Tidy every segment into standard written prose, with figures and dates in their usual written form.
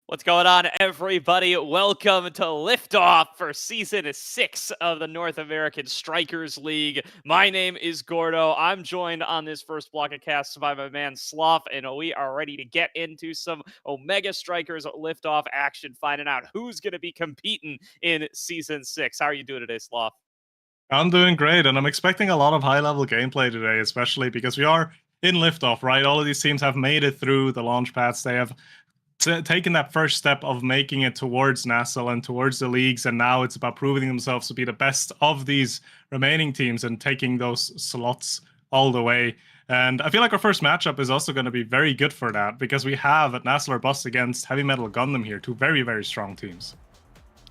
What's going on, everybody? Welcome to Liftoff for Season 6 of the North American Strikers League. My name is Gordo. I'm joined on this first block of casts by my man Sloth, and we are ready to get into some Omega Strikers Liftoff action, finding out who's going to be competing in Season 6. How are you doing today, Sloth? I'm doing great, and I'm expecting a lot of high-level gameplay today, especially because we are in Liftoff, right? All of these teams have made it through the launch pads. They have taken that first step of making it towards NASL and towards the leagues, and now it's about proving themselves to be the best of these remaining teams and taking those slots all the way. And I feel like our first matchup is also going to be very good for that, because we have at NASL or Bust against Heavy Metal Gundam here, two very, very strong teams.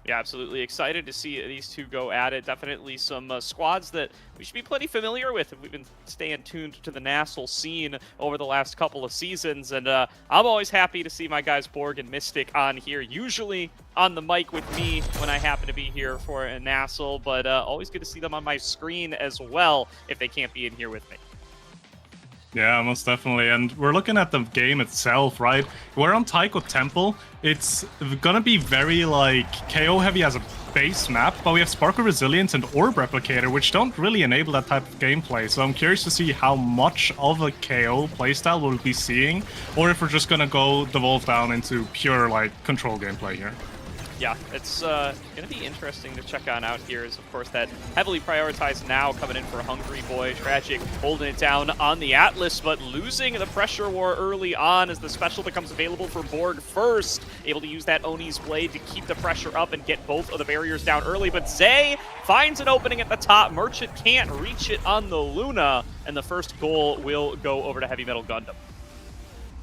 Yeah, absolutely excited to see these two go at it. Definitely some squads that we should be plenty familiar with if we've been staying tuned to the NASL scene over the last couple of seasons. And I'm always happy to see my guys Borg and Mystic on here, usually on the mic with me when I happen to be here for a NASL, but always good to see them on my screen as well if they can't be in here with me. Yeah, most definitely. And we're looking at the game itself, right? We're on Taiko Temple. It's gonna be very like KO heavy as a base map, but we have Sparkle Resilience and Orb Replicator, which don't really enable that type of gameplay. So I'm curious to see how much of a KO playstyle we'll be seeing, or if we're just gonna go devolve down into pure like control gameplay here. Yeah, it's going to be interesting to check on out here is, of course, that heavily prioritized now coming in for Hungry Boy. Tragic holding it down on the Atlas, but losing the pressure war early on as the special becomes available for Borg first. Able to use that Oni's Blade to keep the pressure up and get both of the barriers down early, but Zay finds an opening at the top. Merchant can't reach it on the Luna, and the first goal will go over to Heavy Metal Gundam.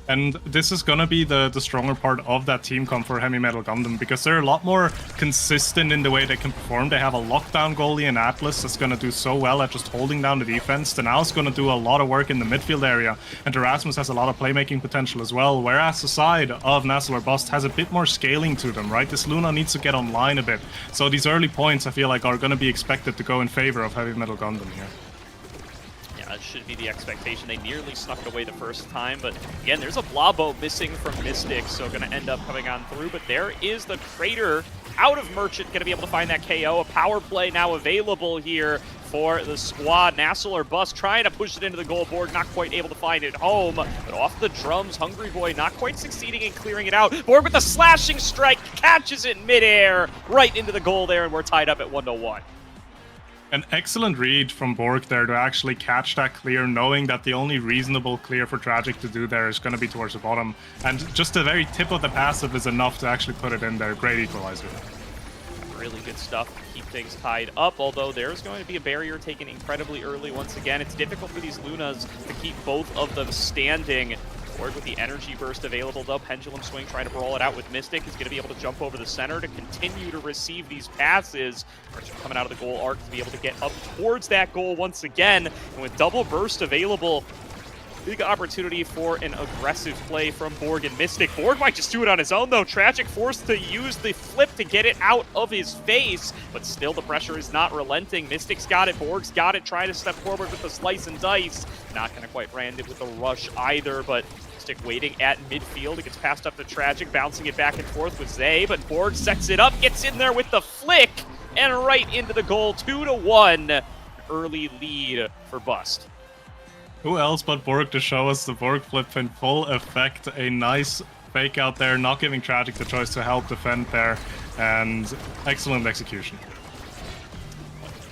And this is going to be the stronger part of that team comp for Heavy Metal Gundam, because they're a lot more consistent in the way they can perform. They have a lockdown goalie in Atlas that's going to do so well at just holding down the defense. Denal's going to do a lot of work in the midfield area, and Erasmus has a lot of playmaking potential as well, whereas the side of NASL or Bust has a bit more scaling to them, right? This Luna needs to get online a bit. So these early points, I feel like, are going to be expected to go in favor of Heavy Metal Gundam here. That should be the expectation. They nearly snuck it away the first time, but again, there's a Blabo missing from Mystic, so going to end up coming on through. But there is the Crater out of Merchant, going to be able to find that KO. A power play now available here for the squad. NASL or Bust trying to push it into the goal. Borg not quite able to find it home, but off the drums, Hungry Boy not quite succeeding in clearing it out. Borg with the slashing strike, catches it midair, right into the goal there, and we're tied up at 1-1. An excellent read from Borg there to actually catch that clear, knowing that the only reasonable clear for Tragic to do there is going to be towards the bottom. And just the very tip of the passive is enough to actually put it in there. Great equalizer. Really good stuff to keep things tied up, although there's going to be a barrier taken incredibly early once again. It's difficult for these Lunas to keep both of them standing. Borg with the energy burst available, though. Pendulum Swing trying to brawl it out with Mystic. Is going to be able to jump over the center to continue to receive these passes. Merchant coming out of the goal arc to be able to get up towards that goal once again. And with double burst available big opportunity for an aggressive play from Borg and Mystic. Borg might just do it on his own, though. Tragic forced to use the flip to get it out of his face, but still the pressure is not relenting. Mystic's got it, Borg's got it, trying to step forward with the slice and dice. Not going to quite brand it with the rush either, but Mystic waiting at midfield. It gets passed up to Tragic, bouncing it back and forth with Zay, but Borg sets it up, gets in there with the flick, and right into the goal, 2-1. Early lead for Bust. Who else but Borg to show us the Borg flip in full effect? A nice fake out there, not giving Tragic the choice to help defend there, and excellent execution.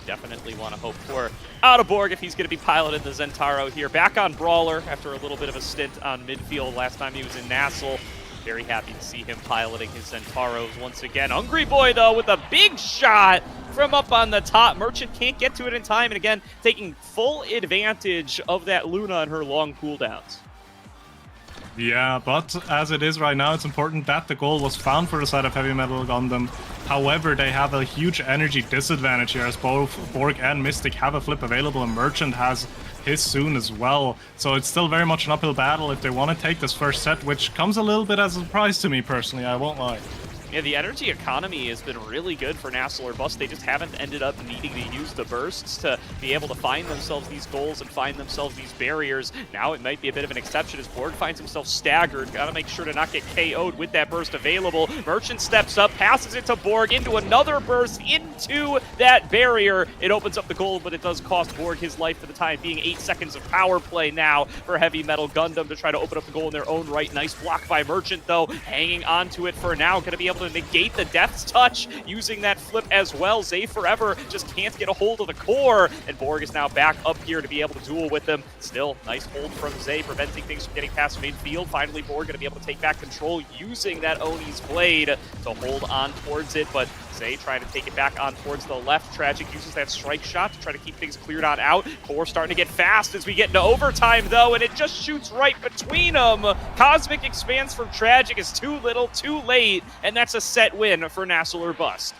Definitely want to hope for out of Borg if he's going to be piloting the Zentaro here. Back on Brawler after a little bit of a stint on midfield last time he was in NASL. Very happy to see him piloting his Zentaros once again. Hungry Boy, though, with a big shot from up on the top. Merchant can't get to it in time, and again, taking full advantage of that Luna and her long cooldowns. Yeah, but as it is right now, it's important that the goal was found for the side of Heavy Metal Gundam. However, they have a huge energy disadvantage here, as both Borg and Mystic have a flip available, and Merchant has his soon as well. So it's still very much an uphill battle if they want to take this first set, which comes a little bit as a surprise to me personally, I won't lie. Yeah, the energy economy has been really good for NASL or Bust. They just haven't ended up needing to use the bursts to be able to find themselves these goals and find themselves these barriers. Now it might be a bit of an exception as Borg finds himself staggered. Got to make sure to not get KO'd with that burst available. Merchant steps up, passes it to Borg into another burst into that barrier. It opens up the goal, but it does cost Borg his life for the time being. 8 seconds of power play now for Heavy Metal Gundam to try to open up the goal in their own right. Nice block by Merchant, though, hanging on to it for now. Going to be able to negate the Death's Touch using that flip as well. Zay Forever just can't get a hold of the core, and Borg is now back up here to be able to duel with them. Still, nice hold from Zay, preventing things from getting past midfield. Finally, Borg going to be able to take back control using that Oni's Blade to hold on towards it, but Zay trying to take it back on towards the left. Tragic uses that strike shot to try to keep things cleared on out. Core starting to get fast as we get into overtime, though, and it just shoots right between them. Cosmic expands from Tragic is too little, too late, and that's a set win for NASL or Bust.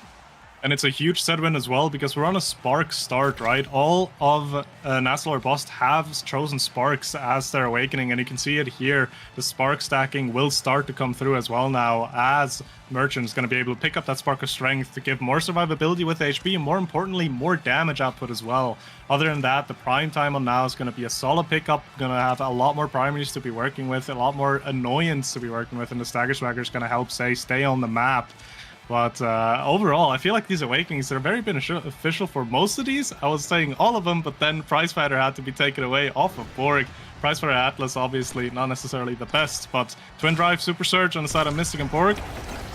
And it's a huge set win as well, because we're on a Spark start, right? All of NASL or Bust have chosen Sparks as their awakening, and you can see it here. The Spark stacking will start to come through as well now, as Merchant is going to be able to pick up that Spark of Strength to give more survivability with HP, and more importantly, more damage output as well. Other than that, the prime time on now is going to be a solid pickup. Going to have a lot more primaries to be working with, a lot more annoyance to be working with, and the Stagger Swagger is going to help Zay stay on the map. But overall, I feel like these awakenings are very beneficial for most of these. I was saying all of them, but then Prize Fighter had to be taken away off of Borg. Prize Fighter Atlas, obviously not necessarily the best, but Twin Drive, Super Surge on the side of Mystic and Borg,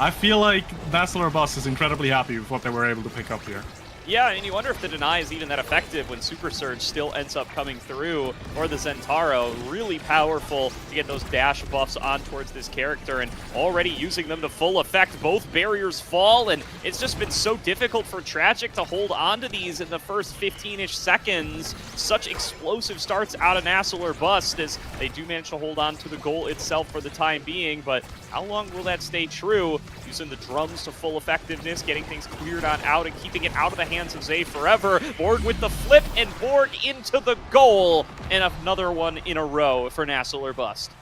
I feel like NASL or Bust is incredibly happy with what they were able to pick up here. Yeah, and you wonder if the deny is even that effective when Super Surge still ends up coming through, or the Zentaro, really powerful to get those dash buffs on towards this character, and already using them to full effect. Both barriers fall, and it's just been so difficult for Tragic to hold on to these in the first 15-ish seconds. Such explosive starts out of NASL or Bust as they do manage to hold on to the goal itself for the time being, but how long will that stay true? Using the drums to full effectiveness, getting things cleared on out, and keeping it out of the hands of Zay Forever. Borg with the flip, and Borg into the goal, and another one in a row for NASL or Bust.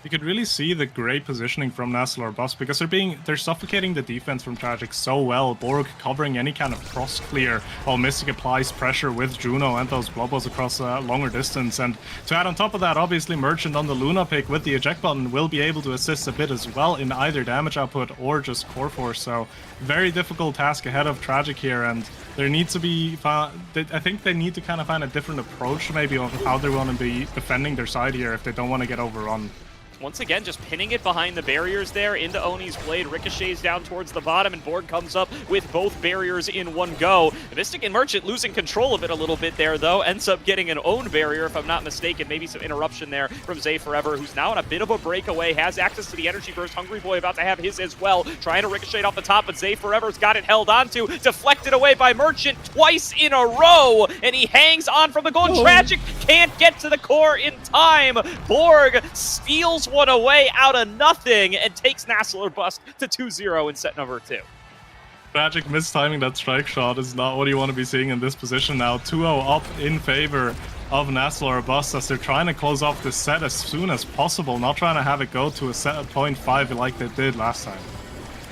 You could really see the great positioning from NASL or Bust, because they're suffocating the defense from Tragic so well. Borg covering any kind of cross clear, while Mystic applies pressure with Juno and those blobos across a longer distance. And to add on top of that, obviously Merchant on the Luna pick with the eject button will be able to assist a bit as well in either damage output or just core force. So very difficult task ahead of Tragic here, and there needs to be, I think they need to kind of find a different approach maybe on how they want to be defending their side here if they don't want to get overrun. Once again, just pinning it behind the barriers there into Oni's Blade. Ricochets down towards the bottom, and Borg comes up with both barriers in one go. Mystic and Merchant losing control of it a little bit there, though. Ends up getting an own barrier, if I'm not mistaken. Maybe some interruption there from Zay Forever, who's now on a bit of a breakaway. Has access to the energy burst. Hungry Boy about to have his as well. Trying to ricochet off the top, but Zay Forever's got it held onto. Deflected away by Merchant twice in a row, and he hangs on from the goal. Tragic can't get to the core in time. Borg steals one away out of nothing and takes NASL or Bust to 2-0 in set number 2. Tragic mistiming that strike shot is not what you want to be seeing in this position now. 2-0 up in favor of NASL or Bust as they're trying to close off this set as soon as possible, not trying to have it go to a set of 0.5 like they did last time.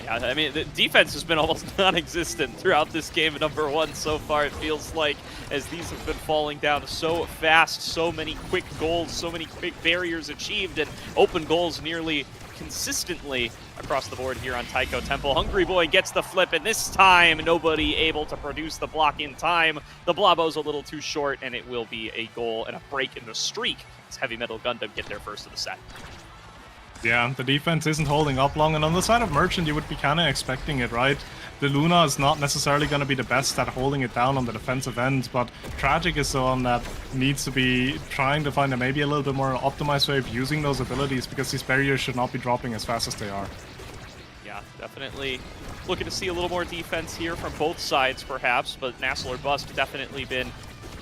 Yeah, I mean, the defense has been almost non-existent throughout this game at number 1 so far, it feels like, as these have been falling down so fast, so many quick goals, so many quick barriers achieved, and open goals nearly consistently across the board here on Taiko Temple. Hungry Boy gets the flip, and this time nobody able to produce the block in time. The Blabo's a little too short, and it will be a goal and a break in the streak as Heavy Metal Gundam get their first of the set. Yeah, the defense isn't holding up long, and on the side of Merchant, you would be kind of expecting it, right? The Luna is not necessarily going to be the best at holding it down on the defensive end, but Tragic is the one that needs to be trying to find a maybe a little bit more optimized way of using those abilities, because these barriers should not be dropping as fast as they are. Yeah, definitely looking to see a little more defense here from both sides, perhaps, but NASL or Bust definitely been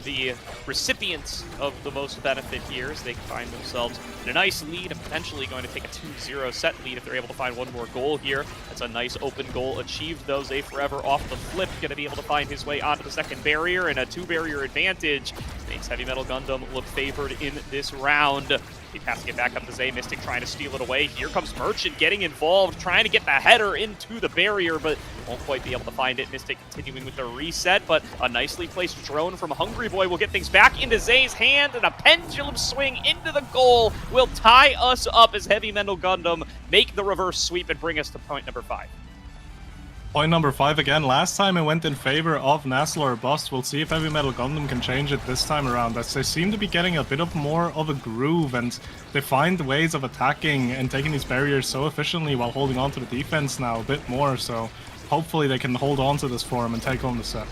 the recipients of the most benefit here as they find themselves in a nice lead and potentially going to take a 2-0 set lead if they're able to find one more goal here. That's a nice open goal achieved, though. Zay Forever off the flip, going to be able to find his way onto the second barrier, and a 2-barrier advantage makes Heavy Metal Gundam look favored in this round. He passing it back up to Zay. Mystic trying to steal it away. Here comes Merchant getting involved, trying to get the header into the barrier, but won't quite be able to find it. Mystic continuing with the reset, but a nicely placed drone from Hungry Boy will get things back into Zay's hand, and a pendulum swing into the goal will tie us up as Heavy Metal Gundam make the reverse sweep and bring us to point number 5. Point number 5 again. Last time it went in favor of NASL or Bust. We'll see if Heavy Metal Gundam can change it this time around, as they seem to be getting a bit of more of a groove, and they find ways of attacking and taking these barriers so efficiently while holding on to the defense now a bit more. So hopefully they can hold on to this form and take home the set.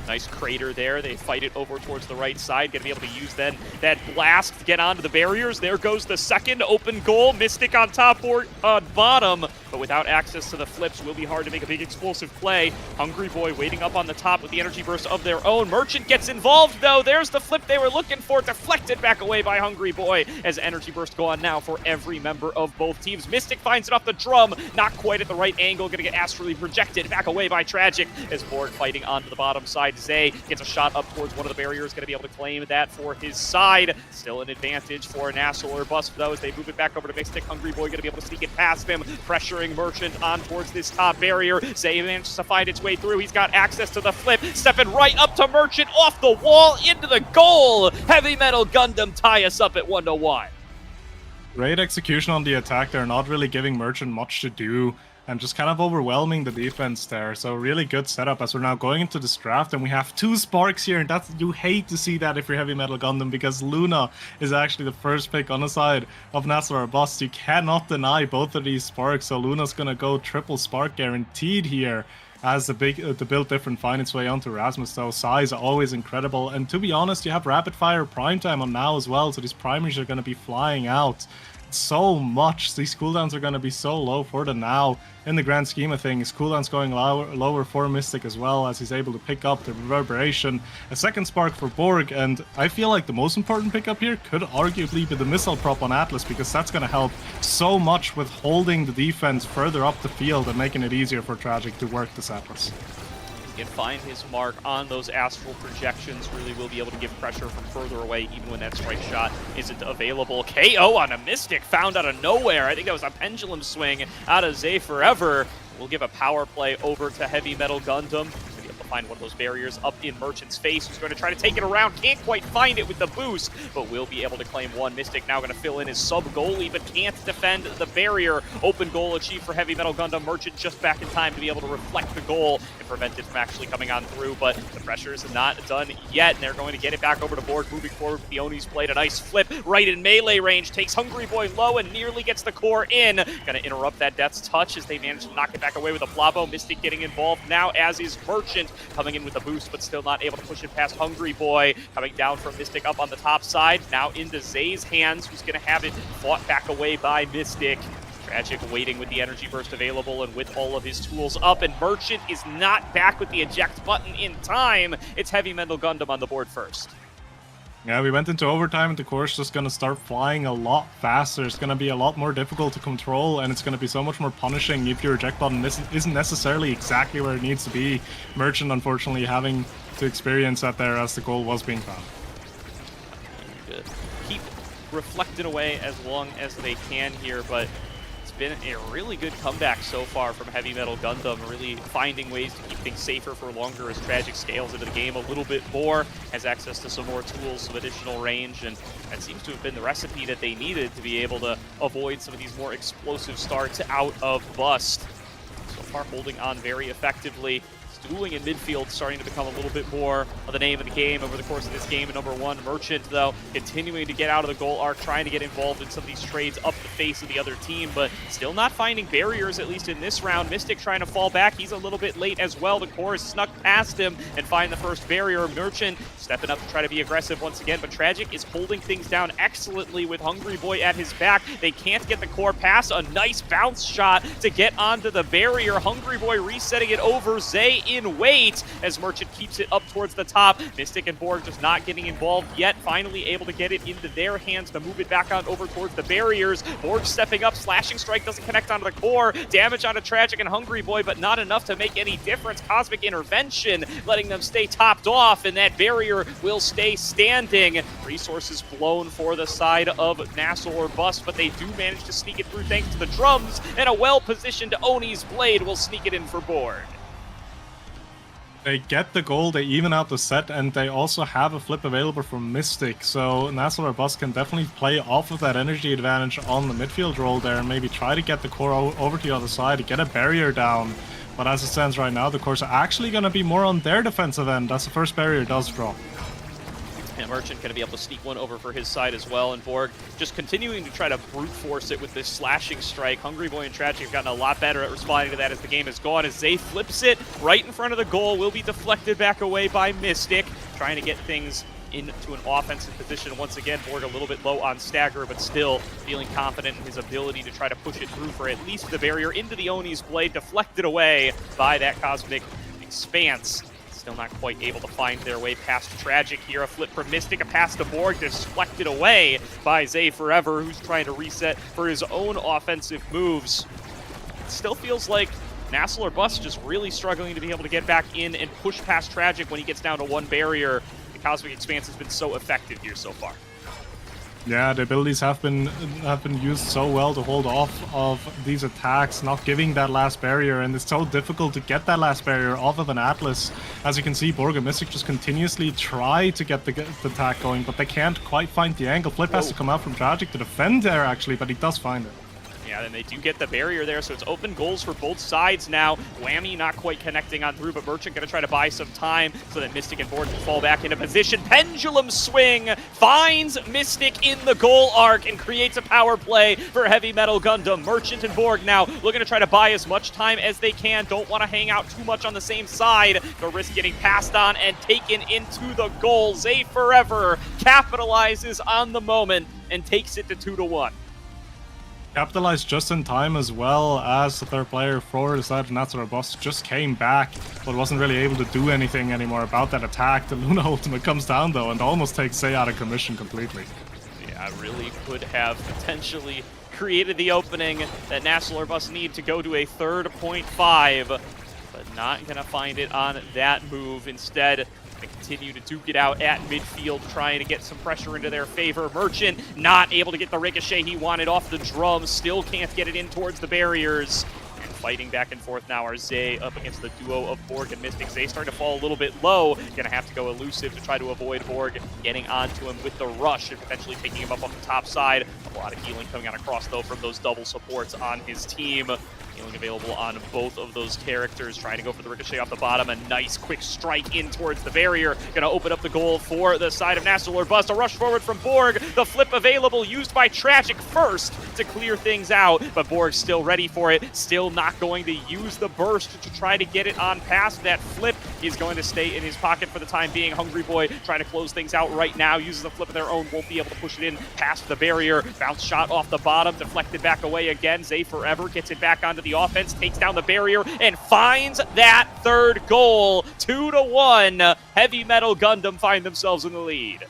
Nice crater there. They fight it over towards the right side. Going to be able to use then that blast to get onto the barriers. There goes the second open goal. Mystic on top or on bottom, but without access to the flips, will be hard to make a big explosive play. Hungry Boy waiting up on the top with the energy burst of their own. Merchant gets involved, though. There's the flip they were looking for. Deflected back away by Hungry Boy as energy burst go on now for every member of both teams. Mystic finds it off the drum. Not quite at the right angle. Going to get astrally projected back away by Tragic as Borg fighting onto the bottom side. Zay gets a shot up towards one of the barriers, going to be able to claim that for his side. Still an advantage for NASL or Bust, though, as they move it back over to Mystic. Hungry Boy going to be able to sneak it past him, pressuring Merchant on towards this top barrier. Zay manages to find its way through. He's got access to the flip, stepping right up to Merchant, off the wall, into the goal. Heavy Metal Gundam tie us up at 1-1. Great execution on the attack. They're not really giving Merchant much to do, and just kind of overwhelming the defense there. So really good setup as we're now going into this draft, and we have 2 sparks here, and that's, you hate to see that if you're Heavy Metal Gundam, because Luna is actually the first pick on the side of NASL or Bust. You cannot deny both of these sparks, so Luna's gonna go triple spark guaranteed here as the build different find its way onto Rasmus, though. Size always incredible, and to be honest, you have rapid fire prime time on now as well, so these primaries are going to be flying out so much. These cooldowns are going to be so low for the now in the grand scheme of things. Cooldowns going lower for Mystic as well, as he's able to pick up the reverberation. A second spark for Borg, and I feel like the most important pickup here could arguably be the missile prop on Atlas, because that's going to help so much with holding the defense further up the field and making it easier for Tragic to work this Atlas. He can find his mark on those astral projections, really will be able to give pressure from further away even when that strike shot isn't available. KO on a Mystic found out of nowhere. I think that was a pendulum swing out of Zay Forever. We'll give a power play over to Heavy Metal Gundam. Find one of those barriers up in Merchant's face, who's going to try to take it around. Can't quite find it with the boost, but will be able to claim one. Mystic now going to fill in his sub-goalie, but can't defend the barrier. Open goal achieved for Heavy Metal Gundam. Merchant just back in time to be able to reflect the goal and prevent it from actually coming on through, but the pressure is not done yet, and they're going to get it back over to Borg. Moving forward with the Oni's played a nice flip right in melee range, takes Hungry Boy low and nearly gets the core in. Going to interrupt that Death's Touch as they manage to knock it back away with a Blabo. Mystic getting involved now, as is Merchant, coming in with a boost, but still not able to push it past Hungry Boy. Coming down from Mystic up on the top side, now into Zay's hands, who's going to have it fought back away by Mystic. Tragic waiting with the energy burst available and with all of his tools up, and Merchant is not back with the eject button in time. It's Heavy Metal Gundam on the board first. Yeah, we went into overtime, and the core's just going to start flying a lot faster. It's going to be a lot more difficult to control, and it's going to be so much more punishing if your eject button isn't necessarily exactly where it needs to be. Merchant, unfortunately, having to experience that there as the goal was being found. reflecting away as long as they can here, but it's been a really good comeback so far from Heavy Metal Gundam, really finding ways to keep things safer for longer as Tragic scales into the game a little bit more, has access to some more tools, some additional range, and that seems to have been the recipe that they needed to be able to avoid some of these more explosive starts out of Bust. So far holding on very effectively. Dueling in midfield starting to become a little bit more of the name of the game over the course of this game. Number one, Merchant, though, continuing to get out of the goal arc, trying to get involved in some of these trades up the face of the other team, but still not finding barriers, at least in this round. Mystic trying to fall back. He's a little bit late as well. The core has snuck past him and find the first barrier. Merchant stepping up to try to be aggressive once again, but Tragic is holding things down excellently with Hungry Boy at his back. They can't get the core past. A nice bounce shot to get onto the barrier. Hungry Boy resetting it over. Zay in wait as Merchant keeps it up towards the top. Mystic and Borg just not getting involved yet. Finally able to get it into their hands to move it back on over towards the barriers. Borg stepping up. Slashing Strike doesn't connect onto the core. Damage onto Tragic and Hungry Boy, but not enough to make any difference. Cosmic Intervention letting them stay topped off, and that barrier will stay standing. Resources blown for the side of NASL or Bust, but they do manage to sneak it through thanks to the drums, and a well-positioned Oni's Blade will sneak it in for Borg. They get the goal, they even out the set, and they also have a flip available for Mystic, so NASL or Bust can definitely play off of that energy advantage on the midfield role there and maybe try to get the core over to the other side to get a barrier down. But as it stands right now, the cores are actually going to be more on their defensive end as the first barrier does drop. And Merchant going to be able to sneak one over for his side as well, and Borg just continuing to try to brute force it with this slashing strike. Hungry Boy and Tragic have gotten a lot better at responding to that as the game has gone. As Zay flips it right in front of the goal, will be deflected back away by Mystic, trying to get things into an offensive position. Once again, Borg a little bit low on stagger, but still feeling confident in his ability to try to push it through for at least the barrier into the Oni's Blade, deflected away by that Cosmic Expanse. Still not quite able to find their way past Tragic here. A flip from Mystic, a pass to Borg, deflected away by Zay Forever, who's trying to reset for his own offensive moves. It still feels like NASL or Bust just really struggling to be able to get back in and push past Tragic when he gets down to one barrier. The Cosmic Expanse has been so effective here so far. Yeah, the abilities have been used so well to hold off of these attacks, not giving that last barrier, and it's so difficult to get that last barrier off of an Atlas. As you can see, Borg and Mystic just continuously try to get the attack going, but they can't quite find the angle. Flip has to come out from Tragic to defend there, actually, but he does find it. Yeah, and they do get the barrier there, so it's open goals for both sides now. Whammy not quite connecting on through, but Merchant going to try to buy some time so that Mystic and Borg can fall back into position. Pendulum Swing finds Mystic in the goal arc and creates a power play for Heavy Metal Gundam. Merchant and Borg now looking to try to buy as much time as they can. Don't want to hang out too much on the same side. They'll risk getting passed on and taken into the goal. Zay Forever capitalizes on the moment and takes it to 2-1. Capitalized just in time as well, as the third player for the side of NASL or Bust just came back, but wasn't really able to do anything anymore about that attack. The Luna ultimate comes down though and almost takes Zay out of commission completely. Yeah, really could have potentially created the opening that NASL or Bust need to go to a third 0.5, but not gonna find it on that move. Instead, they continue to duke it out at midfield, trying to get some pressure into their favor. Merchant not able to get the ricochet he wanted off the drum, still can't get it in towards the barriers. And fighting back and forth now are Zay up against the duo of Borg and Mystic. Zay starting to fall a little bit low, gonna have to go elusive to try to avoid Borg getting onto him with the rush and potentially taking him up on the top side. A lot of healing coming on across though from those double supports on his team. Healing available on both of those characters. Trying to go for the ricochet off the bottom. A nice quick strike in towards the barrier. Gonna open up the goal for the side of NASL or Bust. A rush forward from Borg. The flip available, used by Tragic first to clear things out. But Borg's still ready for it. Still not going to use the burst to try to get it on past that flip. He's going to stay in his pocket for the time being. Hungry Boy trying to close things out right now. Uses a flip of their own. Won't be able to push it in past the barrier. Bounce shot off the bottom. Deflected back away again. Zay Forever gets it back onto the offense, takes down the barrier, and finds that third goal. 2-1. Heavy Metal Gundam find themselves in the lead.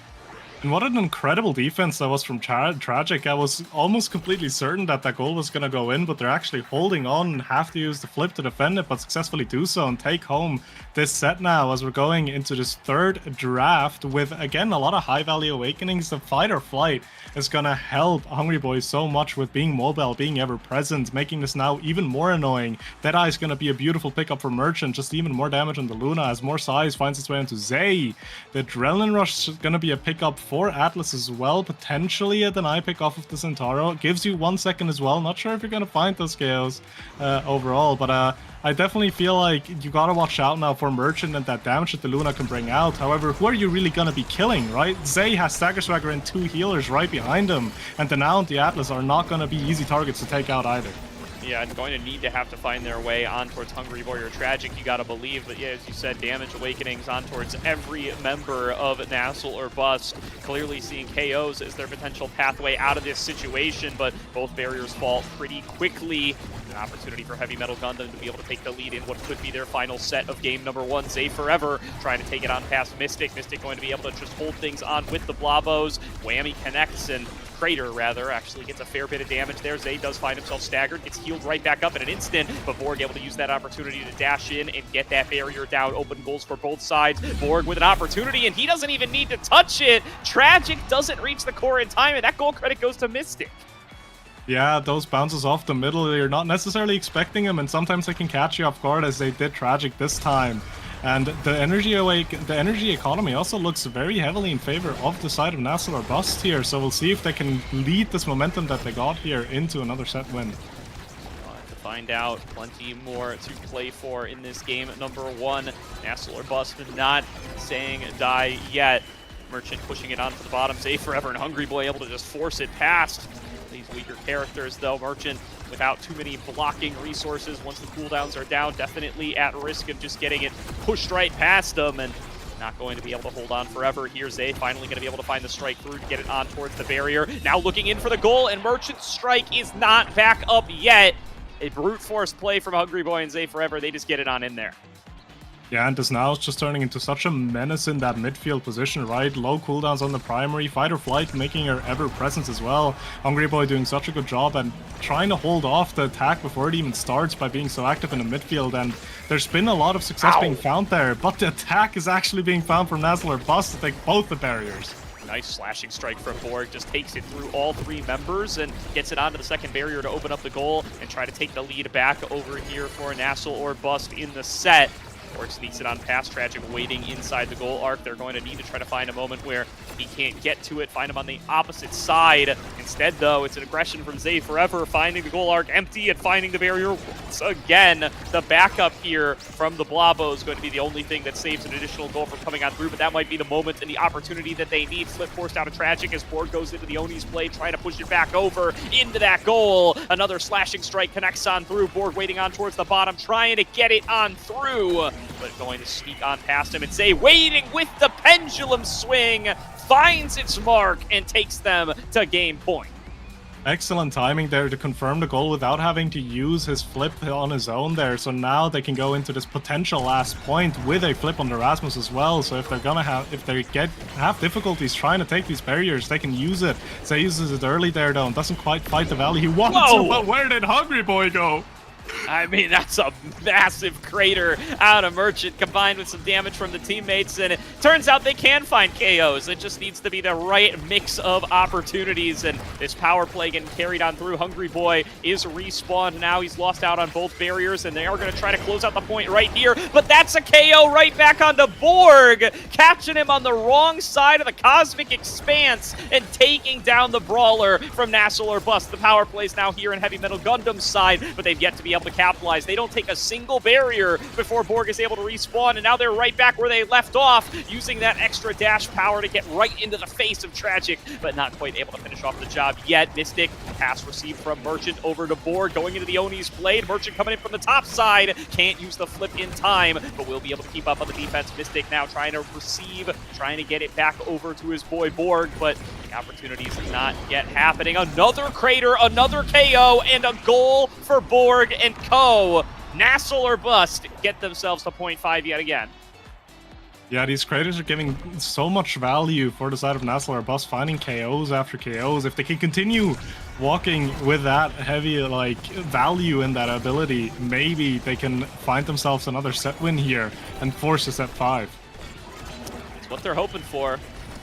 And what an incredible defense that was from Tragic. I was almost completely certain that that goal was going to go in, but they're actually holding on and have to use the flip to defend it, but successfully do so and take home this set now as we're going into this third draft with, again, a lot of high-value awakenings. The fight or flight is going to help Hungry Boys so much with being mobile, being ever-present, making this now even more annoying. Deadeye is going to be a beautiful pickup for Merchant, just even more damage on the Luna as more size finds its way into Zay. The Adrenaline Rush is going to be a pickup for Atlas as well, potentially a deny pick off of the Centauro. It gives you 1 second as well. Not sure if you're going to find those KOs overall, but I definitely feel like you got to watch out now for Merchant and that damage that the Luna can bring out. However, who are you really going to be killing, right? Zay has Stagger Swagger and 2 healers right behind him, and the Now and the Atlas are not going to be easy targets to take out either. Yeah, and going to have to find their way on towards Hungry Boy or Tragic, you gotta believe. But yeah, as you said, damage awakenings on towards every member of NASL or Bust. Clearly seeing KOs as their potential pathway out of this situation, but both barriers fall pretty quickly. An opportunity for Heavy Metal Gundam to be able to take the lead in what could be their final set of game number 1. Zay Forever trying to take it on past Mystic. Mystic going to be able to just hold things on with the Blabos. Whammy connects, and Crater, rather, actually gets a fair bit of damage there. Zay does find himself staggered, gets healed right back up in an instant, but Borg able to use that opportunity to dash in and get that barrier down. Open goals for both sides. Borg with an opportunity, and he doesn't even need to touch it. Tragic doesn't reach the core in time, and that goal credit goes to Mystic. Yeah, those bounces off the middle, you're not necessarily expecting them, and sometimes they can catch you off guard as they did Tragic this time. And the energy economy also looks very heavily in favor of the side of NASL or Bust here, so we'll see if they can lead this momentum that they got here into another set win. To find out, plenty more to play for in this game number 1. NASL or Bust not saying die yet. Merchant pushing it onto the bottom. Zay Forever and Hungry Boy able to just force it past these weaker characters, though. Merchant without too many blocking resources once the cooldowns are down, definitely at risk of just getting it pushed right past them, and not going to be able to hold on forever. Here's Zay finally going to be able to find the strike through to get it on towards the barrier. Now looking in for the goal, and Merchant's strike is not back up yet. A brute force play from Hungry Boy and Zay Forever. They just get it on in there. Yeah, and this now is just turning into such a menace in that midfield position, right? Low cooldowns on the primary, fight or flight making her ever-presence as well. Hungry Boy doing such a good job and trying to hold off the attack before it even starts by being so active in the midfield, and there's been a lot of success being found there, but the attack is actually being found from NASL or Bust to take both the barriers. Nice slashing strike from Borg, just takes it through all 3 members and gets it onto the second barrier to open up the goal and try to take the lead back over here for NASL or Bust in the set. Borg sneaks it on past Tragic, waiting inside the goal arc. They're going to need to try to find a moment where he can't get to it, find him on the opposite side. Instead, though, it's an aggression from Zay Forever, finding the goal arc empty and finding the barrier once again. The backup here from the Blabo is going to be the only thing that saves an additional goal from coming on through, but that might be the moment and the opportunity that they need. Flip forced out of Tragic as Borg goes into the Oni's play, trying to push it back over into that goal. Another slashing strike connects on through. Borg waiting on towards the bottom, trying to get it on through, but going to sneak on past him, and Zay waiting with the pendulum swing, finds its mark and takes them to game point. Excellent timing there to confirm the goal without having to use his flip on his own there. So now they can go into this potential last point with a flip on the Rasmus as well. So if they're gonna have difficulties trying to take these barriers, they can use it. Zay uses it early there though and doesn't quite fight the valley he wanted to, but where did Hungry Boy go? I mean, that's a massive crater out of Merchant combined with some damage from the teammates, and it turns out they can find KOs. It just needs to be the right mix of opportunities, and this power play getting carried on through. Hungry Boy is respawned now. He's lost out on both barriers, and they are going to try to close out the point right here, but that's a KO right back onto Borg, catching him on the wrong side of the Cosmic Expanse and taking down the Brawler from NASL or Bust. The power play is now here in Heavy Metal Gundam's side, but they've yet to be able to capitalize. They don't take a single barrier before Borg is able to respawn, and now they're right back where they left off, using that extra dash power to get right into the face of Tragic, but not quite able to finish off the job yet. Mystic, pass received from Merchant over to Borg, going into the Oni's blade. Merchant coming in from the top side, can't use the flip in time, but will be able to keep up on the defense. Mystic now trying to receive, trying to get it back over to his boy Borg, but the opportunity is not yet happening. Another crater, another KO, and a goal for Borg and Co. NASL or Bust get themselves to 0.5 yet again. Yeah, these craters are giving so much value for the side of NASL or Bus, finding KOs after KOs. If they can continue walking with that heavy like value in that ability, maybe they can find themselves another set win here and force a set 5. It's what they're hoping for.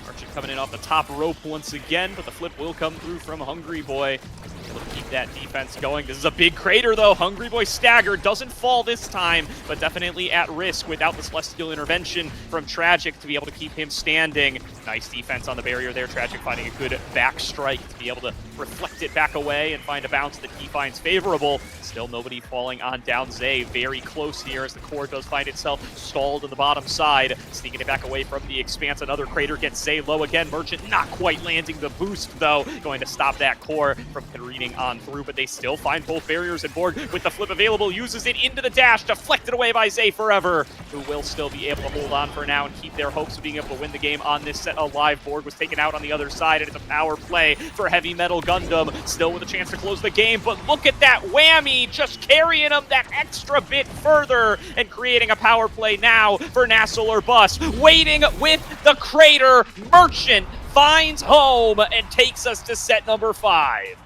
Merchant coming in off the top rope once again, but the flip will come through from Hungry Boy. Able to keep that defense going. This is a big crater, though. Hungry Boy staggered. Doesn't fall this time, but definitely at risk without the Celestial intervention from Tragic to be able to keep him standing. Nice defense on the barrier there. Tragic finding a good back strike to be able to reflect it back away and find a bounce that he finds favorable. Still nobody falling on down Zay. Very close here as the core does find itself stalled on the bottom side. Sneaking it back away from the expanse. Another crater gets Zay low again. Merchant not quite landing the boost, though. Going to stop that core from careening on through, but they still find both barriers, and Borg with the flip available uses it into the dash, deflected away by Zay forever, who will still be able to hold on for now and keep their hopes of being able to win the game on this set alive. Borg was taken out on the other side, and it's a power play for Heavy Metal Gundam, still with a chance to close the game, but look at that whammy, just carrying them that extra bit further and creating a power play now for NASL or Bus. Waiting with the crater, Merchant finds home and takes us to set number 5.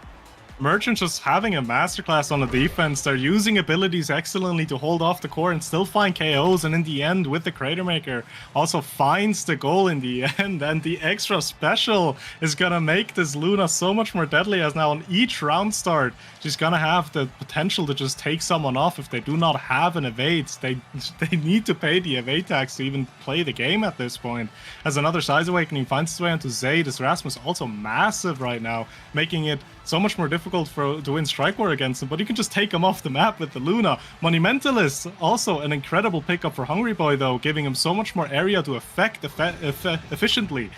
Merchant just having a masterclass on the defense. They're using abilities excellently to hold off the core and still find KOs, and in the end with the Crater Maker also finds the goal in the end, and the extra special is gonna make this Luna so much more deadly, as now on each round start she's gonna have the potential to just take someone off if they do not have an evade. They need to pay the evade tax to even play the game at this point. As another Size Awakening finds its way onto Zay, this Rasmus also massive right now, making it so much more difficult to win Strike War against him, but you can just take him off the map with the Luna. Monumentalist, also an incredible pickup for Hungry Boy, though, giving him so much more area to affect efficiently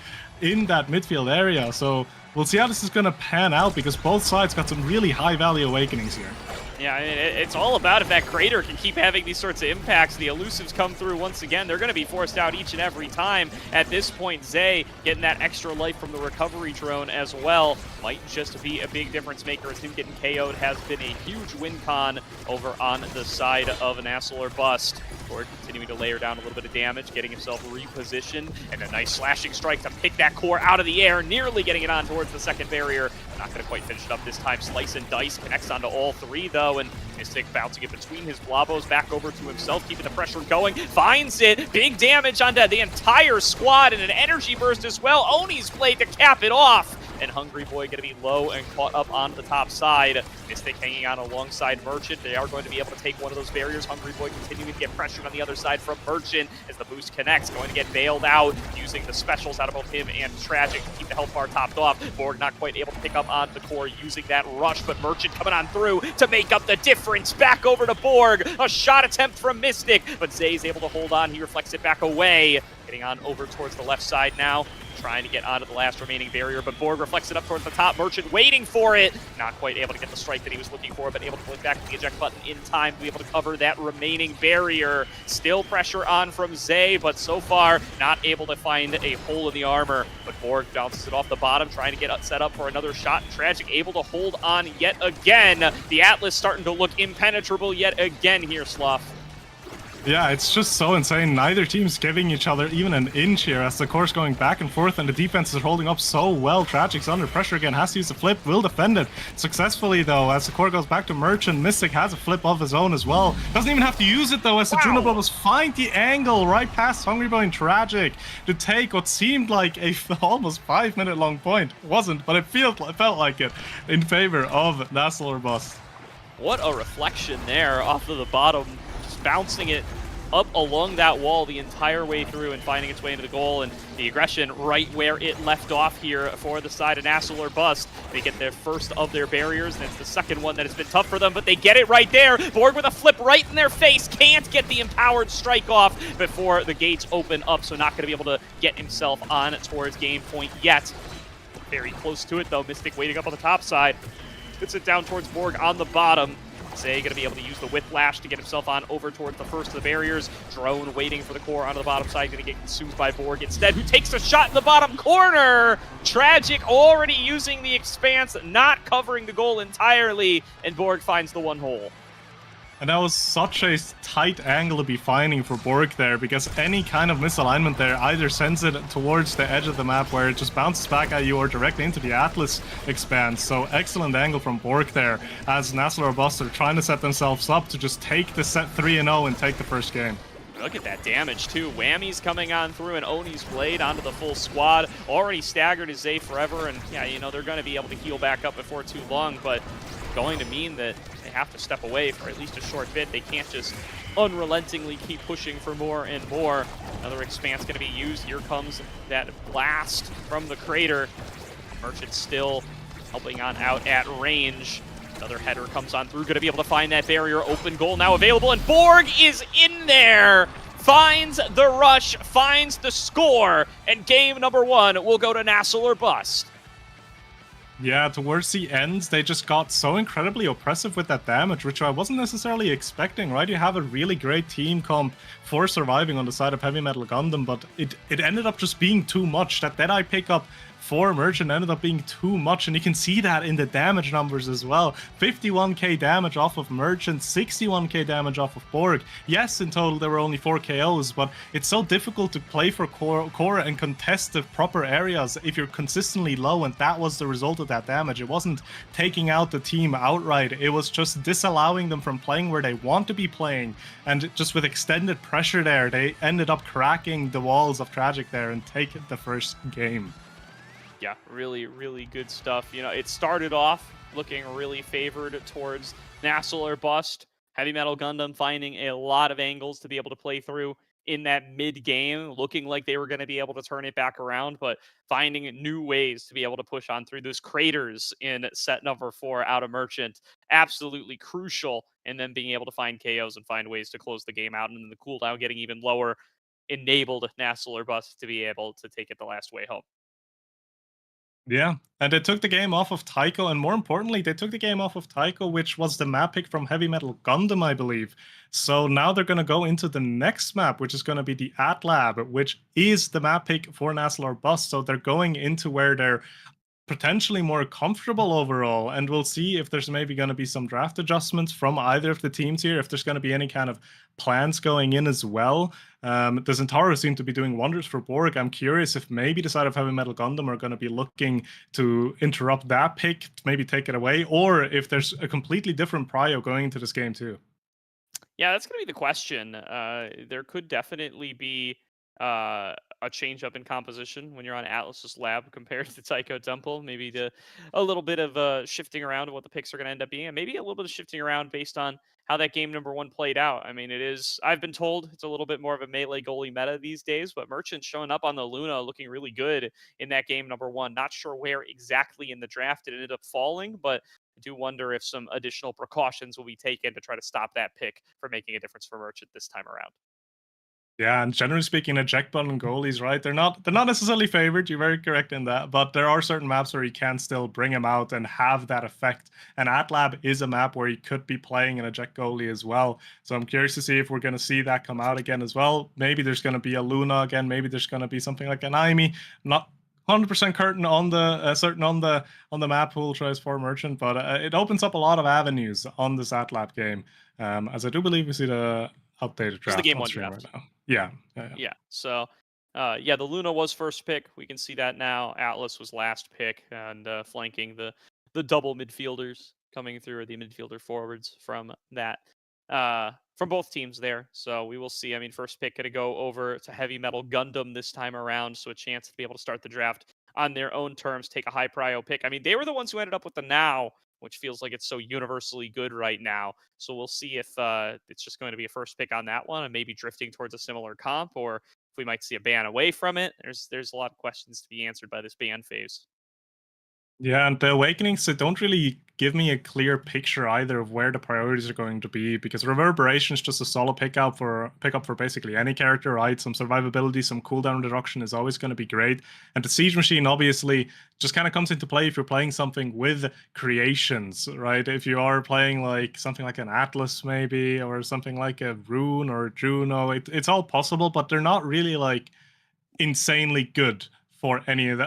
in that midfield area. So we'll see how this is going to pan out, because both sides got some really high value awakenings here. Yeah, I mean, it's all about if that crater can keep having these sorts of impacts. The elusives come through once again. They're going to be forced out each and every time. At this point, Zay getting that extra life from the recovery drone as well might just be a big difference maker, as him getting KO'd has been a huge win con over on the side of NASL or Bust. Borg continuing to layer down a little bit of damage, getting himself repositioned, and a nice slashing strike to pick that core out of the air, nearly getting it on towards the second barrier. Not going to quite finish it up this time. Slice and Dice connects onto all three, though, and Mystic bouncing it between his Blabos back over to himself, keeping the pressure going. Finds it. Big damage onto the entire squad, and an energy burst as well. Oni's blade to cap it off. And Hungry Boy going to be low and caught up on the top side. Mystic hanging on alongside Merchant. They are going to be able to take one of those barriers. Hungry Boy continuing to get pressured on the other side from Merchant as the boost connects. Going to get bailed out, using the specials out of both him and Tragic to keep the health bar topped off. Borg not quite able to pick up on the core using that rush, but Merchant coming on through to make up the difference. Back over to Borg. A shot attempt from Mystic, but Zay's able to hold on. He reflects it back away. Getting on over towards the left side now, trying to get onto the last remaining barrier, but Borg reflects it up towards the top. Merchant waiting for it. Not quite able to get the strike that he was looking for, but able to click back to the eject button in time to be able to cover that remaining barrier. Still pressure on from Zay, but so far not able to find a hole in the armor. But Borg bounces it off the bottom, trying to get set up for another shot. Tragic able to hold on yet again. The Atlas starting to look impenetrable yet again here, Slough. Yeah, it's just so insane. Neither team's giving each other even an inch here, as the core's going back and forth, and the defense is holding up so well. Tragic's under pressure again, has to use the flip, will defend it successfully though, as the core goes back to Merchant. Mystic has a flip of his own as well. Doesn't even have to use it though, as the Juno Bubbles find the angle right past Hungry Boy and Tragic to take what seemed like a almost 5-minute long point. It wasn't, but it felt like it in favor of NASL or Bust. What a reflection there off of the bottom, just bouncing it up along that wall the entire way through and finding its way into the goal, and the aggression right where it left off here for the side of NASL or Bust. They get their first of their barriers, and it's the second one that has been tough for them, but they get it right there. Borg with a flip right in their face, can't get the empowered strike off before the gates open up, so not going to be able to get himself on towards game point yet. Very close to it though. Mystic waiting up on the top side. Puts it down towards Borg on the bottom. Zay going to be able to use the whiplash to get himself on over towards the first of the barriers. Drone waiting for the core onto the bottom side, going to get consumed by Borg instead, who takes a shot in the bottom corner. Tragic already using the expanse, not covering the goal entirely, and Borg finds the one hole. And that was such a tight angle to be finding for Borg there, because any kind of misalignment there either sends it towards the edge of the map where it just bounces back at you or directly into the Atlas expanse. So excellent angle from Borg there, as NASL or Bust are trying to set themselves up to just take the set 3-0 and take the first game. Look at that damage, too. Whammy's coming on through, and Oni's Blade onto the full squad. Already staggered his Zay forever, and yeah, you know, they're going to be able to heal back up before too long, but going to mean that they have to step away for at least a short bit. They can't just unrelentingly keep pushing for more and more. Another expanse going to be used. Here comes that blast from the crater. Merchant still helping on out at range. Another header comes on through, going to be able to find that barrier. Open goal now available, and Borg is in there! Finds the rush, finds the score, and game number 1 will go to NASL or Bust. Yeah, towards the end, they just got so incredibly oppressive with that damage, which I wasn't necessarily expecting, right? You have a really great team comp for surviving on the side of Heavy Metal Gundam, but it ended up just being too much. That Deadeye pickup for Merchant ended up being too much, and you can see that in the damage numbers as well. 51k damage off of Merchant, 61k damage off of Borg. Yes, in total there were only 4 KOs, but it's so difficult to play for Korra and contest the proper areas if you're consistently low, and that was the result of that damage. It wasn't taking out the team outright, it was just disallowing them from playing where they want to be playing, and just with extended pressure there, they ended up cracking the walls of Tragic there and take the first game. Yeah, really, really good stuff. You know, it started off looking really favored towards NASL or Bust. Heavy Metal Gundam finding a lot of angles to be able to play through in that mid-game, looking like they were going to be able to turn it back around, but finding new ways to be able to push on through those craters in set number 4 out of Merchant. Absolutely crucial, and then being able to find KOs and find ways to close the game out, and then the cooldown getting even lower enabled NASL or Bust to be able to take it the last way home. Yeah, and they took the game off of Taiko, and more importantly, they took the game off of Taiko, which was the map pick from Heavy Metal Gundam, I believe. So now they're going to go into the next map, which is going to be the Atlab, which is the map pick for NASL or Bust. So they're going into where they're potentially more comfortable overall, and we'll see if there's maybe going to be some draft adjustments from either of the teams here, if there's going to be any kind of plans going in as well. The Zentaru seem to be doing wonders for Borg. I'm curious if maybe the side of Heavy Metal Gundam are going to be looking to interrupt that pick, maybe take it away, or if there's a completely different prio going into this game too. Yeah, that's going to be the question. There could definitely be a change up in composition when you're on Atlas's lab compared to Taiko Temple. Maybe a little bit of shifting around of what the picks are going to end up being, and maybe a little bit of shifting around based on how that game number 1 played out. I mean, it is, I've been told it's a little bit more of a melee goalie meta these days, but Merchant showing up on the Luna looking really good in that game number 1. Not sure where exactly in the draft it ended up falling, but I do wonder if some additional precautions will be taken to try to stop that pick from making a difference for Merchant this time around. Yeah, and generally speaking, eject button goalies, right? They're not necessarily favored. You're very correct in that, but there are certain maps where you can still bring them out and have that effect. And Atlab is a map where you could be playing an eject goalie as well. So I'm curious to see if we're going to see that come out again as well. Maybe there's going to be a Luna again. Maybe there's going to be something like an Aimi. Not 100% certain on the map pool choice for Merchant, but it opens up a lot of avenues on this Atlab game. As I do believe we see the updated draft. This is the game on 1 stream draft. right now. Yeah. Yeah. So, yeah, the Luna was first pick. We can see that now. Atlas was last pick, and flanking the double midfielders coming through, or the midfielder forwards from that from both teams there. So we will see. I mean, first pick going to go over to Heavy Metal Gundam this time around, so a chance to be able to start the draft on their own terms, take a high prio pick. I mean, they were the ones who ended up with the now, which feels like it's so universally good right now. So we'll see if it's just going to be a first pick on that one and maybe drifting towards a similar comp, or if we might see a ban away from it. There's a lot of questions to be answered by this ban phase. Yeah, and the Awakenings, they don't really give me a clear picture either of where the priorities are going to be, because Reverberation is just a solid pickup for basically any character, right? Some survivability, some cooldown reduction is always going to be great. And the Siege Machine obviously just kind of comes into play if you're playing something with creations, right? If you are playing like something like an Atlas maybe, or something like a Rune or a Juno, it's all possible, but they're not really like insanely good for any of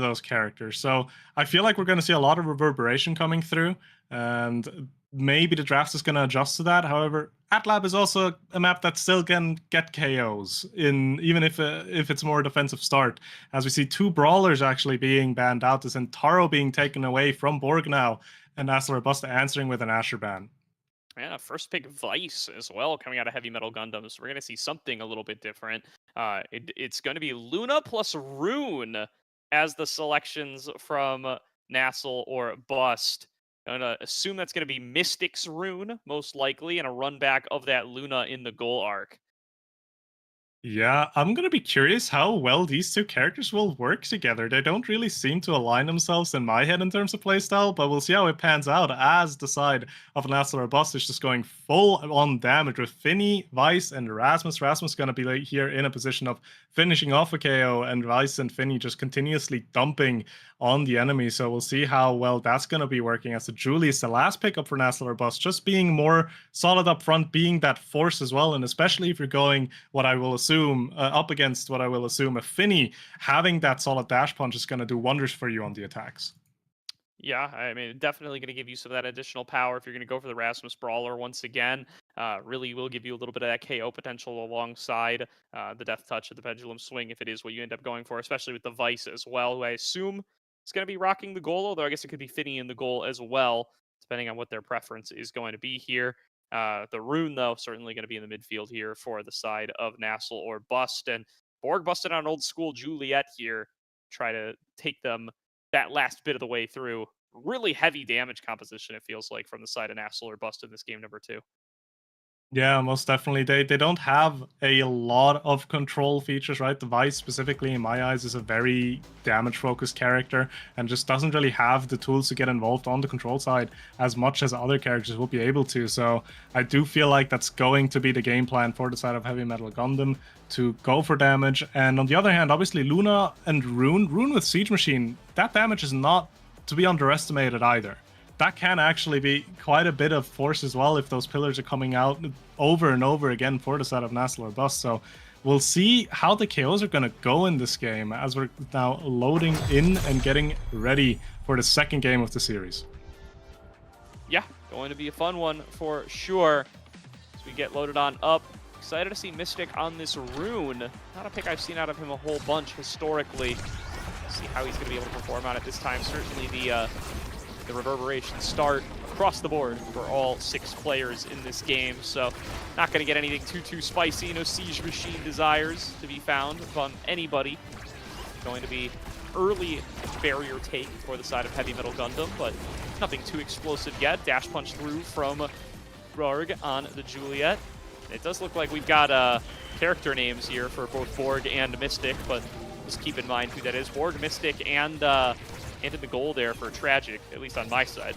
those characters. So I feel like we're going to see a lot of Reverberation coming through, and maybe the draft is going to adjust to that. However, AtLab is also a map that still can get KOs in even if it's more defensive start. As we see 2 brawlers actually being banned out, this Taro being taken away from Borg now, and NASL Robusta answering with an Asher ban. And a first pick Vice as well coming out of Heavy Metal Gundam. So we're going to see something a little bit different. It's going to be Luna plus Rune as the selections from NASL or Bust. I'm going to assume that's going to be Mystic's Rune, most likely, and a run back of that Luna in the goal arc. Yeah, I'm gonna be curious how well these 2 characters will work together. They don't really seem to align themselves in my head in terms of playstyle, but we'll see how it pans out as the side of NASL or Bust is just going full on damage with Finny, Vice, and Rasmus. Rasmus gonna be like here in a position of finishing off a KO, and Vice and Finny just continuously dumping on the enemy. So we'll see how well that's gonna be working, as the Julie is the last pickup for NASL or Bust, just being more solid up front, being that force as well, and especially if you're going what I will assume up against what I will assume a Finny, having that solid dash punch is going to do wonders for you on the attacks. Yeah, I mean, definitely going to give you some of that additional power if you're going to go for the Rasmus Brawler once again. Really will give you a little bit of that KO potential alongside the Death Touch of the Pendulum Swing if it is what you end up going for, especially with the Vice as well, who I assume is going to be rocking the goal, although I guess it could be Finny in the goal as well, depending on what their preference is going to be here. The Rune, though, certainly going to be in the midfield here for the side of NASL or Bust. And Borg busted on old school Juliet here, try to take them that last bit of the way through. Really heavy damage composition, it feels like, from the side of NASL or Bust in this game number 2. Yeah, most definitely. They don't have a lot of control features, right? The Vice, specifically in my eyes, is a very damage-focused character and just doesn't really have the tools to get involved on the control side as much as other characters will be able to. So I do feel like that's going to be the game plan for the side of Heavy Metal Gundam, to go for damage. And on the other hand, obviously Luna and Rune with Siege Machine, that damage is not to be underestimated either. That can actually be quite a bit of force as well if those pillars are coming out over and over again for the side of NASL or Bust. So we'll see how the KOs are going to go in this game as we're now loading in and getting ready for the second game of the series. Yeah, going to be a fun one for sure as we get loaded on up. Excited to see Mystic on this Rune. Not a pick I've seen out of him a whole bunch historically. See how he's going to be able to perform on it this time. Certainly the reverberations start across the board for all 6 players in this game, so not going to get anything too spicy. No Siege Machine desires to be found from anybody. Going to be early barrier take for the side of Heavy Metal Gundam, but nothing too explosive yet. Dash punch through from Borg on the Juliet. It does look like we've got character names here for both Borg and Mystic, but just keep in mind who that is. Borg, Mystic, and in the goal there for Tragic, at least on my side.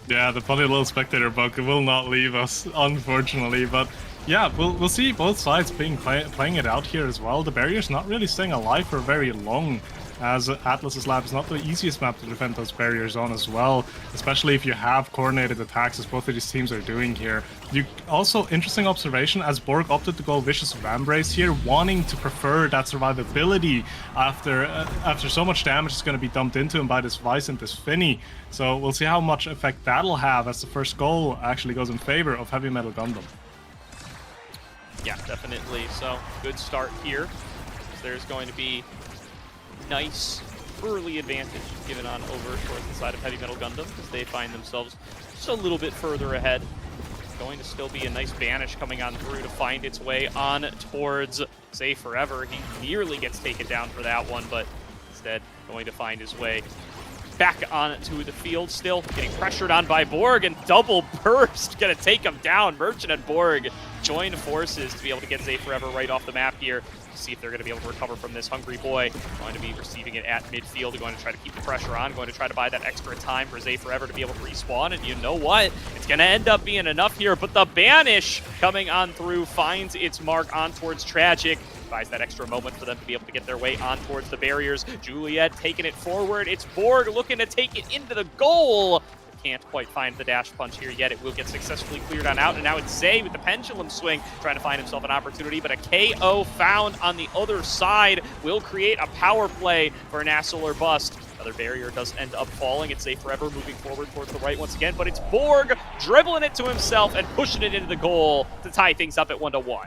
Yeah, the funny little spectator bug will not leave us, unfortunately. But yeah, we'll see both sides playing it out here as well. The barrier's not really staying alive for very long, as Atlas's lab is not the easiest map to defend those barriers on as well, especially if you have coordinated attacks, as both of these teams are doing here. You also, interesting observation, as Borg opted to go Vicious Vambrace here, wanting to prefer that survivability after so much damage is going to be dumped into him by this Vice and this Finny. So we'll see how much effect that'll have as the first goal actually goes in favor of Heavy Metal Gundam. Yeah, definitely. So good start here. There's going to be nice early advantage given on over towards the side of Heavy Metal Gundam as they find themselves just a little bit further ahead. Going to still be a nice banish coming on through to find its way on towards Say Forever. He nearly gets taken down for that one, but instead going to find his way back onto the field, still getting pressured on by Borg, and double burst gonna take him down. Merchant and Borg join forces to be able to get Zay Forever right off the map here. See if they're going to be able to recover from this. Hungry Boy going to be receiving it at midfield. They're going to try to keep the pressure on, going to try to buy that extra time for Zay Forever to be able to respawn, and you know what? It's going to end up being enough here, but the banish coming on through finds its mark on towards Tragic. Buys that extra moment for them to be able to get their way on towards the barriers. Juliet taking it forward. It's Borg looking to take it into the goal. Can't quite find the dash punch here yet. It will get successfully cleared on out, and now it's Zay with the pendulum swing trying to find himself an opportunity, but a KO found on the other side will create a power play for NASL or Bust. Another barrier does end up falling. It's Safe Forever moving forward towards the right once again, but it's Borg dribbling it to himself and pushing it into the goal to tie things up at 1-1.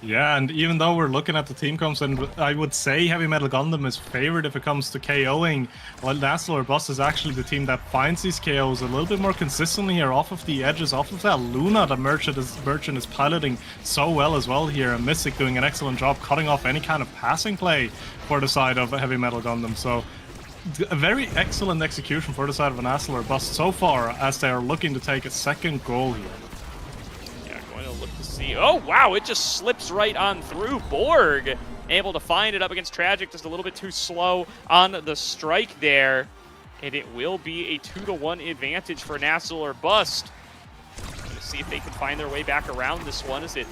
Yeah, and even though we're looking at the team comps, and I would say Heavy Metal Gundam is favored if it comes to KOing, while NASL Bus is actually the team that finds these KOs a little bit more consistently here off of the edges, off of that Luna that Merchant is piloting so well as well here, and Mystic doing an excellent job cutting off any kind of passing play for the side of Heavy Metal Gundam. So a very excellent execution for the side of NASL Bus so far as they are looking to take a second goal here. Look to see. Oh, wow, it just slips right on through. Borg able to find it up against Tragic, just a little bit too slow on the strike there. And it will be a 2-1 advantage for NASL or Bust. Let's see if they can find their way back around this one as it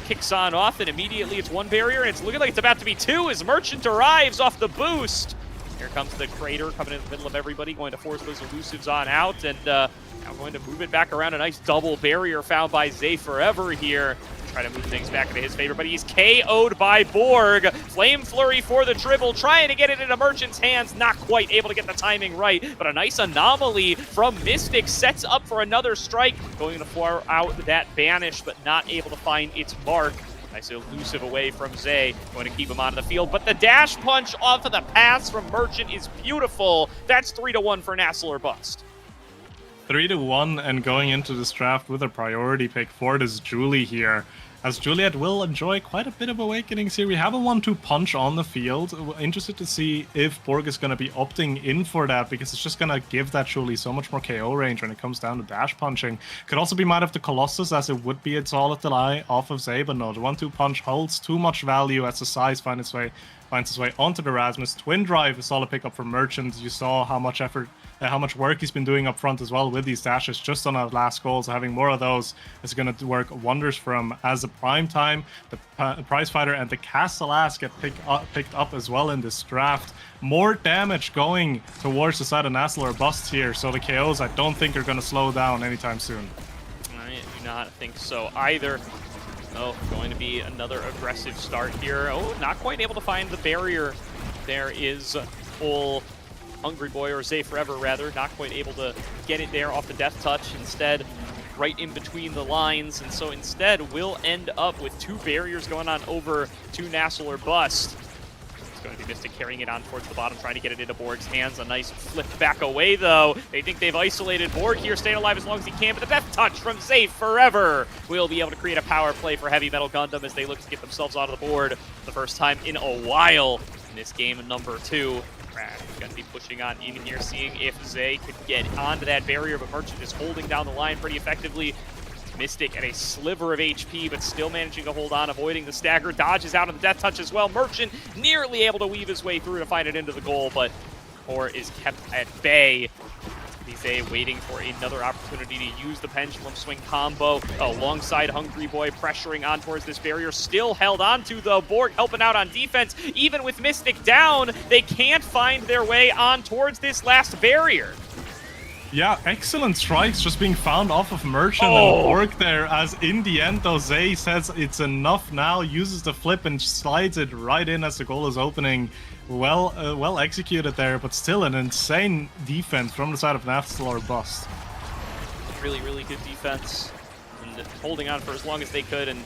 kicks on off, and immediately it's one barrier, and it's looking like it's about to be two as Merchant arrives off the boost. Here comes the Crater coming in the middle of everybody, going to force those elusives on out, and now going to move it back around. A nice double barrier found by Zay Forever here. Try to move things back into his favor, but he's KO'd by Borg. Flame Flurry for the dribble, trying to get it into Merchant's hands, not quite able to get the timing right, but a nice anomaly from Mystic sets up for another strike. Going to far out that Banish, but not able to find its mark. Nice elusive away from Zay, going to keep him on the field, but the dash punch off of the pass from Merchant is beautiful. That's 3-1 for NASL or Bust. 3-1, and going into this draft with a priority pick for this Julie here, as Juliet will enjoy quite a bit of awakenings here. We have a 1-2 punch on the field. Interested to see if Borg is going to be opting in for that, because it's just going to give that Julie so much more KO range when it comes down to dash punching. Could also be Might of the Colossus, as it would be a solid delay off of Zay, but no, the 1-2 punch holds too much value as the size finds its way onto the Rasmus. Twin Drive, a solid pickup for Merchant. You saw how much effort, how much work he's been doing up front as well with these dashes just on that last goal, so having more of those is going to work wonders for him. As the Prime Time, the Prize Fighter, and the Castle Ass get picked up as well in this draft. More damage going towards the side of NASL or Bust here, so the KOs I don't think are going to slow down anytime soon. I do not think so either. Oh, going to be another aggressive start here. Oh, not quite able to find the barrier. There is Ol Hungry Boy, or Zay Forever rather, not quite able to get it there off the death touch. Instead, right in between the lines, and so instead we'll end up with two barriers going on over to NASL or Bust. It's going to be Mystic carrying it on towards the bottom, trying to get it into Borg's hands. A nice flip back away, though. They think they've isolated Borg here, staying alive as long as he can, but the death touch from Zay Forever will be able to create a power play for Heavy Metal Gundam as they look to get themselves onto the board for the first time in a while in this game number 2. He's going to be pushing on in here, seeing if Zay could get onto that barrier, but Merchant is holding down the line pretty effectively. Mystic at a sliver of HP, but still managing to hold on, avoiding the stagger. Dodges out of the death touch as well. Merchant nearly able to weave his way through to find it into the goal, but Core is kept at bay. Zay waiting for another opportunity to use the pendulum swing combo alongside Hungry Boy, pressuring on towards this barrier. Still held on to, though. Borg helping out on defense. Even with Mystic down, they can't find their way on towards this last barrier. Yeah, excellent strikes just being found off of Merchant and Borg there, as in the end, though, Zay says it's enough now, uses the flip and slides it right in as the goal is opening. Well executed there, but still an insane defense from the side of NASL or Bust. Really, really good defense, and holding on for as long as they could, and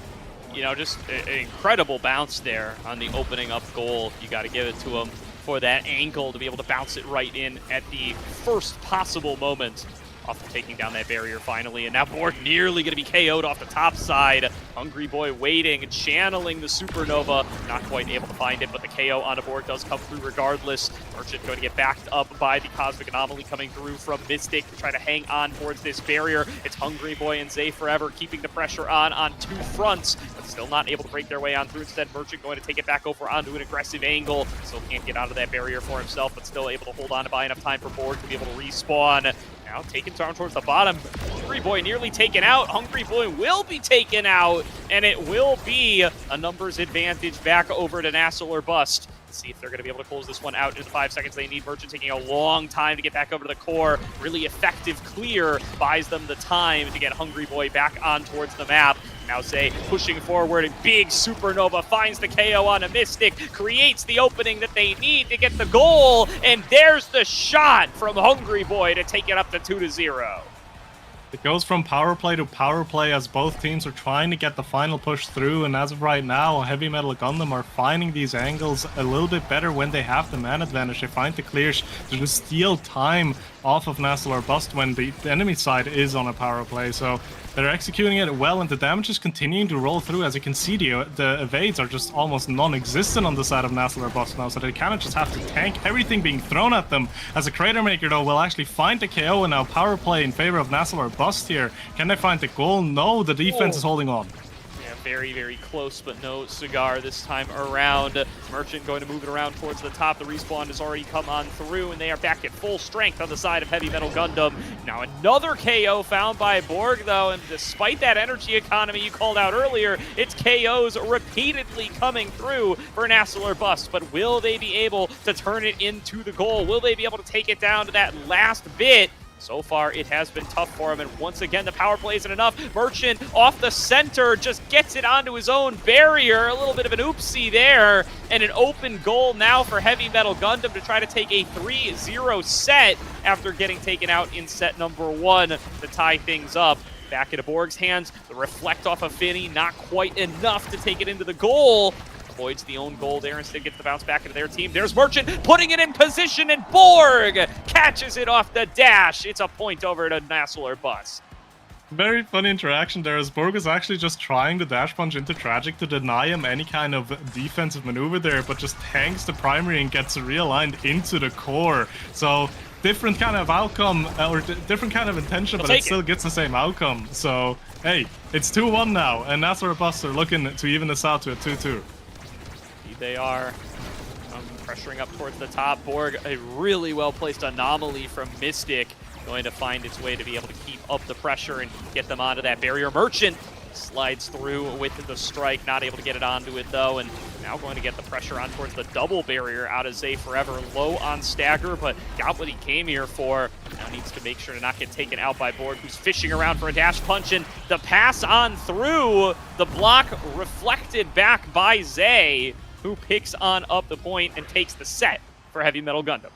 you know, just an incredible bounce there on the opening up goal. You got to give it to them for that angle to be able to bounce it right in at the first possible moment off of taking down that barrier finally. And now Borg nearly going to be KO'd off the top side. Hungry Boy waiting, channeling the Supernova. Not quite able to find it, but the KO onto Borg does come through regardless. Merchant going to get backed up by the Cosmic Anomaly coming through from Mystic to try to hang on towards this barrier. It's Hungry Boy and Zay Forever keeping the pressure on two fronts, but still not able to break their way on through. Instead, Merchant going to take it back over onto an aggressive angle. Still can't get out of that barrier for himself, but still able to hold on to buy enough time for Borg to be able to respawn. Now taken down towards the bottom. Hungry Boy nearly taken out. Hungry Boy will be taken out, and it will be a numbers advantage back over to NASL or Bust. Let's see if they're going to be able to close this one out in the 5 seconds they need. Merchant taking a long time to get back over to the core. Really effective clear buys them the time to get Hungry Boy back on towards the map. Now Zay pushing forward, and big Supernova finds the KO on a Mystic, creates the opening that they need to get the goal, and there's the shot from Hungry Boy to take it up to 2-0. It goes from power play to power play as both teams are trying to get the final push through, and as of right now, Heavy Metal Gundam are finding these angles a little bit better when they have the man advantage. They find the clears to just steal time off of NASL or Bust when the enemy side is on a power play, so they're executing it well, and the damage is continuing to roll through. As you can see, the evades are just almost non-existent on the side of NASL or Bust now, so they kind of just have to tank everything being thrown at them. As a Crater Maker, though, will actually find the KO, and now power play in favor of NASL or Bust here. Can they find the goal? No, the defense is holding on. Very, very close, but no cigar this time around. Merchant going to move it around towards the top. The respawn has already come on through, and they are back at full strength on the side of Heavy Metal Gundam. Now another KO found by Borg, though, and despite that energy economy you called out earlier, it's KOs repeatedly coming through for NASL or Bust. But will they be able to turn it into the goal? Will they be able to take it down to that last bit? So far, it has been tough for him, and once again, the power play isn't enough. Merchant off the center just gets it onto his own barrier. A little bit of an oopsie there, and an open goal now for Heavy Metal Gundam to try to take a 3-0 set after getting taken out in set number 1 to tie things up. Back into Borg's hands, the reflect off of Finny, not quite enough to take it into the goal. Avoids the own goal there, instead gets the bounce back into their team. There's Merchant putting it in position, and Borg catches it off the dash. It's a point over to NASL or Bust. Very funny interaction there, as Borg is actually just trying to dash punch into Tragic to deny him any kind of defensive maneuver there, but just tanks the primary and gets realigned into the core. So different kind of outcome, or different kind of intention, but it still gets the same outcome. So hey, it's 2-1 now, and NASL or Bust are looking to even this out to a 2-2. They are pressuring up towards the top. Borg, a really well-placed anomaly from Mystic, going to find its way to be able to keep up the pressure and get them onto that barrier. Merchant slides through with the strike, not able to get it onto it, though, and now going to get the pressure on towards the double barrier out of Zay Forever. Low on stagger, but got what he came here for. Now needs to make sure to not get taken out by Borg, who's fishing around for a dash punch, and the pass on through. The block reflected back by Zay, who picks on up the point and takes the set for Heavy Metal Gundam.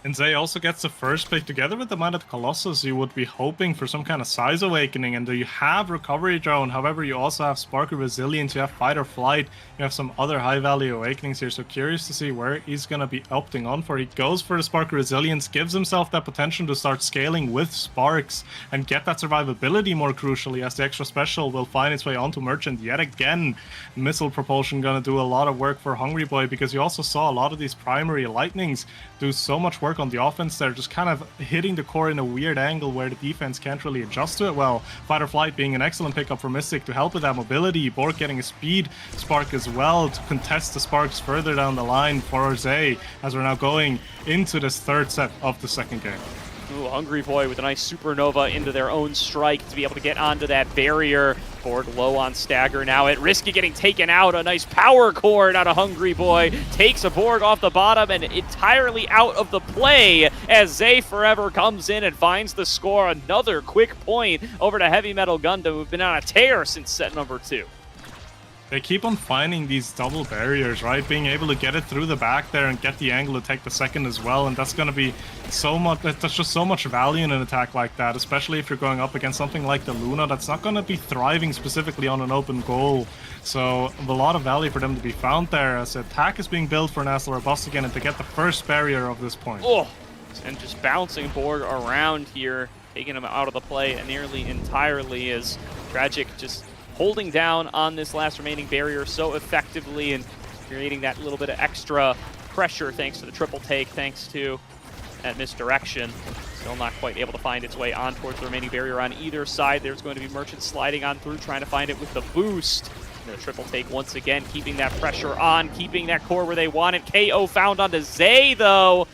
And Zay also gets the first pick. Together with the Might of the Colossus, you would be hoping for some kind of size awakening, and you have Recovery Drone. However, you also have Spark of Resilience, you have Fight or Flight, you have some other high-value awakenings here, so curious to see where he's going to be opting on for. He goes for the Spark of Resilience, gives himself that potential to start scaling with Sparks and get that survivability more crucially, as the extra special will find its way onto Merchant yet again. Missile propulsion going to do a lot of work for Hungry Boy, because you also saw a lot of these primary lightnings do so much work on the offense. They're just kind of hitting the core in a weird angle where the defense can't really adjust to it well. Fight or Flight being an excellent pickup for Mystic to help with that mobility. Borg getting a speed spark as well to contest the sparks further down the line for Zay, as we're now going into this third set of the second game. Ooh, Hungry Boy with a nice Supernova into their own strike to be able to get onto that barrier. Borg low on stagger now, at risk of getting taken out. A nice power chord out of Hungry Boy. Takes a Borg off the bottom and entirely out of the play as Zay Forever comes in and finds the score. Another quick point over to Heavy Metal Gundam, who've been on a tear since set number 2. They keep on finding these double barriers, right? Being able to get it through the back there and get the angle to take the second as well, and that's going to be so much. That's just so much value in an attack like that, especially if you're going up against something like the Luna that's not going to be thriving specifically on an open goal. So a lot of value for them to be found there, as the attack is being built for NASL or Bust again, and to get the first barrier of this point. Oh, and just bouncing Borg around here, taking him out of the play nearly entirely, as Tragic just holding down on this last remaining barrier so effectively and creating that little bit of extra pressure thanks to the triple take, thanks to that misdirection. Still not quite able to find its way on towards the remaining barrier on either side. There's going to be Merchant sliding on through, trying to find it with the boost. And the triple take once again, keeping that pressure on, keeping that core where they want it. KO found onto Zay, though.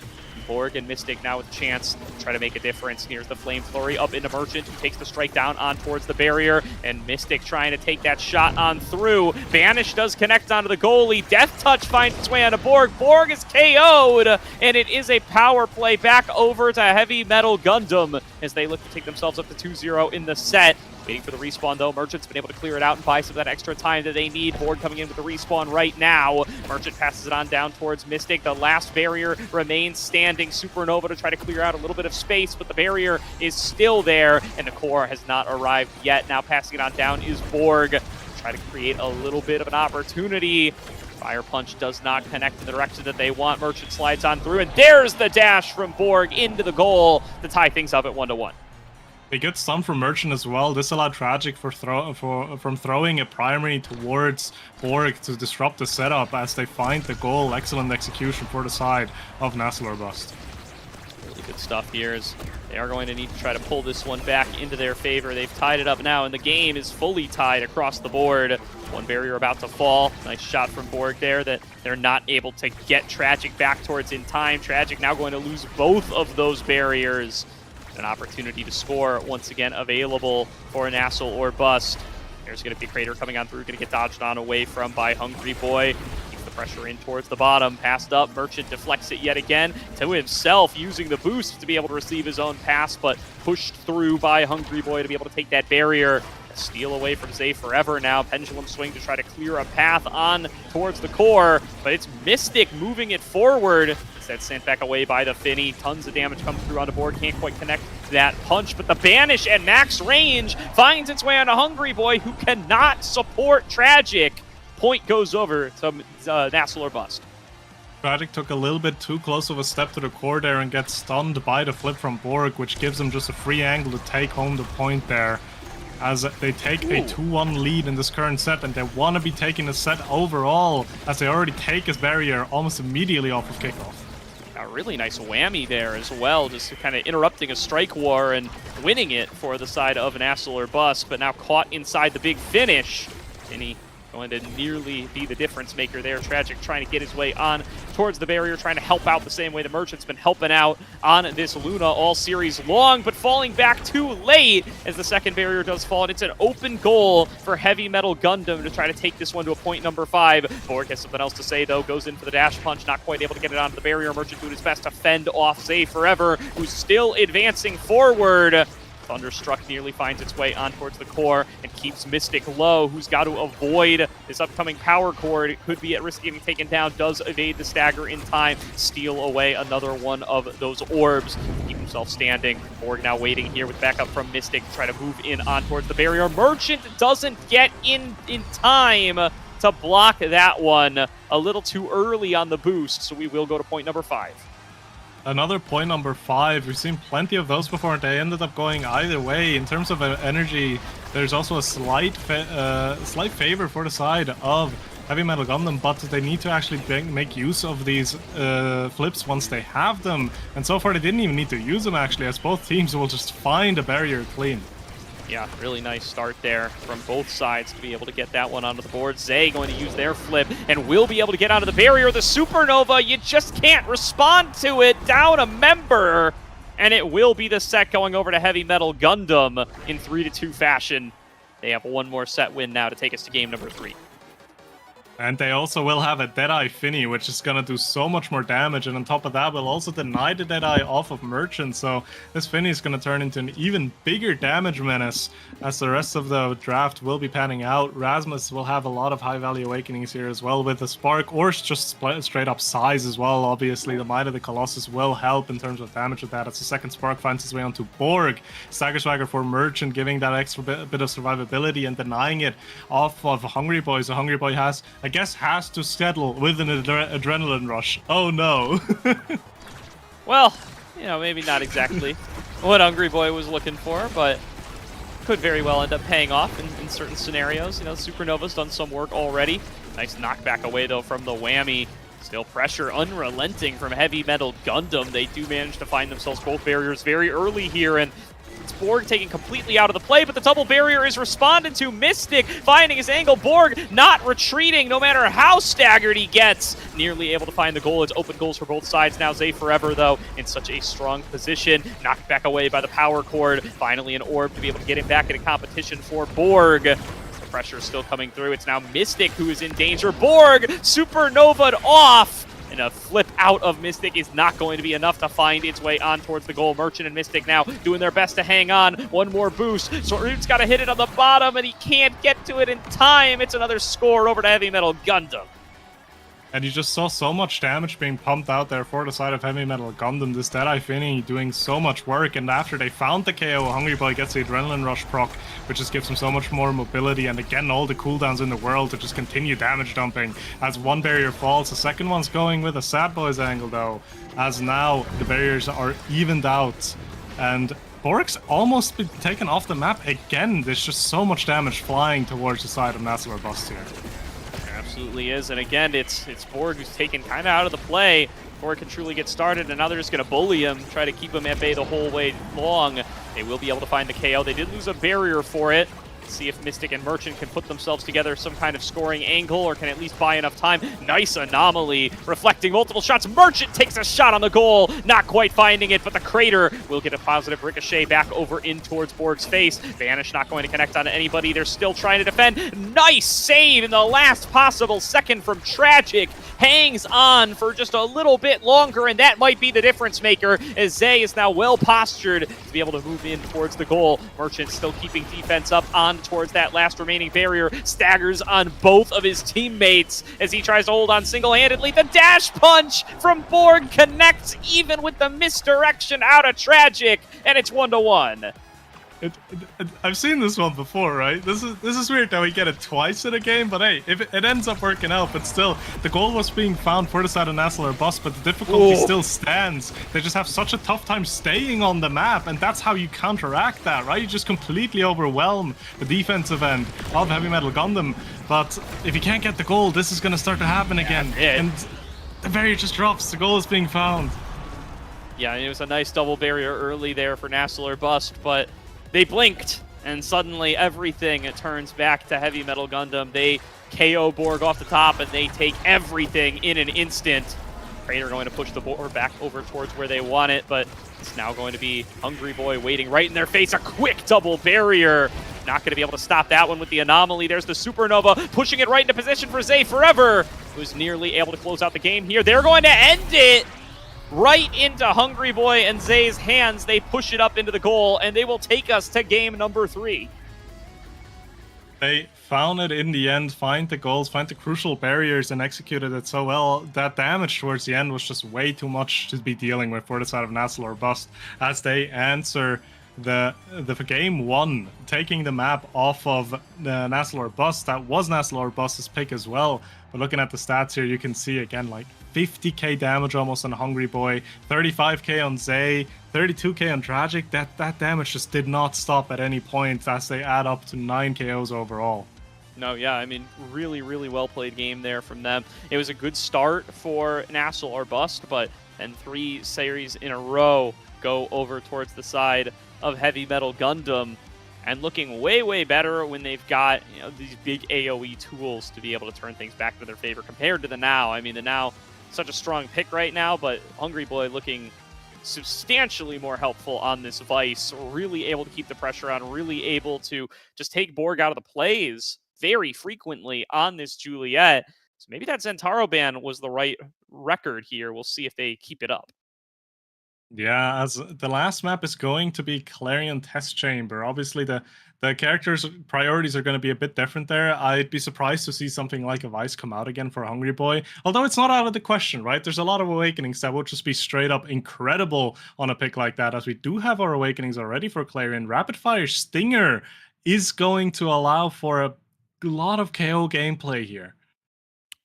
Borg and Mystic now with a chance to try to make a difference. Here's the Flame Flurry up into Merchant, who takes the strike down on towards the barrier, and Mystic trying to take that shot on through. Banish does connect onto the goalie. Death Touch finds its way onto Borg. Borg is KO'd, and it is a power play back over to Heavy Metal Gundam as they look to take themselves up to 2-0 in the set. Waiting for the respawn, though. Merchant's been able to clear it out and buy some of that extra time that they need. Borg coming in with the respawn right now. Merchant passes it on down towards Mystic. The last barrier remains standing. Supernova to try to clear out a little bit of space, but the barrier is still there, and the core has not arrived yet. Now passing it on down is Borg. Try to create a little bit of an opportunity. Fire Punch does not connect in the direction that they want. Merchant slides on through, and there's the dash from Borg into the goal to tie things up at 1-1. A good stun from Merchant as well. This allowed Tragic from throwing a primary towards Borg to disrupt the setup as they find the goal. Excellent execution for the side of NASL or Bust. Really good stuff here as they are going to need to try to pull this one back into their favor. They've tied it up now, and the game is fully tied across the board. One barrier about to fall. Nice shot from Borg there that they're not able to get Tragic back towards in time. Tragic now going to lose both of those barriers. An opportunity to score once again available for NASL or Bust. There's going to be a Crater coming on through, going to get dodged on away from by Hungry Boy. Keeps the pressure in towards the bottom. Passed up. Merchant deflects it yet again to himself, using the boost to be able to receive his own pass, but pushed through by Hungry Boy to be able to take that barrier. Steal away from Zay Forever now. Pendulum swing to try to clear a path on towards the core, but it's Mystic moving it forward. That's sent back away by the Finny. Tons of damage coming through on the board. Can't quite connect that punch, but the Banish at max range finds its way on a Hungry Boy who cannot support Tragic. Point goes over to NASL or Bust. Tragic took a little bit too close of a step to the core there and gets stunned by the flip from Borg, which gives them just a free angle to take home the point there. As they take a 2-1 lead in this current set, and they want to be taking the set overall, as they already take his barrier almost immediately off of kickoff. A really nice whammy there as well, just kind of interrupting a strike war and winning it for the side of NASL or Bust, but now caught inside the big finish. Finny going to nearly be the difference maker there. Tragic trying to get his way on towards the barrier, trying to help out the same way the Merchant's been helping out on this Luna all series long, but falling back too late as the second barrier does fall, and it's an open goal for Heavy Metal Gundam to try to take this one to a point number 5. Borg has something else to say, though. Goes in for the dash punch, not quite able to get it onto the barrier. Merchant doing his best to fend off Zay Forever, who's still advancing forward. Thunderstruck nearly finds its way on towards the core and keeps Mystic low, who's got to avoid this upcoming power chord. It could be at risk of getting taken down, does evade the stagger in time, steal away another one of those orbs, keep himself standing. Borg now waiting here with backup from Mystic to try to move in on towards the barrier. Merchant doesn't get in time to block that one. A little too early on the boost, so we will go to point number 5. Another point number 5. We've seen plenty of those before, and they ended up going either way. In terms of energy, there's also a slight favor for the side of Heavy Metal Gundam, but they need to actually make use of these flips once they have them. And so far, they didn't even need to use them, actually, as both teams will just find a barrier clean. Yeah, really nice start there from both sides to be able to get that one onto the board. Zay going to use their flip and will be able to get onto the barrier. The Supernova, you just can't respond to it. Down a member, and it will be the set going over to Heavy Metal Gundam in 3-2 fashion. They have one more set win now to take us to game number 3. And they also will have a Deadeye Finny, which is going to do so much more damage. And on top of that, will also deny the Deadeye off of Merchant. So this Finny is going to turn into an even bigger damage menace as the rest of the draft will be panning out. Rasmus will have a lot of high-value awakenings here as well with the Spark, or just straight-up size as well. Obviously, the Might of the Colossus will help in terms of damage with that. As the second Spark finds its way onto Borg. Stagger Swagger for Merchant, giving that extra bit of survivability and denying it off of Hungry Boy. So Hungry Boy has to settle with an adrenaline rush. Oh no. Well, you know, maybe not exactly what Hungry Boy was looking for, but could very well end up paying off in certain scenarios. You know, Supernova's done some work already. Nice knockback away, though, from the whammy. Still pressure unrelenting from Heavy Metal Gundam. They do manage to find themselves both barriers very early here, and it's Borg taken completely out of the play, but the double barrier is responded to. Mystic finding his angle. Borg not retreating no matter how staggered he gets. Nearly able to find the goal. It's open goals for both sides now. Zay Forever, though, in such a strong position. Knocked back away by the power chord. Finally an orb to be able to get him back into competition for Borg. The pressure is still coming through. It's now Mystic who is in danger. Borg Supernova off. And and a flip out of Mystic is not going to be enough to find its way on towards the goal. Merchant and Mystic now doing their best to hang on. One more boost. Sorut's got to hit it on the bottom, and he can't get to it in time. It's another score over to Heavy Metal Gundam. And you just saw so much damage being pumped out there for the side of Heavy Metal Gundam. This Deadeye Finny doing so much work, and after they found the KO, Hungry Boy gets the Adrenaline Rush proc, which just gives him so much more mobility, and again, all the cooldowns in the world to just continue damage dumping. As one barrier falls, the second one's going with a Sad Boys angle though, as now the barriers are evened out, and Borg's almost been taken off the map again. There's just so much damage flying towards the side of NASL Bust here. Absolutely is, and again, it's Borg who's taken kind of out of the play before it can truly get started, and now they're just going to bully him, try to keep him at bay the whole way long. They will be able to find the KO. They did lose a barrier for it. See if Mystic and Merchant can put themselves together some kind of scoring angle, or can at least buy enough time. Nice anomaly, reflecting multiple shots. Merchant takes a shot on the goal, not quite finding it, but the Crater will get a positive ricochet back over in towards Borg's face. Vanish not going to connect on anybody. They're still trying to defend. Nice save in the last possible second from Tragic. Hangs on for just a little bit longer, and that might be the difference maker, as Zay is now well postured to be able to move in towards the goal. Merchant still keeping defense up on towards that last remaining barrier, staggers on both of his teammates as he tries to hold on single-handedly. The dash punch from Borg connects even with the misdirection out of Tragic, and it's 1-1. I've seen this one before, right? This is weird that we get it twice in a game, but hey, if it ends up working out, but still, the goal was being found for the side of NASL Bust, but the difficulty still stands. They just have such a tough time staying on the map, and that's how you counteract that, right? You just completely overwhelm the defensive end of Heavy Metal Gundam, but if you can't get the goal, this is going to start to happen again, and the barrier just drops. The goal is being found. Yeah, it was a nice double barrier early there for NASL Bust, but they blinked, and suddenly everything turns back to Heavy Metal Gundam. They KO Borg off the top, and they take everything in an instant. Crater going to push the board back over towards where they want it, but it's now going to be Hungry Boy waiting right in their face. A quick double barrier. Not going to be able to stop that one with the anomaly. There's the Supernova, pushing it right into position for Zay Forever, who's nearly able to close out the game here. They're going to end it right into Hungry Boy and Zay's hands. They push it up into the goal, and they will take us to game number 3. They found it in the end, find the goals, find the crucial barriers, and executed it so well. That damage towards the end was just way too much to be dealing with for the side of NASL Bust, as they answer the game 1, taking the map off of the NASL Bust. That was NASL Bust's pick as well. But looking at the stats here, you can see again, like 50k damage almost on Hungry Boy, 35k on Zay, 32k on Tragic. That damage just did not stop at any point as they add up to 9 KOs overall. No, yeah, I mean, really, really well played game there from them. It was a good start for NASL Bust, but then 3 series in a row go over towards the side of Heavy Metal Gundam, and looking way, way better when they've got, you know, these big AoE tools to be able to turn things back to their favor compared to the Now. I mean, the Now, such a strong pick right now, but Hungry Boy looking substantially more helpful on this Vice, really able to keep the pressure on, really able to just take Borg out of the plays very frequently on this Juliet. So maybe that Zentaro ban was the right record here. We'll see if they keep it up. Yeah, as the last map is going to be Clarion Test Chamber. Obviously, the characters' priorities are going to be a bit different there. I'd be surprised to see something like a Vice come out again for Hungry Boy, although it's not out of the question, right? There's a lot of Awakenings that will just be straight up incredible on a pick like that, as we do have our Awakenings already for Clarion. Rapid Fire Stinger is going to allow for a lot of KO gameplay here.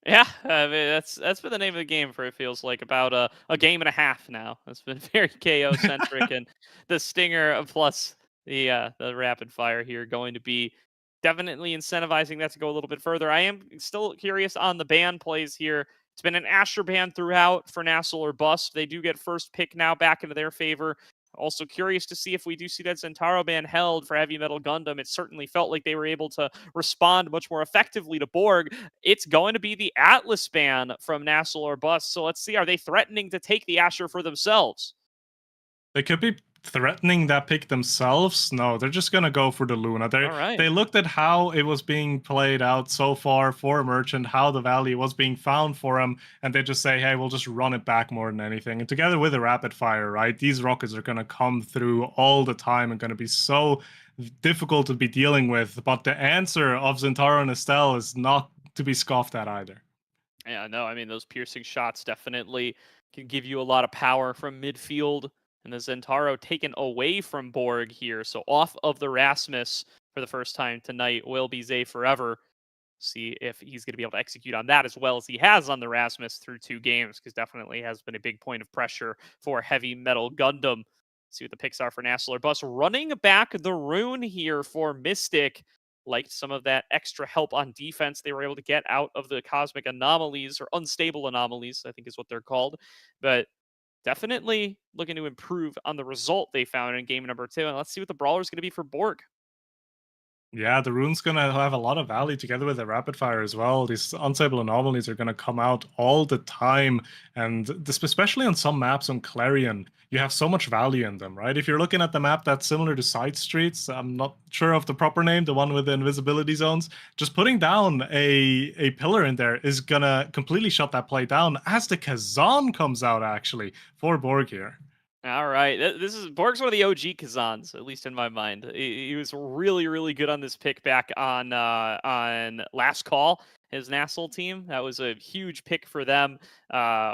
Yeah, I mean, that's been the name of the game for, it feels like, about a game and a half now. It's been very KO centric, and the Stinger plus the rapid fire here going to be definitely incentivizing that to go a little bit further. I am still curious on the ban plays here. It's been an Asher ban throughout for NASL Bust. They do get first pick now back into their favor. Also curious to see if we do see that Zentaro ban held for Heavy Metal Gundam. It certainly felt like they were able to respond much more effectively to Borg. It's going to be the Atlas ban from NASL Bust. So let's see, are they threatening to take the Asher for themselves? They could be threatening that pick themselves. No, they're just gonna go for the Luna. All right. They looked at how it was being played out so far for Merchant, how the value was being found for him, and they just say, hey, we'll just run it back more than anything. And together with the rapid fire, right, these rockets are gonna come through all the time and gonna be so difficult to be dealing with. But the answer of Zentaro and Estelle is not to be scoffed at either. Yeah, no, I mean, those piercing shots definitely can give you a lot of power from midfield. And the Zentaro taken away from Borg here. So off of the Rasmus for the first time tonight will be Zay Forever. See if he's going to be able to execute on that as well as he has on the Rasmus through 2 games, because definitely has been a big point of pressure for Heavy Metal Gundam. See what the picks are for NASL Bus. Running back the rune here for Mystic. Liked some of that extra help on defense they were able to get out of the cosmic anomalies, or unstable anomalies, I think is what they're called. But definitely looking to improve on the result they found in game number 2. And let's see what the brawler is going to be for Borg. Yeah, the rune's gonna have a lot of value together with the rapid fire as well. These unstable anomalies are gonna come out all the time, and this, especially on some maps on Clarion, you have so much value in them, right? If you're looking at the map that's similar to Side Streets, I'm not sure of the proper name, the one with the invisibility zones, just putting down a pillar in there is gonna completely shut that play down, as the Kazan comes out actually for Borg here. All right, this is Borg's one of the OG Kazans, at least in my mind. He was really, really good on this pick back on Last Call, his NASL team. That was a huge pick for them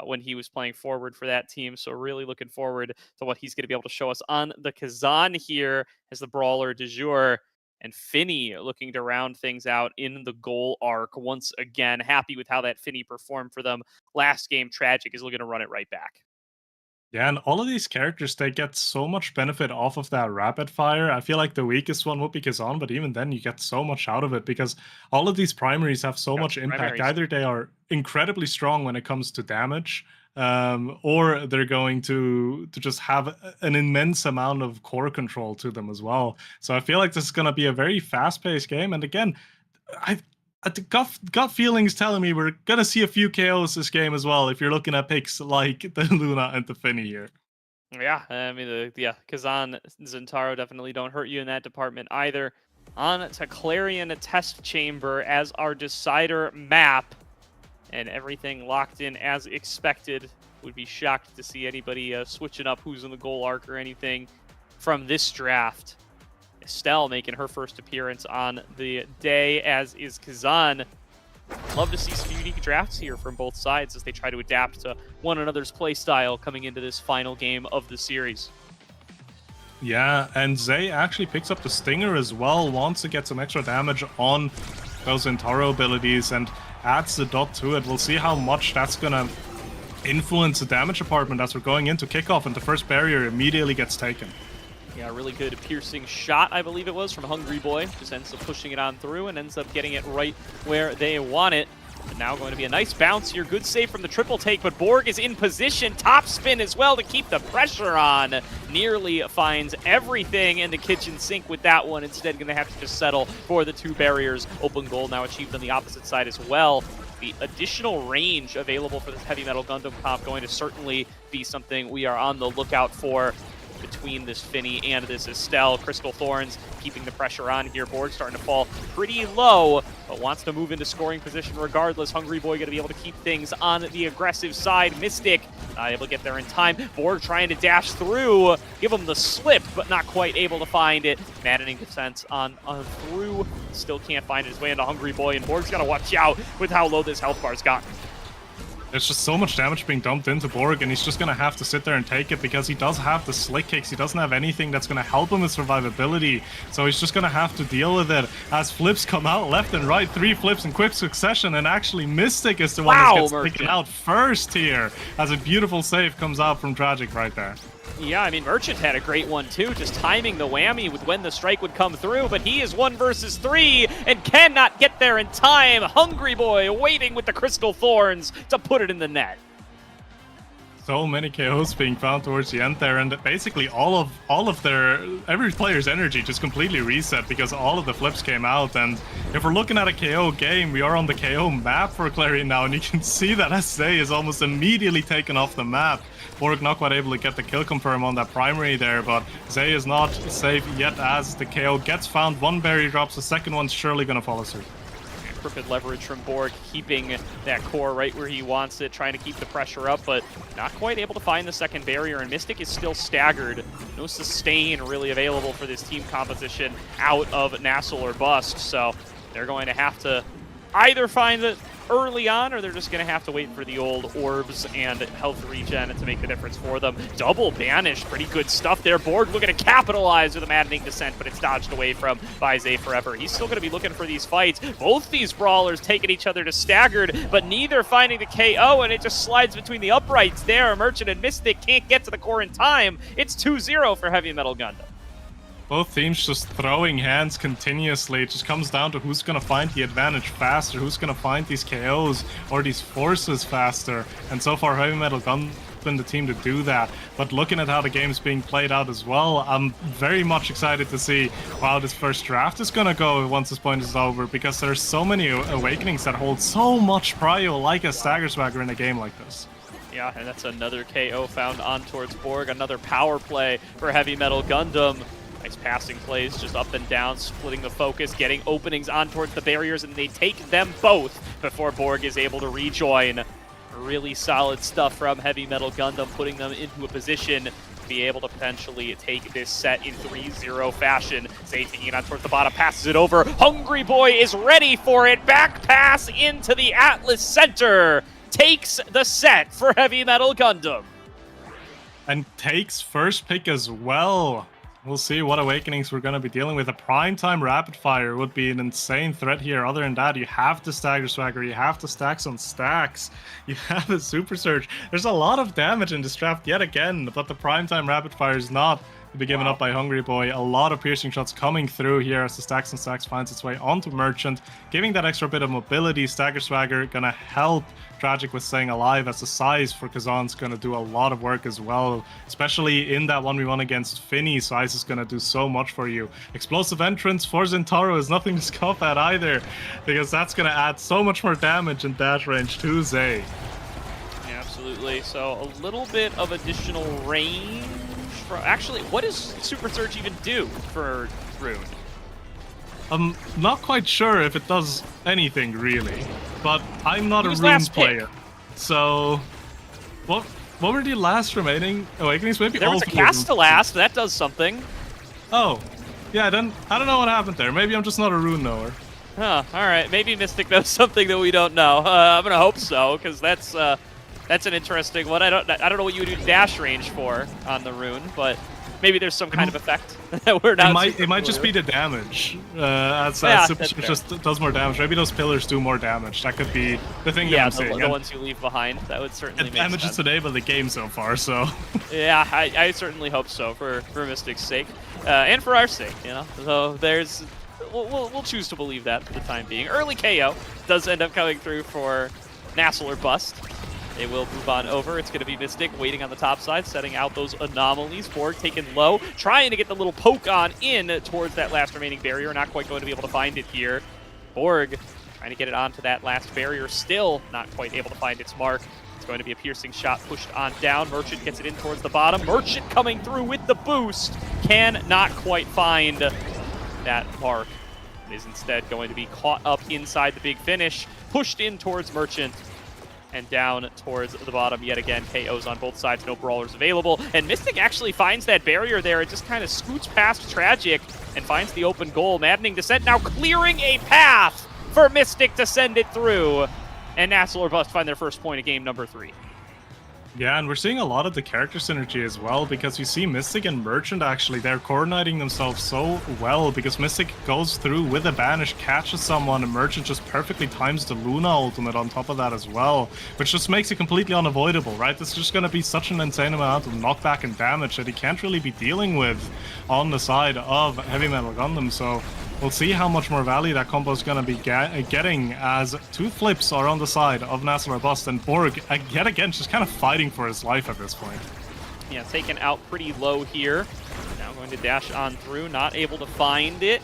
when he was playing forward for that team. So really looking forward to what he's going to be able to show us on the Kazan here as the brawler du jour. And Finney looking to round things out in the goal arc once again. Happy with how that Finney performed for them last game. Tragic is looking to run it right back. Yeah, and all of these characters, they get so much benefit off of that rapid fire. I feel like the weakest one would be Kazan, but even then you get so much out of it because all of these primaries have so much impact. Primaries. Either they are incredibly strong when it comes to damage, or they're going to just have an immense amount of core control to them as well. So I feel like this is going to be a very fast-paced game. And again, the gut feelings telling me we're gonna see a few KOs this game as well. If you're looking at picks like the Luna and the Finney here. Yeah, I mean, Kazan, Zentaro definitely don't hurt you in that department either. On to Clarion Test Chamber as our decider map, and everything locked in as expected. Would be shocked to see anybody switching up who's in the goal arc or anything from this draft. Estelle making her first appearance on the day, as is Kazan. Love to see some unique drafts here from both sides as they try to adapt to one another's play style coming into this final game of the series. Yeah, and Zay actually picks up the Stinger as well, wants to get some extra damage on those Zentaro abilities and adds the dot to it. We'll see how much that's going to influence the damage department as we're going into kickoff, and the first barrier immediately gets taken. Yeah, a really good piercing shot, I believe it was, from Hungry Boy. Just ends up pushing it on through and ends up getting it right where they want it. But now going to be a nice bounce here. Good save from the triple take, but Borg is in position. Top spin as well to keep the pressure on. Nearly finds everything in the kitchen sink with that one. Instead, going to have to just settle for the 2 barriers. Open goal now achieved on the opposite side as well. The additional range available for this Heavy Metal Gundam comp going to certainly be something we are on the lookout for between this Finney and this Estelle. Crystal Thorns keeping the pressure on here. Borg starting to fall pretty low, but wants to move into scoring position regardless. Hungry Boy going to be able to keep things on the aggressive side. Mystic not able to get there in time. Borg trying to dash through, give him the slip, but not quite able to find it. Maddening defense on through. Still can't find his way into Hungry Boy, and Borg's got to watch out with how low this health bar's gotten. There's just so much damage being dumped into Borg, and he's just going to have to sit there and take it because he does have the slick kicks. He doesn't have anything that's going to help him with survivability, so he's just going to have to deal with it as flips come out left and right. 3 flips in quick succession, and actually Mystic is the one that gets taken out first here as a beautiful save comes out from Tragic right there. Yeah, I mean, Merchant had a great one too, just timing the whammy with when the strike would come through, but he is 1 versus 3 and cannot get there in time. Hungry Boy waiting with the Crystal Thorns to put it in the net. so many KOs being found towards the end there, and basically every player's energy just completely reset because all of the flips came out. And if we're looking at a KO game, we are on the KO map for Clarion now, and you can see that SA is almost immediately taken off the map. Borg not quite able to get the kill confirm on that primary there, but Zay is not safe yet as the KO gets found. One barrier drops, the second one's surely gonna follow suit. Perfect leverage from Borg, keeping that core right where he wants it, trying to keep the pressure up, but not quite able to find the second barrier, and Mystic is still staggered. No sustain really available for this team composition out of NASL or Bust, so they're going to have to either find it early on, or they're just going to have to wait for the old orbs and health regen to make the difference for them. Double banish, pretty good stuff there. Borg looking to capitalize with a maddening descent, but it's dodged away from by Zay forever. He's still going to be looking for these fights. Both these brawlers taking each other to staggered, but neither finding the KO, and it just slides between the uprights there. Merchant and Mystic can't get to the core in time. It's 2-0 for Heavy Metal Gundam. Both teams just throwing hands continuously. It just comes down to who's going to find the advantage faster, who's going to find these KOs or these forces faster. And so far, Heavy Metal Gundam been the team to do that. But looking at how the game's being played out as well, I'm very much excited to see how this first draft is going to go once this point is over, because there's so many Awakenings that hold so much prio like a Stagger Swagger in a game like this. Yeah, and that's another KO found on towards Borg, another power play for Heavy Metal Gundam. Nice passing plays, just up and down, splitting the focus, getting openings on towards the barriers, and they take them both before Borg is able to rejoin. Really solid stuff from Heavy Metal Gundam, putting them into a position to be able to potentially take this set in 3-0 fashion. Zay taking it on towards the bottom, passes it over. Hungry Boy is ready for it. Back pass into the Atlas Center. Takes the set for Heavy Metal Gundam. And takes first pick as well. We'll see what Awakenings we're going to be dealing with. A primetime rapid fire would be an insane threat here. Other than that, you have to Stagger Swagger, you have to stacks on stacks, you have a Super Surge. There's a lot of damage in this draft yet again, but the primetime rapid fire is not to be given up by Hungry Boy. A lot of piercing shots coming through here as the stacks and stacks finds its way onto Merchant, giving that extra bit of mobility. Stagger Swagger gonna help Tragic with staying alive, as the size for Kazan's gonna do a lot of work as well, especially in that 1v1 against Finny. Size is gonna do so much for you. Explosive entrance for Zentaro is nothing to scoff at either, because that's gonna add so much more damage in dash range to Zay. Yeah, absolutely. So a little bit of additional range. Actually, what does Super Surge even do for Rune? I'm not quite sure if it does anything really, but I'm not a Rune player. So, what were the last remaining Awakenings? Maybe there was a Castellast, that does something. Oh, yeah, then I don't know what happened there. Maybe I'm just not a Rune knower. Huh, alright, maybe Mystic knows something that we don't know. I'm gonna hope so, because that's an interesting one. I don't know what you would do dash range for on the Rune, but maybe there's some kind of effect that we're not. It might just be the damage. Super Surge just does more damage. Maybe those pillars do more damage. That could be the thing that I'm saying. The ones you leave behind. That would certainly make sense. Damage is today, but the game so far. So. Yeah, I certainly hope so for Mystic's sake, and for our sake. You know, so there's. We'll choose to believe that for the time being. Early KO does end up coming through for NASL or Bust. They will move on over. It's going to be Mystic waiting on the top side, setting out those anomalies. Borg taken low, trying to get the little poke on in towards that last remaining barrier. Not quite going to be able to find it here. Borg trying to get it onto that last barrier. Still not quite able to find its mark. It's going to be a piercing shot pushed on down. Merchant gets it in towards the bottom. Merchant coming through with the boost. Can not quite find that mark. It is instead going to be caught up inside the big finish. Pushed in towards Merchant. And down towards the bottom yet again. KOs on both sides, no brawlers available. And Mystic actually finds that barrier there. It just kind of scoots past Tragic and finds the open goal. Maddening Descent now clearing a path for Mystic to send it through. And NASL or Bust find their first point of game number 3. Yeah, and we're seeing a lot of the character synergy as well, because you see Mystic and Merchant actually, they're coordinating themselves so well, because Mystic goes through with a banish, catches someone, and Merchant just perfectly times the Luna ultimate on top of that as well, which just makes it completely unavoidable, right? This is just going to be such an insane amount of knockback and damage that he can't really be dealing with on the side of Heavy Metal Gundam, so We'll see how much more value that combo is going to be getting, as 2 flips are on the side of NASL or Bust, and Borg, yet again, just kind of fighting for his life at this point. Yeah, taken out pretty low here. Now going to dash on through, not able to find it.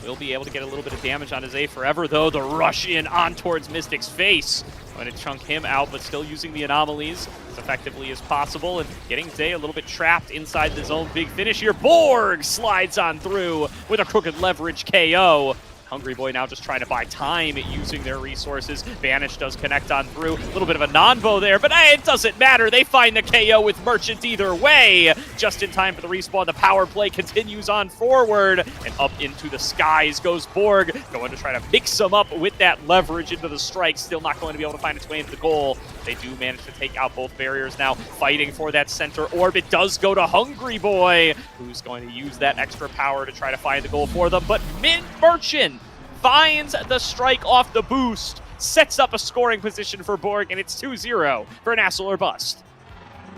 Will be able to get a little bit of damage on his A forever, though. The rush in on towards Mystic's face. Going to chunk him out, but still using the anomalies as effectively as possible, and getting Zay a little bit trapped inside the zone. Big finish here. Borg slides on through with a crooked leverage KO. Hungry Boy now just trying to buy time using their resources. Vanish does connect on through. A little bit of a non-bow there, but it doesn't matter. They find the KO with Merchant either way. Just in time for the respawn. The power play continues on forward, and up into the skies goes Borg. Going to try to mix him up with that leverage into the strike. Still not going to be able to find its way into the goal. They do manage to take out both barriers now. Fighting for that center orb. It does go to Hungry Boy, who's going to use that extra power to try to find the goal for them. But Merchant finds the strike off the boost, sets up a scoring position for Borg, and it's 2-0 for NASL or Bust.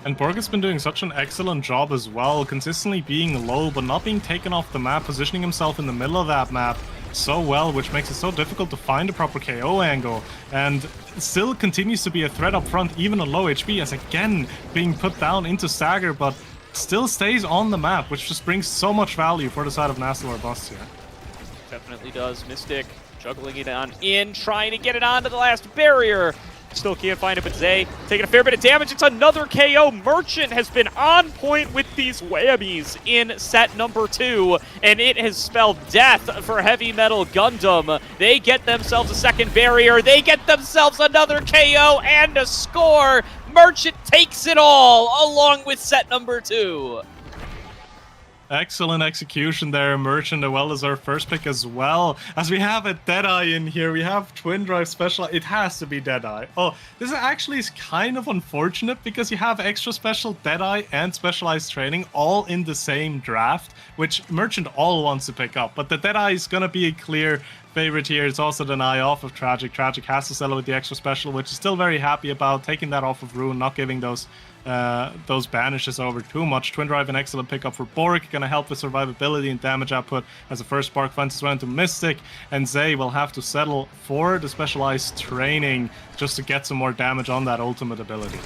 And Borg has been doing such an excellent job as well, consistently being low but not being taken off the map, positioning himself in the middle of that map so well, which makes it so difficult to find a proper KO angle, and still continues to be a threat up front, even at low HP, as again being put down into stagger, but still stays on the map, which just brings so much value for the side of NASL or Bust here. Definitely does. Mystic juggling it on in, trying to get it onto the last barrier. Still can't find it, but Zay taking a fair bit of damage. It's another KO. Merchant has been on point with these whammies in set number 2, and it has spelled death for Heavy Metal Gundam. They get themselves a second barrier. They get themselves another KO and a score. Merchant takes it all along with set number 2. Excellent execution there, Merchant, as well as our first pick as well. As we have a Deadeye in here, we have Twin Drive Special. It has to be Deadeye. Oh, this actually is kind of unfortunate because you have extra special Deadeye and specialized training all in the same draft, which Merchant all wants to pick up. But the Deadeye is going to be a clear favorite here. It's also the eye off of Tragic. Tragic has to sell it with the extra special, which is still very happy about, taking that off of Rune, not giving those banishes over too much. Twin Drive, an excellent pickup for Borg, gonna help with survivability and damage output as the first spark finds its way into Mystic, and Zay will have to settle for the specialized training just to get some more damage on that ultimate ability.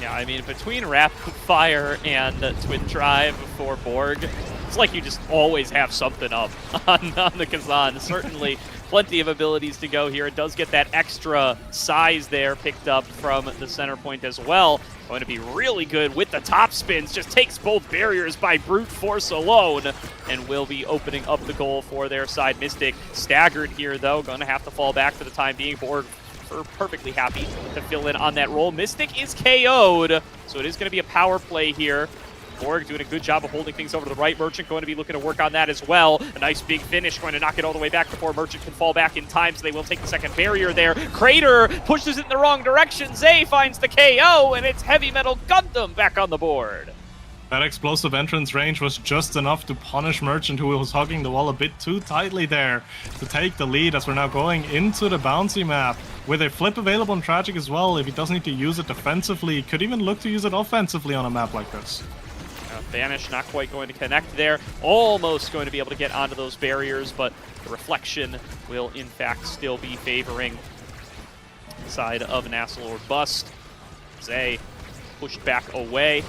Yeah, I mean, between Rapid Fire and Twin Drive for Borg, it's like you just always have something up on the Kazan. Certainly plenty of abilities to go here. It does get that extra size there picked up from the center point as well. Going to be really good with the top spins. Just takes both barriers by brute force alone, and will be opening up the goal for their side. Mystic staggered here, though. Going to have to fall back for the time being. Borg perfectly happy to fill in on that role. Mystic is KO'd, so it is going to be a power play here. Borg doing a good job of holding things over to the right. Merchant going to be looking to work on that as well. A nice big finish, going to knock it all the way back before Merchant can fall back in time, so they will take the second barrier there. Crater pushes it in the wrong direction. Zay finds the KO, and it's Heavy Metal Gundam back on the board. That explosive entrance range was just enough to punish Merchant, who was hugging the wall a bit too tightly there to take the lead, as we're now going into the bouncy map with a flip available on Tragic as well. If he does need to use it defensively, he could even look to use it offensively on a map like this. Vanish not quite going to connect there. Almost going to be able to get onto those barriers, but the reflection will in fact still be favoring the side of NASL or Bust. Zay pushed back away.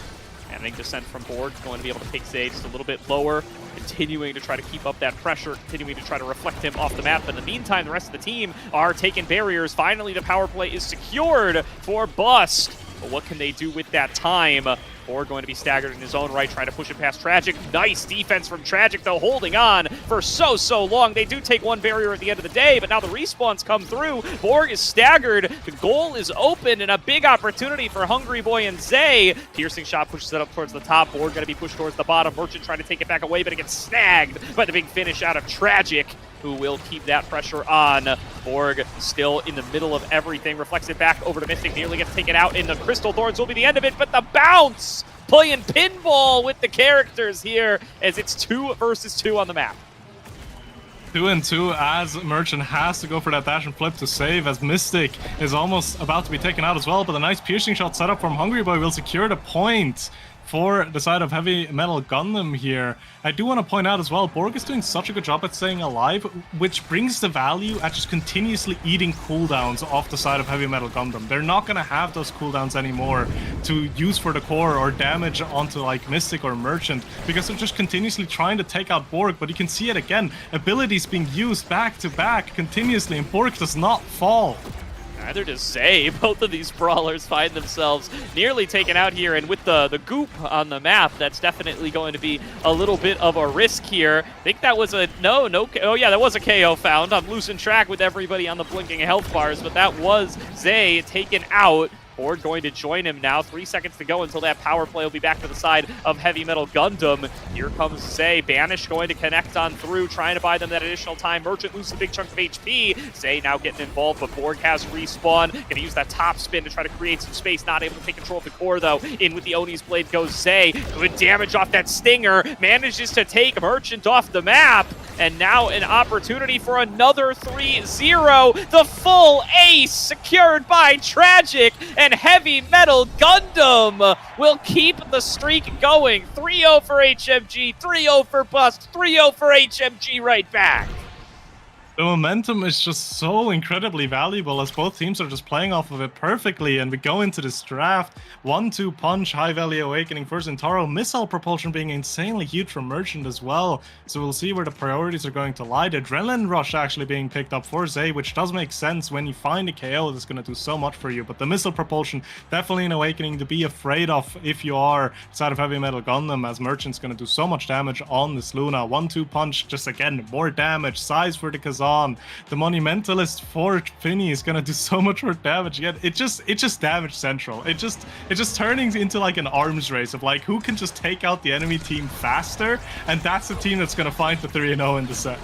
And I think descent from Borg going to be able to take Zay just a little bit lower, continuing to try to keep up that pressure, continuing to try to reflect him off the map. But in the meantime, the rest of the team are taking barriers. Finally, the power play is secured for Bust. But what can they do with that time? Borg going to be staggered in his own right, trying to push it past Tragic. Nice defense from Tragic, though, holding on for so long. They do take one barrier at the end of the day, but now the respawns come through. Borg is staggered. The goal is open, and a big opportunity for Hungry Boy and Zay. Piercing shot pushes it up towards the top. Borg going to be pushed towards the bottom. Merchant trying to take it back away, but it gets snagged by the big finish out of Tragic, who will keep that pressure on. Borg still in the middle of everything. Reflects it back over to Mystic. Nearly gets taken out, and the Crystal Thorns will be the end of it, but the bounce! Playing pinball with the characters here, as it's 2 versus 2 on the map. 2 and 2 as Merchant has to go for that dash and flip to save, as Mystic is almost about to be taken out as well, but a nice piercing shot set up from Hungry Boy will secure the point for the side of Heavy Metal Gundam here. I do want to point out as well, Borg is doing such a good job at staying alive, which brings the value at just continuously eating cooldowns off the side of Heavy Metal Gundam. They're not going to have those cooldowns anymore to use for the core or damage onto like Mystic or Merchant, because they're just continuously trying to take out Borg. But you can see it again, abilities being used back to back continuously, and Borg does not fall. Neither does Zay. Both of these brawlers find themselves nearly taken out here, and with the goop on the map, that's definitely going to be a little bit of a risk here. I think that was a oh yeah, that was a KO found. I'm losing track with everybody on the blinking health bars, but that was Zay taken out. Borg going to join him now. 3 seconds to go until that power play will be back to the side of Heavy Metal Gundam. Here comes Zay. Banish going to connect on through, trying to buy them that additional time. Merchant loses a big chunk of HP. Zay now getting involved, but Borg has respawn. Going to use that top spin to try to create some space. Not able to take control of the core, though. In with the Oni's Blade goes Zay. Good damage off that Stinger. Manages to take Merchant off the map. And now an opportunity for another 3-0. The full ace secured by Tragic, and Heavy Metal Gundam will keep the streak going. 3-0 for HMG, 3-0 for Bust, 3-0 for HMG right back. The momentum is just so incredibly valuable as both teams are just playing off of it perfectly, and we go into this draft. 1-2 punch, high value awakening for Zentaro, missile propulsion being insanely huge for Merchant as well. So we'll see where the priorities are going to lie. The adrenaline rush actually being picked up for Zay, which does make sense when you find a KO that's going to do so much for you. But the missile propulsion, definitely an awakening to be afraid of if you are side of Heavy Metal Gundam, as Merchant's going to do so much damage on this Luna. 1-2 punch, just again, more damage. Size for the Kazan. The Monumentalist for Finny is gonna do so much more damage. Again, it just damage central. It just turning into like an arms race of like who can just take out the enemy team faster, and that's the team that's gonna find the 3-0 in the set.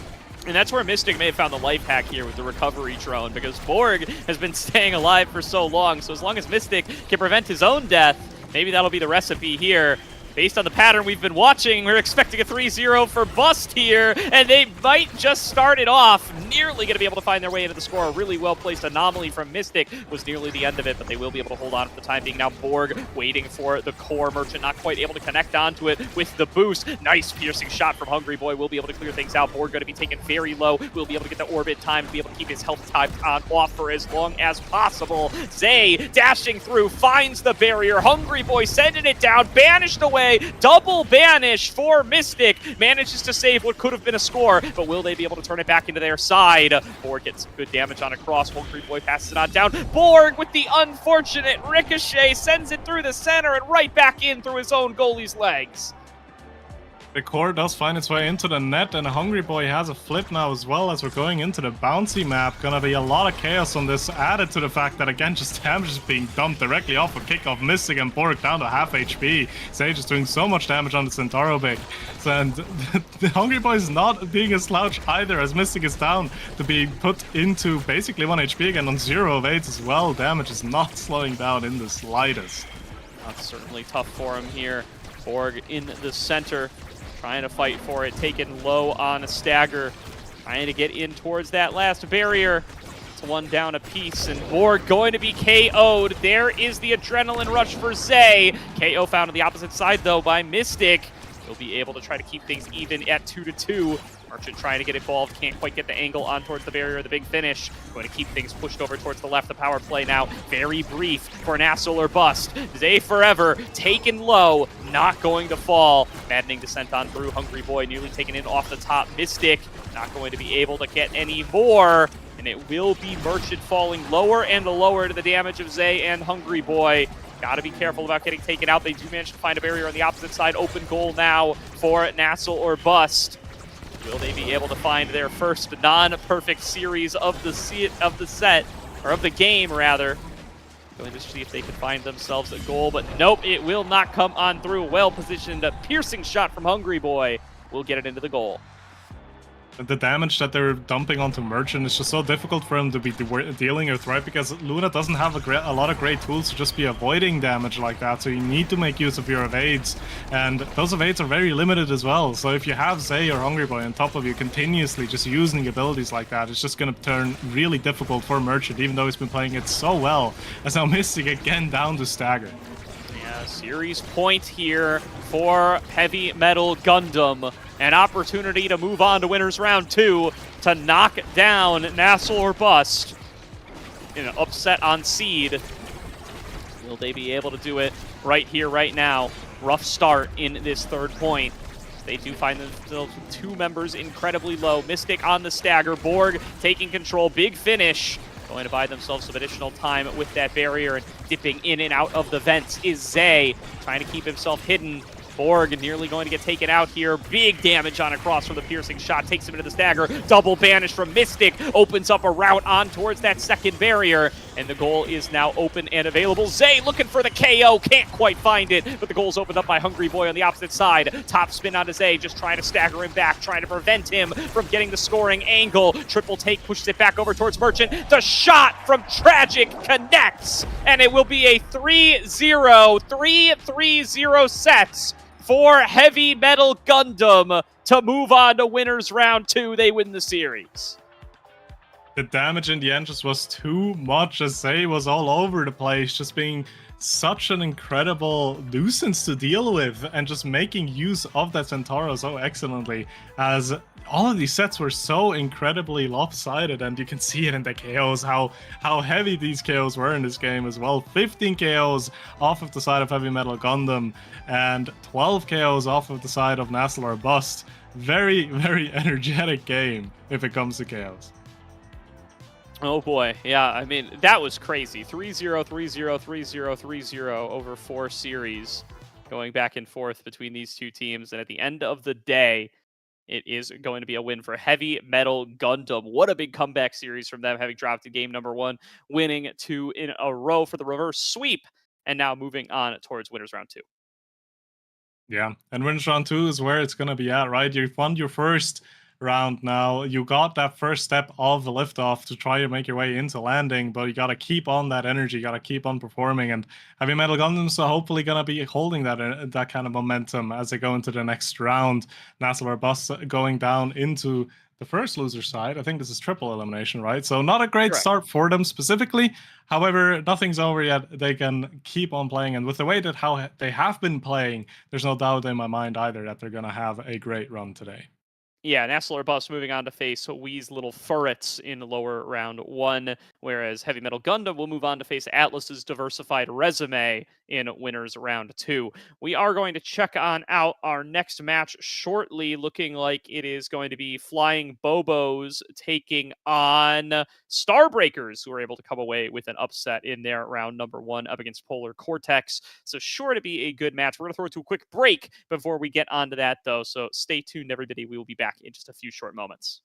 And that's where Mystic may have found the life hack here with the recovery drone, because Borg has been staying alive for so long. So as long as Mystic can prevent his own death, maybe that'll be the recipe here. Based on the pattern we've been watching, we're expecting a 3-0 for Bust here, and they might just start it off. Nearly going to be able to find their way into the score. A really well-placed anomaly from Mystic was nearly the end of it, but they will be able to hold on for the time being. Now Borg waiting for the core. Merchant not quite able to connect onto it with the boost. Nice piercing shot from Hungry Boy. Will be able to clear things out. Borg going to be taken very low. Will be able to get the orbit time to be able to keep his health time on off for as long as possible. Zay dashing through, finds the barrier. Hungry Boy sending it down, banished away. Double banish for Mystic. Manages to save what could have been a score, but will they be able to turn it back into their side? Borg gets good damage on a cross. Hungry Boy passes it on down. Borg with the unfortunate ricochet sends it through the center and right back in through his own goalie's legs. The core does find its way into the net, and Hungry Boy has a flip now as well as we're going into the bouncy map. Gonna be a lot of chaos on this, added to the fact that again just damage is being dumped directly off a kickoff. Mystic and Borg down to half HP. Sage is doing so much damage on the Centauro big. And the Hungry Boy is not being a slouch either, as Mystic is down to be put into basically 1 HP again on 0 of 8 as well. Damage is not slowing down in the slightest. That's certainly tough for him here. Borg in the center, trying to fight for it, taken low on a stagger, trying to get in towards that last barrier. It's one down a piece, and Borg going to be KO'd. There is the adrenaline rush for Zay. KO found on the opposite side, though, by Mystic. He'll be able to try to keep things even at 2-2. Merchant trying to get involved, can't quite get the angle on towards the barrier, the big finish. Going to keep things pushed over towards the left, the power play now. Very brief for NASL or Bust. Zay forever, taken low, not going to fall. Maddening descent on through. Hungry Boy nearly taken in off the top. Mystic not going to be able to get any more. And it will be Merchant falling lower and lower to the damage of Zay and Hungry Boy. Got to be careful about getting taken out. They do manage to find a barrier on the opposite side. Open goal now for NASL or Bust. Will they be able to find their first non-perfect series of the set, or of the game, rather? Going to see if they can find themselves a goal, but nope, it will not come on through. Well-positioned, a piercing shot from Hungry Boy will get it into the goal. The damage that they're dumping onto Merchant is just so difficult for him to be dealing with, right? Because Luna doesn't have a lot of great tools to just be avoiding damage like that, so you need to make use of your evades, and those evades are very limited as well. So if you have Zay or Hungry Boy on top of you continuously just using abilities like that, it's just going to turn really difficult for Merchant, even though he's been playing it so well. As now Mystic again down to stagger. Yeah, Yeah, series point here for Heavy Metal Gundam. An opportunity to move on to winners round 2 to knock down NASL or Bust in an upset on seed. Will they be able to do it right here, right now? Rough start in this third point. They do find themselves with 2 members incredibly low. Mystic on the stagger. Borg taking control. Big finish. Going to buy themselves some additional time with that barrier, and dipping in and out of the vents is Zay, trying to keep himself hidden. Borg nearly going to get taken out here. Big damage on a cross from the piercing shot. Takes him into the stagger. Double banish from Mystic. Opens up a route on towards that second barrier. And the goal is now open and available. Zay looking for the KO. Can't quite find it. But the goal's opened up by Hungry Boy on the opposite side. Top spin onto Zay. Just trying to stagger him back. Trying to prevent him from getting the scoring angle. Triple take pushes it back over towards Merchant. The shot from Tragic connects. And it will be a 3-0. 3-3-0 sets for Heavy Metal Gundam to move on to winners round 2. They win the series. The damage in the end just was too much, as Zay was all over the place, just being such an incredible nuisance to deal with, and just making use of that Centauro so excellently, as all of these sets were so incredibly lopsided, and you can see it in the KOs, how heavy these KOs were in this game as well. 15 KOs off of the side of Heavy Metal Gundam, and 12 KOs off of the side of NASL or Bust. Very, very energetic game if it comes to KOs. Oh boy, yeah, I mean, that was crazy. 3-0, 3-0, 3-0, 3-0 over 4 series, going back and forth between these two teams. And at the end of the day, it is going to be a win for Heavy Metal Gundam. What a big comeback series from them, having dropped in game number 1, winning 2 in a row for the reverse sweep, and now moving on towards winners round 2. Yeah, and winners round 2 is where it's going to be at, right? You've won your first round now. You got that first step of the liftoff to try to make your way into landing, but you got to keep on that energy, you got to keep on performing, and Heavy Metal Gundam's hopefully going to be holding that kind of momentum as they go into the next round. NASL or Bust going down into the first loser side. I think this is triple elimination, right? So not a great start for them specifically. However, nothing's over yet. They can keep on playing, and with the way that how they have been playing, there's no doubt in my mind either that they're going to have a great run today. Yeah, NASL or Bust moving on to face Wee's Little Furrets in lower round 1, whereas Heavy Metal Gundam will move on to face Atlas's Diversified Resume in winners round 2. We are going to check on out our next match shortly, looking like it is going to be Flying Bobos taking on Starbreakers, who were able to come away with an upset in their round number 1 up against Polar Cortex. So sure to be a good match. We're going to throw it to a quick break before we get onto that, though, so stay tuned, everybody. We will be back in just a few short moments.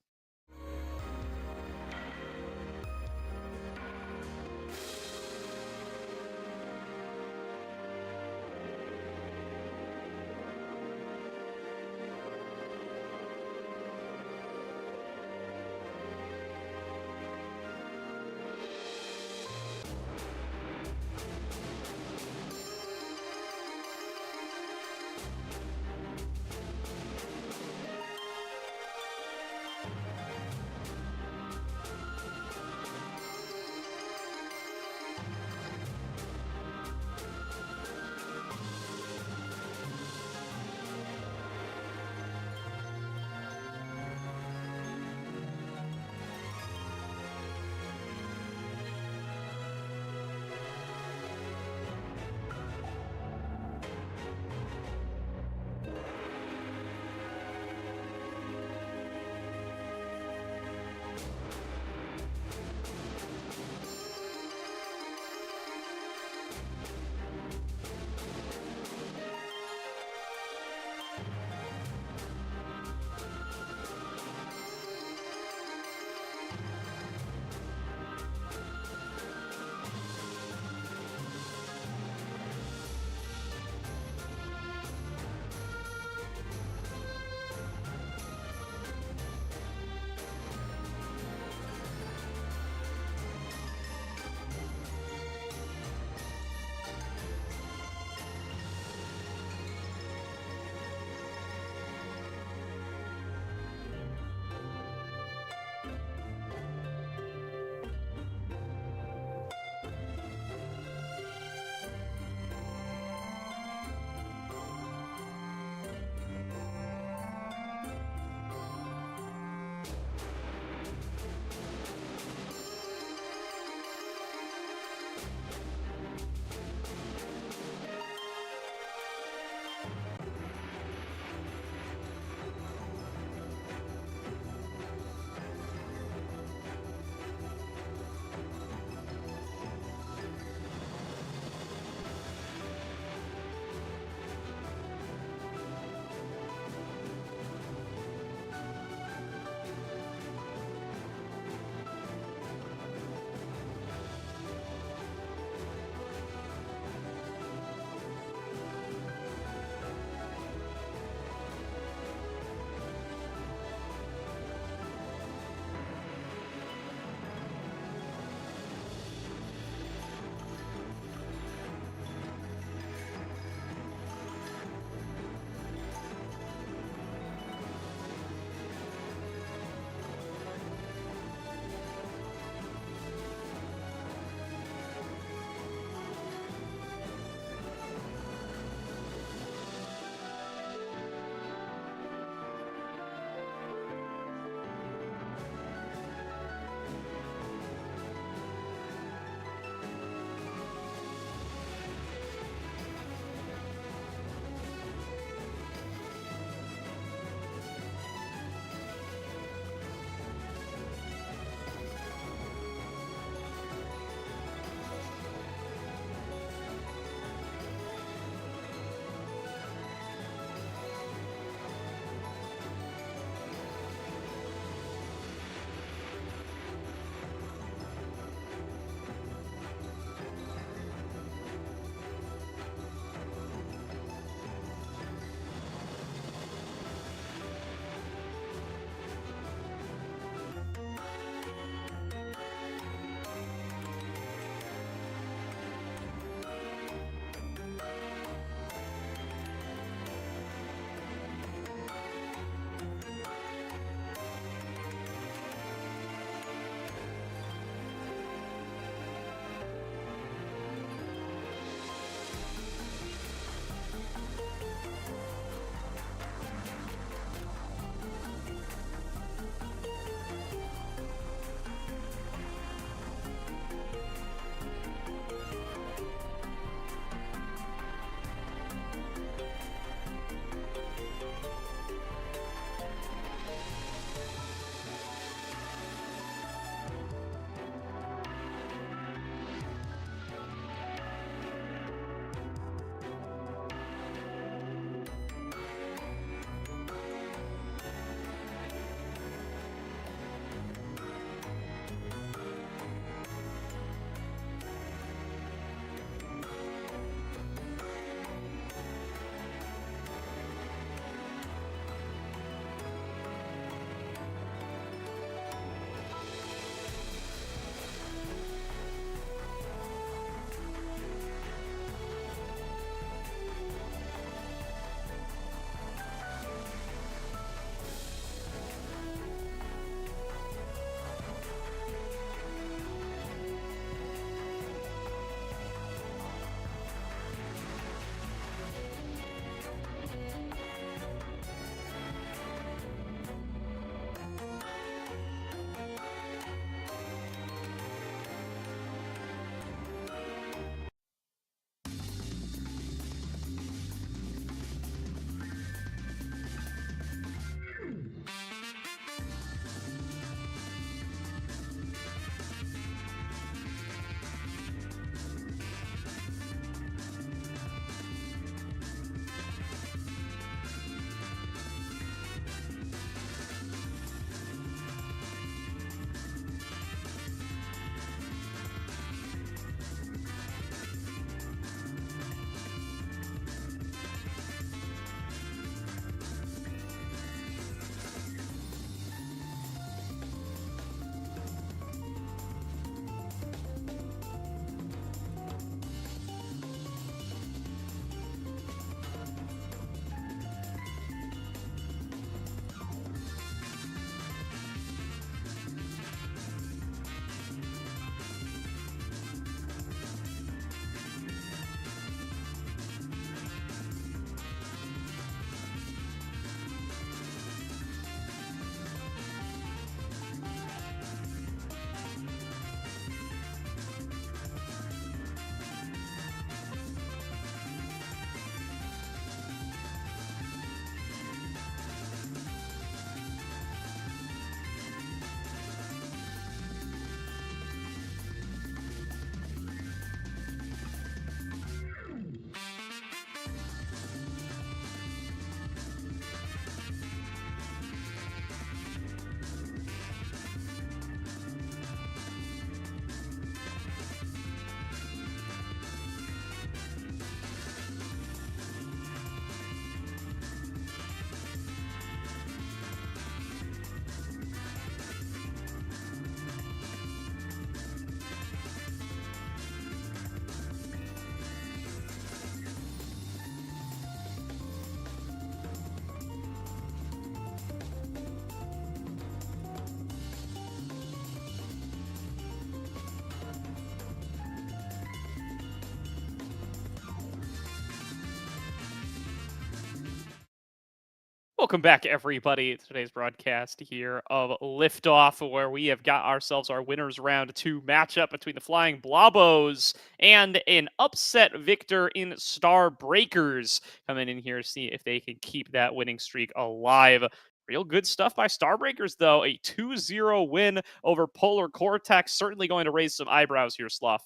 Welcome back, everybody, to today's broadcast here of Liftoff, where we have got ourselves our winners round 2 matchup between the Flying Blobos and an upset victor in Star Breakers. Coming in here to see if they can keep that winning streak alive. Real good stuff by Star Breakers, though. A 2-0 win over Polar Cortex. Certainly going to raise some eyebrows here, Slough.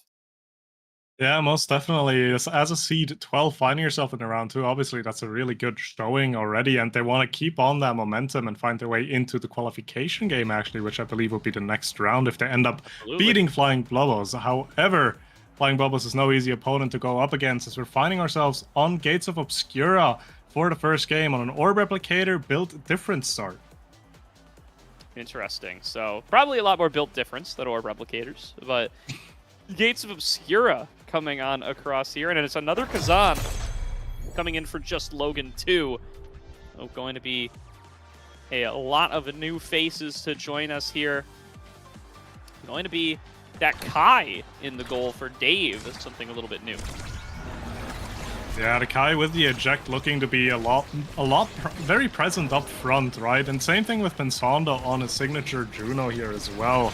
Yeah, most definitely. As a seed 12, finding yourself in the round 2, obviously that's a really good showing already, and they want to keep on that momentum and find their way into the qualification game, actually, which I believe will be the next round if they end up beating Flying Blobos. However, Flying Blobos is no easy opponent to go up against, as we're finding ourselves on Gates of Obscura for the first game on an Orb Replicator built different start. Interesting. So, probably a lot more built difference than Orb Replicators, but Gates of Obscura coming on across here, and it's another Kazan coming in for just Logan too. Oh, going to be a lot of new faces to join us here. Going to be that Kai in the goal for Dave. That's something a little bit new. Yeah, the Kai with the eject looking to be very present up front, right? And same thing with Pensando on his signature Juno here as well.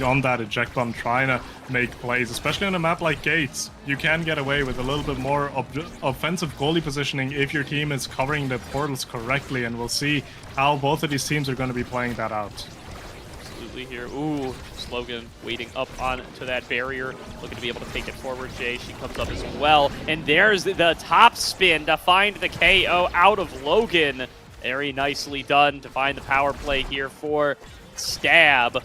On that eject button, trying to make plays, especially on a map like Gates. You can get away with a little bit more offensive goalie positioning if your team is covering the portals correctly, and we'll see how both of these teams are going to be playing that out. Absolutely here. Ooh, Slogan waiting up onto that barrier, looking to be able to take it forward. Jay, she comes up as well, and there's the top spin to find the KO out of Logan. Very nicely done to find the power play here for Stab,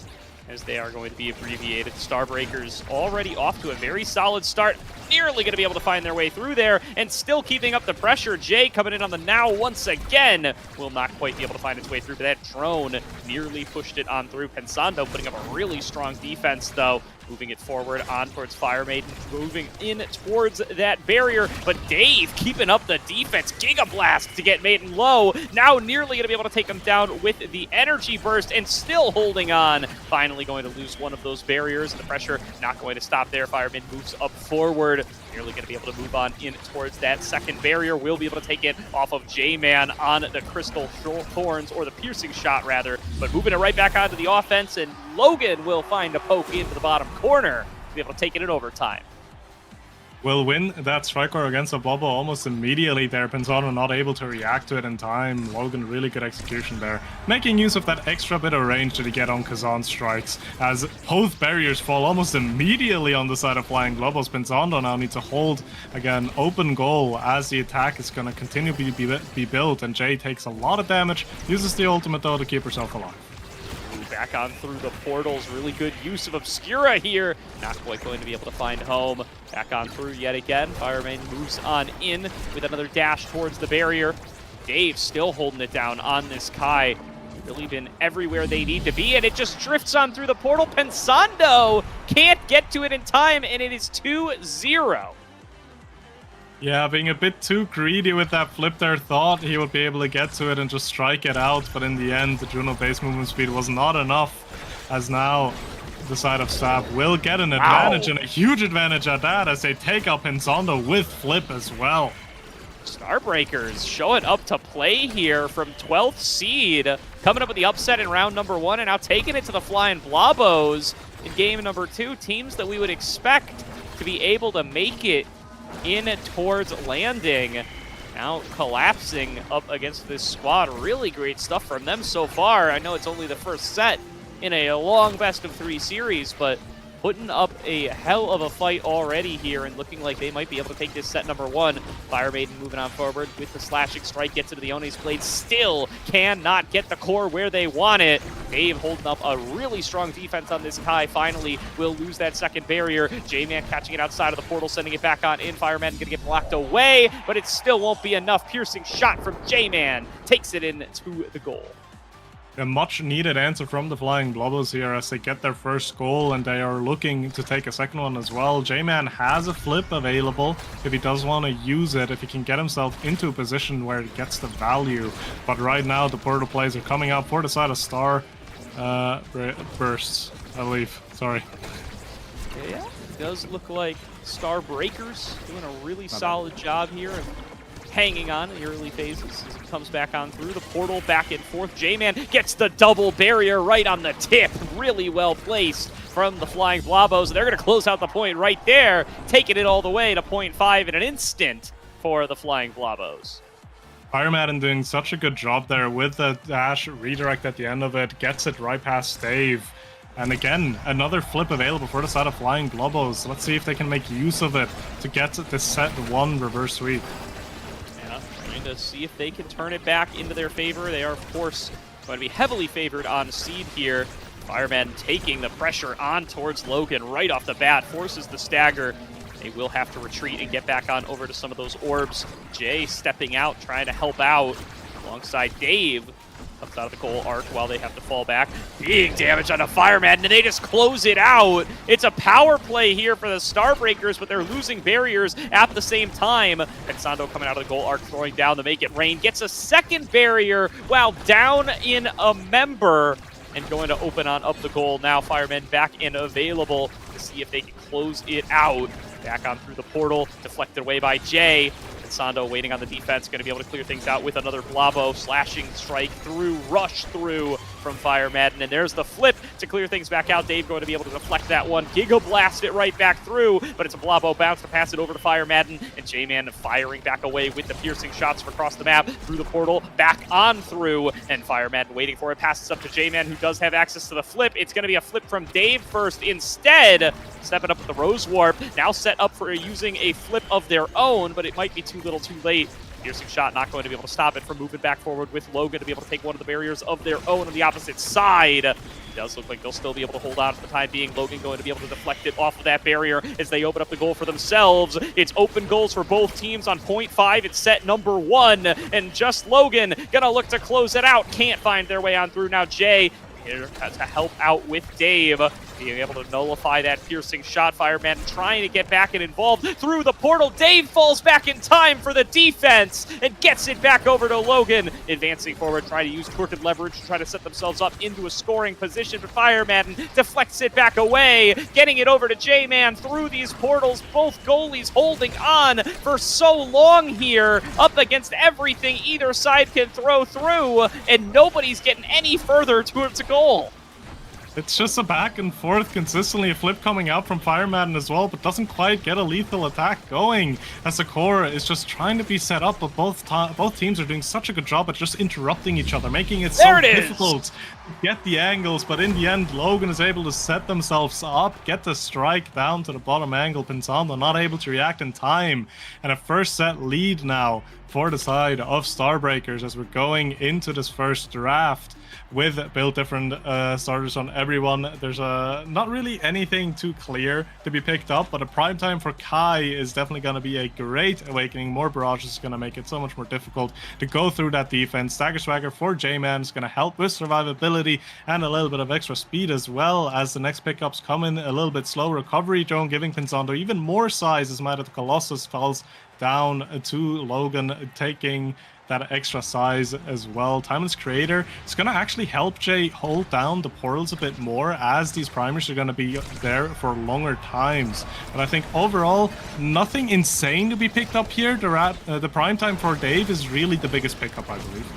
as they are going to be abbreviated. Starbreakers already off to a very solid start, nearly going to be able to find their way through there, and still keeping up the pressure. Jay coming in on the now once again, will not quite be able to find its way through, but that drone nearly pushed it on through. Pensando putting up a really strong defense, though, moving it forward on towards Fire Maiden, moving in towards that barrier, but Dave keeping up the defense. Giga Blast to get Maiden low, now nearly going to be able to take him down with the Energy Burst, and still holding on. Finally going to lose one of those barriers, and the pressure not going to stop there. Fire Maiden moves up forward, nearly going to be able to move on in towards that second barrier. Will be able to take it off of J-Man on the Crystal Thorns, or the Piercing Shot rather, but moving it right back onto the offense, and Logan will find a poke into the bottom corner to be able to take it in overtime. Will win that striker against a bubble almost immediately there. Pensando not able to react to it in time. Logan, really good execution there. Making use of that extra bit of range to get on Kazan strikes, as both barriers fall almost immediately on the side of Flying Globos. Pensando now needs to hold, again, open goal as the attack is going to continue to be built, and Jay takes a lot of damage, uses the ultimate though to keep herself alive. Back on through the portals. Really good use of Obscura here. Not quite going to be able to find home. Back on through yet again. Fireman moves on in with another dash towards the barrier. Dave still holding it down on this Kai. Really been everywhere they need to be, and it just drifts on through the portal. Pensando can't get to it in time, and it is 2-0. Yeah, being a bit too greedy with that flip there, thought he would be able to get to it and just strike it out, but in the end, the Juno base movement speed was not enough, as now the side of Stab will get an advantage, and a huge advantage at that, as they take out Pensando with flip as well. Starbreakers showing up to play here from 12th seed, coming up with the upset in round number 1, and now taking it to the Flying Blobos in game number 2. Teams that we would expect to be able to make it in towards landing, now collapsing up against this squad. Really great stuff from them so far. I know it's only the first set in a long best-of-3 series, but putting up a hell of a fight already here, and looking like they might be able to take this set number 1. Fire Maiden moving on forward with the slashing strike, gets into the Oni's blade, still cannot get the core where they want it. Dave holding up a really strong defense on this Kai. Finally will lose that second barrier. J-Man catching it outside of the portal, sending it back on in. Fireman gonna get blocked away, but it still won't be enough. Piercing shot from J-Man takes it in to the goal. A much needed answer from the Flying Blobos here as they get their first goal, and they are looking to take a second one as well. J-Man has a flip available if he does want to use it, if he can get himself into a position where he gets the value. But right now the portal plays are coming out for the side of Star Bursts, I believe. Sorry. Yeah, it does look like Starbreakers doing a really solid job here of hanging on in the early phases as it comes back on through the portal, back and forth. J-Man gets the double barrier right on the tip. Really well placed from the Flying Blobos. They're going to close out the point right there, taking it all the way to 0.5 in an instant for the Flying Blobos. Firemadden doing such a good job there with the dash redirect at the end of it, gets it right past Dave. And again, another flip available for the side of Flying Blobos. Let's see if they can make use of it to get this set 1 reverse sweep. Yeah, trying to see if they can turn it back into their favor. They are, of course, going to be heavily favored on seed here. Firemadden taking the pressure on towards Logan right off the bat, forces the stagger. They will have to retreat and get back on over to some of those orbs. Jay stepping out, trying to help out alongside Dave. Comes out of the goal arc while they have to fall back. Big damage on a Firemadden, and they just close it out. It's a power play here for the Starbreakers, but they're losing barriers at the same time. Pensando coming out of the goal arc, throwing down to make it rain. Gets a second barrier while down in a member and going to open on up the goal. Now Firemen back in available to see if they can close it out. Back on through the portal, deflected away by Jay. Sando waiting on the defense, going to be able to clear things out with another Blobo, slashing strike through, rush through from Firemadden, and there's the flip to clear things back out. Dave going to be able to deflect that one, Giga Blast it right back through, but it's a Blobo bounce to pass it over to Firemadden, and J-Man firing back away with the piercing shots from across the map, through the portal, back on through, and Firemadden waiting for it, passes up to J-Man, who does have access to the flip. It's going to be a flip from Dave first instead, stepping up with the Rose Warp, now set up for using a flip of their own, but it might be too little too late. Piercing shot not going to be able to stop it from moving back forward with Logan to be able to take one of the barriers of their own on the opposite side. It does look like they'll still be able to hold on for the time being. Logan going to be able to deflect it off of that barrier as they open up the goal for themselves. It's open goals for both teams on 0.5. It's set number 1, and just Logan gonna look to close it out. Can't find their way on through. Now Jay here to help out with Dave, being able to nullify that piercing shot. Fireman trying to get back and involved through the portal. Dave falls back in time for the defense and gets it back over to Logan. Advancing forward, trying to use twerk leverage to try to set themselves up into a scoring position, but Fireman deflects it back away, getting it over to J-Man through these portals. Both goalies holding on for so long here, up against everything either side can throw through, and nobody's getting any further towards a goal. It's just a back and forth, consistently a flip coming out from Firemadden as well, but doesn't quite get a lethal attack going, as the core is just trying to be set up, but both teams are doing such a good job at just interrupting each other, making it so difficult to get the angles, but in the end, Logan is able to set themselves up, get the strike down to the bottom angle. Pensando not able to react in time, and a first set lead now for the side of Starbreakers as we're going into this first draft with build different starters on everyone. There's not really anything too clear to be picked up, but a prime time for Kai is definitely going to be a great awakening. More barrages is going to make it so much more difficult to go through that defense. Stagger Swagger for J-Man is going to help with survivability and a little bit of extra speed, as well as the next pickups come in a little bit slow recovery zone, giving Pensando even more size as Might of the Colossus falls down to Logan, taking that extra size as well. Timeless Creator is going to actually help Jay hold down the portals a bit more, as these primers are going to be there for longer times. And I think overall, nothing insane to be picked up here. The prime time for Dave is really the biggest pickup, I believe.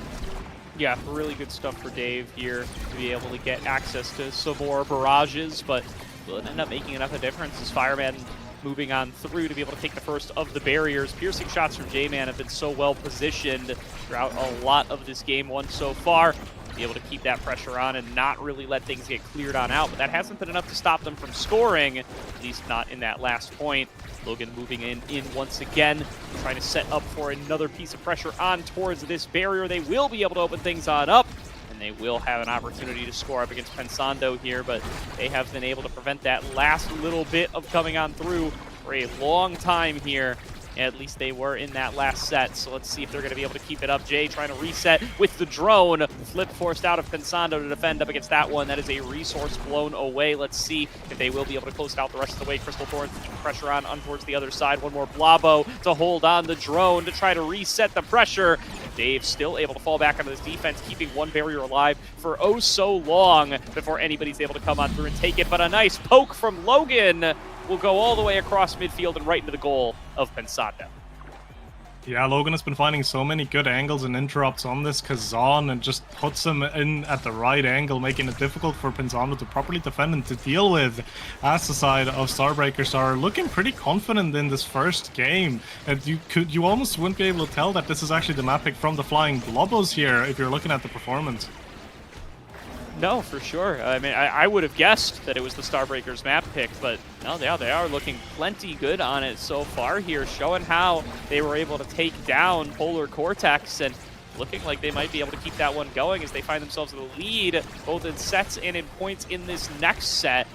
Yeah, really good stuff for Dave here to be able to get access to some more barrages, but will it end up making enough of a difference as Fireman moving on through to be able to take the first of the barriers. Piercing shots from J-Man have been so well positioned throughout a lot of this game one so far. Be able to keep that pressure on and not really let things get cleared on out, but that hasn't been enough to stop them from scoring, at least not in that last point. Logan moving in once again, trying to set up for another piece of pressure on towards this barrier. They will be able to open things on up, and they will have an opportunity to score up against Pensando here, but they have been able to prevent that last little bit of coming on through for a long time here. At least they were in that last set, so let's see if they're going to be able to keep it up. Jay trying to reset with the drone. Flip forced out of Pensando to defend up against that one. That is a resource blown away. Let's see if they will be able to close it out the rest of the way. Crystal Thorns pushing pressure on towards the other side. One more Blobo to hold on the drone to try to reset the pressure. Dave still able to fall back onto this defense, keeping one barrier alive for oh so long before anybody's able to come on through and take it. But a nice poke from Logan will go all the way across midfield and right into the goal of Pensando. Yeah, Logan has been finding so many good angles and interrupts on this Kazan and just puts him in at the right angle, making it difficult for Pensando to properly defend and to deal with, as the side of Starbreakers are looking pretty confident in this first game. And you almost wouldn't be able to tell that this is actually the map pick from the Flying Blobos here if you're looking at the performance. No, for sure. I mean, I would have guessed that it was the Starbreakers map pick, but no, they are looking plenty good on it so far here, showing how they were able to take down Polar Cortex and looking like they might be able to keep that one going as they find themselves in the lead, both in sets and in points in this next set.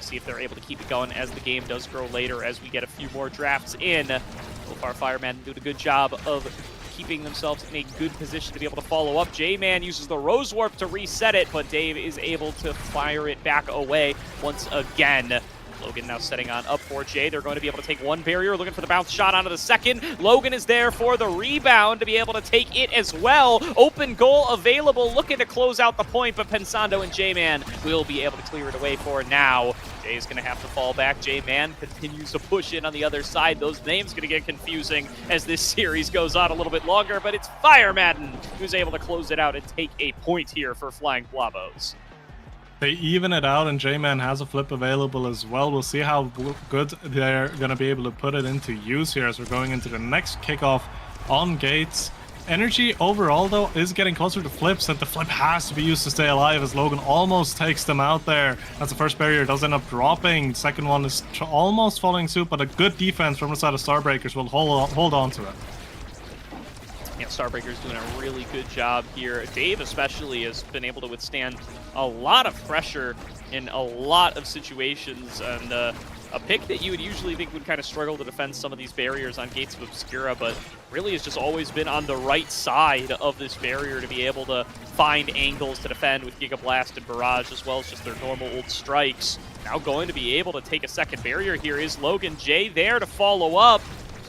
See if they're able to keep it going as the game does grow later, as we get a few more drafts in. So far, Fireman doing a good job of keeping themselves in a good position to be able to follow up. J-Man uses the Rose Warp to reset it, but Dave is able to fire it back away once again. Logan now setting on up for Jay. They're going to be able to take one barrier, looking for the bounce shot onto the second. Logan is there for the rebound to be able to take it as well. Open goal available, looking to close out the point, but Pensando and J-Man will be able to clear it away for now. Jay is going to have to fall back. J-Man continues to push in on the other side. Those names going to get confusing as this series goes on a little bit longer, but it's Fire Madden who's able to close it out and take a point here for Flying Blobos. They even it out, and J-Man has a flip available as well. We'll see how good they're going to be able to put it into use here as we're going into the next kickoff on Gates. Energy overall, though, is getting closer to flips, and the flip has to be used to stay alive as Logan almost takes them out there. As the first barrier does end up dropping. Second one is almost following suit, but a good defense from the side of Starbreakers will hold on to it. Yeah, Starbreaker's doing a really good job here. Dave especially has been able to withstand a lot of pressure in a lot of situations, and a pick that you would usually think would kind of struggle to defend some of these barriers on Gates of Obscura, but really has just always been on the right side of this barrier to be able to find angles to defend with Giga Blast and Barrage, as well as just their normal old strikes. Now going to be able to take a second barrier here is Logan. Jay there to follow up.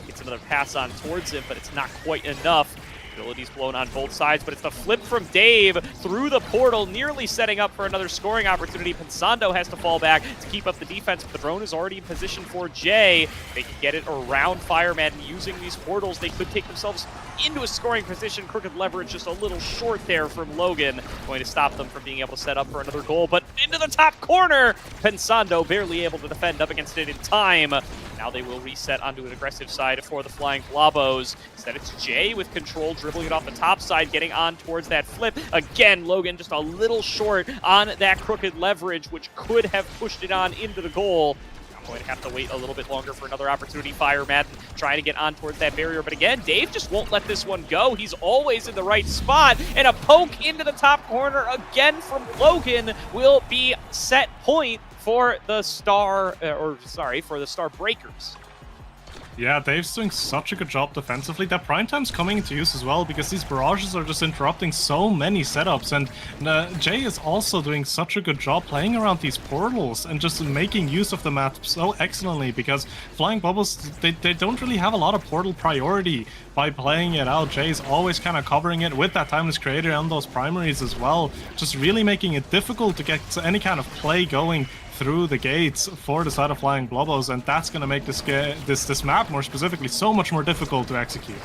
Gets another pass on towards him, but it's not quite enough. Abilities blown on both sides, but it's the flip from Dave through the portal, nearly setting up for another scoring opportunity. Pensando has to fall back to keep up the defense, but the drone is already in position for Jay. They can get it around Fireman using these portals. They could take themselves into a scoring position. Crooked leverage just a little short there from Logan, going to stop them from being able to set up for another goal, but into the top corner. Pensando barely able to defend up against it in time. Now they will reset onto an aggressive side for the Flying Blobos. Instead, it's Jay with control, dribbling it off the top side, getting on towards that flip. Again, Logan just a little short on that crooked leverage, which could have pushed it on into the goal. I'm going to have to wait a little bit longer for another opportunity. Fire Madden trying to get on towards that barrier, but again, Dave just won't let this one go. He's always in the right spot, and a poke into the top corner again from Logan will be set point for the Starbreakers. Yeah, Dave's doing such a good job defensively. That prime time's coming into use as well because these barrages are just interrupting so many setups, and Jay is also doing such a good job playing around these portals and just making use of the map so excellently because Flying Bubbles, they don't really have a lot of portal priority by playing it out. Jay's always kind of covering it with that Timeless Creator and those primaries as well, just really making it difficult to get any kind of play going through the gates for the side of Flying Blobos, and that's going to make this map more specifically so much more difficult to execute.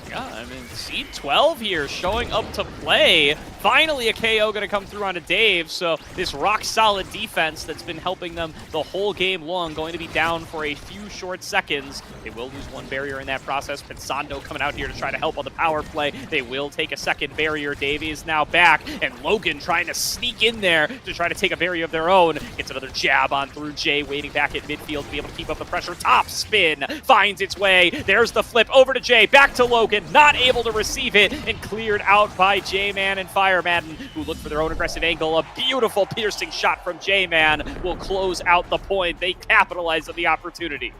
Yeah, I mean, Seed 12 here showing up to play. Finally, a KO going to come through onto Dave, so this rock-solid defense that's been helping them the whole game long going to be down for a few short seconds. They will lose one barrier in that process. Pensando coming out here to try to help on the power play. They will take a second barrier. Davey is now back, and Logan trying to sneak in there to try to take a barrier of their own. Gets another jab on through Jay, waiting back at midfield to be able to keep up the pressure. Top spin finds its way. There's the flip over to Jay, back to Logan. Not able to receive it, and cleared out by J-Man and Fire Madden, who look for their own aggressive angle. A beautiful piercing shot from J-Man will close out the point. They capitalize on the opportunity.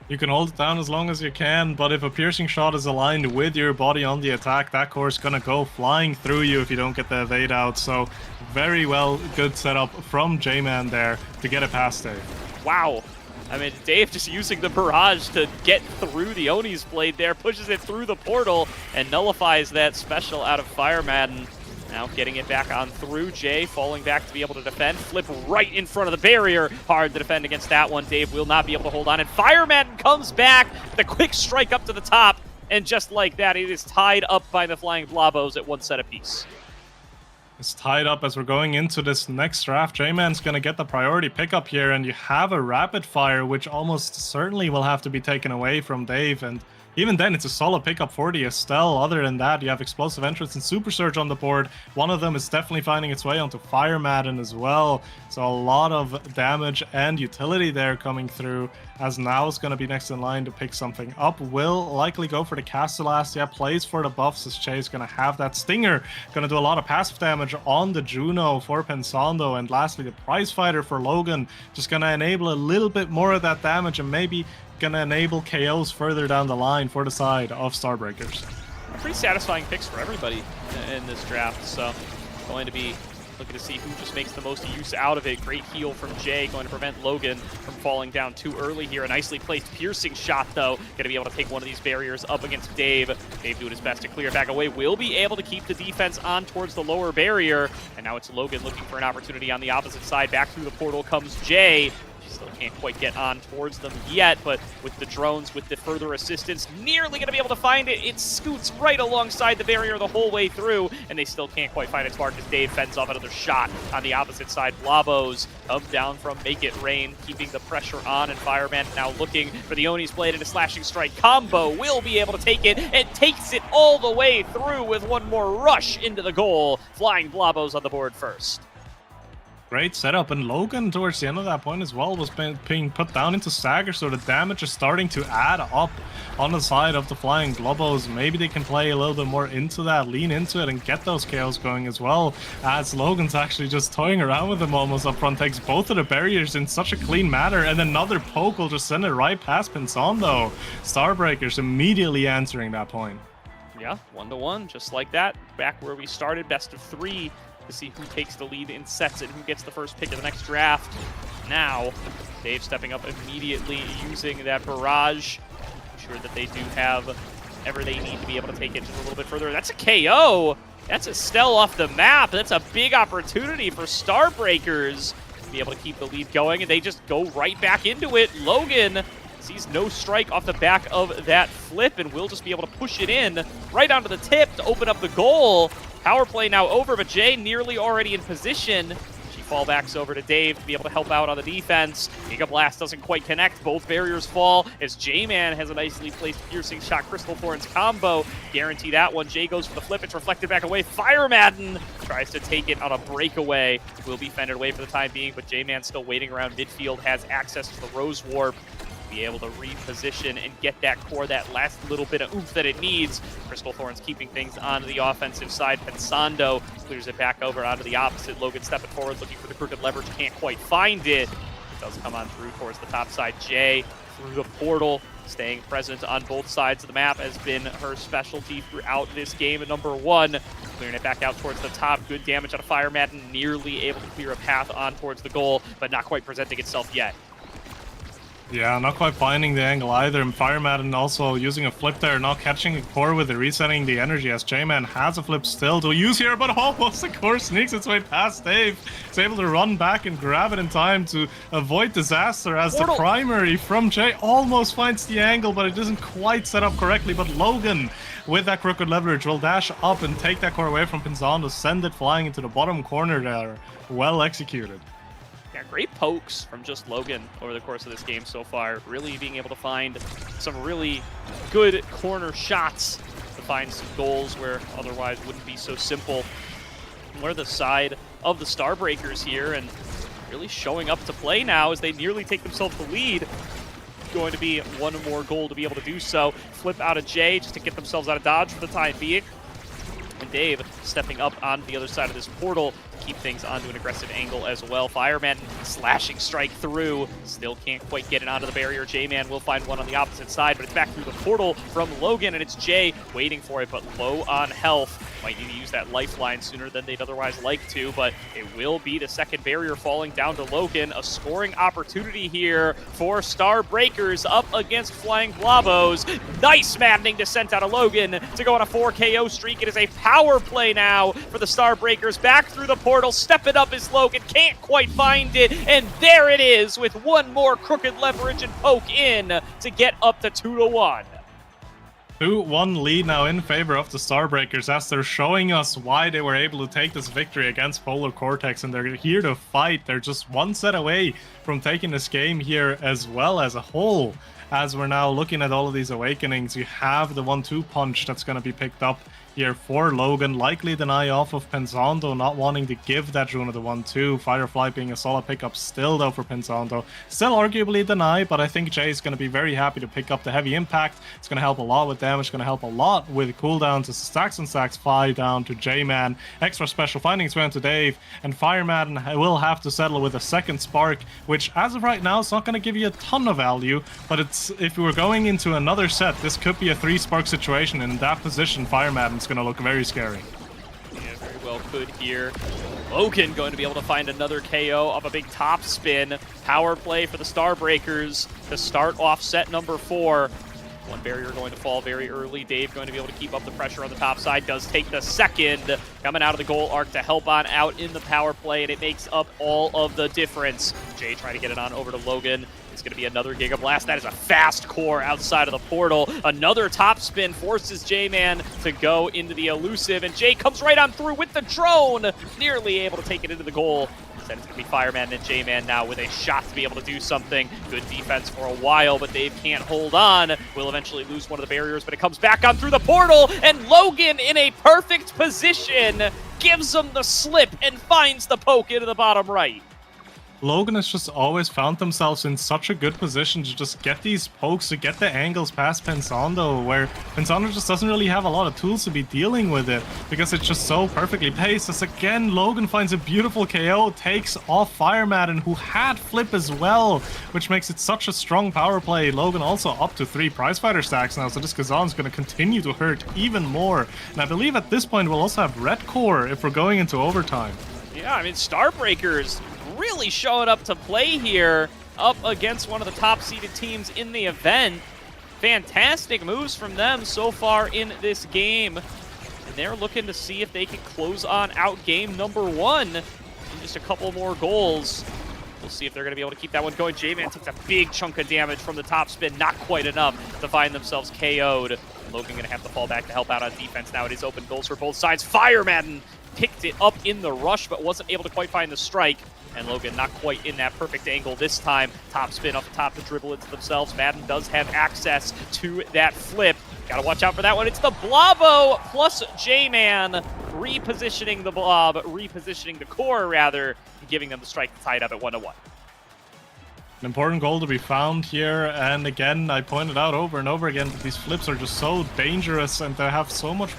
You can hold it down as long as you can, but if a piercing shot is aligned with your body on the attack, that core is going to go flying through you if you don't get the evade out. So very well, good setup from J-Man there to get it past Dave. Wow. I mean, Dave just using the barrage to get through the Oni's blade there, pushes it through the portal, and nullifies that special out of Fire Madden. Now getting it back on through. Jay falling back to be able to defend. Flip right in front of the barrier. Hard to defend against that one. Dave will not be able to hold on. And Fireman comes back. The quick strike up to the top. And just like that, it is tied up by the Flying Blobos at 1 set apiece. It's tied up as we're going into this next draft. J-Man's going to get the priority pickup here, and you have a rapid fire, which almost certainly will have to be taken away from Dave. And even then, it's a solid pickup for the Estelle. Other than that, you have Explosive Entrance and Super Surge on the board. One of them is definitely finding its way onto Fire Madden as well. So a lot of damage and utility there coming through, as now is going to be next in line to pick something up. Will likely go for the Castellast. Yeah, plays for the buffs as Jay's going to have that Stinger. Going to do a lot of passive damage on the Juno for Pensando. And lastly, the Prize Fighter for Logan. Just going to enable a little bit more of that damage and maybe going to enable KOs further down the line for the side of Starbreakers. Pretty satisfying picks for everybody in this draft, so going to be looking to see who just makes the most use out of it. Great heal from Jay, going to prevent Logan from falling down too early here. A nicely placed piercing shot, though. Going to be able to take one of these barriers up against Dave. Dave doing his best to clear back away. Will be able to keep the defense on towards the lower barrier. And now it's Logan looking for an opportunity on the opposite side. Back through the portal comes Jay. Still can't quite get on towards them yet, but with the drones, with the further assistance, nearly going to be able to find it. It scoots right alongside the barrier the whole way through, and they still can't quite find its mark as Dave fends off another shot on the opposite side. Blobos come down from Make It Rain, keeping the pressure on, and Fireman now looking for the Oni's Blade and a slashing strike combo. Will be able to take it, and takes it all the way through with one more rush into the goal. Flying Blobos on the board first. Great setup, and Logan towards the end of that point as well was being put down into stagger, so the damage is starting to add up on the side of the Flying Blobos. Maybe they can play a little bit more into that, lean into it, and get those KOs going as well, as Logan's actually just toying around with them almost up front, takes both of the barriers in such a clean manner, and another poke will just send it right past Pensando. Starbreakers immediately answering that point. Yeah, 1-1, just like that. Back where we started, best of 3. To see who takes the lead in sets and who gets the first pick of the next draft. Now, Dave stepping up immediately, using that barrage. I'm sure that they do have whatever they need to be able to take it just a little bit further. That's a KO! That's Estelle off the map. That's a big opportunity for Starbreakers to be able to keep the lead going, and they just go right back into it. Logan sees no strike off the back of that flip, and will just be able to push it in right onto the tip to open up the goal. Power play now over, but Jay nearly already in position. She fallbacks over to Dave to be able to help out on the defense. Giga Blast doesn't quite connect. Both barriers fall as J-Man has a nicely placed piercing shot. Crystal Thorns combo. Guarantee that one. Jay goes for the flip. It's reflected back away. Fire Madden tries to take it on a breakaway. Will be fended away for the time being, but J-Man still waiting around midfield. Has access to the Rose Warp. Be able to reposition and get that core, that last little bit of oomph that it needs. Crystal Thorns keeping things onto the offensive side. Pensando clears it back over onto the opposite. Logan stepping forward, looking for the crooked leverage, can't quite find it. It does come on through towards the top side. Jay through the portal, staying present on both sides of the map has been her specialty throughout this game. At number 1, clearing it back out towards the top. Good damage out of Fire Madden, nearly able to clear a path on towards the goal, but not quite presenting itself yet. Yeah, not quite finding the angle either. And Fire Madden also using a flip there, not catching the core with it, resetting the energy as J-Man has a flip still to use here, but almost the core sneaks its way past Dave. He's able to run back and grab it in time to avoid disaster as the primary from Jay almost finds the angle, but it doesn't quite set up correctly. But Logan, with that crooked leverage, will dash up and take that core away from Pensando, send it flying into the bottom corner there. Well executed. Yeah, great pokes from just Logan over the course of this game so far. Really being able to find some really good corner shots to find some goals where otherwise wouldn't be so simple. We're the side of the Starbreakers here, and really showing up to play now as they nearly take themselves the lead. Going to be one more goal to be able to do so. Flip out of Jay just to get themselves out of dodge for the time being. And Dave stepping up on the other side of this portal to keep things onto an aggressive angle as well. Fireman slashing strike through. Still can't quite get it onto the barrier. J-Man will find one on the opposite side, but it's back through the portal from Logan, and it's Jay waiting for it, but low on health. Might need to use that lifeline sooner than they'd otherwise like to, but it will be the second barrier falling down to Logan. A scoring opportunity here for Starbreakers up against Flying Blobos. Nice maddening descent out of Logan to go on a 4 KO streak. It is a power play now for the Starbreakers. Back through the portal, step it up is Logan, can't quite find it, and there it is with one more crooked leverage and poke in to get up to 2-1. 2-1 lead now in favor of the Starbreakers as they're showing us why they were able to take this victory against Polar Cortex, and they're here to fight. They're just one set away from taking this game here as well as a whole. As we're now looking at all of these awakenings, you have the 1-2 punch that's going to be picked up here for Logan. Likely deny off of Pensando, not wanting to give that rune of the 1-2. Firefly being a solid pickup still though for Pensando. Still arguably deny, but I think Jay is going to be very happy to pick up the heavy impact. It's going to help a lot with damage, going to help a lot with cooldowns. As stacks and stacks fly down to J-Man. Extra special findings went to Dave, and Fireman will have to settle with a second spark, which as of right now is not going to give you a ton of value, but it's, if we were going into another set, this could be a 3-spark situation. In that position, Fireman's going to look very scary. Yeah, very well could here. Logan going to be able to find another KO off a big top spin. Power play for the Starbreakers to start off set number 4. One barrier going to fall very early. Dave going to be able to keep up the pressure on the top side. Does take the second. Coming out of the goal arc to help on out in the power play, and it makes up all of the difference. Jay trying to get it on over to Logan. It's going to be another Giga Blast. That is a fast core outside of the portal. Another top spin forces J-Man to go into the elusive, and Jay comes right on through with the drone. Nearly able to take it into the goal. Instead, it's going to be Fireman and J-Man now with a shot to be able to do something. Good defense for a while, but Dave can't hold on. Will eventually lose one of the barriers, but it comes back on through the portal, and Logan in a perfect position gives him the slip and finds the poke into the bottom right. Logan has just always found themselves in such a good position to just get these pokes, to get the angles past Pensando, where Pensando just doesn't really have a lot of tools to be dealing with it, because it's just so perfectly paced. As again, Logan finds a beautiful KO, takes off Fireman, who had flip as well, which makes it such a strong power play. Logan also up to 3 prizefighter stacks now, so this Kazan's going to continue to hurt even more. And I believe at this point we'll also have Red Core if we're going into overtime. Yeah, I mean, Starbreakers really showing up to play here up against one of the top-seeded teams in the event. Fantastic moves from them so far in this game. And they're looking to see if they can close on out game number 1 in just a couple more goals. We'll see if they're going to be able to keep that one going. J-Man takes a big chunk of damage from the top spin. Not quite enough to find themselves KO'd. Logan going to have to fall back to help out on defense now. It is open goals for both sides. Fireman picked it up in the rush, but wasn't able to quite find the strike. And Logan not quite in that perfect angle this time. Top spin off the top to dribble into themselves. Madden does have access to that flip. Gotta watch out for that one. It's the Blobo plus J-Man repositioning the Blob, repositioning the core rather, giving them the strike to tie it up at 1-1. An important goal to be found here, and again, I pointed out over and over again that these flips are just so dangerous, and they have so much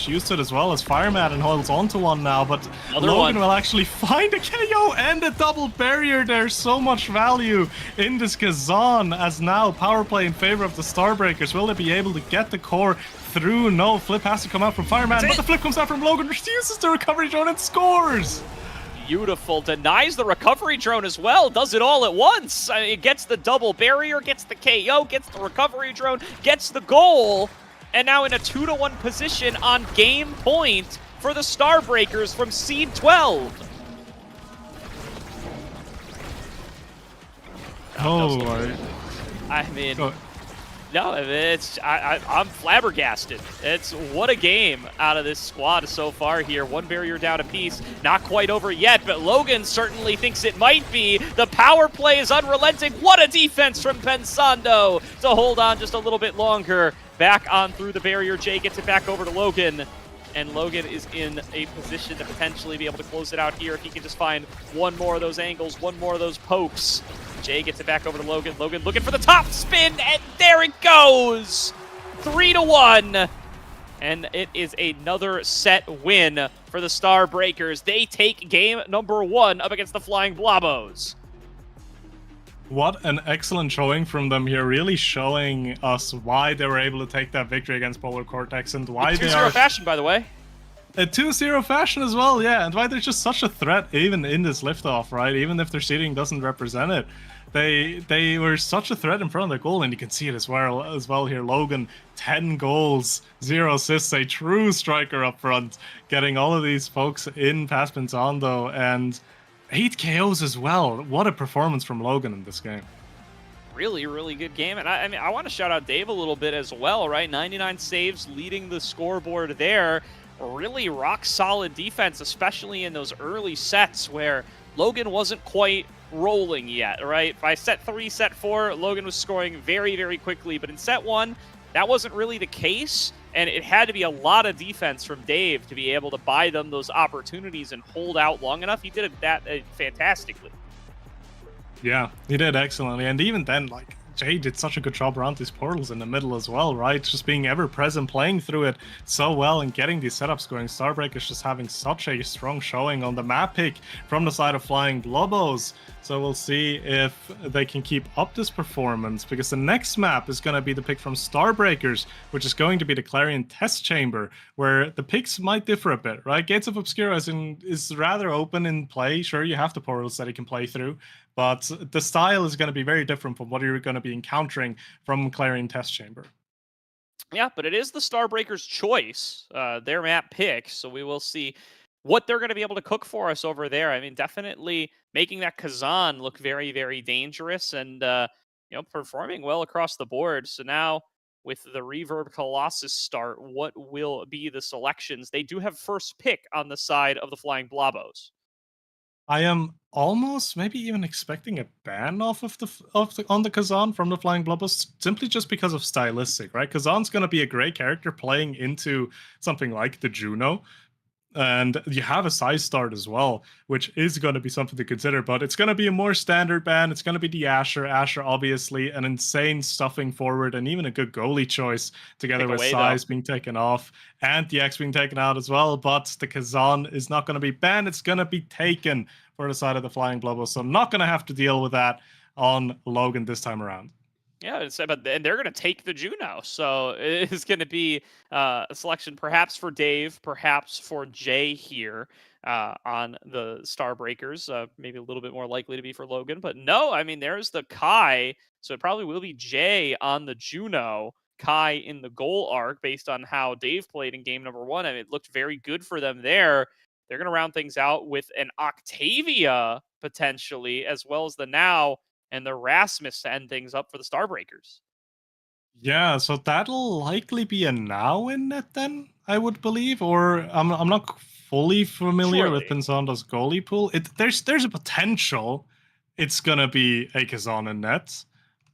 use to it as well. As Fireman holds onto one now, but Logan will actually find a KO and a double barrier. There's so much value in this Kazan, as now power play in favor of the Starbreakers. Will they be able to get the core through? No, flip has to come out from Fireman, but the flip comes out from Logan, uses the recovery drone and scores! Beautiful. Denies the recovery drone as well. Does it all at once. It gets the double barrier, gets the KO, gets the recovery drone, gets the goal. And now in a 2-1 position on game point for the Starbreakers from seed 12. Oh, Lord. I mean... No, it's I'm flabbergasted. It's what a game out of this squad so far here. One barrier down apiece, not quite over yet, but Logan certainly thinks it might be. The power play is unrelenting. What a defense from Pensando to hold on just a little bit longer. Back on through the barrier. Jay gets it back over to Logan. And Logan is in a position to potentially be able to close it out here if he can just find one more of those angles, one more of those pokes. Jay gets it back over to Logan. Logan looking for the top spin, and there it goes! 3-1. And it is another set win for the Starbreakers. They take game number 1 up against the Flying Blobos. What an excellent showing from them here, really showing us why they were able to take that victory against Polar Cortex and why they are... 2-0 fashion, by the way. A 2-0 fashion as well, yeah, and why they're just such a threat even in this liftoff, right? Even if their seeding doesn't represent it. They were such a threat in front of the goal, and you can see it as well here. Logan, 10 goals, 0 assists, a true striker up front, getting all of these folks in past Pensando, and 8 KOs as well. What a performance from Logan in this game. Really, really good game. And I mean, I want to shout out Dave a little bit as well, right? 99 saves leading the scoreboard there. Really rock solid defense, especially in those early sets where Logan wasn't quite rolling yet, right? By set 3, set 4, Logan was scoring very, very quickly. But in set 1, that wasn't really the case. And it had to be a lot of defense from Dave to be able to buy them those opportunities and hold out long enough. He did that fantastically. Yeah, he did excellently. And even then, like, Jay did such a good job around these portals in the middle as well, right? Just being ever present, playing through it so well and getting these setups going. Starbreak is just having such a strong showing on the map pick from the side of Flying Blobos. So we'll see if they can keep up this performance, because the next map is going to be the pick from Starbreakers, which is going to be the Clarion Test Chamber, where the picks might differ a bit, right? Gates of Obscura is rather open in play. Sure, you have the portals that you can play through, but the style is going to be very different from what you're going to be encountering from Clarion Test Chamber. Yeah, but it is the Starbreakers' choice, their map pick, so we will see what they're going to be able to cook for us over there. I mean, definitely making that Kazan look very, very dangerous and, performing well across the board. So now with the Reverb Colossus start, what will be the selections? They do have first pick on the side of the Flying Blobos. I am almost maybe even expecting a ban off of on the Kazan from the Flying Blobos, simply just because of stylistic, right? Kazan's going to be a great character playing into something like the Juno. And you have a size start as well, which is going to be something to consider, but it's going to be a more standard ban. It's going to be the Asher. Asher, obviously, an insane stuffing forward and even a good goalie choice, together with size being taken off and the X being taken out as well. But the Kazan is not going to be banned. It's going to be taken for the side of the Flying Blobos. So I'm not going to have to deal with that on Logan this time around. Yeah, and they're going to take the Juno. So it's going to be a selection perhaps for Dave, perhaps for Jay here on the Starbreakers. Maybe a little bit more likely to be for Logan. But no, I mean, there's the Kai. So it probably will be Jay on the Juno, Kai in the goal arc based on how Dave played in game number 1. I mean, it looked very good for them there. They're going to round things out with an Octavia potentially, as well as the Now and the Rasmus to end things up for the Starbreakers. Yeah, so that'll likely be a Now in net then, I would believe, or I'm not fully familiar with Pensando's goalie pool. There's a potential it's gonna be a Kazan in net.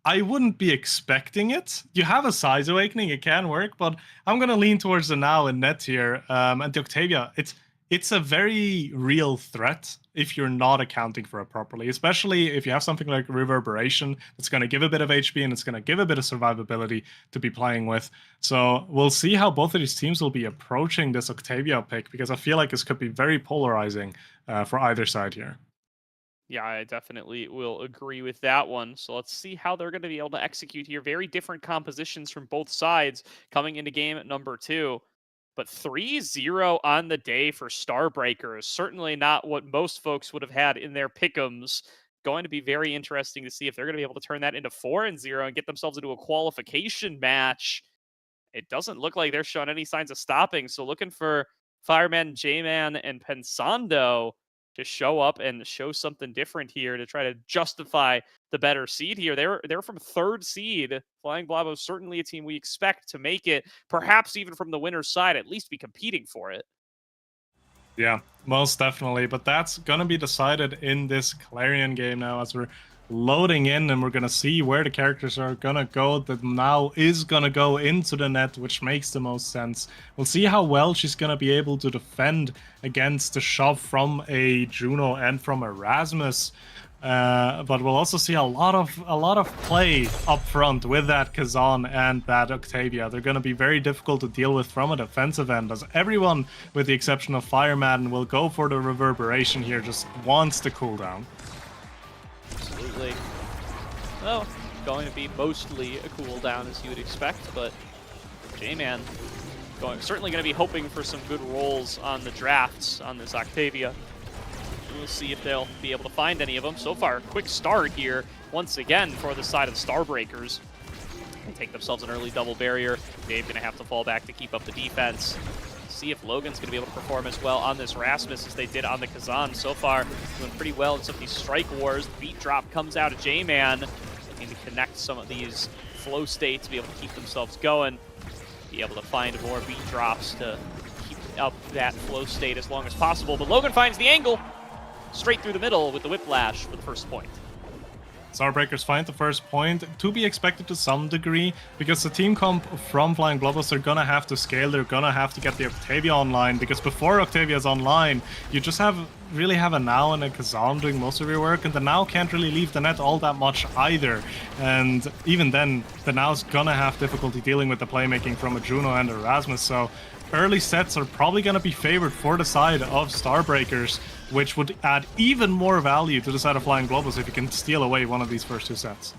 I wouldn't be expecting it. You have a size awakening, it can work, but I'm gonna lean towards the Now in net here. And the Octavia, it's a very real threat if you're not accounting for it properly, especially if you have something like Reverberation that's going to give a bit of HP and it's going to give a bit of survivability to be playing with. So we'll see how both of these teams will be approaching this Octavia pick, because I feel like this could be very polarizing for either side here. Yeah, I definitely will agree with that one. So let's see how they're going to be able to execute here. Very different compositions from both sides coming into game number 2. But 3-0 on the day for Starbreakers. Certainly not what most folks would have had in their pick'ems. Going to be very interesting to see if they're going to be able to turn that into 4-0 and get themselves into a qualification match. It doesn't look like they're showing any signs of stopping. So looking for Fireman, J-Man, and Pensando to show up and show something different here to try to justify the better seed here. They're from 3rd seed. Flying Blabo is certainly a team we expect to make it, perhaps even from the winner's side, at least be competing for it. Yeah, most definitely. But that's going to be decided in this Clarion game now, as we're loading in, and we're going to see where the characters are going to go. The Now is going to go into the net, which makes the most sense. We'll see how well she's going to be able to defend against the shove from a Juno and from Erasmus. But we'll also see a lot of play up front with that Kazan and that Octavia. They're going to be very difficult to deal with from a defensive end, as everyone, with the exception of Fireman, will go for the Reverberation here, just wants the cooldown. Absolutely. Well, going to be mostly a cooldown as you would expect, but J-Man certainly going to be hoping for some good rolls on the drafts on this Octavia. We'll see if they'll be able to find any of them. So far, quick start here once again for the side of the Starbreakers. They take themselves an early double barrier. Dave's going to have to fall back to keep up the defense. See if Logan's going to be able to perform as well on this Rasmus as they did on the Kazan. So far, doing pretty well in some of these strike wars. The beat drop comes out of J-Man. Looking to connect some of these flow states, be able to keep themselves going. Be able to find more beat drops to keep up that flow state as long as possible. But Logan finds the angle straight through the middle with the whiplash for the first point. Starbreakers find the first point, to be expected to some degree, because the team comp from Flying Blobos are gonna have to scale, they're gonna have to get the Octavia online, because before Octavia's online, you just really have a Now and a Kazan doing most of your work, and the Now can't really leave the net all that much either. And even then, the Now's gonna have difficulty dealing with the playmaking from a Juno and a Rasmus, so early sets are probably gonna be favored for the side of Starbreakers, which would add even more value to the side of Flying Globals if you can steal away one of these first two sets.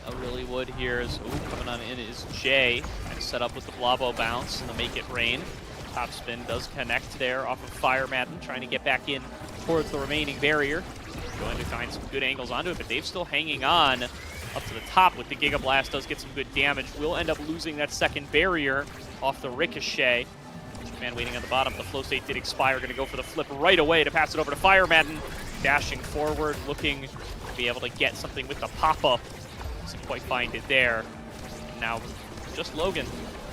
I really would here is, coming on in is Jay, trying to set up with the Blobo bounce and the Make It Rain. Top spin does connect there off of Fire Madden, trying to get back in towards the remaining barrier. Going to find some good angles onto it, but Dave's still hanging on up to the top with the Giga Blast, does get some good damage. Will end up losing that second barrier off the Ricochet. Man waiting on the bottom. The flow state did expire. Going to go for the flip right away to pass it over to Fire Madden. Dashing forward, looking to be able to get something with the pop-up. Doesn't quite find it there. And now just Logan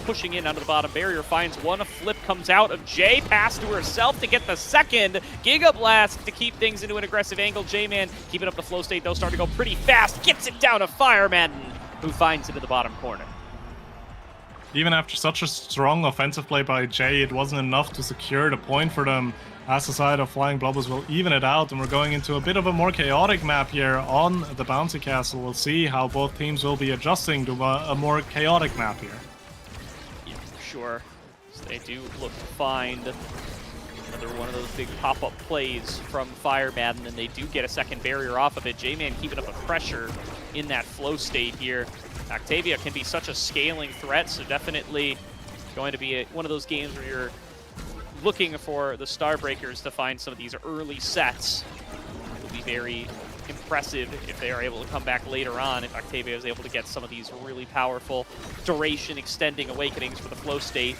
pushing in under the bottom barrier. Finds one. A flip comes out of Jay. Pass to herself to get the second. Giga Blast to keep things into an aggressive angle. J-Man keeping up the flow state, though. Starting to go pretty fast. Gets it down to Fire Madden, who finds it in the bottom corner. Even after such a strong offensive play by Jay, it wasn't enough to secure the point for them, as the side of Flying Blobos will even it out, and we're going into a bit of a more chaotic map here on the Bouncy Castle. We'll see how both teams will be adjusting to a more chaotic map here. Yeah, for sure. So they do look to find another one of those big pop-up plays from Fire Madden, and they do get a second barrier off of it. J-Man keeping up a pressure in that flow state here. Octavia can be such a scaling threat, so definitely going to be one of those games where you're looking for the Starbreakers to find some of these early sets. It will be very impressive if they are able to come back later on, if Octavia is able to get some of these really powerful duration extending awakenings for the flow state.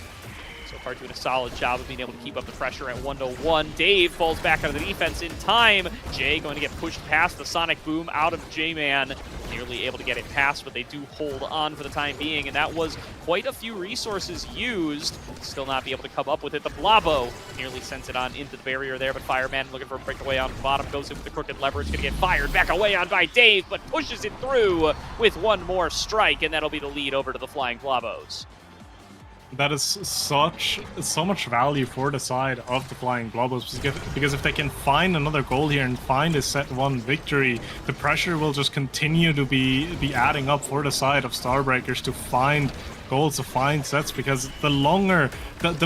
So far doing a solid job of being able to keep up the pressure at 1-1. Dave falls back out of the defense in time. Jay going to get pushed past the Sonic Boom out of J-Man. Nearly able to get it past, but they do hold on for the time being, and that was quite a few resources used. Still not be able to come up with it. The Blobo nearly sends it on into the barrier there, but Fireman looking for a breakaway on the bottom, goes in with the crooked leverage, gonna get fired back away on by Dave, but pushes it through with one more strike, and that'll be the lead over to the Flying Blobos. That is so much value for the side of the Flying Blobos, because if they can find another goal here and find a set one victory, the pressure will just continue to be adding up for the side of Starbreakers to find goals, to find sets, because the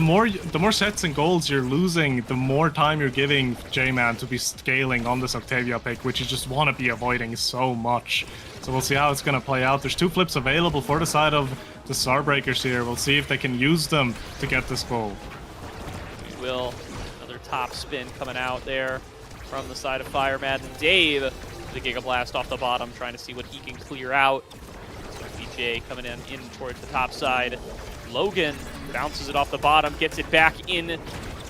more sets and goals you're losing, the more time you're giving J-Man to be scaling on this Octavia pick, which you just want to be avoiding so much. So we'll see how it's going to play out. There's two flips available for the side of the Starbreakers here. We'll see if they can use them to get this goal. We will. Another top spin coming out there from the side of Fire Madden. Dave, the Giga Blast off the bottom, trying to see what he can clear out. DJ coming in towards the top side. Logan bounces it off the bottom, gets it back in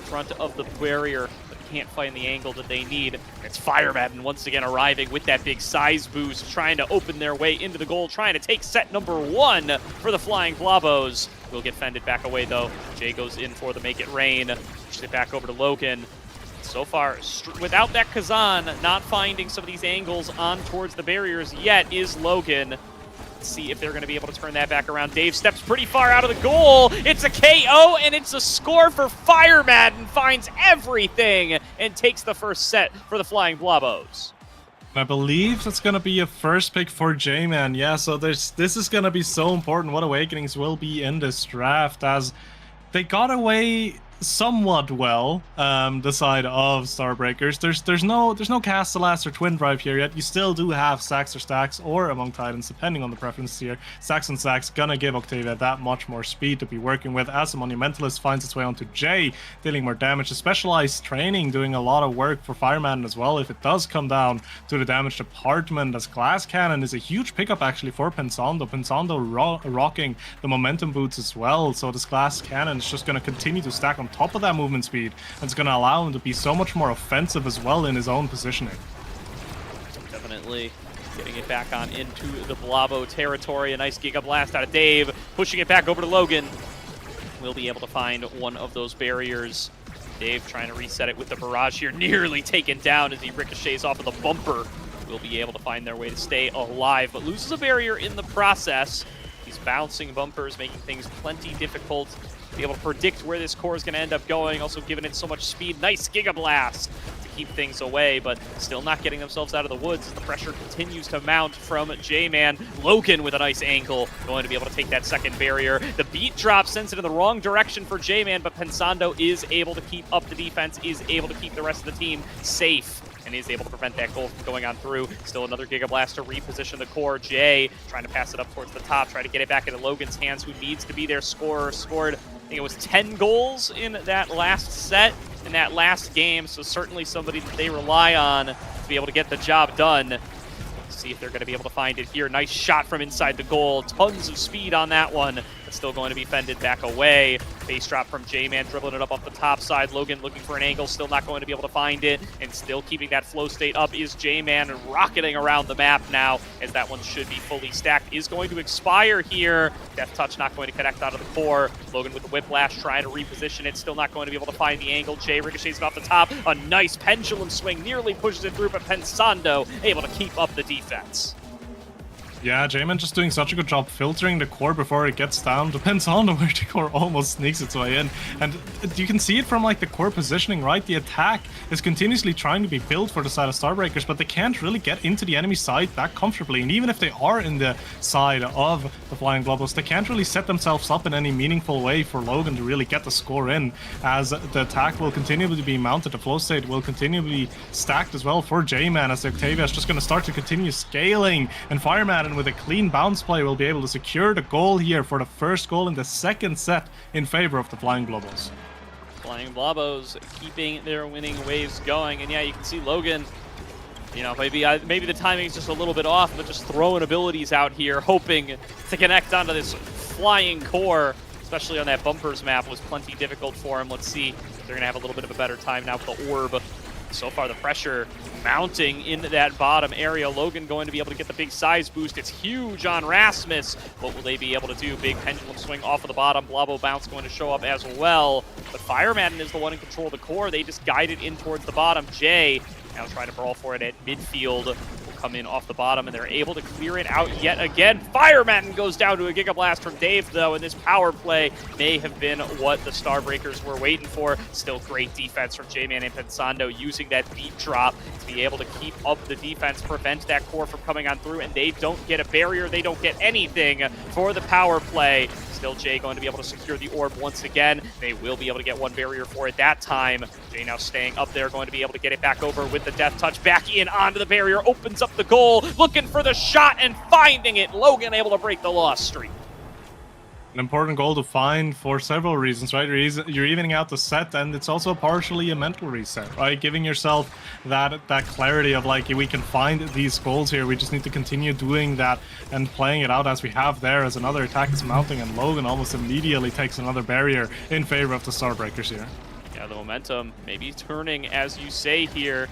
front of the barrier, but can't find the angle that they need. It's Fire Madden once again arriving with that big size boost, trying to open their way into the goal, trying to take set number one for the Flying Blobos. Will get fended back away though. Jay goes in for the Make It Rain, pushes it back over to Logan. So far, without that Kazan, not finding some of these angles on towards the barriers yet is Logan. Let's see if they're going to be able to turn that back around. Dave steps pretty far out of the goal. It's a KO, and it's a score for Fire Madden. Finds everything and takes the first set for the Flying Blobos. I believe that's going to be a first pick for J-Man. Yeah, so this is going to be so important what awakenings will be in this draft, as they got away somewhat well the side of Starbreakers. There's no Castellas or Twin Drive here yet. You still do have Stacks or Stacks or Among Titans, depending on the preference here. Stacks and Stacks gonna give Octavia that much more speed to be working with as the Monumentalist finds its way onto Jay, dealing more damage. The specialized training doing a lot of work for Fireman as well if it does come down to the damage department, as Glass Cannon is a huge pickup actually for Pensando. Pensando rocking the momentum boots as well, so this Glass Cannon is just going to continue to stack on top of that movement speed, and it's going to allow him to be so much more offensive as well in his own positioning. Definitely getting it back on into the Blabo territory. A nice Giga Blast out of Dave, pushing it back over to Logan. Will be able to find one of those barriers. Dave trying to reset it with the barrage here, nearly taken down as he ricochets off of the bumper. Will be able to find their way to stay alive, but loses a barrier in the process. These bouncing bumpers making things plenty difficult to be able to predict where this core is going to end up going, also giving it so much speed. Nice Giga Blast to keep things away, but still not getting themselves out of the woods as the pressure continues to mount from J-Man. Logan with a nice ankle, going to be able to take that second barrier. The beat drop sends it in the wrong direction for J-Man, but Pensando is able to keep up the defense, is able to keep the rest of the team safe, and is able to prevent that goal from going on through. Still another Giga Blast to reposition the core. Jay trying to pass it up towards the top, trying to get it back into Logan's hands, who needs to be their scorer. Scored, I think it was 10 goals in that last set, in that last game, so certainly somebody that they rely on to be able to get the job done. Let's see if they're going to be able to find it here. Nice shot from inside the goal. Tons of speed on that one, but still going to be fended back away. Base drop from J-Man, dribbling it up off the top side. Logan looking for an angle, still not going to be able to find it, and still keeping that flow state up is J-Man, and rocketing around the map now, as that one should be fully stacked. Is going to expire here. Death Touch not going to connect out of the core. Logan with the Whiplash trying to reposition it, still not going to be able to find the angle. Jay ricochets it off the top. A nice pendulum swing, nearly pushes it through, but Pensando able to keep up the defense. Yeah, J-Man just doing such a good job filtering the core before it gets down. Depends on where the core almost sneaks its way in. And you can see it from like the core positioning, right? The attack is continuously trying to be built for the side of Starbreakers, but they can't really get into the enemy side that comfortably. And even if they are in the side of the Flying Globals, they can't really set themselves up in any meaningful way for Logan to really get the score in, as the attack will continue to be mounted. The flow state will continue to be stacked as well for J-Man, as the Octavia is just going to start to continue scaling. And Fireman, with a clean bounce play, will be able to secure the goal here for the first goal in the second set in favor of the Flying Globals. Flying Blobos keeping their winning waves going, and yeah, you can see Logan, you know, maybe the timing is just a little bit off, but just throwing abilities out here, hoping to connect onto this flying core, especially on that bumpers map, was plenty difficult for him. Let's see if they're going to have a little bit of a better time now with the orb. So far, the pressure mounting into that bottom area. Logan going to be able to get the big size boost. It's huge on Rasmus. What will they be able to do? Big pendulum swing off of the bottom. Blabo bounce going to show up as well. But Fireman is the one in control of the core. They just guide it in towards the bottom. Jay now trying to brawl for it at midfield. Will come in off the bottom, and they're able to clear it out yet again. Fireman goes down to a Giga Blast from Dave, though, and this power play may have been what the Starbreakers were waiting for. Still great defense from J-Man and Pensando, using that beat drop to be able to keep up the defense, prevent that core from coming on through, and they don't get a barrier, they don't get anything for the power play. Still Jay going to be able to secure the orb once again. They will be able to get one barrier for it that time. Jay now staying up there, going to be able to get it back over with the Death Touch. Back in onto the barrier, opens up the goal, looking for the shot and finding it. Logan able to break the loss streak. An important goal to find for several reasons, right? You're evening out the set, and it's also partially a mental reset, right? Giving yourself that clarity of like, we can find these goals here. We just need to continue doing that and playing it out as we have there, as another attack is mounting, and Logan almost immediately takes another barrier in favor of the Starbreakers here. Yeah, the momentum maybe turning, as you say here.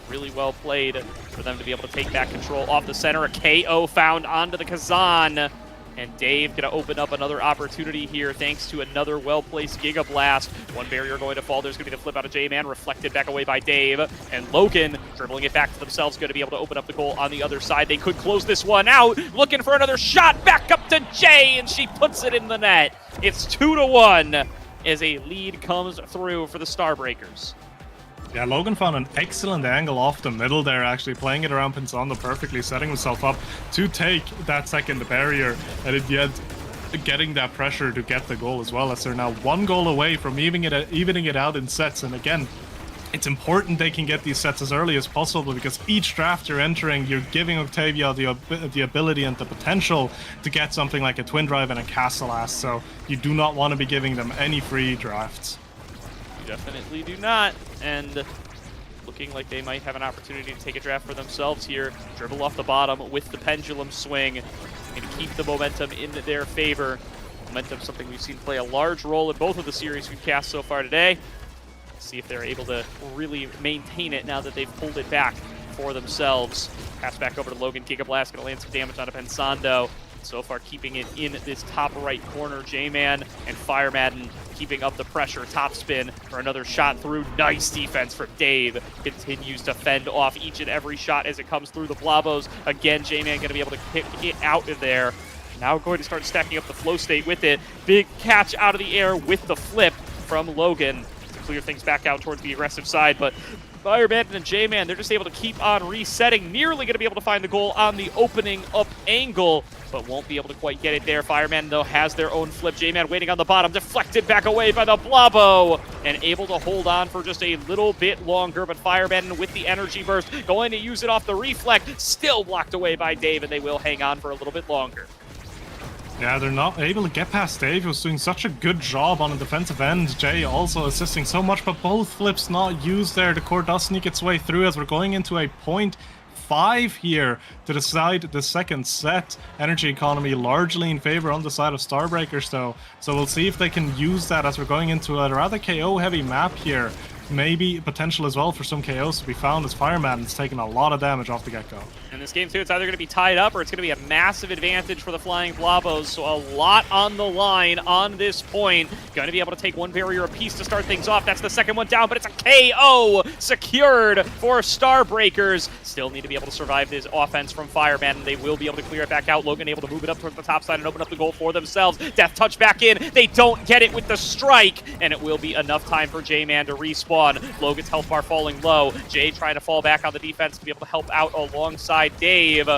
Really well played for them to be able to take that control off the center. A KO found onto the Kazan. And Dave going to open up another opportunity here thanks to another well-placed Giga Blast. One barrier going to fall. There's going to be the flip out of J-Man, reflected back away by Dave. And Logan, dribbling it back to themselves, going to be able to open up the goal on the other side. They could close this one out. Looking for another shot. Back up to Jay, and she puts it in the net. It's 2-1 as a lead comes through for the Starbreakers. Yeah, Logan found an excellent angle off the middle there, actually playing it around Pensando perfectly, setting himself up to take that second barrier. And in the end, getting that pressure to get the goal as well, as they're now 1 goal away from evening it out in sets. And again, it's important they can get these sets as early as possible, because each draft you're entering, you're giving Octavia the ability and the potential to get something like a Twin Drive and a Castle Ass, so you do not want to be giving them any free drafts. You definitely do not, and looking like they might have an opportunity to take a draft for themselves here. Dribble off the bottom with the pendulum swing, and keep the momentum in their favor. Momentum, something we've seen play a large role in both of the series we've cast so far today. See if they're able to really maintain it now that they've pulled it back for themselves. Pass back over to Logan. Giga Blast going to land some damage onto Pensando. So far keeping it in this top right corner. J-Man and Fire Madden keeping up the pressure. Top spin for another shot through. Nice defense from Dave. Continues to fend off each and every shot as it comes through the Blobos. Again, J-Man going to be able to kick it out of there. Now going to start stacking up the flow state with it. Big catch out of the air with the flip from Logan. Clear things back out towards the aggressive side, but Fireman and J-Man, they're just able to keep on resetting. Nearly going to be able to find the goal on the opening up angle, but won't be able to quite get it there. Fireman, though, has their own flip. J-Man waiting on the bottom, deflected back away by the Blobo, and able to hold on for just a little bit longer, but Fireman with the energy burst, going to use it off the reflect, still blocked away by Dave, and they will hang on for a little bit longer. Yeah, they're not able to get past Dave, who's doing such a good job on the defensive end. Jay also assisting so much, but both flips not used there. The core does sneak its way through as we're going into a 0.5 here to decide the second set. Energy economy largely in favor on the side of Starbreakers, though. So we'll see if they can use that as we're going into a rather KO-heavy map here. Maybe potential as well for some KOs to be found, as Fireman's taking a lot of damage off the get-go. In this game, too, it's either going to be tied up or it's going to be a massive advantage for the Flying Blobos, so a lot on the line on this point. Going to be able to take one barrier apiece to start things off. That's the second one down, but it's a KO secured for Starbreakers. Still need to be able to survive this offense from Fireman, and they will be able to clear it back out. Logan able to move it up towards the top side and open up the goal for themselves. Death touch back in. They don't get it with the strike, and it will be enough time for J-Man to respawn. Logan's health bar falling low. Jay trying to fall back on the defense to be able to help out alongside Dave.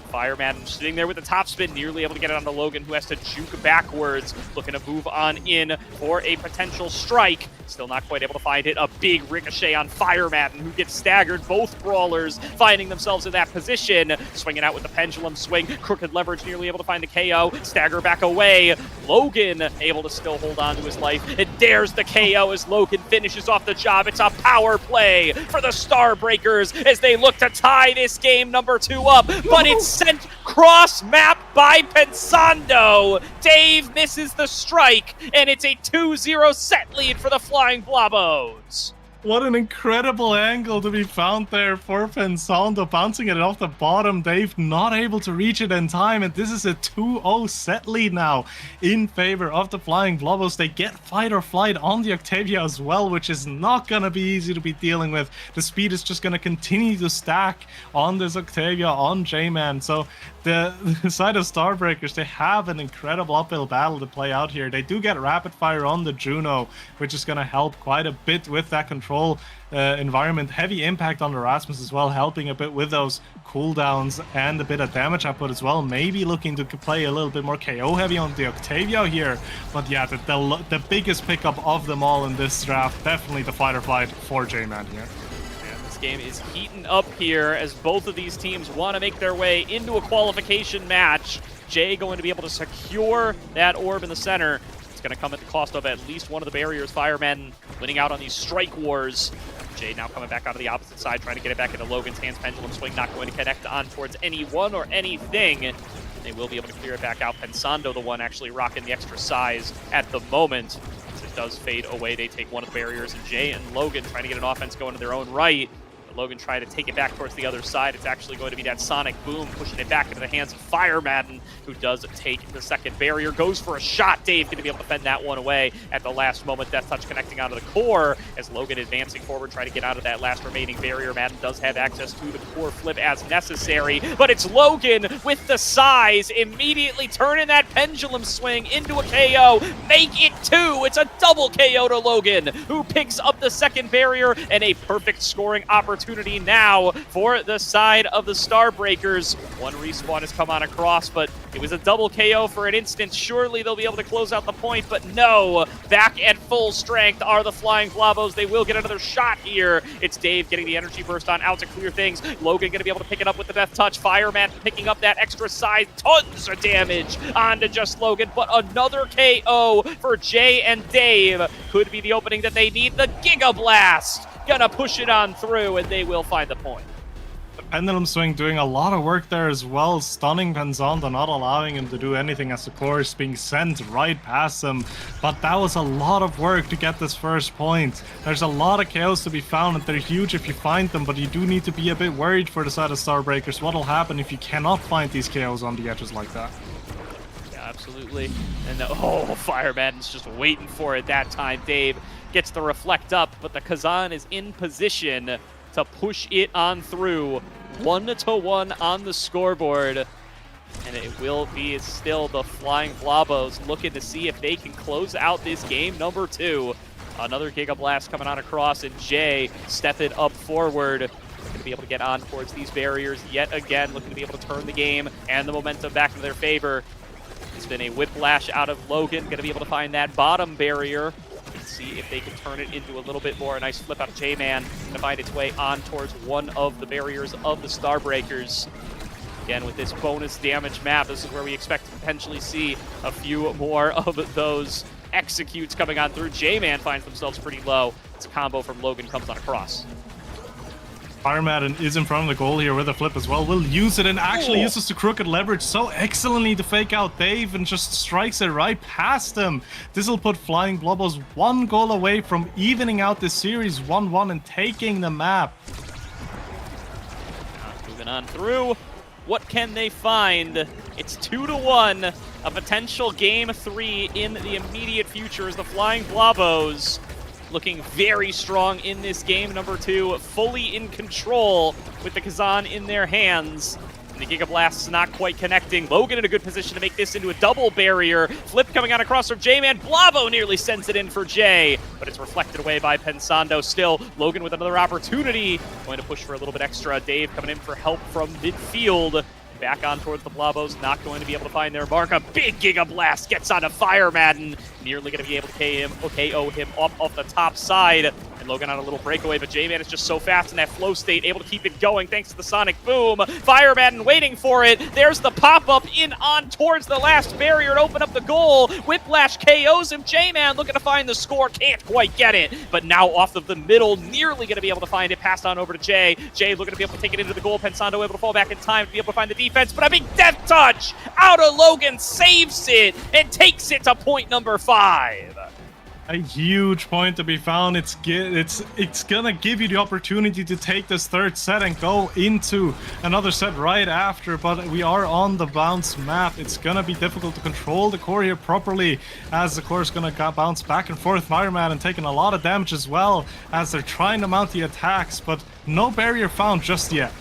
Fireman sitting there with the top spin, nearly able to get it onto Logan, who has to juke backwards, looking to move on in for a potential strike. Still not quite able to find it. A big ricochet on Fireman, who gets staggered. Both brawlers finding themselves in that position. Swinging out with the pendulum swing. Crooked leverage, nearly able to find the KO. Stagger back away. Logan able to still hold on to his life. It dares the KO as Logan finishes off the job. It's a power play for the Starbreakers as they look to tie this game number 2 up. But it's sent cross-map by Pensando. Dave misses the strike, and it's a 2-0 set lead for the Flying Blobos. What an incredible angle to be found there for Pensando, bouncing it off the bottom. Dave not able to reach it in time, and this is a 2-0 set lead now in favor of the Flying Blobos. They get fight or flight on the Octavia as well, which is not going to be easy to be dealing with. The speed is just going to continue to stack on this Octavia, on J-Man. So the side of Starbreakers, they have an incredible uphill battle to play out here. They do get rapid fire on the Juno, which is going to help quite a bit with that control environment. Heavy impact on the Rasmus as well, helping a bit with those cooldowns and a bit of damage output as well. Maybe looking to play a little bit more KO heavy on the Octavia here. But yeah, the biggest pickup of them all in this draft, definitely the fight or flight for J-Man here. This game is heating up here as both of these teams want to make their way into a qualification match. Jay going to be able to secure that orb in the center. It's going to come at the cost of at least one of the barriers. Firemen winning out on these strike wars. Jay now coming back onto the opposite side, trying to get it back into Logan's hands. Pendulum swing not going to connect on towards anyone or anything. They will be able to clear it back out. Pensando, the one actually rocking the extra size at the moment. As it does fade away, they take one of the barriers, and Jay and Logan trying to get an offense going to their own right. Logan trying to take it back towards the other side. It's actually going to be that Sonic Boom pushing it back into the hands of Fire Madden, who does take the second barrier. Goes for a shot. Dave going to be able to fend that one away at the last moment. Death touch connecting onto the core as Logan advancing forward, trying to get out of that last remaining barrier. Madden does have access to the core flip as necessary, but it's Logan with the size, immediately turning that pendulum swing into a KO. Make it 2. It's a double KO to Logan, who picks up the second barrier and a perfect scoring opportunity opportunity now for the side of the Starbreakers. One respawn has come on across, but it was a double KO for an instant. Surely they'll be able to close out the point, but no. Back at full strength are the Flying Blavos. They will get another shot here. It's Dave getting the energy burst on out to clear things. Logan going to be able to pick it up with the Death Touch. Fireman picking up that extra size. Tons of damage onto just Logan, but another KO for Jay and Dave. Could be the opening that they need. The Giga Blast gonna push it on through, and they will find the point. Pendulum Swing doing a lot of work there as well, stunning Pensando, not allowing him to do anything as the core is being sent right past him. But that was a lot of work to get this first point. There's a lot of KOs to be found, and they're huge if you find them, but you do need to be a bit worried for the side of Starbreakers. What'll happen if you cannot find these KOs on the edges like that? Yeah, absolutely. And Fireman's just waiting for it that time. Dave gets the reflect up, but the Kazan is in position to push it on through. 1-1 on the scoreboard. And it will be still the Flying Blavos looking to see if they can close out this game number 2. Another Giga Blast coming on across, and Jay stepping up forward. Looking to be able to get on towards these barriers yet again, looking to be able to turn the game and the momentum back in their favor. It's been a whiplash out of Logan, going to be able to find that bottom barrier. Let's see if they can turn it into a little bit more. A nice flip out of J-Man, going to find its way on towards one of the barriers of the Starbreakers. Again, with this bonus damage map, this is where we expect to potentially see a few more of those executes coming on through. J-Man finds themselves pretty low. It's a combo from Logan comes on across. Fireman is in front of the goal here with a flip as well. Will use it and actually uses the crooked leverage so excellently to fake out Dave and just strikes it right past him. This will put Flying Blavos one goal away from evening out this series 1-1 and taking the map. Moving on through. What can they find? It's 2-1. A potential game 3 in the immediate future as the Flying Blavos looking very strong in this game number 2, fully in control with the Kazan in their hands. And the Giga Blast's not quite connecting. Logan in a good position to make this into a double barrier. Flip coming on across from J-Man. Blavo nearly sends it in for Jay, but it's reflected away by Pensando. Still, Logan with another opportunity. Going to push for a little bit extra. Dave coming in for help from midfield. Back on towards the Blavos, not going to be able to find their mark. A big Giga Blast gets onto Firemadden. Nearly going to be able to KO him off the top side. And Logan on a little breakaway, but J-Man is just so fast in that flow state, able to keep it going thanks to the Sonic Boom. Firemadden waiting for it. There's the pop-up in on towards the last barrier to open up the goal. Whiplash KOs him. J-Man looking to find the score, can't quite get it. But now off of the middle, nearly going to be able to find it. Passed on over to Jay. Jay looking to be able to take it into the goal. Pensando able to fall back in time to be able to find the defense, but a big Death Touch out of Logan saves it and takes it to point number 5. A huge point to be found. It's gonna give you the opportunity to take this third set and go into another set right after, but we are on the bounce map. It's gonna be difficult to control the core here properly, as the core is gonna bounce back and forth. Fireman and taking a lot of damage as well as they're trying to mount the attacks, but no barrier found just yet.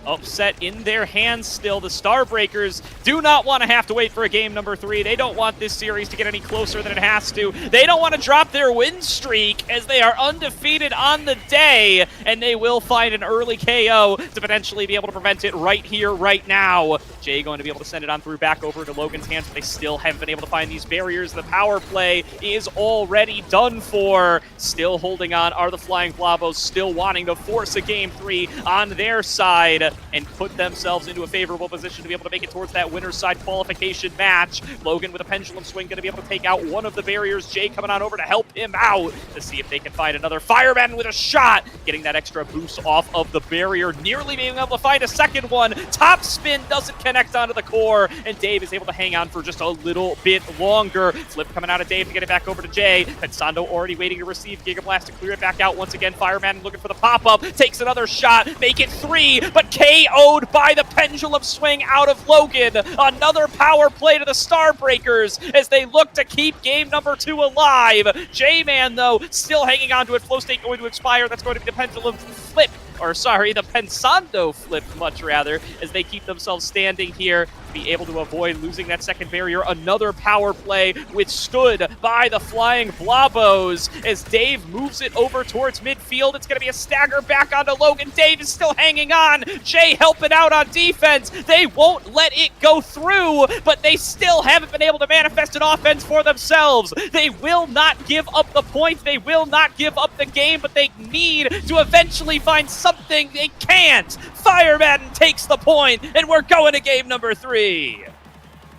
Upset in their hands still. The Starbreakers do not want to have to wait for a game number 3. They don't want this series to get any closer than it has to. They don't want to drop their win streak as they are undefeated on the day, and they will find an early KO to potentially be able to prevent it right here, right now. Jay going to be able to send it on through back over to Logan's hands, but they still haven't been able to find these barriers. The power play is already done for. Still holding on are the Flying Blavos, still wanting to force a game 3 on their side and put themselves into a favorable position to be able to make it towards that winner's side qualification match. Logan with a pendulum swing going to be able to take out one of the barriers. Jay coming on over to help him out to see if they can find another. Fireman with a shot, getting that extra boost off of the barrier, nearly being able to find a second one. Top spin doesn't connect onto the core, and Dave is able to hang on for just a little bit longer. Flip coming out of Dave to get it back over to Jay. Pensando already waiting to receive Giga Blast to clear it back out once again. Fireman looking for the pop-up, takes another shot, make it 3, but KO'd by the pendulum swing out of Logan. Another power play to the Starbreakers as they look to keep game number 2 alive. J-Man, though, still hanging on to it. Flow state going to expire. That's going to be the pendulum flip. Or sorry, the Pensando flip, much rather, as they keep themselves standing here. to be able to avoid losing that second barrier. Another power play withstood by the Flying Blobos as Dave moves it over towards midfield. It's going to be a stagger back onto Logan. Dave is still hanging on. Jay helping out on defense. They won't let it go through, but they still haven't been able to manifest an offense for themselves. They will not give up the point. They will not give up the game, but they need to eventually find something. They can't. Fire Madden takes the point, and we're going to game number 3.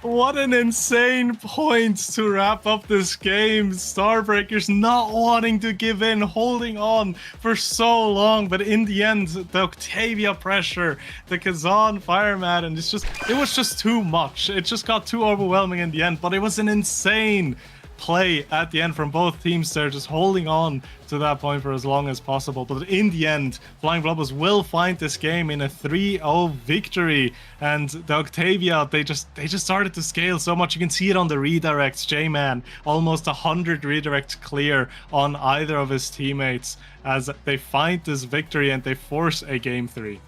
What an insane point to wrap up this game. Starbreakers not wanting to give in, holding on for so long, but in the end, the Octavia pressure, the Kazan Fire Madden, it was just too much. It just got too overwhelming in the end, but it was an insane play at the end from both teams there, just holding on to that point for as long as possible. But in the end, Flying Blobos will find this game in a 3-0 victory, and the Octavia, they just started to scale so much. You can see it on the redirects. J-Man almost 100 redirects clear on either of his teammates as they find this victory and they force a game 3.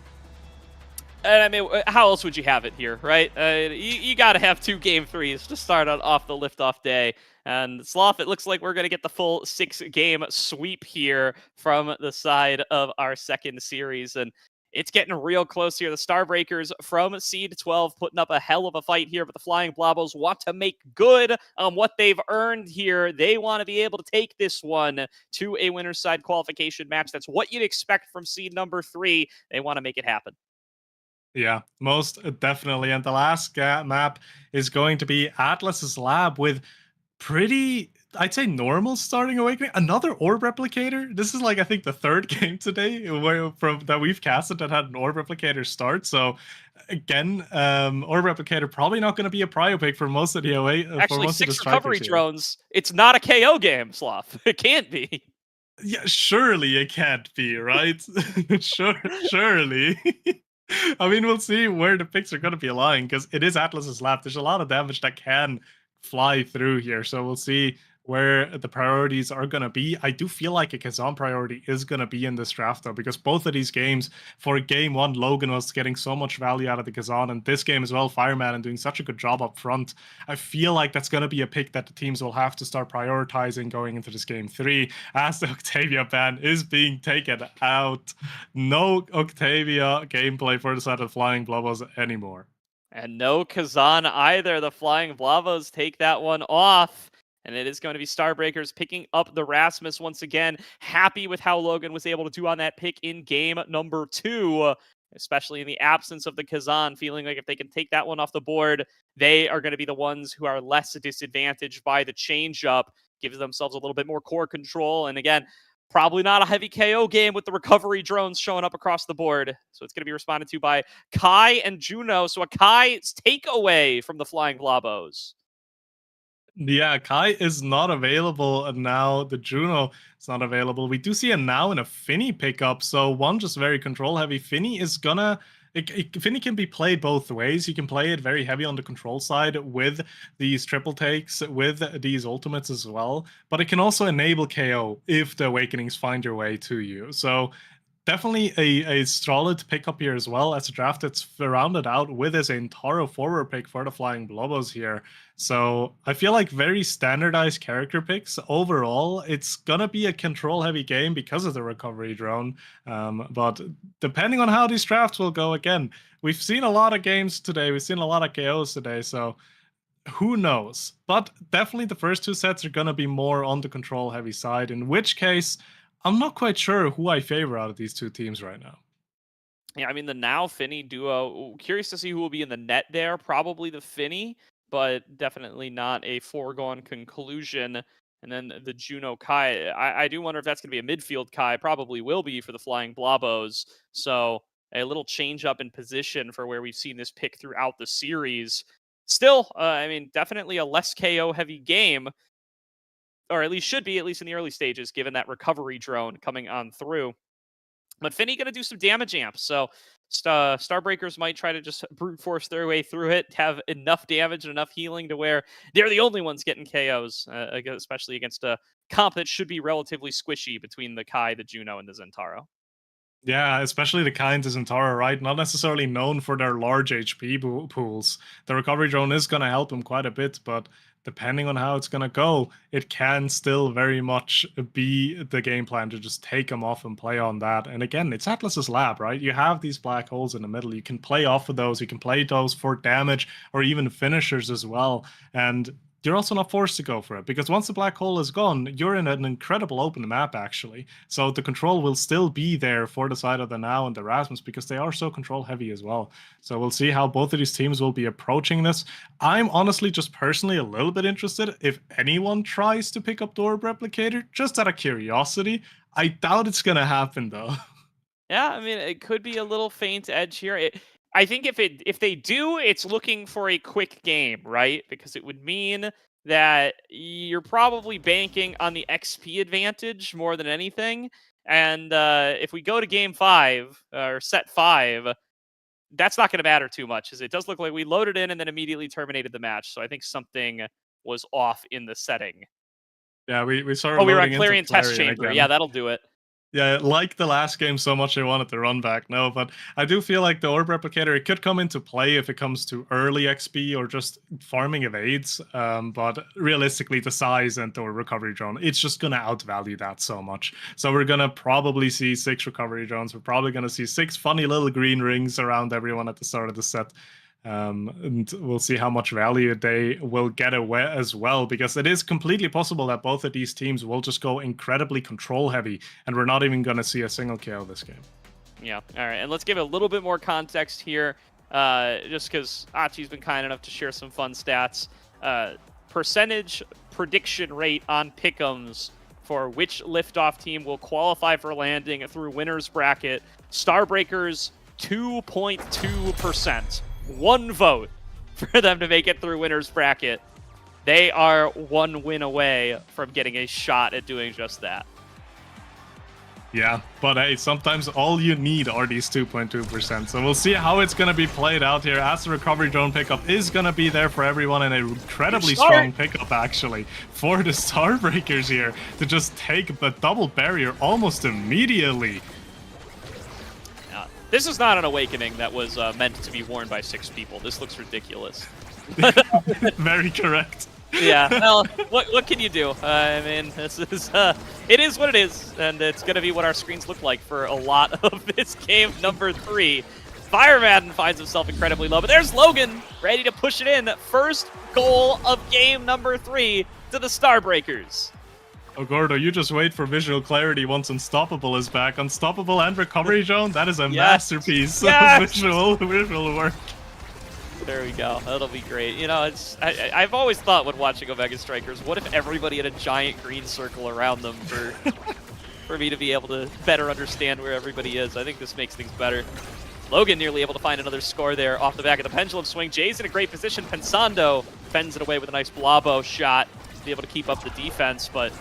And I mean, how else would you have it here, right? You got to have 2 game 3s to start off the liftoff day. And Sloth, it looks like we're going to get the full 6-game sweep here from the side of our second series. And it's getting real close here. The Starbreakers from Seed 12 putting up a hell of a fight here, but the Flying Blobos want to make good on what they've earned here. They want to be able to take this one to a winner's side qualification match. That's what you'd expect from Seed number 3. They want to make it happen. Yeah, most definitely. And the last map is going to be Atlas's Lab with pretty, I'd say, normal starting awakening. Another orb replicator. This is like, I think, the 3rd game today that we've casted that had an orb replicator start. So again, orb replicator probably not going to be a prio pick for most of the away. Actually, 6 recovery drones. It's not a KO game, Sloth. It can't be. Yeah, surely it can't be, right? Surely. I mean, we'll see where the picks are going to be lying, because it is Atlas's Lab. There's a lot of damage that can fly through here, so we'll see where the priorities are going to be. I do feel like a Kazan priority is going to be in this draft, though, because both of these games, for game 1, Logan was getting so much value out of the Kazan, and this game as well, Fireman, and doing such a good job up front. I feel like that's going to be a pick that the teams will have to start prioritizing going into this game 3, as the Octavia ban is being taken out. No Octavia gameplay for the side of Flying Blobos anymore. And no Kazan either. The Flying Blobos take that one off. And it is going to be Starbreakers picking up the Rasmus once again. Happy with how Logan was able to do on that pick in game number 2, especially in the absence of the Kazan, feeling like if they can take that one off the board, they are going to be the ones who are less disadvantaged by the change-up, gives themselves a little bit more core control. And again, probably not a heavy KO game with the recovery drones showing up across the board. So it's going to be responded to by Kai and Juno. So a Kai's takeaway from the Flying Blobos. Yeah, Kai is not available, and now the Juno is not available. We do see a Now and a Finny pickup, so one just very control-heavy. Finny is gonna... Finny can be played both ways. You can play it very heavy on the control side with these triple takes, with these ultimates as well, but it can also enable KO if the Awakenings find your way to you. So definitely a solid pickup here as well, as a draft that's rounded out with his Intaro forward pick for the Flying Blobos here. So I feel like very standardized character picks. Overall, it's gonna be a control-heavy game because of the recovery drone. But depending on how these drafts will go, again, we've seen a lot of games today. We've seen a lot of KOs today, so who knows? But definitely the first 2 sets are gonna be more on the control-heavy side, in which case I'm not quite sure who I favor out of these 2 teams right now. Yeah, I mean, the Now Finny duo, curious to see who will be in the net there. Probably the Finny, but definitely not a foregone conclusion. And then the Juno Kai, I do wonder if that's going to be a midfield Kai. Probably will be for the Flying Blobos. So a little change up in position for where we've seen this pick throughout the series. Still, I mean, definitely a less KO heavy game, or at least should be, at least in the early stages, given that recovery drone coming on through. But Finny going to do some damage amps, so Starbreakers might try to just brute force their way through it, have enough damage and enough healing to where they're the only ones getting KOs, especially against a comp that should be relatively squishy between the Kai, the Juno, and the Zentaro. Yeah, especially the kind of Zentara, right? Not necessarily known for their large HP pools. The recovery drone is going to help him quite a bit, but depending on how it's going to go, it can still very much be the game plan to just take him off and play on that. And again, it's Atlas's lab, right? You have these black holes in the middle. You can play off of those. You can play those for damage or even finishers as well. And you're also not forced to go for it, because once the black hole is gone, you're in an incredible open map, actually. So the control will still be there for the side of the Now and the Rasmus, because they are so control heavy as well. So we'll see how both of these teams will be approaching this. I'm honestly just personally a little bit interested if anyone tries to pick up the Orb Replicator, just out of curiosity. I doubt it's going to happen, though. Yeah, I mean, it could be a little faint edge here. I think if they do, it's looking for a quick game, right? Because it would mean that you're probably banking on the XP advantage more than anything. And if we go to game 5 or set 5, that's not going to matter too much, as it does look like we loaded in and then immediately terminated the match. So I think something was off in the setting. Yeah, we started. Oh, we were at loading Clarion into Test Chamber. again. Yeah, that'll do it. Yeah, like the last game so much I wanted to run back. No, but I do feel like the Orb Replicator, it could come into play if it comes to early XP or just farming evades. But realistically, the size and the recovery drone, it's just going to outvalue that so much. So we're going to probably see 6 recovery drones. We're probably going to see 6 funny little green rings around everyone at the start of the set. And we'll see how much value they will get away as well, because it is completely possible that both of these teams will just go incredibly control heavy, and we're not even going to see a single KO this game. Yeah, all right, and let's give it a little bit more context here, just because Achi's been kind enough to share some fun stats. Percentage prediction rate on pick'ems for which liftoff team will qualify for landing through winner's bracket. Starbreakers, 2.2%. 1 vote for them to make it through winner's bracket. They are 1 win away from getting a shot at doing just that. Yeah, but hey, sometimes all you need are these 2.2%. So we'll see how it's going to be played out here, as the recovery drone pickup is going to be there for everyone, and an incredibly strong pickup, actually, for the Starbreakers here to just take the double barrier almost immediately. This is not an awakening that was meant to be worn by 6 people. This looks ridiculous. Very correct. Yeah, well, what can you do? I mean, this is it is what it is, and it's going to be what our screens look like for a lot of this game number 3. Fire Madden finds himself incredibly low, but there's Logan ready to push it in. First goal of game number 3 to the Starbreakers. Oh, Gordo, you just wait for visual clarity once Unstoppable is back. Unstoppable and Recovery Drone, that is a masterpiece of visual work. There we go. That'll be great. You know, I've always thought when watching Omega Strikers, what if everybody had a giant green circle around them for me to be able to better understand where everybody is? I think this makes things better. Logan nearly able to find another score there off the back of the pendulum swing. Jay's in a great position. Pensando fends it away with a nice Blabo shot to be able to keep up the defense, but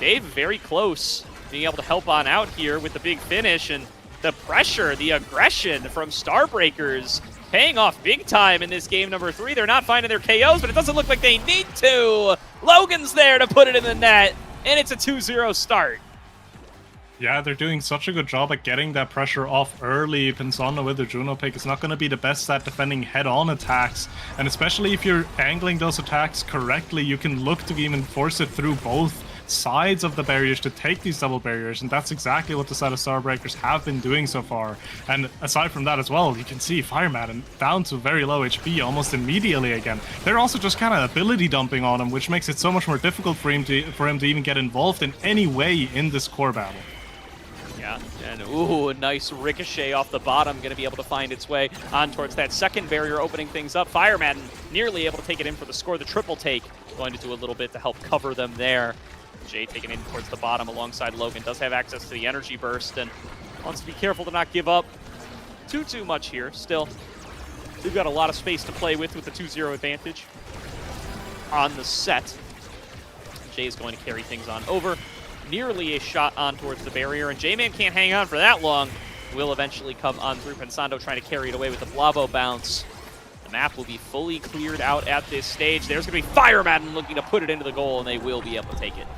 Dave very close, being able to help on out here with the big finish, and the pressure, the aggression from Starbreakers paying off big time in this game number 3. They're not finding their KOs, but it doesn't look like they need to. Logan's there to put it in the net, and it's a 2-0 start. Yeah, they're doing such a good job at getting that pressure off early. Pensando with the Juno pick is not going to be the best at defending head-on attacks, and especially if you're angling those attacks correctly, you can look to even force it through both sides of the barriers to take these double barriers, and that's exactly what the side of Starbreakers have been doing so far. And aside from that as well, you can see Fire Madden down to very low HP almost immediately again. They're also just kind of ability dumping on him, which makes it so much more difficult for him to even get involved in any way in this core battle. Yeah, and ooh, a nice ricochet off the bottom, going to be able to find its way on towards that second barrier, opening things up. Fire Madden nearly able to take it in for the score. The triple take going to do a little bit to help cover them there. Jay taking in towards the bottom alongside Logan, does have access to the energy burst and wants to be careful to not give up too much here. Still, they've got a lot of space to play with the 2-0 advantage on the set. Jay's going to carry things on over. Nearly a shot on towards the barrier, and J-Man can't hang on for that long. Will eventually come on through. Pensando trying to carry it away with the Blabo bounce. The map will be fully cleared out at this stage. There's going to be Fire Madden looking to put it into the goal, and they will be able to take it.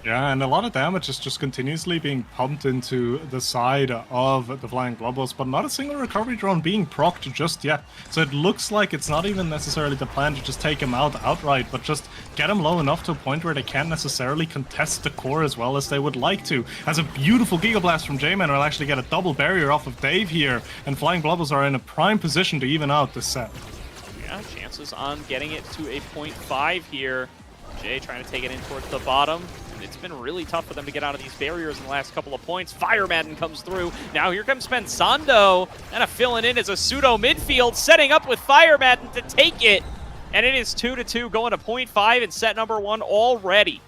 Yeah, and a lot of damage is just continuously being pumped into the side of the Flying Globos, but not a single recovery drone being procced just yet. So it looks like it's not even necessarily the plan to just take him out outright, but just get him low enough to a point where they can't necessarily contest the core as well as they would like to. As a beautiful Giga Blast from J-Man will actually get a double barrier off of Dave here, and Flying Globos are in a prime position to even out this set. Yeah, chances on getting it to a 0.5 here. Jay trying to take it in towards the bottom. It's been really tough for them to get out of these barriers in the last couple of points. Fire Madden comes through. Now here comes Pensando. Kind of filling in as a pseudo midfield, setting up with Fire Madden to take it. And it is 2-2 going to 0.5 in set number 1 already.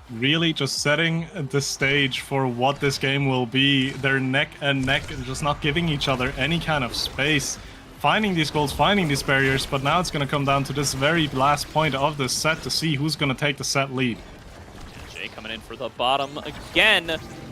Really just setting the stage for what this game will be. They're neck and neck and just not giving each other any kind of space. Finding these goals, finding these barriers, but now it's going to come down to this very last point of the set to see who's going to take the set lead. Jay coming in for the bottom again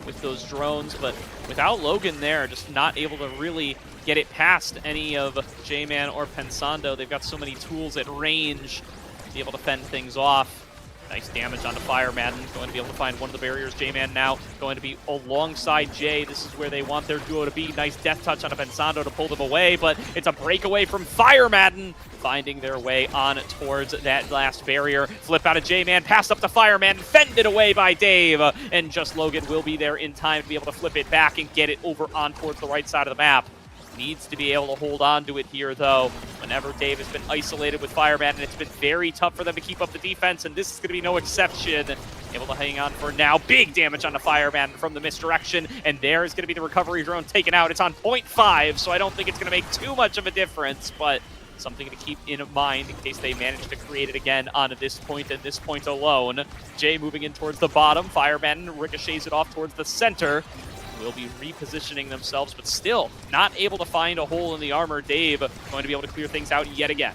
with those drones, but without Logan there, just not able to really get it past any of J-Man or Pensando. They've got so many tools at range to be able to fend things off. Nice damage onto Fire Madden. Going to be able to find one of the barriers. J-Man now going to be alongside Jay. This is where they want their duo to be. Nice death touch onto Pensando to pull them away, but it's a breakaway from Fire Madden, finding their way on towards that last barrier. Flip out of J-Man, pass up to Fire Madden, fended away by Dave, and just Logan will be there in time to be able to flip it back and get it over on towards the right side of the map. Needs to be able to hold on to it here, though. Whenever Dave has been isolated with Fire Madden, it's been very tough for them to keep up the defense, and this is going to be no exception. Able to hang on for now. Big damage on the Fire Madden from the misdirection, and there is going to be the recovery drone taken out. It's on 0.5, so I don't think it's going to make too much of a difference, but something to keep in mind in case they manage to create it again on this point and this point alone. Jay moving in towards the bottom. Fire Madden ricochets it off towards the center. Will be repositioning themselves, but still not able to find a hole in the armor. Dave going to be able to clear things out yet again.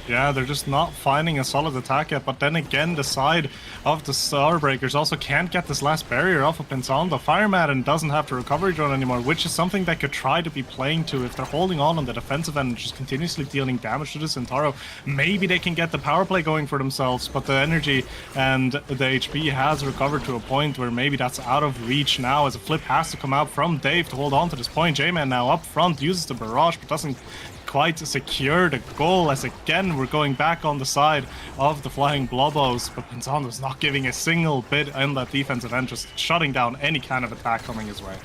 Yeah, they're just not finding a solid attack yet, but then again, the side of the Starbreakers also can't get this last barrier off of Pensando. Fire Madden doesn't have the recovery drone anymore, which is something they could try to be playing to. If they're holding on the defensive end and just continuously dealing damage to the Centauro, maybe they can get the power play going for themselves, but the energy and the HP has recovered to a point where maybe that's out of reach now, as a flip has to come out from Dave to hold on to this point. J-Man now up front, uses the barrage, but doesn't quite secure the goal, as again we're going back on the side of the Flying Globos, but Pensando's not giving a single bit in that defensive end, just shutting down any kind of attack coming his way.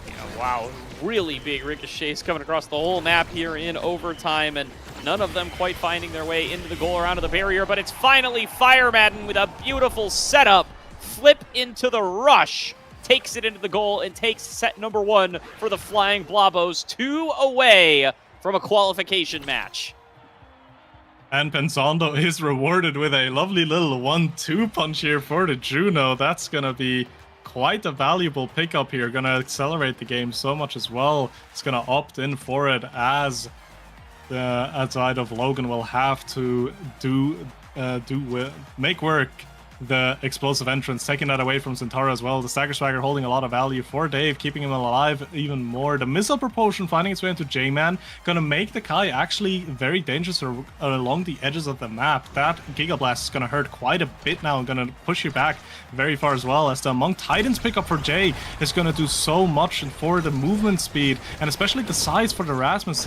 Yeah, wow, really big ricochets coming across the whole map here in overtime, and none of them quite finding their way into the goal or onto the barrier, but it's finally Fire Madden with a beautiful setup, flip into the rush, takes it into the goal, and takes set number 1 for the Flying Globos, 2 away from a qualification match. And Pensando is rewarded with a lovely little 1-2 punch here for the Juno. That's going to be quite a valuable pickup here. Going to accelerate the game so much as well. It's going to opt in for it, as the outside of Logan will have to make work the explosive entrance, taking that away from Centauro as well. The Stagger Swagger holding a lot of value for Dave, keeping him alive even more. The missile propulsion finding its way into J-Man, gonna make the Kai actually very dangerous along the edges of the map. That Giga Blast is gonna hurt quite a bit now and gonna push you back very far as well, as the Monk Titans pickup for Jay is gonna do so much for the movement speed, and especially the size for the Rasmus,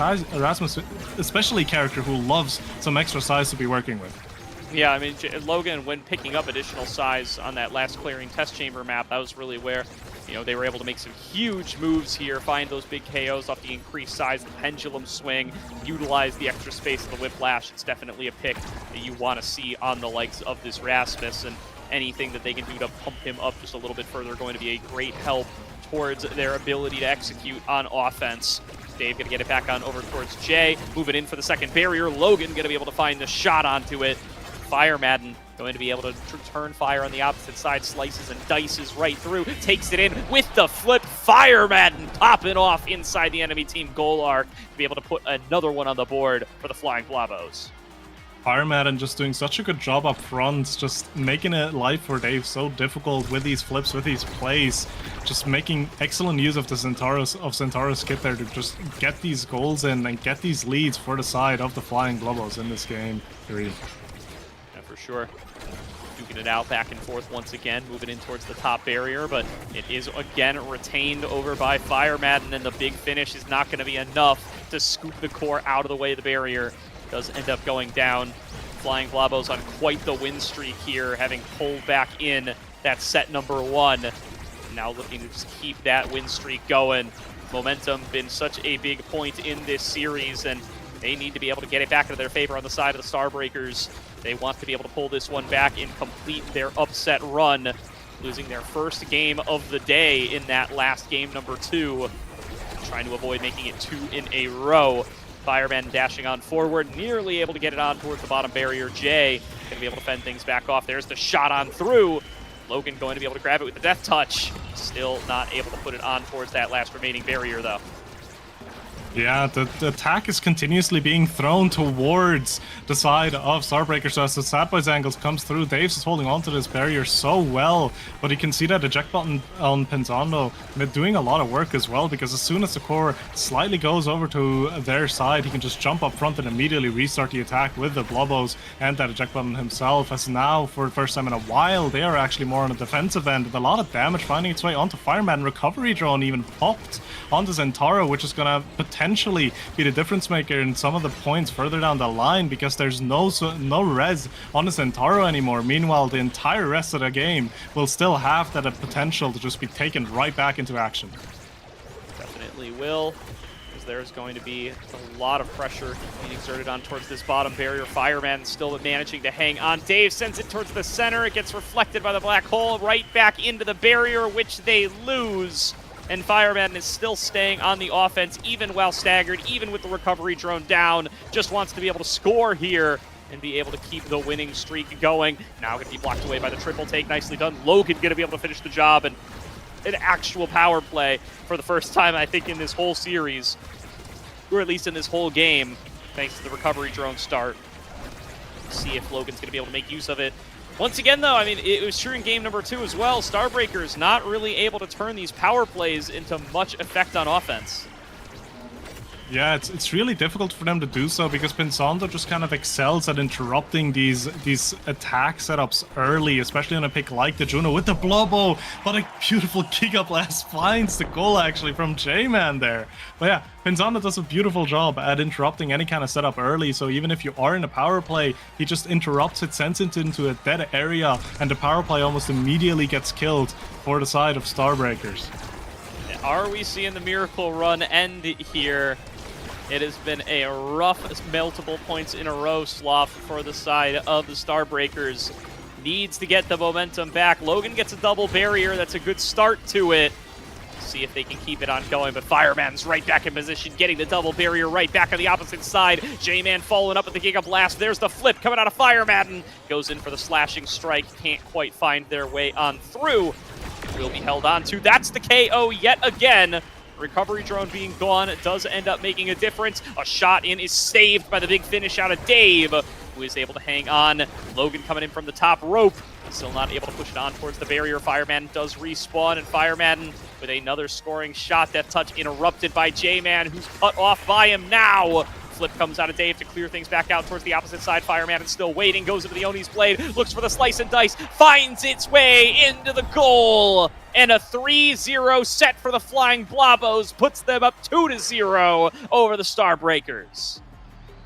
especially character who loves some extra size to be working with. Yeah, I mean, Logan, when picking up additional size on that last clearing test chamber map, that was really where, you know, they were able to make some huge moves here, find those big KOs off the increased size, the pendulum swing, utilize the extra space of the Whiplash. It's definitely a pick that you want to see on the likes of this Rasmus, and anything that they can do to pump him up just a little bit further going to be a great help towards their ability to execute on offense. Dave going to get it back on over towards Jay, moving in for the second barrier. Logan going to be able to find the shot onto it. Fire Madden going to be able to turn fire on the opposite side, slices and dices right through, takes it in with the flip. Fire Madden popping off inside the enemy team goal arc to be able to put another one on the board for the Flying Globos. Fire Madden just doing such a good job up front, just making it life for Dave so difficult with these flips, with these plays, just making excellent use of the Centauro's kit there to just get these goals in and get these leads for the side of the Flying Globos in this game 3. For sure. duking it out back and forth once again, moving in towards the top barrier, but it is again retained over by FireMadden, and the big finish is not going to be enough to scoop the core out of the way of the barrier. Does end up going down. Flying Blabos on quite the win streak here, having pulled back in that set number 1. Now looking to just keep that win streak going. Momentum been such a big point in this series, and they need to be able to get it back into their favor on the side of the Starbreakers. They want to be able to pull this one back and complete their upset run, losing their first game of the day in that last game number 2, trying to avoid making it 2 in a row. FireMadden dashing on forward, nearly able to get it on towards the bottom barrier. Jay going to be able to fend things back off. There's the shot on through. Logan going to be able to grab it with the death touch. Still not able to put it on towards that last remaining barrier, though. Yeah, the attack is continuously being thrown towards the side of Starbreaker. So as the Sad Boys angles comes through, Daves is holding onto this barrier so well, but you can see that eject button on Pensando doing a lot of work as well, because as soon as the core slightly goes over to their side, he can just jump up front and immediately restart the attack with the Blobos and that eject button himself. As now, for the first time in a while, they are actually more on the defensive end, with a lot of damage finding its way onto FireMadden. Recovery drone even popped onto Zentaro, which is going to potentially be the difference maker in some of the points further down the line, because there's no res on the Zentaro anymore. Meanwhile, the entire rest of the game will still have that potential to just be taken right back into action. Definitely will, because there's going to be a lot of pressure being exerted on towards this bottom barrier. FireMadden still managing to hang on. Dave sends it towards the center. It gets reflected by the black hole right back into the barrier, which they lose. And FireMadden is still staying on the offense, even while staggered, even with the recovery drone down. Just wants to be able to score here and be able to keep the winning streak going. Now going to be blocked away by the triple take. Nicely done. Logan going to be able to finish the job, and an actual power play for the first time, I think, in this whole series, or at least in this whole game, thanks to the recovery drone start. See if Logan's going to be able to make use of it. Once again, though, I mean, it was true in game number 2 as well. Starbreakers not really able to turn these power plays into much effect on offense. Yeah, it's really difficult for them to do so, because Pensando just kind of excels at interrupting these attack setups early, especially on a pick like the Juno with the Blobo. What a beautiful Giga Blast finds the goal actually from J-Man there. But yeah, Pensando does a beautiful job at interrupting any kind of setup early, so even if you are in a power play, he just interrupts it, sends it into a dead area, and the power play almost immediately gets killed for the side of Starbreakers. Are we seeing the miracle run end here? It has been a rough multiple points in a row slough for the side of the Starbreakers. Needs to get the momentum back. Logan gets a double barrier. That's a good start to it. See if they can keep it on going, but FireMadden's right back in position, getting the double barrier right back on the opposite side. J-Man following up with the Giga Blast. There's the flip coming out of FireMadden. Goes in for the slashing strike. Can't quite find their way on through. Will be held on to. That's the KO yet again. Recovery drone being gone does end up making a difference. A shot in is saved by the big finish out of Dave, who is able to hang on. Logan coming in from the top rope. Still not able to push it on towards the barrier. FireMadden does respawn, and FireMadden with another scoring shot. That touch interrupted by J-Man, who's cut off by him now. Flip comes out of Dave to clear things back out towards the opposite side. FireMadden still waiting, goes into the Oni's blade, looks for the slice and dice, finds its way into the goal. And a 3-0 set for the Flying Blobos puts them up 2-0 over the Starbreakers.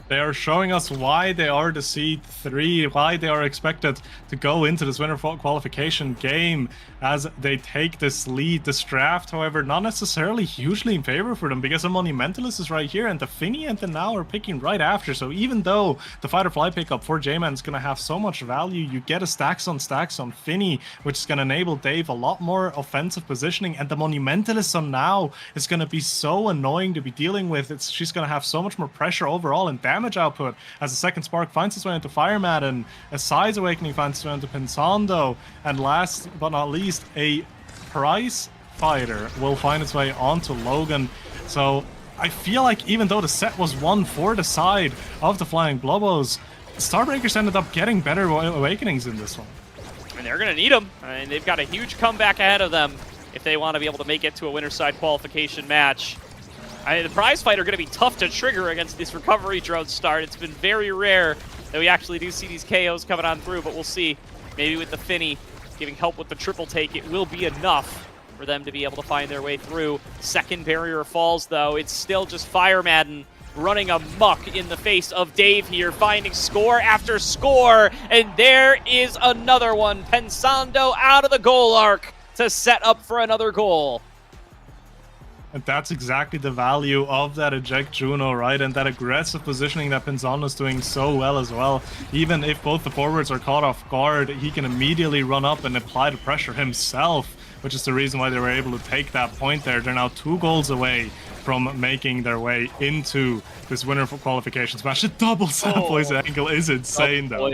They are showing us why they are the seed 3, why they are expected to go into this winter qualification game as they take this lead. This draft, however, not necessarily hugely in favor for them, because the Monumentalist is right here and the Finny and the Now are picking right after. So even though the Fight or Fly pickup for J-Man is going to have so much value, you get a stacks on Finny, which is going to enable Dave a lot more offensive positioning, and the Monumentalist on Now is going to be so annoying to be dealing with. She's going to have so much more pressure overall and damage output as the second spark finds its way into FireMadden, a Size Awakening finds its way into Pensando, and last but not least, a prize fighter will find its way onto Logan. So I feel like even though the set was won for the side of the Flying Blobos, Starbreakers ended up getting better awakenings in this one. And they're going to need them. I mean, they've got a huge comeback ahead of them if they want to be able to make it to a winner's side qualification match. I mean, the prize fight are going to be tough to trigger against this recovery drone start. It's been very rare that we actually do see these KOs coming on through, but we'll see maybe with the Finny giving help with the triple take, it will be enough for them to be able to find their way through. Second barrier falls, though. It's still just Fire Madden running amok in the face of Dave here, finding score after score, and there is another one. Pensando out of the goal arc to set up for another goal. And that's exactly the value of that eject Juno, right? And that aggressive positioning that Pinzano's doing so well as well. Even if both the forwards are caught off guard, he can immediately run up and apply the pressure himself, which is the reason why they were able to take that point there. They're now 2 goals away from making their way into this winner for qualification smash. The double sad boys angle is insane, though.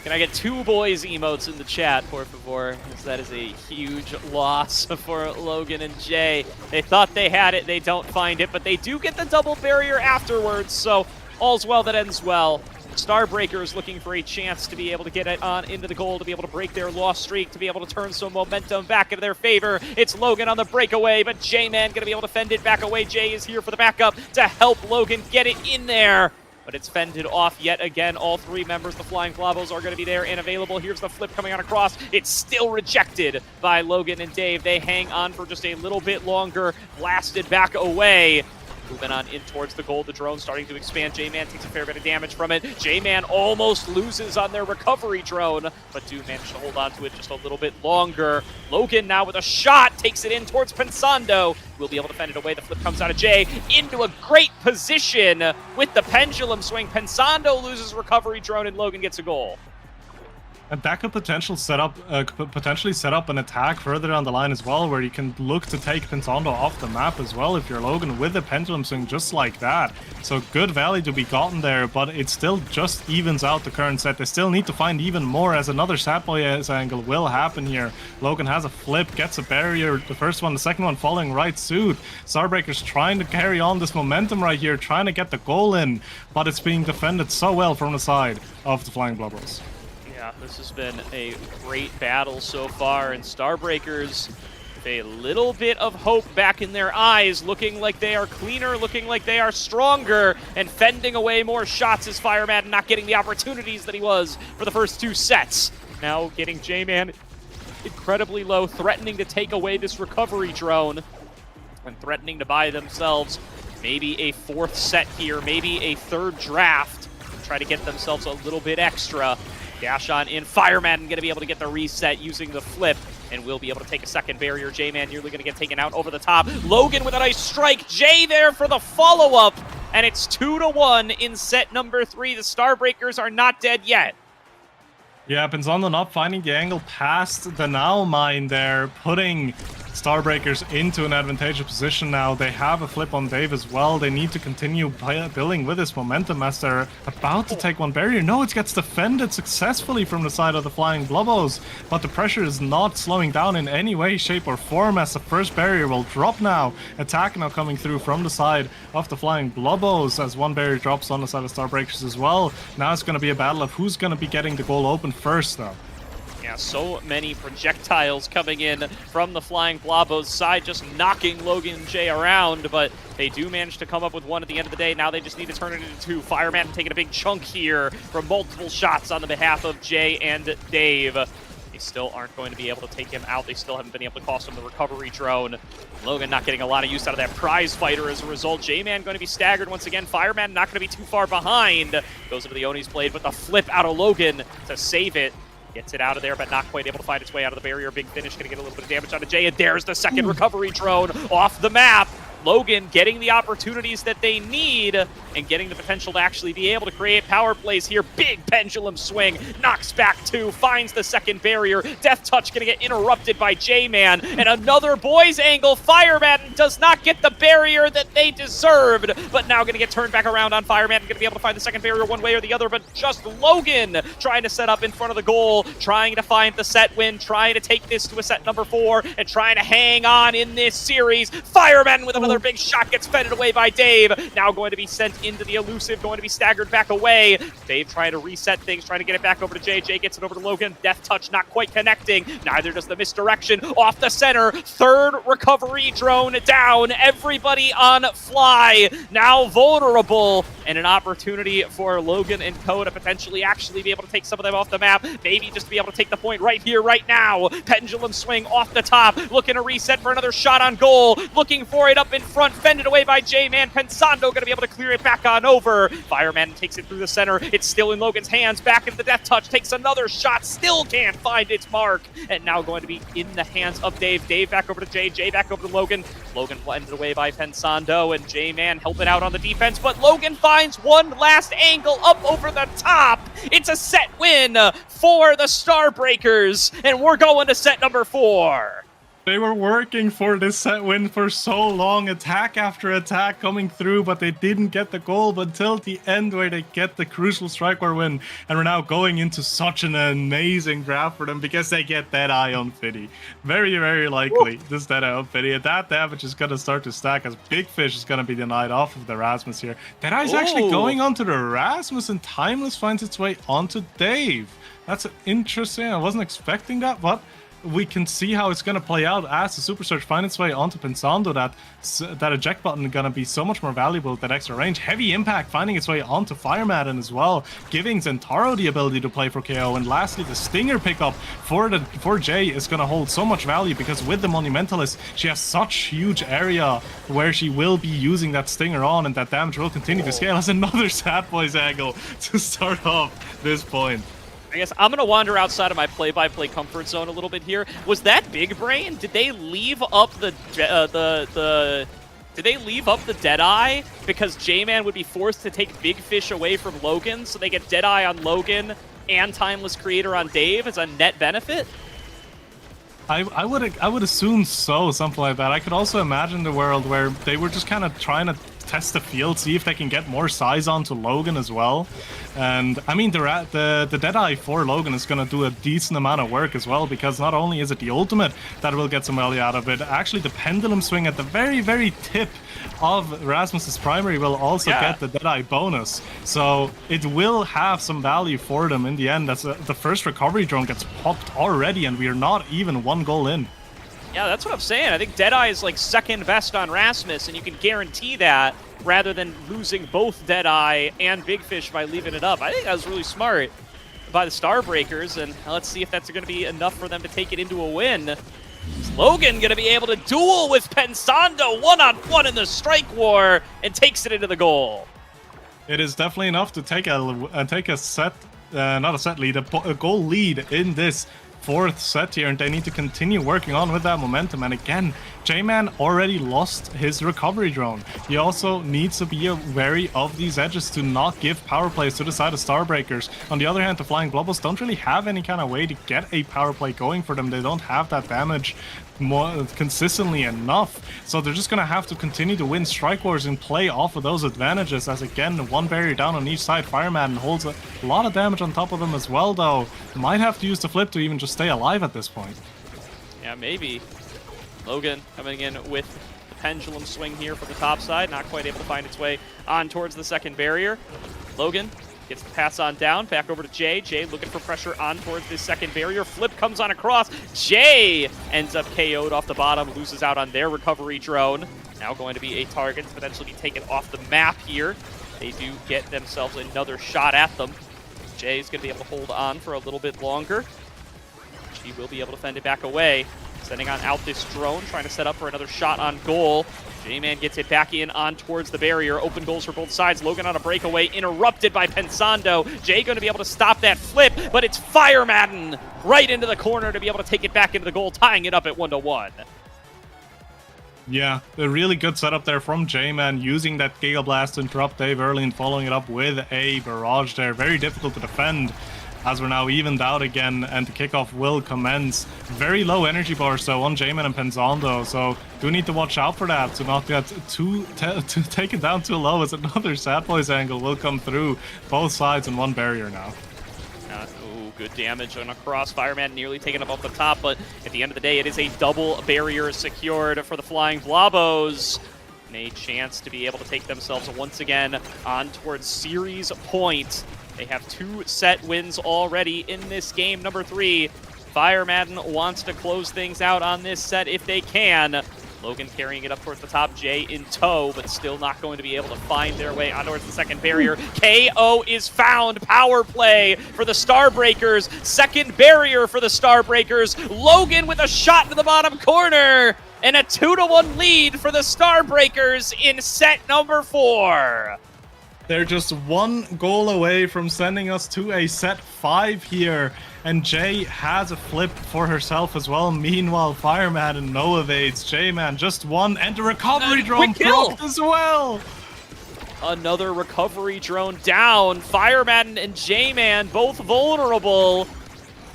Can I get 2 boys emotes in the chat, por favor? Because that is a huge loss for Logan and Jay. They thought they had it, they don't find it, but they do get the double barrier afterwards, so all's well that ends well. Starbreakers looking for a chance to be able to get it on into the goal, to be able to break their loss streak, to be able to turn some momentum back into their favor. It's Logan on the breakaway, but J-Man going to be able to fend it back away. Jay is here for the backup to help Logan get it in there. But it's fended off yet again. All 3 members, the Flying Blavos, are going to be there and available. Here's the flip coming on across. It's still rejected by Logan and Dave. They hang on for just a little bit longer, blasted back away. Moving on in towards the goal. The drone starting to expand. J-Man takes a fair bit of damage from it. J-Man almost loses on their recovery drone, but do manage to hold on to it just a little bit longer. Logan now with a shot takes it in towards Pensando. Will be able to fend it away. The flip comes out of Jay into a great position with the pendulum swing. Pensando loses recovery drone and Logan gets a goal. And that could potentially set up an attack further down the line as well, where you can look to take Pensando off the map as well if you're Logan with the pendulum swing just like that. So good value to be gotten there, but it still just evens out the current set. They still need to find even more, as another Satboy angle will happen here. Logan has a flip, gets a barrier, the first one, the second one following right suit. Starbreakers trying to carry on this momentum right here, trying to get the goal in, but it's being defended so well from the side of the Flying Blubbers. Yeah, this has been a great battle so far, and Starbreakers with a little bit of hope back in their eyes, looking like they are cleaner, looking like they are stronger, and fending away more shots as Fire Madden not getting the opportunities that he was for the first 2 sets. Now getting J-Man incredibly low, threatening to take away this recovery drone, and threatening to buy themselves maybe a 4th set here, maybe a 3rd draft, try to get themselves a little bit extra. Dash on in. Fire Madden going to be able to get the reset using the flip, and will be able to take a second barrier. J-Man nearly going to get taken out over the top. Logan with a nice strike. Jay there for the follow-up, and it's 2-1 in set number 3. The Starbreakers are not dead yet. Yeah, Pensando not finding the angle past the now mine there, putting Starbreakers into an advantageous position now. They have a flip on Dave as well. They need to continue building with this momentum as they're about to take one barrier. No, it gets defended successfully from the side of the Flying Blubbos, but the pressure is not slowing down in any way, shape, or form as the first barrier will drop now. Attack now coming through from the side of the Flying Blubbos as one barrier drops on the side of Starbreakers as well. Now it's going to be a battle of who's going to be getting the goal open first, though. Yeah, so many projectiles coming in from the Flying Blobos side, just knocking Logan and Jay around, but they do manage to come up with one at the end of the day. Now they just need to turn it into 2. Fireman taking a big chunk here from multiple shots on the behalf of Jay and Dave. They still aren't going to be able to take him out. They still haven't been able to cost him the recovery drone. Logan not getting a lot of use out of that prize fighter as a result. J-Man going to be staggered once again. Fireman not going to be too far behind. Goes into the Oni's blade, but the flip out of Logan to save it. Gets it out of there, but not quite able to find its way out of the barrier. Big finish, going to get a little bit of damage on Jay, and there's the second recovery drone off the map. Logan getting the opportunities that they need and getting the potential to actually be able to create power plays here. Big pendulum swing, knocks back 2, finds the second barrier. Death Touch going to get interrupted by J-Man, and another boys angle. Fireman does not get the barrier that they deserved, but now going to get turned back around on Fireman. Going to be able to find the second barrier one way or the other, but just Logan trying to set up in front of the goal, trying to find the set win, trying to take this to a set number 4, and trying to hang on in this series. Fireman with another Another big shot gets fended away by Dave. Now going to be sent into the elusive, going to be staggered back away. Dave trying to reset things, trying to get it back over to Jay. Jay gets it over to Logan. Death touch not quite connecting. Neither does the misdirection. Off the center. Third recovery drone down. Everybody on fly. Now vulnerable. And an opportunity for Logan and Co to potentially actually be able to take some of them off the map. Maybe just to be able to take the point right here, right now. Pendulum swing off the top. Looking to reset for another shot on goal. Looking for it up in front. Fended away by J-Man. Pensando going to be able to clear it back on over. Fireman takes it through the center. It's still in Logan's hands. Back into the death touch. Takes another shot. Still can't find its mark. And now going to be in the hands of Dave. Dave back over to Jay. Jay back over to Logan. Logan blended away by Pensando. And J-Man helping out on the defense. But Logan finds one last angle up over the top. It's a set win for the Starbreakers. And we're going to set number 4. They were working for this set win for so long, attack after attack coming through, but they didn't get the goal until the end where they get the crucial strike war win. And we're now going into such an amazing draft for them because they get Deadeye on Fiddy. Very, very likely this Deadeye on Fiddy. And that damage is going to start to stack as Big Fish is going to be denied off of the Rasmus here. Deadeye's actually going onto the Rasmus and Timeless finds its way onto Dave. That's interesting. I wasn't expecting that, but we can see how it's going to play out as the Super Surge finds its way onto Pensando. That eject button is going to be so much more valuable with that extra range. Heavy Impact finding its way onto Fire Madden as well, giving Zentaro the ability to play for KO. And lastly, the Stinger pickup for Jay is going to hold so much value because with the Monumentalist, she has such huge area where she will be using that Stinger on, and that damage will continue to scale as another Sad Boys angle to start off this point. I guess I'm going to wander outside of my play-by-play comfort zone a little bit here. Was that Big Brain? Did they leave up the Deadeye because J-Man would be forced to take Big Fish away from Logan, so they get Deadeye on Logan and Timeless Creator on Dave as a net benefit? I would assume so, something like that. I could also imagine the world where they were just kind of trying to test the field, see if they can get more size onto Logan as well. And I mean, the Deadeye for Logan is going to do a decent amount of work as well, because not only is it the ultimate that will get some value out of it, actually the pendulum swing at the very, very tip of Rasmus's primary will also get the Deadeye bonus. So it will have some value for them in the end. That's the first recovery drone gets popped already, and we are not even 1 goal in. Yeah, that's what I'm saying. I think Deadeye is like second best on Rasmus, and you can guarantee that rather than losing both Deadeye and Big Fish by leaving it up. I think that was really smart by the Starbreakers, and let's see if that's going to be enough for them to take it into a win. Is Logan going to be able to duel with Pensando one-on-one in the strike war and takes it into the goal? It is definitely enough to take a set, not a set lead, a goal lead in this 4th set here, and they need to continue working on with that momentum. And again, J-Man already lost his recovery drone. He also needs to be wary of these edges to not give power plays to the side of Starbreakers. On the other hand, the Flying Blobos don't really have any kind of way to get a power play going for them. They don't have that damage more consistently enough, so they're just gonna have to continue to win strike wars and play off of those advantages. As again, 1 barrier down on each side, Fireman holds a lot of damage on top of them as well, though. Might have to use the flip to even just stay alive at this point. Yeah, maybe. Logan coming in with the pendulum swing here from the top side, not quite able to find its way on towards the second barrier. Logan gets the pass on down, back over to Jay. Jay looking for pressure on towards this second barrier. Flip comes on across. Jay ends up KO'd off the bottom, loses out on their recovery drone. Now going to be a target to potentially be taken off the map here. They do get themselves another shot at them. Jay's going to be able to hold on for a little bit longer. She will be able to fend it back away. Sending on out this drone, trying to set up for another shot on goal. J-Man gets it back in on towards the barrier. Open goals for both sides. Logan on a breakaway, interrupted by Pensando. Jay going to be able to stop that flip, but it's Fire Madden right into the corner to be able to take it back into the goal, tying it up at 1-1. Yeah, a really good setup there from J-Man, using that Giga Blast to interrupt Dave early and following it up with a barrage there. Very difficult to defend, as we're now evened out again, and the kickoff will commence. Very low energy bars though on J-Man and Pensando, so do need to watch out for that to not get to take it down too low, as another Sad Boys angle will come through both sides in 1 barrier now. Good damage on a cross. Fireman nearly taken up off the top, but at the end of the day, it is a double barrier secured for the Flying Blobos. and a chance to be able to take themselves once again on towards series point. They have 2 set wins already in this game, number 3. Fire Madden wants to close things out on this set if they can. Logan carrying it up towards the top, Jay in tow, but still not going to be able to find their way on towards the second barrier. KO is found. Power play for the Starbreakers. Second barrier for the Starbreakers. Logan with a shot to the bottom corner. And a 2-1 lead for the Starbreakers in set number 4. They're just 1 goal away from sending us to a set 5 here. And Jay has a flip for herself as well. Meanwhile, Fireman and no evades. J-Man just 1 and a recovery drone blocked as well. Another recovery drone down. Fireman and J-Man both vulnerable.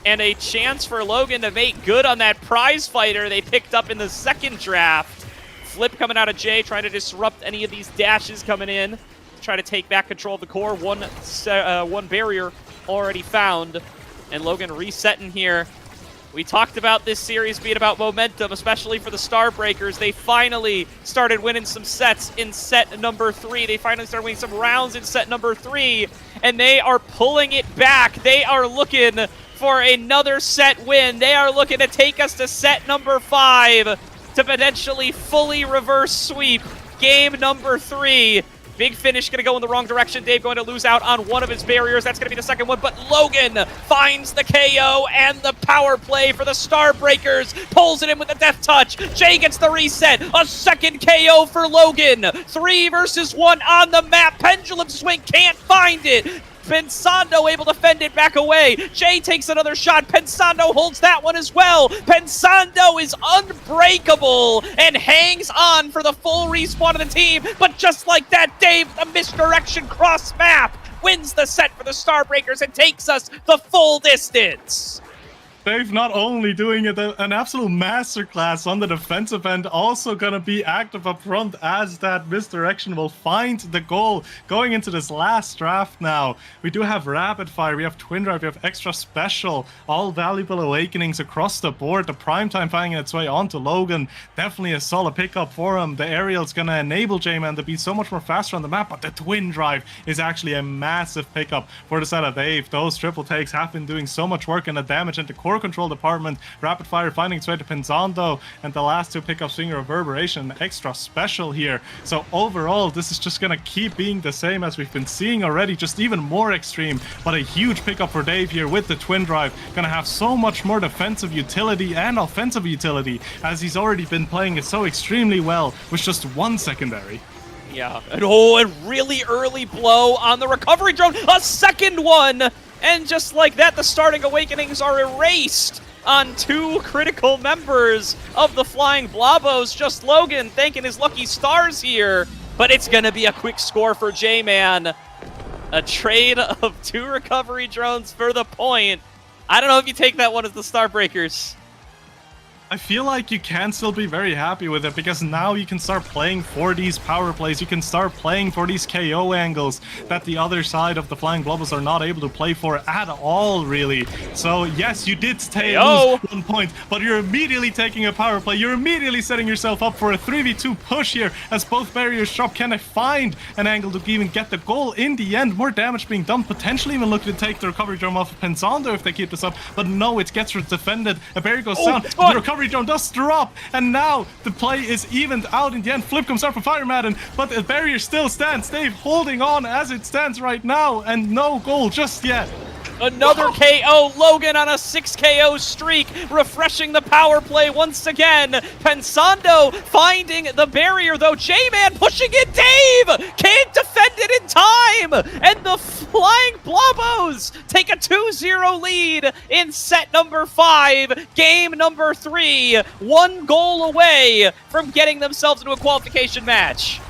And a chance for Logan to make good on that prize fighter they picked up in the second draft. Flip coming out of Jay, trying to disrupt any of these dashes coming in. Try to take back control of the core. One barrier already found. And Logan resetting here. We talked about this series being about momentum, especially for the Starbreakers. They finally started winning some sets in set number 3. They finally started winning some rounds in set number 3. And they are pulling it back. They are looking for another set win. They are looking to take us to set number 5 to potentially fully reverse sweep game number 3. Big finish going to go in the wrong direction. Dave going to lose out on one of his barriers. That's going to be the second one. But Logan finds the KO and the power play for the Starbreakers. Pulls it in with a death touch. Jay gets the reset. A second KO for Logan. 3 versus 1 on the map. Pendulum swing can't find it. Pensando able to fend it back away. Jay takes another shot. Pensando holds that one as well. Pensando is unbreakable and hangs on for the full respawn of the team. But just like that, Dave, the misdirection cross map wins the set for the Starbreakers and takes us the full distance. Dave not only doing an absolute masterclass on the defensive end, also going to be active up front as that misdirection will find the goal going into this last draft now. We do have Rapid Fire, we have Twin Drive, we have Extra Special, all valuable awakenings across the board. The Primetime finding its way onto Logan, definitely a solid pickup for him. The Aerial's going to enable J-Man to be so much more faster on the map, but the Twin Drive is actually a massive pickup for the set of Dave. Those triple takes have been doing so much work and the damage into core control department. Rapid Fire finding its way to Pensando, and the last 2 pickups being Reverberation and Extra Special here. So overall, this is just going to keep being the same as we've been seeing already, just even more extreme. But a huge pickup for Dave here with the Twin Drive. Going to have so much more defensive utility and offensive utility, as he's already been playing it so extremely well with just 1 secondary. Yeah, and a really early blow on the recovery drone. A second one! And just like that, the starting awakenings are erased on 2 critical members of the Flying Blobos. Just Logan thanking his lucky stars here. But it's going to be a quick score for J-Man. A trade of 2 recovery drones for the point. I don't know if you take that one as the Starbreakers. I feel like you can still be very happy with it, because now you can start playing for these power plays. You can start playing for these KO angles that the other side of the Flying Blobos are not able to play for at all, really. So yes, you did lose 1 point, but you're immediately taking a power play. You're immediately setting yourself up for a 3v2 push here, as both barriers drop. Can they find an angle to even get the goal in the end? More damage being done, potentially even looking to take the recovery drum off of Pensando if they keep this up, but no, it gets defended. A barrier goes down, the recovery drone does drop, and now the play is evened out in the end. Flip comes out for Fire Madden, but the barrier still stands. Dave holding on as it stands right now, and no goal just yet. Another KO, Logan on a 6 KO streak, refreshing the power play once again. Pensando finding the barrier though. J-Man pushing it, Dave! Can't defend it in time! And the Flying Blobos take a 2-0 lead in set number 5, game number 3. 1 goal away from getting themselves into a qualification match.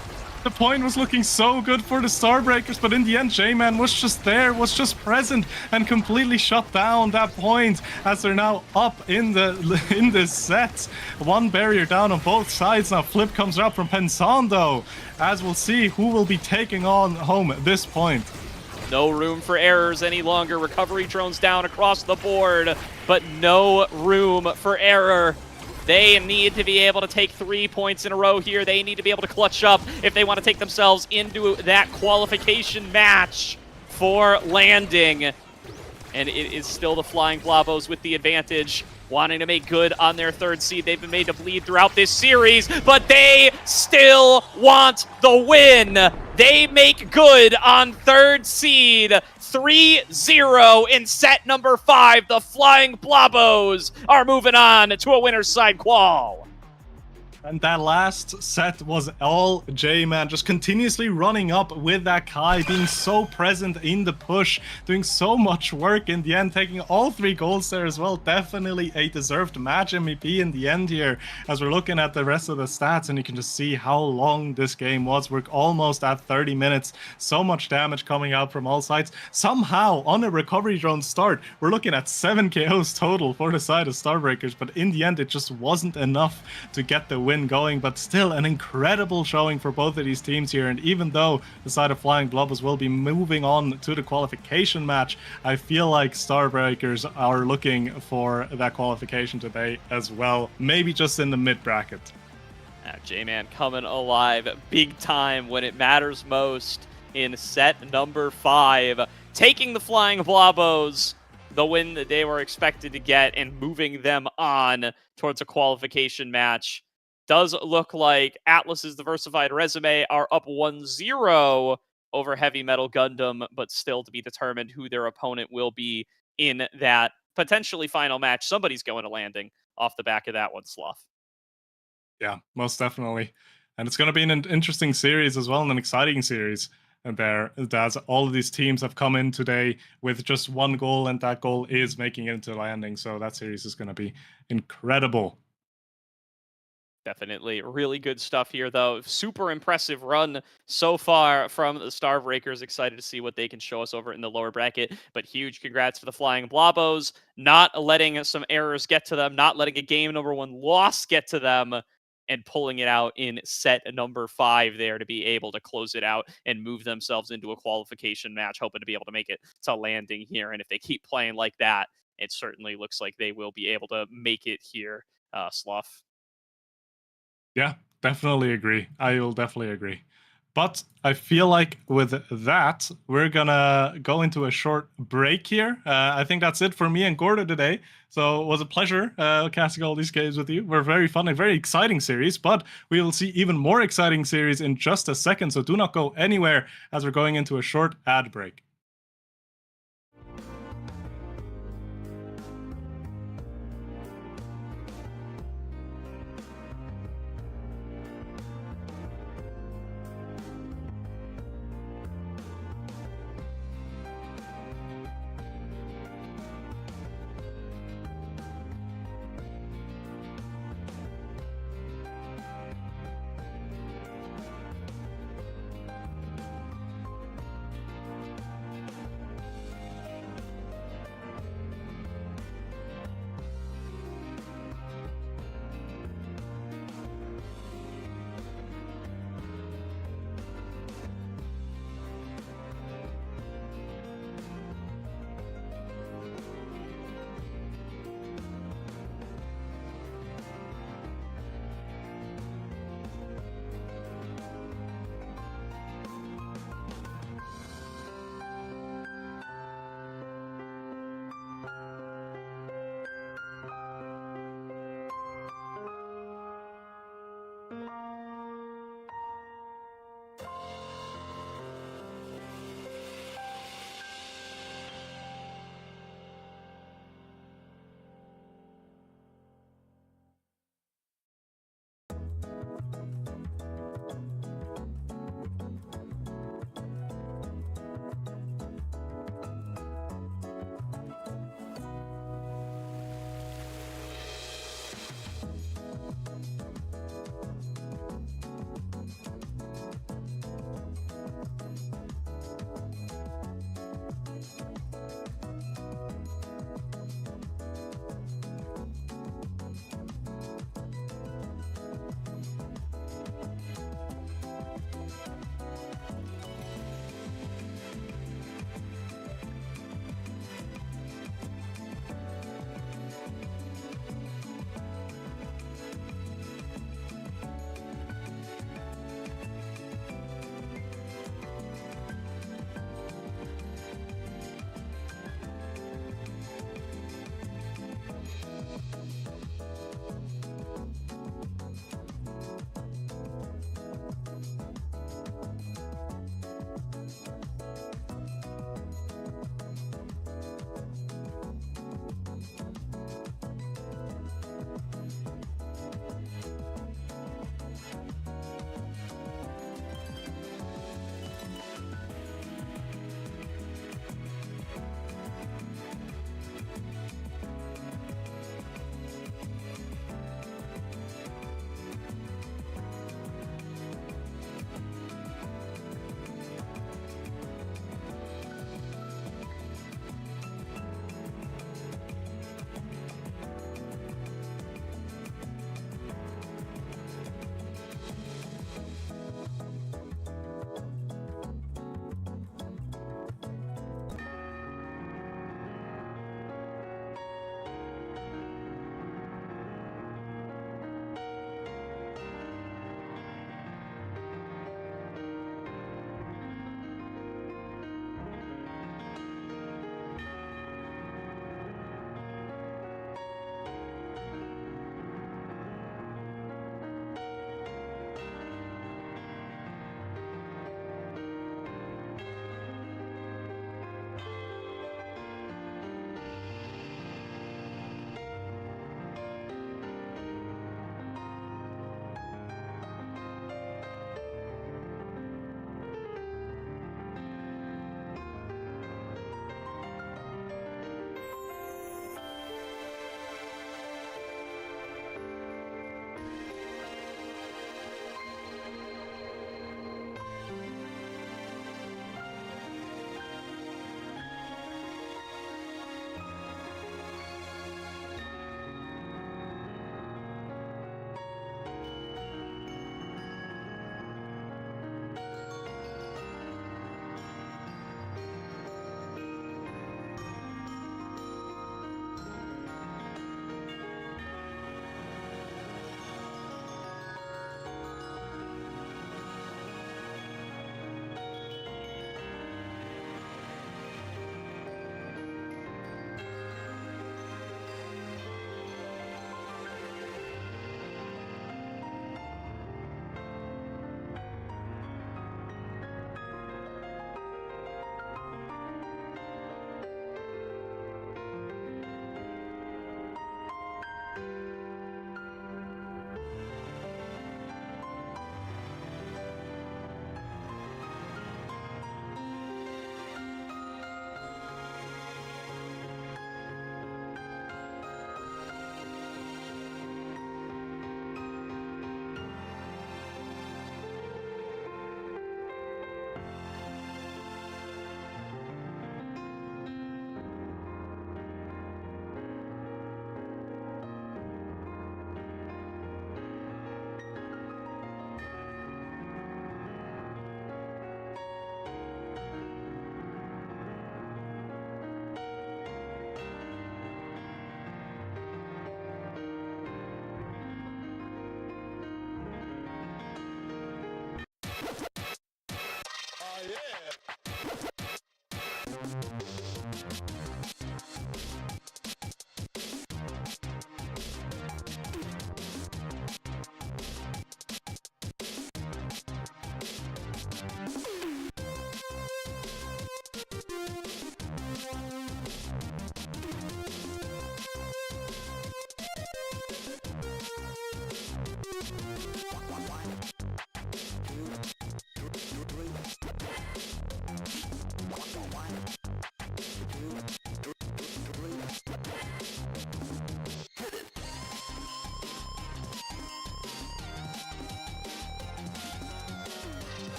The point was looking so good for the Starbreakers, but in the end, J-Man was just there, was just present, and completely shut down that point as they're now up in this set. 1 barrier down on both sides. Now Flip comes up from Pensando, as we'll see who will be taking on home at this point. No room for errors any longer. Recovery drones down across the board, but no room for error. They need to be able to take 3 points in a row here. They need to be able to clutch up if they want to take themselves into that qualification match for landing. And it is still the Flying Blabos with the advantage, wanting to make good on their 3rd seed. They've been made to bleed throughout this series, but they still want the win. They make good on 3rd seed, 3-0 in set number 5. The Flying Blabos are moving on to a winner's side qual. And that last set was all J-Man, just continuously running up with that Kai, being so present in the push, doing so much work in the end, taking all 3 goals there as well. Definitely a deserved match MVP in the end here, as we're looking at the rest of the stats, and you can just see how long this game was. We're almost at 30 minutes. So much damage coming out from all sides. Somehow, on a recovery drone start, we're looking at 7 KOs total for the side of Starbreakers, but in the end, it just wasn't enough to get the win going, but still an incredible showing for both of these teams here. And even though the side of Flying Blobos will be moving on to the qualification match, I feel like Starbreakers are looking for that qualification today as well, maybe just in the mid bracket. J-Man coming alive big time when it matters most in set number 5, taking the Flying Blobos the win that they were expected to get and moving them on towards a qualification match. Does look like Atlas's diversified resume are up 1-0 over Heavy Metal Gundam, but still to be determined who their opponent will be in that potentially final match. Somebody's going to landing off the back of that one, Sloth. Yeah, most definitely. And it's going to be an interesting series as well, and an exciting series. And there, as all of these teams have come in today with just 1 goal, and that goal is making it into landing. So that series is going to be incredible. Definitely really good stuff here, though. Super impressive run so far from the Starbreakers. Excited to see what they can show us over in the lower bracket. But huge congrats for the Flying Blobos, not letting some errors get to them, not letting a game number 1 loss get to them, and pulling it out in set number 5 there to be able to close it out and move themselves into a qualification match, hoping to be able to make it to landing here. And if they keep playing like that, it certainly looks like they will be able to make it here, Sloth. Yeah, definitely agree. I will definitely agree. But I feel like with that, we're gonna go into a short break here. I think that's it for me and Gordo today. So it was a pleasure casting all these games with you. We're very fun and very exciting series, but we will see even more exciting series in just a second. So do not go anywhere as we're going into a short ad break.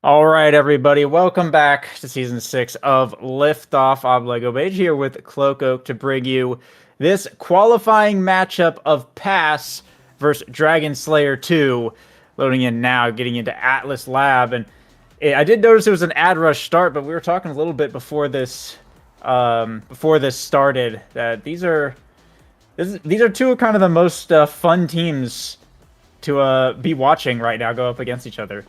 All right, everybody, welcome back to Season 6 of Liftoff. I'm Lego Mage here with Cloak Oak to bring you this qualifying matchup of Pass versus Dragon Slayer 2. Loading in now, getting into Atlas Lab. And I did notice it was an ad rush start, but we were talking a little bit before this started that these are two of kind of the most fun teams to be watching right now go up against each other.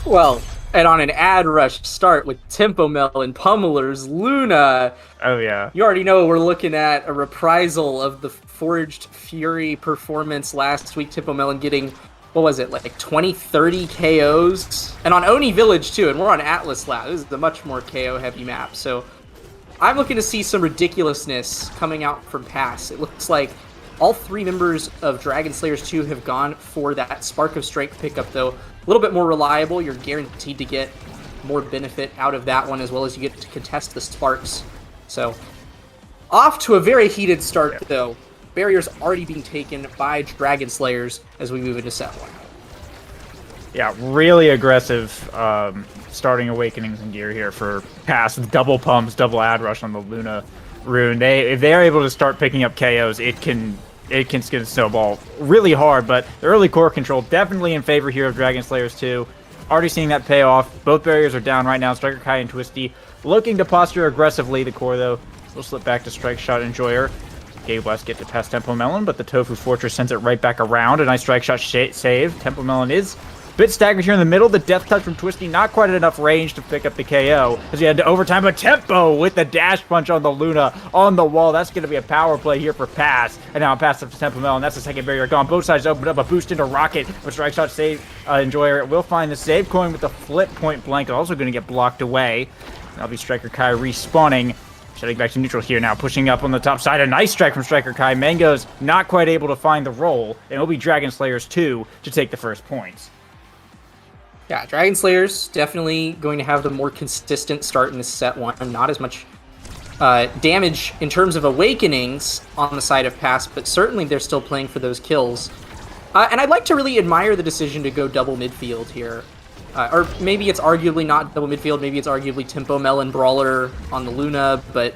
Well, and on an ad rush start with Tempo Melon, Pummelers, Luna. Oh, yeah. You already know we're looking at a reprisal of the Forged Fury performance last week. Tempo Melon getting, what was it, like 20, 30 KOs? And on Oni Village, too, and we're on Atlas Lab. This is a much more KO-heavy map, so I'm looking to see some ridiculousness coming out from Pass. It looks like all three members of Dragon Slayers 2 have gone for that Spark of Strength pickup, though. A little bit more reliable. You're guaranteed to get more benefit out of that one, as well as you get to contest the Sparks. So, off to a very heated start, though. Barriers already being taken by Dragon Slayers as we move into set 1. Yeah, really aggressive starting Awakenings in gear here for Pass. Double pumps, double ad rush on the Luna rune. If they are able to start picking up KOs, it can snowball really hard, but the early core control definitely in favor here of Dragon Slayers 2. Already seeing that pay off. Both barriers are down right now. Striker Kai and Twisty looking to posture aggressively. The core, though, will slip back to Strike Shot Enjoyer. Gave West get to pass Tempo Melon, but the Tofu Fortress sends it right back around. A nice Strike Shot save. Tempo Melon is a bit staggered here in the middle. The Death Touch from Twisty, not quite at enough range to pick up the KO as he had to overtime. But Tempo with the dash punch on the Luna on the wall. That's going to be a power play here for Pass. And now Pass up to Tempo Melon. That's the second barrier gone. Both sides opened up. A boost into Rocket. A Strike Shot save. Enjoyer will find the save coin with the flip point blank. Also going to get blocked away. That'll be Striker Kai respawning. Shutting back to neutral here now, pushing up on the top side. A nice strike from Striker Kai. Mango's not quite able to find the roll. And it'll be Dragon Slayers 2 to take the first points. Yeah, Dragon Slayers definitely going to have the more consistent start in this set 1. Not as much damage in terms of Awakenings on the side of Pass, but certainly they're still playing for those kills. And I'd like to really admire the decision to go double midfield here. Or maybe it's arguably not double midfield, maybe it's arguably Tempo Melon Brawler on the Luna, but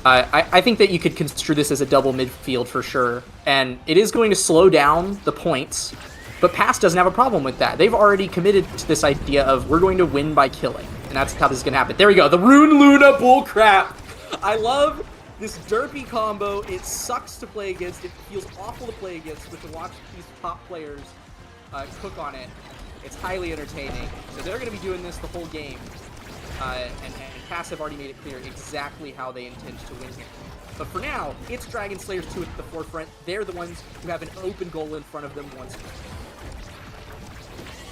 I think that you could construe this as a double midfield for sure. And it is going to slow down the points, but Pass doesn't have a problem with that. They've already committed to this idea of we're going to win by killing, and that's how this is going to happen. There we go, the Rune Luna bullcrap! I love this derpy combo. It sucks to play against, it feels awful to play against, but to watch these top players cook on it, it's highly entertaining. So they're going to be doing this the whole game. And Pass have already made it clear exactly how they intend to win here. But for now, it's Dragon Slayers 2 at the forefront. They're the ones who have an open goal in front of them once again.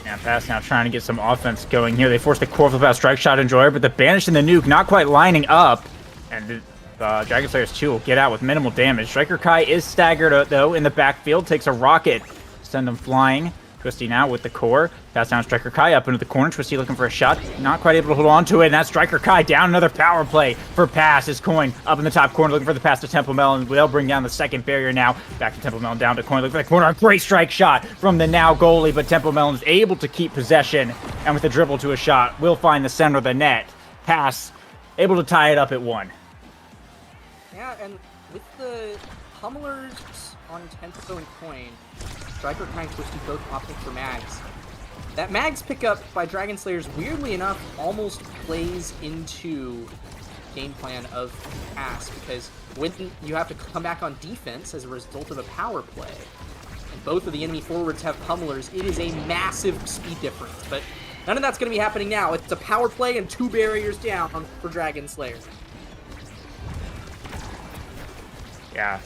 Yeah, Pass now trying to get some offense going here. They force the core flip out Strike Shot Enjoyer, but the Banish and the Nuke not quite lining up. And Dragon Slayers 2 will get out with minimal damage. Striker Kai is staggered, though, in the backfield. Takes a rocket. Send them flying. Twisty now with the core. Pass down Striker Kai up into the corner. Twisty looking for a shot. Not quite able to hold on to it. And that's Striker Kai down. Another power play for Pass. His Coin up in the top corner looking for the pass to Tempo Melon. They'll bring down the second barrier now. Back to Tempo Melon down to Coin looking for the corner. A great strike shot from the now goalie. But Tempo Melon is able to keep possession. And with a dribble to a shot, will find the center of the net. Pass able to tie it up at 1. Yeah, and with the Pummelers on Tempo and Coin, Striker Kai and Twisty both opting for Mags. That Mags pickup by Dragon Slayers, weirdly enough, almost plays into game plan of Pass, because when you have to come back on defense as a result of a power play, and both of the enemy forwards have Pummelers, it is a massive speed difference. But none of that's going to be happening now. It's a power play and 2 barriers down for Dragon Slayers. Yeah,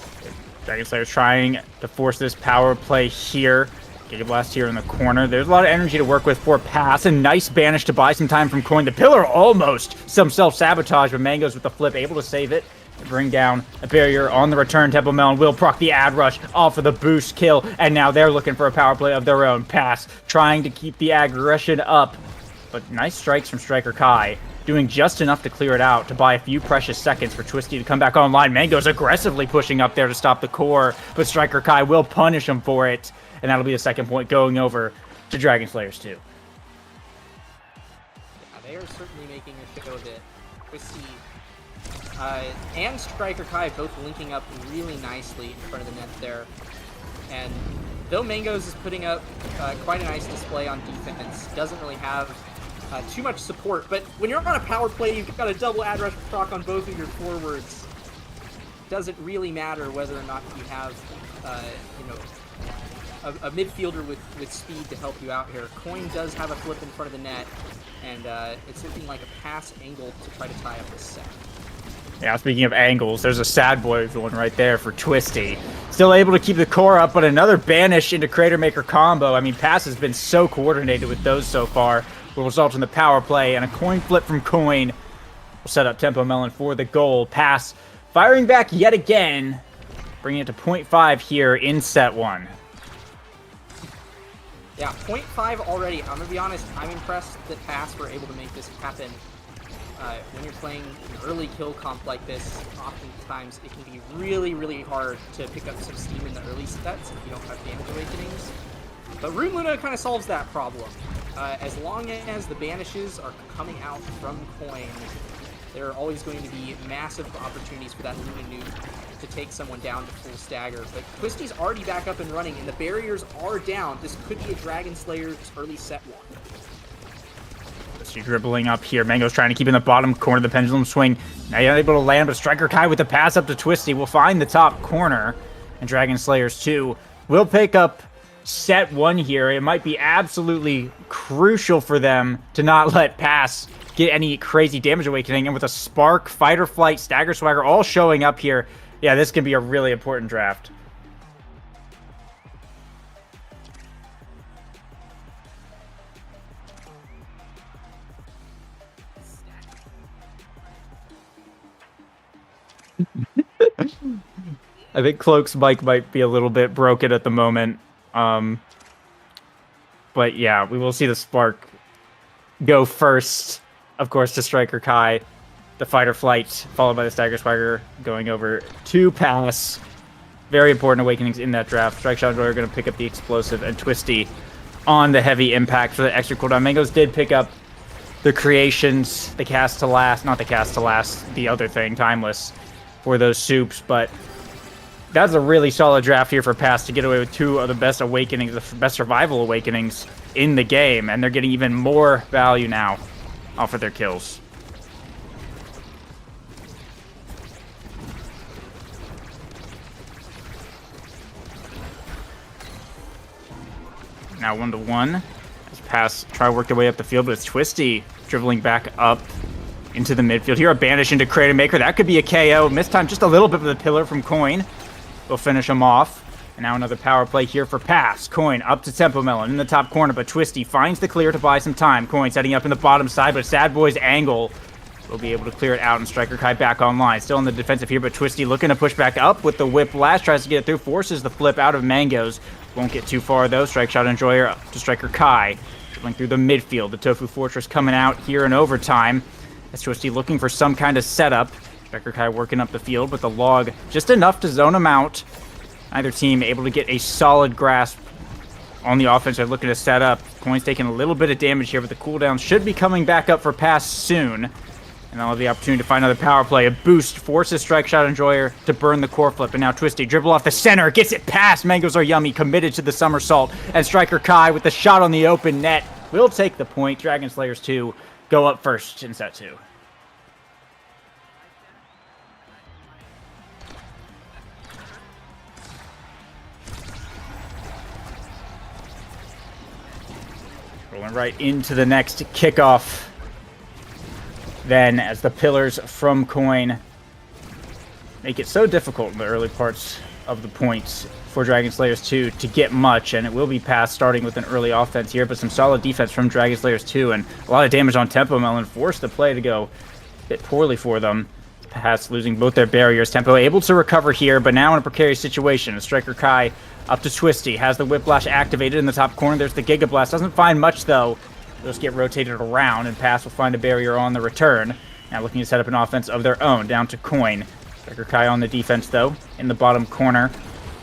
Dragon Slayer's trying to force this power play here. Giga Blast here in the corner. There's a lot of energy to work with for Pass. A nice Banish to buy some time from Coin. The Pillar almost some self-sabotage, but Mango's with the flip, able to save it. Bring down a barrier on the return. Tempo Melon will proc the ad rush off of the boost kill. And now they're looking for a power play of their own. Pass trying to keep the aggression up. But nice strikes from Striker Kai. Doing just enough to clear it out to buy a few precious seconds for Twisty to come back online. Mango's aggressively pushing up there to stop the core, but Striker Kai will punish him for it, and that'll be the second point going over to Dragon Slayers 2. are certainly making a show of it. Twisty and Striker Kai both linking up really nicely in front of the net there. And though Mangoes is putting up quite a nice display on defense, doesn't really have too much support. But when you're on a power play, you've got a double ad rush proc on both of your forwards. Doesn't really matter whether or not you have, a midfielder with speed to help you out here. Coin does have a flip in front of the net, and it's looking like a pass angle to try to tie up this set. Yeah, speaking of angles, there's a sad boy one right there for Twisty. Still able to keep the core up, but another banish into Crater Maker combo. I mean, Pass has been so coordinated with those so far. Will result in the power play, and a coin flip from Coin will set up Tempo Melon for the goal. Pass firing back yet again, bringing it to 0.5 here in set 1. Yeah, 0.5 already. I'm going to be honest, I'm impressed that Pass were able to make this happen. When you're playing an early kill comp like this, oftentimes it can be really, really hard to pick up some steam in the early sets if you don't have damage awakenings. But Rune Luna kind of solves that problem. As long as the banishes are coming out from Coin, there are always going to be massive opportunities for that Luna nuke to take someone down to full stagger. But Twisty's already back up and running, and the barriers are down. This could be a Dragon Slayer's early set 1. Twisty dribbling up here. Mango's trying to keep in the bottom corner of the pendulum swing. Now you're able to land, but Striker Kai with the pass up to Twisty will find the top corner. And Dragon Slayers 2 will pick up set 1 here. It might be absolutely crucial for them to not let Pass get any crazy damage awakening. And with a Spark, Fight or Flight, Stagger Swagger all showing up here, yeah, this can be a really important draft. I think Cloak's mic might be a little bit broken at the moment. But yeah, we will see the Spark go first, of course, to Striker Kai. The Fight or Flight, followed by the Stagger Swagger, going over to Pass. Very important awakenings in that draft. Strike Shot Enjoyer going to pick up the Explosive, and Twisty on the Heavy Impact for the extra cooldown. Mangoes did pick up the Creations, the Cast to Last, not the Cast to Last, the other thing, Timeless, for those soups, but that's a really solid draft here for Pass to get away with 2 of the best awakenings, the best survival awakenings in the game, and they're getting even more value now off of their kills. Now 1-1. As Pass try to work their way up the field, but it's Twisty dribbling back up into the midfield. Here a banish into Crater Maker. That could be a KO. Missed time just a little bit with the pillar from Coin. Will finish him off. And now another power play here for Pass. Coin up to Tempo Melon in the top corner, but Twisty finds the clear to buy some time. Coin setting up in the bottom side, but Sad Boy's angle will be able to clear it out, and Striker Kai back online. Still in the defensive here, but Twisty looking to push back up with the Whiplash. Tries to get it through, forces the flip out of Mangoes. Won't get too far though. Strike Shot Enjoyer up to Striker Kai. Dribbling through the midfield. The Tofu Fortress coming out here in overtime. As Twisty looking for some kind of setup. Striker Kai working up the field, but the log just enough to zone him out. Either team able to get a solid grasp on the offense. They're looking to set up. Coin's taking a little bit of damage here, but the cooldown should be coming back up for Pass soon. And they'll have the opportunity to find another power play. A boost forces Strike Shot Enjoyer to burn the core flip. And now Twisty dribble off the center, gets it past. Mangoes are yummy, committed to the somersault. And Striker Kai with the shot on the open net will take the point. Dragon Slayers 2 go up first in set 2. Rolling right into the next kickoff. Then, as the pillars from Coin make it so difficult in the early parts of the points for Dragon Slayers 2 to get much, and it will be Pass starting with an early offense here, but some solid defense from Dragon Slayers 2, and a lot of damage on Tempo Melon forced the play to go a bit poorly for them. Pass losing both their barriers. Tempo able to recover here, but now in a precarious situation. Striker Kai up to Twisty, has the Whiplash activated in the top corner. There's the Giga Blast. Doesn't find much, though. They'll just get rotated around, and Pass will find a barrier on the return. Now looking to set up an offense of their own, down to Coin. Striker Kai on the defense, though, in the bottom corner.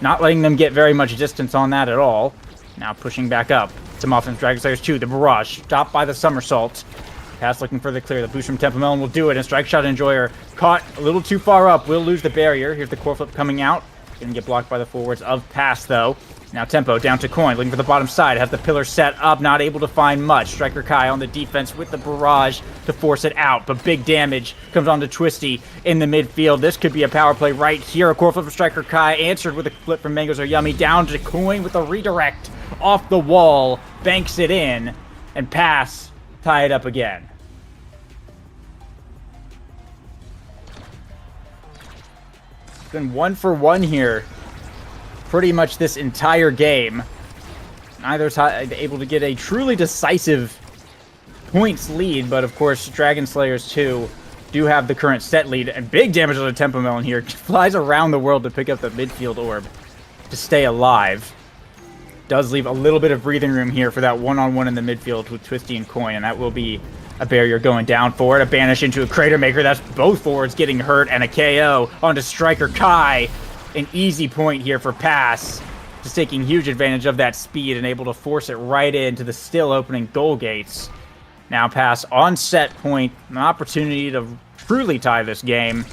Not letting them get very much distance on that at all. Now pushing back up. Some offense, Dragon Slayers 2, the barrage, stopped by the somersault. Pass looking for the clear. The boost from Temple Melon will do it, and Strike Shot Enjoyer caught a little too far up. Will lose the barrier. Here's the core flip coming out. Gonna get blocked by the forwards of Pass, though. Now Tempo down to Coin, looking for the bottom side. Has the pillar set up, not able to find much. Striker Kai on the defense with the barrage to force it out, but big damage comes on to Twisty in the midfield. This could be a power play right here. A core flip from Striker Kai, answered with a flip from Mangoes Are Yummy. Down to Coin with a redirect off the wall, banks it in, and Pass tie it up again. It's been 1-for-1 here pretty much this entire game. Neither's able to get a truly decisive points lead, but of course Dragon Slayers 2 do have the current set lead, and big damage on the Tempo Melon here. Flies around the world to pick up the midfield orb to stay alive. Does leave a little bit of breathing room here for that one-on-one in the midfield with Twisty and Coin, and that will be a barrier going down for it. A banish into a Crater Maker. That's both forwards getting hurt, and a KO onto Striker Kai. An easy point here for Pass, just taking huge advantage of that speed and able to force it right into the still opening goal gates. Now Pass on set point, an opportunity to truly tie this game.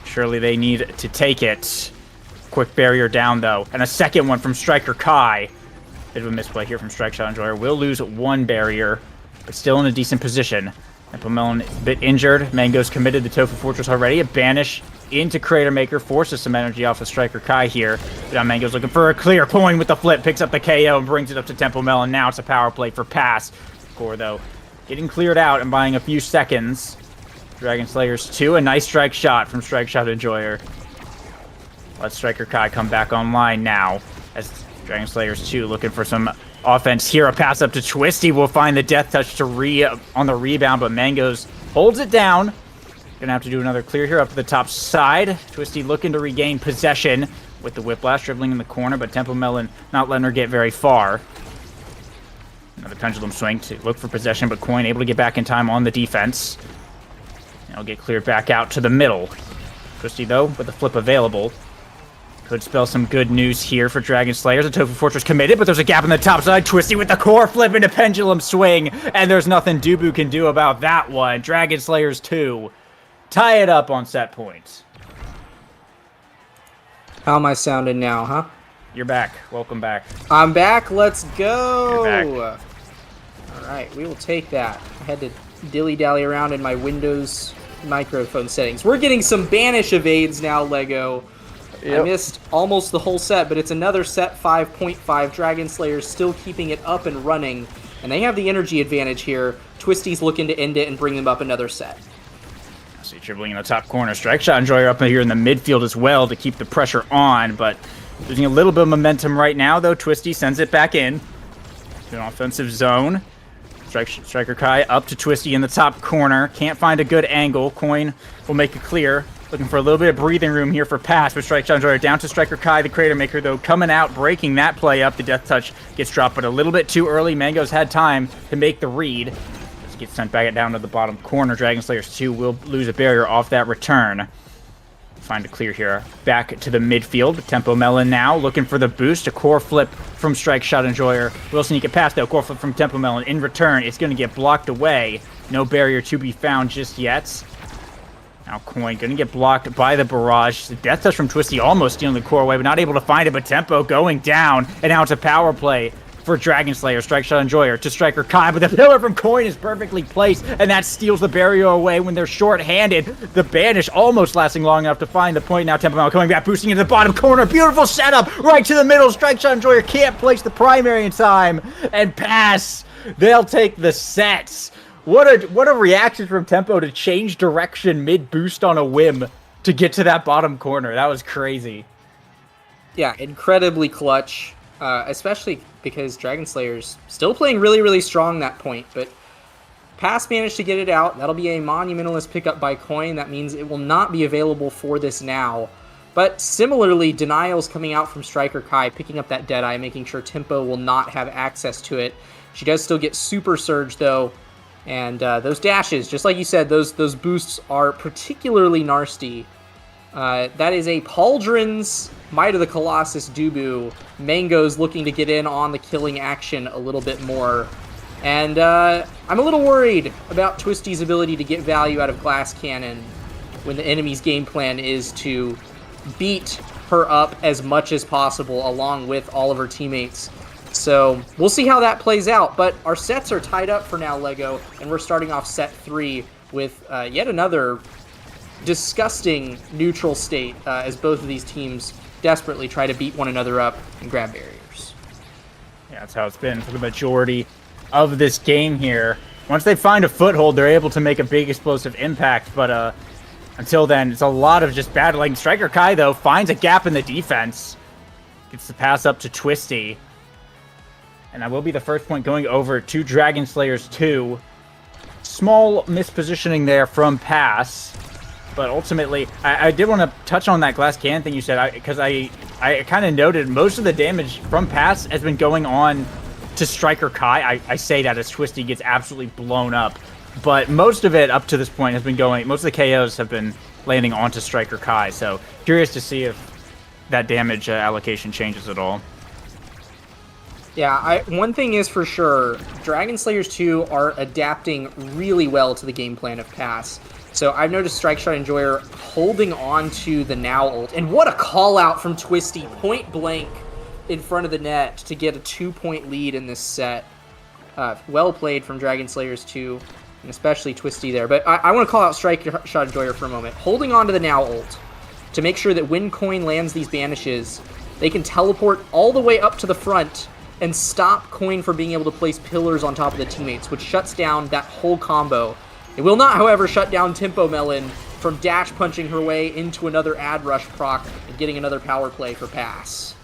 Surely they need to take it. Quick barrier down though, and a second one from Striker Kai. Bit of a misplay here from Strike Shot Enjoyer. Will lose one barrier, but still in a decent position. Temple Melon is a bit injured. Mango's committed to Tofu Fortress already. A banish into Crater Maker, forces some energy off of Striker Kai here. But now Mango's looking for a clear. Coin with the flip, picks up the KO and brings it up to Temple Melon. Now it's a power play for Pass. Core, though, getting cleared out and buying a few seconds. Dragon Slayers 2, a nice strike shot from Strike Shot Enjoyer. Let Striker Kai come back online now, as Dragon Slayers 2 looking for some offense here. A pass up to Twisty will find the death touch to on the rebound, but Mangoes holds it down. Gonna have to do another clear here up to the top side. Twisty looking to regain possession with the Whiplash, dribbling in the corner, but Temple Melon not letting her get very far. Another pendulum swing to look for possession, but Coin able to get back in time on the defense. And it'll get cleared back out to the middle. Twisty, though, with the flip available. Could spell some good news here for Dragon Slayers. The Tofu Fortress committed, but there's a gap on the top side. Twisty with the core flip into pendulum swing, and there's nothing Dubu can do about that one. Dragon Slayers 2 tie it up on set points. How am I sounding now, huh? You're back. Welcome back. I'm back. Let's go. You're back. All right, we will take that. I had to dilly-dally around in my Windows microphone settings. We're getting some banish evades now, Lego. Yep. I missed almost the whole set, but it's another set 5.5. Dragon Slayers still keeping it up and running, and they have the energy advantage here. Twisty's looking to end it and bring them up another set. I see dribbling in the top corner. Strike Shot Enjoyer up here in the midfield as well to keep the pressure on, but losing a little bit of momentum right now, though. Twisty sends it back in to an offensive zone. Striker Kai up to Twisty in the top corner. Can't find a good angle. Coin will make it clear. Looking for a little bit of breathing room here for Pass, but Strike Shot Enjoyer down to Striker Kai, the Crater Maker, though, coming out, breaking that play up. The Death Touch gets dropped, but a little bit too early. Mango's had time to make the read. Just gets sent back down to the bottom corner. Dragon Slayers 2 will lose a barrier off that return. Find a clear here. Back to the midfield. Tempo Melon now looking for the boost. A core flip from Strike Shot Enjoyer. Will sneak it past, though. Core flip from Tempo Melon. In return, it's going to get blocked away. No barrier to be found just yet. Now Coin going to get blocked by the barrage. The Death Touch from Twisty almost stealing the core away, but not able to find it. But Tempo going down, and now it's a power play for Dragon Slayer. Strike Shot Enjoyer to Striker Kai, but the pillar from Coin is perfectly placed, and that steals the barrier away when they're short-handed. The banish almost lasting long enough to find the point. Now Tempo Melon coming back, boosting into the bottom corner. Beautiful setup right to the middle. Strike Shot Enjoyer can't place the primary in time, and Pass. They'll take the sets. What a reaction from Tempo to change direction mid-boost on a whim to get to that bottom corner. That was crazy. Yeah, incredibly clutch, especially because Dragon Slayer's still playing really, really strong that point, but Pass managed to get it out. That'll be a monumentalist pickup by Coin. That means it will not be available for this now. But similarly, Denial's coming out from Striker Kai, picking up that Deadeye, making sure Tempo will not have access to it. She does still get Super Surge, though. And those dashes, just like you said, those boosts are particularly nasty. That is a Pauldron's Might of the Colossus Dubu. Mango's looking to get in on the killing action a little bit more. And I'm a little worried about Twisty's ability to get value out of Glass Cannon when the enemy's game plan is to beat her up as much as possible along with all of her teammates. So we'll see how that plays out, but our sets are tied up for now, LEGO, and we're starting off set 3 with yet another disgusting neutral state as both of these teams desperately try to beat one another up and grab barriers. Yeah, that's how it's been for the majority of this game here. Once they find a foothold, they're able to make a big explosive impact, but until then, it's a lot of just battling. Striker Kai, though, finds a gap in the defense. Gets the pass up to Twisty. And that will be the first point going over to Dragon Slayers 2. Small mispositioning there from Pass. But ultimately, I did want to touch on that Glass Cannon thing you said, because I kind of noted most of the damage from Pass has been going on to Striker Kai. I say that as Twisty gets absolutely blown up. But most of it up to this point has been going, most of the KOs have been landing onto Striker Kai. So curious to see if that damage allocation changes at all. Yeah, one thing is for sure, Dragon Slayers 2 are adapting really well to the game plan of Pass. So I've noticed Strike Shot Enjoyer holding on to the now ult. And what a call out from Twisty, point blank in front of the net to get a 2-point lead in this set. Well played from Dragon Slayers 2, and especially Twisty there. But I want to call out Strike Shot Enjoyer for a moment. Holding on to the now ult to make sure that when Coin lands these banishes, they can teleport all the way up to the front and stop Coin from being able to place pillars on top of the teammates, which shuts down that whole combo. It will not, however, shut down Tempo Melon from dash punching her way into another ad rush proc and getting another power play for Pass.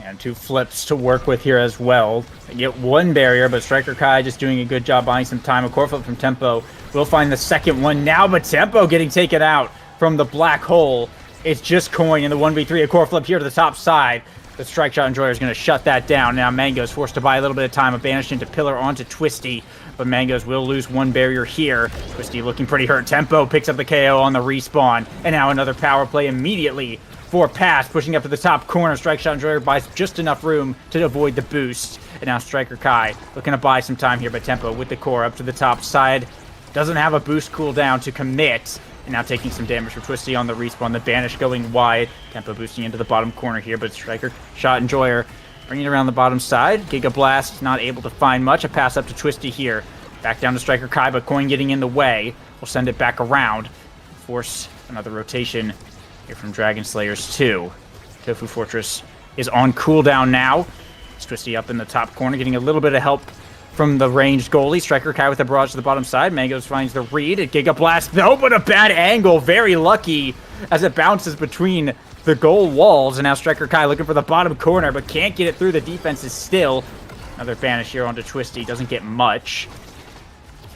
And 2 flips to work with here as well. They get 1 barrier, but Striker Kai just doing a good job buying some time. A core flip from Tempo. We'll find the second one now, but Tempo getting taken out from the black hole. It's just Coin in the 1v3. A core flip here to the top side. The Strike Shot Enjoyer is going to shut that down. Now Mango's forced to buy a little bit of time. A banish into pillar onto Twisty, but Mango's will lose 1 barrier here. Twisty looking pretty hurt. Tempo picks up the KO on the respawn, and now another power play immediately for Pass, pushing up to the top corner. Strike Shot Enjoyer buys just enough room to avoid the boost, and now Striker Kai looking to buy some time here, but Tempo with the core up to the top side. Doesn't have a boost cooldown to commit. And now taking some damage from Twisty on the respawn. The banish going wide. Tempo boosting into the bottom corner here, but Striker Shot Enjoyer bringing it around the bottom side. Giga Blast not able to find much. A pass up to Twisty here. Back down to Striker Kai, but Coin getting in the way. We'll send it back around. Force another rotation here from Dragon Slayers 2. Tofu Fortress is on cooldown now. It's Twisty up in the top corner, getting a little bit of help from the ranged goalie. Striker Kai with the barrage to the bottom side. Mangos finds the read. A Giga Blast. No, but a bad angle. Very lucky as it bounces between the goal walls. And now Striker Kai looking for the bottom corner, but can't get it through. The defense is still. Another banish here onto Twisty. Doesn't get much.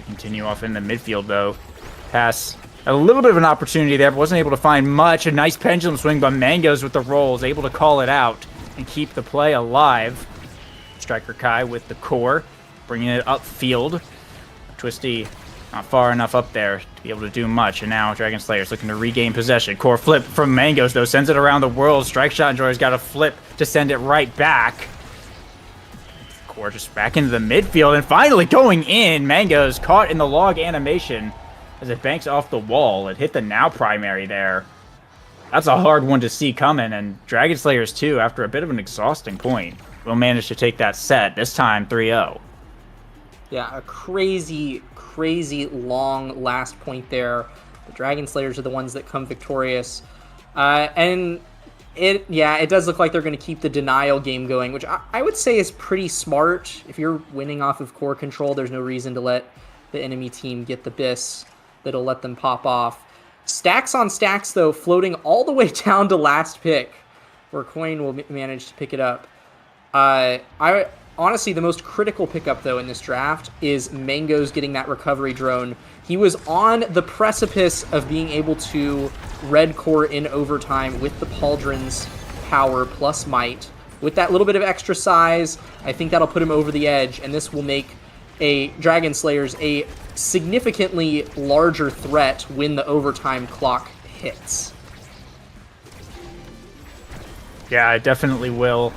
Continue off in the midfield, though. Pass. A little bit of an opportunity there, but wasn't able to find much. A nice pendulum swing by Mangos with the rolls. Able to call it out and keep the play alive. Striker Kai with the core. Bringing it upfield. Twisty not far enough up there to be able to do much. And now Dragon Slayer's looking to regain possession. Core flip from Mangos, though. Sends it around the world. Strike Shot Enjoyer's got a flip to send it right back. Core just back into the midfield. And finally going in. Mangos caught in the log animation as it banks off the wall. It hit the now primary there. That's a hard one to see coming. And Dragon Slayers 2, after a bit of an exhausting point, will manage to take that set. This time 3-0. Yeah, a crazy, crazy long last point there. The Dragon Slayers are the ones that come victorious. And it does look like they're going to keep the denial game going, which I would say is pretty smart. If you're winning off of core control, there's no reason to let the enemy team get the bis that'll let them pop off. Stacks on stacks, though, floating all the way down to last pick, where Coin will manage to pick it up. Honestly, the most critical pickup, though, in this draft is Mango's getting that recovery drone. He was on the precipice of being able to red core in overtime with the Pauldron's power plus might. With that little bit of extra size, I think that'll put him over the edge, and this will make a Dragon Slayers a significantly larger threat when the overtime clock hits. Yeah, it definitely will.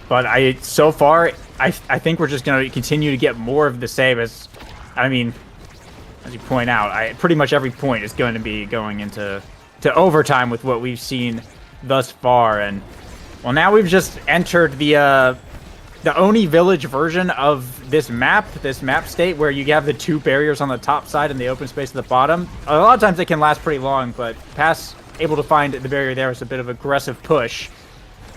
But so far, I think we're just going to continue to get more of the same. As you point out, pretty much every point is going to be going into overtime with what we've seen thus far. And well, now we've just entered the Oni Village version of this map state, where you have the 2 barriers on the top side and the open space at the bottom. A lot of times they can last pretty long, but Pass able to find the barrier there with a bit of aggressive push.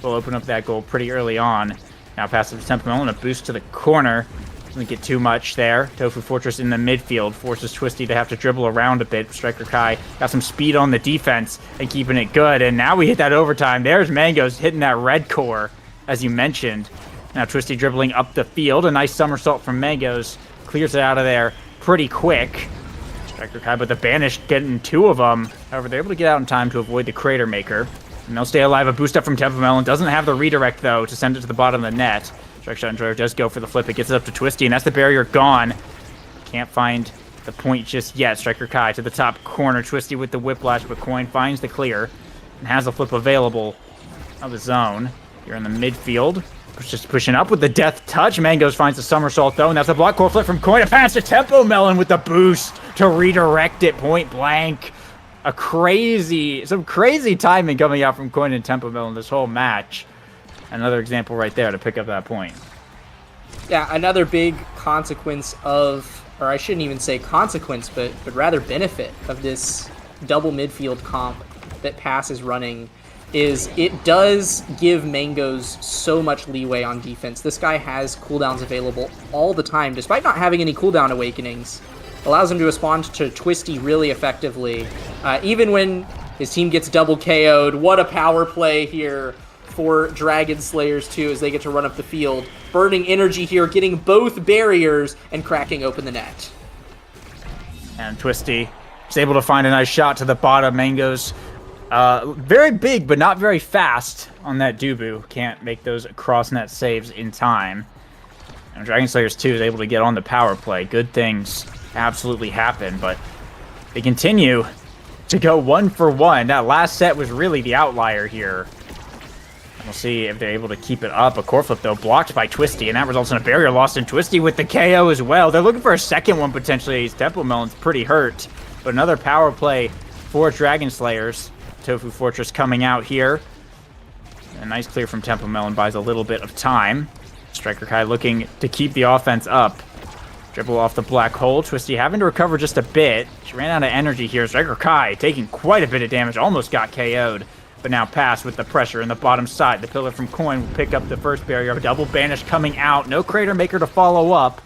Will open up that goal pretty early on. Now passes to Temple, a boost to the corner. Doesn't get too much there. Tofu Fortress in the midfield forces Twisty to have to dribble around a bit. Striker Kai got some speed on the defense and keeping it good. And now we hit that overtime. There's Mangoes hitting that red core, as you mentioned. Now Twisty dribbling up the field. A nice somersault from Mangoes. Clears it out of there pretty quick. Striker Kai, but the Banished getting 2 of them. However, they're able to get out in time to avoid the Crater Maker. And they'll stay alive. A boost up from Temple Melon. Doesn't have the redirect, though, to send it to the bottom of the net. Striker Enjoyer does go for the flip. It gets it up to Twisty, and that's the barrier gone. Can't find the point just yet. Striker Kai to the top corner. Twisty with the whiplash, but Coin finds the clear and has a flip available of his own. Here in the midfield. Just pushing up with the death touch. Mangoes finds the somersault, though, and that's a block core flip from Coin. A pass to Tempo Melon with the boost to redirect it point blank. Some crazy timing coming out from Coin and Tempo Melon this whole match. Another example right there to pick up that point. Yeah, another big consequence of, or I shouldn't even say consequence, but rather benefit of this double midfield comp that Pass is running is it does give Mangoes so much leeway on defense. This guy has cooldowns available all the time, despite not having any cooldown awakenings. Allows him to respond to Twisty really effectively. Even when his team gets double KO'd, what a power play here for Dragon Slayers 2 as they get to run up the field. Burning energy here, getting both barriers and cracking open the net. And Twisty is able to find a nice shot to the bottom. Mangoes very big, but not very fast on that Dubu. Can't make those cross-net saves in time. And Dragon Slayers 2 is able to get on the power play. Good things absolutely happen, but they continue to go 1 for 1. That last set was really the outlier here. We'll see if they're able to keep it up. A core flip, though, blocked by Twisty, and that results in a barrier lost in Twisty with the KO as well. They're looking for a second one, potentially. Temple Melon's pretty hurt, but another power play for Dragon Slayers. Tofu Fortress coming out here. A nice clear from Temple Melon buys a little bit of time. Striker Kai looking to keep the offense up. Dribble off the black hole. Twisty having to recover just a bit. She ran out of energy here. Striker Kai taking quite a bit of damage. Almost got KO'd. But now Pass with the pressure in the bottom side. The pillar from Coin will pick up the first barrier. A double banish coming out. No Crater Maker to follow up.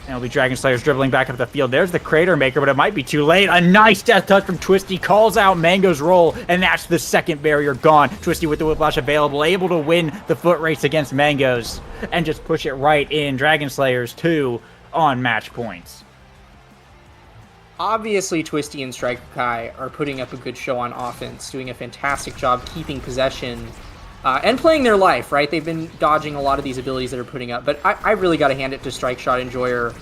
And it'll be Dragon Slayers dribbling back up the field. There's the Crater Maker, but it might be too late. A nice death touch from Twisty. Calls out Mango's roll, and that's the second barrier gone. Twisty with the whiplash available. Able to win the foot race against Mango's. And just push it right in. Dragon Slayers 2 on match points. Obviously, Twisty and Striker Kai are putting up a good show on offense, doing a fantastic job keeping possession and playing their life, right? They've been dodging a lot of these abilities that are putting up, but I really got to hand it to Strike Shot Enjoyer.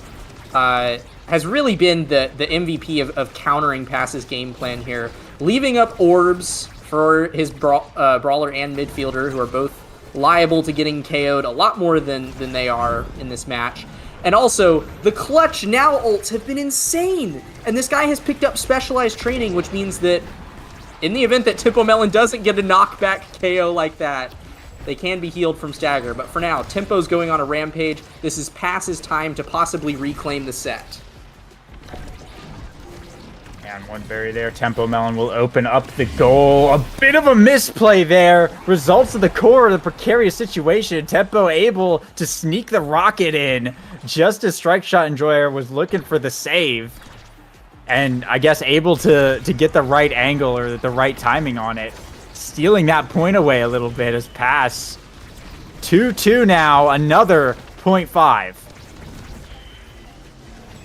Has really been the MVP of countering Pass's game plan here, leaving up orbs for his brawler and midfielder, who are both liable to getting KO'd a lot more than they are in this match. And also, the clutch now ults have been insane. And this guy has picked up specialized training, which means that in the event that Tempo Melon doesn't get a knockback KO like that, they can be healed from stagger. But for now, Tempo's going on a rampage. This is Pass's time to possibly reclaim the set. And one barrier there. Tempo Melon will open up the goal. A bit of a misplay there. Results of the core of the precarious situation. Tempo able to sneak the rocket in just as Strike Shot Enjoyer was looking for the save. And I guess able to get the right angle or the right timing on it. Stealing that point away a little bit as Pass. 2-2 now. Another 0.5.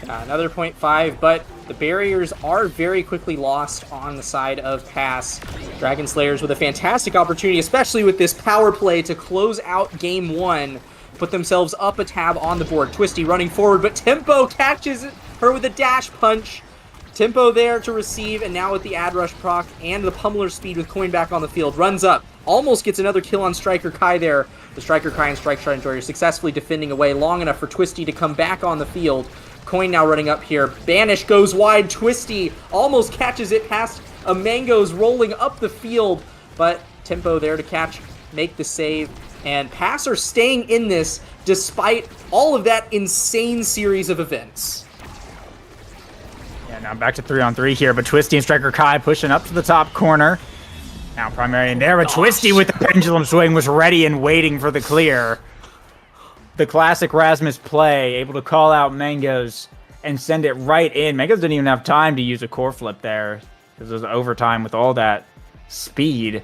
Another 0.5, but the barriers are very quickly lost on the side of Pass. Dragon Slayers with a fantastic opportunity, especially with this power play to close out game one. Put themselves up a tab on the board. Twisty running forward, but Tempo catches her with a dash punch. Tempo there to receive, and now with the ad rush proc and the pummeler speed with Coin back on the field, runs up, almost gets another kill on Striker Kai there. The Striker Kai and Strike Shot Enjoyer successfully defending away long enough for Twisty to come back on the field. Coin now running up here. Banish goes wide. Twisty almost catches it past a Mango's rolling up the field, but Tempo there to catch, make the save, and Passer staying in this despite all of that insane series of events. Yeah, now back to 3-on-3 here, but Twisty and Striker Kai pushing up to the top corner. Now primary in there, but Twisty with the pendulum swing was ready and waiting for the clear. The classic Rasmus play, able to call out Mangoes and send it right in. Mangoes didn't even have time to use a core flip there because it was overtime with all that speed.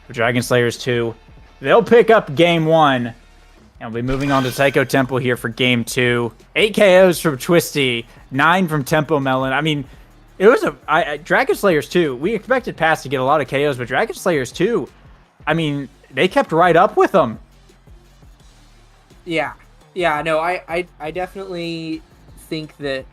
For Dragon Slayers 2, they'll pick up game 1. And we'll be moving on to Psycho Temple here for game 2. 8 KOs from Twisty, 9 from Tempo Melon. I mean, it was Dragon Slayers 2. We expected Pass to get a lot of KOs, but Dragon Slayers 2, I mean, they kept right up with them. Yeah, no, I definitely think that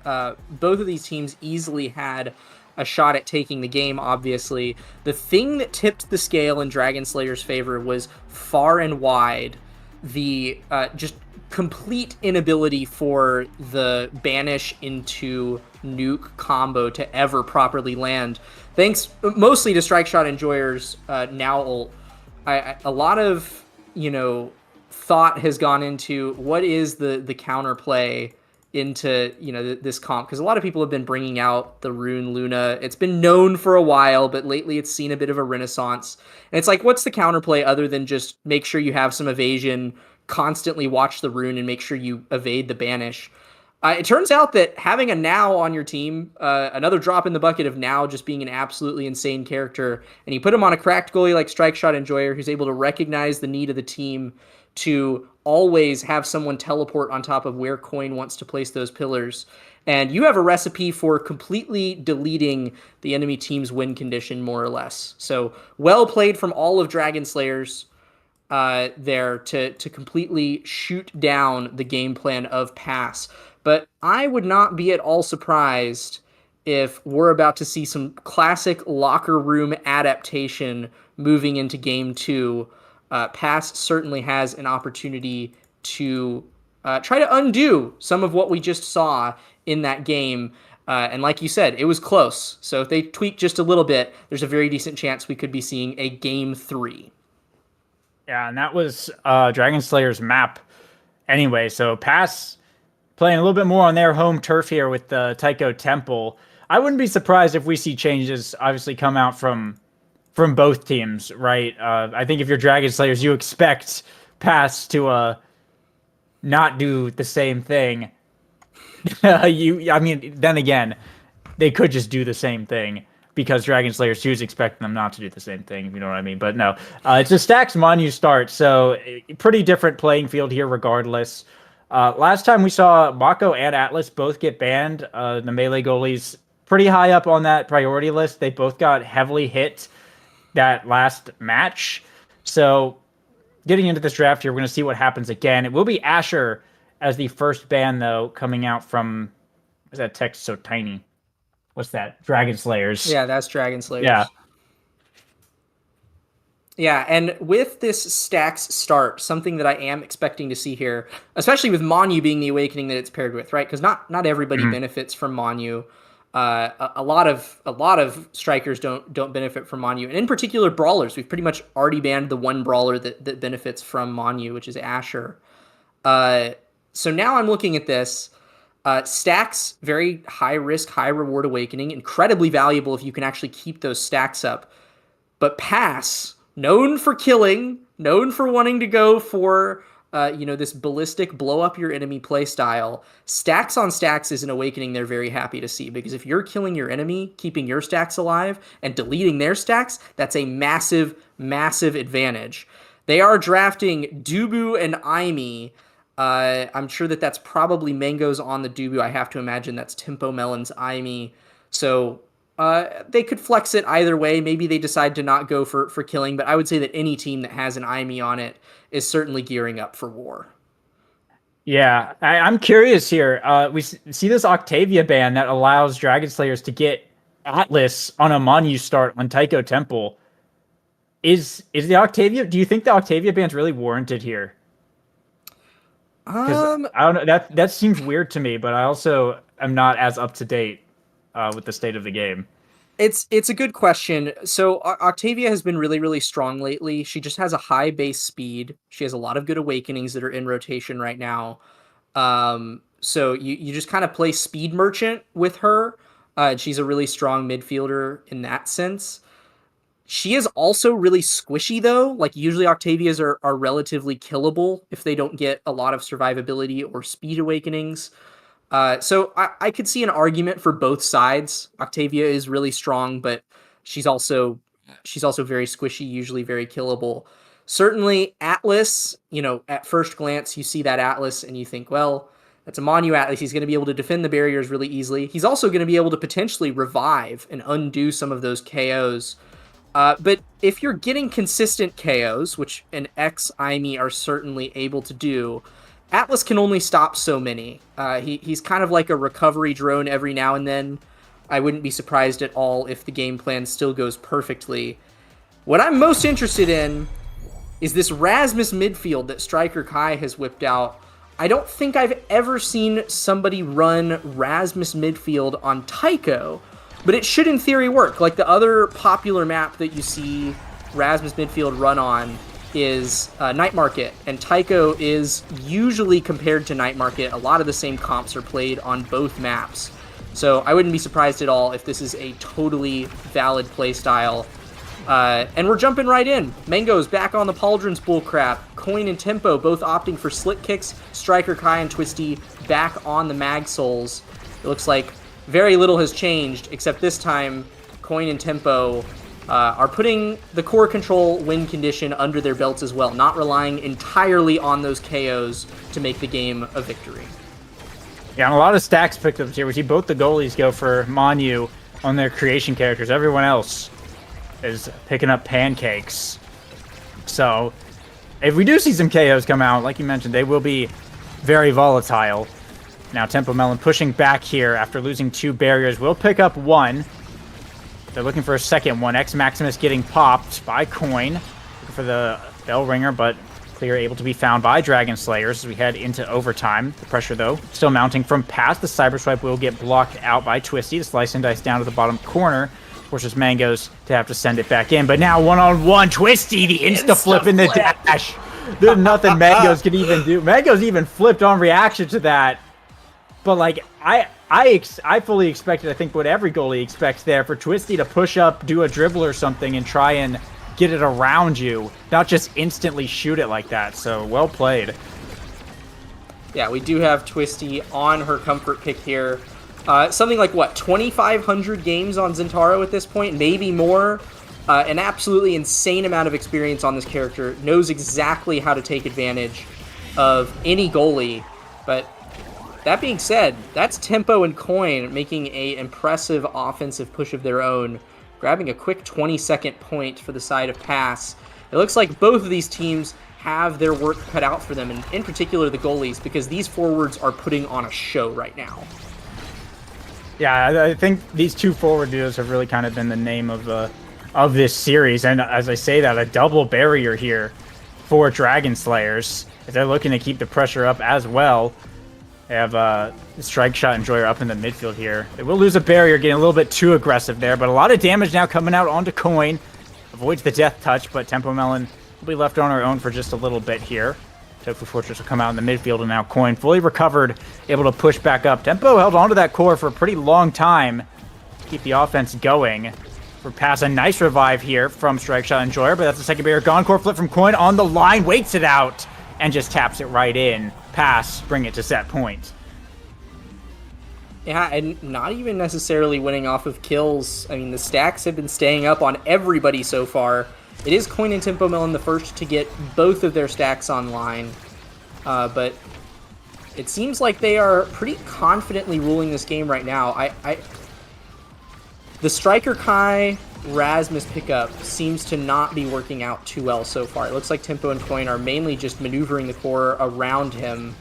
both of these teams easily had a shot at taking the game, obviously. The thing that tipped the scale in Dragon Slayer's favor was far and wide the just complete inability for the Banish into Nuke combo to ever properly land. Thanks mostly to Strike Shot Enjoyer's now ult. A lot of, thought has gone into what is the counterplay into this comp, because a lot of people have been bringing out the Rune Luna. It's been known for a while, but lately it's seen a bit of a renaissance, and it's like, what's the counterplay other than just make sure you have some evasion, constantly watch the Rune, and make sure you evade the Banish. It turns out that having a Now on your team, another drop in the bucket of Now just being an absolutely insane character, and you put him on a cracked goalie like Strike Shot Enjoyer, who's able to recognize the need of the team to always have someone teleport on top of where Coin wants to place those pillars. And you have a recipe for completely deleting the enemy team's win condition, more or less. So well played from all of Dragon Slayers there to completely shoot down the game plan of Pass. But I would not be at all surprised if we're about to see some classic locker room adaptation moving into game 2. Pass certainly has an opportunity to try to undo some of what we just saw in that game. And like you said, it was close. So if they tweak just a little bit, there's a very decent chance we could be seeing a game 3. Yeah, and that was Dragon Slayer's map anyway. So Pass playing a little bit more on their home turf here with the Taiko Temple. I wouldn't be surprised if we see changes obviously come out from both teams, right? I think if you're Dragon Slayers, you expect Pass to not do the same thing. Then again, they could just do the same thing because Dragon Slayers 2 is expecting them not to do the same thing, if you know what I mean. But no, it's a Stacks Monu start, so pretty different playing field here regardless. Last time we saw Mako and Atlas both get banned. The melee goalies pretty high up on that priority list. They both got heavily hit that last match. So getting into this draft here, we're going to see what happens again. It will be Asher as the first ban, though, coming out from... Why is that text so tiny? What's that? Dragon Slayers. Yeah, that's Dragon Slayers. Yeah. Yeah, and with this Stacks start, something that I am expecting to see here, especially with Monu being the awakening that it's paired with, right? Because not everybody benefits from Monu. A lot of strikers don't benefit from Monu, and in particular brawlers. We've pretty much already banned the one brawler that benefits from Monu, which is Asher. So now I'm looking at this. Stacks, very high risk, high reward awakening, incredibly valuable if you can actually keep those stacks up. But Pass, known for killing, known for wanting to go for this ballistic blow up your enemy play style. Stacks on stacks is an awakening they're very happy to see, because if you're killing your enemy, keeping your stacks alive, and deleting their stacks, that's a massive, massive advantage. They are drafting Dubu and Aimi. I'm sure that's probably Mango's on the Dubu. I have to imagine that's Tempo Melon's Aimi. So they could flex it either way. Maybe they decide to not go for killing, but I would say that any team that has an Aimi on it is certainly gearing up for war. Yeah, I'm curious here. We see this Octavia ban that allows Dragon Slayers to get Atlas on a Manu start on Taiko Temple. Is the Octavia? Do you think the Octavia ban's really warranted here? Because I don't know, that seems weird to me, but I also am not as up to date with the state of the game. It's a good question. So Octavia has been really, really strong lately. She just has a high base speed. She has a lot of good awakenings that are in rotation right now. So you just kind of play speed merchant with her. She's a really strong midfielder in that sense. She is also really squishy though. Like usually Octavias are relatively killable if they don't get a lot of survivability or speed awakenings. So I could see an argument for both sides. Octavia is really strong, but she's also very squishy, usually very killable. Certainly Atlas, at first glance you see that Atlas and you think, well, that's a Manu Atlas. He's going to be able to defend the barriers really easily. He's also going to be able to potentially revive and undo some of those KOs. But if you're getting consistent KOs, which an X-Imi are certainly able to do, Atlas can only stop so many. He's kind of like a recovery drone every now and then. I wouldn't be surprised at all if the game plan still goes perfectly. What I'm most interested in is this Rasmus midfield that Striker Kai has whipped out. I don't think I've ever seen somebody run Rasmus midfield on Taiko, but it should in theory work. Like the other popular map that you see Rasmus midfield run on is Night Market, and Taiko is usually compared to Night Market. A lot of the same comps are played on both maps. So I wouldn't be surprised at all if this is a totally valid playstyle. And we're jumping right in. Mango's back on the Pauldron's bullcrap. Coin and Tempo both opting for slick kicks. Striker Kai and Twisty back on the Mag Souls. It looks like very little has changed, except this time Coin and Tempo are putting the core control win condition under their belts as well, not relying entirely on those KOs to make the game a victory. Yeah, and a lot of stacks picked up here. We see both the goalies go for Manu on their creation characters. Everyone else is picking up pancakes. So if we do see some KOs come out, like you mentioned, they will be very volatile. Now Tempo Melon pushing back here after losing 2 barriers. Will pick up 1. They're looking for a second one. X Maximus getting popped by Coin. Looking for the Bell Ringer, but clear able to be found by Dragon Slayers as we head into overtime. The pressure, though, still mounting from past. The Cyber Swipe will get blocked out by Twisty. The Slice and Dice down to the bottom corner. Forces Mangoes to have to send it back in. But now one-on-one, Twisty, the insta-flip in the dash. There's nothing Mangoes can even do. Mangoes even flipped on reaction to that. But, like, I fully expected, I think, what every goalie expects there, for Twisty to push up, do a dribble or something, and try and get it around you, not just instantly shoot it like that. So, well played. Yeah, we do have Twisty on her comfort pick here. Something like, 2,500 games on Zentaro at this point, maybe more. An absolutely insane amount of experience on this character. Knows exactly how to take advantage of any goalie. But that being said, that's Tempo and Coin making an impressive offensive push of their own, grabbing a quick 20-second point for the side of Pass. It looks like both of these teams have their work cut out for them, and in particular the goalies, because these forwards are putting on a show right now. Yeah, I think these 2 forward duos have really kind of been the name of this series, and as I say that, a double barrier here for Dragon Slayers. They're looking to keep the pressure up as well. They have Strike Shot Enjoyer up in the midfield here. They will lose a barrier, getting a little bit too aggressive there, but a lot of damage now coming out onto Coin. Avoids the death touch, but Tempo Melon will be left on her own for just a little bit here. Tofu Fortress will come out in the midfield, and now Coin fully recovered, able to push back up. Tempo held onto that core for a pretty long time to keep the offense going. For Pass, a nice revive here from Strike Shot Enjoyer, but that's the second barrier gone. Core flip from Coin on the line, waits it out, and just taps it right in. Pass, bring it to set point. Yeah, and not even necessarily winning off of kills. I mean, the stacks have been staying up on everybody so far. It is Coin and Tempo Melon the first to get both of their stacks online. But it seems like they are pretty confidently ruling this game right now. The Striker Kai Rasmus pickup seems to not be working out too well so far. It looks like Tempo and Coin are mainly just maneuvering the core around him.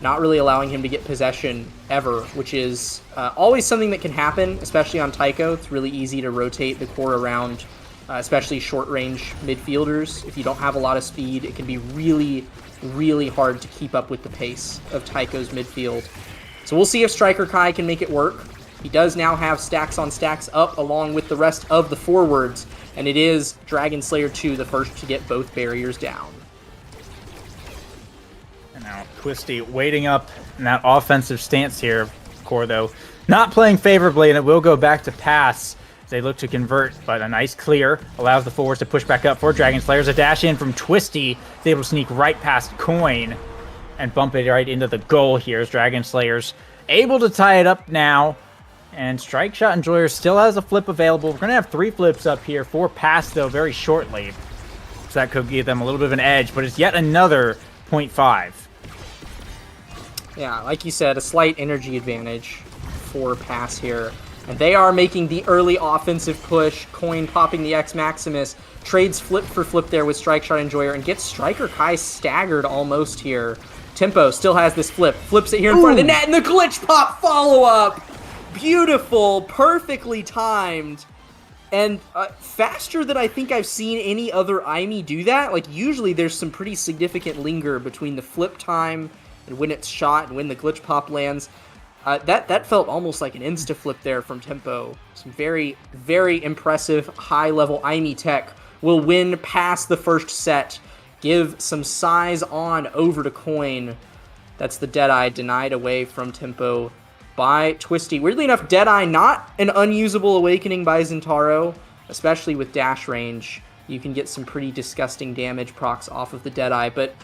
not really allowing him to get possession ever, which is always something that can happen, especially on Tycho. It's really easy to rotate the core around, especially short-range midfielders. If you don't have a lot of speed, it can be really, really hard to keep up with the pace of Tycho's midfield. So we'll see if Striker Kai can make it work. He does now have stacks on stacks up along with the rest of the forwards, and it is Dragon Slayer 2 the first to get both barriers down. And now Twisty waiting up in that offensive stance here. Core, though, not playing favorably, and it will go back to pass as they look to convert, but a nice clear allows the forwards to push back up for Dragon Slayers. A dash in from Twisty is able to sneak right past Coin and bump it right into the goal here as Dragon Slayers able to tie it up now. And Strike Shot Enjoyer still has a flip available. We're going to have 3 flips up here for pass, though, very shortly. So that could give them a little bit of an edge, but it's yet another 0.5. Yeah, like you said, a slight energy advantage for pass here. And they are making the early offensive push. Coin popping the X Maximus. Trades flip for flip there with Strike Shot Enjoyer and gets Striker Kai staggered almost here. Tempo still has this flip. Flips it here in front of the net, and the glitch pop follow-up! Beautiful, perfectly timed, and faster than I think I've seen any other IME do that. Like, usually there's some pretty significant linger between the flip time and when it's shot and when the glitch pop lands. That felt almost like an insta-flip there from Tempo. Some very, very impressive high-level IME tech will win past the first set. Give some size on over to Coin. That's the Deadeye denied away from Tempo by Twisty. Weirdly enough, Deadeye not an unusable awakening by Zentaro, especially with dash range. You can get some pretty disgusting damage procs off of the Deadeye, but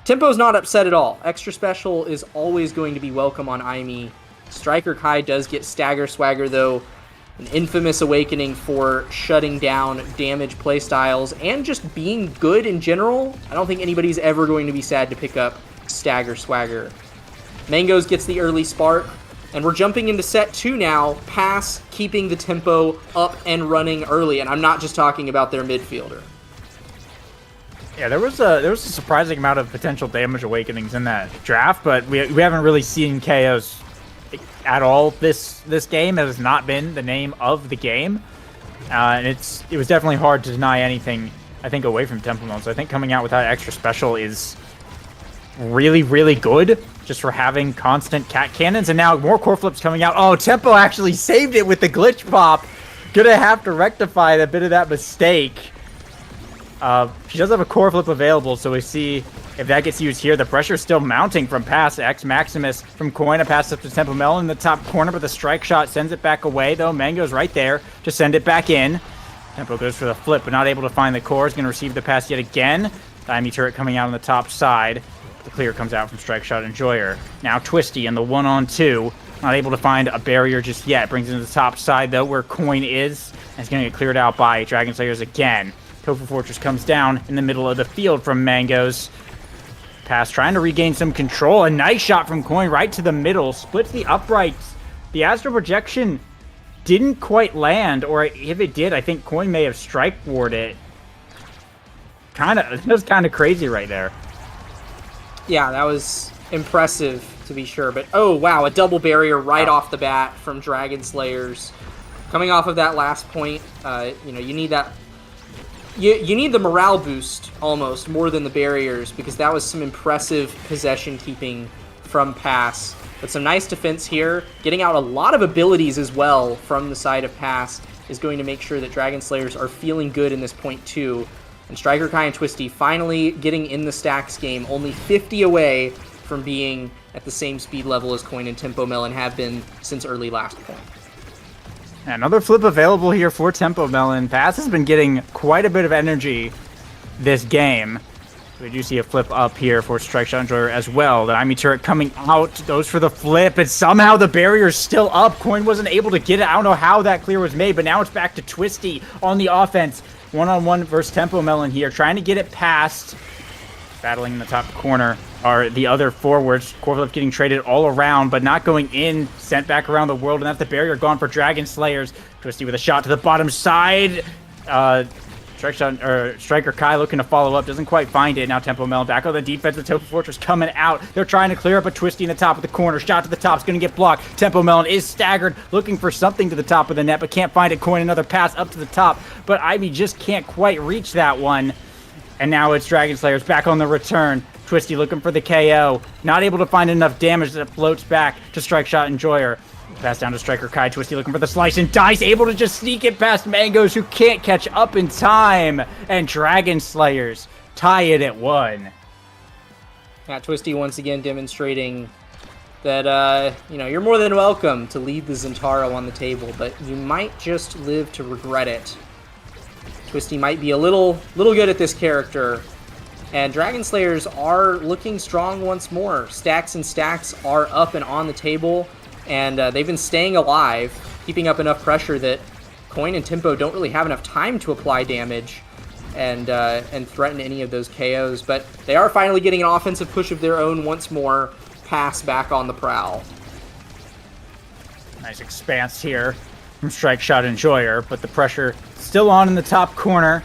Tempo's not upset at all. Extra special is always going to be welcome on IME. Striker Kai does get Stagger Swagger, though. An infamous awakening for shutting down damage playstyles and just being good in general. I don't think anybody's ever going to be sad to pick up Stagger Swagger. Mangoes gets the early spark. And we're jumping into set 2 now. Pass keeping the tempo up and running early, and I'm not just talking about their midfielder. Yeah, there was a surprising amount of potential damage awakenings in that draft, but we haven't really seen KOs at all this game. It has not been the name of the game, and it was definitely hard to deny anything, I think, away from Tempo Melon. So I think coming out with that extra special is really, really good, just for having constant cat cannons. And now more core flips coming out. Oh, Tempo actually saved it with the glitch pop. Gonna have to rectify a bit of that mistake. She does have a core flip available, so we see if that gets used here. The pressure is still mounting from pass. X Maximus from Coin, a pass up to Tempo Melon in the top corner, but the strike shot sends it back away, though. Mango's right there to send it back in. Tempo goes for the flip, but not able to find the core. Is going to receive the pass yet again. The IME turret coming out on the top side. The clear comes out from Strike Shot Enjoyer. Now Twisty in the 1-on-2. Not able to find a barrier just yet. Brings it to the top side, though, where Coin is. And it's going to get cleared out by Dragon Slayers again. Tofu Fortress comes down in the middle of the field from Mangoes. Pass trying to regain some control. A nice shot from Coin right to the middle. Splits the uprights. The Astral Projection didn't quite land, or if it did, I think Coin may have strike warded it. It was kind of crazy right there. Yeah, that was impressive to be sure. But oh wow, a double barrier right off the bat from Dragon Slayers. Coming off of that last point, you need that. You need the morale boost almost more than the barriers, because that was some impressive possession keeping from Pass. But some nice defense here. Getting out a lot of abilities as well from the side of Pass is going to make sure that Dragon Slayers are feeling good in this point too. And Striker Kai and Twisty finally getting in the stacks game, only 50 away from being at the same speed level as Coin and Tempo Melon have been since early last point. Another flip available here for Tempo Melon. Pass has been getting quite a bit of energy this game. We do see a flip up here for Strike Shot Enjoyer as well. The IME turret coming out, goes for the flip, and somehow the barrier's still up. Coin wasn't able to get it. I don't know how that clear was made, but now it's back to Twisty on the offense. One-on-one versus Tempo Melon here, trying to get it past. Battling in the top corner are the other forwards. Core flip getting traded all around, but not going in. Sent back around the world, and that's the barrier gone for Dragon Slayers. Twisty with a shot to the bottom side. Striker Kai looking to follow up, doesn't quite find it. Now Tempo Melon back on the defense. The Tofu Fortress coming out. They're trying to clear up a Twisty in the top of the corner. Shot to the top is going to get blocked. Tempo Melon is staggered, looking for something to the top of the net, but can't find it. Coin another pass up to the top, but Ivy just can't quite reach that one. And now it's Dragon Slayers back on the return. Twisty looking for the KO. Not able to find enough damage that floats back to Strike Shot Enjoyer. Pass down to Striker Kai. Twisty looking for the slice and dice. Able to just sneak it past Mangoes, who can't catch up in time. And Dragon Slayers tie it at 1. Yeah, Twisty once again demonstrating that, you're more than welcome to leave the Zentaro on the table, but you might just live to regret it. Twisty might be a little good at this character. And Dragon Slayers are looking strong once more. Stacks and Stacks are up and on the table, and they've been staying alive, keeping up enough pressure that Coin and Tempo don't really have enough time to apply damage and threaten any of those KOs. But they are finally getting an offensive push of their own once more. Pass back on the prowl. Nice expanse here from Strike Shot Enjoyer, but the pressure still on in the top corner.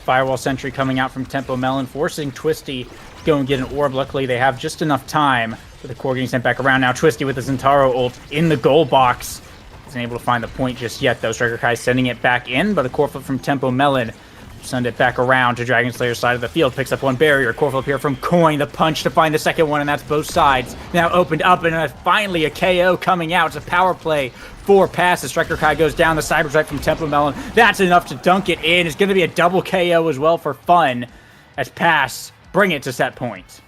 Firewall Sentry coming out from Tempo Melon, forcing Twisty to go and get an orb. Luckily, they have just enough time with the core getting sent back around. Now Twisty with the Zentaro ult in the goal box. Isn't able to find the point just yet, though. Striker Kai sending it back in, but a core flip from Tempo Melon. Send it back around to Dragon Slayer's side of the field. Picks up one barrier. Core flip here from Coin. The punch to find the second one, and that's both sides. Now opened up, and finally a KO coming out. It's a power play for Pass. As Striker Kai goes down, the cyber strike from Tempo Melon. That's enough to dunk it in. It's going to be a double KO as well for fun. As Pass bring it to set point.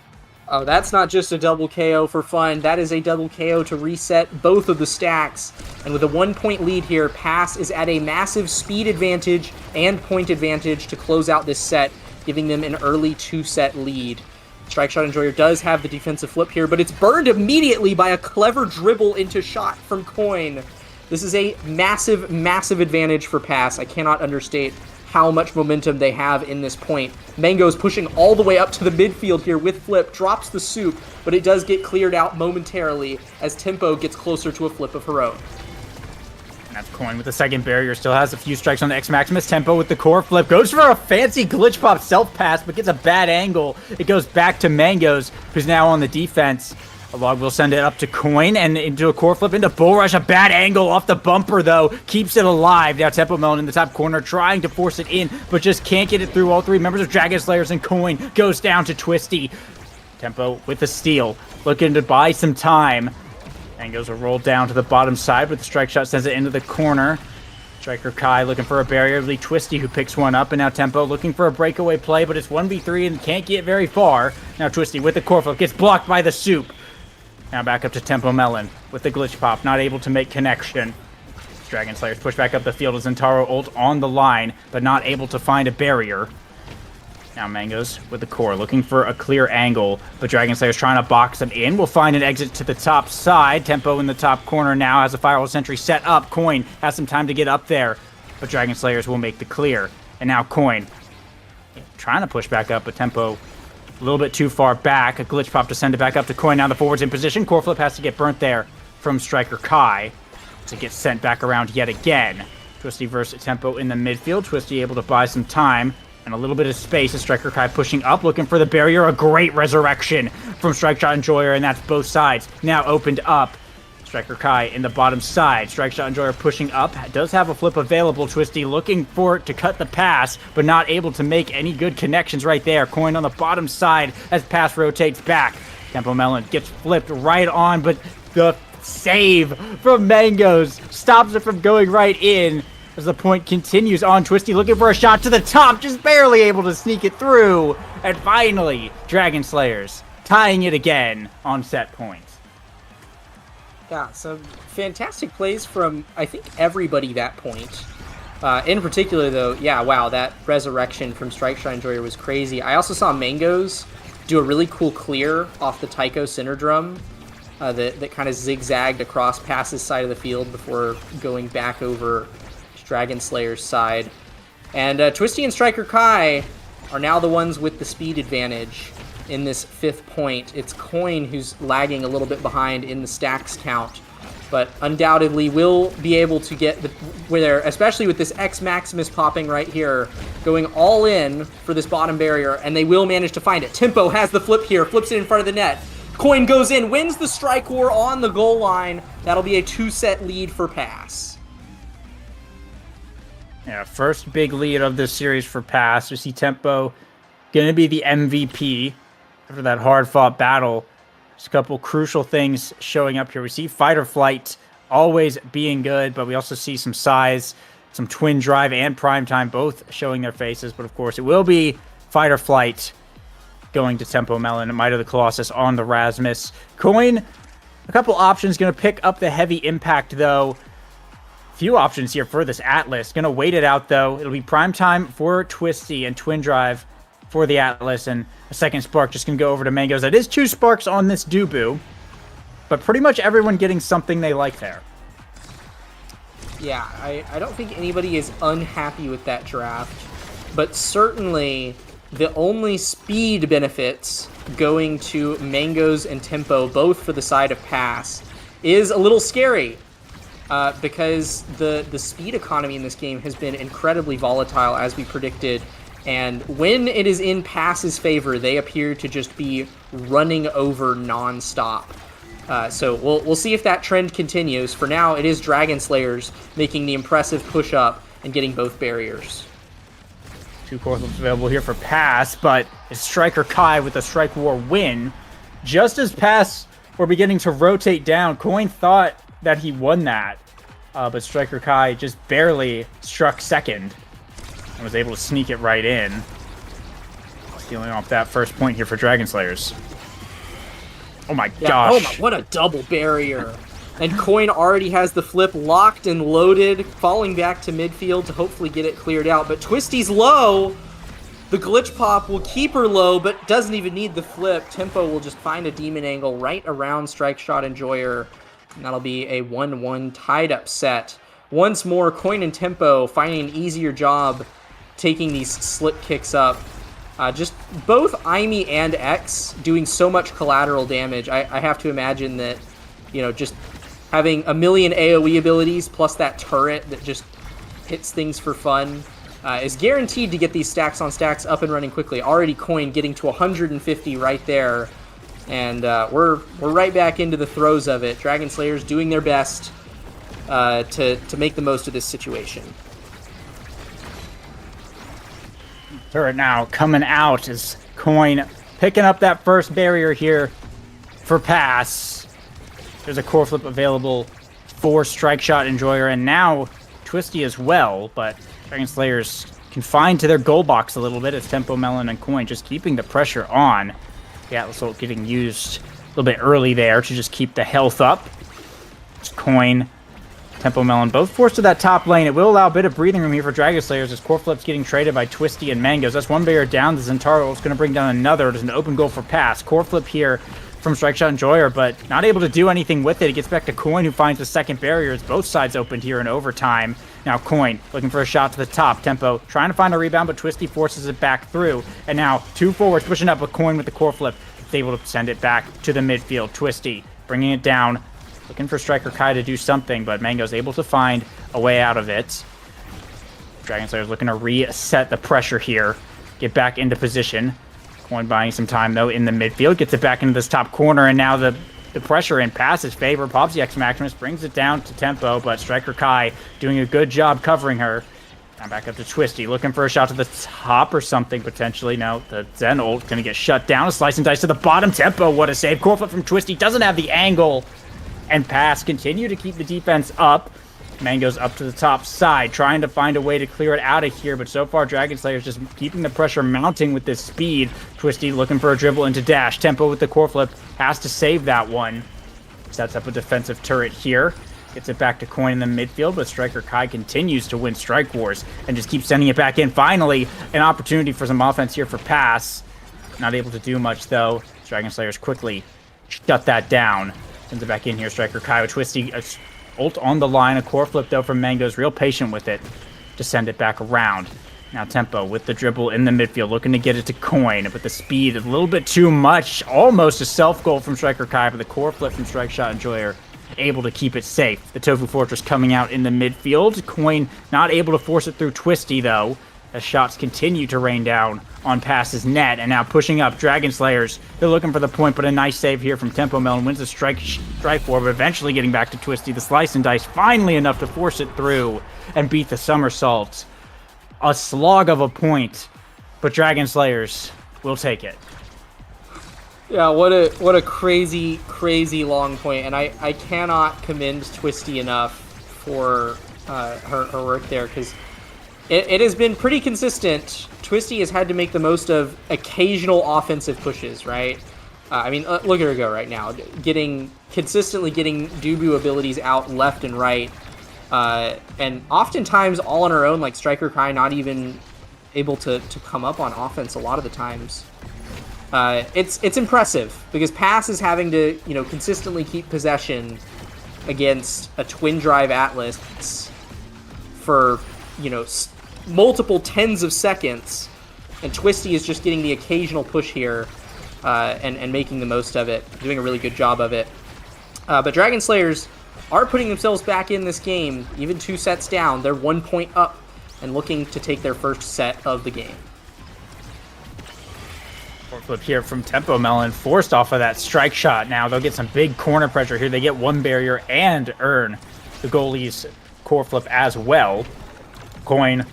Oh, that's not just a double KO for fun. That is a double KO to reset both of the stacks. And with a 1-point lead here, Pass is at a massive speed advantage and point advantage to close out this set, giving them an early 2-set lead. Strike Shot Enjoyer does have the defensive flip here, but it's burned immediately by a clever dribble into shot from Coin. This is a massive, massive advantage for Pass. I cannot understate how much momentum they have in this point. Mango's pushing all the way up to the midfield here with flip, drops the soup, but it does get cleared out momentarily as Tempo gets closer to a flip of her own. And that's Coin with the second barrier, still has a few strikes on the X Maximus. Tempo with the core flip, goes for a fancy glitch pop self pass, but gets a bad angle. It goes back to Mango's, who's now on the defense. A log will send it up to Coin and into a core flip into Bull Rush. A bad angle off the bumper, though. Keeps it alive. Now Tempo Melon in the top corner trying to force it in, but just can't get it through. All three members of Dragon Slayers, and Coin goes down to Twisty. Tempo with the steal, looking to buy some time. And goes a roll down to the bottom side, but the strike shot sends it into the corner. Striker Kai looking for a barrier. Lee Twisty who picks one up, and now Tempo looking for a breakaway play, but it's 1v3 and can't get very far. Now Twisty with the core flip gets blocked by the soup. Now back up to Tempo Melon with the glitch pop, not able to make connection. Dragon Slayers push back up the field as Zentaro ult on the line, but not able to find a barrier. Now Mangoes with the core, looking for a clear angle, but Dragon Slayers trying to box them in. Will find an exit to the top side. Tempo in the top corner now has a Firewall Sentry set up. Coin has some time to get up there, but Dragon Slayers will make the clear. And now Coin trying to push back up, but Tempo a little bit too far back. A glitch pop to send it back up to Coin. Now the forward's in position. Core flip has to get burnt there from Striker Kai to get sent back around yet again. Twisty versus Tempo in the midfield. Twisty able to buy some time and a little bit of space as Striker Kai pushing up, looking for the barrier. A great resurrection from Strike Shot Enjoyer, and that's both sides. Now opened up. Striker Kai in the bottom side. Strike Shot Enjoyer pushing up. Does have a flip available. Twisty looking for it to cut the pass, but not able to make any good connections right there. Coin on the bottom side as pass rotates back. Tempo Melon gets flipped right on, but the save from Mangoes stops it from going right in as the point continues on. Twisty looking for a shot to the top, just barely able to sneak it through. And finally, Dragon Slayers tying it again on set point. Yeah, some fantastic plays from, I think, everybody that point. In particular, though, yeah, wow, that resurrection from Strike Shot Enjoyer was crazy. I also saw Mangoes do a really cool clear off the Tycho center drum that kind of zigzagged across Pass's side of the field before going back over Dragon Slayer's side. And Twisty and Striker Kai are now the ones with the speed advantage in this fifth point. It's Coin who's lagging a little bit behind in the stacks count, but undoubtedly will be able to get the where, especially with this X Maximus popping right here, going all in for this bottom barrier, and they will manage to find it. Tempo has the flip here, flips it in front of the net. Coin goes in, wins the strike war on the goal line. That'll be a 2-set lead for Pass. Yeah, first big lead of this series for Pass. We see Tempo going to be the MVP after that hard-fought battle. Just a couple crucial things showing up here. We see Fight or Flight always being good, but we also see some size, some Twin Drive and Prime Time both showing their faces. But of course, it will be Fight or Flight going to Tempo Melon, Might of the Colossus on the Rasmus. Coin, a couple options, going to pick up the heavy impact though. Few options here for this Atlas. Going to wait it out though. It'll be Prime Time for Twisty and Twin Drive for the Atlas, and a second Spark just going to go over to Mangoes. That is 2 Sparks on this Dubu, but pretty much everyone getting something they like there. Yeah, I don't think anybody is unhappy with that draft, but certainly the only speed benefits going to Mangoes and Tempo, both for the side of Pass, is a little scary. Because the speed economy in this game has been incredibly volatile, as we predicted, and when it is in Pass's favor, they appear to just be running over non-stop. So we'll see if that trend continues. For now, it is Dragon Slayers making the impressive push-up and getting both barriers. 2 core flips available here for Pass, but it's Striker Kai with a Strike War win. Just as Pass were beginning to rotate down, Coin thought that he won that, but Striker Kai just barely struck second and was able to sneak it right in, stealing off that first point here for Dragon Slayers. Oh my gosh. Oh my, what a double barrier. And Coin already has the flip locked and loaded, falling back to midfield to hopefully get it cleared out. But Twisty's low. The glitch pop will keep her low, but doesn't even need the flip. Tempo will just find a demon angle right around Strike Shot Enjoyer. And that'll be a 1-1 tied up set. Once more, Coin and Tempo finding an easier job taking these slip kicks up. Just both Aimi and X doing so much collateral damage. I have to imagine that, you know, just having a million AoE abilities plus that turret that just hits things for fun is guaranteed to get these stacks on stacks up and running quickly. Already Coin getting to 150 right there. And we're right back into the throes of it. Dragon Slayers doing their best to make the most of this situation. Turret now coming out as Coin picking up that first barrier here for Pass. There's a core flip available for Strike Shot Enjoyer, and now Twisty as well, but Dragon Slayers confined to their goal box a little bit as Tempo Melon and Coin just keeping the pressure on. The Atlas Ult getting used a little bit early there to just keep the health up. Coin, Tempo Melon, both forced to that top lane. It will allow a bit of breathing room here for Dragon Slayers as Core Flip's getting traded by Twisty and Mangoes. That's one barrier down. The Zentaro is going to bring down another. There's an open goal for Pass. Core Flip here from Strike Shot Enjoyer, but not able to do anything with it. It gets back to Coin, who finds the second barrier. It's both sides opened here in overtime. Now Coin looking for a shot to the top. Tempo trying to find a rebound, but Twisty forces it back through. And now 2 forwards pushing up with Coin with the Core Flip. It's able to send it back to the midfield. Twisty bringing it down. Looking for Striker Kai to do something, but Mango's able to find a way out of it. Dragon Slayer's looking to reset the pressure here. Get back into position. Coin buying some time, though, in the midfield. Gets it back into this top corner, and now the pressure in Pass's favor. Pops the X Maximus, brings it down to Tempo, but Striker Kai doing a good job covering her. Now back up to Twisty, looking for a shot to the top or something, potentially. No, the Zen ult going to get shut down. A slice and dice to the bottom. Tempo, what a save. Core flip from Twisty, doesn't have the angle. And Pass continue to keep the defense up. Mango's up to the top side, trying to find a way to clear it out of here, but so far Dragon Slayer's just keeping the pressure mounting with this speed. Twisty looking for a dribble into dash. Tempo with the core flip has to save that one. Sets up a defensive turret here. Gets it back to Coin in the midfield, but Striker Kai continues to win strike wars and just keeps sending it back in. Finally, an opportunity for some offense here for Pass. Not able to do much, though. Dragon Slayers quickly shut that down. Sends it back in here. Striker Kai with Twisty. Ult on the line. A core flip, though, from Mango's. Real patient with it to send it back around. Now Tempo with the dribble in the midfield, looking to get it to Coin, but the speed a little bit too much. Almost a self-goal from Striker Kai, but the core flip from Strike Shot Enjoyer able to keep it safe. The Tofu Fortress coming out in the midfield. Coin not able to force it through Twisty, though, as shots continue to rain down on Pass's net. And now pushing up, Dragon Slayers. They're looking for the point, but a nice save here from Tempo Melon. Wins the strike war, but eventually getting back to Twisty. The slice and dice finally enough to force it through and beat the somersault. A slog of a point, but Dragon Slayers will take it. Yeah, what a crazy, crazy long point, and I cannot commend Twisty enough for her work there, because it has been pretty consistent. Twisty has had to make the most of occasional offensive pushes, right? I mean, look at her go right now, consistently getting Dubu abilities out left and right, and oftentimes all on her own, like Striker Kai not even able to come up on offense a lot of the times. It's impressive, because Pass is having to, consistently keep possession against a Twin Drive Atlas for, multiple tens of seconds, and Twisty is just getting the occasional push here, and making the most of it, doing a really good job of it. But Dragon Slayers are putting themselves back in this game, even 2 sets down. They're 1 point up and looking to take their first set of the game. Flip here from Tempo Melon, forced off of that strike shot. Now they'll get some big corner pressure here. They get 1 barrier and earn the goalie's core flip as well. Coin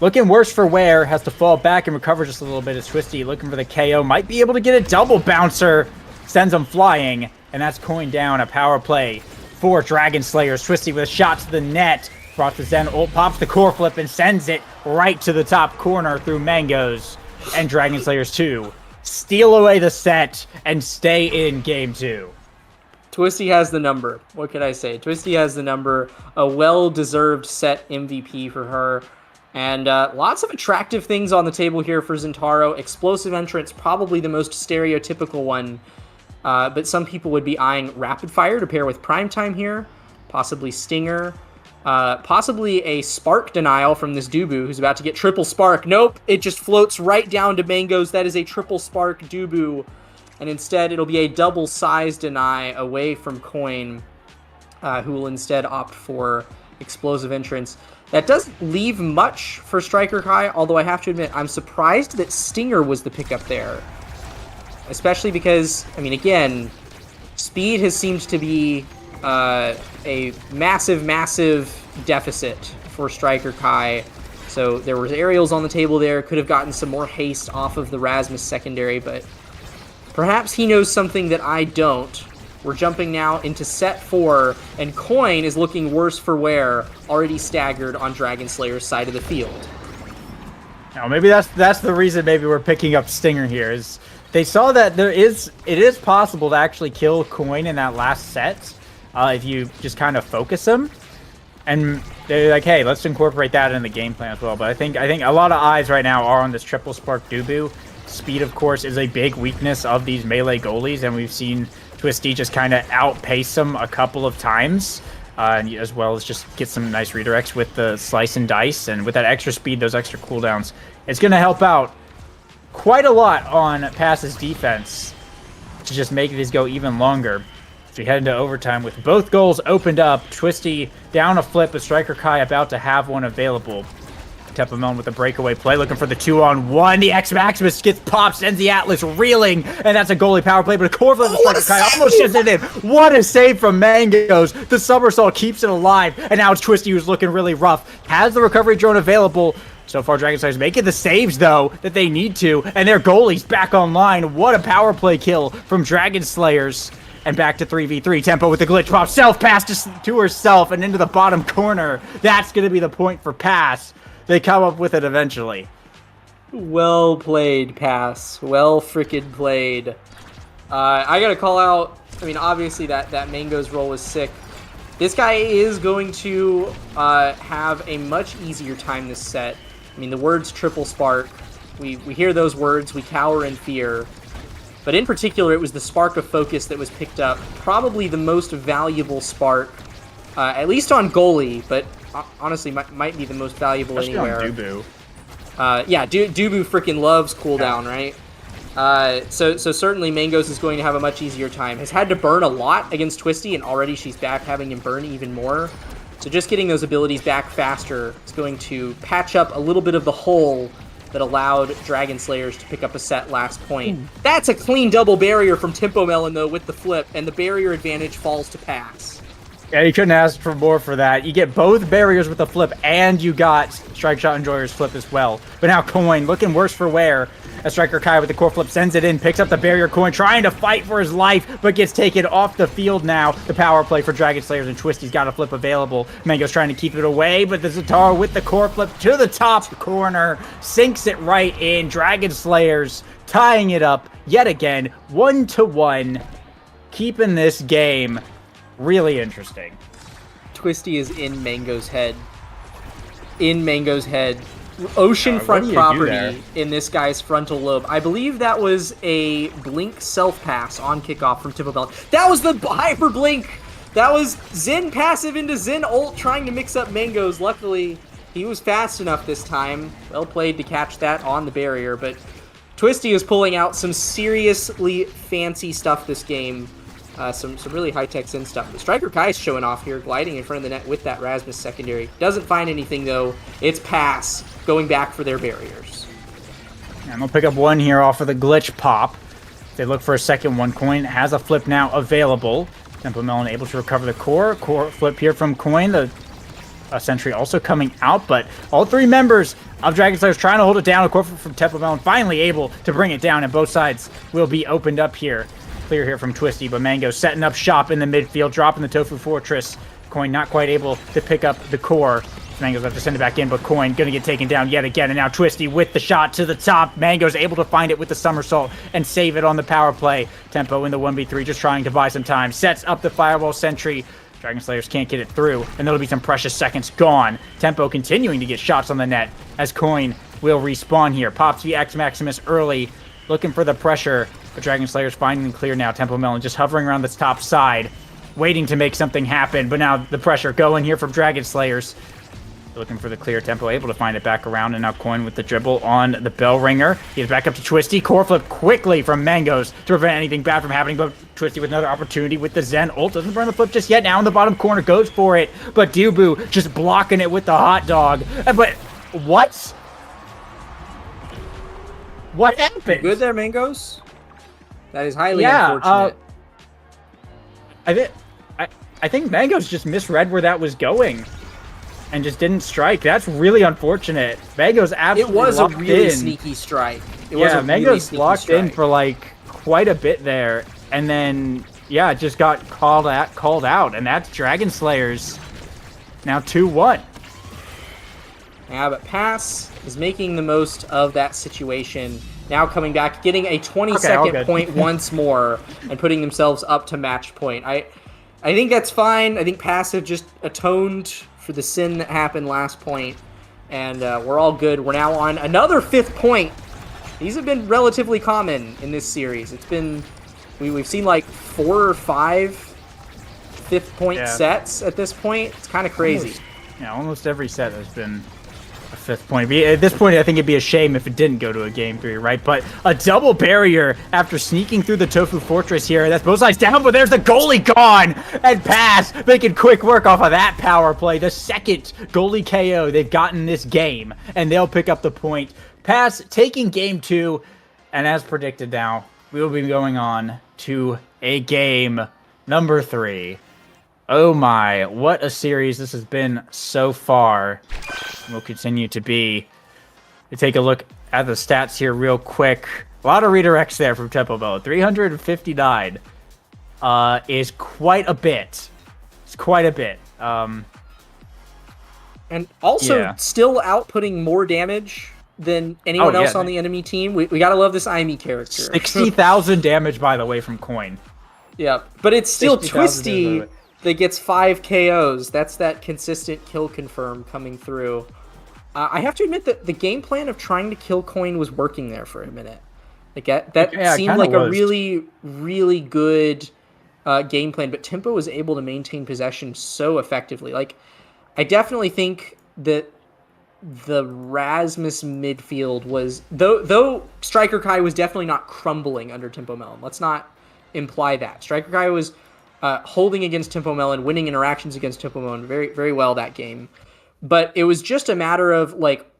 looking worse for wear, has to fall back and recover just a little bit as Twisty looking for the KO. Might be able to get a double bouncer, sends them flying, and that's Coin down. A power play for Dragon Slayers. Twisty with a shot to the net, brought to Zen ult, pops the core flip and sends it right to the top corner through Mangoes, and Dragon Slayers 2 steal away the set and stay in game 2. Twisty has the number. What can I say? Twisty has the number. A well-deserved set MVP for her. And lots of attractive things on the table here for Zentaro. Explosive entrance, probably the most stereotypical one. But some people would be eyeing Rapid Fire to pair with Primetime here. Possibly Stinger. Possibly a Spark denial from this Dubu, who's about to get triple Spark. Nope, it just floats right down to Mangoes. That is a triple Spark Dubu. And instead, it'll be a double size deny away from Coin, who will instead opt for Explosive Entrance. That doesn't leave much for Striker Kai, although I have to admit, I'm surprised that Stinger was the pickup there. Especially because, I mean, again, speed has seemed to be a massive deficit for Striker Kai. So there was aerials on the table there, could have gotten some more haste off of the Rasmus secondary, but perhaps he knows something that I don't. We're jumping now into set 4, and Coin is looking worse for wear, already staggered on Dragon Slayer's side of the field. Now maybe that's the reason maybe we're picking up Stinger here, is they saw that it is possible to actually kill Coin in that last set. If you just kind of focus them, and they're like, hey, let's incorporate that in the game plan as well. But I think a lot of eyes right now are on this triple Spark Dubu. Speed, of course, is a big weakness of these melee goalies, and we've seen Twisty just kind of outpace them a couple of times, as well as just get some nice redirects with the slice and dice, and with that extra speed, those extra cooldowns, it's going to help out quite a lot on Pass's defense to just make these go even longer. We head into overtime with both goals opened up. Twisty down a flip, but Striker Kai about to have one available. Tempo Melon with a breakaway play, looking for the 2-on-1. The X-Maximus gets popped, sends the Atlas reeling, and that's a goalie power play, but a core flip of Striker Kai almost shifts it in. What a save from Mangoes. The somersault keeps it alive, and now it's Twisty who's looking really rough. Has the recovery drone available. So far, Dragon Slayers making the saves, though, that they need to, and their goalie's back online. What a power play kill from Dragon Slayers. And back to 3v3. Tempo with the glitch pop. Self-pass to herself and into the bottom corner. That's going to be the point for Pass. They come up with it eventually. Well played, Pass. Well frickin' played. I got to call out, I mean, obviously that Mango's roll was sick. This guy is going to have a much easier time this set. I mean, the words triple spark. We hear those words. We cower in fear. But in particular, it was the spark of focus that was picked up. Probably the most valuable spark, at least on goalie, but honestly might be the most valuable especially anywhere. On Dubu. Yeah, Dubu freaking loves cooldown, right? So certainly Mangos is going to have a much easier time. Has had to burn a lot against Twisty, and already she's back having him burn even more. So just getting those abilities back faster is going to patch up a little bit of the hole that allowed Dragon Slayers to pick up a set last point. That's a clean double barrier from Tempo Melon, though, with the flip, and the barrier advantage falls to Pass. Yeah, you couldn't ask for more for that. You get both barriers with the flip, and you got Strike Shot Enjoyer's flip as well. But now Coin looking worse for wear. As Striker Kai with the core flip sends it in, picks up the barrier. Coin trying to fight for his life, but gets taken off the field now. The power play for Dragon Slayers, and Twisty's got a flip available. Mango's trying to keep it away, but the Zatara with the core flip to the top corner sinks it right in. Dragon Slayers tying it up yet again, 1-1, keeping this game really interesting. Twisty is in Mango's head. Oceanfront property in this guy's frontal lobe. I believe that was a blink self pass on kickoff from Tempo Melon. That was the hyper blink. That was Zen passive into Zen ult trying to mix up Mango's. Luckily, he was fast enough this time. Well played to catch that on the barrier, but Twisty is pulling out some seriously fancy stuff this game. Some really high-tech Zen stuff. The Striker Kai is showing off here, gliding in front of the net with that Rasmus secondary. Doesn't find anything, though. It's Pass going back for their barriers. And they'll pick up one here off of the glitch pop. They look for a second one. Coin has a flip now available. Tempo Melon able to recover the core. Core flip here from Coin. The Sentry also coming out, but all three members of Dragon Slayers trying to hold it down. A core flip from Tempo Melon finally able to bring it down, and both sides will be opened up here. Clear here from Twisty, but Mango setting up shop in the midfield, dropping the Tofu Fortress. Coin not quite able to pick up the core. Mango's have to send it back in, but Coin gonna get taken down yet again, and now Twisty with the shot to the top. Mango's able to find it with the somersault and save it on the power play. Tempo in the 1v3, just trying to buy some time. Sets up the Firewall Sentry. Dragon Slayers can't get it through, and there'll be some precious seconds gone. Tempo continuing to get shots on the net as Coin will respawn here. Pops the X Maximus early, looking for the pressure. But Dragon Slayers finding clear now. Tempo Melon just hovering around the top side, waiting to make something happen. But now the pressure going here from Dragon Slayers. Looking for the clear. Tempo able to find it back around, and now Coin with the dribble on the bell ringer. He's back up to Twisty. Core flip quickly from Mango's to prevent anything bad from happening, but Twisty with another opportunity with the Zen ult. Doesn't burn the flip just yet. Now in the bottom corner goes for it, but Dubu just blocking it with the hot dog. But what? What happened? Good there, Mangos? That is highly unfortunate. I think Mango's just misread where that was going and just didn't strike. That's really unfortunate. Mango's absolutely It was a locked really in. sneaky strike. Mango's locked in for like quite a bit there, and then just got called out, and that's Dragon Slayers now 2-1. Yeah, but Pass is making the most of that situation. Now coming back, getting a 20-second point once more, and putting themselves up to match point. I think that's fine. I think Passive just atoned for the sin that happened last point, and we're all good. We're now on another 5th point. These have been relatively common in this series. It's been we've seen like 4 or 5 5th point sets at this point. It's kind of crazy. Almost every set has been a 5th point. At this point, I think it'd be a shame if it didn't go to a game 3, right? But a double barrier after sneaking through the Tofu Fortress here. That's both sides down, but there's the goalie gone! And Pass making quick work off of that power play. The second goalie KO they've gotten this game, and they'll pick up the point. Pass taking game 2, and as predicted now, we will be going on to a game number 3. Oh my, what a series this has been so far. Will continue to be. We take a look at the stats here real quick. A lot of redirects there from Tempo Melon. 359 is quite a bit. It's quite a bit. And also still outputting more damage than anyone else on the enemy team. We gotta love this Aimee character. 60,000 damage, by the way, from Coin. Yeah, but it's still Twisty that gets 5 KOs. That's that consistent kill confirm coming through. I have to admit that the game plan of trying to kill Coin was working there for a minute. Like that seemed like a really, really good game plan, but Tempo was able to maintain possession so effectively. Like, I definitely think that the Rasmus midfield was, though Striker Kai was definitely not crumbling under Tempo Melon. Let's not imply that. Striker Kai was holding against Tempo Melon, winning interactions against Tempo Melon very, very well that game. But it was just a matter of like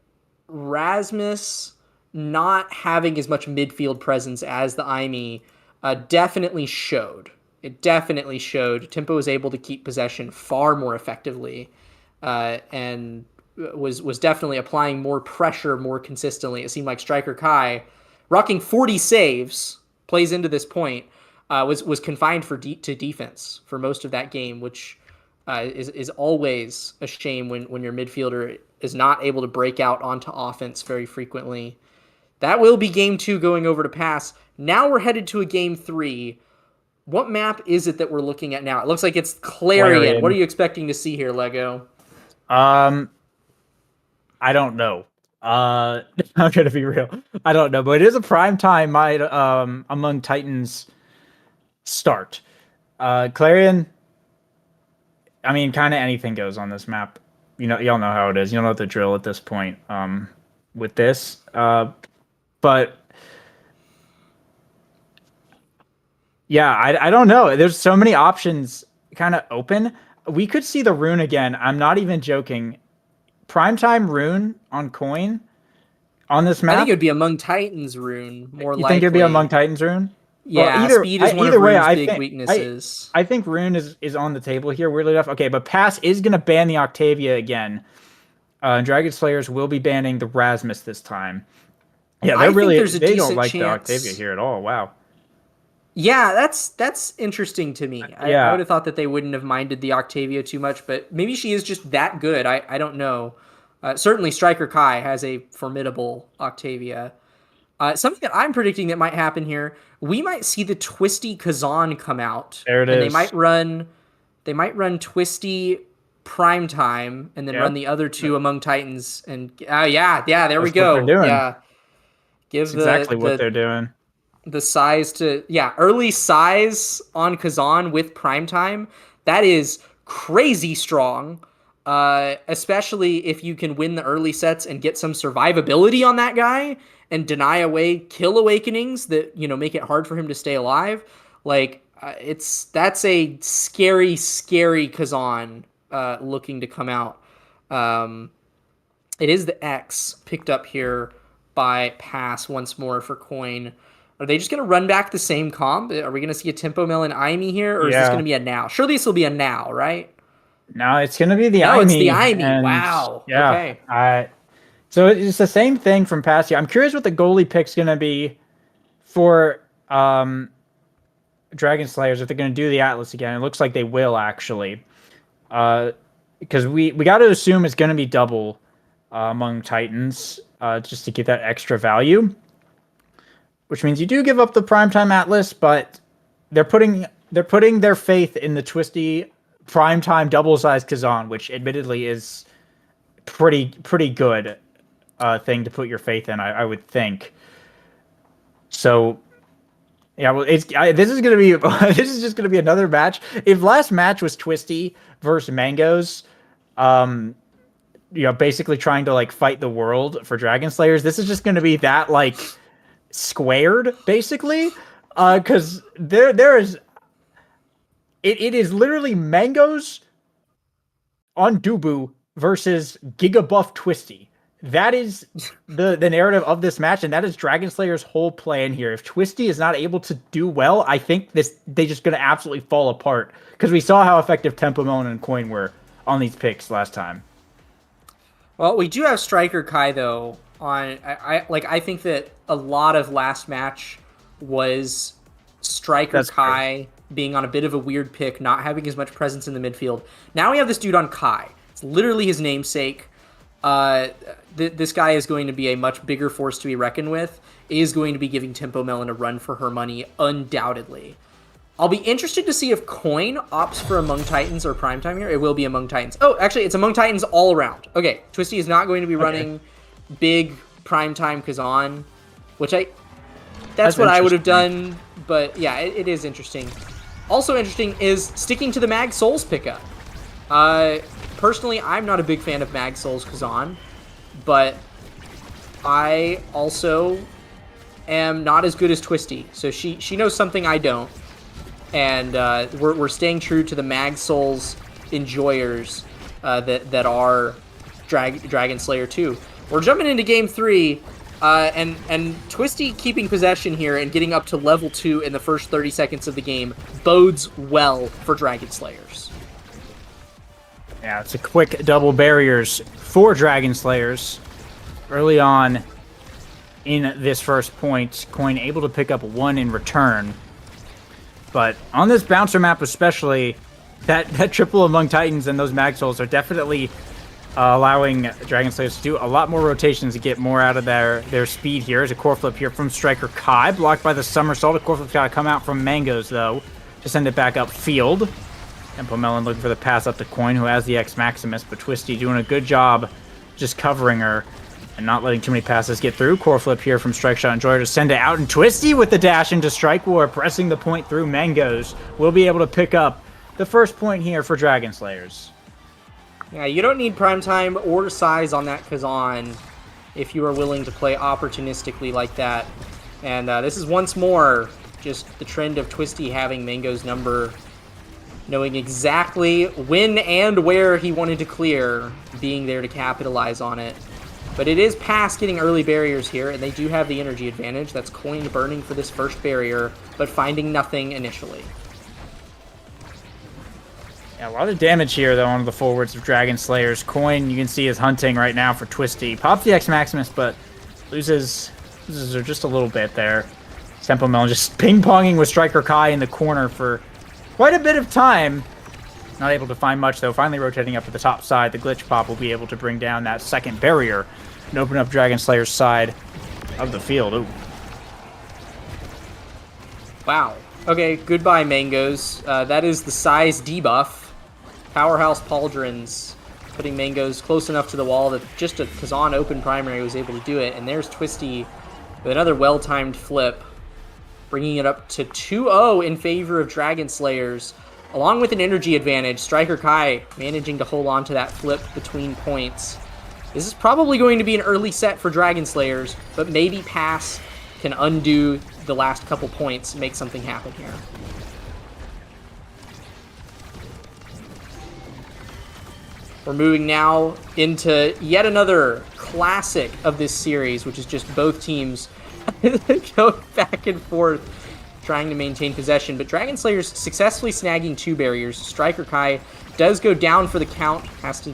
Rasmus not having as much midfield presence as the IME definitely showed. It definitely showed. Tempo was able to keep possession far more effectively and was definitely applying more pressure more consistently. It seemed like Striker Kai, rocking 40 saves, plays into this point, was confined to defense for most of that game, which is always a shame when your midfielder is not able to break out onto offense very frequently. That will be game 2 going over to pass. Now we're headed to a game 3. What map is it that we're looking at now? It looks like it's Clarion. What are you expecting to see here, Lego? I don't know. I'm gonna be real. I don't know, but it is a primetime Among Titans start. Clarion, I mean, kind of anything goes on this map. You know, y'all know how it is. You know the drill at this point. With this, but yeah, I don't know. There's so many options kind of open. We could see the rune again. I'm not even joking. Primetime rune on coin on this map. I think it would be Among Titans rune more likely. You think it'd be Among Titans rune? Yeah, well, speed is one of Rune's big weaknesses. I think Rune is on the table here, weirdly enough. Okay, but Pass is going to ban the Octavia again. Dragon Slayers will be banning the Rasmus this time. Yeah, they don't like the Octavia here at all. Wow. Yeah, that's interesting to me. I would have thought that they wouldn't have minded the Octavia too much, but maybe she is just that good. I don't know. Certainly Striker Kai has a formidable Octavia. Something that I'm predicting that might happen here, we might see the Twisty Kazan come out. There it is. They might run Twisty Primetime and then run the other two Among Titans. And there we go. What they're doing. Yeah, That's exactly what they're doing. The size to early size on Kazan with Primetime. That is crazy strong. Especially if you can win the early sets and get some survivability on that guy and deny away kill awakenings that, make it hard for him to stay alive. Like, that's a scary Kazan looking to come out. It is the X picked up here by Pass once more for coin. Are they just going to run back the same comp? Are we going to see a Tempo Mill and IME here, or is this going to be a now? Surely this will be a now, right? No, it's going to be the IME. No, it's the IME. Wow. Yeah. Okay. So it's the same thing from past year. I'm curious what the goalie pick's going to be for Dragon Slayers, if they're going to do the Atlas again. It looks like they will, actually. Because we got to assume it's going to be double Among Titans, just to get that extra value. Which means you do give up the Primetime Atlas, but they're putting their faith in the Twisty Primetime double-sized Kazan, which admittedly is pretty good thing to put your faith in, I would think. So, yeah, well, this is just gonna be another match. If last match was Twisty versus Mangoes, basically trying to like fight the world for Dragon Slayers, this is just gonna be that like squared basically, because there is. It is literally Mangoes on Dubu versus Gigabuff Twisty. That is the narrative of this match, and that is Dragon Slayer's whole plan here. If Twisty is not able to do well, I think they're just going to absolutely fall apart, because we saw how effective Tempo Melon and Coin were on these picks last time. Well, we do have Striker Kai though. I think that a lot of last match was Striker Kai being on a bit of a weird pick, not having as much presence in the midfield. Now we have this dude on Kai. It's literally his namesake. This guy is going to be a much bigger force to be reckoned with. Is going to be giving Tempo Melon a run for her money, undoubtedly. I'll be interested to see if Coin opts for Among Titans or Primetime here. It will be Among Titans. Oh, actually, it's Among Titans all around. Okay, Twisty is not going to be running big Primetime Kazan, which that's what I would have done. But yeah, it is interesting. Also interesting is sticking to the Mag Souls pickup. Personally, I'm not a big fan of Mag Souls Kazan, but I also am not as good as Twisty. So she knows something I don't. And we're staying true to the Mag Souls enjoyers that are Dragon Slayer 2. We're jumping into game 3, and Twisty keeping possession here and getting up to level 2 in the first 30 seconds of the game bodes well for Dragon Slayers. Yeah, it's a quick double barriers for Dragon Slayers. Early on in this first point, Coin able to pick up 1 in return. But on this bouncer map especially, that triple among Titans and those Mag Souls are definitely allowing Dragon Slayers to do a lot more rotations to get more out of their speed here. There's a core flip here from Striker Kai, blocked by the somersault. A core flip's got to come out from Mangoes, though, to send it back upfield. Tempo Melon looking for the pass up to Coin, who has the X Maximus, but Twisty doing a good job just covering her and not letting too many passes get through. Core flip here from Strike Shot Enjoyer to send it out, and Twisty with the dash into Strike War, pressing the point through. Mangoes will be able to pick up the first point here for Dragon Slayers. Yeah, you don't need prime time or size on that Kazan if you are willing to play opportunistically like that. And this is once more just the trend of Twisty having Mango's number, knowing exactly when and where he wanted to clear, being there to capitalize on it. But it is past getting early barriers here, and they do have the energy advantage. That's Coin burning for this first barrier, but finding nothing initially. Yeah, a lot of damage here, though, on the forwards of Dragon Slayers. Coin, you can see, is hunting right now for Twisty. Pops the X Maximus, but loses her just a little bit there. Tempo Melon just ping-ponging with Striker Kai in the corner for quite a bit of time. Not able to find much, though. Finally rotating up to the top side. The Glitch Pop will be able to bring down that second barrier and open up Dragon Slayer's side of the field. Ooh. Wow. Okay, goodbye, Mangoes. That is the size debuff. Powerhouse Pauldrons putting Mangoes close enough to the wall that just a Kazan open primary was able to do it. And there's Twisty with another well-timed flip, bringing it up to 2-0 in favor of Dragon Slayers. Along with an energy advantage, Striker Kai managing to hold on to that flip between points. This is probably going to be an early set for Dragon Slayers, but maybe Pass can undo the last couple points and make something happen here. We're moving now into yet another classic of this series, which is just both teams going back and forth, trying to maintain possession, but Dragon Slayer's successfully snagging 2 barriers. Striker Kai does go down for the count, has to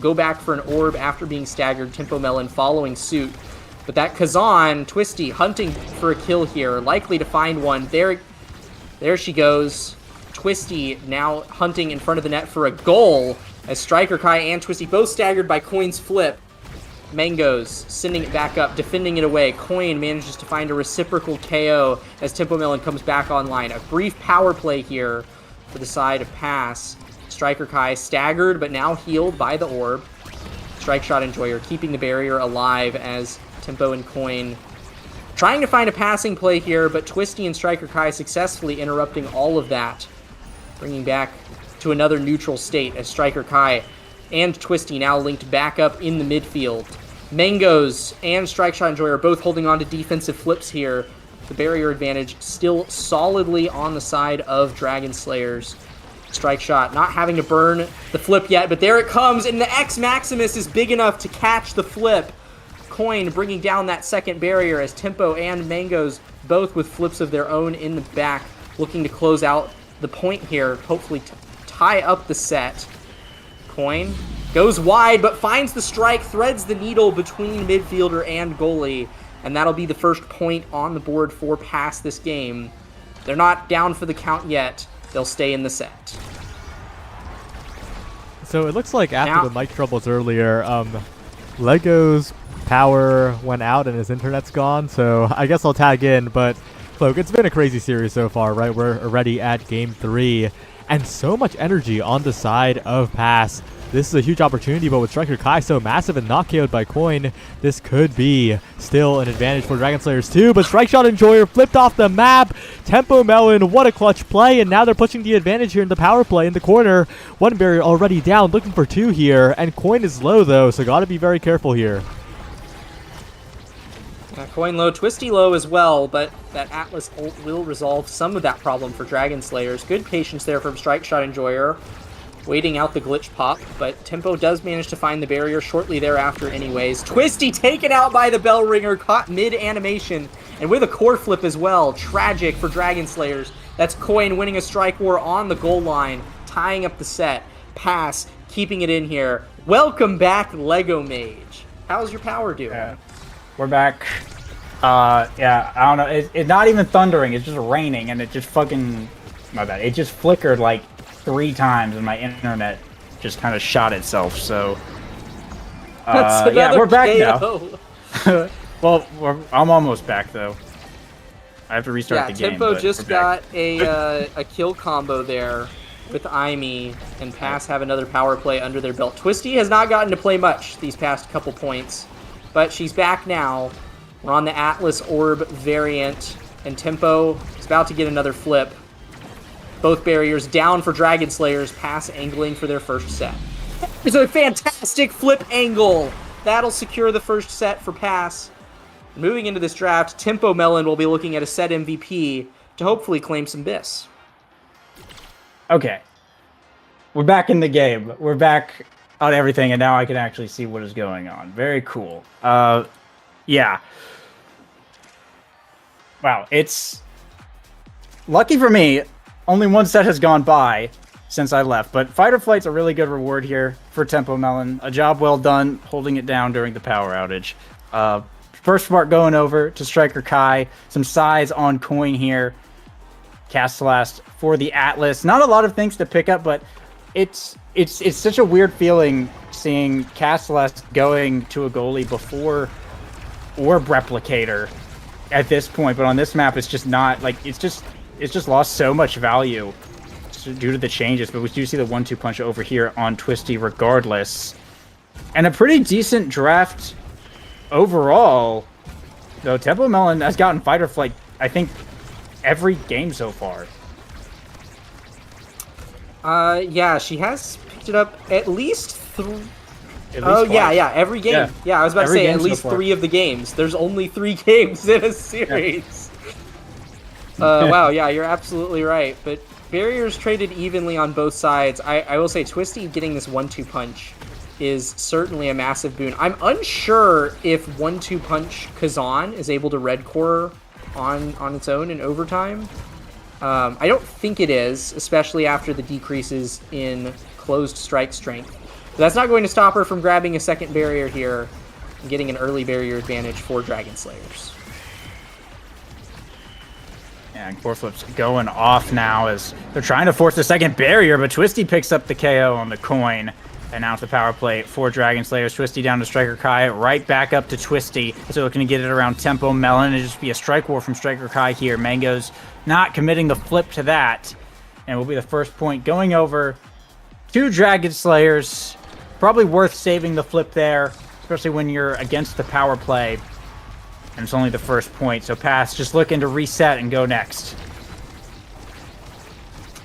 go back for an orb after being staggered. Tempo Melon following suit. But that Kazan, Twisty, hunting for a kill here, likely to find one. There she goes. Twisty now hunting in front of the net for a goal, as Striker Kai and Twisty both staggered by Coin's flip. Mangoes sending it back up, defending it away. Coin manages to find a reciprocal KO as Tempo Melon comes back online. A brief power play here for the side of Pass. Striker Kai staggered, but now healed by the orb. Strike Shot Enjoyer keeping the barrier alive as Tempo and Coin trying to find a passing play here, but Twisty and Striker Kai successfully interrupting all of that, bringing back to another neutral state as Striker Kai and Twisty now linked back up in the midfield. Mangoes and Strike Shot Enjoyer both holding on to defensive flips here. The barrier advantage still solidly on the side of Dragon Slayers. Strike Shot not having to burn the flip yet, but there it comes, and the X Maximus is big enough to catch the flip. Coin bringing down that second barrier as Tempo and Mangoes both with flips of their own in the back, looking to close out the point here, hopefully tie up the set. Coin goes wide, but finds the strike, threads the needle between midfielder and goalie, and that'll be the first point on the board for Pass this game. They're not down for the count yet. They'll stay in the set. So it looks like after the mic troubles earlier, Lego's power went out and his internet's gone, so I guess I'll tag in, but Cloak, it's been a crazy series so far, right? We're already at game 3. And so much energy on the side of Pass. This is a huge opportunity, but with Striker Kai so massive and not KO'd by Coin, this could be still an advantage for Dragon Slayers too. But Strike Shot Enjoyer flipped off the map. Tempo Melon, what a clutch play, and now they're pushing the advantage here in the power play in the corner. One barrier already down, looking for 2 here, and Coin is low though, so gotta be very careful here. Coin low, Twisty low as well, but that Atlas ult will resolve some of that problem for Dragon Slayers. Good patience there from Strike Shot Enjoyer, waiting out the glitch pop, but Tempo does manage to find the barrier shortly thereafter anyways. Twisty taken out by the Bell Ringer, caught mid-animation, and with a core flip as well. Tragic for Dragon Slayers. That's Coin winning a strike war on the goal line, tying up the set. Pass, keeping it in here. Welcome back, Lego Mage. How's your power doing? We're back. Yeah, I don't know. It's not even thundering. It's just raining, and it just fucking... My bad. It just flickered like 3 times, and my internet just kind of shot itself. So, yeah, we're back now. Well, I'm almost back though. I have to restart the game. Tempo just got a kill combo there with Aimee, and Pass have another power play under their belt. Twisty has not gotten to play much these past couple points, but she's back now. We're on the Atlas Orb variant, and Tempo is about to get another flip. Both barriers down for Dragon Slayers. Pass angling for their first set. It's a fantastic flip angle. That'll secure the first set for Pass. Moving into this draft, Tempo Melon will be looking at a set MVP to hopefully claim some bis. Okay. We're back in the game. We're back on everything, and now I can actually see what is going on. Very cool. Yeah. Wow, it's... Lucky for me, only 1 set has gone by since I left, but Fight or Flight's a really good reward here for Tempo Melon. A job well done holding it down during the power outage. First part going over to Striker Kai. Some size on Coin here. Cast Last for the Atlas. Not a lot of things to pick up, but it's such a weird feeling seeing Cast Last going to a goalie before Orb Replicator at this point, but on this map it's just not like it's just lost so much value due to the changes. But we do see the 1-2 punch over here on Twisty regardless, and a pretty decent draft overall. Though Tempo Melon has gotten Fight or Flight, I think, every game so far. Yeah, she has picked it up at least 3. Oh, yeah, every game. Yeah, I was about to say at least so 3 of the games. There's only 3 games in a series. Wow, yeah, you're absolutely right. But barriers traded evenly on both sides. I will say Twisty getting this 1-2 punch is certainly a massive boon. I'm unsure if 1-2 punch Kazan is able to red core on its own in overtime. I don't think it is, especially after the decreases in closed strike strength. But that's not going to stop her from grabbing a second barrier here and getting an early barrier advantage for Dragon Slayers. And core flips going off now as they're trying to force the second barrier, but Twisty picks up the KO on the Coin. And now it's the power play for Dragon Slayers. Twisty down to Striker Kai, right back up to Twisty. So looking to get it around Tempo Melon. It'll just be a strike war from Striker Kai here. Mango's not committing the flip to that. And will be the first point going over to Dragon Slayers. Probably worth saving the flip there, especially when you're against the power play. And it's only the first point. So Pass just looking to reset and go next.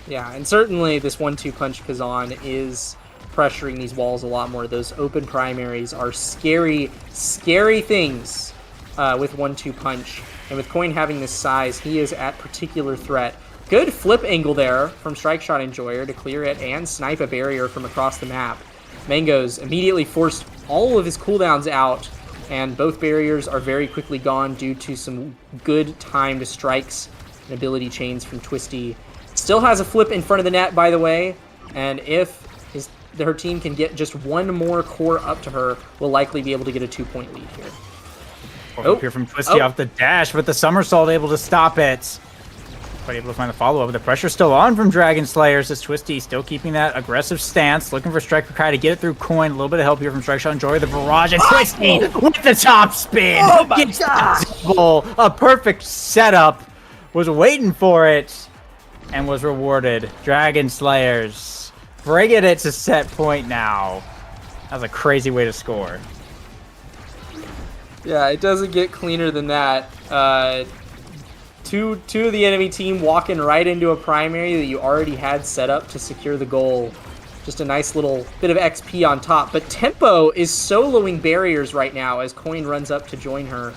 Yeah, and certainly this 1-2 punch Kazan is pressuring these walls a lot more. Those open primaries are scary, scary things with 1-2 punch. And with Coin having this size, he is at particular threat. Good flip angle there from Strike Shot Enjoyer to clear it and snipe a barrier from across the map. Mango's immediately forced all of his cooldowns out, and both barriers are very quickly gone due to some good timed strikes and ability chains from Twisty. Still has a flip in front of the net, by the way, and if her team can get just one more core up to her, will likely be able to get a 2-point lead here. Up here from Twisty off the dash, but the somersault able to stop it. But able to find the follow-up. The pressure's still on from Dragon Slayers as Twisty still keeping that aggressive stance, looking for Striker Kai to get it through Coin. A little bit of help here from Strike Shot Enjoy the barrage, and Twisty with the top spin. Oh my gosh! A perfect setup. Was waiting for it and was rewarded. Dragon Slayers bringing it to set point now. That was a crazy way to score. Yeah, it doesn't get cleaner than that. Two of the enemy team walking right into a primary that you already had set up to secure the goal. Just a nice little bit of XP on top. But Tempo is soloing barriers right now as Coin runs up to join her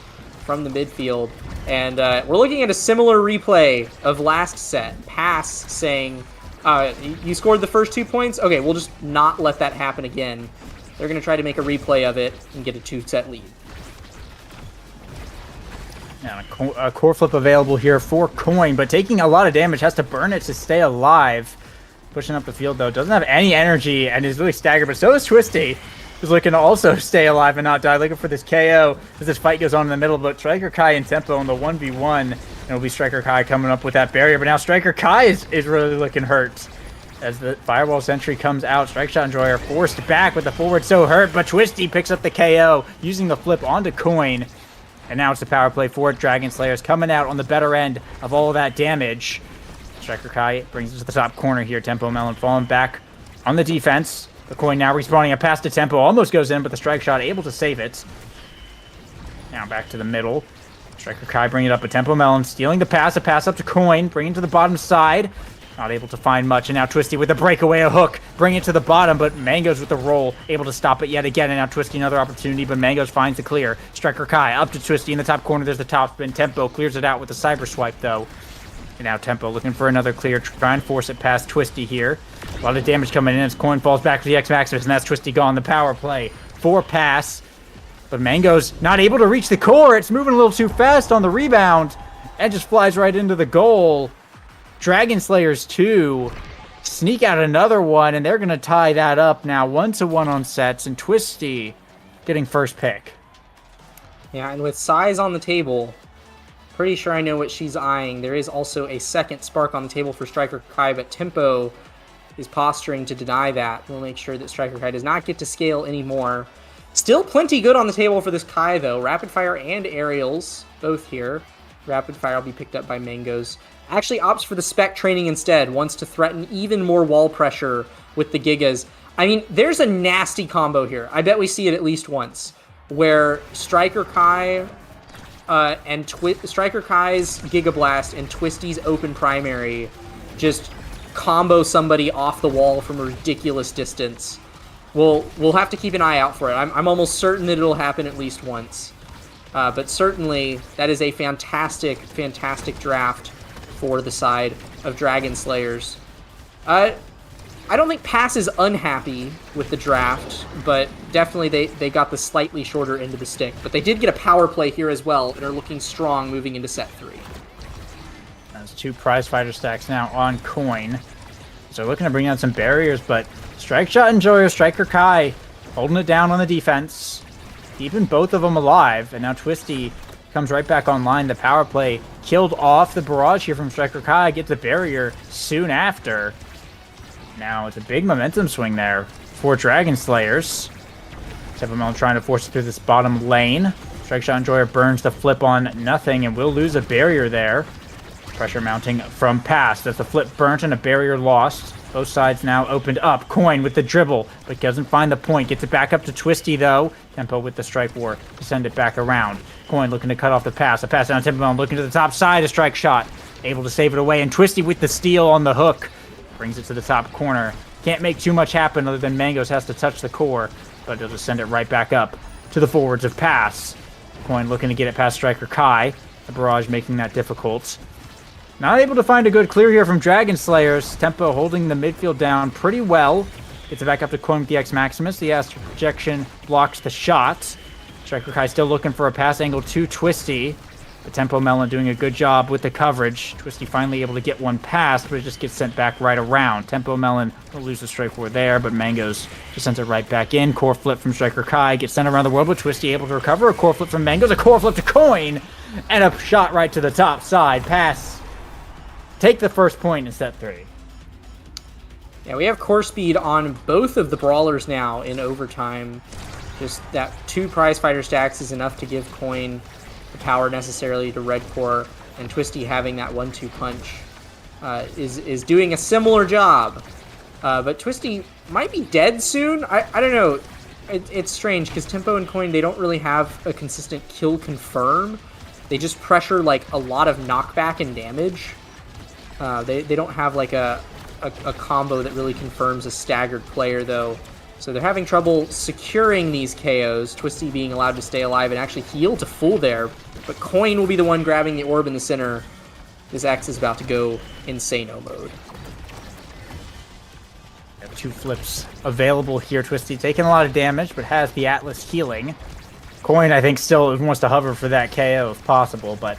from the midfield. And we're looking at a similar replay of last set. Pass saying, you scored the first 2 points? Okay, we'll just not let that happen again. They're going to try to make a replay of it and get a 2-set lead. And a core flip available here for Coin, but taking a lot of damage, has to burn it to stay alive. Pushing up the field, though, doesn't have any energy and is really staggered, but so is Twisty, who's looking to also stay alive and not die, looking for this KO as this fight goes on in the middle. But Striker Kai and Tempo on the 1v1, and it'll be Striker Kai coming up with that barrier, but now Striker Kai is really looking hurt. As the Fireball Sentry comes out, Strike Shot Enjoyer forced back with the forward so hurt, but Twisty picks up the KO using the flip onto Coin. And now it's the power play for Dragon Slayers coming out on the better end of all of that damage. Striker Kai brings it to the top corner here. Tempo Melon falling back on the defense. The Coin now respawning a pass to Tempo. Almost goes in, but the Strike Shot able to save it. Now back to the middle. Striker Kai bringing it up, but Tempo Melon stealing the pass. A pass up to Coin, bringing it to the bottom side. Not able to find much, and now Twisty with the breakaway, a hook, bring it to the bottom, but Mangoes with the roll, able to stop it yet again, and now Twisty another opportunity, but Mangoes finds the clear. Striker Kai up to Twisty in the top corner, there's the top spin. Tempo clears it out with the cyber swipe, though. And now Tempo looking for another clear, try and force it past Twisty here. A lot of damage coming in as Coin falls back to the X-Maximus, and that's Twisty gone. The power play for pass, but Mangoes not able to reach the core. It's moving a little too fast on the rebound, and just flies right into the goal. Dragon Slayers 2 sneak out another one, and they're going to tie that up now 1-1 on sets, and Twisty getting first pick. Yeah, and with size on the table, pretty sure I know what she's eyeing. There is also a second spark on the table for Striker Kai, but Tempo is posturing to deny that. We'll make sure that Striker Kai does not get to scale anymore. Still plenty good on the table for this Kai, though. Rapid Fire and Aerials, both here. Rapid Fire will be picked up by Mangoes. Actually opts for the Spec training instead, wants to threaten even more wall pressure with the Gigas. I mean, there's a nasty combo here. I bet we see it at least once, where Striker Kai and Striker Kai's Giga Blast and Twisty's open primary just combo somebody off the wall from a ridiculous distance. We'll have to keep an eye out for it. I'm almost certain that it'll happen at least once. But certainly, that is a fantastic, fantastic draft for the side of Dragon Slayers. I don't think Pass is unhappy with the draft, but definitely they got the slightly shorter end of the stick. But they did get a power play here as well, and are looking strong moving into set 3. There's 2 prize fighter stacks now on Coin. So looking to bring out some barriers, but Strike Shot Enjoyer, Striker Kai holding it down on the defense, keeping both of them alive, and now Twisty comes right back online. The power play killed off the barrage here from Striker Kai, gets the barrier soon after. Now it's a big momentum swing there for Dragon Slayers. Tempo trying to force it through this bottom lane. Strike Shot Enjoyer burns the flip on nothing and will lose a barrier there. Pressure mounting from Pass. That's a flip burnt and a barrier lost. Both sides now opened up. Coin with the dribble, but doesn't find the point. Gets it back up to Twisty, though. Tempo with the strike war to send it back around. Coin looking to cut off the pass. A pass down Tempo, looking to the top side. A strike shot. Able to save it away. And Twisty with the steal on the hook. Brings it to the top corner. Can't make too much happen other than Mangoes has to touch the core. But they'll just send it right back up to the forwards of Pass. Coin looking to get it past Striker Kai. The barrage making that difficult. Not able to find a good clear here from Dragon Slayers. Tempo holding the midfield down pretty well. Gets it back up to Coin with the X-Maximus. The Astral Projection blocks the shot. Striker Kai still looking for a pass angle to Twisty. The Tempo Melon doing a good job with the coverage. Twisty finally able to get one past, but it just gets sent back right around. Tempo Melon will lose the strike forward there, but Mangoes just sends it right back in. Core flip from Striker Kai. Gets sent around the world, but Twisty able to recover. A core flip from Mangoes. A core flip to Coin. And a shot right to the top side. Pass. Take the first point in set 3. Yeah, we have core speed on both of the brawlers now in overtime. Just that 2 prize fighter stacks is enough to give Coin the power necessarily to red core, and Twisty having that 1-2 punch is doing a similar job. But Twisty might be dead soon. I don't know. It's strange because Tempo and Coin, they don't really have a consistent kill confirm. They just pressure like a lot of knockback and damage. They don't have like a combo that really confirms a staggered player though. So they're having trouble securing these KOs, Twisty being allowed to stay alive and actually heal to full there. But Coin will be the one grabbing the orb in the center. This X is about to go Insano mode. Have 2 flips available here. Twisty taking a lot of damage, but has the Atlas healing. Coin, I think, still wants to hover for that KO if possible, but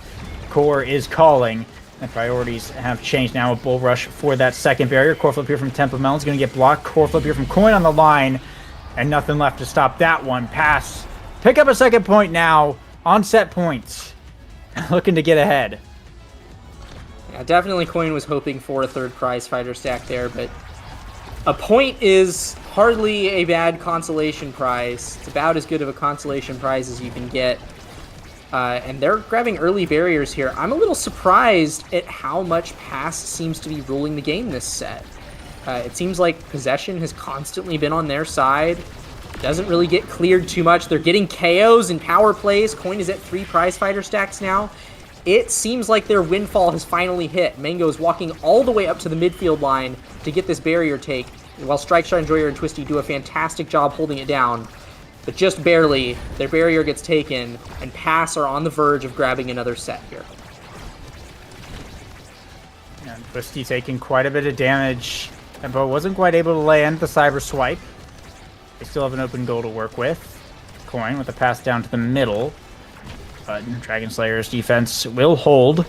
Core is calling. And priorities have changed now. A bull rush for that second barrier. Core flip here from Tempo Melon's going to get blocked. Core flip here from Coin on the line. And nothing left to stop that one. Pass. Pick up a second point now on set points. Looking to get ahead. Yeah, definitely Coin was hoping for a third prize fighter stack there, but a point is hardly a bad consolation prize. It's about as good of a consolation prize as you can get. And they're grabbing early barriers here. I'm a little surprised at how much Pass seems to be ruling the game this set. It seems like possession has constantly been on their side. Doesn't really get cleared too much. They're getting KOs and power plays. Coin is at 3 prize fighter stacks now. It seems like their windfall has finally hit. Mango is walking all the way up to the midfield line to get this barrier take, while Strike Shot Enjoyer and Twisty do a fantastic job holding it down. But just barely, their barrier gets taken, and Pass are on the verge of grabbing another set here. And Twisty taking quite a bit of damage, but wasn't quite able to land the cyber swipe. They still have an open goal to work with. Coin with a pass down to the middle. But Dragon Slayer's defense will hold.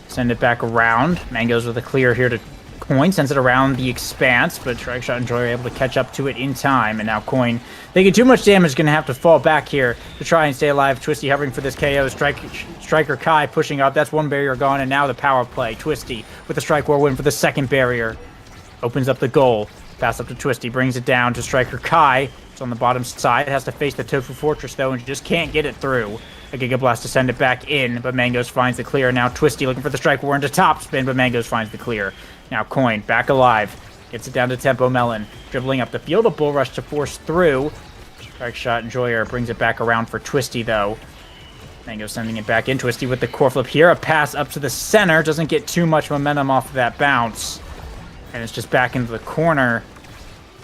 Send it back around. Mangoes with a clear here to Coin. Sends it around the expanse, but Strike Shot Enjoyer able to catch up to it in time. And now Coin, taking too much damage, going to have to fall back here to try and stay alive. Twisty hovering for this KO. Striker Kai pushing up. That's one barrier gone, and now the power play. Twisty with the Strike War win for the second barrier. Opens up the goal. Pass up to Twisty. Brings it down to Striker Kai. It's on the bottom side. It has to face the Tofu Fortress, though, and just can't get it through. A Giga Blast to send it back in, but Mangoes finds the clear. Now Twisty looking for the Strike War into top spin, but Mangoes finds the clear. Now Coin back alive. Gets it down to Tempo Melon. Dribbling up the field. A bull rush to force through. Strike Shot Enjoyer brings it back around for Twisty, though. Mango sending it back in. Twisty with the core flip here. A pass up to the center. Doesn't get too much momentum off of that bounce. And it's just back into the corner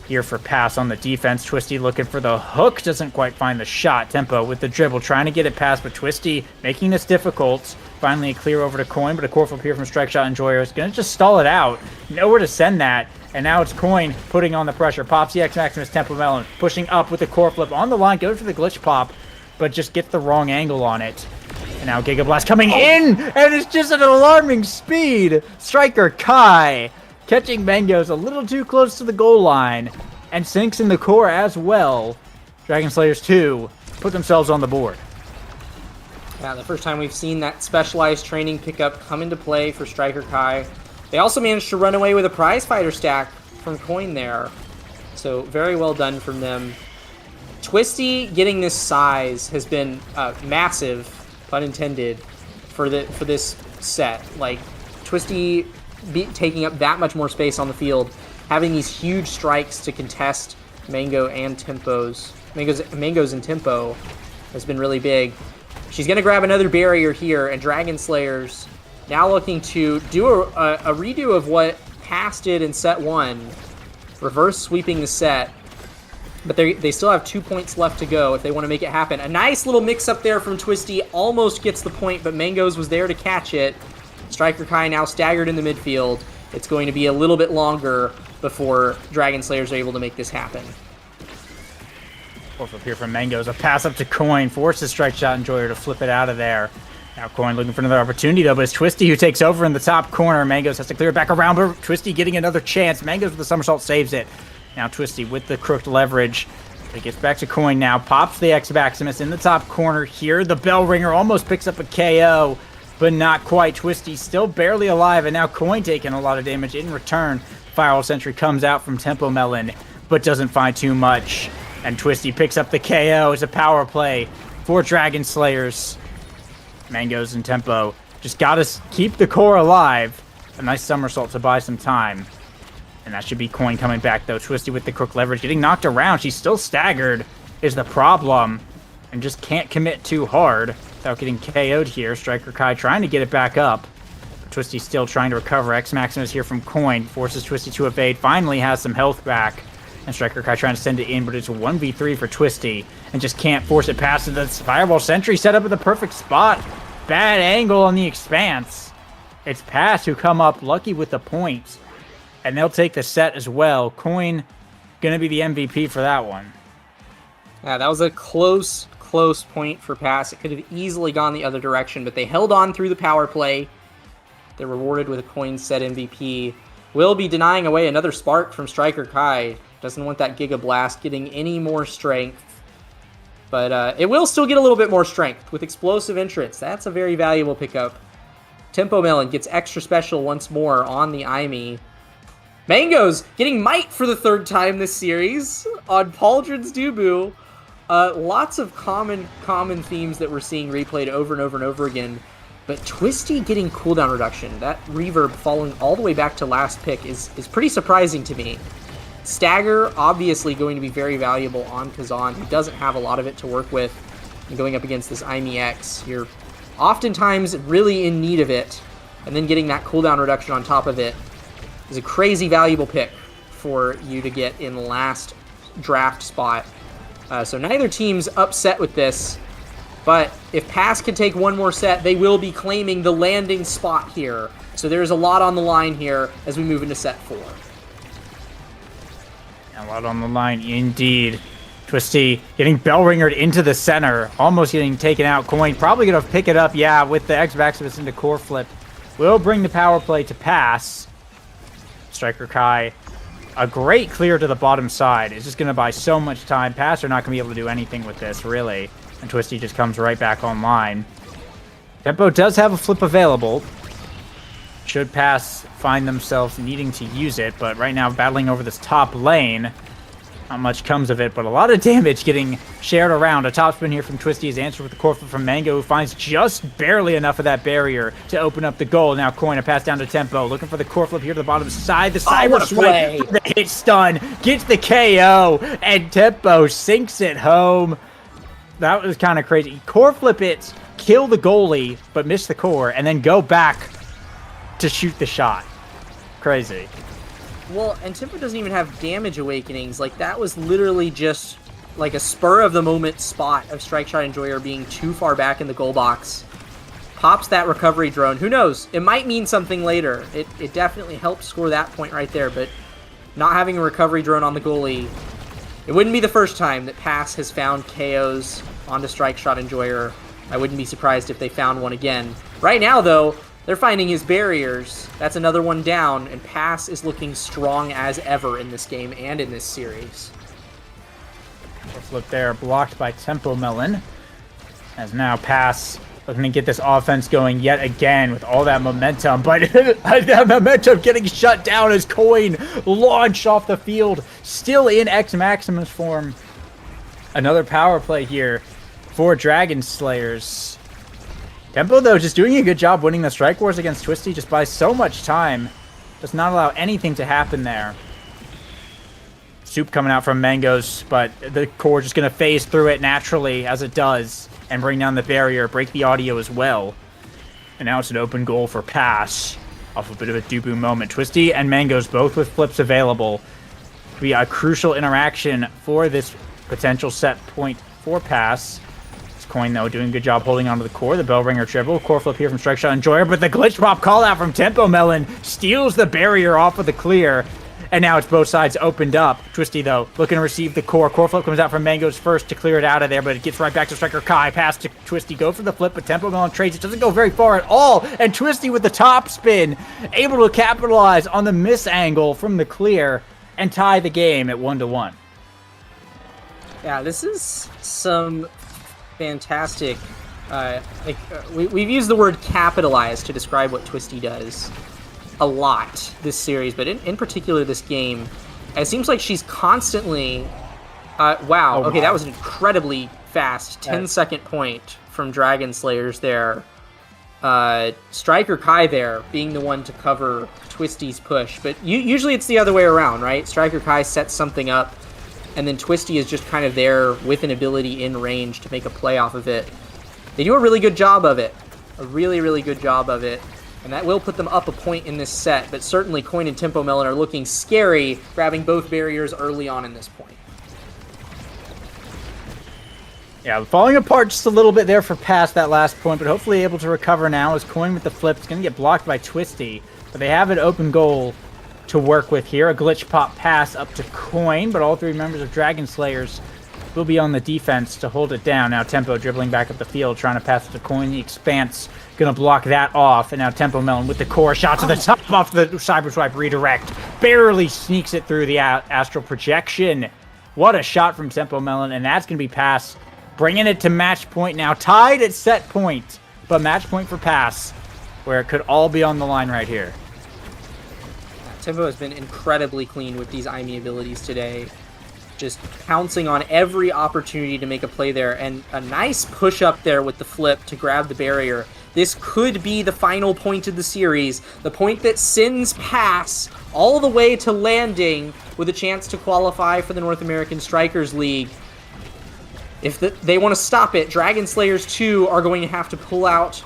here for Pass on the defense. Twisty looking for the hook. Doesn't quite find the shot. Tempo with the dribble. Trying to get it past, but Twisty making this difficult. Finally a clear over to Coin, but a core flip here from Strike Shot Enjoyer is going to just stall it out. Nowhere to send that. And now it's Coin putting on the pressure. Pops EX Maximus. Tempo Melon pushing up with the core flip on the line. Goes for the glitch pop, but just gets the wrong angle on it. And now Giga Blast coming in, and it's just at an alarming speed. Striker Kai catching Mangoes a little too close to the goal line, and sinks in the core as well. Dragon Slayers 2 put themselves on the board. Yeah, the first time we've seen that specialized training pickup come into play for Striker Kai. They also managed to run away with a prize fighter stack from Coin there. So very well done from them. Twisty getting this size has been massive, pun intended, for this set. Like, Twisty taking up that much more space on the field, having these huge strikes to contest Mangoes and Tempo has been really big. She's going to grab another barrier here, and Dragon Slayers now looking to do a redo of what Pass did in set 1, reverse sweeping the set, but they still have 2 points left to go if they want to make it happen. A nice little mix-up there from Twisty, almost gets the point, but Mangoes was there to catch it. Striker Kai now staggered in the midfield. It's going to be a little bit longer before Dragon Slayers are able to make this happen. Fourth up here from Mangoes. A pass up to Coin. Forces Strike Shot Enjoyer to flip it out of there. Now Coin looking for another opportunity, though, but it's Twisty who takes over in the top corner. Mangoes has to clear it back around, but Twisty getting another chance. Mangoes with the somersault saves it. Now Twisty with the crooked leverage. It gets back to Coin now. Pops the X Maximus in the top corner here. The bell ringer almost picks up a KO, but not quite. Twisty still barely alive, and now Coin taking a lot of damage in return. Firewall Sentry comes out from Tempo Melon, but doesn't find too much. And Twisty picks up the KO as a power play for Dragon Slayers. Mangoes and Tempo just got to keep the core alive. A nice somersault to buy some time. And that should be Coin coming back, though. Twisty with the crook leverage, getting knocked around. She's still staggered is the problem, and just can't commit too hard without getting KO'd here. Striker Kai trying to get it back up. Twisty still trying to recover. X Maximus here from Coin forces Twisty to evade. Finally has some health back. And Striker Kai trying to send it in, but it's a 1v3 for Twisty. And just can't force it past the Fireball Sentry set up at the perfect spot. Bad angle on the Expanse. It's Pass who come up lucky with the points. And they'll take the set as well. Coin gonna be the MVP for that one. Yeah, that was a close point for Pass. It could have easily gone the other direction, but they held on through the power play. They're rewarded with a Coin set MVP. Will be denying away another spark from Striker Kai. Doesn't want that Giga Blast getting any more strength. But it will still get a little bit more strength with Explosive Entrance. That's a very valuable pickup. Tempo Melon gets extra special once more on the Aimee. Mango's getting Might for the 3rd time this series on Pauldron's Dubu. Lots of common themes that we're seeing replayed over and over and over again. But Twisty getting cooldown reduction, that reverb falling all the way back to last pick is pretty surprising to me. Stagger, obviously going to be very valuable on Kazan, who doesn't have a lot of it to work with. And going up against this Aimee X, you're oftentimes really in need of it. And then getting that cooldown reduction on top of it is a crazy valuable pick for you to get in last draft spot. So neither team's upset with this, but if Pass can take one more set, they will be claiming the landing spot here. So there's a lot on the line here as we move into set 4. A lot on the line indeed. Twisty getting bell-ringered into the center, almost getting taken out. Coin probably going to pick it up, yeah, with the X Maximus into core flip. Will bring the power play to Pass. Striker Kai, a great clear to the bottom side. It's just going to buy so much time. Pass are not going to be able to do anything with this, really. And Twisty just comes right back online. Tempo does have a flip available. Should Pass find themselves needing to use it, but right now battling over this top lane. Not much comes of it, but a lot of damage getting shared around. A topspin here from Twisty is answered with the core flip from Mango, who finds just barely enough of that barrier to open up the goal. Now Coin, a pass down to Tempo, looking for the core flip here to the bottom side. The cyber swipe, the hit stun, gets the KO, and Tempo sinks it home. That was kind of crazy. Core flip it, kill the goalie, but miss the core, and then go back to shoot the shot. Crazy. Well, and Tempo doesn't even have damage awakenings. Like, that was literally just like a spur-of-the-moment spot of Strike Shot Enjoyer being too far back in the goal box. Pops that recovery drone. Who knows? It might mean something later. It definitely helps score that point right there, but not having a recovery drone on the goalie, it wouldn't be the first time that Pass has found KOs onto Strike Shot Enjoyer. I wouldn't be surprised if they found one again. Right now, though, they're finding his barriers. That's another one down, and Pass is looking strong as ever in this game and in this series. Flip there, blocked by Tempo Melon. As now Pass looking to get this offense going yet again with all that momentum, but that momentum getting shut down as Coin launched off the field, still in X Maximus form. Another power play here for Dragon Slayers. Tempo, though, just doing a good job winning the Strike Wars against Twisty, just buys so much time. Does not allow anything to happen there. Soup coming out from Mangoes, but the core just going to phase through it naturally, as it does, and bring down the barrier, break the audio as well. And now it's an open goal for Pass, off a bit of a Dubu moment. Twisty and Mangoes both with flips available. Be a crucial interaction for this potential set point for Pass. Coin, though, doing a good job holding onto the core. The Bellringer triple. Core flip here from Strike Shot Enjoyer, but the glitch pop call out from Tempo Melon steals the barrier off of the clear. And now it's both sides opened up. Twisty, though, looking to receive the core. Core flip comes out from Mangoes first to clear it out of there, but it gets right back to Striker Kai. Pass to Twisty. Go for the flip, but Tempo Melon trades. It doesn't go very far at all. And Twisty with the top spin, able to capitalize on the miss angle from the clear and tie the game at 1-1. Yeah, this is some fantastic. We've used the word capitalize to describe what Twisty does a lot this series, but in particular this game. It seems like she's constantly... wow, okay, that was an incredibly fast 10-second point from Dragon Slayers there. Striker Kai there being the one to cover Twisty's push. But usually it's the other way around, right? Striker Kai sets something up, and then Twisty is just kind of there with an ability in range to make a play off of it. They do a really good job of it. A really, really good job of it. And that will put them up a point in this set, but certainly Coin and Tempo Melon are looking scary, grabbing both barriers early on in this point. Yeah, falling apart just a little bit there for past that last point, but hopefully able to recover now as Coin with the flip. It's going to get blocked by Twisty, but they have an open goal to work with here. A glitch pop pass up to Coin, but all three members of Dragon Slayers will be on the defense to hold it down. Now Tempo dribbling back up the field, trying to pass it to Coin. The Expanse going to block that off, and now Tempo Melon with the core shot to the top off the Cyber Swipe redirect. Barely sneaks it through the Astral Projection. What a shot from Tempo Melon, and that's going to be pass. Bringing it to match point now. Tied at set point, but match point for pass, where it could all be on the line right here. Tempo has been incredibly clean with these IME abilities today. Just pouncing on every opportunity to make a play there, and a nice push up there with the flip to grab the barrier. This could be the final point of the series, the point that sends pass all the way to landing with a chance to qualify for the North American Strikers League. If they want to stop it, Dragon Slayers 2 are going to have to pull out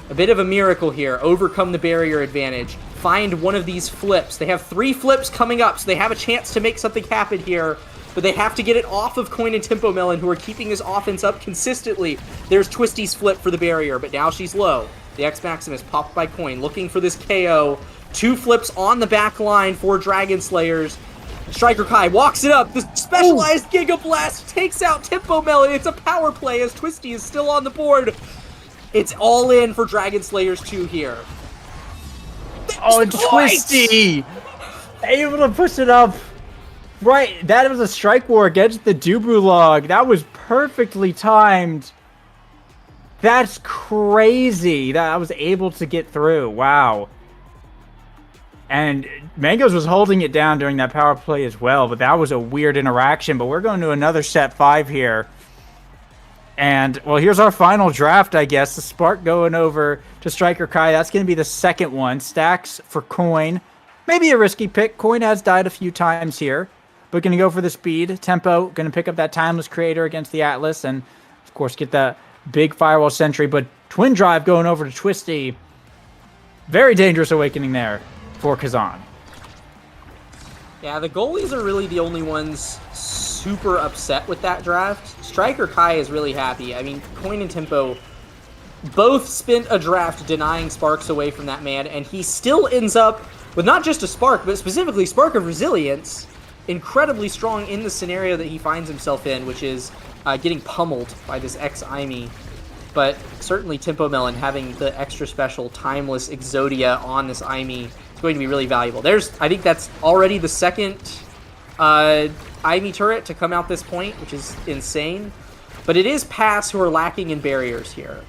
a bit of a miracle here, overcome the barrier advantage, find one of these flips. They have 3 flips coming up, so they have a chance to make something happen here, but they have to get it off of Coin and Tempo Melon, who are keeping this offense up consistently. There's Twisty's flip for the barrier, but now she's low. The X Maximus popped by Coin, looking for this KO. 2 flips on the back line for Dragon Slayers. Striker Kai walks it up. The specialized Giga Blast takes out Tempo Melon. It's a power play as Twisty is still on the board. It's all in for Dragon Slayers 2 here. Oh, and Twisty able to push it up. Right, that was a strike war against the Dubru log. That was perfectly timed. That's crazy that I was able to get through. Wow. And Mangoes was holding it down during that power play as well, but that was a weird interaction. But we're going to another set 5 here. And, well, here's our final draft, I guess. The Spark going over to Striker Kai. That's going to be the second one. Stacks for Coin. Maybe a risky pick. Coin has died a few times here, but going to go for the speed. Tempo going to pick up that Timeless Creator against the Atlas and, of course, get that big Firewall Sentry. But Twin Drive going over to Twisty. Very dangerous awakening there for Kazan. Yeah, the goalies are really the only ones super upset with that draft. Striker Kai is really happy. I mean, Coin and Tempo both spent a draft denying sparks away from that man, and he still ends up with not just a spark, but specifically Spark of Resilience, incredibly strong in the scenario that he finds himself in, which is getting pummeled by this ex-IME. But certainly Tempo Melon having the extra special Timeless Exodia on this IME is going to be really valuable. I think that's already the second IME turret to come out this point, which is insane. But it is Pass who are lacking in barriers here.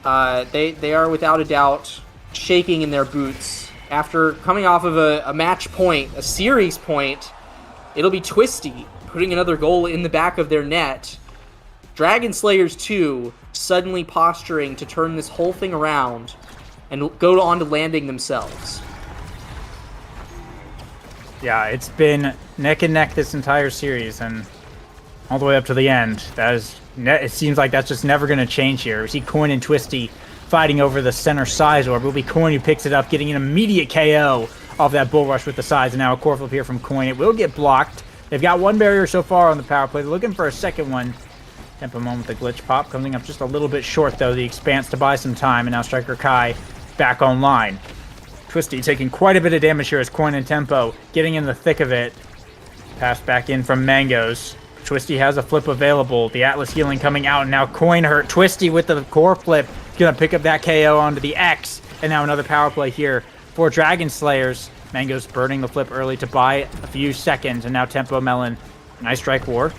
They are without a doubt shaking in their boots. After coming off of a match point, a series point, it'll be Twisty putting another goal in the back of their net. Dragon Slayers 2 suddenly posturing to turn this whole thing around and go on to landing themselves. Yeah, it's been neck and neck this entire series, and all the way up to the end. It seems like that's just never going to change here. We see Coin and Twisty fighting over the center Size Orb. It'll be Coin who picks it up, getting an immediate KO off that Bull Rush with the Size, and now a core flip here from Coin. It will get blocked. They've got one barrier so far on the power play. They're looking for a second one. Tempo Melon with the glitch pop, coming up just a little bit short, though. The Expanse to buy some time, and now Striker Kai back online. Twisty taking quite a bit of damage here as Coin and Tempo getting in the thick of it. Pass back in from Mangoes. Twisty has a flip available. The Atlas healing coming out, and now Coin hurt. Twisty with the core flip. He's going to pick up that KO onto the X. And now another power play here for Dragon Slayers. Mangoes burning the flip early to buy a few seconds. And now Tempo Melon. Nice strike war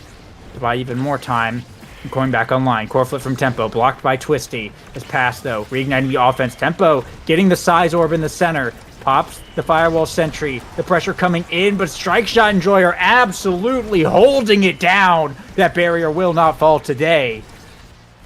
to buy even more time. And Coin back online. Core flip from Tempo. Blocked by Twisty. His pass, though. Reigniting the offense. Tempo getting the Size Orb in the center. Pops the Firewall Sentry. The pressure coming in, but Strike Shot and Joy are absolutely holding it down. That barrier will not fall today.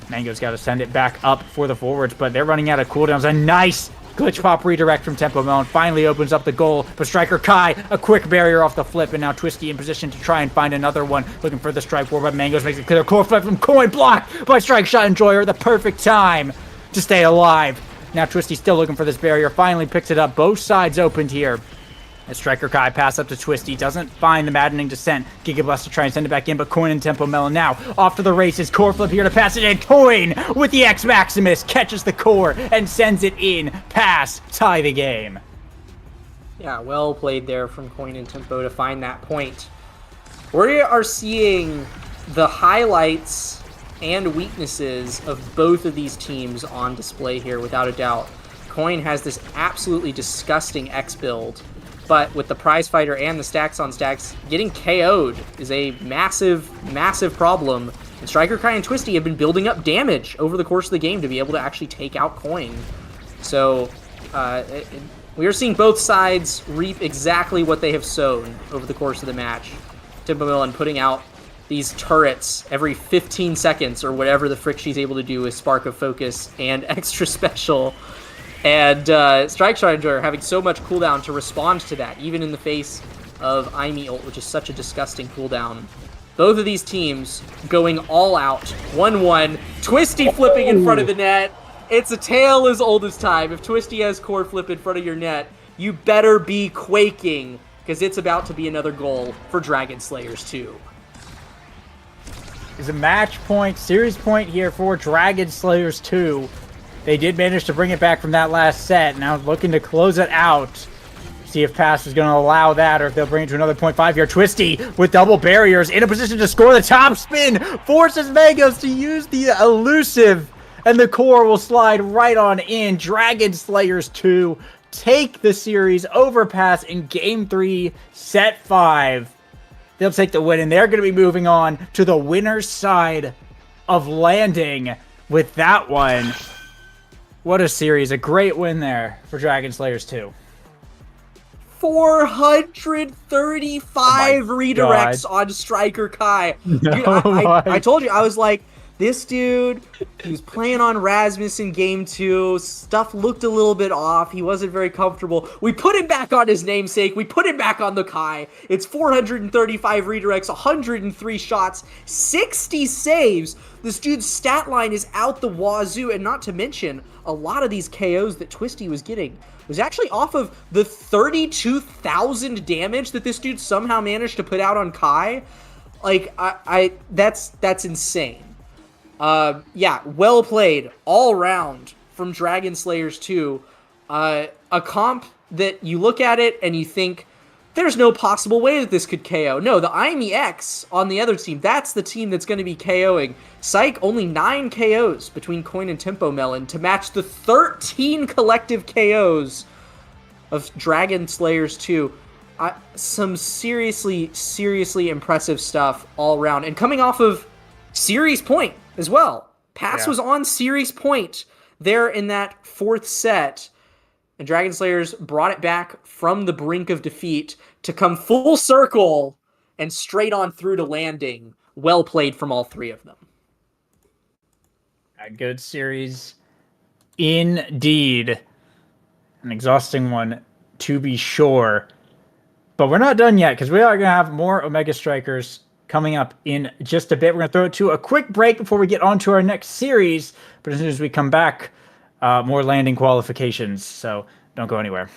Mango's got to send it back up for the forwards, but they're running out of cooldowns. A nice glitch pop redirect from Tempo Melon finally opens up the goal, but Striker Kai, a quick barrier off the flip, and now Twisty in position to try and find another one, looking for the strike war, but Mango's makes it clear. Core flip from Coin, blocked by Strike Shot Enjoyer, the perfect time to stay alive. Now Twisty still looking for this barrier, finally picks it up. Both sides opened here. As Striker Kai pass up to Twisty, doesn't find the maddening descent. Gigablast to try and send it back in, but Coin and Tempo Melon now off to the races. Core flip here to pass it in. Coin with the X Maximus catches the core and sends it in. Pass, tie the game. Yeah, well played there from Coin and Tempo to find that point. We are seeing the highlights and weaknesses of both of these teams on display here, without a doubt. Coin has this absolutely disgusting X build, but with the prize fighter and the stacks on stacks, getting KO'd is a massive, massive problem. And Striker Kai and Twisty have been building up damage over the course of the game to be able to actually take out Coin. So we are seeing both sides reap exactly what they have sown over the course of the match. Tempo Melon putting out these turrets every 15 seconds or whatever the frick she's able to do with Spark of Focus and Extra Special. And Strike Shot Enjoyer having so much cooldown to respond to that, even in the face of Aimi ult, which is such a disgusting cooldown. Both of these teams going all out. 1-1. Twisty flipping in front of the net. It's a tale as old as time. If Twisty has core flip in front of your net, you better be quaking, because it's about to be another goal for Dragon Slayers 2. Is a match point, series point here for Dragon Slayers 2. They did manage to bring it back from that last set. Now looking to close it out. See if Pass is going to allow that or if they'll bring it to another 0.5 here. Twisty with double barriers in a position to score the top spin. Forces Mangos to use the elusive. And the core will slide right on in. Dragon Slayers 2 take the series over Pass in Game 3, Set 5. They'll take the win, and they're going to be moving on to the winner's side of landing with that one. What a series. A great win there for Dragon Slayers 2. 435 redirects on Striker Kai. Dude, I told you, I was like, this dude, he was playing on Rasmus in Game 2. Stuff looked a little bit off. He wasn't very comfortable. We put him back on his namesake. We put him back on the Kai. It's 435 redirects, 103 shots, 60 saves. This dude's stat line is out the wazoo, and not to mention, a lot of these KOs that Twisty was getting was actually off of the 32,000 damage that this dude somehow managed to put out on Kai. Like, that's insane. Yeah, well played all around from Dragon Slayers 2. A comp that you look at it and you think, there's no possible way that this could KO. No, the Aimi X on the other team, that's the team that's going to be KOing. Psych, only 9 KOs between Coin and Tempo Melon to match the 13 collective KOs of Dragon Slayers 2. Some seriously, seriously impressive stuff all around. And coming off of series point as well. Pass was on series point there in that 4th set. And Dragon Slayers brought it back from the brink of defeat to come full circle and straight on through to landing. Well played from all 3 of them. A good series indeed. An exhausting one, to be sure. But we're not done yet, because we are going to have more Omega Strikers coming up in just a bit. We're going to throw it to a quick break before we get on to our next series. But as soon as we come back, more landing qualifications. So don't go anywhere.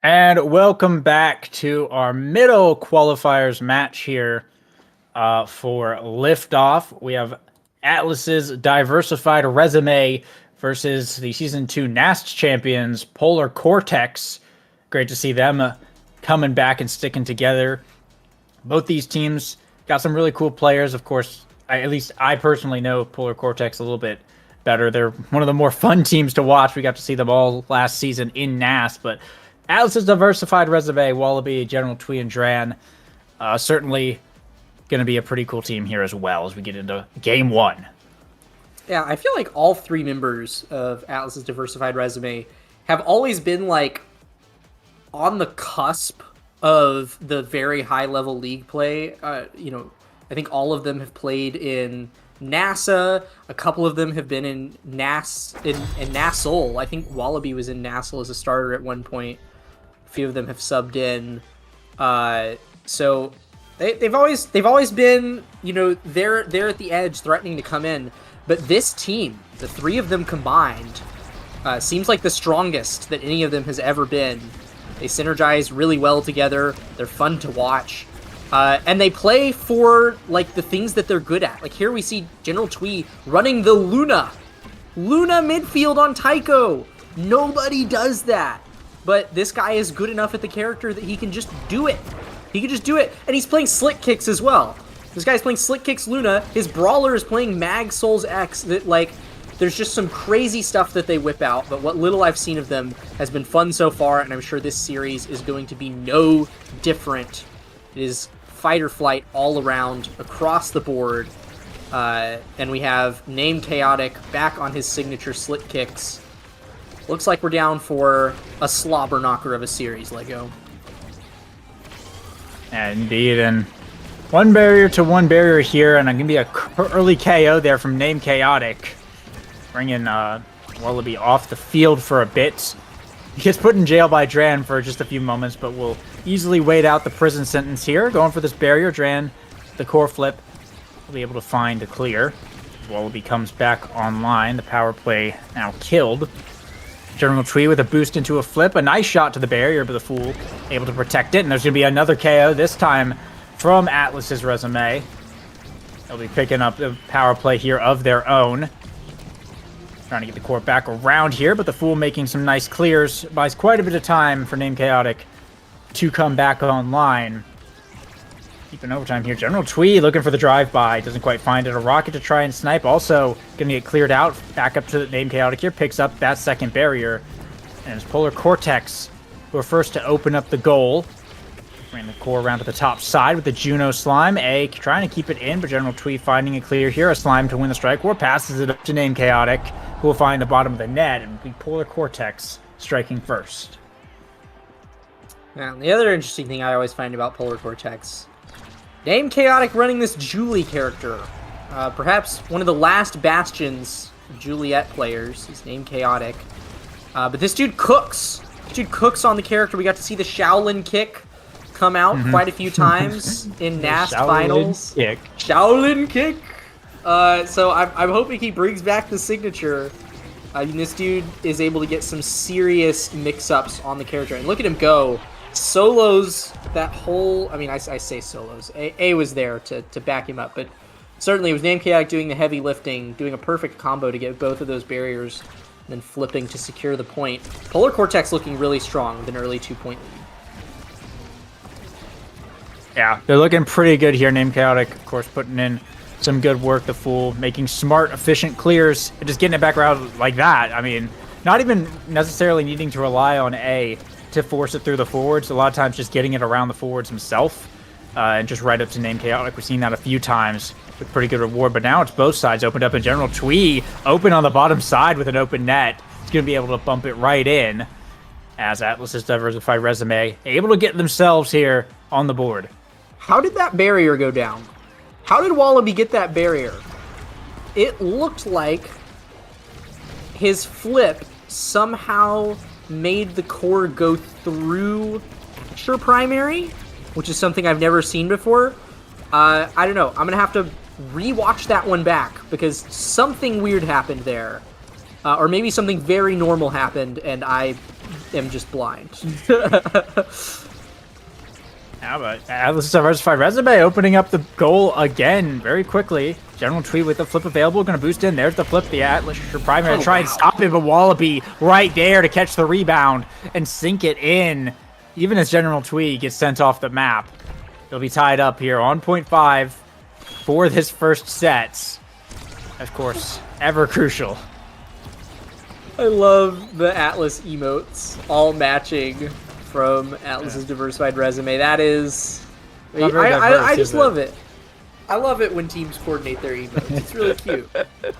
And welcome back to our middle qualifiers match here for Liftoff. We have Atlas's diversified resume versus the Season 2 NAST champions, Polar Cortex. Great to see them coming back and sticking together. Both these teams got some really cool players. Of course, at least I personally know Polar Cortex a little bit better. They're one of the more fun teams to watch. We got to see them all last season in NAST, but Atlas's diversified resume, Wallaby, General Twee, and Dran, certainly going to be a pretty cool team here as well as we get into Game 1. Yeah, I feel like all three members of Atlas's diversified resume have always been like on the cusp of the very high level league play. I think all of them have played in NASA. A couple of them have been in NASL. I think Wallaby was in NASL as a starter at one point. A few of them have subbed in. So they've always been, they're at the edge threatening to come in. But this team, the three of them combined, seems like the strongest that any of them has ever been. They synergize really well together. They're fun to watch. And they play for, like, the things that they're good at. Like, here we see General Twee running the Luna midfield on Tycho. Nobody does that. But this guy is good enough at the character that he can just do it. And he's playing Slick Kicks as well. This guy's playing Slick Kicks Luna. His brawler is playing Mag Souls X. That, like, there's just some crazy stuff that they whip out. But what little I've seen of them has been fun so far. And I'm sure this series is going to be no different. It is fight or flight all around, across the board. And we have Name Chaotic back on his signature Slick Kicks. Looks like we're down for a slobber knocker of a series, Lego. Indeed, and one barrier to one barrier here, and I'm going to be a early KO there from Name Chaotic. Bringing Wallaby off the field for a bit. He gets put in jail by Dran for just a few moments, but will easily wait out the prison sentence here. Going for this barrier, Dran, the core flip, will be able to find a clear. Wallaby comes back online. The power play now killed. General Twee with a boost into a flip. A nice shot to the barrier, but the Fool able to protect it. And there's going to be another KO, this time from Atlas's resume. They'll be picking up the power play here of their own. Trying to get the core back around here, but the Fool making some nice clears. Buys quite a bit of time for Name Chaotic to come back online. Keeping overtime here. General Twee looking for the drive-by. Doesn't quite find it. A rocket to try and snipe. Also going to get cleared out. Back up to Name Chaotic here. Picks up that second barrier. And it's Polar Cortex who are first to open up the goal. Bring the core around to the top side with the Juno Slime. Trying to keep it in, but General Twee finding a clear here. A Slime to win the strike war. Passes it up to Name Chaotic, who will find the bottom of the net, and be Polar Cortex striking first. Now, the other interesting thing I always find about Polar Cortex, Name Chaotic running this Julie character. Perhaps one of the last bastions of Juliet players is Name Chaotic. But this dude cooks. This dude cooks on the character. We got to see the Shaolin kick come out quite a few times in NAST finals. Shaolin kick. So I'm hoping he brings back the signature. This dude is able to get some serious mix-ups on the character. And look at him go. Solos that whole... I mean, I say solos. A was there to back him up. But certainly it was Name Chaotic doing the heavy lifting, doing a perfect combo to get both of those barriers, and then flipping to secure the point. Polar Cortex looking really strong with an early 2-point lead. Yeah, they're looking pretty good here. Name Chaotic, of course, putting in some good work. The Fool making smart, efficient clears, and just getting it back around like that. I mean, not even necessarily needing to rely on A to force it through the forwards. A lot of times just getting it around the forwards himself and just right up to Name Chaotic. We've seen that a few times with pretty good reward, but now it's both sides opened up, and General Twee open on the bottom side with an open net. He's going to be able to bump it right in as Atlas's diversified resume able to get themselves here on the board. How did that barrier go down? How did Wallaby get that barrier? It looked like his flip somehow made the core go through Asher Primary, which is something I've never seen before. I don't know. I'm going to have to rewatch that one back because something weird happened there. Or maybe something very normal happened and I am just blind. Yeah, but Atlas' diversified resume opening up the goal again very quickly. General Tweet with the flip available, going to boost in. There's the flip, the Atlas primary to try and stop it, but Wallaby right there to catch the rebound and sink it in. Even as General Tweet gets sent off the map, they'll be tied up here on 0.5 for this first set. Of course, ever crucial. I love the Atlas emotes all matching from Atlas's diversified resume. That is, I just love it. I love it when teams coordinate their emotes. It's really cute. It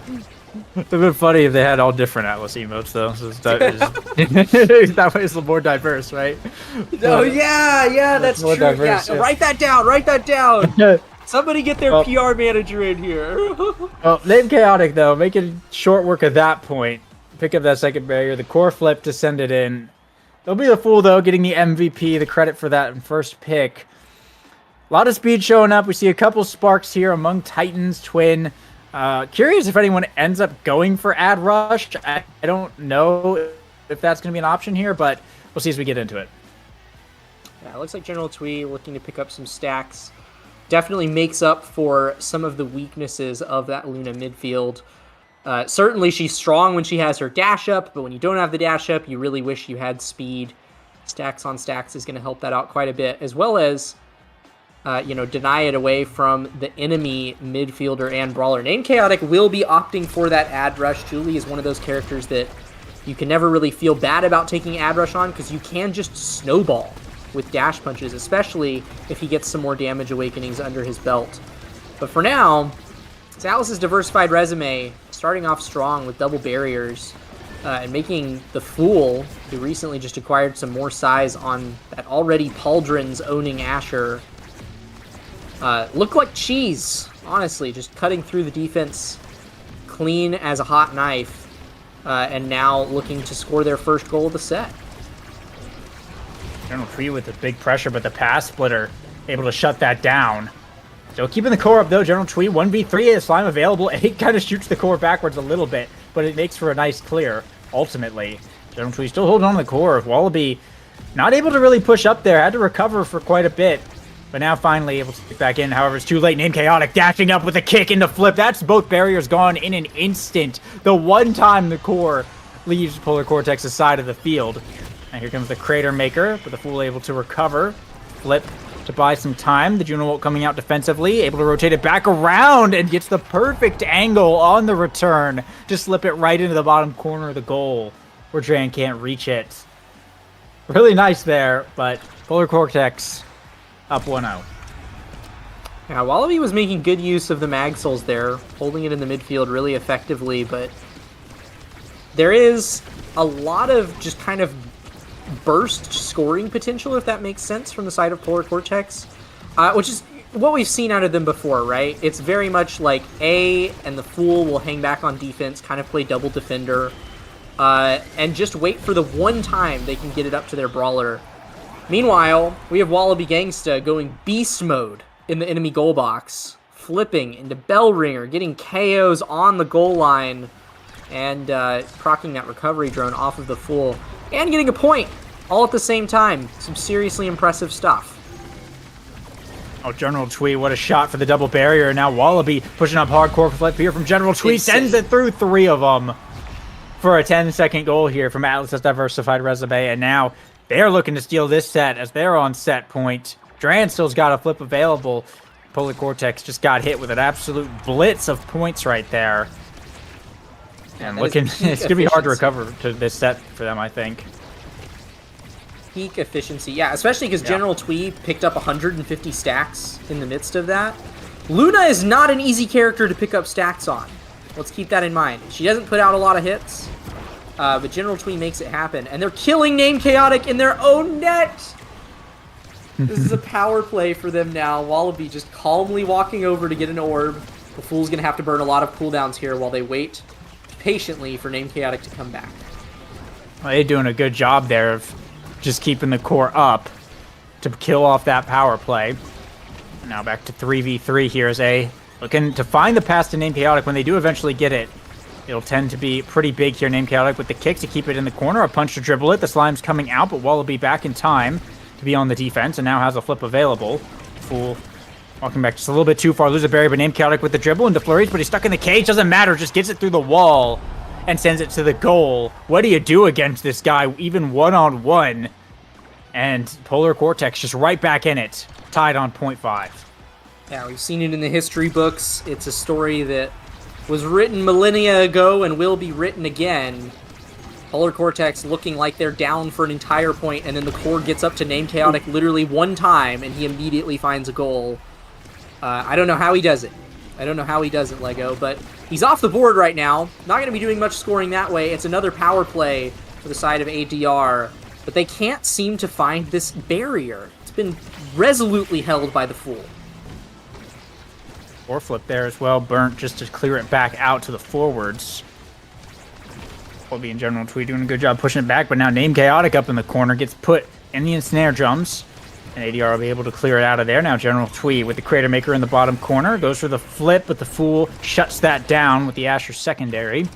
would have been funny if they had all different Atlas emotes, though. So that way it's a little more diverse, right? Oh, yeah, that's true. Diverse, yeah. yeah. Write that down. Somebody get their PR manager in here. Well, name Chaotic, though, making short work of that point. Pick up that second barrier, the core flip to send it in. They'll be the fool, though, getting the MVP, the credit for that first pick. A lot of speed showing up. We see a couple sparks here among Titans, Twin. Curious if anyone ends up going for Ad Rush. I don't know if that's going to be an option here, but we'll see as we get into it. Yeah, it looks like General Twee looking to pick up some stacks. Definitely makes up for some of the weaknesses of that Luna midfield. Certainly she's strong when she has her dash up, but when you don't have the dash up, you really wish you had speed. Stacks on stacks is going to help that out quite a bit, as well as, deny it away from the enemy midfielder and brawler. Name Chaotic will be opting for that Ad Rush. Julie is one of those characters that you can never really feel bad about taking Ad Rush on, because you can just snowball with dash punches, especially if he gets some more damage awakenings under his belt. But for now, it's Atlas's diversified resume starting off strong with double barriers and making the Fool, who recently just acquired some more size on that already Pauldron's owning Asher, look like cheese, honestly, just cutting through the defense clean as a hot knife, and now looking to score their first goal of the set. General Tree with the big pressure, but the pass splitter able to shut that down. So keeping the core up, though, General Twee, 1v3 is slime available. It kind of shoots the core backwards a little bit, but it makes for a nice clear, ultimately. General Twee still holding on to the core. Wallaby not able to really push up there. Had to recover for quite a bit, but now finally able to get back in. However, it's too late. Name Chaotic dashing up with a kick into flip. That's both barriers gone in an instant. The one time the core leaves Polar Cortex's side of the field. And here comes the Crater Maker, but the Fool able to recover. Flip to buy some time. The Juno coming out defensively, able to rotate it back around and gets the perfect angle on the return to slip it right into the bottom corner of the goal where Dran can't reach it. Really nice there, but Polar Cortex up 1-0. Yeah, Wallaby was making good use of the Mag Souls there, holding it in the midfield really effectively, but there is a lot of just kind of burst scoring potential, if that makes sense, from the side of Polar Cortex, which is what we've seen out of them before, right? It's very much like A and the Fool will hang back on defense, kind of play double defender, and just wait for the one time they can get it up to their brawler. Meanwhile, we have Wallaby Gangsta going beast mode in the enemy goal box, flipping into Bell Ringer, getting KOs on the goal line, and proccing that recovery drone off of the Fool, and getting a point all at the same time. Some seriously impressive stuff. Oh, General Twee, what a shot for the double barrier. Now Wallaby pushing up hardcore flip here from General Twee, sends it through three of them for a 10-second goal here from Atlas's diversified resume, and now they're looking to steal this set as they're on set point. Dran still's got a flip available. Polar Cortex just got hit with an absolute blitz of points right there. And looking, it's going to be hard to recover to this set for them, I think. Peak efficiency, yeah, especially because General Twee picked up 150 stacks in the midst of that. Luna is not an easy character to pick up stacks on. Let's keep that in mind. She doesn't put out a lot of hits, but General Twee makes it happen. And they're killing Name Chaotic in their own net! This is a power play for them now. Wallaby just calmly walking over to get an orb. The Fool's going to have to burn a lot of cooldowns here while they wait patiently for Name Chaotic to come back. Well, they're doing a good job there of just keeping the core up to kill off that power play. Now back to 3v3 here as A looking to find the pass to Name Chaotic when they do eventually get it. It'll tend to be pretty big here. Named Chaotic with the kick to keep it in the corner. A punch to dribble it. The Slime's coming out, but Wallaby back in time to be on the defense and now has a flip available. Fool walking back just a little bit too far. Lose a barrier, but Named Chaotic with the dribble into flurries, but he's stuck in the cage. Doesn't matter. Just gets it through the wall and sends it to the goal. What do you do against this guy, even one-on-one? And Polar Cortex just right back in it, tied on 0.5. Yeah, we've seen it in the history books. It's a story that was written millennia ago and will be written again. Polar Cortex looking like they're down for an entire point, and then the core gets up to Named Chaotic literally one time, and he immediately finds a goal. I don't know how he does it. I don't know how he does it, Lego, but he's off the board right now. Not going to be doing much scoring that way. It's another power play for the side of ADR, but they can't seem to find this barrier. It's been resolutely held by the Fool. Or flip there as well, burnt just to clear it back out to the forwards. Colby and General Twee doing a good job pushing it back, but now Named Chaotic up in the corner gets put in the ensnare drums, and ADR will be able to clear it out of there. Now General Twee with the Crater Maker in the bottom corner, goes for the flip, but the Fool shuts that down with the Asher secondary.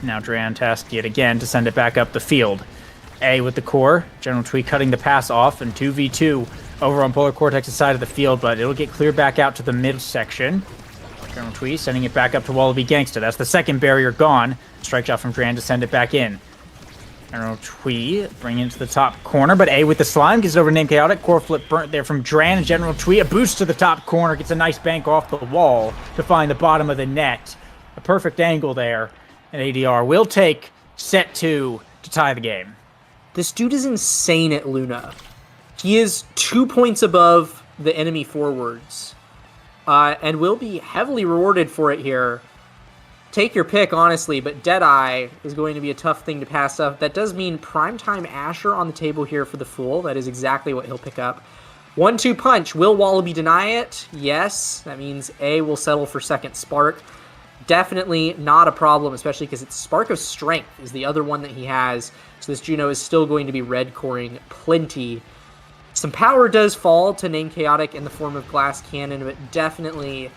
Now Dran tasked yet again to send it back up the field. A with the core, General Twee cutting the pass off, and 2v2 over on Polar Cortex's side of the field, but it'll get cleared back out to the mid section. General Twee sending it back up to Wallaby Gangsta. That's the second barrier gone. Strike shot from Dran to send it back in. General Twee bringing it to the top corner, but A with the Slime gets it over to Named Chaotic. Core flip burnt there from Dran, and General Twee a boost to the top corner, gets a nice bank off the wall to find the bottom of the net. A perfect angle there, and ADR will take set 2 to tie the game. This dude is insane at Luna. He is 2 points above the enemy forwards, and will be heavily rewarded for it here. Take your pick, honestly, but Deadeye is going to be a tough thing to pass up. That does mean Primetime Asher on the table here for the Fool. That is exactly what he'll pick up. 1-2 punch. Will Wallaby deny it? Yes. That means A will settle for second Spark. Definitely not a problem, especially because it's Spark of Strength is the other one that he has. So this Juno is still going to be red coring plenty. Some power does fall to Named Chaotic in the form of Glass Cannon, but definitely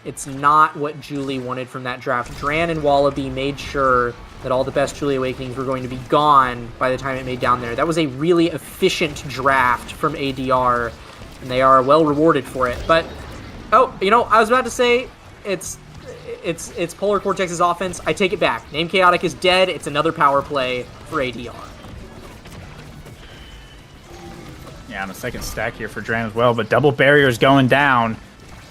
it's not what Julie wanted from that draft. Dran and Wallaby made sure that all the best Julie Awakenings were going to be gone by the time it made down there. That was a really efficient draft from ADR, and they are well rewarded for it. But, oh, you know, I was about to say it's Polar Cortex's offense. I take it back. Named Chaotic is dead. It's another power play for ADR. Yeah, on a second stack here for Dran as well, but double barriers going down.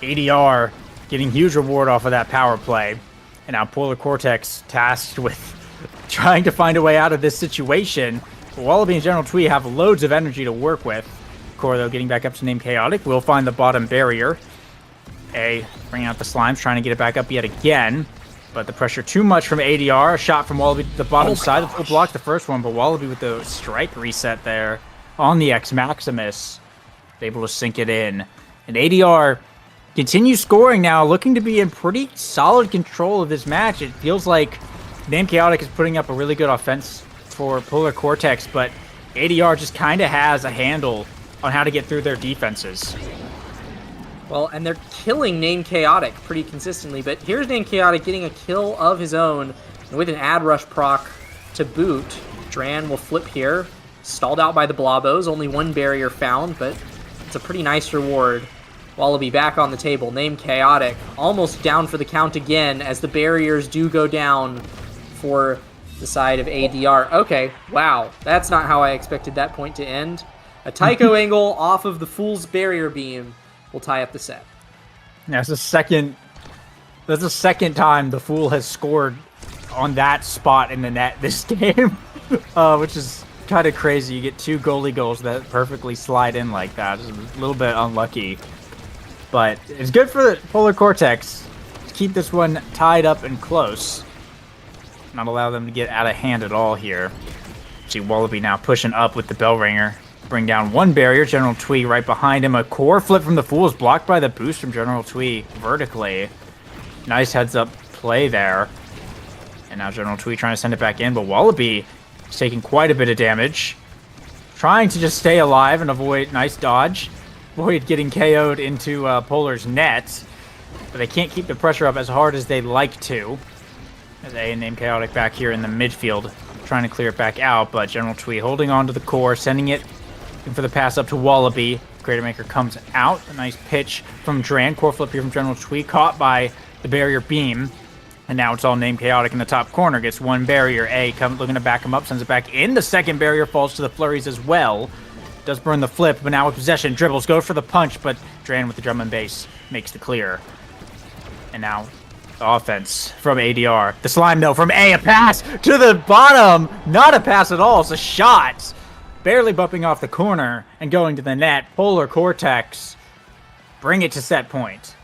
ADR getting huge reward off of that power play. And now Polar Cortex tasked with trying to find a way out of this situation. Wallaby and General Twee have loads of energy to work with. Core, though, getting back up to Named Chaotic. Will find the bottom barrier. A bringing out the Slimes, trying to get it back up yet again. But the pressure too much from ADR. A shot from Wallaby to the bottom side. The Fool blocked the first one, but Wallaby with the strike reset there on the X Maximus, able to sink it in. And ADR continues scoring now, looking to be in pretty solid control of this match. It feels like Named Chaotic is putting up a really good offense for Polar Cortex, but ADR just kind of has a handle on how to get through their defenses. Well, and they're killing Named Chaotic pretty consistently, but here's Named Chaotic getting a kill of his own, and with an ad rush proc to boot, Dran will flip here. Stalled out by the Blobos, only one barrier found, but it's a pretty nice reward. Wallaby back on the table. Named Chaotic almost down for the count again as the barriers do go down for the side of ADR. Okay, wow, that's not how I expected that point to end. A Tycho angle off of the Fool's barrier beam will tie up the set. That's the second time the Fool has scored on that spot in the net this game, which is kind of crazy. You get 2 goalie goals that perfectly slide in like that. It's a little bit unlucky. But it's good for Polar Cortex to keep this one tied up and close. Not allow them to get out of hand at all here. See Wallaby now pushing up with the bell ringer. Bring down one barrier. General Twee right behind him. A core flip from the Fool is blocked by the boost from General Twee vertically. Nice heads up play there. And now General Twee trying to send it back in, but Wallaby is taking quite a bit of damage. Trying to just stay alive and avoid, nice dodge. Avoid getting KO'd into Polar's net. But they can't keep the pressure up as hard as they'd like to. As A and Name Chaotic back here in the midfield, trying to clear it back out, but General Twee holding on to the core, sending it for the pass up to Wallaby. Creator Maker comes out. A nice pitch from Dran. Core flip here from General Twee, caught by the barrier beam. And now it's all Name Chaotic in the top corner. Gets one barrier. A looking to back him up, sends it back in. The second barrier falls to the flurries as well. Does burn the flip, but now with possession, dribbles, goes for the punch, but Dran with the drum and bass makes the clear. And now the offense from ADR. The slime though from A pass to the bottom. Not a pass at all. It's a shot. Barely bumping off the corner and going to the net. Polar Cortex bring it to set point.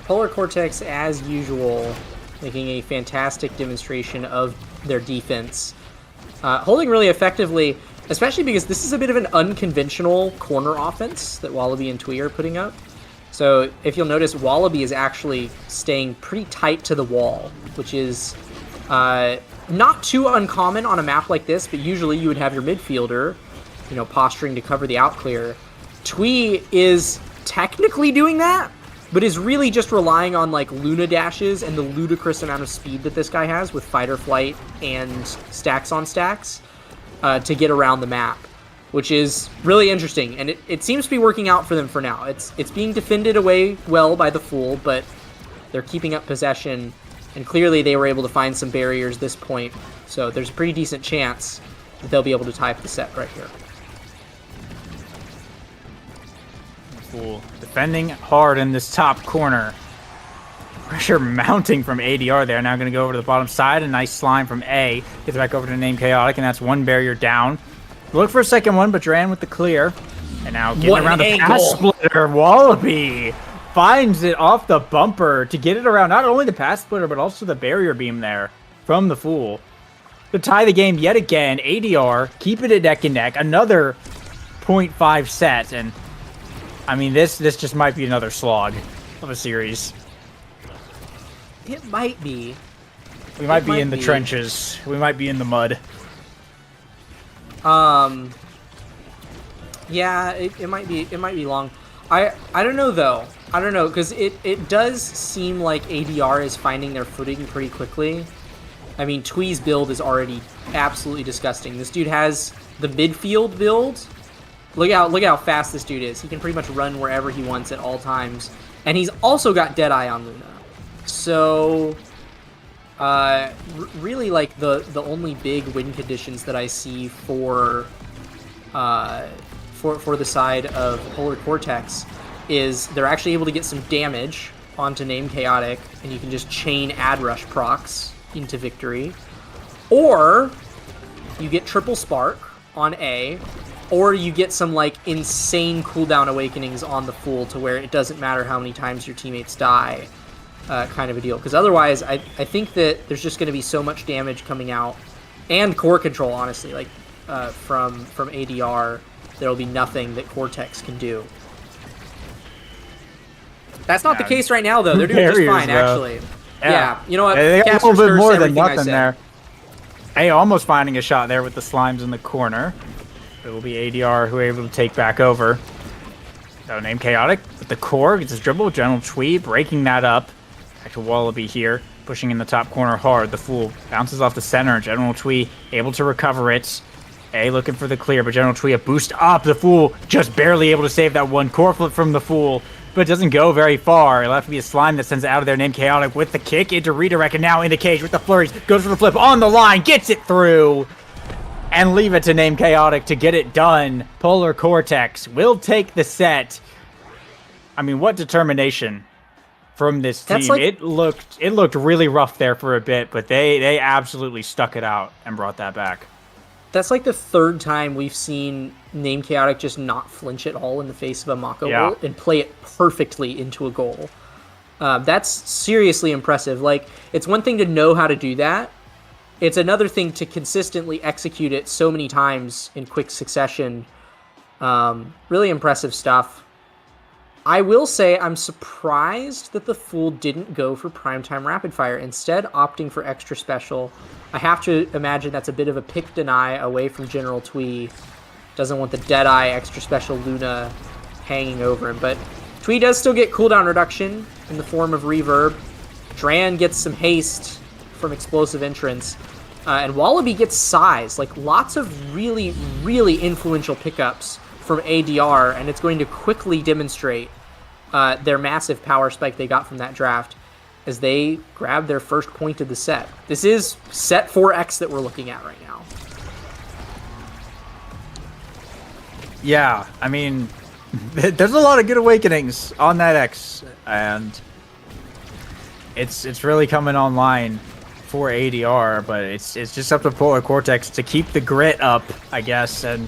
Polar Cortex, as usual, making a fantastic demonstration of their defense. Holding really effectively, especially because this is a bit of an unconventional corner offense that Wallaby and Twee are putting up. So if you'll notice, Wallaby is actually staying pretty tight to the wall, which is not too uncommon on a map like this, but usually you would have your midfielder, you know, posturing to cover the outclear. Twee is technically doing that, but is really just relying on like Luna dashes and the ludicrous amount of speed that this guy has with fight or flight and stacks on stacks to get around the map, which is really interesting. And it seems to be working out for them for now. It's being defended away well by the Fool, but they're keeping up possession, and clearly they were able to find some barriers this point. So there's a pretty decent chance that they'll be able to tie up the set right here. Fool defending hard in this top corner. Pressure mounting from ADR there. Now going to go over to the bottom side. A nice slime from A. Gets back over to Name Chaotic, and that's one barrier down. Look for a second one, but Dran with the clear. And now getting What around the angle. pass splitter. Wallaby finds it off the bumper to get it around not only the pass splitter, but also the barrier beam there from the Fool. To tie the game yet again. ADR keeping it neck and neck. Another 0.5 set, and I mean, this just might be another slog of a series. It might be. We might be in the trenches. We might be in the mud. Yeah, it might be. It might be long. I don't know though. I don't know, because it does seem like ADR is finding their footing pretty quickly. I mean, Twee's build is already absolutely disgusting. This dude has the midfield build. Look how fast this dude is. He can pretty much run wherever he wants at all times. And he's also got Deadeye on Luna. So, really, like, the only big win conditions that I see for the side of Polar Cortex is they're actually able to get some damage onto Name Chaotic, and you can just chain Ad Rush procs into victory. Or you get Triple Spark on A, or you get some, like, insane cooldown awakenings on the Fool to where it doesn't matter how many times your teammates die, kind of a deal. Because otherwise, I think that there's just going to be so much damage coming out, and core control, honestly, like, from ADR, there'll be nothing that Cortex can do. That's not the case right now, though. They're doing just fine, actually. Yeah, you know what? They got a Casters little bit curse more than everything I nothing said. there. A almost finding a shot there with the slimes in the corner. It will be ADR who are able to take back over. So Name Chaotic with the core, gets his dribble. General Twee breaking that up. Back to Wallaby here, pushing in the top corner hard. The Fool bounces off the center. General Twee able to recover it. A looking for the clear, but General Twee a boost up. The Fool just barely able to save that one core flip from the Fool, but it doesn't go very far. It'll have to be a slime that sends it out of there. Name Chaotic with the kick into redirect, and now in the cage with the flurries. Goes for the flip on the line, gets it through, and leave it to Name Chaotic to get it done. Polar Cortex will take the set. I mean, what determination from this team. That's like, it looked really rough there for a bit, but they absolutely stuck it out and brought that back. that's like the third time we've seen Name Chaotic just not flinch at all in the face of a Mako ult and play it perfectly into a goal. That's seriously impressive. Like, it's one thing to know how to do that. It's another thing to consistently execute it so many times in quick succession. Really impressive stuff. I will say I'm surprised that the Fool didn't go for Primetime Rapid Fire, instead opting for Extra Special. I have to imagine that's a bit of a pick deny away from General Twee. Doesn't want the Deadeye Extra Special Luna hanging over him, but Twee does still get cooldown reduction in the form of reverb. Dran gets some haste from explosive entrance. And Wallaby gets size. Like, lots of really, really influential pickups from ADR, and it's going to quickly demonstrate their massive power spike they got from that draft as they grab their first point of the set. This is set 4X that we're looking at right now. Yeah, I mean, there's a lot of good awakenings on that X, and it's really coming online for ADR, but it's just up to Polar Cortex to keep the grit up, I guess, and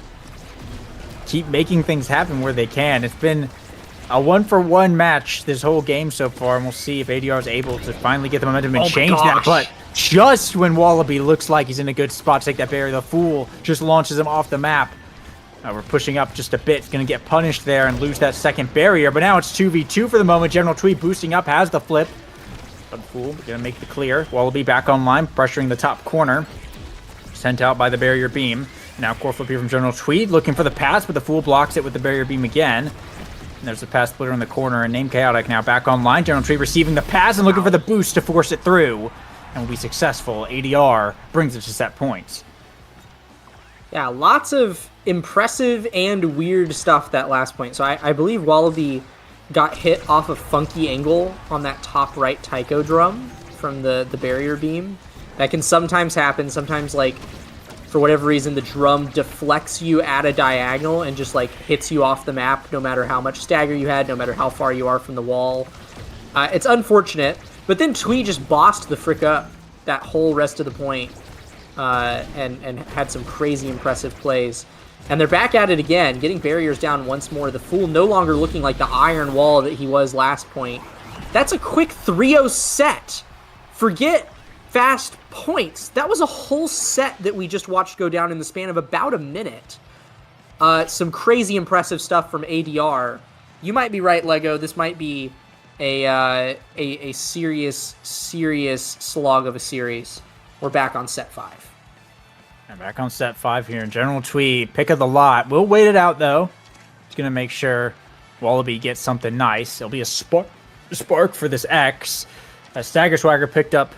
keep making things happen where they can. It's been a 1-for-1 match this whole game so far, and we'll see if ADR is able to finally get the momentum and change that. But just when Wallaby looks like he's in a good spot to take that barrier, the Fool just launches him off the map. We're pushing up just a bit. It's going to get punished there and lose that second barrier, but now it's 2v2 for the moment. General Twee boosting up, has the flip. But Fool going to make the clear. Wallaby back online, pressuring the top corner. Sent out by the barrier beam. Now core flip here from General Twee, looking for the pass, but the Fool blocks it with the barrier beam again. And there's the pass splitter in the corner, and Name Chaotic now back online. General Twee receiving the pass and looking for the boost to force it through. And will be successful. ADR brings it to set points. Yeah, lots of impressive and weird stuff that last point. So I believe Wallaby got hit off a funky angle on that top right taiko drum from the barrier beam. That can sometimes happen. Sometimes, like, for whatever reason, the drum deflects you at a diagonal and just, like, hits you off the map no matter how much stagger you had, no matter how far you are from the wall. It's unfortunate, but then Twee just bossed the frick up that whole rest of the point and had some crazy impressive plays. And they're back at it again, getting barriers down once more. The Fool no longer looking like the iron wall that he was last point. That's a quick 3-0 set. Forget fast points. That was a whole set that we just watched go down in the span of about a minute. Some crazy impressive stuff from ADR. You might be right, Lego. This might be a serious slog of a series. We're back on set 5. And back on set 5 here. General Twee, pick of the lot. We'll wait it out, though. He's going to make sure Wallaby gets something nice. It'll be a spark for this X. A Stagger Swagger picked up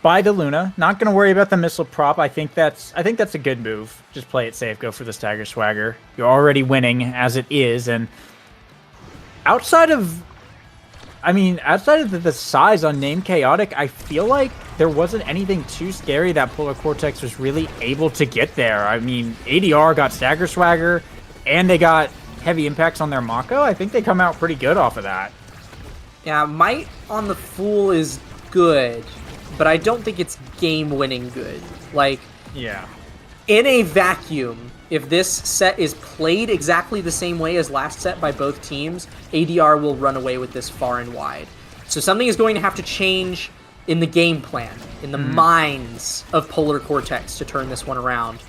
by the Luna. Not going to worry about the missile prop. I think that's a good move. Just play it safe. Go for the Stagger Swagger. You're already winning as it is. And outside of the size on Name Chaotic, I feel like there wasn't anything too scary that Polar Cortex was really able to get there. I mean, ADR got Stagger Swagger, and they got heavy impacts on their Mako. I think they come out pretty good off of that. Yeah, Might on the Fool is good, but I don't think it's game-winning good. Like, yeah, in a vacuum, if this set is played exactly the same way as last set by both teams, ADR will run away with this far and wide. So something is going to have to change in the game plan, in the minds of Polar Cortex to turn this one around.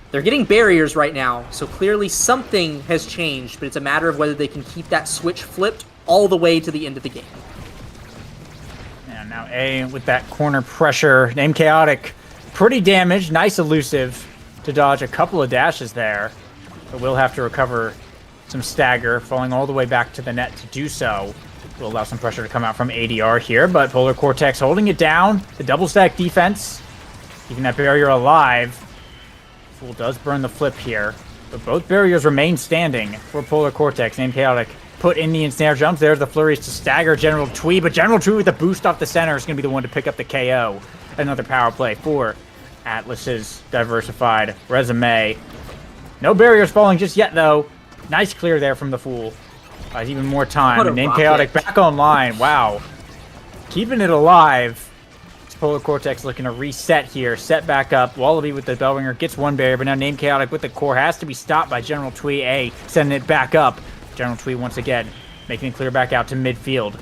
They're getting barriers right now, so clearly something has changed, but it's a matter of whether they can keep that switch flipped all the way to the end of the game. And now A with that corner pressure. Name Chaotic, pretty damaged, nice elusive to dodge a couple of dashes there, but we'll have to recover some stagger, falling all the way back to the net to do so. Will allow some pressure to come out from ADR here, but Polar Cortex holding it down. The double stack defense, keeping that barrier alive. Fool does burn the flip here, but both barriers remain standing for Polar Cortex. Name Chaotic put in the ensnare jumps. There's the flurries to stagger General Twee, but General Twee with the boost off the center is going to be the one to pick up the KO. Another power play for Atlas's diversified resume. No barriers falling just yet, though. Nice clear there from the Fool. Buys even more time. And Name Chaotic back online. Wow. Keeping it alive. It's Polar Cortex looking to reset here. Set back up. Wallaby with the Bellringer gets one barrier, but now Name Chaotic with the core has to be stopped by General Twee. A sending it back up. General Twee once again making it clear back out to midfield.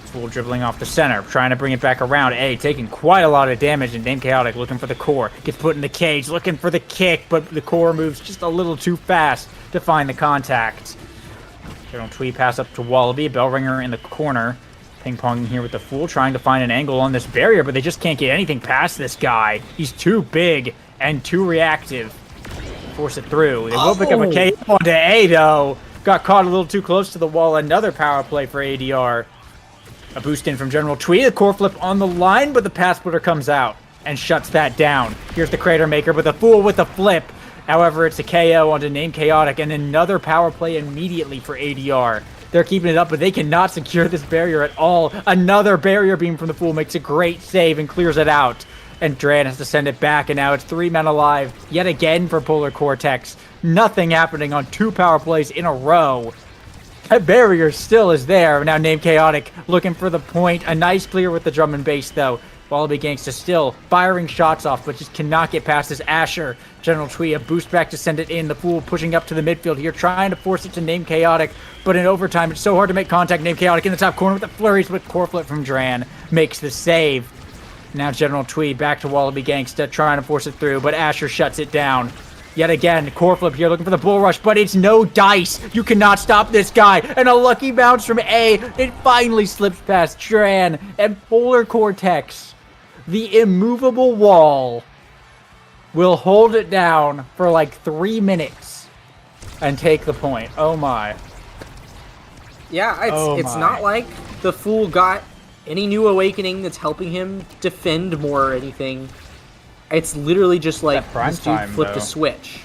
Fool dribbling off the center, trying to bring it back around. A taking quite a lot of damage, and Name Chaotic looking for the core. Gets put in the cage, looking for the kick, but the core moves just a little too fast to find the contact. General Twee pass up to Wallaby, Bellringer in the corner. Ping-ponging here with the Fool, trying to find an angle on this barrier, but they just can't get anything past this guy. He's too big and too reactive. Force it through. They will pick up a KO onto A, though. got caught a little too close to the wall. Another power play for ADR. A boost in from General Twee. The core flip on the line, but the pass splitter comes out and shuts that down. Here's the Crater Maker, but the Fool with the flip. However, it's a KO onto Name Chaotic, and another power play immediately for ADR. They're keeping it up, but they cannot secure this barrier at all. Another barrier beam from the Fool makes a great save and clears it out. And Dran has to send it back, and now it's 3 men alive yet again for Polar Cortex. Nothing happening on 2 power plays in a row. That barrier still is there. Now Name Chaotic looking for the point. A nice clear with the drum and bass, though. Wallaby Gangsta still firing shots off, but just cannot get past this Asher. General Twee, a boost back to send it in. The Fool pushing up to the midfield here, trying to force it to Name Chaotic. But in overtime, it's so hard to make contact. Name Chaotic in the top corner with the flurries, but core flip from Dran makes the save. Now General Twee back to Wallaby Gangsta, trying to force it through, but Asher shuts it down. Yet again, core flip here, looking for the bull rush, but it's no dice. You cannot stop this guy. And a lucky bounce from A. It finally slips past Dran and Polar Cortex. The immovable wall will hold it down for like 3 minutes and take the point. Oh my. Yeah, it's not like the Fool got any new awakening that's helping him defend more or anything. It's literally just like this dude flipped a switch.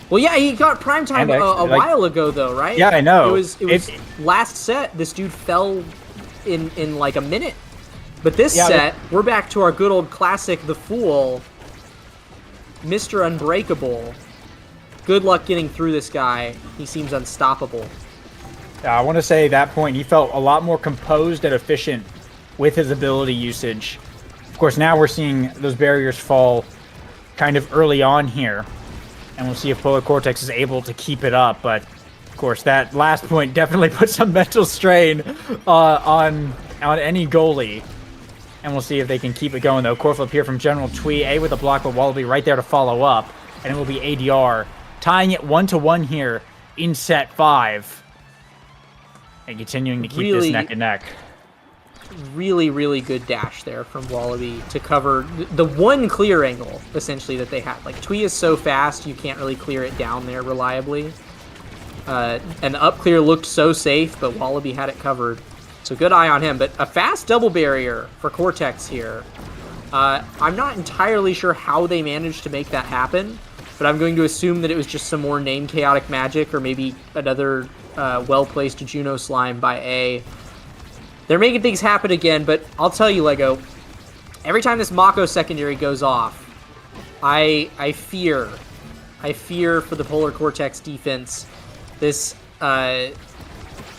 Well, yeah, he got prime time a while ago, though, right? Yeah, I know. It was last set. This dude fell in like a minute. But this set, we're back to our good old classic, the Fool, Mr. Unbreakable. Good luck getting through this guy. He seems unstoppable. I want to say at that point he felt a lot more composed and efficient with his ability usage. Of course, now we're seeing those barriers fall kind of early on here, and we'll see if Polar Cortex is able to keep it up. But of course, that last point definitely put some mental strain on any goalie, and we'll see if they can keep it going. Though core flip here from General Twee, A with a block, but Wallaby right there to follow up, and it will be ADR tying it 1-1 here in set 5, and continuing to keep this neck and neck. Really, really good dash there from Wallaby to cover the one clear angle, essentially, that they had. Like, Twee is so fast, you can't really clear it down there reliably. And the up clear looked so safe, but Wallaby had it covered. So good eye on him. But a fast double barrier for Cortex here. I'm not entirely sure how they managed to make that happen, but I'm going to assume that it was just some more Name Chaotic magic, or maybe another well-placed Juno Slime by A. They're making things happen again, but I'll tell you, Lego, every time this Mako secondary goes off, I fear for the Polar Cortex defense. This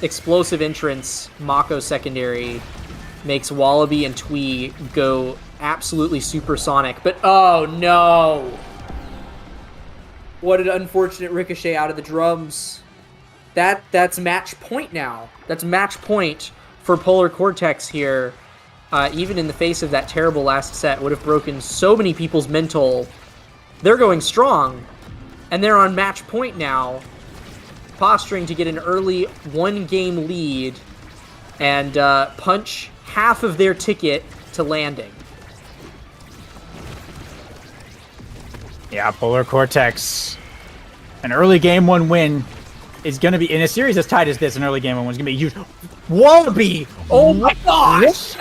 explosive entrance Mako secondary makes Wallaby and Twee go absolutely supersonic, but oh no! What an unfortunate ricochet out of the drums. That's match point now. That's match point for Polar Cortex here. Even in the face of that terrible last set, would have broken so many people's mental. They're going strong, and they're on match point now, posturing to get an early 1-game lead and punch half of their ticket to landing. Yeah, Polar Cortex, an early game 1 win is going to be, in a series as tight as this, an early game 1 win is going to be huge. Wallaby! Oh my gosh!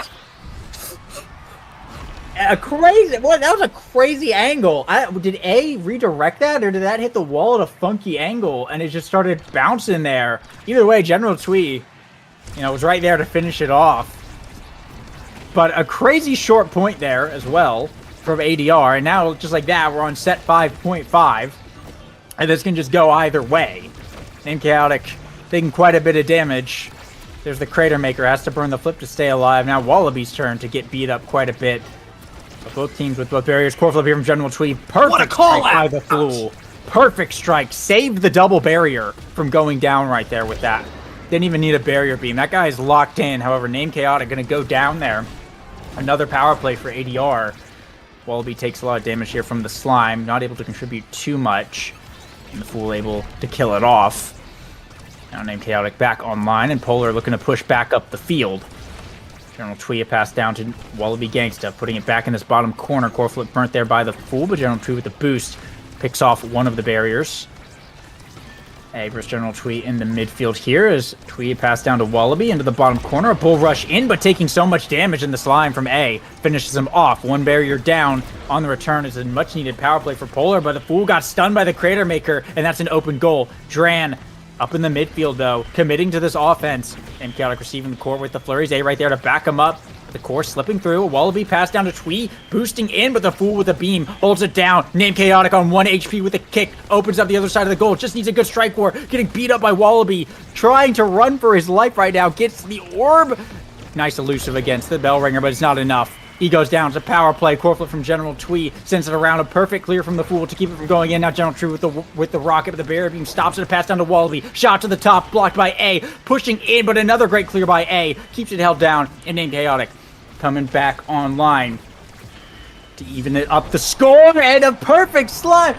That was a crazy angle. Did A redirect that, or did that hit the wall at a funky angle and it just started bouncing there? Either way, General Twee, was right there to finish it off. But a crazy short point there as well from ADR, and now just like that, we're on set 5.5, and this can just go either way. Name Chaotic taking quite a bit of damage. There's the Crater Maker, has to burn the flip to stay alive. Now Wallaby's turn to get beat up quite a bit. So both teams with both barriers. Core flip here from General Twee. Perfect strike by the Fool. Perfect strike. Saved the double barrier from going down right there with that. Didn't even need a barrier beam. That guy is locked in. However, Name Chaotic going to go down there. Another power play for ADR. Wallaby takes a lot of damage here from the slime. Not able to contribute too much. And the Fool able to kill it off. Now Name Chaotic back online, and Polar looking to push back up the field. General Twee pass down to Wallaby Gangsta, putting it back in this bottom corner. Core flip burnt there by the Fool, but General Twee with the boost picks off one of the barriers. A versus General Twee in the midfield here as Twee passed down to Wallaby into the bottom corner. A bull rush in, but taking so much damage in the slime from A. Finishes him off. One barrier down. On the return is a much-needed power play for Polar, but the Fool got stunned by the Crater Maker, and that's an open goal. Dran up in the midfield, though, committing to this offense. And Chaotic receiving the core with the flurries. A right there to back him up. The core slipping through. A Wallaby pass down to Twee, boosting in, but the Fool with a beam holds it down. Named Chaotic on 1 HP with a kick. Opens up the other side of the goal. Just needs a good strike war. Getting beat up by Wallaby. Trying to run for his life right now. Gets the orb. Nice elusive against the bell ringer, but it's not enough. He goes down. It's a power play. Core flip from General Twee. Sends it around. A perfect clear from the Fool to keep it from going in. Now General Twee with the rocket of the barrier beam stops it. A pass down to Wallaby. Shot to the top. Blocked by A. Pushing in, but another great clear by A. Keeps it held down. And Named Chaotic coming back online to even it up the score, and a perfect slide.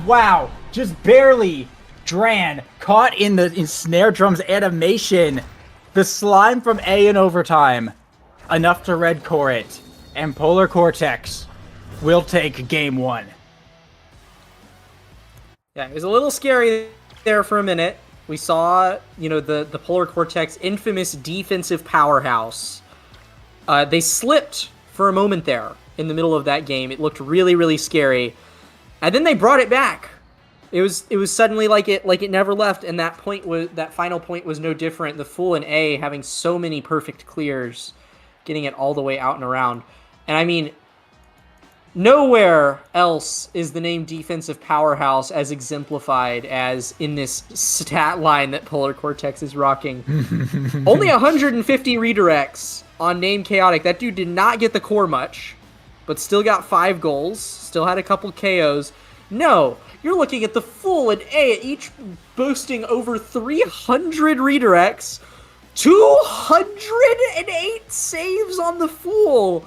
Wow, just barely. Dran caught in Snare Drum's animation. The slime from A in overtime, enough to red core it, and Polar Cortex will take game 1. Yeah, it was a little scary there for a minute. We saw, the Polar Cortex infamous defensive powerhouse. They slipped for a moment there in the middle of that game. It looked really, really scary. And then they brought it back. It was suddenly like it never left, and that final point was no different. The Fool and A having so many perfect clears, getting it all the way out and around. And I mean, nowhere else is the name defensive powerhouse as exemplified as in this stat line that Polar Cortex is rocking. Only 150 redirects on Named Chaotic. That dude did not get the core much, but still got 5 goals, still had a couple KOs. No, you're looking at the Fool and A, each boasting over 300 redirects, 208 saves on the Fool.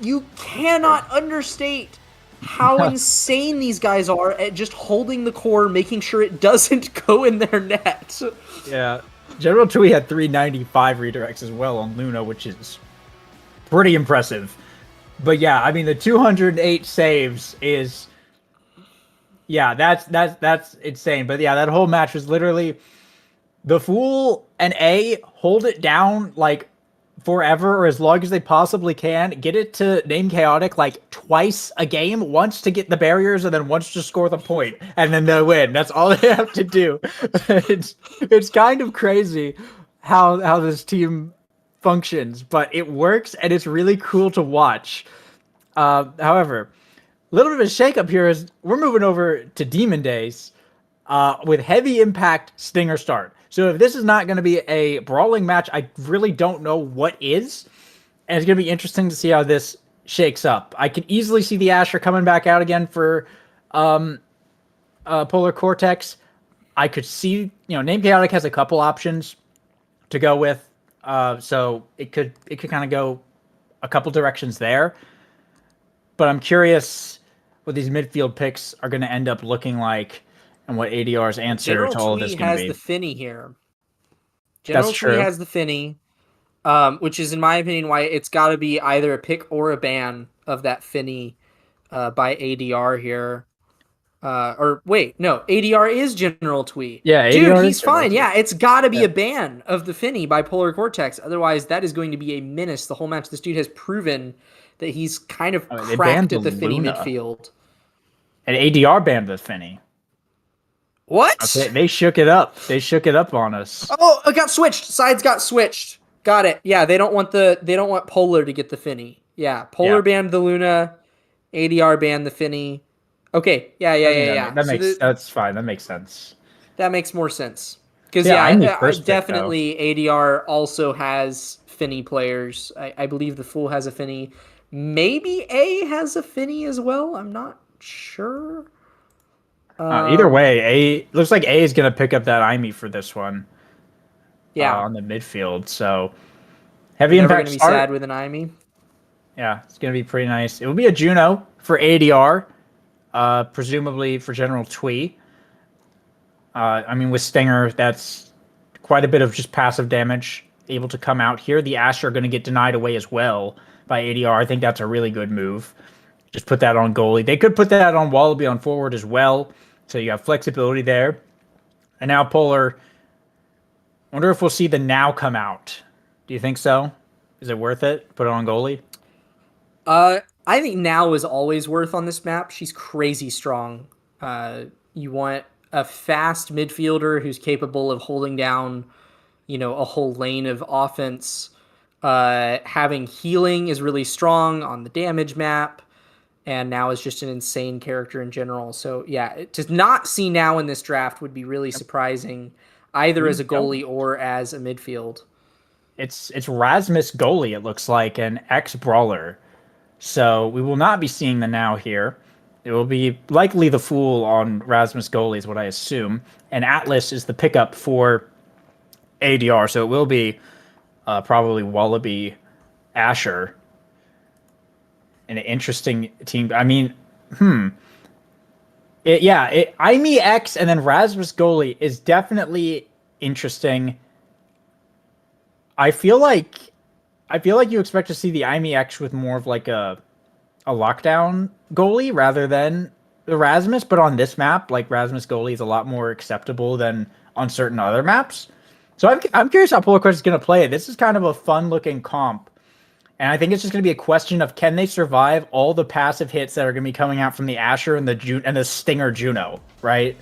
You cannot understate how insane these guys are at just holding the core, making sure it doesn't go in their net. Yeah. General Twee had 395 redirects as well on Luna, which is pretty impressive. But yeah, I mean, the 208 saves is, yeah, that's insane. But yeah, that whole match was literally the Fool and A hold it down like forever, or as long as they possibly can, get it to Named Chaotic like twice a game, once to get the barriers and then once to score the point, and then they win. That's all they have to do. It's kind of crazy how this team functions, but it works and it's really cool to watch. However, a little bit of a shakeup here is we're moving over to Demon Days with heavy impact Stinger start. So if this is not going to be a brawling match, I really don't know what is. And it's going to be interesting to see how this shakes up. I could easily see the Asher coming back out again for Polar Cortex. I could see, Named Chaotic has a couple options to go with. So it could kind of go a couple directions there. But I'm curious what these midfield picks are going to end up looking like, and what ADR's answer to all of this is going to be. General Twee has the Finny here. General Twee has the Finny, which is, in my opinion, why it's got to be either a pick or a ban of that Finny by ADR here. Or wait, no, ADR is General Twee. Yeah, dude, ADR he's fine. Yeah, it's got to be a ban of the Finny by Polar Cortex. Otherwise, that is going to be a menace the whole match. This dude has proven that he's kind of cracked at the Finny midfield. And ADR banned the Finny. What? They shook it up. They shook it up on us. Oh, it got switched. Sides got switched. Got it. Yeah, they don't want Polar to get the Finny. Yeah, Polar banned the Luna, ADR banned the Finny. Okay. Yeah. That's fine. That makes sense. That makes more sense. Because definitely ADR also has Finny players. I believe the Fool has a Finny. Maybe A has a Finny as well. I'm not sure. Either way, looks like A is going to pick up that IME for this one. Yeah, on the midfield. So heavy impact. Never going to be sad with an IME. Yeah, it's going to be pretty nice. It will be a Juno for ADR, presumably for General Twee. I mean, with Stinger, that's quite a bit of just passive damage able to come out here. The Asher are going to get denied away as well by ADR. I think that's a really good move. Just put that on goalie. They could put that on Wallaby on forward as well. So you have flexibility there. And now Polar. Wonder if we'll see the Now come out. Do you think so? Is it worth it? Put it on goalie? I think Now is always worth on this map. She's crazy strong. You want a fast midfielder who's capable of holding down, a whole lane of offense. Having healing is really strong on the damage map. And Now is just an insane character in general. So, yeah, to not see Now in this draft would be really surprising, either as a goalie or as a midfield. It's Rasmus goalie, it looks like, an ex-brawler. So we will not be seeing the Now here. It will be likely the Fool on Rasmus goalie is what I assume. And Atlas is the pickup for ADR. So it will be probably Wallaby Asher. An interesting team. I mean, IME X and then Rasmus goalie is definitely interesting. I feel like you expect to see the IME X with more of like a lockdown goalie rather than the Rasmus, but on this map, like Rasmus goalie is a lot more acceptable than on certain other maps. So I'm curious how Polar is going to play it. This is kind of a fun looking comp. And I think it's just going to be a question of can they survive all the passive hits that are going to be coming out from the Asher and the Stinger Juno, right?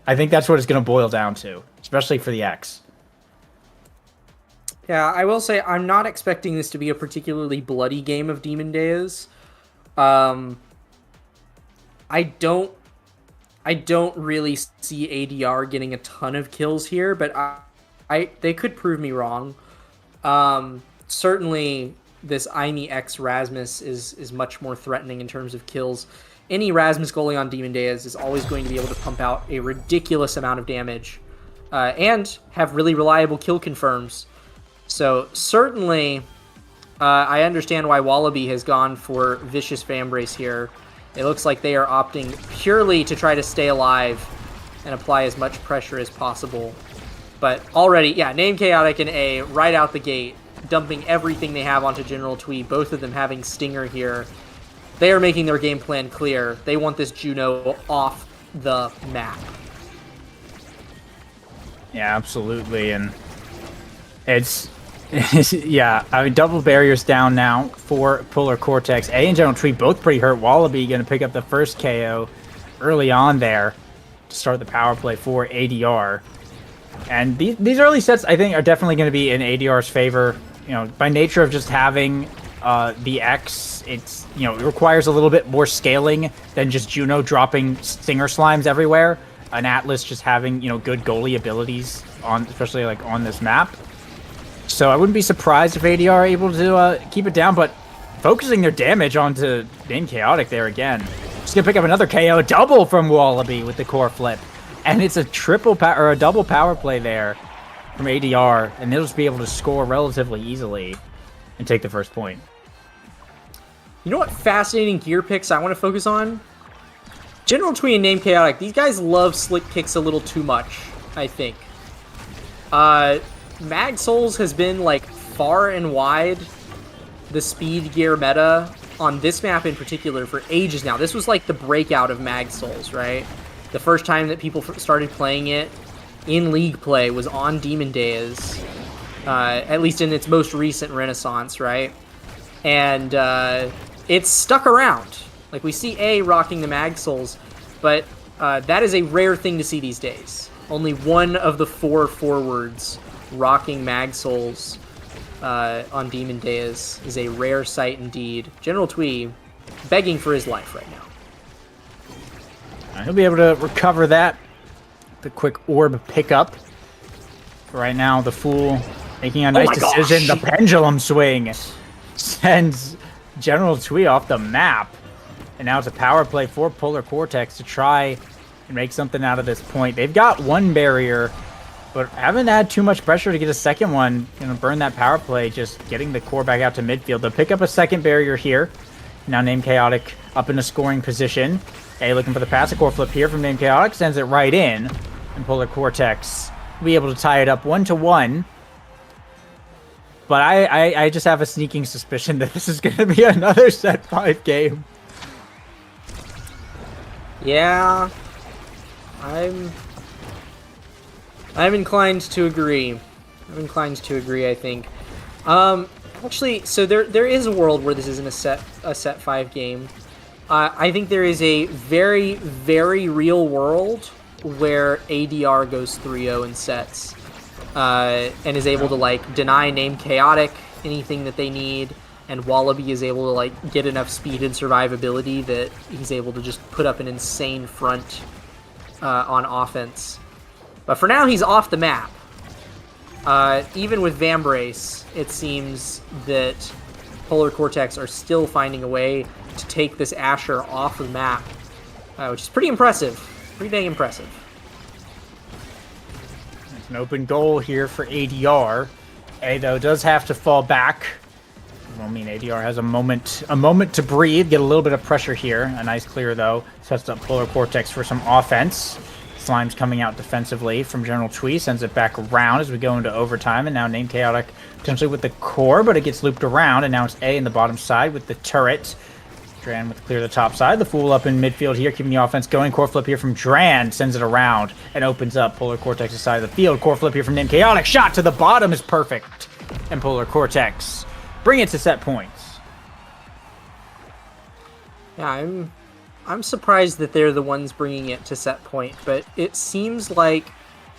I think that's what it's going to boil down to, especially for the X. Yeah, I will say I'm not expecting this to be a particularly bloody game of Demon Days. I don't really see ADR getting a ton of kills here, but they could prove me wrong. Certainly this IME X Rasmus is much more threatening in terms of kills. Any Rasmus goalie on Demon Days is always going to be able to pump out a ridiculous amount of damage and have really reliable kill confirms. So certainly I understand why Wallaby has gone for Vicious Fanbrace here. It looks like they are opting purely to try to stay alive and apply as much pressure as possible. But already, yeah, Name Chaotic and A right out the gate, dumping everything they have onto General Twee, both of them having Stinger here. They are making their game plan clear. They want this Juno off the map. Yeah, absolutely. And it's yeah, I mean, double barriers down now for Polar Cortex. A and General Twee both pretty hurt. Wallaby going to pick up the first KO early on there to start the power play for ADR. And these early sets, I think, are definitely going to be in ADR's favor. By nature of just having the X, it requires a little bit more scaling than just Juno dropping Stinger Slimes everywhere. An Atlas just having, good goalie abilities especially like on this map. So I wouldn't be surprised if ADR are able to keep it down, but focusing their damage onto Name Chaotic there again. Just gonna pick up another KO, double from Wallaby with the core flip. And it's a double power play there from ADR, and they'll just be able to score relatively easily and take the first point. You know what fascinating gear picks I want to focus on? General Twee and Name Chaotic. These guys love slick kicks a little too much, I think. Mag Souls has been like far and wide the speed gear meta on this map in particular for ages now. This was like the breakout of Mag Souls, right? The first time that people started playing it in League play was on Demon Days, at least in its most recent renaissance, right? And it's stuck around. Like, we see A rocking the Mag Souls, but that is a rare thing to see these days. Only one of the 4 forwards rocking Mag Souls on Demon Days is a rare sight indeed. General Twee begging for his life right now. He'll be able to recover that. The quick orb pickup. Right now, the Fool making a nice decision. The pendulum swing sends General Twee off the map. And now it's a power play for Polar Cortex to try and make something out of this point. They've got one barrier, but haven't had too much pressure to get a second one. Burn that power play, just getting the core back out to midfield. They'll pick up a second barrier here. Now Name Chaotic up in a scoring position. A looking for the passive core flip here from Name Chaotic, sends it right in. And Polar Cortex will be able to tie it up 1-1. But I just have a sneaking suspicion that this is going to be another set 5 game. Yeah, I'm I'm inclined to agree. I think. Actually, so there is a world where this isn't a set 5 game. I think there is a very, very real world where ADR goes 3-0 in sets, and is able to like deny name Chaotic anything that they need, and Wallaby is able to like get enough speed and survivability that he's able to just put up an insane front on offense. But for now, he's off the map. Even with Vambrace, it seems that Polar Cortex are still finding a way to take this Asher off the map, which is pretty impressive. Pretty dang impressive. There's an open goal here for ADR. A, though, does have to fall back. I mean, ADR has a moment to breathe, get a little bit of pressure here. A nice clear, though, sets up Polar Cortex for some offense. Slime's coming out defensively from General Twee, sends it back around as we go into overtime, and now named Chaotic potentially with the core, but it gets looped around, and now it's A in the bottom side with the turret. Dran with clear the top side, the Fool up in midfield here, keeping the offense going. Core flip here from Dran, sends it around, and opens up Polar Cortex's side of the field. Core flip here from named Chaotic, shot to the bottom is perfect, and Polar Cortex bring it to set points. Yeah, I'm surprised that they're the ones bringing it to set point, but it seems like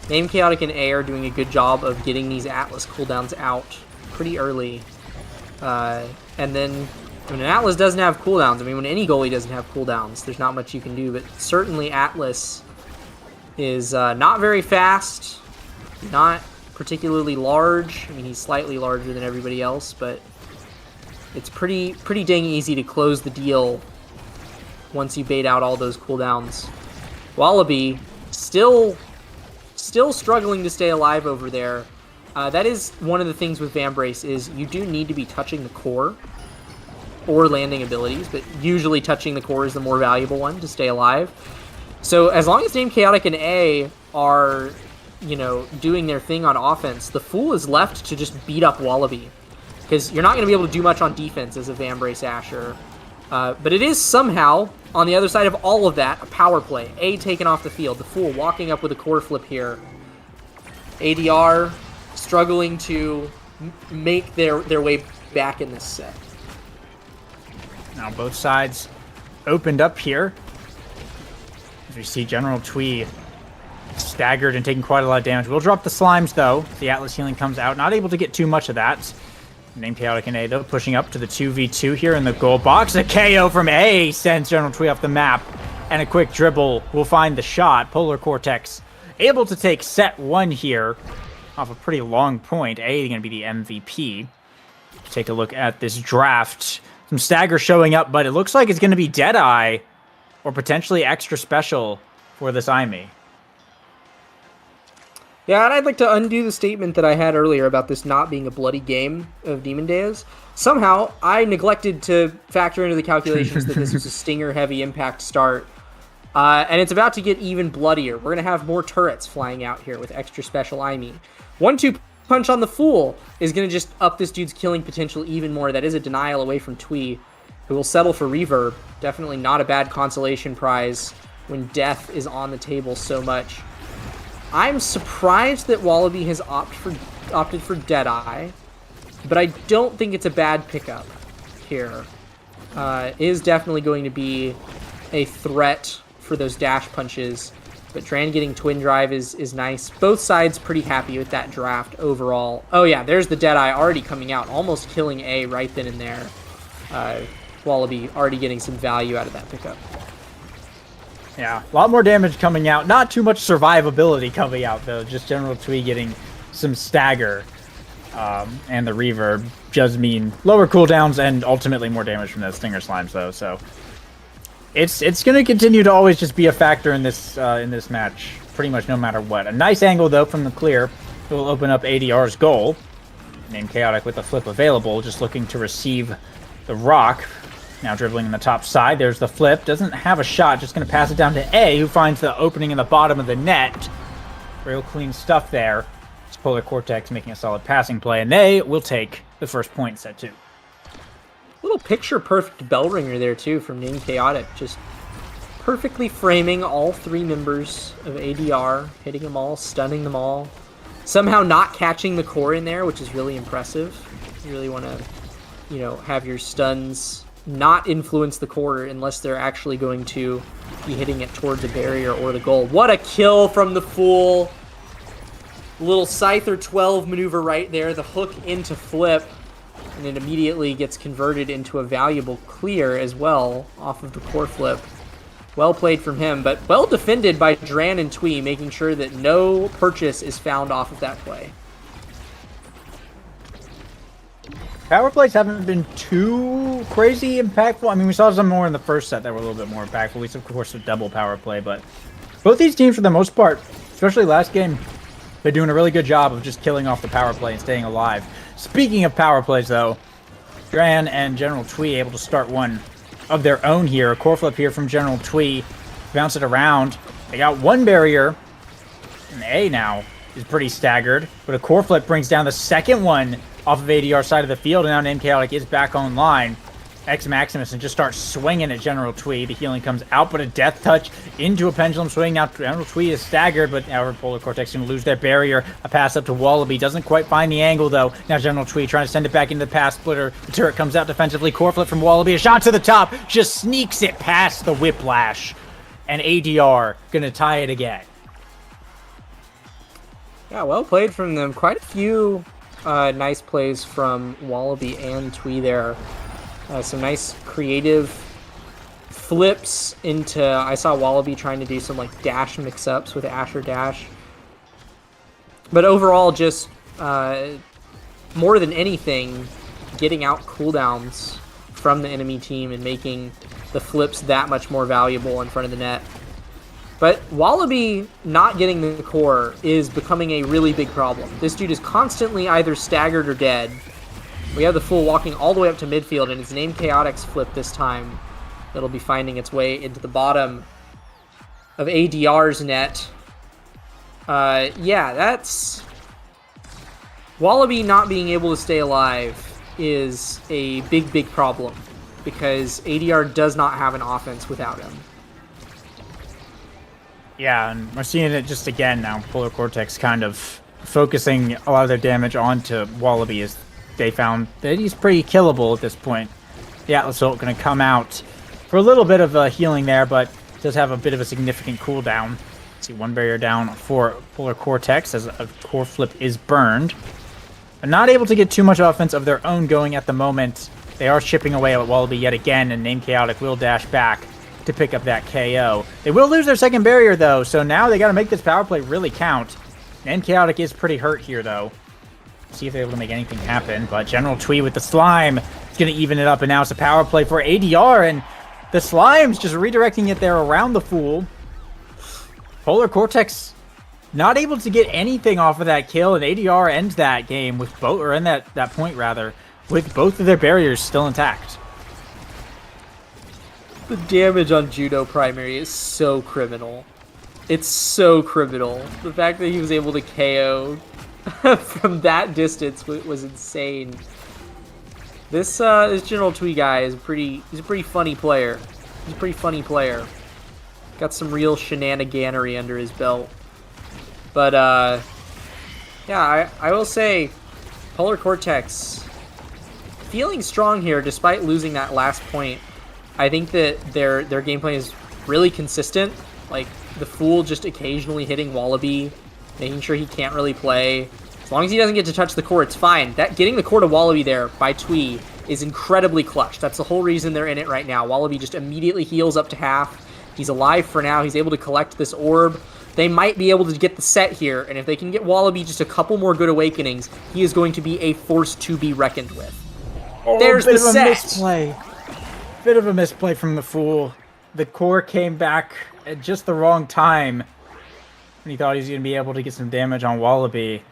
Name Chaotic and A are doing a good job of getting these Atlas cooldowns out pretty early. And then, when an Atlas doesn't have cooldowns, I mean, when any goalie doesn't have cooldowns, there's not much you can do, but certainly Atlas is not very fast, not particularly large. I mean, he's slightly larger than everybody else, but it's pretty dang easy to close the deal once you bait out all those cooldowns. Wallaby still struggling to stay alive over there. That is one of the things with Vambrace is you do need to be touching the core or landing abilities, but usually touching the core is the more valuable one to stay alive. So as long as Name Chaotic and A are, you know, doing their thing on offense, the Fool is left to just beat up Wallaby, because you're not going to be able to do much on defense as a Vambrace Asher. But it is somehow, on the other side of all of that, a power play. A taken off the field. The Fool walking up with a core flip here. ADR struggling to make their way back in this set. Now both sides opened up here. As we see General Twee staggered and taking quite a lot of damage. We'll drop the Slimes, though. The Atlas healing comes out. Not able to get too much of that. Named Chaotic and A, though, pushing up to the 2v2 here in the goal box. A KO from A sends General Twee off the map. And a quick dribble will find the shot. Polar Cortex able to take set 1 here off a pretty long point. A going to be the MVP. Take a look at this draft. Some stagger showing up, but it looks like it's going to be Deadeye or potentially extra special for this IME. Yeah, and I'd like to undo the statement that I had earlier about this not being a bloody game of Demon Days. Somehow, I neglected to factor into the calculations that this was a stinger-heavy impact start. And it's about to get even bloodier. We're going to have more turrets flying out here with extra special IME. 1-2 punch on the Fool is going to just up this dude's killing potential even more. That is a denial away from Twee, who will settle for Reverb. Definitely not a bad consolation prize when death is on the table so much. I'm surprised that Wallaby has opted for Deadeye, but I don't think it's a bad pickup here. It is definitely going to be a threat for those dash punches, but Dran getting Twin Drive is nice. Both sides pretty happy with that draft overall. Oh yeah, there's the Deadeye already coming out, almost killing A right then and there. Wallaby already getting some value out of that pickup. Yeah, a lot more damage coming out. Not too much survivability coming out, though. Just General Twee getting some stagger. And the reverb does mean lower cooldowns and ultimately more damage from those Stinger Slimes, though. So it's going to continue to always just be a factor in this match, pretty much no matter what. A nice angle, though, from the clear. It will open up ADR's goal. Named Chaotic with a flip available, just looking to receive the rock. Now dribbling in the top side. There's the flip. Doesn't have a shot. Just going to pass it down to A, who finds the opening in the bottom of the net. Real clean stuff there. It's Polar Cortex making a solid passing play, and they will take the first point, set 2. Little picture-perfect bell ringer there, too, from Named Chaotic. Just perfectly framing all 3 members of ADR, hitting them all, stunning them all. Somehow not catching the core in there, which is really impressive. You really want to, have your stuns not influence the core unless they're actually going to be hitting it towards a barrier or the goal. What a kill from the Fool. Little Scyther 12 maneuver right there, the hook into flip, and it immediately gets converted into a valuable clear as well off of the core flip. Well played from him, but well defended by Dran and Twee, making sure that no purchase is found off of that play. Power plays haven't been too crazy impactful. I mean, we saw some more in the first set that were a little bit more impactful. At least, of course, a double power play, but both these teams, for the most part, especially last game, they're doing a really good job of just killing off the power play and staying alive. Speaking of power plays, though, Dran and General Twee able to start one of their own here. A core flip here from General Twee. Bounce it around. They got one barrier. And A now is pretty staggered. But a core flip brings down the second one off of ADR side of the field. And now Name Chaotic is back online. X Maximus and just starts swinging at General Twee. The healing comes out, but a death touch into a pendulum swing. Now General Twee is staggered, but now Polar Cortex going to lose their barrier. A pass up to Wallaby. Doesn't quite find the angle, though. Now General Twee trying to send it back into the pass splitter. The turret comes out defensively. Core flip from Wallaby. A shot to the top. Just sneaks it past the Whiplash. And ADR going to tie it again. Yeah, well played from them. Quite a few nice plays from Wallaby and Twee there. Some nice creative flips into... I saw Wallaby trying to do some like dash mix-ups with Asher Dash. But overall, just more than anything, getting out cooldowns from the enemy team and making the flips that much more valuable in front of the net. But Wallaby not getting the core is becoming a really big problem. This dude is constantly either staggered or dead. We have the Fool walking all the way up to midfield, and it's Name Chaotic's flip this time that'll be finding its way into the bottom of ADR's net. Yeah, that's... Wallaby not being able to stay alive is a big, big problem, because ADR does not have an offense without him. Yeah, and we're seeing it just again now. Polar Cortex kind of focusing a lot of their damage onto Wallaby as they found that he's pretty killable at this point. The Atlas ult going to come out for a little bit of a healing there, but does have a bit of a significant cooldown. See, one barrier down for Polar Cortex as a core flip is burned. But not able to get too much offense of their own going at the moment. They are chipping away at Wallaby yet again, and Name Chaotic will dash back to pick up that KO. They will lose their second barrier, though, so now they got to make this power play really count. Name Chaotic is pretty hurt here, though. See if they're able to make anything happen, but General Twee with the slime is going to even it up, and now it's a power play for ADR, and the slime's just redirecting it there around the Fool. Polar Cortex not able to get anything off of that kill, and ADR ends that game with both, or in that point rather, with both of their barriers still intact. The damage on Judo Primary is so criminal. It's so criminal. The fact that he was able to KO from that distance was insane. This General Twee guy is he's a pretty funny player. He's a pretty funny player. Got some real shenaniganery under his belt. But yeah, I will say Polar Cortex feeling strong here despite losing that last point. I think that their gameplay is really consistent. Like the Fool just occasionally hitting Wallaby, making sure he can't really play. As long as he doesn't get to touch the core, it's fine. That getting the core to Wallaby there by Twee is incredibly clutch. That's the whole reason they're in it right now. Wallaby just immediately heals up to half. He's alive for now. He's able to collect this orb. They might be able to get the set here, and if they can get Wallaby just a couple more good awakenings, he is going to be a force to be reckoned with. Oh, there's the set. Bit of a misplay from the Fool. The core came back at just the wrong time, and he thought he was going to be able to get some damage on Wallaby.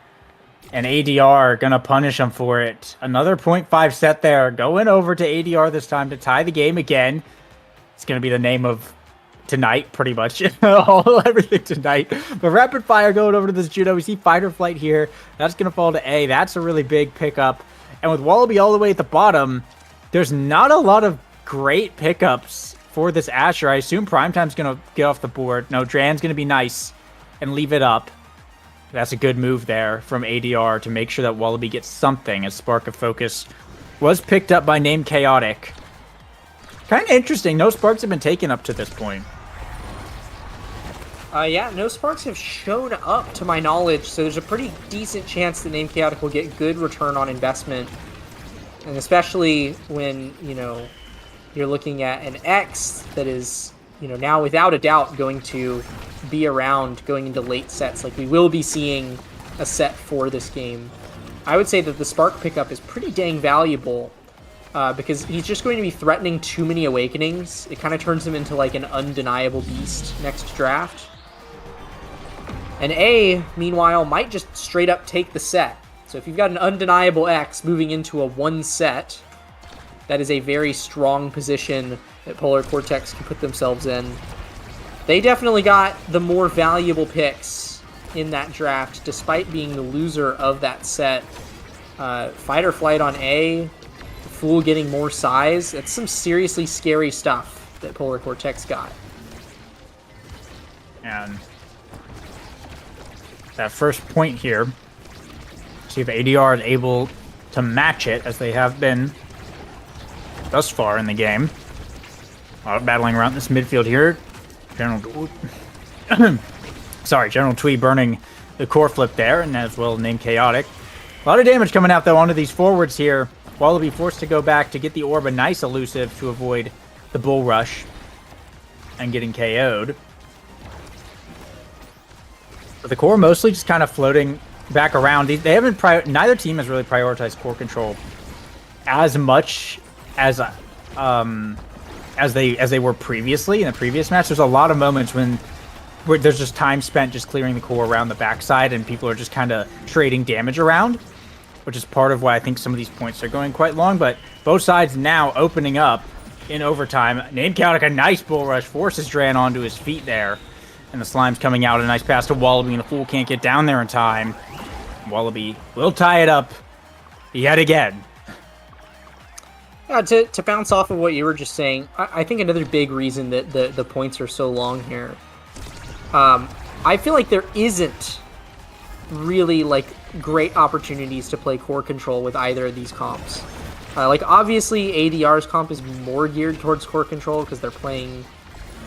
And ADR gonna punish him for it. Another 0.5 set there. Going over to ADR this time to tie the game again. It's gonna be the name of tonight, pretty much. Everything tonight. But rapid fire going over to this Judo. We see Fight or Flight here. That's gonna fall to A. That's a really big pickup. And with Wallaby all the way at the bottom, there's not a lot of great pickups for this Asher. I assume Primetime's going to get off the board. No, Dran's going to be nice and leave it up. That's a good move there from ADR to make sure that Wallaby gets something, as Spark of Focus was picked up by Name Chaotic. Kind of interesting. No sparks have been taken up to this point. Yeah, no sparks have shown up to my knowledge, so there's a pretty decent chance that Name Chaotic will get good return on investment. And especially when, you know, you're looking at an X that is, you know, now without a doubt going to be around going into late sets. Like, we will be seeing a set for this game. I would say that the Spark pickup is pretty dang valuable because he's just going to be threatening too many Awakenings. It kind of turns him into like an undeniable beast next draft. And A, meanwhile, might just straight up take the set. So if you've got an undeniable X moving into a 1 set, that is a very strong position that Polar Cortex can put themselves in. They definitely got the more valuable picks in that draft, despite being the loser of that set. Fight or Flight on A, Fool getting more size. That's some seriously scary stuff that Polar Cortex got. And that first point here, see if ADR is able to match it, as they have been thus far in the game. Battling around this midfield here. General Twee burning the core flip there, and as well Name Chaotic. A lot of damage coming out, though, onto these forwards here. Wallaby forced to go back to get the orb, a nice elusive to avoid the bull rush and getting KO'd. But the core mostly just kind of floating back around. They haven't neither team has really prioritized core control as much as they were previously in the previous match. There's a lot of moments where there's just time spent just clearing the core around the backside, and people are just kind of trading damage around, which is part of why I think some of these points are going quite long. But both sides now opening up in overtime. Name Chaotic, a nice bull rush, forces Dran onto his feet there. And the Slime's coming out, a nice pass to Wallaby, and the Fool can't get down there in time. Wallaby will tie it up yet again. To bounce off of what you were just saying, I think another big reason that the points are so long here, I feel like there isn't really like great opportunities to play core control with either of these comps. Like, obviously ADR's comp is more geared towards core control because they're playing,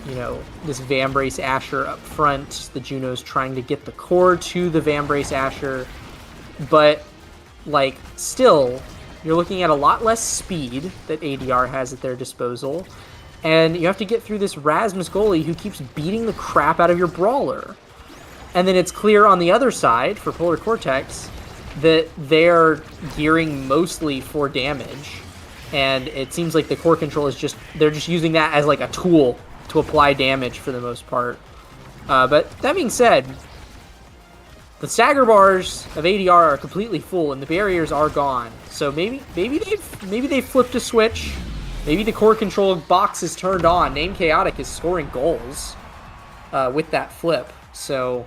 you know, this Vambrace Asher up front. The Juno's trying to get the core to the Vambrace Asher, but like, still, you're looking at a lot less speed that ADR has at their disposal, and you have to get through this Rasmus goalie who keeps beating the crap out of your brawler. And then it's clear on the other side for Polar Cortex that they're gearing mostly for damage, and it seems like the core control is they're just using that as like a tool to apply damage for the most part. But that being said, the stagger bars of ADR are completely full, and the barriers are gone. So maybe they've flipped a switch. Maybe the core control box is turned on. Name Chaotic is scoring goals with that flip. So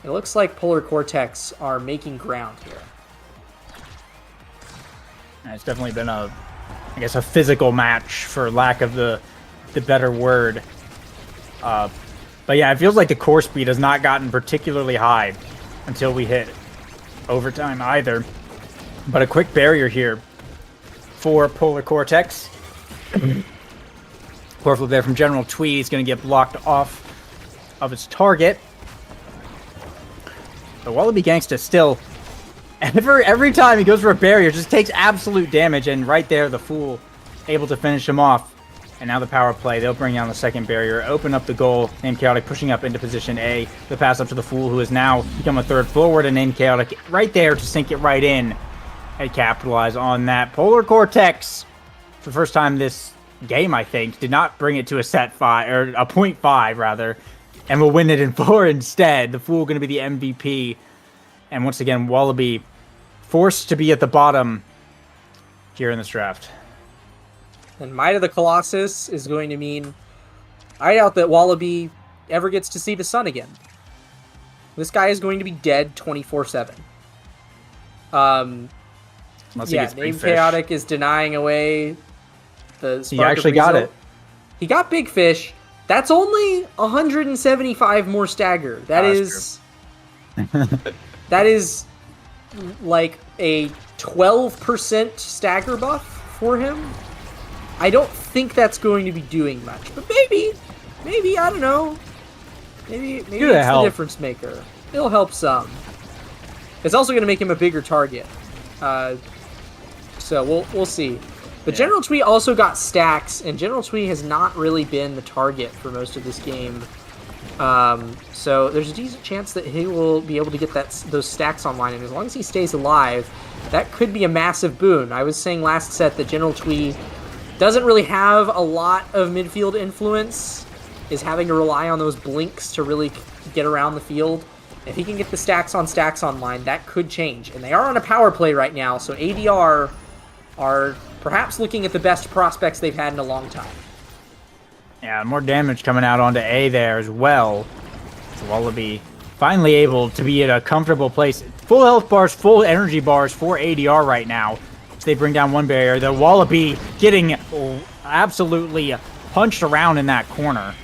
it looks like Polar Cortex are making ground here. It's definitely been a physical match, for lack of the better word. But yeah, it feels like the core speed has not gotten particularly high until we hit overtime either. But a quick barrier here for Polar Cortex. Core flip there from General Twee is going to get blocked off of its target. The Wallaby Gangsta still, every time he goes for a barrier, just takes absolute damage, and right there, the Fool able to finish him off. And now the power play, they'll bring down the second barrier, open up the goal. Name Chaotic pushing up into position A. The pass up to the Fool, who has now become a third forward, and Name Chaotic right there to sink it right in and capitalize on that. Polar Cortex, for the first time this game, I think, did not bring it to a set 5, or a 0.5 rather, and will win it in 4 instead. The Fool going to be the MVP. And once again, Wallaby forced to be at the bottom here in this draft. And Might of the Colossus is going to mean, I doubt that Wallaby ever gets to see the sun again. This guy is going to be dead 24/7. Unless he gets big Name fish. Chaotic is denying away the spark. He actually got it. he got Big Fish. That's only 175 more stagger. That is that is like a 12% stagger buff for him. I don't think that's going to be doing much, but maybe I don't know. Maybe it's the difference maker. It'll help some. It's also going to make him a bigger target. So we'll see. But General Twee also got stacks, and General Twee has not really been the target for most of this game. So there's a decent chance that he will be able to get those stacks online, and as long as he stays alive, that could be a massive boon. I was saying last set that General Twee doesn't really have a lot of midfield influence, is having to rely on those blinks to really get around the field. If he can get the stacks online, that could change. And they are on a power play right now, so ADR are perhaps looking at the best prospects they've had in a long time. Yeah, more damage coming out onto A there as well. So Wallaby finally able to be at a comfortable place. Full health bars, full energy bars for ADR right now. So they bring down one barrier. The Wallaby getting absolutely punched around in that corner.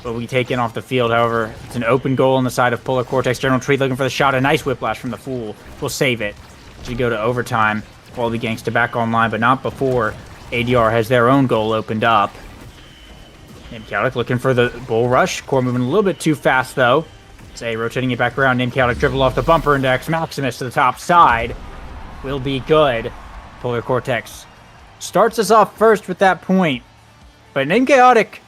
But we taken off the field, however. It's an open goal on the side of Polar Cortex. General Twee looking for the shot. A nice whiplash from the Fool. Will save it. Should go to overtime. Wallaby Gangsta back online, but not before ADR has their own goal opened up. Chaotic looking for the bull rush. Core moving a little bit too fast, though. Say rotating it back around. Chaotic dribble off the bumper index. Maximus to the top side. Will be good. Polar Cortex starts us off first with that point. But Chaotic,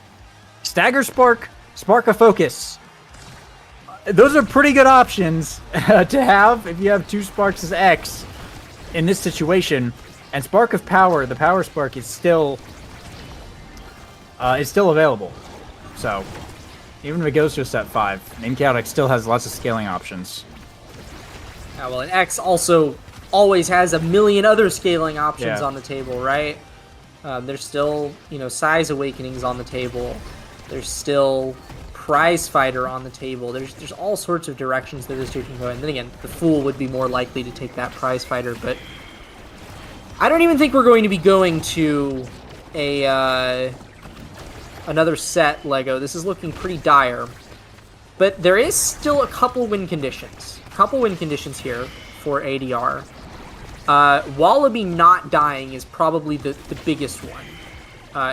Stagger Spark, Spark of Focus. Those are pretty good options to have if you have two Sparks as X in this situation. And Spark of Power, the Power Spark, is still available. So even if it goes to a set 5, Chaotic still has lots of scaling options. Yeah, well, and X also always has a million other scaling options on the table, right? There's still, Size Awakenings on the table. There's still Prize Fighter on the table. There's all sorts of directions that this dude can go. And then again, the Fool would be more likely to take that Prize Fighter, but I don't even think we're going to be going to another set Lego. This is looking pretty dire. But there is still a couple win conditions. Here for ADR. Wallaby not dying is probably the biggest one.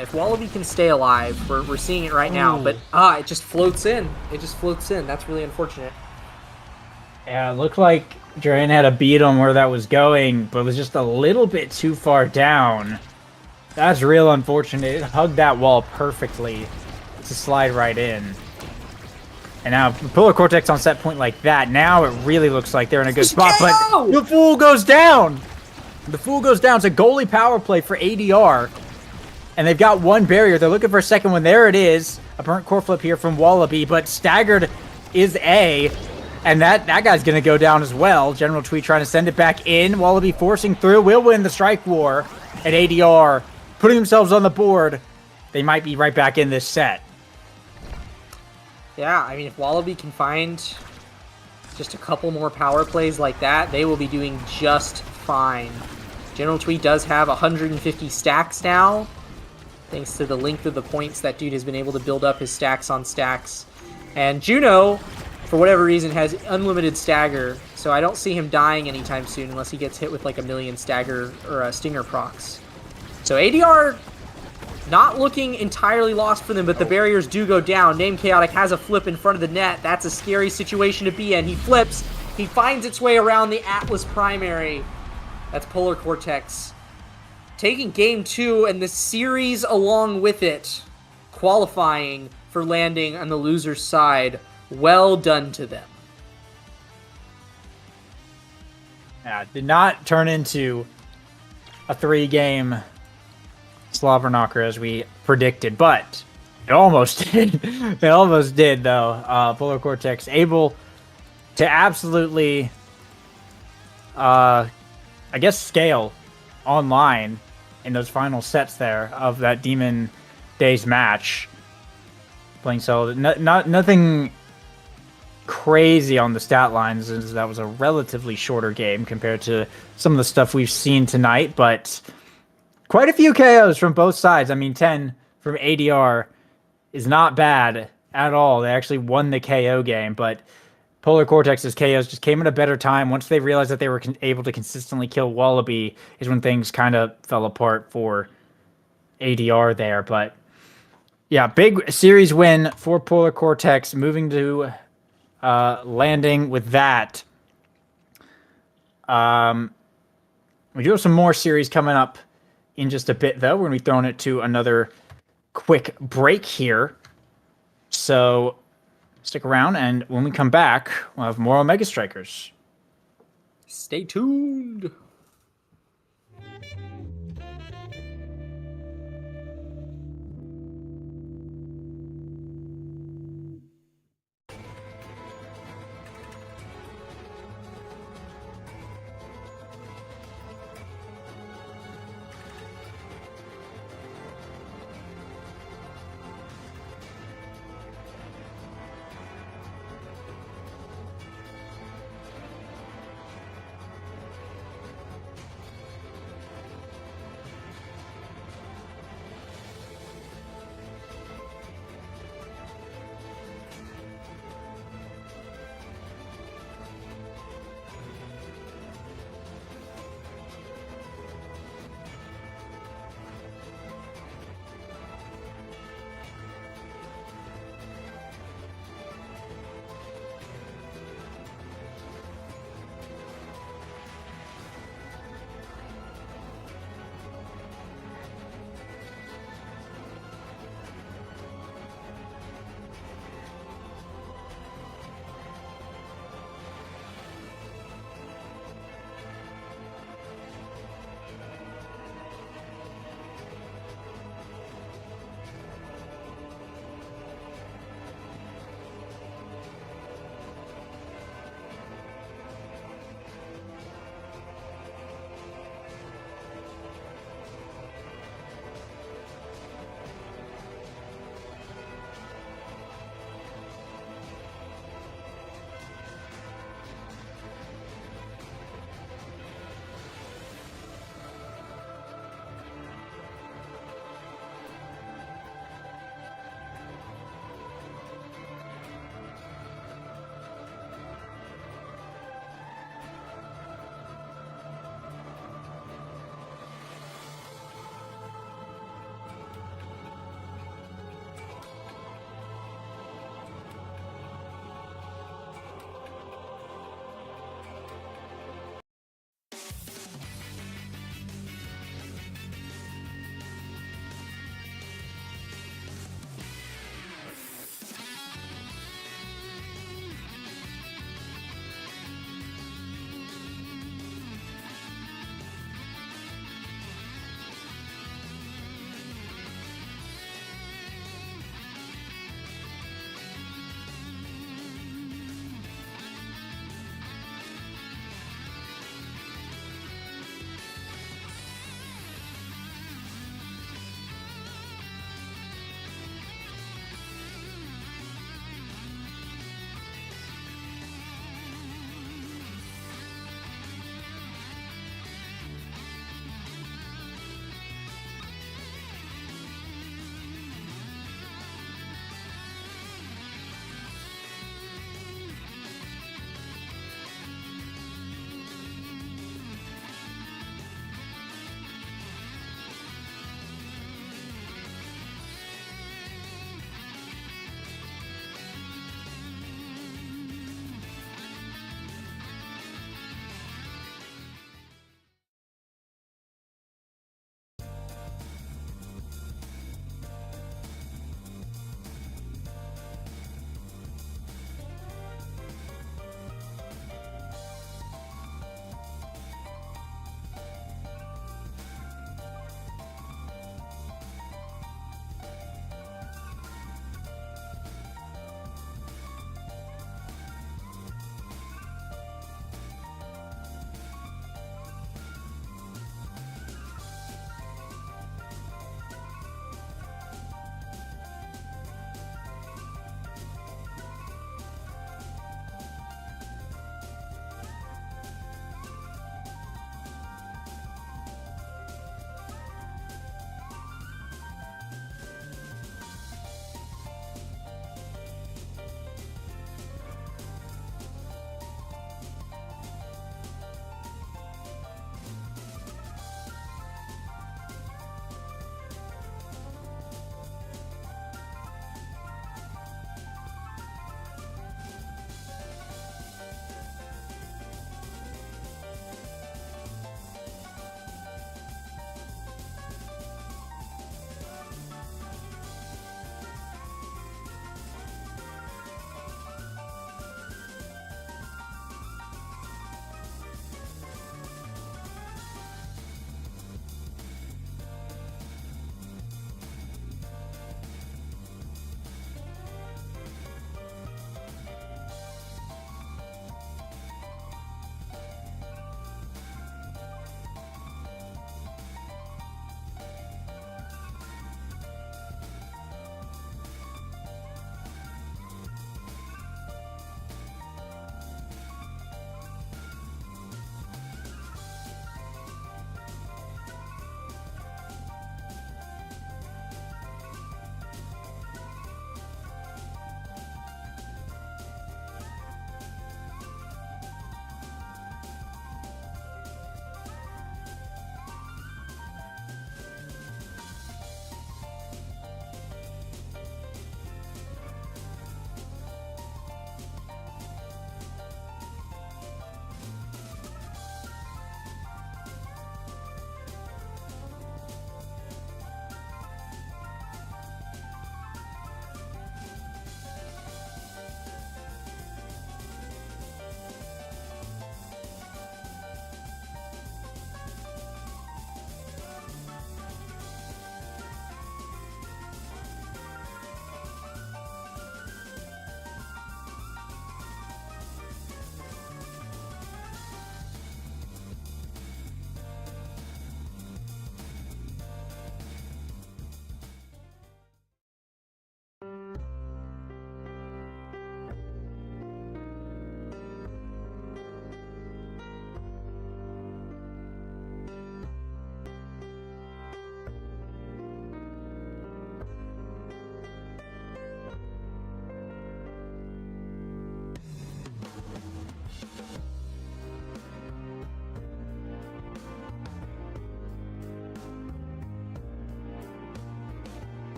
If Wallaby can stay alive, we're seeing it right now, but it just floats in. That's really unfortunate. Yeah, it looked like Drain had a beat on where that was going, but it was just a little bit too far down. That's real unfortunate. It hugged that wall perfectly to slide right in. And now, Polar Cortex on set point like that, now it really looks like they're in a good spot, but the Fool goes down! The Fool goes down. It's a goalie power play for ADR. And they've got one barrier. They're looking for a second one. There it is. A burnt core flip here from Wallaby, but staggered is A. And that guy's going to go down as well. General Twee trying to send it back in. Wallaby forcing through. Will win the strike war. And ADR putting themselves on the board. They might be right back in this set. Yeah, I mean, if Wallaby can find just a couple more power plays like that, they will be doing just fine. General Twee does have 150 stacks now, thanks to the length of the points that dude has been able to build up his stacks on stacks. And Juno, for whatever reason, has unlimited stagger, so I don't see him dying anytime soon unless he gets hit with like a million stagger or stinger procs. So ADR not looking entirely lost for them, but the barriers do go down. Chaotic has a flip in front of the net. That's a scary situation to be in. He flips. He finds its way around the Atlas primary. That's Polar Cortex taking game 2 and the series along with it, qualifying for landing on the loser's side. Well done to them. Yeah, it did not turn into a 3-game slobber knocker as we predicted, but it almost did. It almost did, though. Polar Cortex able to absolutely, I guess, scale online in those final sets there of that Demon Days match. Playing solid. Nothing crazy on the stat lines, as that was a relatively shorter game compared to some of the stuff we've seen tonight, but quite a few KOs from both sides. I mean, 10 from ADR is not bad at all. They actually won the KO game, but Polar Cortex's KOs just came at a better time. Once they realized that they were able to consistently kill Wallaby is when things kind of fell apart for ADR there. But yeah, big series win for Polar Cortex, moving to landing with that. We do have some more series coming up in just a bit, though. We're going to be throwing it to another quick break here. So stick around, and when we come back, we'll have more Omega Strikers. Stay tuned.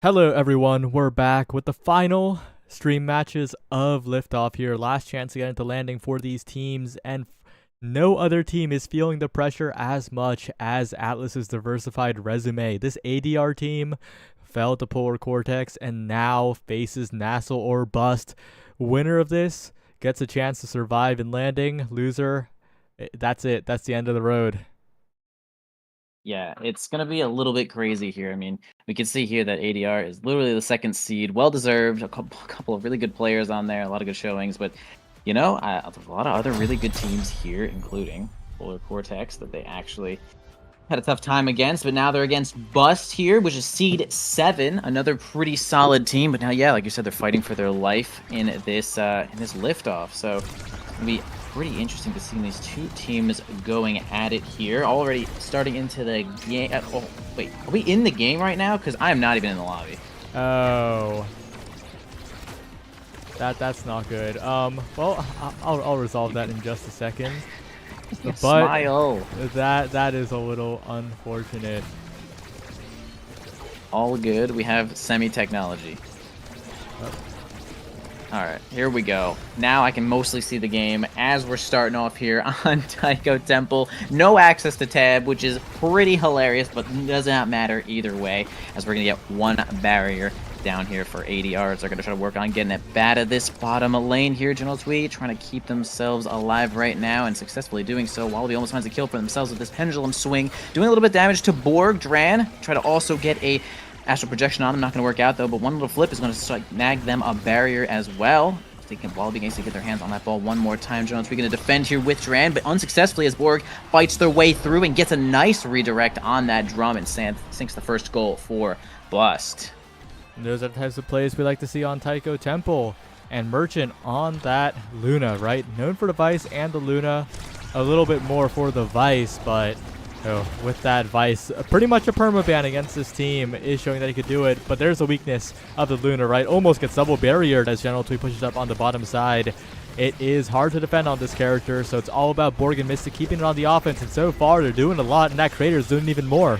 Hello everyone, we're back with the final stream matches of Liftoff here. Last chance to get into landing for these teams, and no other team is feeling the pressure as much as Atlas's diversified resume. This ADR team fell to Polar Cortex and now faces NASL or bust. Winner of this gets a chance to survive in landing. Loser, that's it. That's the end of the road. Yeah, it's going to be a little bit crazy here. I mean, we can see here that ADR is literally the second seed. Well-deserved. A couple of really good players on there. A lot of good showings. But, you know, a lot of other really good teams here, including Polar Cortex, that they actually had a tough time against. But now they're against Bust here, which is seed 7. Another pretty solid team. But now, yeah, like you said, they're fighting for their life in this Liftoff. So it's going to be pretty interesting to see these two teams going at it here. Already starting into the game. Oh, wait. Are we in the game right now? Because I am not even in the lobby. Oh. That's not good. Well, I'll resolve that in just a second. But Smile. that is a little unfortunate. All good. We have semi-technology. Alright, here we go. Now I can mostly see the game as we're starting off here on Taiko Temple. No access to tab, which is pretty hilarious, but does not matter either way, as we're going to get one barrier down here for ADRs. They're going to try to work on getting it bad at this bottom lane here. General Tweet trying to keep themselves alive right now and successfully doing so. Wallaby almost finds a kill for themselves with this pendulum swing. Doing a little bit of damage to Borg. Dran try to also get a astral projection on them. Not going to work out though, but one little flip is going to nag them a barrier as well. They can Wallaby Gangs to get their hands on that ball one more time. Jones, we're going to defend here with Dran, but unsuccessfully as Borg fights their way through and gets a nice redirect on that drum and sinks the first goal for Bust. And those are the types of plays we like to see on Taiko Temple. And Merchant on that Luna, right? Known for the Vice and the Luna. A little bit more for the Vice, but with that Vice, pretty much a permaban against this team is showing that he could do it. But there's a weakness of the Luna, right? Almost gets double barriered as General Tweet pushes up on the bottom side. It is hard to defend on this character, so it's all about Borg and Mystic keeping it on the offense. And so far, they're doing a lot, and that Crater's doing even more.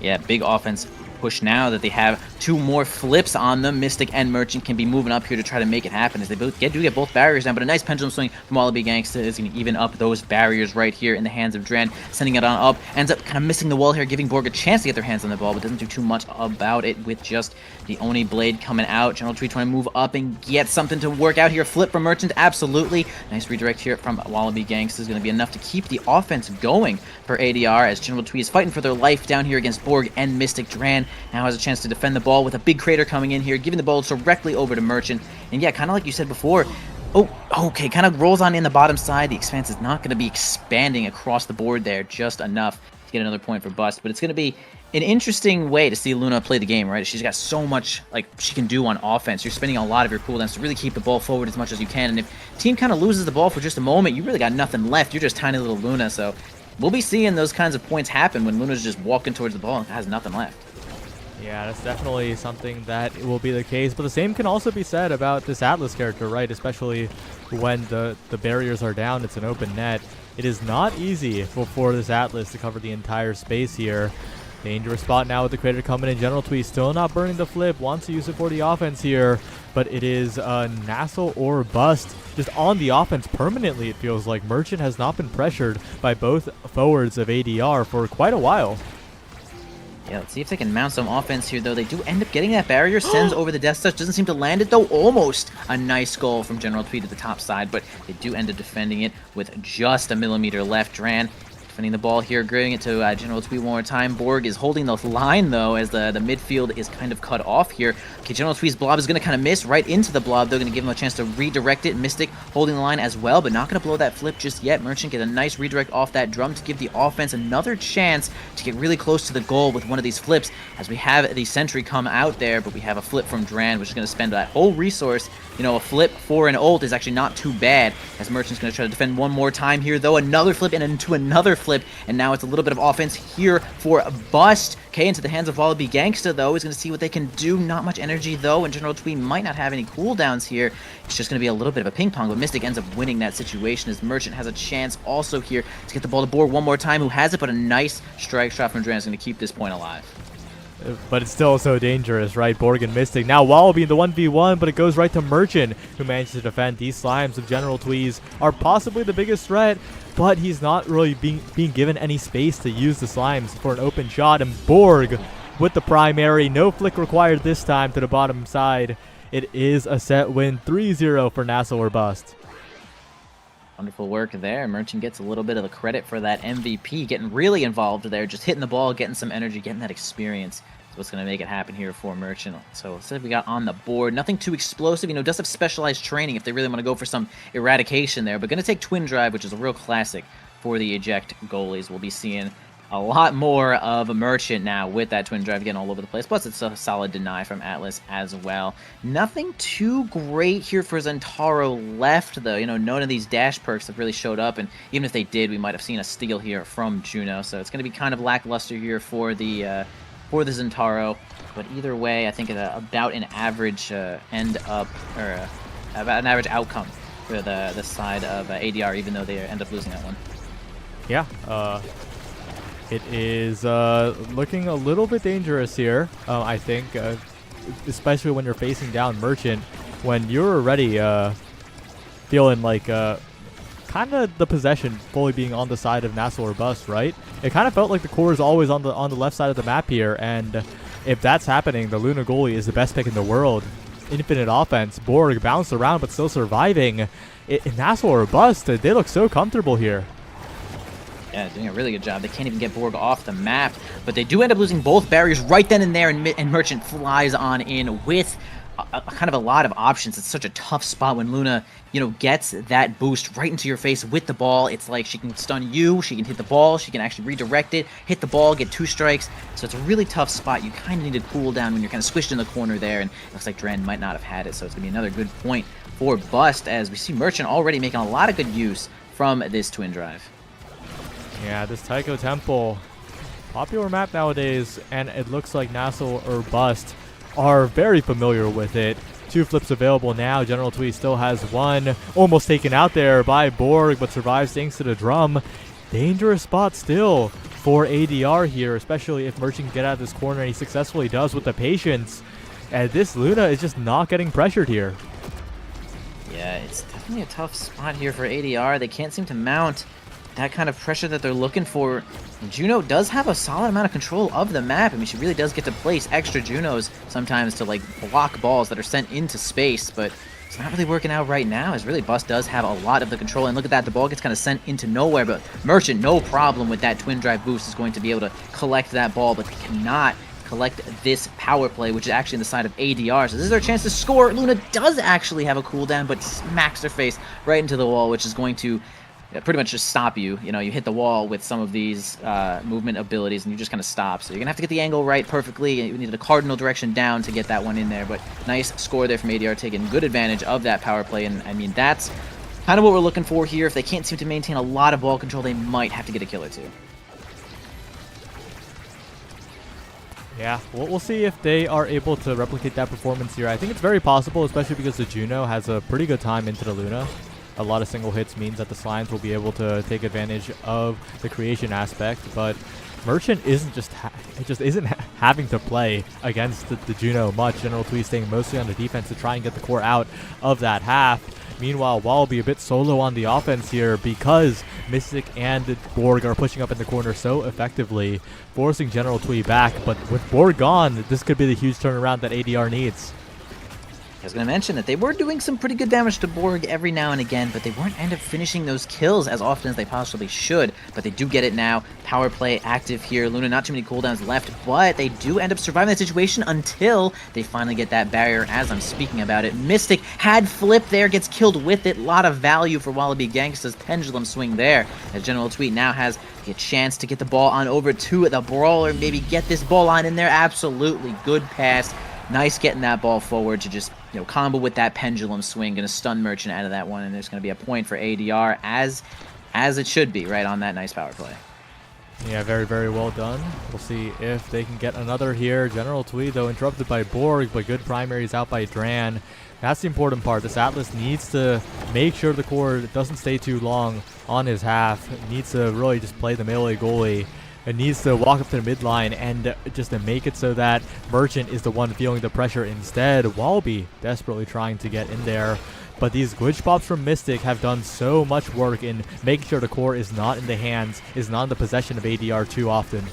Yeah, big offense push now that they have two more flips on them. Mystic and Merchant can be moving up here to try to make it happen as they do get both barriers down, but a nice pendulum swing from Wallaby Gangsta is going to even up those barriers right here in the hands of Dran, sending it on up. Ends up kind of missing the wall here, giving Borg a chance to get their hands on the ball, but doesn't do too much about it with just the Oni blade coming out. General Tweet trying to move up and get something to work out here. Flip from Merchant, absolutely. Nice redirect here from Wallaby Gangsta is going to be enough to keep the offense going for ADR as General Tweet is fighting for their life down here against Borg and Mystic. Dran now has a chance to defend the ball with a big Crater coming in here, giving the ball directly over to Merchant. And yeah, kind of like you said before, okay, kind of rolls on in the bottom side. The expanse is not going to be expanding across the board there just enough to get another point for Bust, but it's going to be an interesting way to see Luna play the game, right? She's got so much like she can do on offense. You're spending a lot of your cooldowns to really keep the ball forward as much as you can, and if team kind of loses the ball for just a moment, you really got nothing left. You're just tiny little Luna, so we'll be seeing those kinds of points happen when Luna's just walking towards the ball and has nothing left. Yeah, that's definitely something that will be the case, but the same can also be said about this Atlas character, right? Especially when the barriers are down, it's an open net. It is not easy for this Atlas to cover the entire space here. Dangerous spot now with the Crater coming in. General Tweet still not burning the flip, wants to use it for the offense here, but it is NASL or bust. Just on the offense permanently, it feels like. Merchant has not been pressured by both forwards of ADR for quite a while. Yeah, let's see if they can mount some offense here, though. They do end up getting that barrier. Sends over the Death Touch. Doesn't seem to land it, though. Almost a nice goal from General Tweet at the top side, but they do end up defending it with just a millimeter left. Dran defending the ball here, gritting it to General Tweet one more time. Borg is holding the line, though, as the midfield is kind of cut off here. Okay, General Tweet's blob is going to kind of miss right into the blob. They're going to give him a chance to redirect it. Mystic holding the line as well, but not going to blow that flip just yet. Merchant get a nice redirect off that drum to give the offense another chance to get really close to the goal with one of these flips, as we have the sentry come out there, but we have a flip from Dran, which is going to spend that whole resource you know, a flip for an ult is actually not too bad, as Merchant's going to try to defend one more time here, though. Another flip and into another flip, and now it's a little bit of offense here for Bust. Okay, into the hands of Wallaby Gangsta, though. He's going to see what they can do. Not much energy, though, and General Twee might not have any cooldowns here. It's just going to be a little bit of a ping pong, but Mystic ends up winning that situation as Merchant has a chance also here to get the ball to board one more time. Who has it, but a nice strike shot from Dran is going to keep this point alive. But it's still so dangerous, right? Borg and Mystic. Now Wallaby in the 1v1, but it goes right to Merchant, who manages to defend. These slimes of General Tweez are possibly the biggest threat, but he's not really being given any space to use the slimes for an open shot. And Borg with the primary. No flick required this time to the bottom side. It is a set win, 3-0 for NASL or Bust. Wonderful work there. Merchant gets a little bit of the credit for that MVP, getting really involved there, just hitting the ball, getting some energy, getting that experience. That's what's going to make it happen here for Merchant. So instead we got on the board. Nothing too explosive. You know, does have specialized training if they really want to go for some eradication there, but going to take Twin Drive, which is a real classic for the eject goalies. We'll be seeing a lot more of a Merchant now with that Twin Drive getting all over the place. Plus, it's a solid deny from Atlas as well. Nothing too great here for Zentaro left, though. You know, none of these dash perks have really showed up, and even if they did, we might have seen a steal here from Juno. So it's going to be kind of lackluster here for the Zentaro. But either way, I think about an average about an average outcome for the side of ADR, even though they end up losing that one. Yeah, it is looking a little bit dangerous here, I think, especially when you're facing down Merchant, when you're already feeling like kind of the possession fully being on the side of NASL or Bust, right? It kind of felt like the core is always on the left side of the map here, and if that's happening, the Luna goalie is the best pick in the world. Infinite offense, Borg bounced around but still surviving. In NASL or Bust, they look so comfortable here. Yeah, doing a really good job. They can't even get Borg off the map, but they do end up losing both barriers right then and there, and Merchant flies on in with a kind of a lot of options. It's such a tough spot when Luna, you know, gets that boost right into your face with the ball. It's like she can stun you, she can hit the ball, she can actually redirect it, hit the ball, get 2 strikes. So it's a really tough spot. You kind of need to cool down when you're kind of squished in the corner there, and it looks like Dren might not have had it, so it's going to be another good point for Bust, as we see Merchant already making a lot of good use from this Twin Drive. Yeah, this Taiko Temple, popular map nowadays, and it looks like NASL or Bust are very familiar with it. 2 flips available now. General Twee still has 1, almost taken out there by Borg, but survives thanks to the drum. Dangerous spot still for ADR here, especially if Merchant can get out of this corner, and he successfully does with the patience. And this Luna is just not getting pressured here. Yeah, it's definitely a tough spot here for ADR. They can't seem to mount that kind of pressure that they're looking for. And Juno does have a solid amount of control of the map. I mean, she really does get to place extra Junos sometimes to, like, block balls that are sent into space, but it's not really working out right now, as really Bust does have a lot of the control. And look at that, the ball gets kind of sent into nowhere, but Merchant, no problem with that Twin Drive boost, is going to be able to collect that ball, but they cannot collect this power play, which is actually on the side of ADR. So this is their chance to score. Luna does actually have a cooldown, but smacks their face right into the wall, which is going to pretty much just stop you. You know, you hit the wall with some of these movement abilities, and you just kind of stop. So you're going to have to get the angle right perfectly. You needed a cardinal direction down to get that one in there. But nice score there from ADR, taking good advantage of that power play. And, I mean, that's kind of what we're looking for here. If they can't seem to maintain a lot of ball control, they might have to get a kill or 2. Yeah, we'll see if they are able to replicate that performance here. I think it's very possible, especially because the Juno has a pretty good time into the Luna. A lot of single hits means that the Slimes will be able to take advantage of the creation aspect, but Merchant isn't isn't having to play against the Juno much. General Twee staying mostly on the defense to try and get the core out of that half. Meanwhile, Wall will be a bit solo on the offense here because Mystic and Borg are pushing up in the corner so effectively, forcing General Twee back. But with Borg gone, this could be the huge turnaround that ADR needs. I was going to mention that they were doing some pretty good damage to Borg every now and again, but they weren't end up finishing those kills as often as they possibly should. But they do get it now. Power play active here. Luna, not too many cooldowns left, but they do end up surviving that situation until they finally get that barrier. As I'm speaking about it, Mystic had flip there, gets killed with it. A lot of value for Wallaby Gangsta's pendulum swing there, as General Twee now has a chance to get the ball on over to the Brawler, maybe get this ball on in there. Absolutely good pass. Nice getting that ball forward to just combo with that pendulum swing, going to stun Merchant out of that one, and there's going to be a point for ADR as it should be, right on that nice power play. Yeah, very, very well done. We'll see if they can get another here. General Twee, though, interrupted by Borg, but good primaries out by Dran. That's the important part. This Atlas needs to make sure the core doesn't stay too long on his half. It needs to really just play the melee goalie. It needs to walk up to the midline and just to make it so that Merchant is the one feeling the pressure instead. Wallaby desperately trying to get in there. But these glitch pops from Mystic have done so much work in making sure the core is not in the hands, is not in the possession of ADR too often.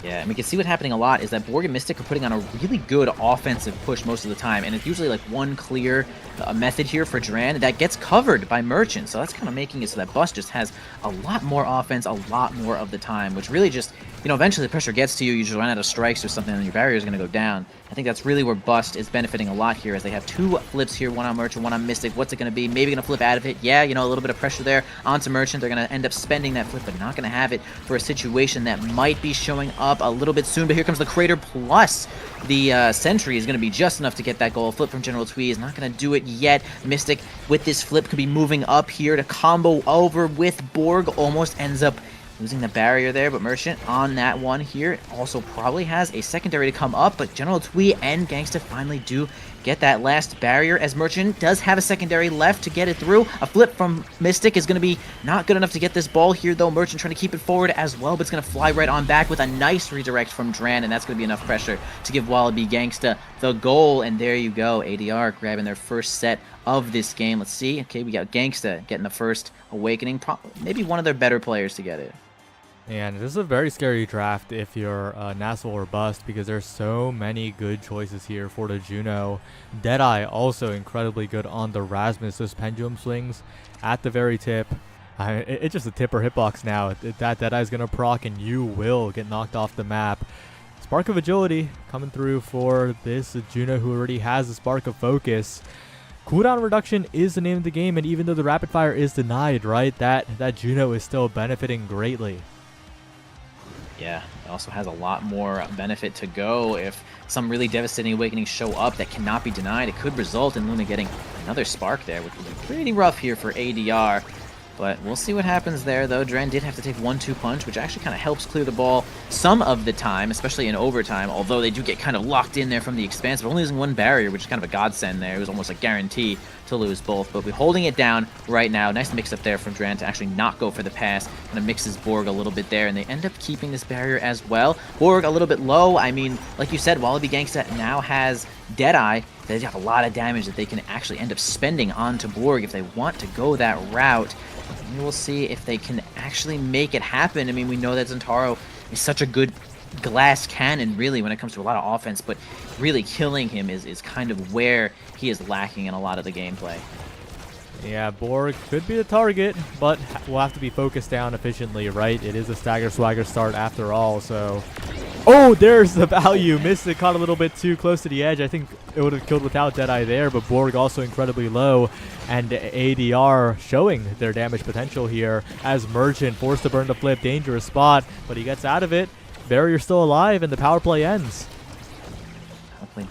Yeah, and we can see what's happening a lot is that Borg and Mystic are putting on a really good offensive push most of the time, and it's usually like one clear method here for Dran that gets covered by Merchant, so that's kind of making it so that Bust just has a lot more offense a lot more of the time, which really just, eventually the pressure gets to you, you just run out of strikes or something, and your barrier is going to go down. I think that's really where Bust is benefiting a lot here, as they have two flips here, one on Merchant, one on Mystic. What's it going to be? Maybe going to flip out of it. Yeah, a little bit of pressure there onto Merchant. They're going to end up spending that flip, but not going to have it for a situation that might be showing up a little bit soon. But here comes the Crater plus the Sentry is going to be just enough to get that goal. Flip from General Twee is not going to do it yet. Mystic with this flip could be moving up here to combo over with Borg. Almost ends up losing the barrier there, but Merchant on that one here also probably has a secondary to come up, but General Twee and Gangsta finally do get that last barrier, as Merchant does have a secondary left to get it through. A flip from Mystic is going to be not good enough to get this ball here, though. Merchant trying to keep it forward as well, but it's going to fly right on back with a nice redirect from Dran, and that's going to be enough pressure to give Wallaby Gangsta the goal, and there you go. ADR grabbing their first set of this game. Let's see. Okay, we got Gangsta getting the first Awakening, maybe one of their better players to get it. And this is a very scary draft if you're NASL or Bust, because there's so many good choices here for the Juno. Deadeye also incredibly good on the Rasmus. Those pendulum swings at the very tip. It's just a tip or hitbox now. That Deadeye's going to proc and you will get knocked off the map. Spark of Agility coming through for this Juno, who already has a Spark of Focus. Cooldown reduction is the name of the game, and even though the rapid fire is denied, right, that Juno is still benefiting greatly. Yeah, it also has a lot more benefit to go. If some really devastating awakenings show up that cannot be denied, it could result in Luna getting another spark there, which would be pretty rough here for ADR. But we'll see what happens there, though. Dren did have to take 1-2 punch, which actually kind of helps clear the ball some of the time, especially in overtime, although they do get kind of locked in there from the expanse, but only losing one barrier, which is kind of a godsend there. It was almost a guarantee to lose both, but we're holding it down right now. Nice mix up there from Dren to actually not go for the pass. Kind of mixes Borg a little bit there, and they end up keeping this barrier as well. Borg a little bit low. I mean, like you said, Wallaby Gangsta now has Deadeye. They have a lot of damage that they can actually end up spending onto Borg if they want to go that route. And we'll see if they can actually make it happen. I mean, we know that Zentaro is such a good glass cannon, really, when it comes to a lot of offense, but really killing him is kind of where he is lacking in a lot of the gameplay. Yeah, Borg could be the target, but we'll have to be focused down efficiently, right? It is a stagger swagger start after all, so... Oh, there's the value. Missed it, caught a little bit too close to the edge. I think it would have killed without Deadeye there, but Borg also incredibly low, and ADR showing their damage potential here as Merchant forced to burn the flip. Dangerous spot, but he gets out of it. Barrier still alive, and the power play ends.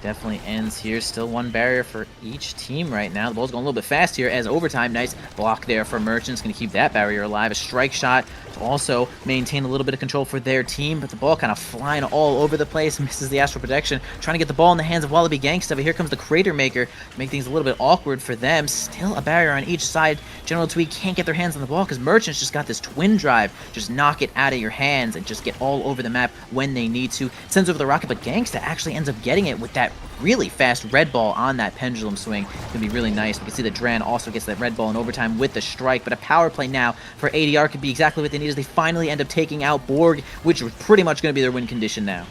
Definitely ends here. Still one barrier for each team right now. The ball's going a little bit fast here as overtime. Nice block there for Merchants. Going to keep that barrier alive. A strike shot to also maintain a little bit of control for their team, but the ball kind of flying all over the place. Misses the astral protection. Trying to get the ball in the hands of Wallaby Gangsta, but here comes the Crater Maker to make things a little bit awkward for them. Still a barrier on each side. General Twee can't get their hands on the ball because Merchants just got this twin drive. Just knock it out of your hands and just get all over the map when they need to. Sends over the rocket, but Gangsta actually ends up getting it with that really fast red ball on that pendulum swing. Can be really nice. We can see that Dran also gets that red ball in overtime with the strike, but a power play now for ADR could be exactly what they need as they finally end up taking out Borg, which was pretty much going to be their win condition now.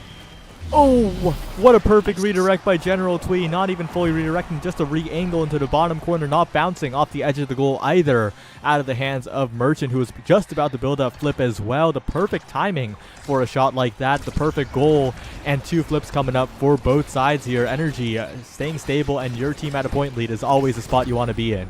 Oh, what a perfect redirect by General Twee. Not even fully redirecting, just a re-angle into the bottom corner, not bouncing off the edge of the goal either, out of the hands of Merchant, who was just about to build up flip as well. The perfect timing for a shot like that, the perfect goal, and two flips coming up for both sides here. Energy staying stable, and your team at a point lead is always the spot you want to be in.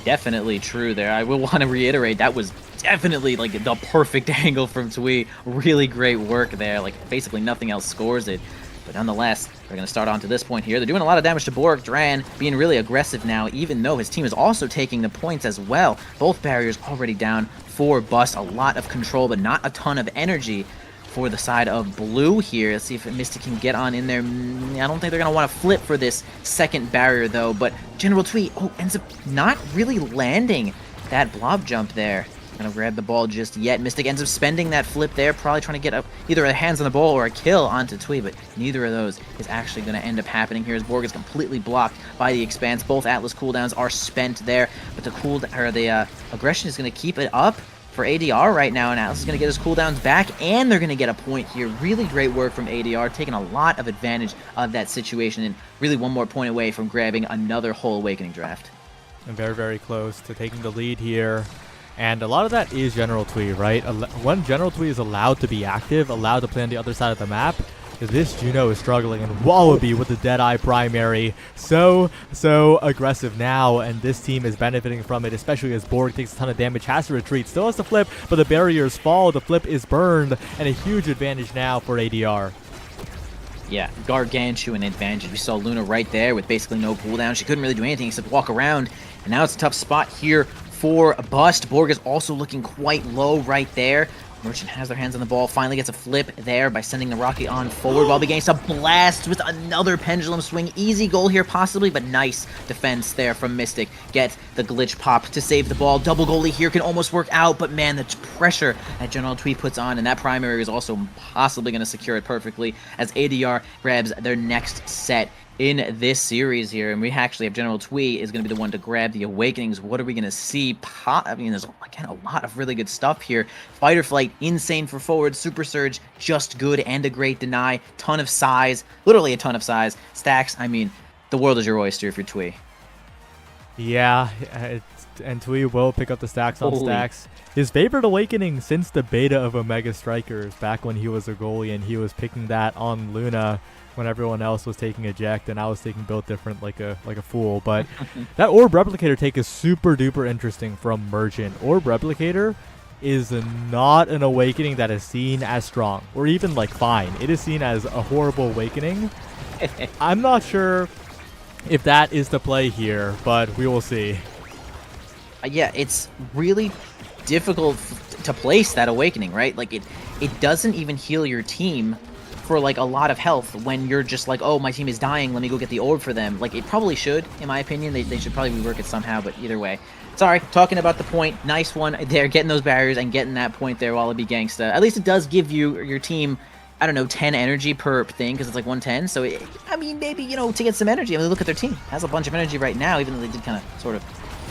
Definitely true there. I will want to reiterate, that was definitely like the perfect angle from Twee. Really great work there. Like basically nothing else scores it. But nonetheless, they're going to start on to this point here. They're doing a lot of damage to Borg. Dran being really aggressive now, even though his team is also taking the points as well. Both barriers already down for Bust. A lot of control, but not a ton of energy for the side of blue here. Let's see if Mystic can get on in there. I don't think they're going to want to flip for this second barrier, though. But General Twee, ends up not really landing that blob jump there. Gonna grab the ball just yet. Mystic ends up spending that flip there, probably trying to get either a hands on the ball or a kill onto Twee, but neither of those is actually going to end up happening here as Borg is completely blocked by the Expanse. Both Atlas cooldowns are spent there, but the aggression is going to keep it up for ADR right now, and Atlas is going to get his cooldowns back, and they're going to get a point here. Really great work from ADR, taking a lot of advantage of that situation, and really one more point away from grabbing another whole Awakening draft. And very, very close to taking the lead here. And a lot of that is General Twee, right? When General Twee is allowed to be active, allowed to play on the other side of the map, this Juno is struggling, and Wallaby with the Deadeye primary. So aggressive now, and this team is benefiting from it, especially as Borg takes a ton of damage, has to retreat, still has to flip, but the barriers fall, the flip is burned, and a huge advantage now for ADR. Yeah, gargantuan advantage. We saw Luna right there with basically no cooldown. She couldn't really do anything except walk around, and now it's a tough spot here for Bust. Borg is also looking quite low right there. Merchant has their hands on the ball, finally gets a flip there by sending the rocket on forward while beginning to blast with another pendulum swing. Easy goal here possibly, but nice defense there from Mystic. Get the glitch pop to save the ball. Double goalie here can almost work out, but man, the pressure that General Twee puts on, and that primary is also possibly going to secure it perfectly as ADR grabs their next set in this series here, and we actually have General Twee is going to be the one to grab the Awakenings. What are we going to see? I mean, there's, again, a lot of really good stuff here. Fight or Flight, insane for forward. Super Surge, just good and a great deny. Ton of size, literally a ton of size. Stacks, I mean, the world is your oyster if you're Twee. Yeah, and Twee will pick up the stacks on stacks. His favorite Awakening since the beta of Omega Strikers, back when he was a goalie and he was picking that on Luna when everyone else was taking Eject and I was taking Build Different like a fool. But that Orb Replicator take is super duper interesting from Merchant. Orb Replicator is not an Awakening that is seen as strong or even like fine. It is seen as a horrible Awakening. I'm not sure if that is the play here, but we will see. Yeah, it's really difficult to place that Awakening, right? Like it doesn't even heal your team for like a lot of health when you're just like, oh, my team is dying, let me go get the orb for them. Like, it probably should, in my opinion. They should probably rework it somehow, but either way. Sorry, talking about the point. Nice one there, getting those barriers and getting that point there, Wallaby Gangsta. At least it does give your team, I don't know, 10 energy per thing, because it's like 110. So, I mean, maybe, you know, to get some energy. I mean, look at their team. It has a bunch of energy right now, even though they did kind of sort of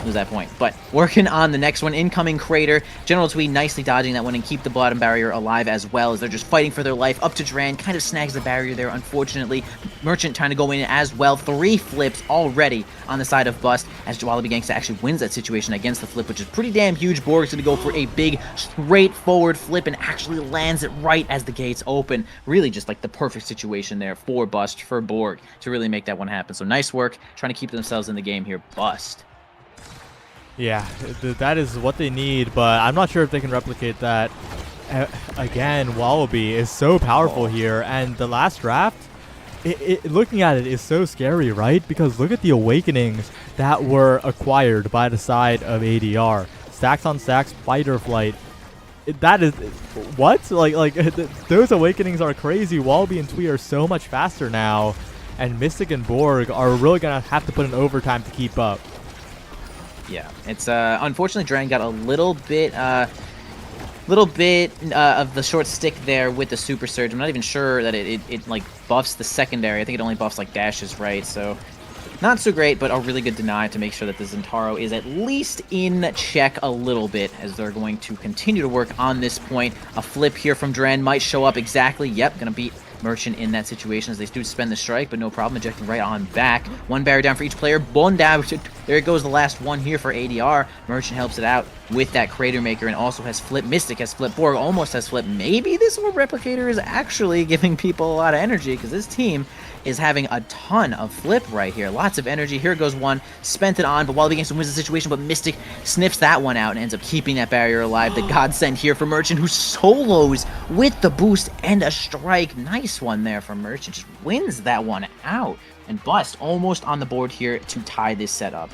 lose that point. But working on the next one, incoming Crater. General Twee nicely dodging that one and keep the bottom barrier alive as well as they're just fighting for their life. Up to Dran, kind of snags the barrier there, unfortunately. Merchant trying to go in as well. 3 flips already on the side of Bust as Wallaby Gangsta actually wins that situation against the flip, which is pretty damn huge. Borg's going to go for a big, straightforward flip and actually lands it right as the gates open. Really just like the perfect situation there for Bust, for Borg, to really make that one happen. So nice work trying to keep themselves in the game here. Bust. Yeah, that is what they need, but I'm not sure if they can replicate that. Again, Wallaby is so powerful here, and the last draft, looking at it is so scary, right? Because look at the Awakenings that were acquired by the side of ADR. Stacks on stacks, Fight or Flight. That is, what? Like those Awakenings are crazy. Wallaby and Twee are so much faster now, and Mystic and Borg are really going to have to put in overtime to keep up. Yeah, it's unfortunately Dran got a little bit of the short stick there with the Super Surge. I'm not even sure that it like buffs the secondary. I think it only buffs like dashes, right? So not so great, but a really good deny to make sure that the Zentaro is at least in check a little bit as they're going to continue to work on this point. A flip here from Dran might show up exactly. Yep, gonna beat Merchant in that situation as they do spend the strike, but no problem, ejecting right on back. 1 barrier down for each player. One down. There goes the last one here for ADR. Merchant helps it out with that Crater Maker and also has flip. Mystic has flip. Borg almost has flip. Maybe this Orb Replicator is actually giving people a lot of energy because this team is having a ton of flip right here. Lots of energy. Here goes one. Spent it on, but Wallaby Gangsta wins the situation, but Mystic sniffs that one out and ends up keeping that barrier alive. The godsend here for Merchant, who solos with the boost and a strike. Nice one there from Merchant. Just wins that one out. And Bust almost on the board here to tie this set up.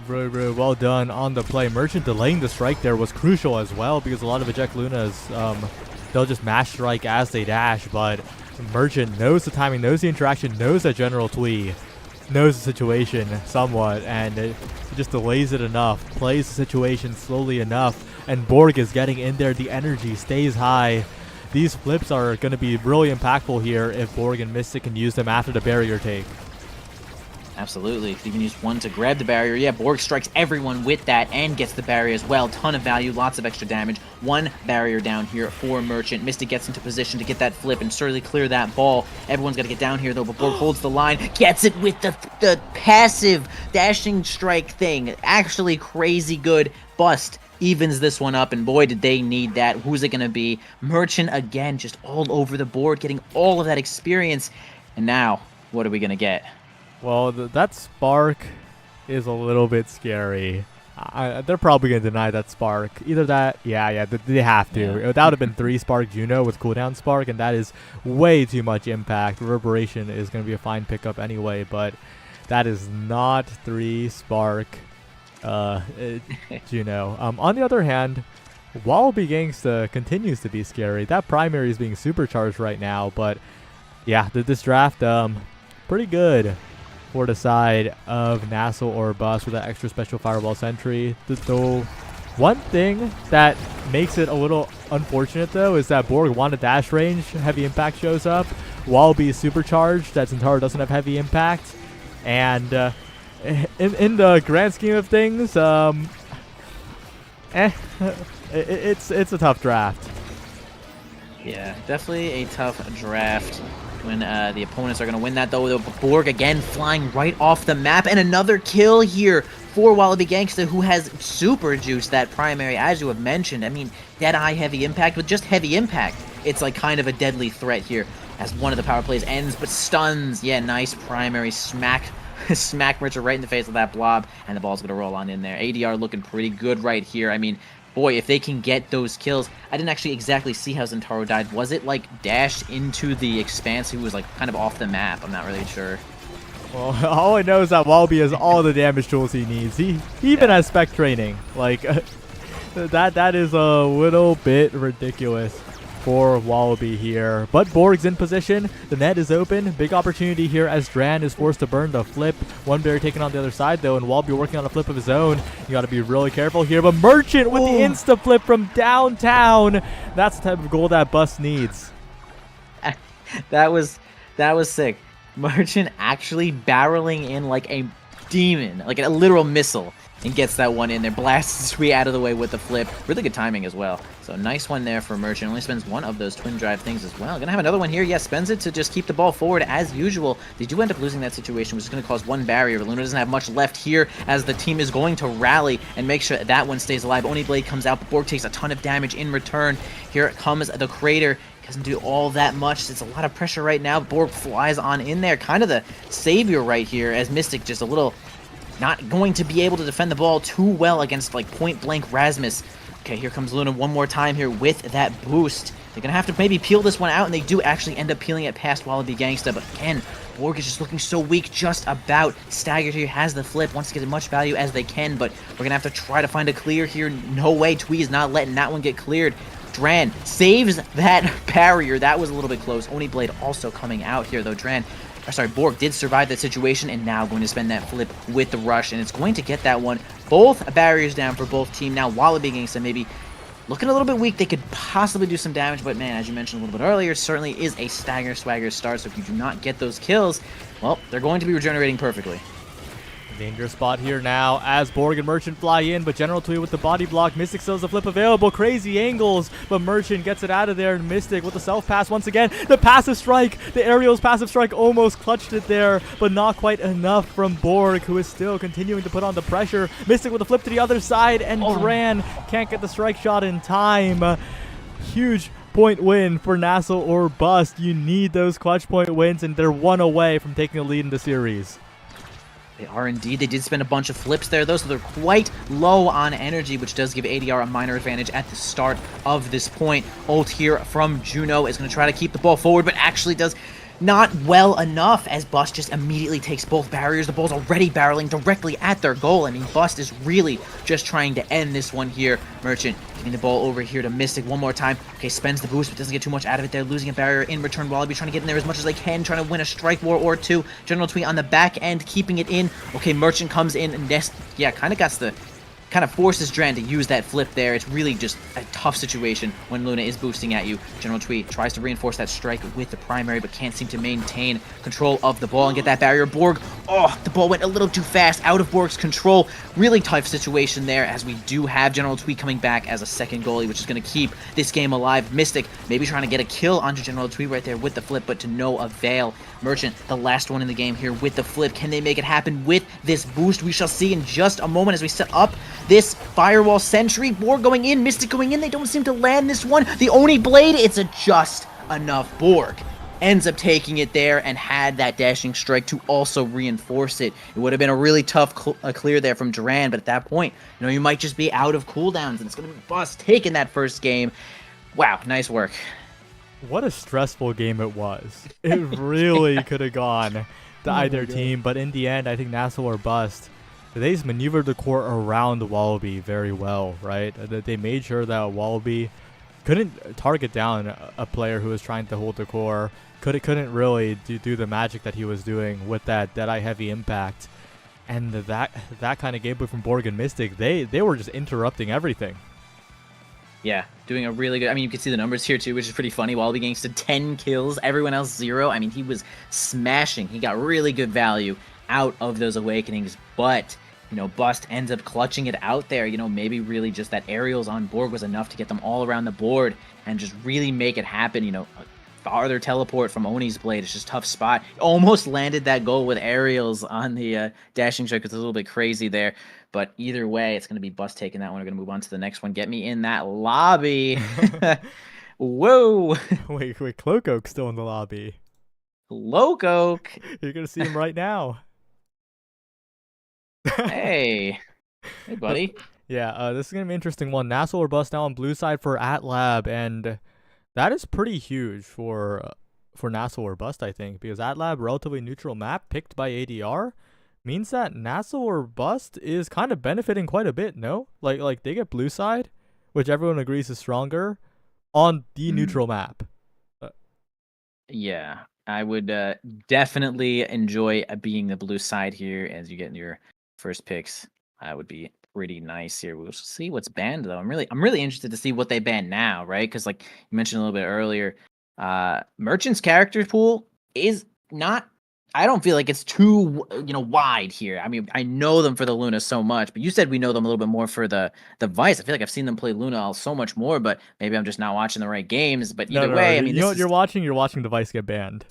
Really, really well done on the play. Merchant delaying the strike there was crucial as well, because a lot of Eject Lunas, they'll just mash strike as they dash, but Merchant knows the timing, knows the interaction, knows that General Twee knows the situation somewhat, and it just delays it enough, plays the situation slowly enough, and Borg is getting in there. The energy stays high. These flips are going to be really impactful here if Borg and Mystic can use them after the barrier take. Absolutely. Could even use one to grab the barrier. Yeah, Borg strikes everyone with that and gets the barrier as well. Ton of value, lots of extra damage. One barrier down here for Merchant. Mystic gets into position to get that flip and certainly clear that ball. Everyone's got to get down here, though, but Borg holds the line. Gets it with the passive dashing strike thing. Actually crazy good. Bust evens this one up, and boy, did they need that. Who's it going to be? Merchant again, just all over the board, getting all of that experience. And now, what are we going to get? Well, that spark is a little bit scary. They're probably going to deny that spark. Either that, yeah, they have to. Yeah. That would have been 3 spark Juno with cooldown spark, and that is way too much impact. Reverberation is going to be a fine pickup anyway, but that is not 3 spark Juno. On the other hand, Wallaby Gangsta continues to be scary. That primary is being supercharged right now, but yeah, this draft, pretty good for the side of NASL or Bust with that extra special Fireball Sentry. The one thing that makes it a little unfortunate, though, is that Borg wanted dash range. Heavy Impact shows up. Wallaby is supercharged. That Centaur doesn't have heavy impact. And in the grand scheme of things, it's a tough draft. Yeah, definitely a tough draft when the opponents are going to win that, though. Borg again flying right off the map, and another kill here for Wallaby Gangsta, who has super juiced that primary, as you have mentioned. I mean, Deadeye heavy impact with just heavy impact. It's like kind of a deadly threat here as one of the power plays ends, but stuns. Yeah, nice primary smack Merchant right in the face of that blob, and the ball's going to roll on in there. ADR looking pretty good right here. I mean, boy, if they can get those kills. I didn't actually exactly see how Zentaro died. Was it like dashed into the expanse? He was like kind of off the map. I'm not really sure. Well, all I know is that Wallaby has all the damage tools he needs. He even has spec training. Like that is a little bit ridiculous for Wallaby here. But Borg's in position. The net is open. Big opportunity here as Dran is forced to burn the flip. One barrier taken on the other side, though, and Wallaby working on a flip of his own. You got to be really careful here. But Merchant with the insta flip from downtown. That's the type of goal that Bust needs. That was sick. Merchant actually barreling in like a demon, like a literal missile, and gets that one in there. Blasts Twee out of the way with the flip. Really good timing as well. So nice one there for Merchant. Only spends one of those twin drive things as well. Gonna have another one here. Yes, spends it to just keep the ball forward as usual. They do end up losing that situation, which is going to cause one barrier. Luna doesn't have much left here as the team is going to rally and make sure that one stays alive. Oni Blade comes out, but Borg takes a ton of damage in return. Here comes the Crater. Doesn't do all that much. It's a lot of pressure right now. Borg flies on in there. Kind of the savior right here as Mystic just a little not going to be able to defend the ball too well against like point blank Rasmus. Okay, here comes Luna one more time here with that boost. They're going to have to maybe peel this one out, and they do actually end up peeling it past Wallaby Gangsta. But again, Borg is just looking so weak, just about. Staggered here has the flip, wants to get as much value as they can, but we're going to have to try to find a clear here. No way, Twee is not letting that one get cleared. Dran saves that barrier. That was a little bit close. Oni Blade also coming out here, though. Borg did survive that situation, and now going to spend that flip with the rush, and it's going to get that one. Both barriers down for both team. Now Wallaby Gangsta maybe looking a little bit weak. They could possibly do some damage, but man, as you mentioned a little bit earlier, certainly is a stagger swagger start, so if you do not get those kills, well, they're going to be regenerating perfectly. Dangerous spot here now as Borg and Merchant fly in, but General Twee with the body block. Mystic still has the flip available. Crazy angles, but Merchant gets it out of there. And Mystic with the self-pass once again. The passive strike, the Aerial's passive strike almost clutched it there, but not quite enough from Borg, who is still continuing to put on the pressure. Mystic with the flip to the other side, and Dran can't get the strike shot in time. Huge point win for NASL or bust. You need those clutch point wins, and they're one away from taking the lead in the series. They are indeed. They did spend a bunch of flips there, though, so they're quite low on energy, which does give ADR a minor advantage at the start of this point. Ult here from Juno is going to try to keep the ball forward, but actually does not well enough as Bust just immediately takes both barriers. The ball's already barreling directly at their goal. I mean, Bust is really just trying to end this one here. Merchant getting the ball over here to Mystic one more time. Okay, spends the boost, but doesn't get too much out of it there. Losing a barrier in return. Wallaby trying to get in there as much as they can, trying to win a strike war or two. General Twee on the back end, keeping it in. Okay, Merchant comes in and kind of forces Dran to use that flip there. It's really just a tough situation when Luna is boosting at you. General Twee tries to reinforce that strike with the primary, but can't seem to maintain control of the ball and get that barrier. Borg, oh, the ball went a little too fast, out of Borg's control. Really tough situation there, as we do have General Twee coming back as a second goalie, which is going to keep this game alive. Mystic maybe trying to get a kill onto General Twee right there with the flip, but to no avail. Merchant, the last one in the game here with the flip. Can they make it happen with this boost? We shall see in just a moment as we set up this firewall sentry. Borg going in, Mystic going in. They don't seem to land this one. The Oni blade, it's a just enough. Borg ends up taking it there and had that dashing strike to also reinforce it. It would have been a really tough clear there from Duran, but at that point, you know, you might just be out of cooldowns, and it's going to be Bust taking that first game. Wow, nice work. What a stressful game it was. It really could have gone to either team, but in the end, I think NASL or bust. They just maneuvered the court around Wallaby very well, right? They made sure that Wallaby couldn't target down a player who was trying to hold the core. Couldn't really do the magic that he was doing with that Deadeye heavy impact. And that kind of gameplay from Borg and Mystic, they were just interrupting everything. Yeah, doing a really good... I mean, you can see the numbers here, too, which is pretty funny. Wallaby Gangsta 10 kills, everyone else 0. I mean, he was smashing. He got really good value out of those Awakenings, but, you know, Bust ends up clutching it out there. You know, maybe really just that aerials on Borg was enough to get them all around the board and just really make it happen. You know, farther teleport from Oni's blade. It's just a tough spot. Almost landed that goal with aerials on the dashing strike. It's a little bit crazy there. But either way, it's going to be Bust taking that one. We're going to move on to the next one. Get me in that lobby. Whoa. Wait, Cloakoak's still in the lobby. Cloakoak. You're going to see him right now. Hey. Hey, buddy. Yeah, this is going to be an interesting one. NASL or bust now on blue side for AtLab, and that is pretty huge for NASL or bust, I think, because AtLab, relatively neutral map picked by ADR, means that NASL or bust is kind of benefiting quite a bit, no? Like they get blue side, which everyone agrees is stronger, on the neutral map. Yeah, I would definitely enjoy being the blue side here as you get your first picks. That would be pretty nice here. We'll see what's banned though. I'm really interested to see what they ban now, right? Because like you mentioned a little bit earlier, Merchant's character pool is not. I don't feel like it's too, wide here. I mean, I know them for the Luna so much, but you said we know them a little bit more for the Vice. I feel like I've seen them play Luna so much more, but maybe I'm just not watching the right games. But either way, I mean, you know what you're watching? You're watching the Vice get banned.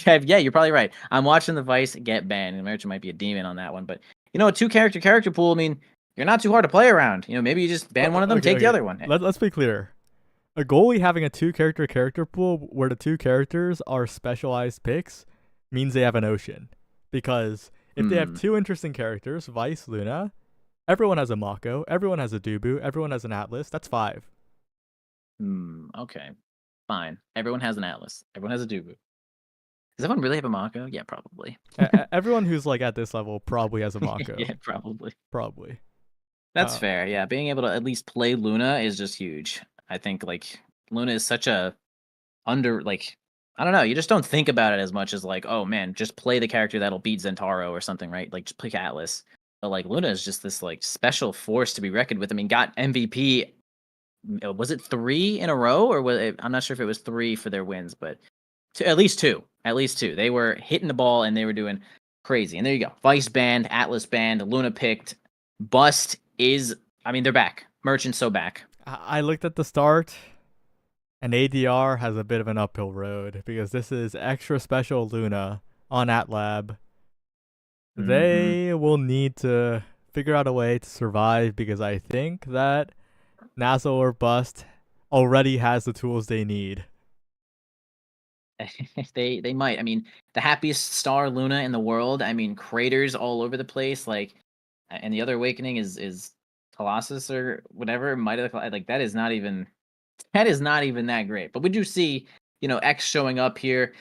Yeah, you're probably right. I'm watching the Vice get banned, and Merchant might be a demon on that one. But a 2-character pool. I mean, you're not too hard to play around. Maybe you just ban one of them, take the other one. Let's be clear. A goalie having a 2-character pool where the 2 characters are specialized picks means they have an ocean, because if they have 2 interesting characters, Vice, Luna, everyone has a Mako, everyone has a Dubu, everyone has an Atlas. That's 5. Okay, fine. Everyone has an Atlas. Everyone has a Dubu. Does everyone really have a Mako? Yeah, probably. Everyone who's like at this level probably has a Mako. Yeah, probably. That's fair. Yeah, being able to at least play Luna is just huge. I think like Luna is such a I don't know. You just don't think about it as much as like, oh man, just play the character that'll beat Zentaro or something, right? Like just pick Atlas. But like Luna is just this like special force to be reckoned with. I mean, got MVP. Was it 3 in a row, or was it, I'm not sure if it was 3 for their wins, but at least two. At least 2. They were hitting the ball and they were doing crazy. And there you go. Vice banned, Atlas banned, Luna picked. Bust is, I mean, they're back. Merchant's so back. I looked at the start. And ADR has a bit of an uphill road, because this is extra special Luna on AtLab. They will need to figure out a way to survive, because I think that NASL or bust already has the tools they need. They might. I mean, the happiest star Luna in the world. I mean, craters all over the place. Like, and the other awakening is Colossus or whatever. Might have like that is not even that great. But we do see X showing up here.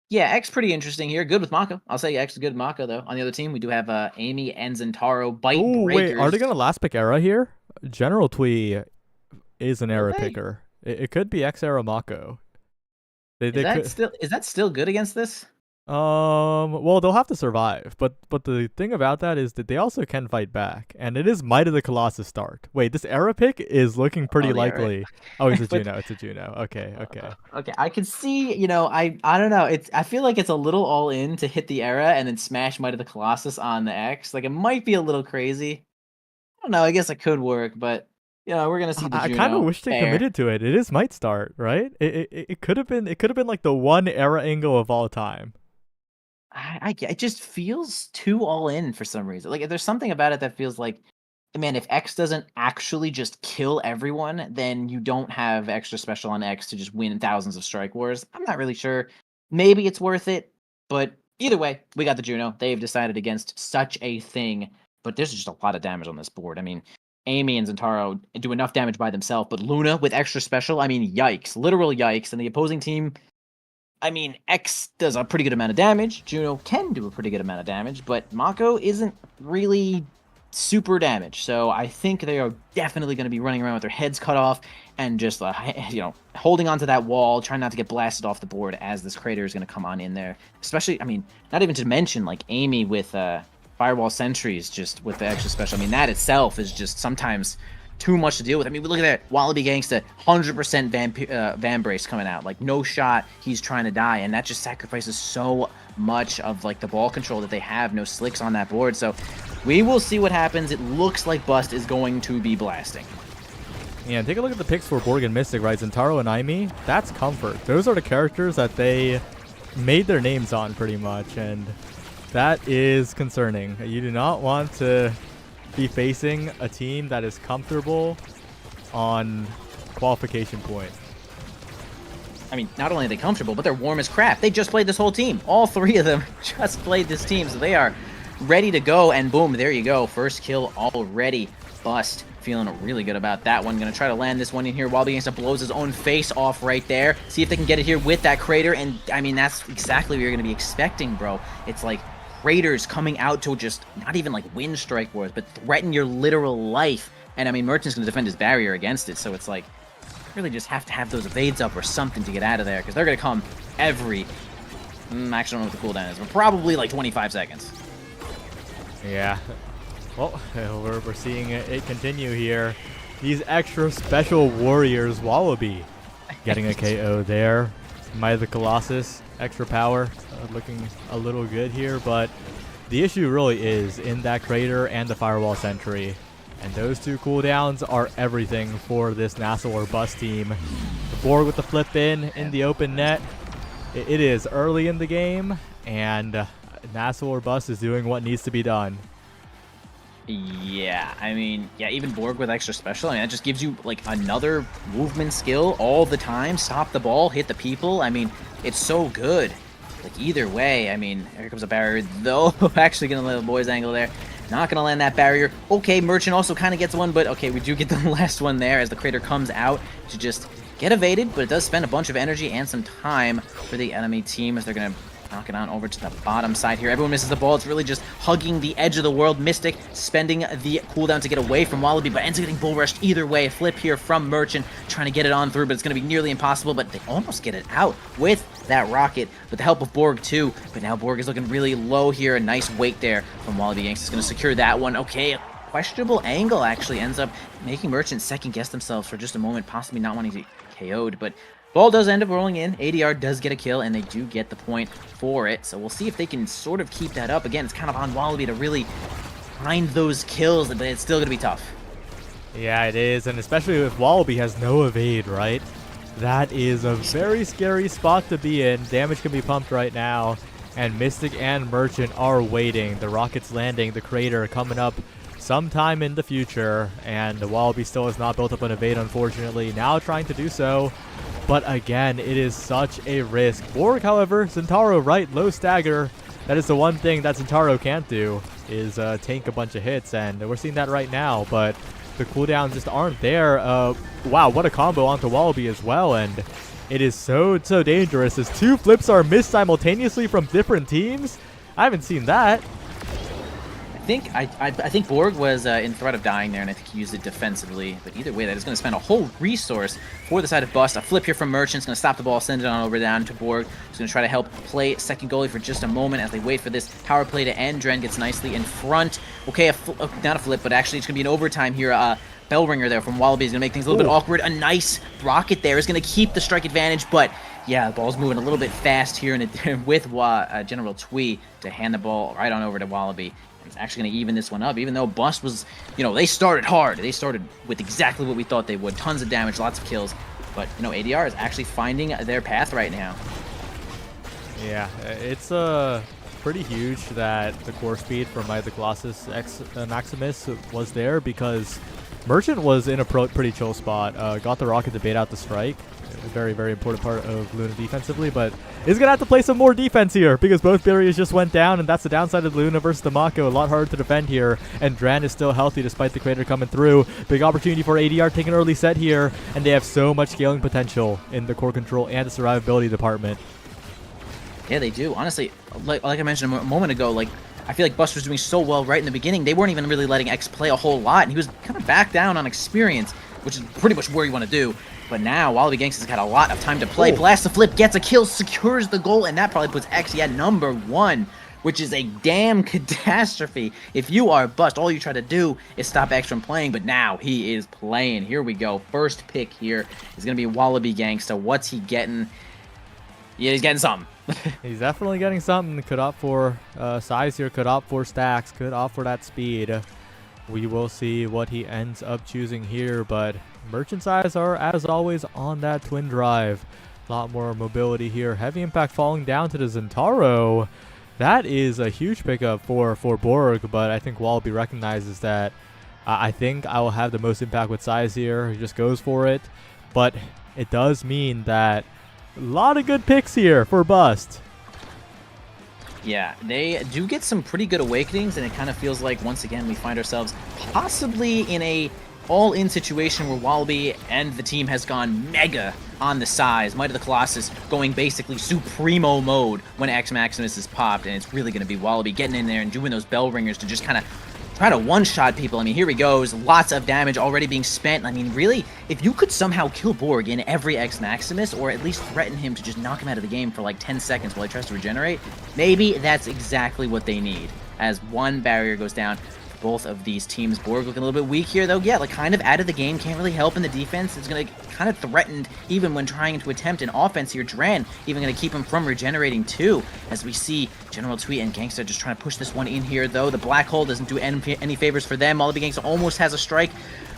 Yeah, X pretty interesting here. Good with Mako. I'll say X is good with Mako though. On the other team, we do have Amy and Zentaro Bite Ooh, Breakers. wait, are they gonna last pick Era here? General Twee is an Era picker. It could be X Era Mako. Is that still good against this? Well, they'll have to survive, but the thing about that is that they also can fight back, and it is Might of the Colossus start. Wait, this Era pick is looking pretty likely. Oh, it's a Juno. It's a Juno. Okay. Okay, I can see. I don't know. I feel like it's a little all in to hit the Era and then smash Might of the Colossus on the X. Like it might be a little crazy. I don't know. I guess it could work, but we're gonna see the Juno. I kind of wish they committed to it. It is Might start, right? It could have been like the one Era angle of all time. It just feels too all in for some reason. Like if there's something about it that feels like, man, if X doesn't actually just kill everyone, then you don't have extra special on X to just win thousands of strike wars. I'm not really sure. Maybe it's worth it, but either way, we got the Juno. They've decided against such a thing, but there's just a lot of damage on this board. I mean, Amy and Zentaro do enough damage by themselves, but Luna with extra special, I mean, yikes, literal yikes. And the opposing team, I mean, X does a pretty good amount of damage. Juno can do a pretty good amount of damage, but Mako isn't really super damaged. So I think they are definitely going to be running around with their heads cut off and just, holding onto that wall, trying not to get blasted off the board as this crater is going to come on in there. Especially, I mean, not even to mention, like, Amy with Firewall Sentries just with the extra special. I mean, that itself is just sometimes too much to deal with. I mean, we look at that Wallaby Gangsta, 100% Van Brace coming out. Like, no shot, he's trying to die. And that just sacrifices so much of, like, the ball control that they have. No slicks on that board. So we will see what happens. It looks like Bust is going to be blasting. Yeah, take a look at the picks for Borg and Mystic, right? Zentaro and Aimi, that's comfort. Those are the characters that they made their names on, pretty much. And that is concerning. You do not want to be facing a team that is comfortable on qualification point. I mean, not only are they comfortable, but they're warm as crap. They just played this whole team. All three of them just played this team, so they are ready to go, and boom, there you go. First kill already. Bust. Feeling really good about that one. Gonna try to land this one in here. Wallaby Gangsta blows his own face off right there. See if they can get it here with that crater, and I mean, that's exactly what you're gonna be expecting, bro. It's like craters coming out to just not even like win strike wars, but threaten your literal life. And I mean, Merchant's gonna defend his barrier against it, so it's like really just have to have those evades up or something to get out of there, because they're gonna come every actually, I don't know what the cooldown is, but probably like 25 seconds. Yeah. Well, we're seeing it continue here. These extra special warriors, Wallaby getting a KO there. Might of the Colossus, extra power, looking a little good here, but the issue really is in that crater and the Firewall Sentry. And those two cooldowns are everything for this NASL or Bust team. The Borg with the flip in the open net. It is early in the game, and NASL or Bust is doing what needs to be done. Yeah, I mean, yeah, even Borg with extra special, I mean, that just gives you, like, another movement skill all the time. Stop the ball, hit the people. I mean, it's so good. Like, either way, I mean, here comes a barrier, though. Actually gonna let the boys angle there. Not gonna land that barrier. Okay, Merchant also kind of gets one, but okay, we do get the last one there as the crater comes out to just get evaded, but it does spend a bunch of energy and some time for the enemy team as they're gonna knock it on over to the bottom side here. Everyone misses the ball. It's really just hugging the edge of the world. Mystic spending the cooldown to get away from Wallaby, but ends up getting bull rushed either way. A flip here from Merchant, trying to get it on through, but it's going to be nearly impossible, but they almost get it out with that rocket, with the help of Borg too. But now Borg is looking really low here. A nice wait there from Wallaby Gangsta is going to secure that one. Okay, a questionable angle actually ends up making Merchant second guess themselves for just a moment, possibly not wanting to get KO'd, but ball does end up rolling in. ADR does get a kill, and they do get the point for it. So we'll see if they can sort of keep that up. Again, it's kind of on Wallaby to really find those kills, but it's still going to be tough. Yeah, it is, and especially if Wallaby has no evade, right? That is a very scary spot to be in. Damage can be pumped right now, and Mystic and Merchant are waiting. The rocket's landing, the crater coming up sometime in the future, and Wallaby still has not built up an evade, unfortunately. Now trying to do so, but again, it is such a risk. Borg, however, Zentaro right, low stagger. That is the one thing that Zentaro can't do, is tank a bunch of hits, and we're seeing that right now, but the cooldowns just aren't there. Wow, what a combo onto Wallaby as well, and it is so dangerous as 2 flips are missed simultaneously from different teams. I haven't seen that. I think Borg was in threat of dying there, and I think he used it defensively. But either way, that is going to spend a whole resource for the side of Bust. A flip here from Merchant's going to stop the ball, send it on over down to Borg. He's going to try to help play second goalie for just a moment as they wait for this power play to end. Dren gets nicely in front. Okay, not a flip, but actually it's going to be an overtime here. Bell ringer there from Wallaby is going to make things a little bit awkward. A nice rocket there is going to keep the strike advantage, but yeah, the ball's moving a little bit fast here and with General Twee to hand the ball right on over to Wallaby. It's actually going to even this one up, even though Bust was, they started hard. They started with exactly what we thought they would. Tons of damage, lots of kills. But, ADR is actually finding their path right now. Yeah, it's pretty huge that the core speed from either Colossus X Maximus was there, because Merchant was in a pretty chill spot. Got the rocket to bait out the strike. A very, very important part of Luna defensively, but is going to have to play some more defense here because both barriers just went down, and that's the downside of Luna versus the Mako. A lot harder to defend here, and Dran is still healthy despite the Crater coming through. Big opportunity for ADR to take an early set here, and they have so much scaling potential in the core control and the survivability department. Yeah, they do. Honestly, like I mentioned a moment ago, I feel like Buster was doing so well right in the beginning. They weren't even really letting X play a whole lot, and he was kind of back down on experience, which is pretty much where you want to do. But now, Wallaby Gangsta's got a lot of time to play. Blast the flip, gets a kill, secures the goal, and that probably puts X at #1, which is a damn catastrophe. If you are Bust, all you try to do is stop X from playing, but now he is playing. Here we go. First pick here is going to be Wallaby Gangsta. What's he getting? Yeah, he's getting something. He's definitely getting something. Could opt for size here, could opt for stacks, could opt for that speed. We will see what he ends up choosing here, but Merchant's eyes are, as always, on that twin drive. A lot more mobility here. Heavy impact falling down to the Zentaro. That is a huge pickup for Borg, but I think Wallaby recognizes that. I think I will have the most impact with size here. He just goes for it, but it does mean that a lot of good picks here for Bust. Yeah, they do get some pretty good awakenings, and it kind of feels like, once again, we find ourselves possibly in a all-in situation where Wallaby and the team has gone mega on the size. Might of the Colossus going basically Supremo mode when X Maximus is popped, and it's really going to be Wallaby getting in there and doing those bell ringers to just kind of try to one-shot people. I mean, here he goes. Lots of damage already being spent. I mean, really, if you could somehow kill Borg in every X Maximus, or at least threaten him to just knock him out of the game for like 10 seconds while he tries to regenerate, maybe that's exactly what they need. As one barrier goes down, both of these teams. Borg looking a little bit weak here, though. Yeah, kind of out of the game. Can't really help in the defense. It's going to kind of threatened even when trying to attempt an offense here. Dran even going to keep him from regenerating too, as we see General Twee and Gangsta just trying to push this one in here, though. The black hole doesn't do any favors for them. Wallaby Gangsta almost has a strike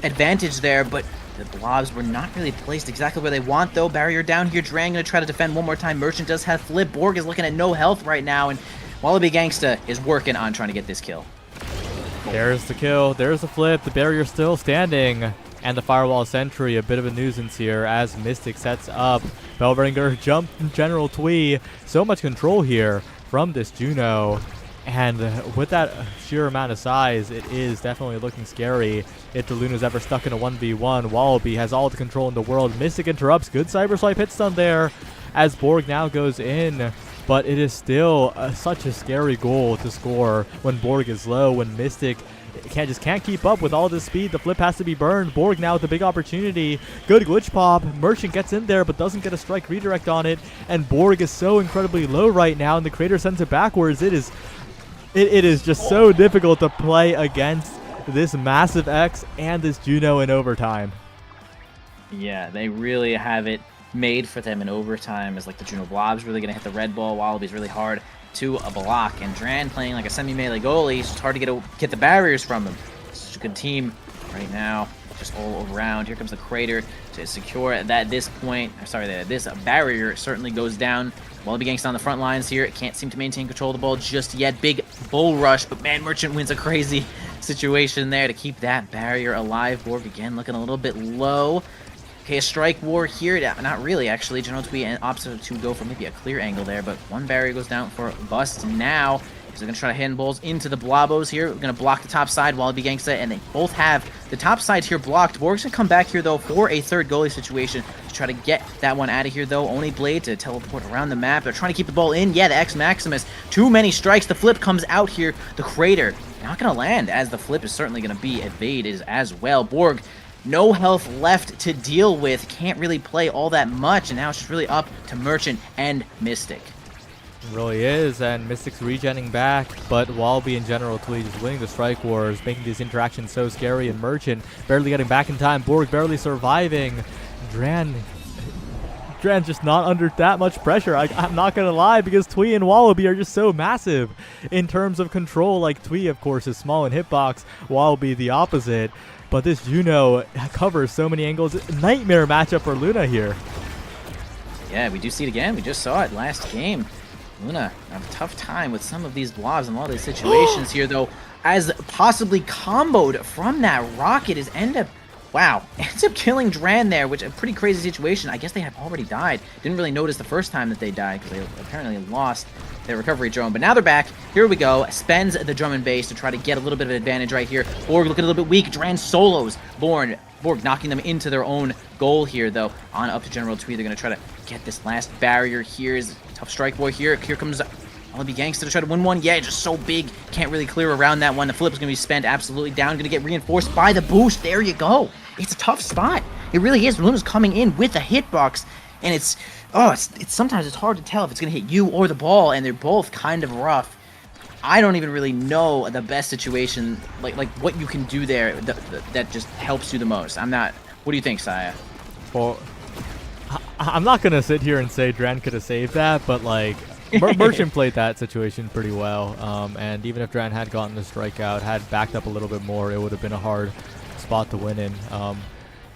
advantage there, but the blobs were not really placed exactly where they want, though. Barrier down here. Dran going to try to defend one more time. Merchant does have flip. Borg is looking at no health right now, and Wallaby Gangsta is working on trying to get this kill. There's the kill, there's the flip, the barrier still standing, and the firewall sentry, a bit of a nuisance here as Mystic sets up. Bellringer jump from General Twee. So much control here from this Juno, and with that sheer amount of size, it is definitely looking scary. If the Luna's ever stuck in a 1v1, Wallaby has all the control in the world. Mystic interrupts, good cyber swipe hit stun there as Borg now goes in. But it is still such a scary goal to score when Borg is low, when Mystic can't keep up with all this speed. The flip has to be burned. Borg now with the big opportunity. Good glitch pop. Merchant gets in there but doesn't get a strike redirect on it. And Borg is so incredibly low right now, and the Crater sends it backwards. It is just so difficult to play against this massive X and this Juno in overtime. Yeah, they really have it made for them in overtime, as like the Juno Blob's really going to hit the red ball. Wallaby's really hard to a block, and Dran playing like a semi-melee goalie. It's just hard to get the barriers from him. Such a good team right now, just all around. Here comes the Crater to secure that this point. Sorry, this barrier certainly goes down. Wallaby Gangsta on the front lines here. Can't seem to maintain control of the ball just yet. Big bull rush, but man, Merchant wins a crazy situation there to keep that barrier alive. Borg again looking a little bit low. Okay, a strike war here. Not really, actually. General Twee and Opposite to go for maybe a clear angle there, but one barrier goes down for Bust now. So they're going to try to hand balls into the Blobos here. We're going to block the top side, Wallaby Gangsta, and they both have the top side here blocked. Borg's going to come back here, though, for a third goalie situation to try to get that one out of here, though. Only Blade to teleport around the map. They're trying to keep the ball in. Yeah, the X Maximus. Too many strikes. The flip comes out here. The Crater not going to land, as the flip is certainly going to be evaded as well. Borg, no health left to deal with. Can't really play all that much, and now it's just really up to Merchant and Mystic. It really is, and Mystic's regenning back, but Wallaby and General Twee just winning the strike wars, making these interactions so scary, and Merchant barely getting back in time. Borg barely surviving. Dran's just not under that much pressure. I'm not going to lie, because Twee and Wallaby are just so massive in terms of control. Like, Twee, of course, is small in hitbox, Wallaby the opposite. But this Juno covers so many angles. Nightmare matchup for Luna here. Yeah, we do see it again. We just saw it last game. Luna have a tough time with some of these blobs and a lot of these situations here, though, as possibly comboed from that rocket is ends up killing Dran there, which a pretty crazy situation. I guess they have already died. Didn't really notice the first time that they died because they apparently lost their recovery drone. But now they're back. Here we go. Spends the drum and bass to try to get a little bit of an advantage right here. Borg looking a little bit weak. Dran solos Borg knocking them into their own goal here, though. On up to General Twee. They're going to try to get this last barrier here. Is tough strike boy here. Here comes Wallaby Gangsta to try to win one. Yeah, just so big. Can't really clear around that one. The flip is going to be spent absolutely down. Going to get reinforced by the boost. There you go. It's a tough spot. It really is. Luna's coming in with a hitbox, and it's sometimes it's hard to tell if it's going to hit you or the ball, and they're both kind of rough. I don't even really know the best situation, like what you can do there that just helps you the most. I'm not. What do you think, Saya? Well, I'm not going to sit here and say Dran could have saved that, but like Merchant played that situation pretty well, and even if Dran had gotten the strikeout, had backed up a little bit more, it would have been a hard spot to win in.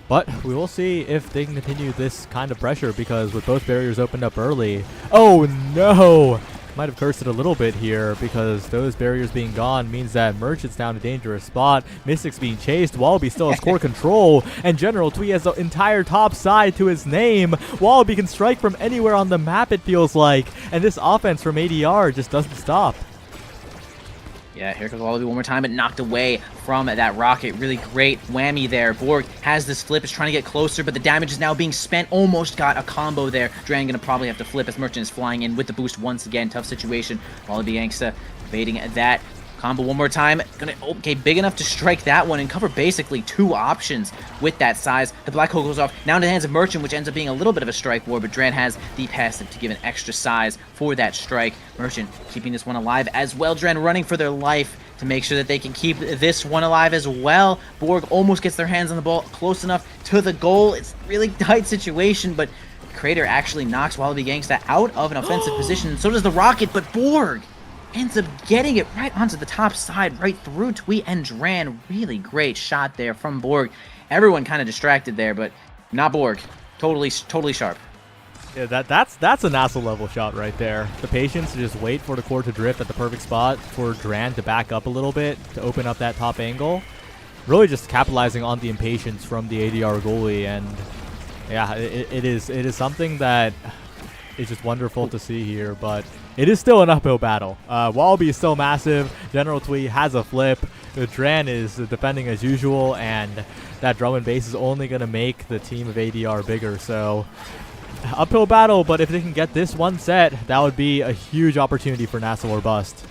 But we will see if they can continue this kind of pressure, because with both barriers opened up early. Oh no! Might have cursed it a little bit here, because those barriers being gone means that Merchant's down a dangerous spot. Mystic's being chased. Wallaby still has core control, and General Twee has the entire top side to his name. Wallaby can strike from anywhere on the map, it feels like, and this offense from ADR just doesn't stop. Yeah, here comes Wallaby one more time, but knocked away from that rocket. Really great whammy there. Borg has this flip, is trying to get closer, but the damage is now being spent. Almost got a combo there. Dran gonna probably have to flip as Merchant is flying in with the boost once again. Tough situation. Wallaby Gangsta evading that. Combo one more time. Okay, big enough to strike that one and cover basically two options with that size. The black hole goes off now into the hands of Merchant, which ends up being a little bit of a strike war, but Dran has the passive to give an extra size for that strike. Merchant keeping this one alive as well. Dran running for their life to make sure that they can keep this one alive as well. Borg almost gets their hands on the ball close enough to the goal. It's a really tight situation, but Crater actually knocks Wallaby Gangsta out of an offensive position. So does the rocket, but Borg ends up getting it right onto the top side, right through Twee and Dran. Really great shot there from Borg. Everyone kind of distracted there, but not Borg. Totally sharp. Yeah, that's a NASL level shot right there. The patience to just wait for the core to drift at the perfect spot for Dran to back up a little bit to open up that top angle. Really just capitalizing on the impatience from the ADR goalie, and yeah, it is something that is just wonderful to see here, but it is still an uphill battle. Wallaby is still massive. General Twee has a flip. Dran is defending as usual, and that drum and bass is only going to make the team of ADR bigger. So uphill battle, but if they can get this one set, that would be a huge opportunity for NASL or bust.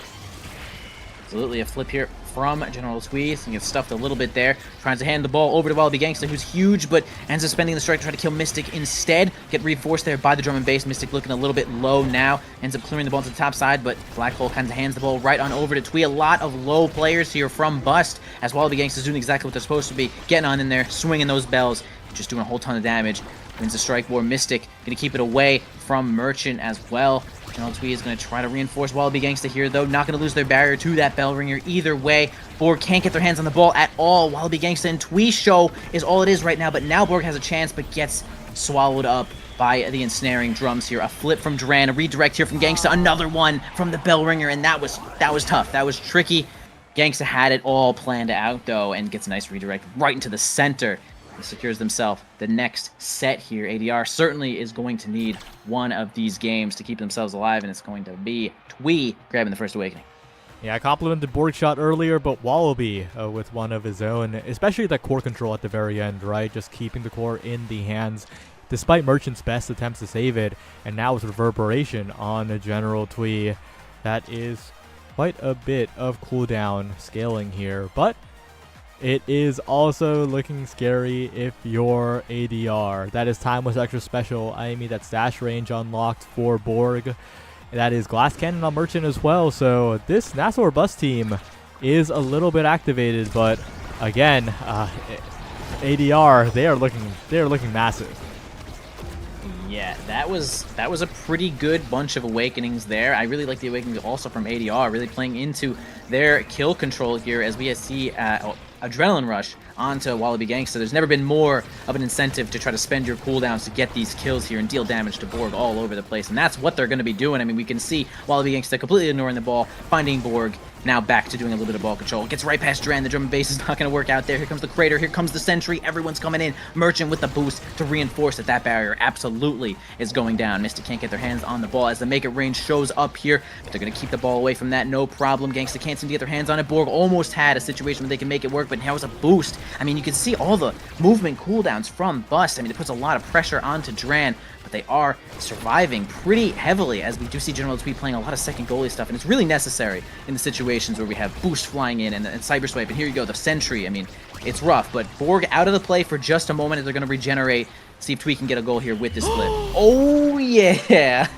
Absolutely, a flip here from General Twee. He gets stuffed a little bit there. Tries to hand the ball over to Wallaby Gangsta, who's huge, but ends up spending the strike to try to kill Mystic instead. Get reinforced there by the drum and bass. Mystic looking a little bit low now. Ends up clearing the ball to the top side, but Black Hole kind of hands the ball right on over to Twee. A lot of low players here from Bust, as Wallaby Gangsta's doing exactly what they're supposed to be. Getting on in there, swinging those bells, just doing a whole ton of damage. Wins the strike war. Mystic going to keep it away from Merchant as well. General Twee is going to try to reinforce Wallaby Gangsta here, though. Not going to lose their barrier to that bell ringer either way. Borg can't get their hands on the ball at all. Wallaby Gangsta and Twee show is all it is right now, but now Borg has a chance, but gets swallowed up by the ensnaring drums here. A flip from Dran, a redirect here from Gangsta, another one from the bell ringer, and that was tough. That was tricky. Gangsta had it all planned out, though, and gets a nice redirect right into the center. He secures themselves the next set here. ADR certainly is going to need one of these games to keep themselves alive, and it's going to be Twee grabbing the first awakening. Yeah, I complimented Borg shot earlier, but Wallaby with one of his own, especially that core control at the very end, right? Just keeping the core in the hands, despite Merchant's best attempts to save it, and now with Reverberation on General Twee, that is quite a bit of cooldown scaling here, but it is also looking scary if you're ADR. That is Timeless Extra Special. I mean, that's dash range unlocked for Borg. That is Glass Cannon on Merchant as well. So this NASL Bust team is a little bit activated, but again, ADR, they are looking massive. Yeah, that was a pretty good bunch of awakenings there. I really like the awakenings also from ADR, really playing into their kill control here as we see Adrenaline Rush onto Wallaby Gangsta. There's never been more of an incentive to try to spend your cooldowns to get these kills here and deal damage to Borg all over the place, and that's what they're going to be doing. I mean, we can see Wallaby Gangsta completely ignoring the ball, finding Borg, now back to doing a little bit of ball control. Gets right past Dran. The German base is not going to work out there. Here comes the Crater. Here comes the Sentry. Everyone's coming in. Merchant with the boost to reinforce that barrier absolutely is going down. Mystic can't get their hands on the ball as the Make It Rain shows up here, but they're going to keep the ball away from that, no problem. Gangsta can't seem to get their hands on it. Borg almost had a situation where they can make it work, but now it's a boost. I mean, you can see all the movement cooldowns from Bust. I mean, it puts a lot of pressure onto Dran, but they are surviving pretty heavily as we do see General Twee playing a lot of second goalie stuff, and it's really necessary in the situations where we have boost flying in and cyber swipe, and here you go, the Sentry. I mean, it's rough, but Borg out of the play for just a moment as they're going to regenerate. See if Twee can get a goal here with this flip. Oh, yeah!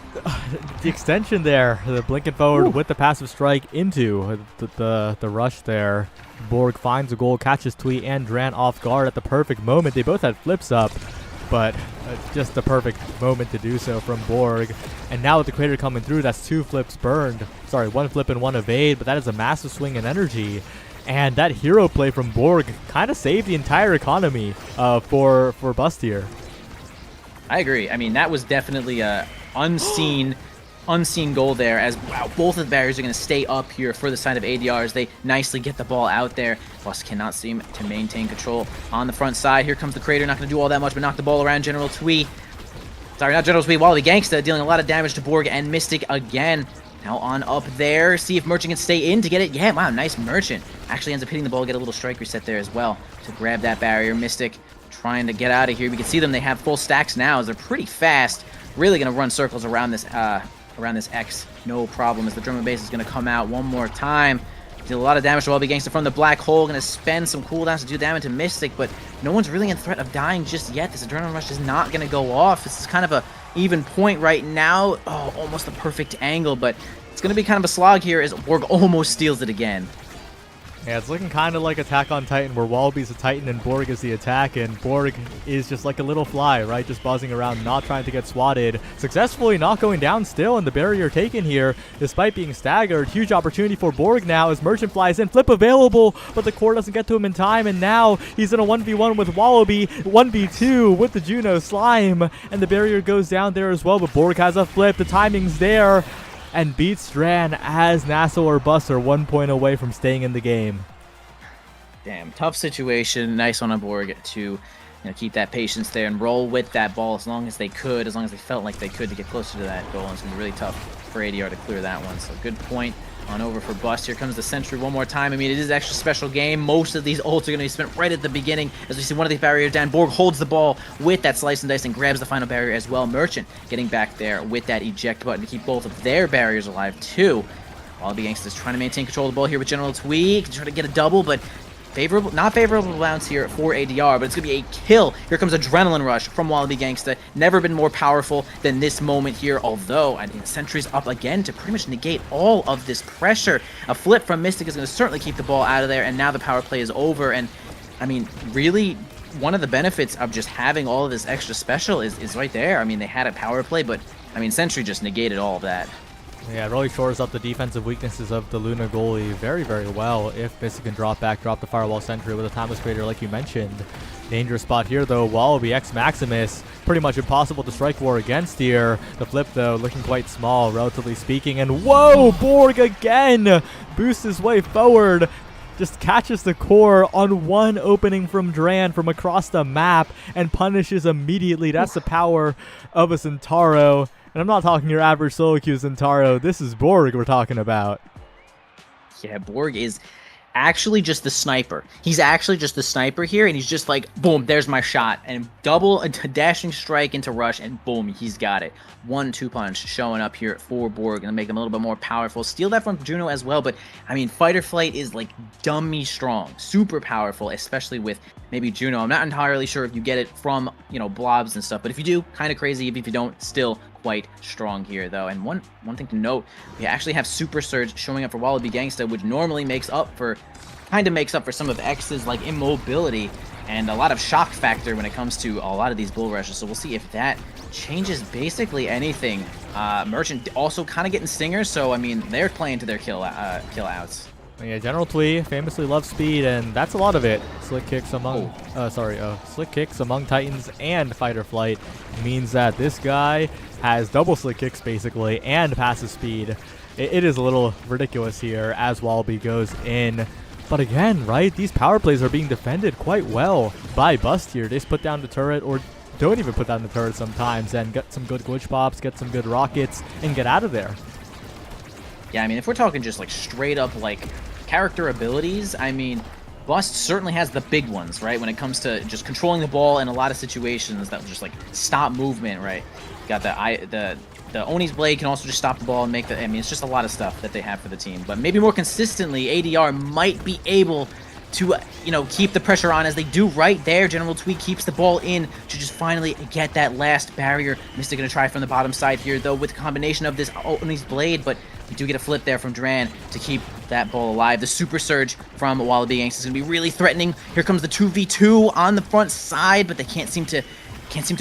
The extension there, the blinking forward with the passive strike into the rush there. Borg finds a goal, catches Twee and Dran off guard at the perfect moment. They both had flips up, but just the perfect moment to do so from Borg. And now with the Crater coming through, that's 2 flips burned. Sorry, 1 flip and 1 evade, but that is a massive swing in energy. And that hero play from Borg kind of saved the entire economy for Bust here. I agree. I mean, that was definitely a unseen goal there, as wow, both of the barriers are going to stay up here for the side of ADR as they nicely get the ball out there. Bust cannot seem to maintain control on the front side. Here comes the Crater, not going to do all that much, but knock the ball around General Twee. Sorry, not General Twee, Wallaby Gangsta dealing a lot of damage to Borg and Mystic again. Now on up there, see if Merchant can stay in to get it. Yeah, wow, nice Merchant. Actually ends up hitting the ball, get a little strike reset there as well to grab that barrier. Mystic trying to get out of here. We can see them, they have full stacks now as they're pretty fast. Really going to run circles around this X, no problem, as the German base is going to come out one more time. Did a lot of damage to Wallaby Gangsta from the black hole. Going to spend some cooldowns to do damage to Mystic, but no one's really in threat of dying just yet. This Adrenaline Rush is not going to go off. This is kind of a even point right now. Oh, almost the perfect angle, but it's going to be kind of a slog here as Borg almost steals it again. Yeah, it's looking kind of like Attack on Titan, where Wallaby's a Titan and Borg is the attack, and Borg is just like a little fly, right? Just buzzing around, not trying to get swatted. Successfully not going down still, and the barrier taken here, despite being staggered. Huge opportunity for Borg now as Merchant flies in. Flip available, but the core doesn't get to him in time, and now he's in a 1v1 with Wallaby, 1v2 with the Juno Slime, and the barrier goes down there as well, but Borg has a flip. The timing's there, and beats Dran as NASL or Bust are 1 point away from staying in the game. Damn, tough situation. Nice one on Borg to keep that patience there and roll with that ball as long as they could, as long as they felt like they could to get closer to that goal. And it's going to be really tough for ADR to clear that one. So good point on over for Bust. Here comes the Sentry one more time. I mean, it is an extra special game. Most of these ults are going to be spent right at the beginning as we see one of these barriers down. Borg holds the ball with that slice and dice and grabs the final barrier as well. Merchant getting back there with that eject button to keep both of their barriers alive too. Wallaby Gangsta is trying to maintain control of the ball here with General Twee. Trying to get a double, but not favorable bounce here for ADR, but it's going to be a kill. Here comes Adrenaline Rush from Wallaby Gangsta. Never been more powerful than this moment here, although I think Sentry's up again to pretty much negate all of this pressure. A flip from Mystic is going to certainly keep the ball out of there, and now the power play is over. And, I mean, really, one of the benefits of just having all of this extra special is right there. I mean, they had a power play, but, I mean, Sentry just negated all of that. Yeah, it really shores up the defensive weaknesses of the Luna goalie very, very well. If Mystic can drop back, drop the Firewall Sentry with a Timeless Crater like you mentioned. Dangerous spot here though, Wallaby X Maximus. Pretty much impossible to strike war against here. The flip though, looking quite small, relatively speaking. And whoa, Borg again! Boosts his way forward. just catches the core on one opening from Dran from across the map and punishes immediately. That's the power of a Centauro. And I'm not talking your average solo queue Centauro. This is Borg we're talking about. Yeah, Borg is actually just the sniper. He's actually just the sniper here, and he's just like, boom, there's my shot. And double a dashing strike into rush, and boom, he's got it. 1-2 punch showing up here for Borg, and make them a little bit more powerful. Steal that from Juno as well, but I mean, Fight or Flight is like dummy strong, super powerful, especially with maybe Juno. I'm not entirely sure if you get it from, you know, blobs and stuff, but if you do, kind of crazy. If you don't, still quite strong here though. And one thing to note, we actually have Super Surge showing up for Wallaby Gangsta, which normally kind of makes up for some of X's like immobility and a lot of shock factor when it comes to a lot of these bull rushes. So we'll see if that changes basically anything. Merchant also kind of getting stingers, so I mean, they're playing to their kill outs. Yeah, General Twee famously loves speed, and that's a lot of it. Slick kicks among Titans and Fight or Flight means that this guy has double slick kicks basically and passive speed. It is a little ridiculous here as Wallaby goes in. But again, right, these power plays are being defended quite well by Bust here. They just put down the turret, or don't even put down the turret sometimes, and get some good glitch pops, get some good rockets, and get out of there. Yeah, I mean, if we're talking just like straight up like character abilities, I mean, Bust certainly has the big ones, right? When it comes to just controlling the ball in a lot of situations that will just like stop movement, right? Got the Oni's Blade can also just stop the ball and make I mean, it's just a lot of stuff that they have for the team. But maybe more consistently, ADR might be able to, you know, keep the pressure on as they do right there. General Twee keeps the ball in to just finally get that last barrier. Mystic gonna try from the bottom side here, though, with a combination of this Oni's Blade, but we do get a flip there from Dran to keep that ball alive. The Super Surge from Wallaby Gangsta is gonna be really threatening. Here comes the 2v2 on the front side, but they can't seem to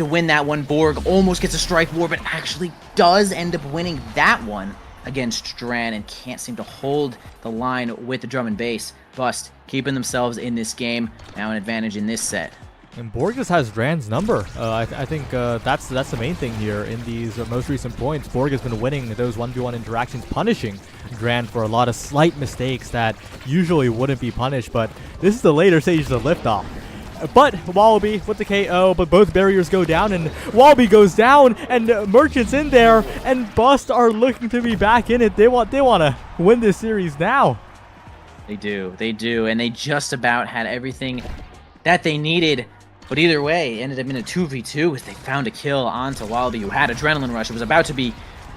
win that one. Borg almost gets a strike war, but actually does end up winning that one against Dran and can't seem to hold the line with the drum and bass. Bust keeping themselves in this game, now an advantage in this set. And Borg just has Dran's number. I think that's the main thing here in these most recent points. Borg has been winning those 1v1 interactions, punishing Dran for a lot of slight mistakes that usually wouldn't be punished, but this is the later stages of Liftoff. But Wallaby with the KO, but both barriers go down, and Wallaby goes down, and Merchant's in there, and Bust are looking to be back in it. They want to win this series now. They do, and they just about had everything that they needed. But either way, it ended up in a 2v2 as they found a kill onto Wallaby, who had Adrenaline Rush. It was about to be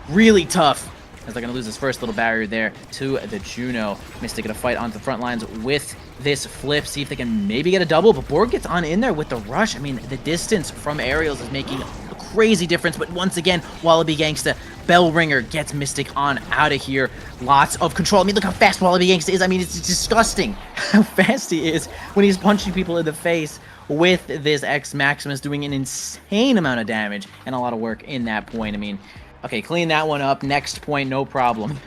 really tough, as they're going to lose his first little barrier there to the Juno. Mystic going to fight onto the front lines with this flip, see if they can maybe get a double, but Borg gets on in there with the rush. I mean, the distance from aerials is making a crazy difference, but once again, Wallaby Gangsta, Bell Ringer gets Mystic on out of here. Lots of control. I mean, look how fast Wallaby Gangsta is. I mean, it's disgusting how fast he is when he's punching people in the face with this X Maximus, doing an insane amount of damage and a lot of work in that point. I mean, okay, clean that one up. Next point, no problem.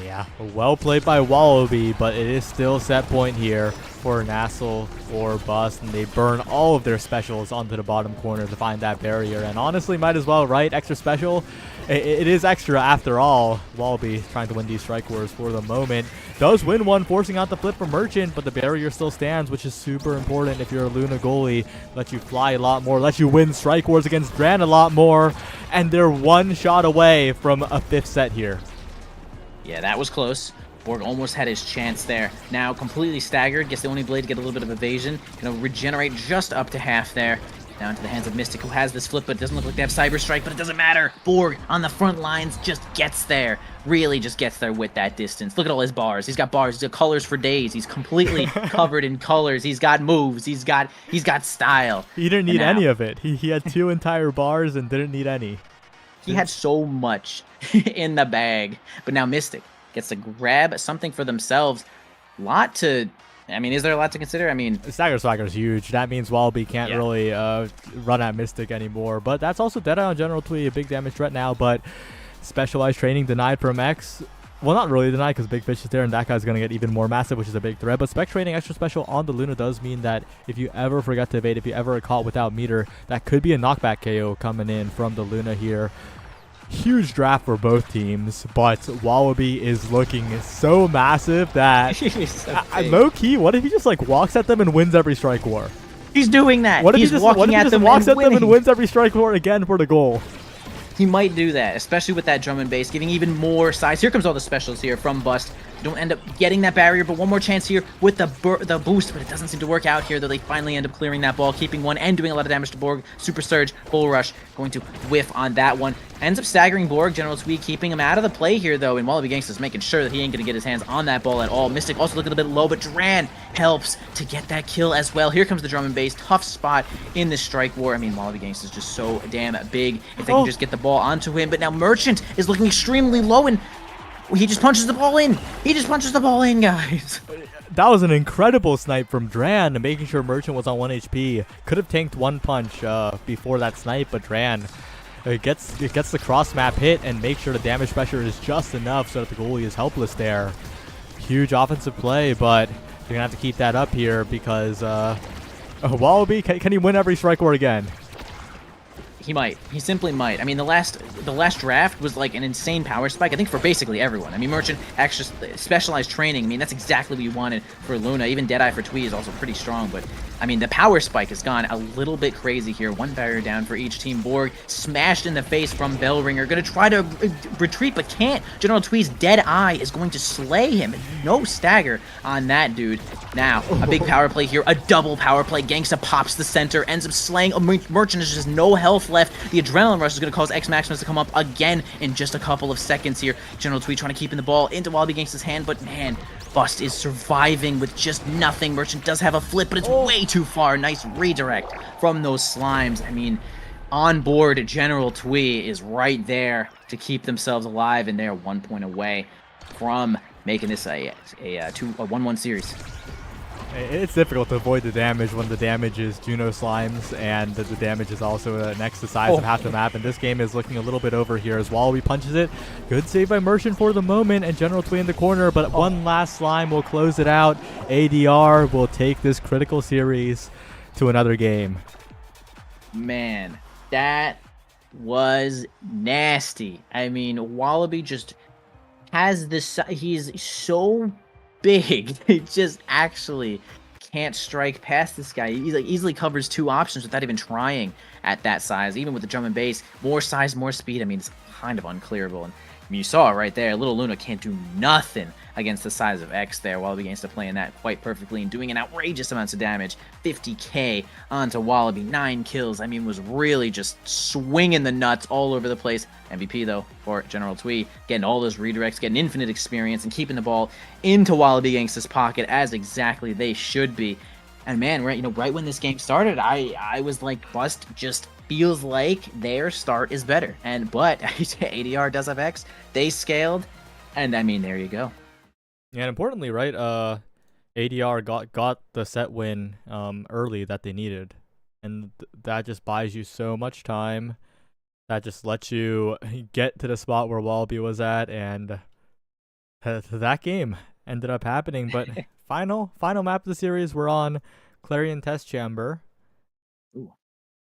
Yeah, well played by Wallaby, but it is still set point here for NASL or Bust, and they burn all of their specials onto the bottom corner to find that barrier. And honestly, might as well, right? Extra special. It is extra after all. Wallaby trying to win these strike wars for the moment. Does win one, forcing out the flip from Merchant, but the barrier still stands, which is super important if you're a Luna goalie. Lets you fly a lot more, lets you win strike wars against Dran a lot more, and they're one shot away from a 5th set here. Yeah, that was close. Borg almost had his chance there. Now completely staggered. Gets the Oni Blade to get a little bit of evasion. Gonna regenerate just up to half there. Down to the hands of Mystic, who has this flip, but it doesn't look like they have Cyber Strike, but it doesn't matter. Borg on the front lines just gets there. Really just gets there with that distance. Look at all his bars. He's got bars. He's got colors for days. He's completely covered in colors. He's got moves. He's got style. He didn't need any of it. He had 2 entire bars and didn't need any. He had so much in the bag. But now Mystic gets to grab something for themselves. I mean, is there a lot to consider? I mean, Stagger Swagger is huge. That means Wallaby can't really run at Mystic anymore. But that's also dead on General Twee, a big damage threat now. But specialized training denied from X. Well, not really denied because Big Fish is there and that guy's going to get even more massive, which is a big threat. But spec training extra special on the Luna does mean that if you ever forget to evade, if you ever are caught without meter, that could be a knockback KO coming in from the Luna here. huge draft for both teams, but Wallaby is looking so massive that low key, what if he just like walks at them and wins every strike war? He's doing that. What if He's he just walking at them walks and at them and winning. wins every strike war again for the goal? He might do that, especially with that drum and bass, giving even more size. Here comes all the specials here from Bust. Don't end up getting that barrier, but one more chance here with the boost, but it doesn't seem to work out here, though they finally end up clearing that ball, keeping one and doing a lot of damage to Borg. Super Surge, Bull Rush, going to whiff on that one. Ends up staggering Borg. General Twee keeping him out of the play here, though, and Wallaby Gangsta's making sure that he ain't going to get his hands on that ball at all. Mystic also looking a bit low, but Dran helps to get that kill as well. Here comes the drum and bass. Tough spot in this strike war. I mean, Wallaby Gangsta's just so damn big if they can just get the ball onto him, but now Merchant is looking extremely low, and he just punches the ball in. He just punches the ball in, guys. That was an incredible snipe from Dran, making sure Merchant was on 1 HP. Could have tanked one punch before that snipe, but Dran gets the cross map hit and makes sure the damage pressure is just enough so that the goalie is helpless there. Huge offensive play, but they're gonna have to keep that up here because Wallaby, can he win every strike war again? He might. He simply might. I mean, the last draft was like an insane power spike, I think, for basically everyone. I mean, Merchant, extra specialized training. I mean, that's exactly what you wanted for Luna. Even Deadeye for Twee is also pretty strong, but I mean, the power spike has gone a little bit crazy here. One barrier down for each team. Borg smashed in the face from Bellringer. Gonna try to retreat, but can't. General Twee's Deadeye is going to slay him. No stagger on that dude. Now, a big power play here. A double power play. Gangsta pops the center. Ends up slaying a Merchant. There's just no health left. The adrenaline rush is going to cause X Maximus to come up again in just a couple of seconds here. General Twee trying to keep in the ball into Wallaby Gangsta's hand, but man, Bust is surviving with just nothing. Merchant does have a flip, but it's way too far. Nice redirect from those slimes. I mean, on board, General Twee is right there to keep themselves alive, and they're 1 point away from making this a 1-1 series. It's difficult to avoid the damage when the damage is Juno Slimes and the damage is also next to size of half the map, and this game is looking a little bit over here as Wallaby punches it. Good save by Merchant for the moment, and General Twee in the corner, but one last slime will close it out. ADR will take this critical series to another game. Man, that was nasty. I mean, Wallaby just has this, he's so big, he just actually can't strike past this guy. He like easily covers two options without even trying at that size, even with the drum and bass. More size, more speed. I mean, it's kind of unclearable. And I mean, you saw it right there. Little Luna can't do nothing against the size of X there. Wallaby Gangsta playing that quite perfectly and doing an outrageous amounts of damage. 50k onto Wallaby, 9 kills. I mean, was really just swinging the nuts all over the place. MVP, though, for General Twee, getting all those redirects, getting infinite experience, and keeping the ball into Wallaby Gangsta's pocket as exactly they should be. And man, right when this game started, I was like, Bust just feels like their start is better. But ADR does have X. They scaled, and I mean, there you go. Yeah, and importantly, right, ADR got the set win early that they needed, and that just buys you so much time. That just lets you get to the spot where Wallaby was at, and that game ended up happening. But final map of the series, we're on Clarion Test Chamber. Ooh.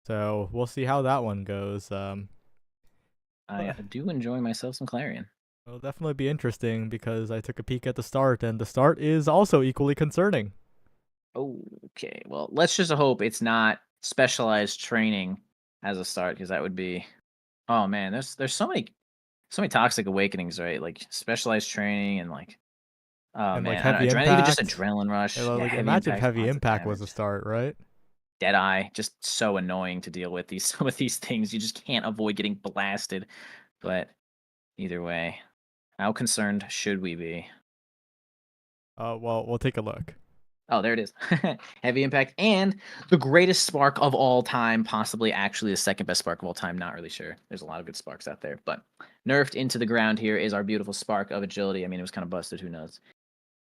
So we'll see how that one goes. I do enjoy myself some Clarion. It'll definitely be interesting because I took a peek at the start, and the start is also equally concerning. Okay, well, let's just hope it's not specialized training as a start, because that would be, oh man, there's so many toxic awakenings, right? Like specialized training and like, oh and man, like heavy even impact. just adrenaline rush. Yeah, like imagine heavy impact was a start, right? Deadeye, just so annoying to deal with these things. You just can't avoid getting blasted. But either way, how concerned should we be? Well, we'll take a look. Oh, there it is. Heavy impact and the greatest spark of all time, possibly actually the second best spark of all time. Not really sure. There's a lot of good sparks out there, but nerfed into the ground here is our beautiful spark of agility. I mean, it was kind of busted. Who knows?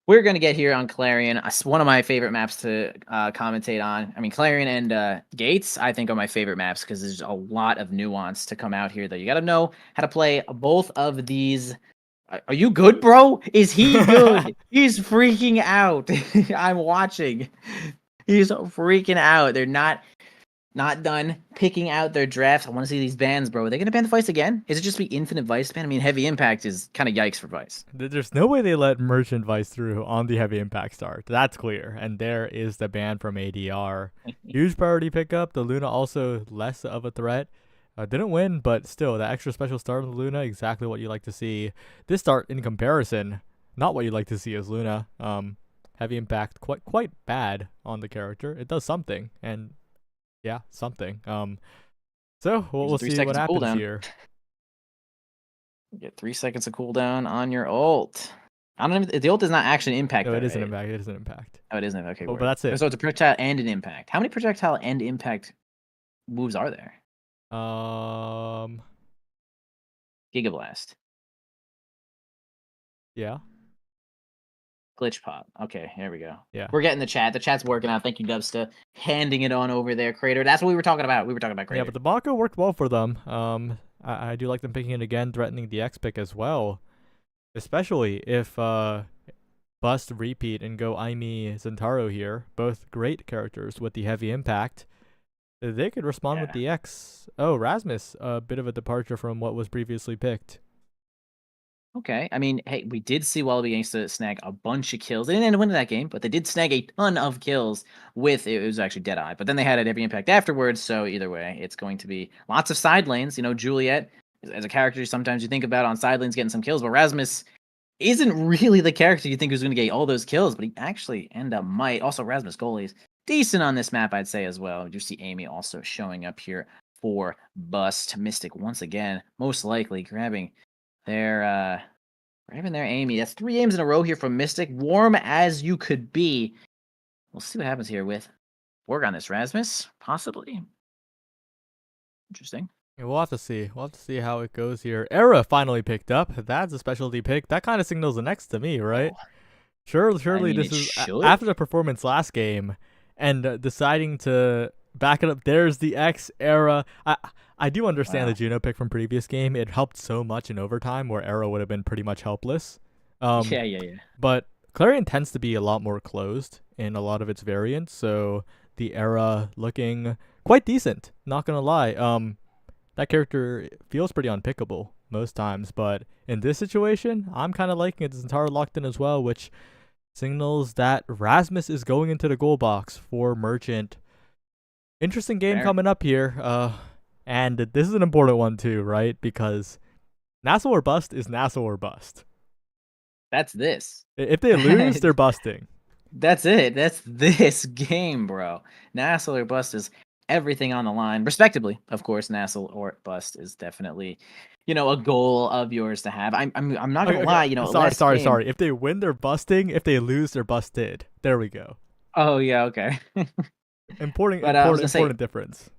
We're going to get here on Clarion, one of my favorite maps to commentate on. I mean, Clarion and Gates, I think, are my favorite maps because there's a lot of nuance to come out here, though. You got to know how to play both of these. Are you good, bro? Is he good? He's freaking out. I'm watching. He's freaking out. They're not not done picking out their drafts. I want to see these bans, bro. Are they going to ban the Vice again? Is it just be Infinite Vice ban? I mean, Heavy Impact is kind of yikes for Vice. There's no way they let Merchant Vice through on the Heavy Impact start. That's clear. And there is the ban from ADR. Huge priority pickup. The Luna also less of a threat. Didn't win, but still, that extra special start of the Luna, exactly what you like to see. This start, in comparison, not what you like to see as Luna. Heavy Impact, quite bad on the character. It does something, and yeah, something. So we'll see what happens here. Get 3 seconds of cooldown on your ult. I don't even. The ult does not actually impact. No, that, it is right? an impact. It is an impact. Oh, it isn't. Okay, but that's it. So it's a projectile and an impact. How many projectile and impact moves are there? Gigablast. Yeah. Glitch pop. Okay, here we go. Yeah. We're getting the chat. The chat's working out. Thank you, Dubsta. Handing it on over there, Crater. That's what we were talking about. We were talking about Crater. Yeah, but the Mako worked well for them. I do like them picking it again, threatening the X pick as well. Especially if Bust repeat and go Aimi Zentaro here. Both great characters with the Heavy Impact. They could respond with the X. Oh, Rasmus, a bit of a departure from what was previously picked. Okay, I mean, hey, we did see Wallaby Gangsta snag a bunch of kills. They didn't end up winning that game, but they did snag a ton of kills with, it was actually Deadeye, but then they had a Heavy Impact afterwards, so either way, it's going to be lots of side lanes. You know, Juliet, as a character, sometimes you think about on side lanes getting some kills, but Rasmus isn't really the character you think who's going to get all those kills, but he actually might. Also, Rasmus goalies decent on this map, I'd say, as well. You see Amy also showing up here for Bust. Mystic once again, most likely grabbing their Amy. That's 3 games in a row here from Mystic. Warm as you could be. We'll see what happens here with work on this Rasmus, possibly. Interesting. Yeah, we'll have to see. We'll have to see how it goes here. Era finally picked up. That's a specialty pick. That kind of signals the next to me, right? Surely this is after the performance last game and deciding to back it up. There's the X Era. I do understand the Juno pick from previous game. It helped so much in overtime where Era would have been pretty much helpless. Yeah. But Clarion tends to be a lot more closed in a lot of its variants, so the Era looking quite decent, not gonna lie. That character feels pretty unpickable most times, but in this situation, I'm kind of liking it. Zentaro locked in as well, which signals that Rasmus is going into the goal box for Merchant. Interesting game coming up here. And this is an important one too, right? Because NASL or bust is NASL or bust. That's this. If they lose, they're busting. That's it. That's this game, bro. NASL or bust is everything on the line. Respectively, of course, NASL or bust is definitely, a goal of yours to have. I'm not gonna lie, Sorry. If they win, they're busting. If they lose, they're busted. There we go. Oh yeah, okay. important difference.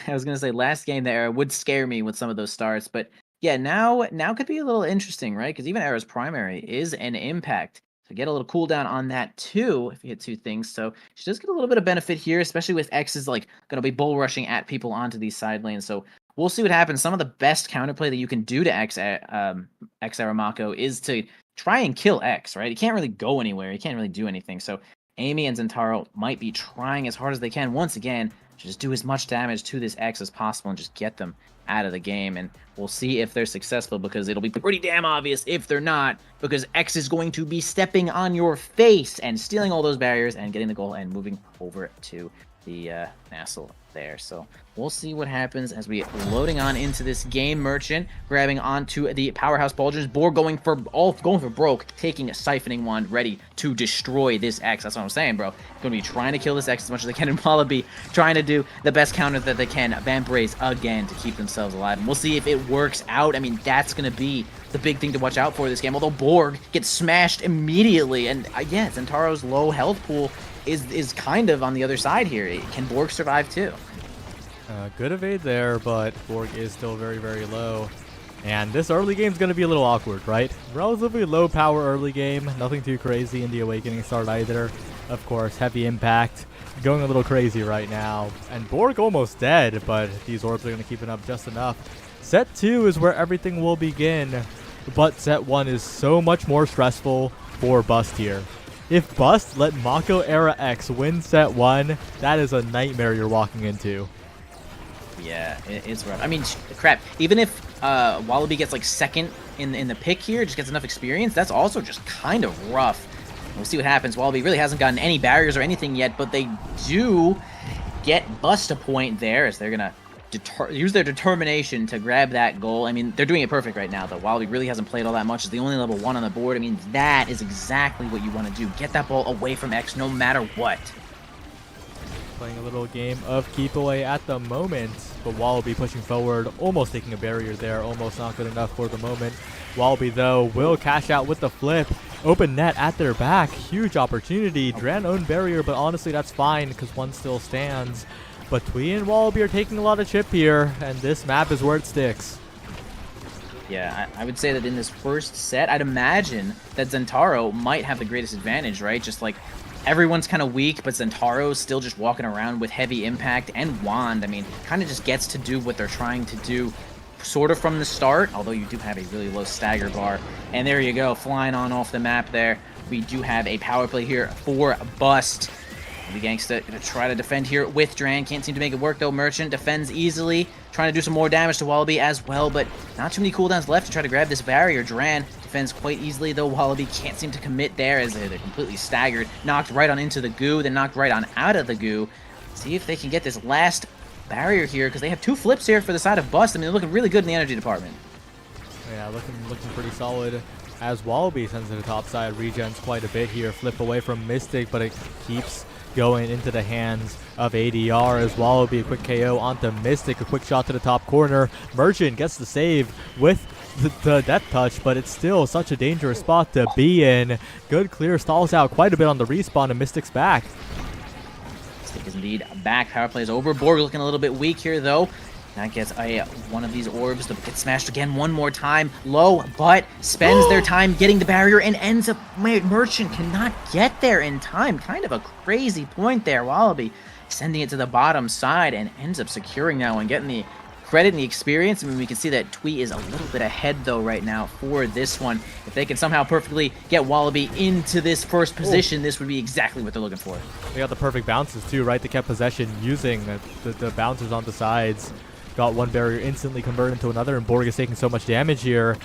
I was gonna say last game the Era would scare me with some of those starts, but yeah, now could be a little interesting, right? Because even Era's primary is an impact. So get a little cooldown on that too if you hit 2 things. So she does get a little bit of benefit here, especially with X's gonna be bull rushing at people onto these side lanes. So we'll see what happens. Some of the best counterplay that you can do to X Era Mako is to try and kill X, right? He can't really go anywhere. He can't really do anything. So Amy and Zentaro might be trying as hard as they can once again to just do as much damage to this X as possible and just get them out of the game. And we'll see if they're successful, because it'll be pretty damn obvious if they're not, because X is going to be stepping on your face and stealing all those barriers and getting the goal and moving over to the NASL there. So we'll see what happens as we loading on into this game. Merchant grabbing onto the powerhouse Bulgers. Borg going for broke, taking a siphoning wand, ready to destroy this X. That's what I'm saying, bro. Gonna be trying to kill this X as much as they can, and Wallaby trying to do the best counter that they can. Vambrace again to keep themselves alive, and we'll see if it works out. I mean, that's gonna be the big thing to watch out for this game. Although Borg gets smashed immediately, and yeah, Zentaro's low health pool is kind of on the other side here. Can Borg survive too? Good evade there, but Borg is still very, very low. And this early game is going to be a little awkward, right? Relatively low power early game. Nothing too crazy in the Awakening start either. Of course, Heavy Impact going a little crazy right now. And Borg almost dead, but these orbs are going to keep it up just enough. Set 2 is where everything will begin. But set 1 is so much more stressful for Bust here. If Bust let Mako Era X win set 1, that is a nightmare you're walking into. Yeah, it's rough. I mean, crap. Even if Wallaby gets like second in the pick here, just gets enough experience, that's also just kind of rough. We'll see what happens. Wallaby really hasn't gotten any barriers or anything yet, but they do get bust a point there as they're gonna use their determination to grab that goal. I mean, they're doing it perfect right now, though. Wallaby really hasn't played all that much. It's the only level 1 on the board. I mean, that is exactly what you want to do. Get that ball away from X no matter what. Playing a little game of keep away at the moment, but Wallaby pushing forward, almost taking a barrier there, almost not good enough for the moment. Wallaby, though, will cash out with the flip. Open net at their back. Huge opportunity. Dran owned barrier, but honestly, that's fine because one still stands. But Twee and Wallaby are taking a lot of chip here, and this map is where it sticks. Yeah, I would say that in this first set, I'd imagine that Zentaro might have the greatest advantage, right? Just like everyone's kind of weak, but Zentaro's still just walking around with heavy impact, and Wand, I mean, kind of just gets to do what they're trying to do sort of from the start, although you do have a really low stagger bar. And there you go, flying on off the map there. We do have a power play here for Bust. The Gangsta gonna try to defend here with Dran. Can't seem to make it work though. Merchant defends easily, trying to do some more damage to Wallaby as well, but not too many cooldowns left to try to grab this barrier. Dran defends quite easily though. Wallaby can't seem to commit there as they're completely staggered. Knocked right on into the goo, then knocked right on out of the goo. See if they can get this last barrier here, because they have 2 flips here for the side of Bust. I mean, they're looking really good in the energy department. Yeah, looking pretty solid as Wallaby sends to the top side. Regens quite a bit here. Flip away from Mystic, but it keeps going into the hands of ADR as Wallaby. A quick KO onto Mystic. A quick shot to the top corner. Merchant gets the save with the death touch, but it's still such a dangerous spot to be in. Good clear, stalls out quite a bit on the respawn, and Mystic's back. Mystic is indeed back. Power play is over. Borg looking a little bit weak here though. That gets one of these orbs to get smashed again one more time. Low, but spends their time getting the barrier and ends up... Merchant cannot get there in time. Kind of a crazy point there. Wallaby sending it to the bottom side and ends up securing that one, getting the credit and the experience. I mean, we can see that Twee is a little bit ahead, though, right now for this one. If they can somehow perfectly get Wallaby into this first position, this would be exactly what they're looking for. They got the perfect bounces, too, right? They kept possession using the bouncers on the sides. Got one barrier instantly converted into another, and Borg is taking so much damage here.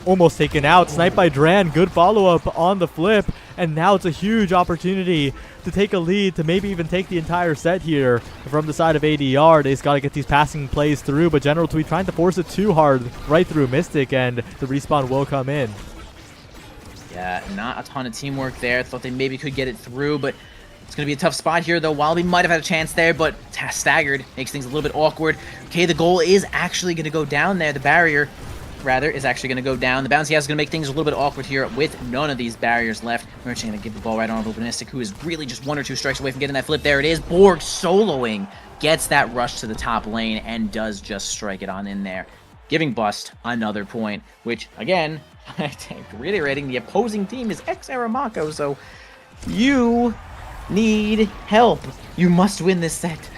Almost taken out. Sniped by Dran. Good follow-up on the flip. And now it's a huge opportunity to take a lead, to maybe even take the entire set here from the side of ADR. They just got to get these passing plays through, but General Twee trying to force it too hard right through Mystic, and the respawn will come in. Yeah, not a ton of teamwork there. Thought they maybe could get it through, but it's going to be a tough spot here, though. Wallaby might have had a chance there, but staggered. Makes things a little bit awkward. Okay, the goal is actually going to go down there. The barrier, rather, is actually going to go down. The bouncy house is going to make things a little bit awkward here with none of these barriers left. Merchant going to give the ball right on over Mystic, who is really just 1 or 2 strikes away from getting that flip. There it is. Borg soloing. Gets that rush to the top lane and does just strike it on in there. Giving Bust another point, which, again, reiterating, the opposing team is ex-Aramako, so you need help. You must win this set.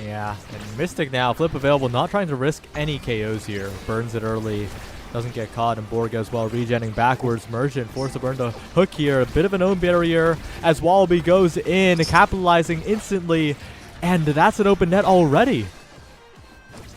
Yeah, and Mystic now, flip available, not trying to risk any KOs here. Burns it early, doesn't get caught, and Borg as well, regenning backwards. Merchant forced to burn the hook here. A bit of an own barrier as Wallaby goes in, capitalizing instantly, and that's an open net already.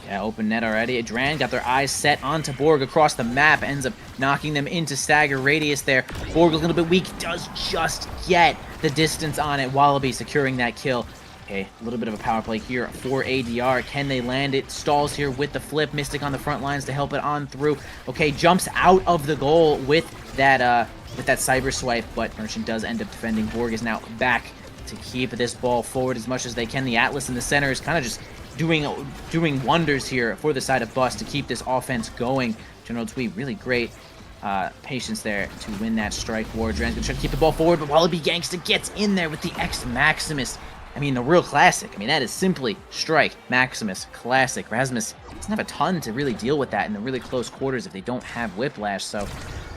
Yeah, open net already. Dran got their eyes set onto Borg across the map, ends up knocking them into stagger radius there. Borg a little bit weak, does just get the distance on it. Wallaby securing that kill. Okay, a little bit of a power play here for ADR. Can they land it? Stalls here with the flip. Mystic on the front lines to help it on through. Okay, jumps out of the goal with that cyber swipe, but Merchant does end up defending. Borg is now back to keep this ball forward as much as they can. The Atlas in the center is kind of just doing wonders here for the side of Bust to keep this offense going. General Twee, really great patience there to win that strike war. Dran's gonna try to keep the ball forward, but Wallaby Gangsta gets in there with the X Maximus. I mean, the real classic. I mean, that is simply Strike, Maximus, Classic. Rasmus doesn't have a ton to really deal with that in the really close quarters if they don't have Whiplash, so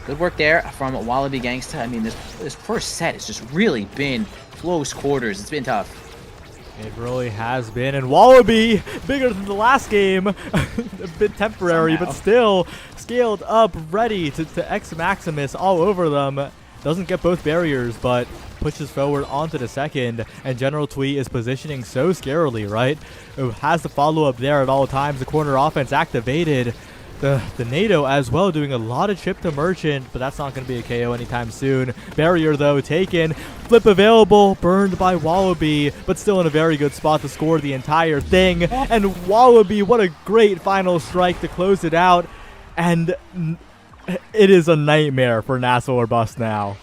good work there from Wallaby Gangsta. I mean, this first set has just really been close quarters. It's been tough. It really has been, and Wallaby, bigger than the last game, a bit temporary, but still scaled up, ready to X Maximus all over them. doesn't get both barriers, but pushes forward onto the second, and General Twee is positioning so scarily, right? It has the follow-up there at all times. The corner offense activated. The NATO as well doing a lot of chip to Merchant, but that's not going to be a KO anytime soon. Barrier, though, taken. Flip available, burned by Wallaby, but still in a very good spot to score the entire thing. And Wallaby, what a great final strike to close it out. And it is a nightmare for NASL or bust now.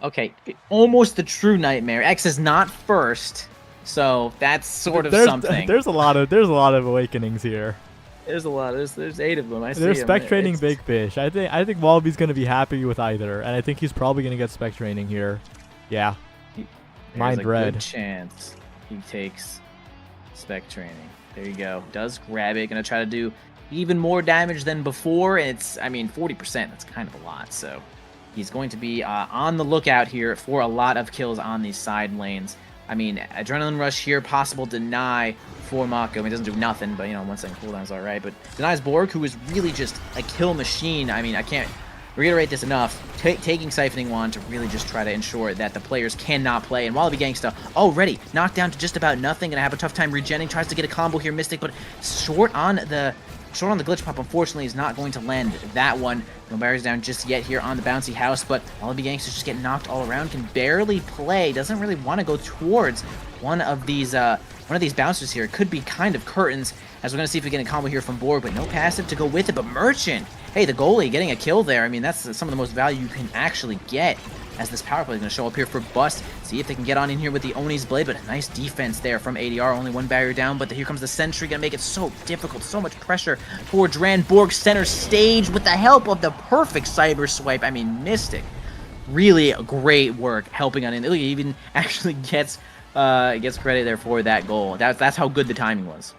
Okay, almost the true nightmare. X is not first, so that's sort of something. There's a lot of awakenings here. There's a lot. There's 8 of them. I see They're them. spec training big fish. I think Wallaby's gonna be happy with either, and I think he's probably gonna get spec training here. Yeah. Mind There's a red. good chance he takes spec training. There you go. Does grab it. Gonna try to do even more damage than before. It's, I mean, 40%. That's kind of a lot. So he's going to be on the lookout here for a lot of kills on these side lanes. I mean, Adrenaline Rush here, possible deny for Mako. I mean, it doesn't do nothing, but, you know, 1 second cooldown's all right. But denies Borg, who is really just a kill machine. I mean, I can't reiterate this enough. Taking Siphoning Wand to really just try to ensure that the players cannot play. And Wallaby Gangsta already knocked down to just about nothing. Gonna have a tough time regenning. Tries to get a combo here, Mystic, but short on the glitch pop, unfortunately, is not going to land that one. No barriers down just yet here on the bouncy house, but Wallaby Gangsters just getting knocked all around. Can barely play. Doesn't really want to go towards one of these bouncers here. It could be kind of curtains, as we're going to see if we get a combo here from Borg, but no passive to go with it. But Merchant, hey, the goalie getting a kill there. I mean, that's some of the most value you can actually get, as this power play is going to show up here for Bust. See if they can get on in here with the Oni's Blade, but a nice defense there from ADR. Only 1 barrier down, but here comes the Sentry. Going to make it so difficult, so much pressure for Dran. Borg center stage with the help of the perfect Cyber Swipe. I mean, Mystic, really great work helping on it. He even actually gets credit there for that goal. That's how good the timing was.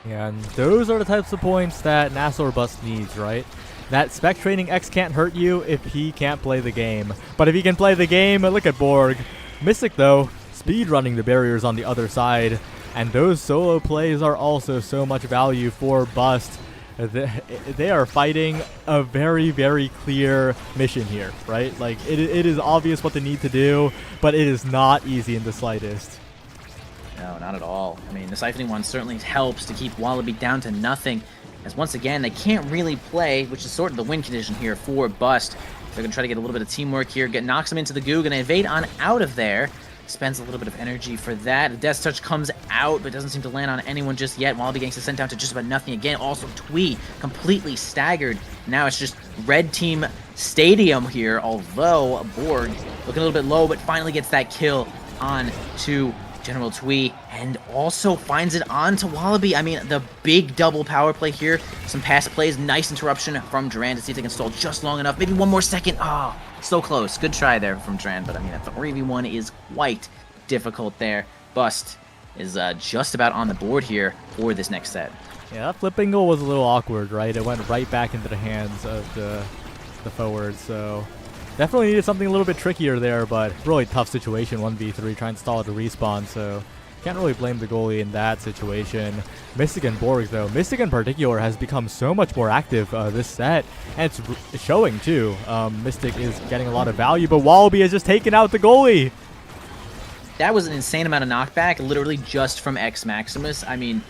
Yeah, and those are the types of points that NASL or bust needs, right? That spec training X can't hurt you if he can't play the game. But if he can play the game, look at Borg. Mystic, though, speed running the barriers on the other side. And those solo plays are also so much value for Bust. They are fighting a very, very clear mission here, right? Like, it is obvious what they need to do, but it is not easy in the slightest. No, not at all. I mean, the Siphoning Wand certainly helps to keep Wallaby down to nothing, as once again, they can't really play, which is sort of the win condition here for Bust. They're going to try to get a little bit of teamwork here, knocks him into the goo, going to evade on out of there. Spends a little bit of energy for that. The Death Touch comes out, but doesn't seem to land on anyone just yet. Wallaby Gangsta sent down to just about nothing again. Also, Twee completely staggered. Now it's just Red Team Stadium here, although Borg looking a little bit low, but finally gets that kill on to General Twee, and also finds it on to Wallaby. I mean, the big double power play here. Some pass plays, nice interruption from Duran to see if they can stall just long enough. Maybe 1 more second. Oh, so close. Good try there from Duran, but I mean, that 3v1 is quite difficult there. Bust is just about on the board here for this next set. Yeah, that flip angle was a little awkward, right? It went right back into the hands of the forward, so definitely needed something a little bit trickier there, but really tough situation, 1v3, trying to stall it to respawn, so can't really blame the goalie in that situation. Mystic and Borg, though. Mystic in particular has become so much more active this set, and it's showing, too. Mystic is getting a lot of value, but Wallaby has just taken out the goalie. That was an insane amount of knockback, literally just from X Maximus. I mean,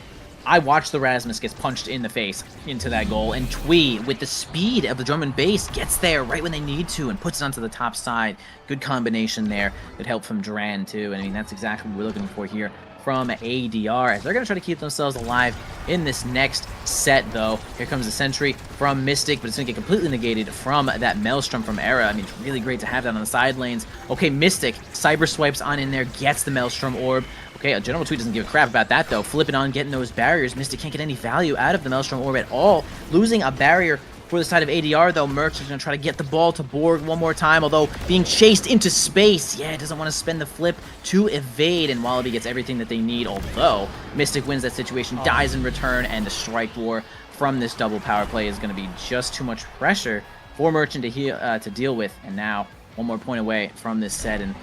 I watched the Rasmus gets punched in the face into that goal, and Twee, with the speed of the drum and bass, gets there right when they need to and puts it onto the top side. Good combination there. Good help from Duran, too. I mean, that's exactly what we're looking for here from ADR, as they're going to try to keep themselves alive in this next set, though. Here comes the Sentry from Mystic, but it's going to get completely negated from that Maelstrom from Era. I mean, it's really great to have that on the side lanes. Okay, Mystic, Cyber Swipes on in there, gets the Maelstrom Orb. Okay, General Twee doesn't give a crap about that, though. Flipping on, getting those barriers. Mystic can't get any value out of the Maelstrom Orb at all. Losing a barrier for the side of ADR, though. Merch is going to try to get the ball to Borg one more time, although being chased into space. Yeah, doesn't want to spend the flip to evade, and Wallaby gets everything that they need, although Mystic wins that situation, dies in return, and the Strike War from this double power play is going to be just too much pressure for Merchant to deal with. And now, 1 more point away from this set, and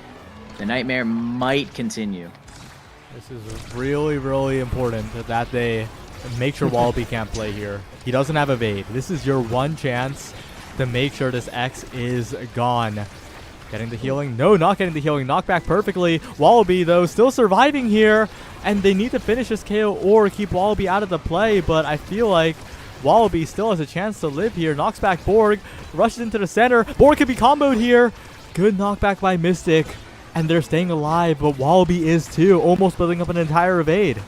the nightmare might continue. This is really, really important that they make sure Wallaby can't play here. He doesn't have evade. This is your one chance to make sure this X is gone. Getting the healing. No, not getting the healing. Knockback perfectly. Wallaby, though, still surviving here. And they need to finish this KO or keep Wallaby out of the play. But I feel like Wallaby still has a chance to live here. Knocks back Borg. Rushes into the center. Borg could be comboed here. Good knockback by Mystic. And they're staying alive. But Wallaby is too. Almost building up an entire evade.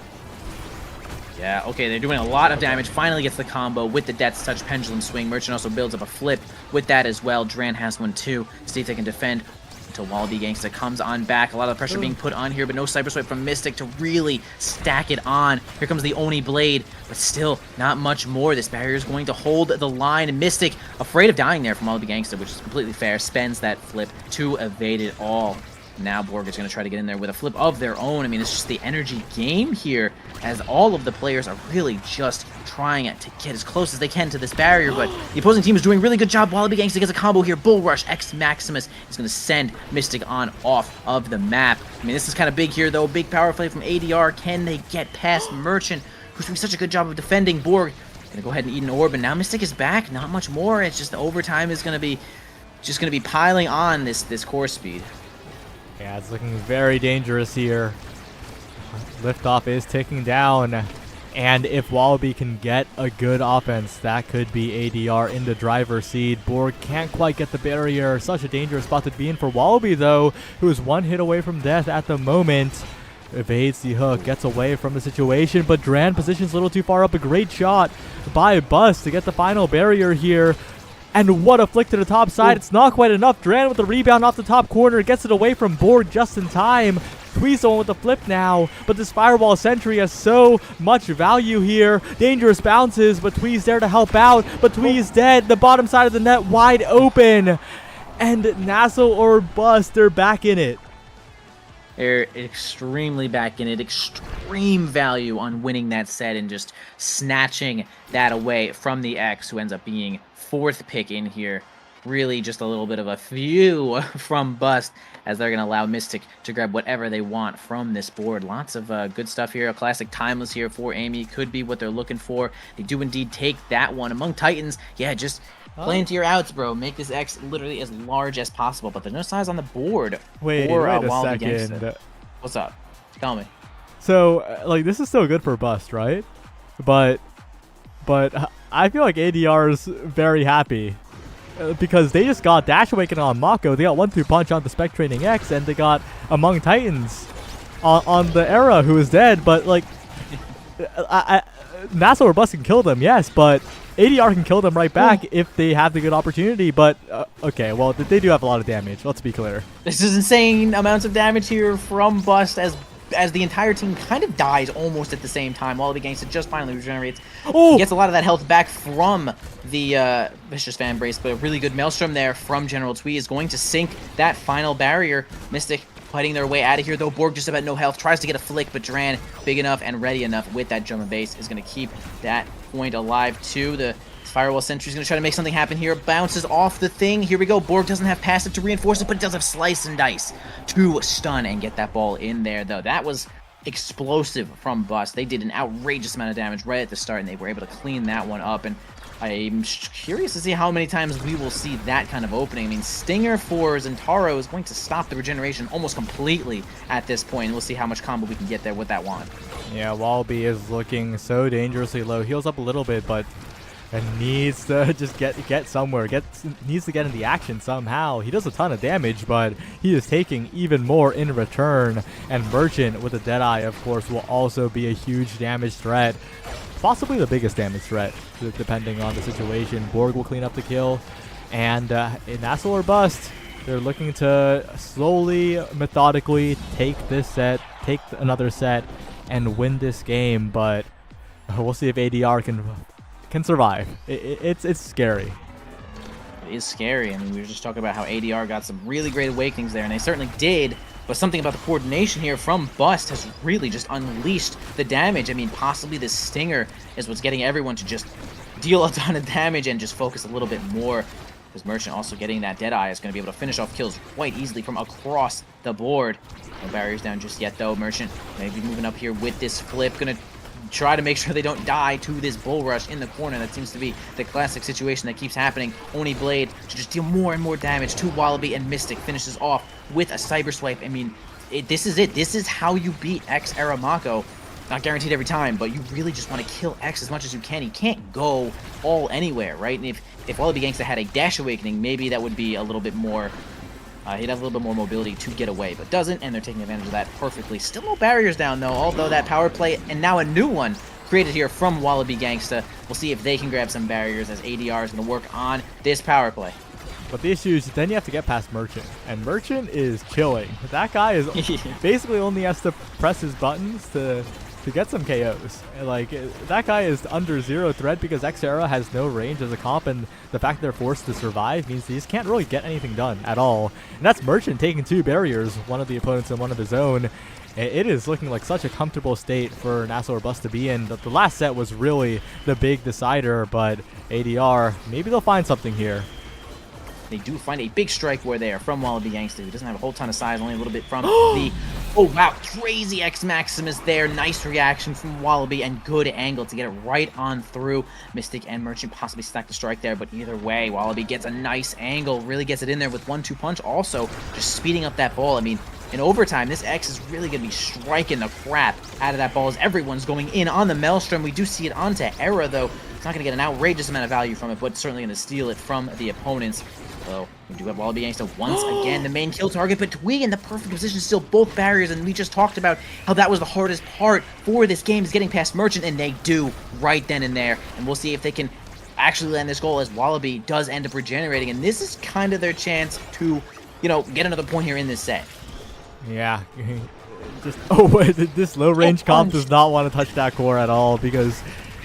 Yeah, okay, they're doing a lot of damage. Finally gets the combo with the Death's Touch Pendulum Swing. Merchant also builds up a flip with that as well. Dran has one too. See if they can defend until Wallaby Gangsta comes on back. A lot of pressure being put on here, but no Cyber Swipe from Mystic to really stack it on. Here comes the Oni Blade, but still not much more. This barrier is going to hold the line. Mystic, afraid of dying there from Wallaby Gangsta, which is completely fair, spends that flip to evade it all. Now Borg is going to try to get in there with a flip of their own. I mean, it's just the energy game here as all of the players are really just trying to get as close as they can to this barrier, but the opposing team is doing a really good job. Wallaby Gangsta gets a combo here. Bull Rush, X Maximus is going to send Mystic on off of the map. I mean, this is kind of big here, though. Big power play from ADR. Can they get past Merchant, who's doing such a good job of defending? Borg going to go ahead and eat an orb, and now Mystic is back. Not much more. It's just the overtime is going to be piling on this core speed. Yeah, it's looking very dangerous here. Liftoff is ticking down. And if Wallaby can get a good offense, that could be ADR in the driver's seat. Borg can't quite get the barrier. Such a dangerous spot to be in for Wallaby, though, who is one hit away from death at the moment. Evades the hook, gets away from the situation, but Dran positions a little too far up. A great shot by Bust to get the final barrier here. And what a flick to the top side. It's not quite enough. Dran with the rebound off the top corner. Gets it away from Borg just in time. Tweez on with the flip now. But this Firewall Sentry has so much value here. Dangerous bounces, but Tweez there to help out. But Tweez dead. The bottom side of the net wide open. And NASL or Bust, they're back in it. They're extremely back in it. Extreme value on winning that set and just snatching that away from the X, who ends up being fourth pick in here. Really just a little bit of a few from Bust, as they're going to allow Mystic to grab whatever they want from this board. Lots of good stuff here. A classic Timeless here for Amy could be what they're looking for. They do indeed take that one. Among Titans, yeah, just play into your outs, bro. Make this X literally as large as possible, but there's no size on the board. Wait a second. What's up? Tell me. So, like, this is so good for Bust, right? But I feel like ADR is very happy because they just got Dash Awakening on Mako. They got 1-2 punch on the Spectrating X, and they got Among Titans on the Era, who is dead. But like, NASL or Bust can kill them, yes, but ADR can kill them right back if they have the good opportunity. But okay, well, they do have a lot of damage. Let's be clear. This is insane amounts of damage here from Bust as the entire team kind of dies almost at the same time. Wallaby Gangsta just finally regenerates. Oh! He gets a lot of that health back from the Vicious Fan Brace, but a really good Maelstrom there from General Twee is going to sink that final barrier. Mystic fighting their way out of here, though. Borg just about no health, tries to get a flick, but Dran, big enough and ready enough with that German base, is going to keep that point alive too. The Firewall Sentry is going to try to make something happen here. Bounces off the thing. Here we go. Borg doesn't have passive to reinforce it, but it does have Slice and Dice to stun and get that ball in there, though. That was explosive from Bust. They did an outrageous amount of damage right at the start, and they were able to clean that one up. And I'm curious to see how many times we will see that kind of opening. I mean, Stinger for Zentaro is going to stop the regeneration almost completely at this point, and we'll see how much combo we can get there with that wand. Yeah, Wallaby is looking so dangerously low. Heals up a little bit, but and needs to just get somewhere. Needs to get in the action somehow. He does a ton of damage, but he is taking even more in return. And Merchant with a Deadeye, of course, will also be a huge damage threat. Possibly the biggest damage threat, depending on the situation. Borg will clean up the kill. And in NASL or Bust, they're looking to slowly, methodically take this set, take another set, and win this game. But we'll see if ADR can survive. It's scary. It is scary. I mean, we were just talking about how ADR got some really great awakenings there, and they certainly did, but something about the coordination here from Bust has really just unleashed the damage. I mean, possibly this Stinger is what's getting everyone to just deal a ton of damage and just focus a little bit more, because Merchant also getting that Deadeye is going to be able to finish off kills quite easily from across the board. No barriers down just yet, though. Merchant maybe moving up here with this flip, going to try to make sure they don't die to this bull rush in the corner. That seems to be the classic situation that keeps happening. Oni Blade to just deal more and more damage to Wallaby, and Mystic finishes off with a Cyber Swipe. I mean, this is it. This is how you beat X era Mako. Not guaranteed every time, but you really just want to kill X as much as you can. He can't go all anywhere, right? And if Wallaby Gangsta had a Dash Awakening, maybe that would be a little bit more... he'd have a little bit more mobility to get away, but doesn't, and they're taking advantage of that perfectly. Still no barriers down, though, although that power play, and now a new one, created here from Wallaby Gangsta. We'll see if they can grab some barriers, as ADR is going to work on this power play. But the issue is then you have to get past Merchant, and Merchant is chilling. That guy is basically only has to press his buttons to get some KOs. Like, that guy is under 0 threat because Xera has no range as a comp, and the fact they're forced to survive means they just can't really get anything done at all. And that's Merchant taking 2 barriers, one of the opponents and one of his own. It is looking like such a comfortable state for NASL or Bust to be in. The last set was really the big decider, but ADR, maybe they'll find something here. They do find a big strike war there from Wallaby Gangsta, who doesn't have a whole ton of size, only a little bit from the... Oh, wow. Crazy X Maximus there. Nice reaction from Wallaby, and good angle to get it right on through. Mystic and Merchant possibly stack the strike there, but either way, Wallaby gets a nice angle, really gets it in there with 1-2 punch. Also, just speeding up that ball. I mean, in overtime, this X is really going to be striking the crap out of that ball as everyone's going in on the Maelstrom. We do see it onto Era, though. It's not going to get an outrageous amount of value from it, but certainly going to steal it from the opponents. So we do have Wallaby Gangsta once again, the main kill target, but Twee in the perfect position, still both barriers, and we just talked about how that was the hardest part for this game, is getting past Merchant, and they do right then and there. And we'll see if they can actually land this goal, as Wallaby does end up regenerating, and this is kind of their chance to, you know, get another point here in this set. Yeah. Just this low range comp does not want to touch that core at all, because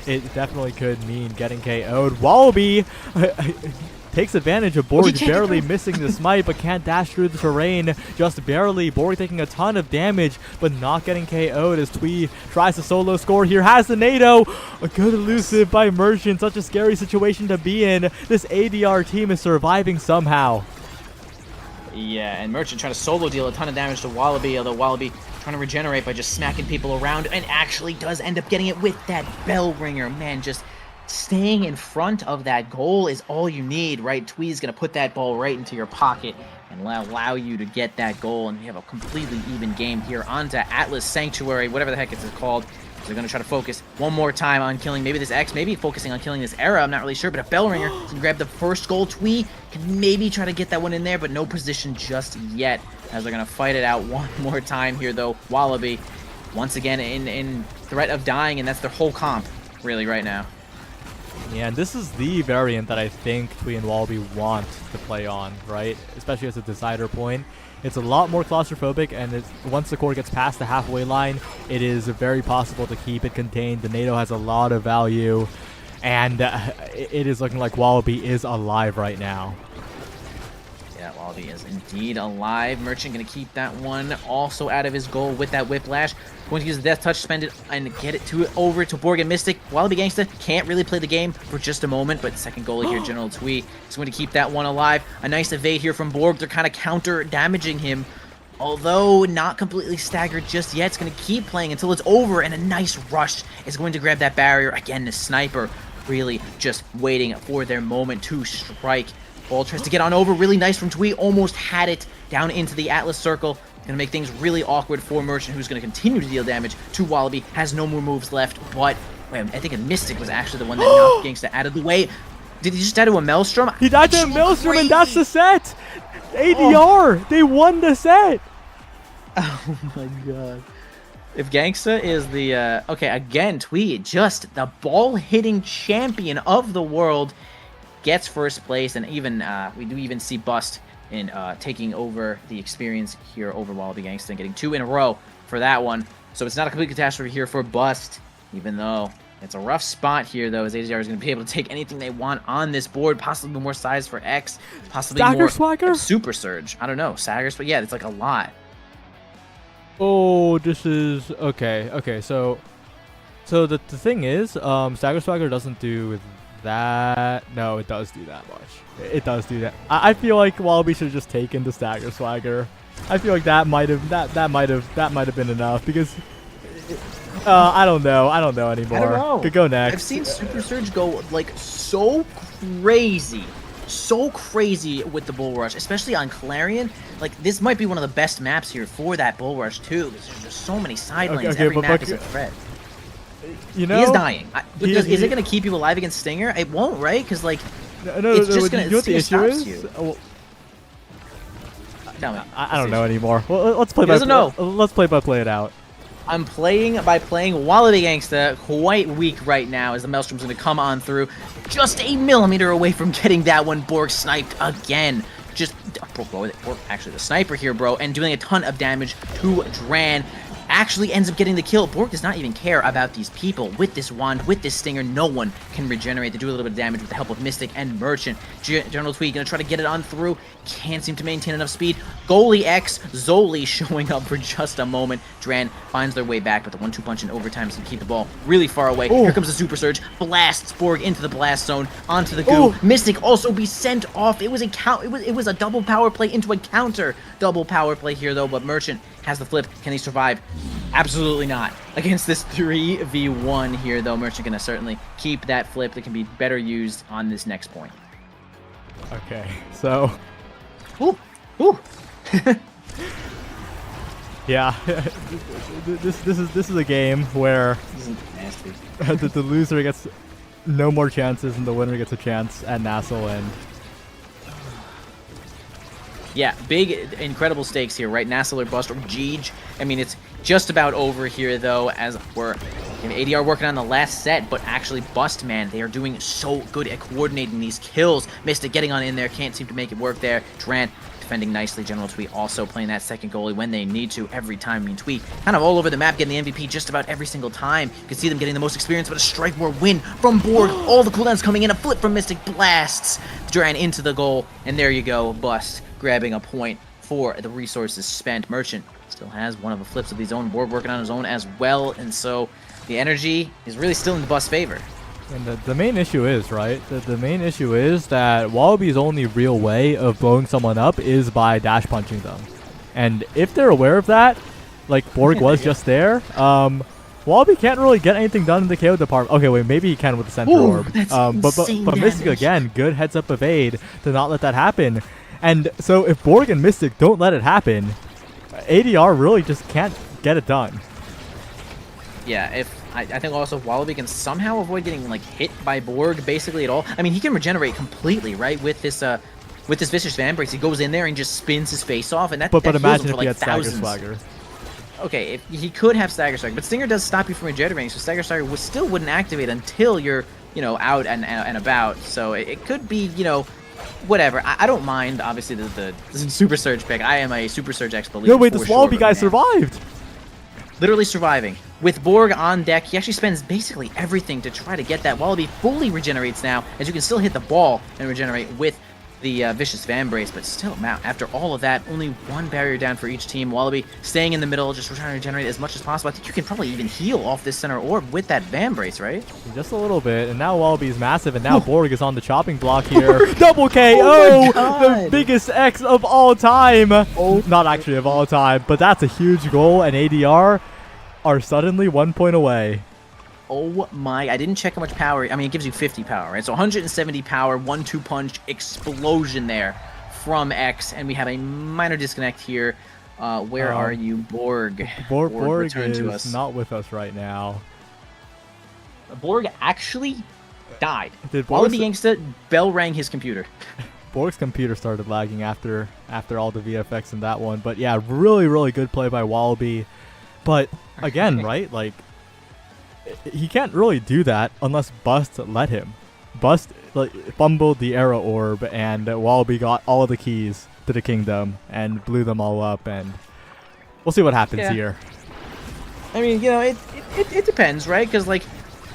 it definitely could mean getting KO'd. Wallaby takes advantage of Borg barely missing the smite, but can't dash through the terrain, just barely. Borg taking a ton of damage, but not getting KO'd as Twee tries to solo score here. Has the NATO. A good elusive by Merchant. Such a scary situation to be in. This ADR team is surviving somehow. Yeah, and Merchant trying to solo deal a ton of damage to Wallaby, although Wallaby trying to regenerate by just smacking people around, and actually does end up getting it with that bell ringer. Man, just staying in front of that goal is all you need, right? Twee's going to put that ball right into your pocket and allow you to get that goal, and we have a completely even game here onto Atlas Sanctuary, whatever the heck it's called. So they're going to try to focus one more time on killing maybe this X, maybe focusing on killing this Era, I'm not really sure, but a bell ringer can grab the first goal. Twee can maybe try to get that one in there, but no position just yet, as they're going to fight it out one more time here, though. Wallaby, once again, in threat of dying, and that's their whole comp, really, right now. Yeah, and this is the variant that I think Twee and Wallaby want to play on, right? Especially as a decider point. It's a lot more claustrophobic, and once the core gets past the halfway line, it is very possible to keep it contained. The NATO has a lot of value, and it is looking like Wallaby is alive right now. Yeah, Wallaby is indeed alive. Merchant going to keep that one also out of his goal with that Whiplash. Going to use the Death Touch, spend it, and get it over to Borg and Mystic. Wallaby Gangsta can't really play the game for just a moment, but second goalie here, General Twee, is going to keep that one alive. A nice evade here from Borg. They're kind of counter-damaging him, although not completely staggered just yet. It's going to keep playing until it's over, and a nice rush is going to grab that barrier. Again, the sniper really just waiting for their moment to strike. Ball tries to get on over. Really nice from Twee. Almost had it down into the Atlas circle. Going to make things really awkward for Merchant, who's going to continue to deal damage to Wallaby. Has no more moves left, but wait, I think a Mystic was actually the one that knocked Gangsta out of the way. Did he just die to a Maelstrom? He died to a Maelstrom, and that's the set! ADR! They won the set! Oh my god. If Gangsta is the, okay, again, Twee, just the ball-hitting champion of the world, gets first place, and even, we do even see Bust in taking over the experience here over Wallaby Gangsta and getting 2 in a row for that one. So it's not a complete catastrophe here for Bust, even though it's a rough spot here, though, as ADR is going to be able to take anything they want on this board, possibly more size for X, possibly Stagger more Swagger? Super Surge. I don't know, Saggers, but yeah, it's like a lot. Oh, this is... Okay, so the thing is, Stagger Swagger doesn't do that. No, it does do that much. It does do that. I feel like Wallaby should have just taken the Stagger Swagger. I feel like that might have been enough, because I don't know. I don't know anymore. I don't know. Could go next. I've seen Super Surge go like so crazy with the Bull Rush, especially on Clarion. Like, this might be one of the best maps here for that Bull Rush too, because there's just so many side lanes. Every map is a threat. You know, He is dying. Is he- it going to keep you alive against Stinger? It won't, right? Because like, no, it's just you gonna know what the Stinger issue stops is? you. Well, Tell me. I don't know anymore. Well, let's play He by doesn't know. Let's play it out. I'm playing by playing Wallaby Gangsta quite weak right now as the Maelstrom's going to come on through. Just a millimeter away from getting that one. Borg sniped again. Just, or actually the sniper here, bro, and doing a ton of damage to Dran. Actually ends up getting the kill. Borg does not even care about these people. With this wand, with this stinger, no one can regenerate. They do a little bit of damage with the help of Mystic and Merchant. General Tweed gonna try to get it on through. Can't seem to maintain enough speed. Goalie X, Zoli showing up for just a moment. Dran finds their way back, but the 1-2 punch in overtime is gonna keep the ball really far away. Ooh. Here comes the Super Surge. Blasts Borg into the blast zone, onto the goo. Ooh. Mystic also be sent off. It was a double power play into a counter. Double power play here though, but Merchant has the flip. Can he survive? Absolutely not. Against this 3v1 here, though, Merchant gonna certainly keep that flip that can be better used on this next point. Okay, so Ooh, ooh. yeah, this is a game where This is nasty. the loser gets no more chances and the winner gets a chance at NASL, and Yeah, big, incredible stakes here, right? NASL or bust or Jeej. I mean, it's just about over here, though, as we're ADR working on the last set, but actually Bust, man, they are doing so good at coordinating these kills. Mystic getting on in there, can't seem to make it work there. Dran defending nicely. General Tweet also playing that second goalie when they need to every time. I mean, Tweet kind of all over the map, getting the MVP just about every single time. You can see them getting the most experience, but a Strike War win from Borg. All the cooldowns coming in, a flip from Mystic, blasts Dran into the goal, and there you go, Bust grabbing a point for the resources spent. Merchant still has one of the flips of his own. Borg working on his own as well, and so the energy is really still in the Bust's favor. And the main issue is, right, the main issue is that Wallaby's only real way of blowing someone up is by dash punching them. And if they're aware of that, like Borg was just there, Wallaby can't really get anything done in the KO department. Okay, wait, maybe he can with the center orb. That's But insane Mystic, damage. again, good heads up evade to not let that happen. And so if Borg and Mystic don't let it happen, ADR really just can't get it done. Yeah, I think also Wallaby can somehow avoid getting like hit by Borg basically at all. I mean, he can regenerate completely, right? With this vicious fan breaks, he goes in there and just spins his face off, and that But that heals imagine him if for he like had Stagger thousands. Swagger. Okay, if he could have Stagger Strike, but Stinger does stop you from regenerating, so Stagger Strike still wouldn't activate until you're, out and about. So it could be, whatever. I don't mind, obviously, the Super Surge pick. I am a Super Surge X believer. No, wait, for this sure, Wallaby but guy man, survived! literally surviving. With Borg on deck, he actually spends basically everything to try to get that. Wallaby fully regenerates now, as you can still hit the ball and regenerate with the Vicious Fan Brace, but still, after all of that, only one barrier down for each team. Wallaby staying in the middle, just trying to regenerate as much as possible. I think you can probably even heal off this center orb with that Van Brace, right? Just a little bit, and now Wallaby's massive, and now Borg is on the chopping block here. Double Oh KO! my God. The biggest X of all time! Not actually of all time, but that's a huge goal, and ADR are suddenly 1 point away. Oh my, I didn't check how much power. I mean, it gives you 50 power, right? So 170 power, 1-2 punch, explosion there from X, and we have a minor disconnect here. Where are you, Borg? Borg return to is us. not with us right now. Borg actually died. Did Wallaby Borg's, Gangsta bell rang his computer. Borg's computer started lagging after all the VFX in that one, but yeah, really, really good play by Wallaby. But again, right, like, he can't really do that unless Bust let him. Bust fumbled the Arrow Orb, and Wallaby got all of the keys to the kingdom and blew them all up, and we'll see what happens here. I mean, it depends, right? Because, like,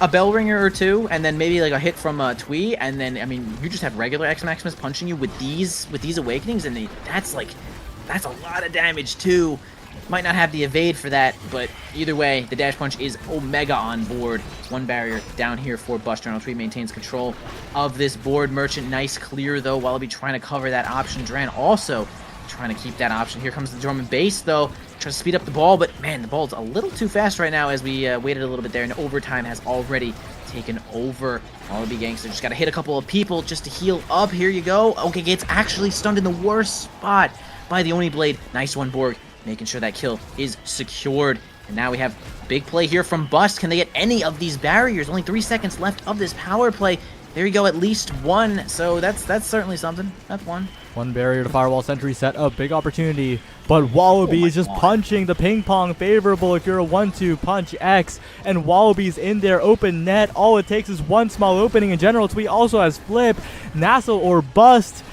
a bell ringer or two, and then maybe, like, a hit from Twee, and then, I mean, you just have regular X Maximus punching you with these Awakenings, and that's a lot of damage, too. Might not have the evade for that, but either way, the dash punch is Omega on board. One barrier down here for Bust. General Tree maintains control of this board. Merchant, nice clear, though. Wallaby trying to cover that option. Dran also trying to keep that option. Here comes the German base, though. try to speed up the ball, but man, the ball's a little too fast right now as we waited a little bit there, and overtime has already taken over. Wallaby Gangster just got to hit a couple of people just to heal up. Here you go. Okay, gets actually stunned in the worst spot by the Oni Blade. Nice one, Borg, making sure that kill is secured. And now we have big play here from Bust. Can they get any of these barriers? Only 3 seconds left of this power play. There you go, at least one. So that's certainly something. That's one. One barrier to Firewall Sentry set up. Big opportunity. But Wallaby is just punching the ping pong favorable if you're a 1-2 punch X. And Wallaby's in there, open net. All it takes is one small opening. And General Twee also has flip. NASL or Bust.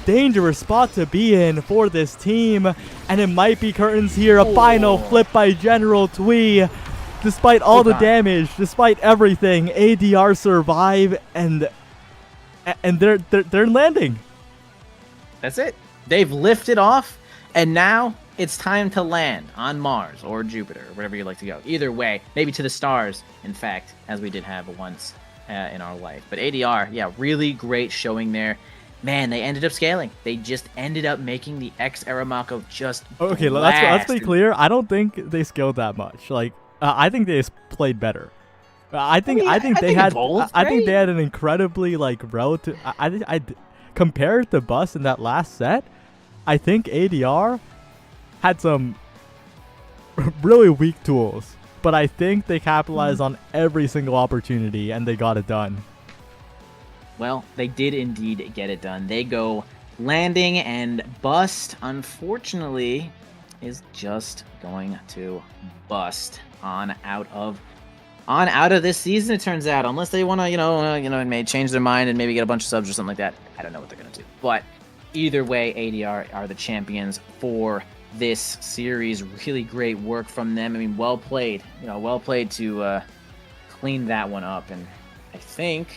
Dangerous spot to be in for this team. And it might be curtains here. A final flip by General Twee. Despite all the damage, despite everything, ADR survive and they're landing. That's it. They've lifted off, and now it's time to land on Mars or Jupiter, or wherever you'd like to go. Either way, maybe to the stars, in fact, as we did have once in our life. But ADR, yeah, really great showing there. Man, they ended up scaling. They just ended up making the X Aramako just okay. Let's be clear. I don't think they scaled that much. Like, I think they just played better. I think they had an incredibly like relative. I compared to Bust in that last set, I think ADR had some really weak tools, but I think they capitalized on every single opportunity and they got it done. Well, they did indeed get it done. They go landing, and Bust, unfortunately, is just going to bust on out of this season. It turns out, unless they want to, may change their mind and maybe get a bunch of subs or something like that. I don't know what they're gonna do. But either way, ADR are the champions for this series. Really great work from them. I mean, well played. Well played to clean that one up. And I think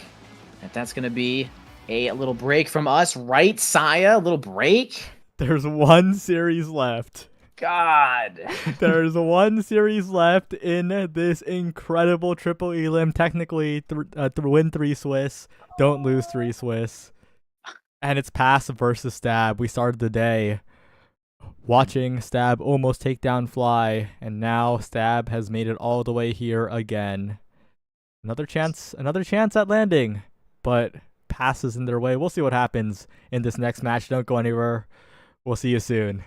that's gonna be a little break from us, right, Saya? A little break. There's one series left. God. There's one series left in this incredible triple elim. Technically, win 3 Swiss, don't lose 3 Swiss. And it's Pass versus Stab. We started the day watching Stab almost take down Fly, and now Stab has made it all the way here again. Another chance at landing, but Pass is in their way. We'll see what happens in this next match. Don't go anywhere. We'll see you soon.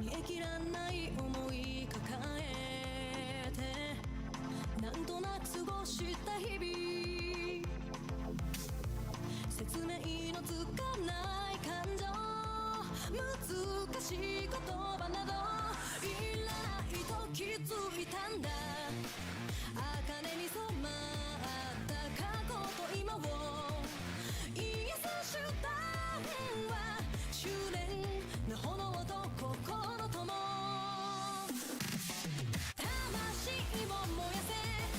えきらんない思い抱えてなんとなく過ごした日々説明のつかない感情難しい言葉などいらないと気づいたんだ茜に染まった過去と今を癒す手段は執念の炎と心とも魂を燃やせ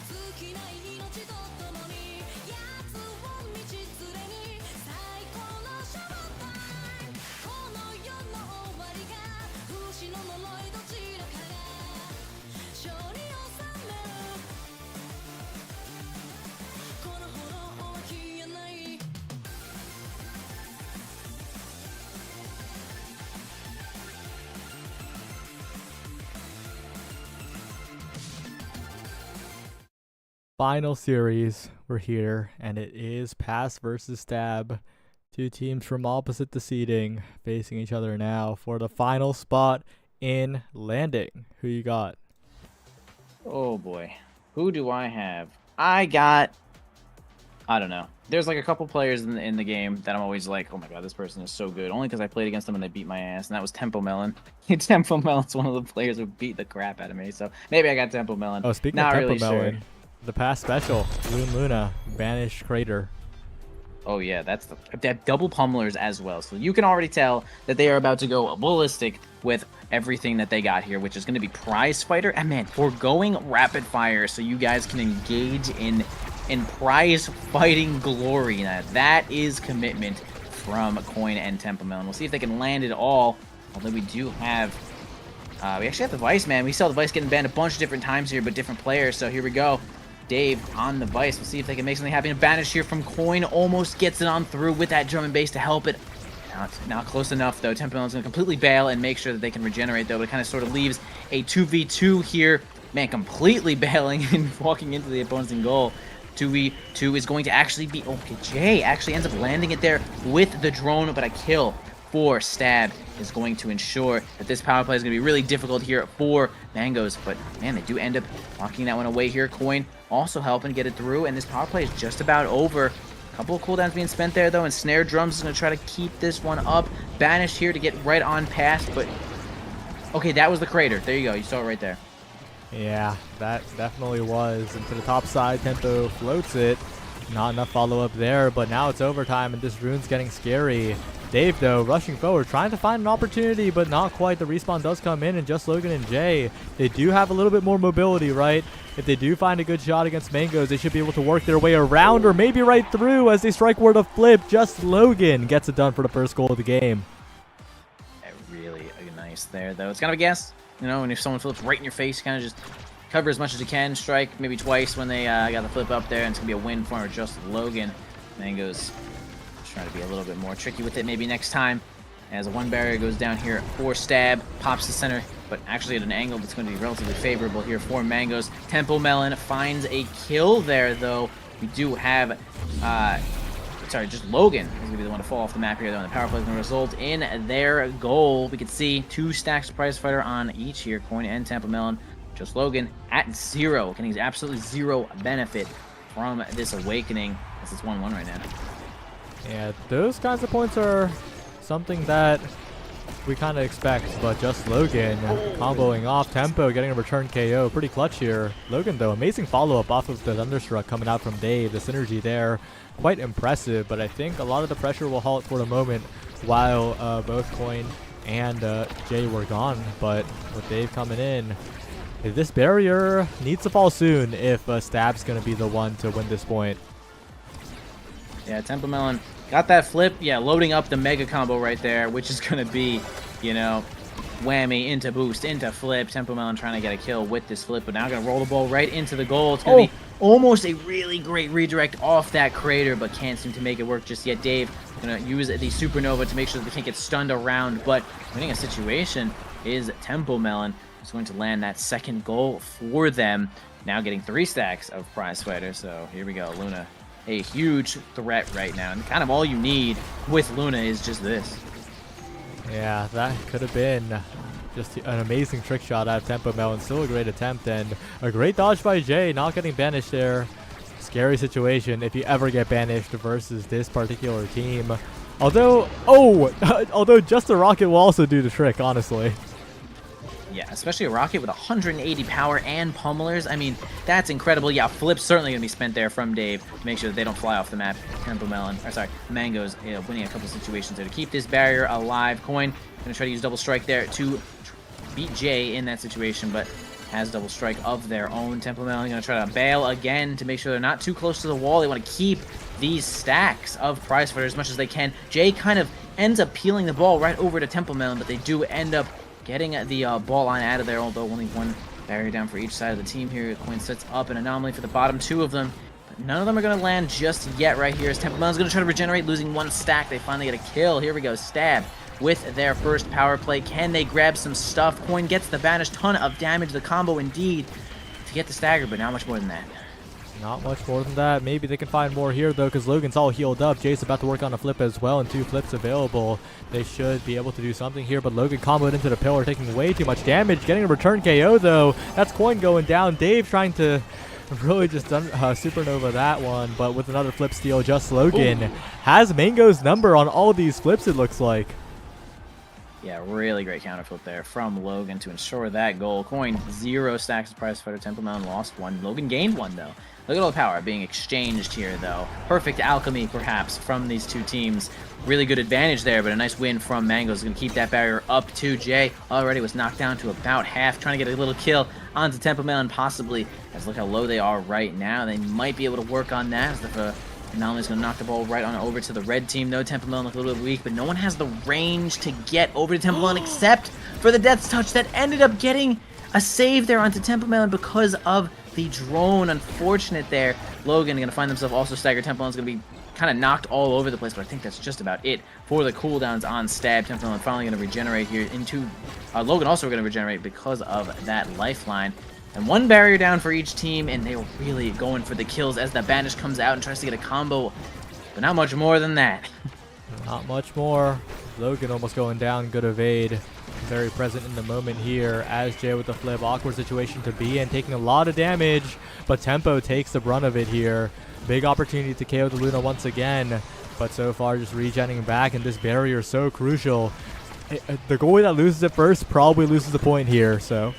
尽きない命と共に奴を道連れに最高のショータイムこの世の終わりが不死の呪いどちらかが勝利を収めるこの炎は消えない Final series, we're here, and it is Pass versus Stab. Two teams from opposite the seeding facing each other now for the final spot in landing. Who you got? Oh boy. Who do I have? I don't know. There's like a couple players in the game that I'm always like, oh my god, this person is so good. Only because I played against them and they beat my ass, and that was Tempo Melon. Tempo Melon's one of the players who beat the crap out of me, so maybe I got Tempo Melon. Oh, speaking Not of Tempo really Melon, sure. the Pass special, Loon Luna, Banished Crater. Oh yeah, that's they have double pummelers as well, so you can already tell that they are about to go ballistic with everything that they got here, which is going to be Prize Fighter. And man, foregoing Rapid Fire so you guys can engage in prize fighting glory. Now, that is commitment from Coin and Tempo Melon. We'll see if they can land it all, although we do have... we actually have the Vice, man. We saw the Vice getting banned a bunch of different times here, but different players, so here we go. Dave on the Vice. We'll see if they can make something happen. A banish here from Coin. Almost gets it on through with that drum and bass to help it. Not close enough, though. Tempo Melon's going to completely bail and make sure that they can regenerate, though. But it kind of sort of leaves a 2v2 here. Man, completely bailing and walking into the opponent's goal. 2v2 is going to actually be... Okay, Jay actually ends up landing it there with the drone, but a kill for Stab is going to ensure that this power play is going to be really difficult here for Mangoes. But, man, they do end up walking that one away here. Coin also helping get it through, and this power play is just about over. A couple of cooldowns being spent there, though, and Snare Drums is going to try to keep this one up. Banished here to get right on past, but... Okay, that was the crater. There you go. You saw it right there. Yeah, that definitely was. And to the top side, Tempo floats it. Not enough follow-up there, but now it's overtime, and this rune's getting scary. Dave, though, rushing forward, trying to find an opportunity, but not quite. The respawn does come in, and just Logan and Jay, they do have a little bit more mobility, right? If they do find a good shot against Mangoes, they should be able to work their way around or maybe right through as they strike word of flip. Just Logan gets it done for the first goal of the game. Really nice there, though. It's kind of a guess, you know, and if someone flips right in your face, kind of just cover as much as you can, strike maybe twice when they got the flip up there, and it's going to be a win for just Logan. Mangoes trying to be a little bit more tricky with it maybe next time, as one barrier goes down here for Stab, pops the center, but actually at an angle that's going to be relatively favorable here for Mangoes. Tempo Melon finds a kill there, though. We do have, just Logan is going to be the one to fall off the map here, though, and the power play is going to result in their goal. We can see 2 stacks of Prize Fighter on each here, Coin and Tempo Melon. Just Logan at 0, getting absolutely 0 benefit from this awakening, as it's 1-1 right now. Yeah, those kinds of points are something that we kind of expect, but just Logan comboing off Tempo, getting a return KO. Pretty clutch here. Logan, though, amazing follow-up off of the Thunderstruck coming out from Dave. The synergy there, quite impressive, but I think a lot of the pressure will halt for the moment while both Coin and Jay were gone. But with Dave coming in, this barrier needs to fall soon if Stab's going to be the one to win this point. Yeah, Tempo Melon got that flip. Yeah, loading up the mega combo right there, which is going to be, you know, whammy, into boost, into flip. Tempo Melon trying to get a kill with this flip, but now going to roll the ball right into the goal. It's going to be almost a really great redirect off that crater, but can't seem to make it work just yet. Dave going to use the supernova to make sure that they can't get stunned around, but winning a situation is Tempo Melon, who's going to land that second goal for them. Now getting 3 stacks of prize fighter. So here we go. Luna, a huge threat right now. And kind of all you need with Luna is just this. Yeah, that could have been just an amazing trick shot out of Tempo Melon. Still a great attempt and a great dodge by Jay, not getting banished there. Scary situation if you ever get banished versus this particular team. Although, although just a rocket will also do the trick, honestly. Yeah, especially a rocket with 180 power and pummelers. I mean, that's incredible. Yeah, flip's certainly going to be spent there from Dave to make sure that they don't fly off the map. Tempo Melon, or sorry, Mango's winning a couple situations there to keep this barrier alive. Coin going to try to use double strike there to beat Jay in that situation, but has double strike of their own. Tempo Melon going to try to bail again to make sure they're not too close to the wall. They want to keep these stacks of prize fighter as much as they can. Jay kind of ends up peeling the ball right over to Tempo Melon, but they do end up getting the ball line out of there, although only one barrier down for each side of the team here. Coin sets up an anomaly for the bottom 2 of them, but none of them are going to land just yet right here as Tempo Melon's going to try to regenerate, losing 1 stack. They finally get a kill. Here we go. Stab with their first power play. Can they grab some stuff? Coin gets the banish. Ton of damage. The combo indeed to get the stagger, but not much more than that. Not much more than that. Maybe they can find more here, though, because Logan's all healed up. Jay's about to work on a flip as well, and 2 flips available. They should be able to do something here, but Logan comboed into the pillar, taking way too much damage. Getting a return KO, though. That's Coin going down. Dave trying to really just supernova that one, but with another flip steal, just Logan has Mango's number on all these flips, it looks like. Yeah, really great counter flip there from Logan to ensure that goal. Coin 0 stacks of prize fighter. Tempo Melon lost 1. Logan gained 1, though. Look at all the power being exchanged here, though. Perfect alchemy, perhaps, from these 2 teams. Really good advantage there, but a nice win from Mango's going to keep that barrier up to Jay. Already was knocked down to about half, trying to get a little kill onto Tempo Melon, possibly. As look how low they are right now. They might be able to work on that. As the Anomaly's going to knock the ball right on over to the red team. No, Tempo Melon look a little bit weak, but no one has the range to get over to Tempo Melon except for the Death's Touch that ended up getting a save there onto Tempo Melon because of the drone. Unfortunate there. Logan going to find themselves also staggered. Tempo Melon's going to be kind of knocked all over the place, but I think that's just about it for the cooldowns on Stab. Tempo Melon finally going to regenerate here into... Logan also going to regenerate because of that lifeline. And 1 barrier down for each team, and they were really going for the kills as the banish comes out and tries to get a combo, but not much more than that. Not much more. Logan almost going down. Good evade. Very present in the moment here as Jay with the flip. Awkward situation to be in, taking a lot of damage, but Tempo takes the brunt of it here. Big opportunity to KO the Luna once again, but so far just regenning back, and this barrier is so crucial. The goalie that loses it first probably loses the point here, so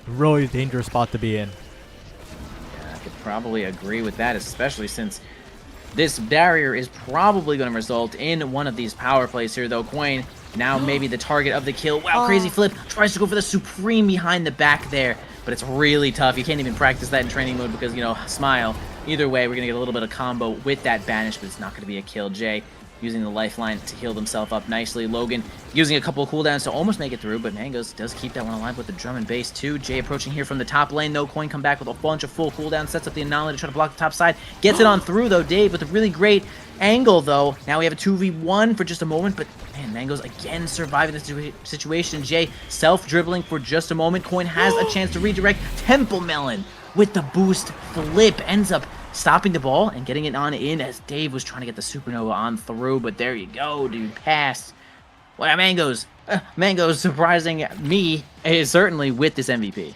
really dangerous spot to be in. Yeah, I could probably agree with that, especially since this barrier is probably going to result in one of these power plays here, though. Coin now maybe the target of the kill. Wow, crazy flip. Tries to go for the Supreme behind the back there, but it's really tough. You can't even practice that in training mode because, you know, smile. Either way, we're going to get a little bit of combo with that banish, but it's not going to be a kill. Jay using the lifeline to heal themselves up nicely. Logan using a couple of cooldowns to almost make it through, but Mango's does keep that one alive with the drum and bass too. Jay approaching here from the top lane, though. Coin come back with a bunch of full cooldowns, sets up the anomaly to try to block the top side. Gets it on through, though. Dave with a really great angle, though. Now we have a 2v1 for just a moment, but man, Mango's again surviving the situation. Jay self-dribbling for just a moment. Coin has a chance to redirect. Tempo Melon with the boost flip ends up stopping the ball and getting it on in as Dave was trying to get the supernova on through, but there you go, dude, pass. Well, Mango's surprising me is certainly with this MVP.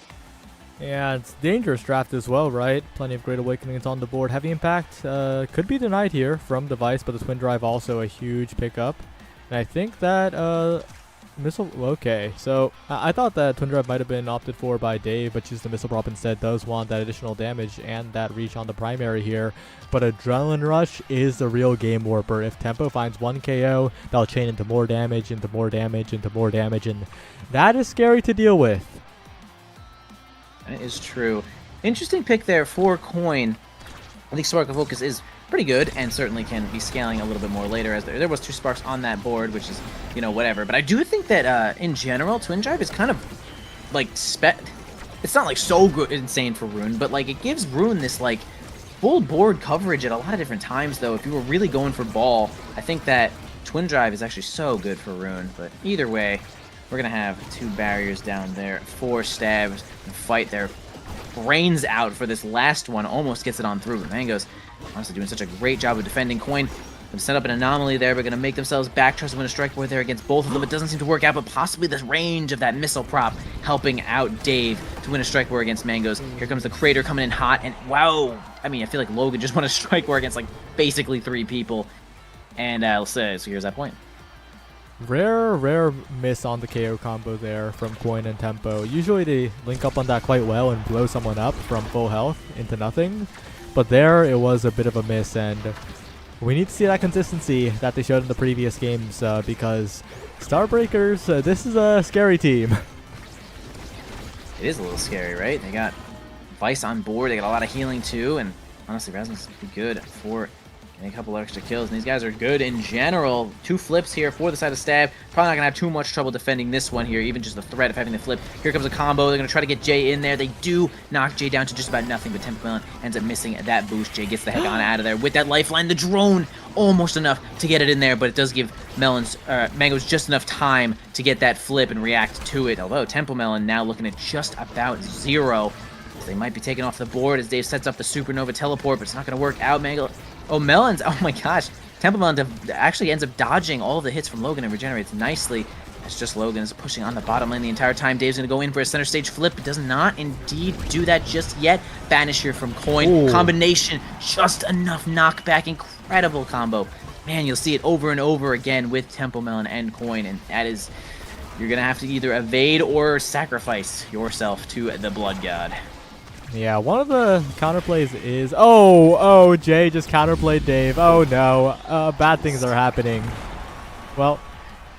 Yeah, it's dangerous draft as well, right? Plenty of Great Awakenings on the board. Heavy Impact could be denied here from Device, but the Twin Drive also a huge pickup. And I think that Missile... Okay, so I thought that Twin Drive might have been opted for by Dave, but choose the Missile Prop instead does want that additional damage and that reach on the primary here. But Adrenaline Rush is the real game warper. If Tempo finds 1 KO, that'll chain into more damage, into more damage, into more damage, and that is scary to deal with. That is true. Interesting pick there for Coin. I think Spark of Focus is pretty good, and certainly can be scaling a little bit more later, as there was 2 sparks on that board, which is, you know, whatever. But I do think that in general, Twin Drive is kind of like it's not like so good, insane for Rune, but like it gives Rune this like full board coverage at a lot of different times. Though if you were really going for ball, I think that Twin Drive is actually so good for Rune. But either way, we're gonna have 2 barriers down there, 4 stabs, and fight their brains out for this last one. Almost gets it on through, but Mango's honestly doing such a great job of defending. Coin gonna set up an anomaly there, but gonna make themselves backtrash to win a strike board there against both of them. It doesn't seem to work out, but possibly this range of that missile prop helping out Dave to win a strike board against Mango's. Here comes the Crater coming in hot, and wow, I mean, I feel like Logan just won a strike board against like basically 3 people. And I'll say, so here's that point. Rare miss on the KO combo there from Coin and Tempo. Usually they link up on that quite well and blow someone up from full health into nothing. But there it was a bit of a miss, and we need to see that consistency that they showed in the previous games because Starbreakers, this is a scary team. It is a little scary, right? They got Vice on board, they got a lot of healing too, and honestly, Rasmus would be good for a couple extra kills, and these guys are good in general. 2 flips here for the side of Stab. Probably not gonna have too much trouble defending this one here, even just the threat of having the flip. Here comes a combo. They're gonna try to get Jay in there. They do knock Jay down to just about nothing, but Tempo Melon ends up missing that boost. Jay gets the heck on out of there with that lifeline. The drone almost enough to get it in there, but it does give Mango's just enough time to get that flip and react to it. Although Tempo Melon now looking at just about 0. They might be taken off the board as Dave sets up the Supernova teleport, but it's not going to work out. Melons, oh my gosh. Tempo Melon actually ends up dodging all of the hits from Logan and regenerates nicely. It's just Logan is pushing on the bottom lane the entire time. Dave's going to go in for a center stage flip, but does not indeed do that just yet. Banish here from Coin. Ooh. Combination, just enough knockback. Incredible combo. Man, you'll see it over and over again with Tempo Melon and Coin, and that is, you're going to have to either evade or sacrifice yourself to the Blood God. Yeah, one of the counterplays is... Oh, Jay just counterplayed Dave. Oh, no. Bad things are happening. Well,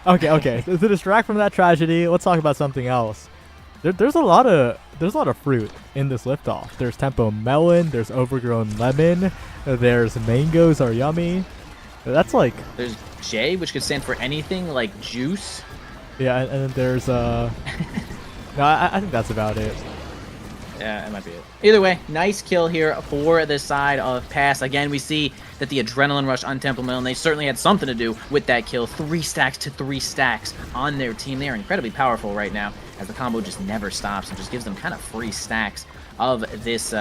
okay. To distract from that tragedy, let's talk about something else. There's a lot of fruit in this liftoff. There's Tempo Melon, there's Overgrown Lemon, there's Mangoes Are Yummy. That's like... There's J, which could stand for anything like juice. Yeah, and then there's... No, I think that's about it. Yeah, that might be it. Either way, nice kill here for the side of Pass. Again, we see that the adrenaline rush on Temple Mill, and they certainly had something to do with that kill. 3 stacks to 3 stacks on their team. They are incredibly powerful right now, as the combo just never stops and just gives them kind of free stacks of this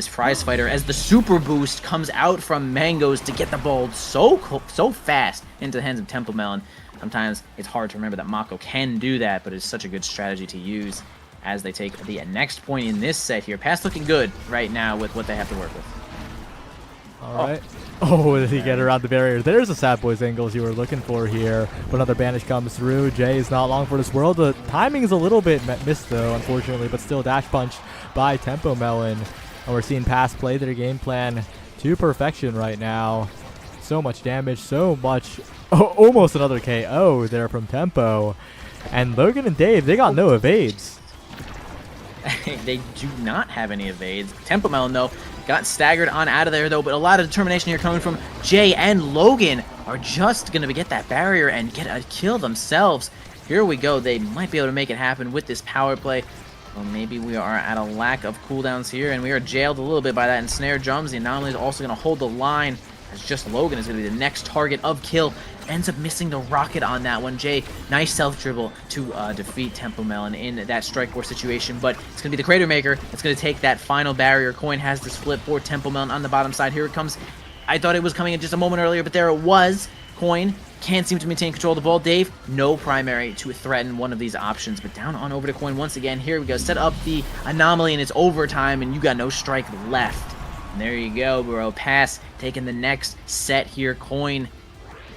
prize fighter, as the super boost comes out from Mangoes to get the ball so fast into the hands of Temple Melon. Sometimes it's hard to remember that Mako can do that, but it's such a good strategy to use as they take the next point in this set here. Pass looking good right now with what they have to work with. Alright. Oh, did he get around the barrier? There's the Sad Boys angles you were looking for here. But another banish comes through. Jay is not long for this world. The timing is a little bit missed though, unfortunately, but still dash punch by Tempo Melon. And we're seeing Pass play their game plan to perfection right now. So much damage, so much... Oh, almost another KO there from Tempo. And Logan and Dave, they got no evades. They do not have any evades. Tempo Melon, though, got staggered on out of there, though, but a lot of determination here coming from Jay and Logan are just going to get that barrier and get a kill themselves. Here we go. They might be able to make it happen with this power play. Well, maybe we are at a lack of cooldowns here, and we are jailed a little bit by that ensnared drums. The anomaly is also going to hold the line, as just Logan is going to be the next target of kill. Ends up missing the rocket on that one. Jay, nice self-dribble to defeat Tempo Melon in that strike force situation, but it's going to be the Crater Maker that's going to take that final barrier. Coin has this flip for Tempo Melon on the bottom side. Here it comes. I thought it was coming in just a moment earlier, but there it was. Coin can't seem to maintain control of the ball. Dave, no primary to threaten one of these options, but down on over to Coin once again. Here we go. Set up the anomaly, and it's overtime, and you got no strike left. And there you go, bro. Pass taking the next set here. Coin,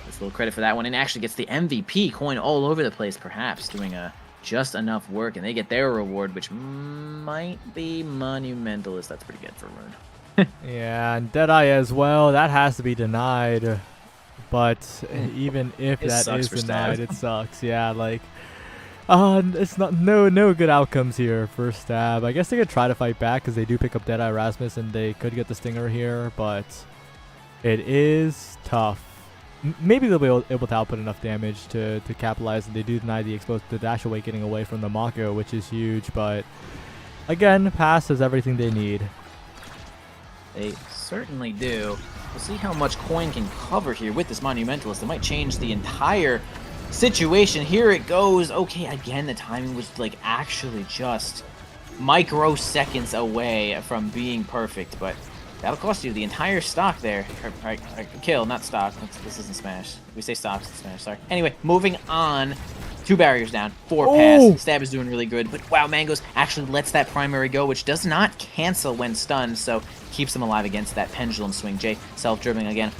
a little credit for that one, and actually gets the MVP. Coin all over the place, perhaps doing just enough work, and they get their reward, which might be monumental, as that's pretty good for Rune. Yeah, and Deadeye as well. That has to be denied. But even if that is denied, it sucks. Yeah, like it's not no good outcomes here for Stab. I guess they could try to fight back because they do pick up Deadeye Rasmus and they could get the Stinger here, but It is tough. Maybe they'll be able to output enough damage to capitalize, and they do deny the Dash Awakening away from the Mako, which is huge, but again, Pass has everything they need. They certainly do. We'll see how much Coin can cover here with this Monumentalist. It might change the entire situation. Here it goes. Okay, again, the timing was like actually just microseconds away from being perfect, but that'll cost you the entire stock there. Or, kill, not stock. This isn't Smash. We say stocks in Smash, sorry. Anyway, moving on. 2 barriers down, 4 pass. Stab is doing really good, but wow, Mangoes actually lets that primary go, which does not cancel when stunned, so keeps them alive against that pendulum swing. Jay self-dribbling again.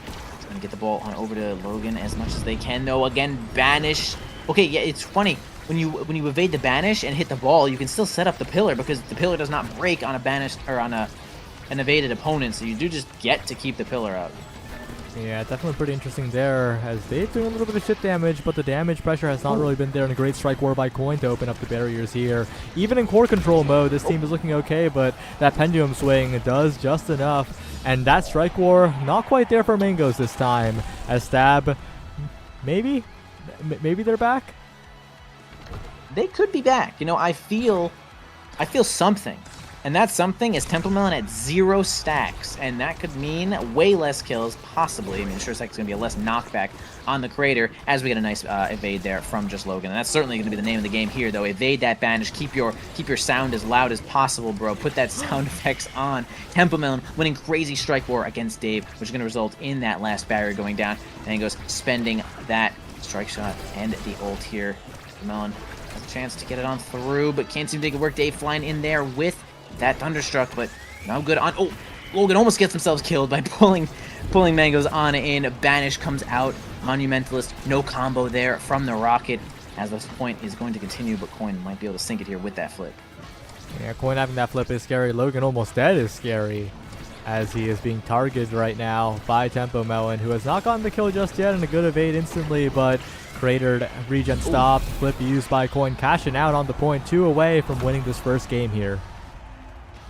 Trying to get the ball on over to Logan as much as they can, though. Again, banish. Okay, yeah, it's funny. When you evade the banish and hit the ball, you can still set up the pillar because the pillar does not break on a banished or on an evaded opponent, so you do just get to keep the pillar up. Yeah, definitely pretty interesting there, as they're doing a little bit of shit damage, but the damage pressure has not really been there, and a great strike war by Coin to open up the barriers here. Even in core control mode, this team is looking okay, but that pendulum swing does just enough, and that strike war not quite there for Mangoes this time, as Stab, maybe they're back? They could be back. You know, I feel something. And that something is Temple Melon at 0 stacks, and that could mean way less kills, possibly. I mean, sure, it's going to be a less knockback on the Crater as we get a nice evade there from just Logan. And that's certainly going to be the name of the game here, though. Evade that banish. Keep your sound as loud as possible, bro. Put that sound effects on. Temple Melon winning crazy strike war against Dave, which is going to result in that last barrier going down. And he goes spending that strike shot and the ult here. Temple Melon has a chance to get it on through, but can't seem to make it work. Dave flying in there with that Thunderstruck, but no good on. Oh, Logan almost gets themselves killed by pulling Mangoes on in. Banish comes out. Monumentalist, no combo there from the Rocket, as this point is going to continue, but Coin might be able to sink it here with that flip. Yeah, Coin having that flip is scary. Logan almost dead is scary, as he is being targeted right now by Tempo Melon, who has not gotten the kill just yet, and a good evade instantly, but cratered, regen stopped, flip used by Coin, cashing out on the point, 2 away from winning this first game here.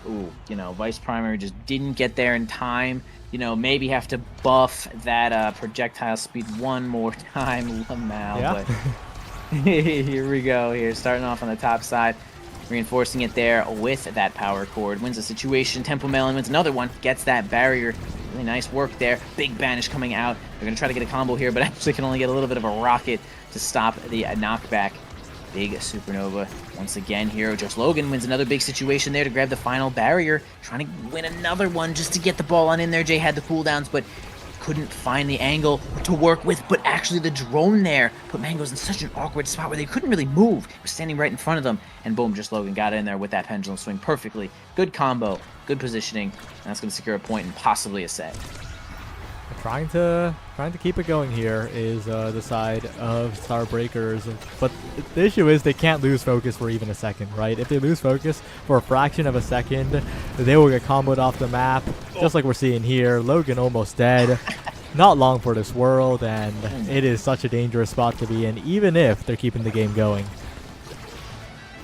Ooh, you know, Vice Primary just didn't get there in time. You know, maybe have to buff that projectile speed one more time, Lamau. Yeah. But here we go. Here, starting off on the top side, reinforcing it there with that power cord. Wins the situation. Temple Melon wins another one. Gets that barrier. Really nice work there. Big banish coming out. They're going to try to get a combo here, but actually can only get a little bit of a rocket to stop the knockback. Big supernova once again here. Just Logan wins another big situation there to grab the final barrier. Trying to win another one just to get the ball on in there. Jay had the cooldowns, but couldn't find the angle to work with. But actually the drone there put Mangoes in such an awkward spot where they couldn't really move. It was standing right in front of them. And boom, just Logan got in there with that pendulum swing perfectly. Good combo, good positioning. And that's going to secure a point and possibly a set. Trying to keep it going here is the side of Starbreakers, but the issue is they can't lose focus for even a second, right? If they lose focus for a fraction of a second, they will get comboed off the map, just like we're seeing here. Logan almost dead. Not long for this world, and it is such a dangerous spot to be in, even if they're keeping the game going.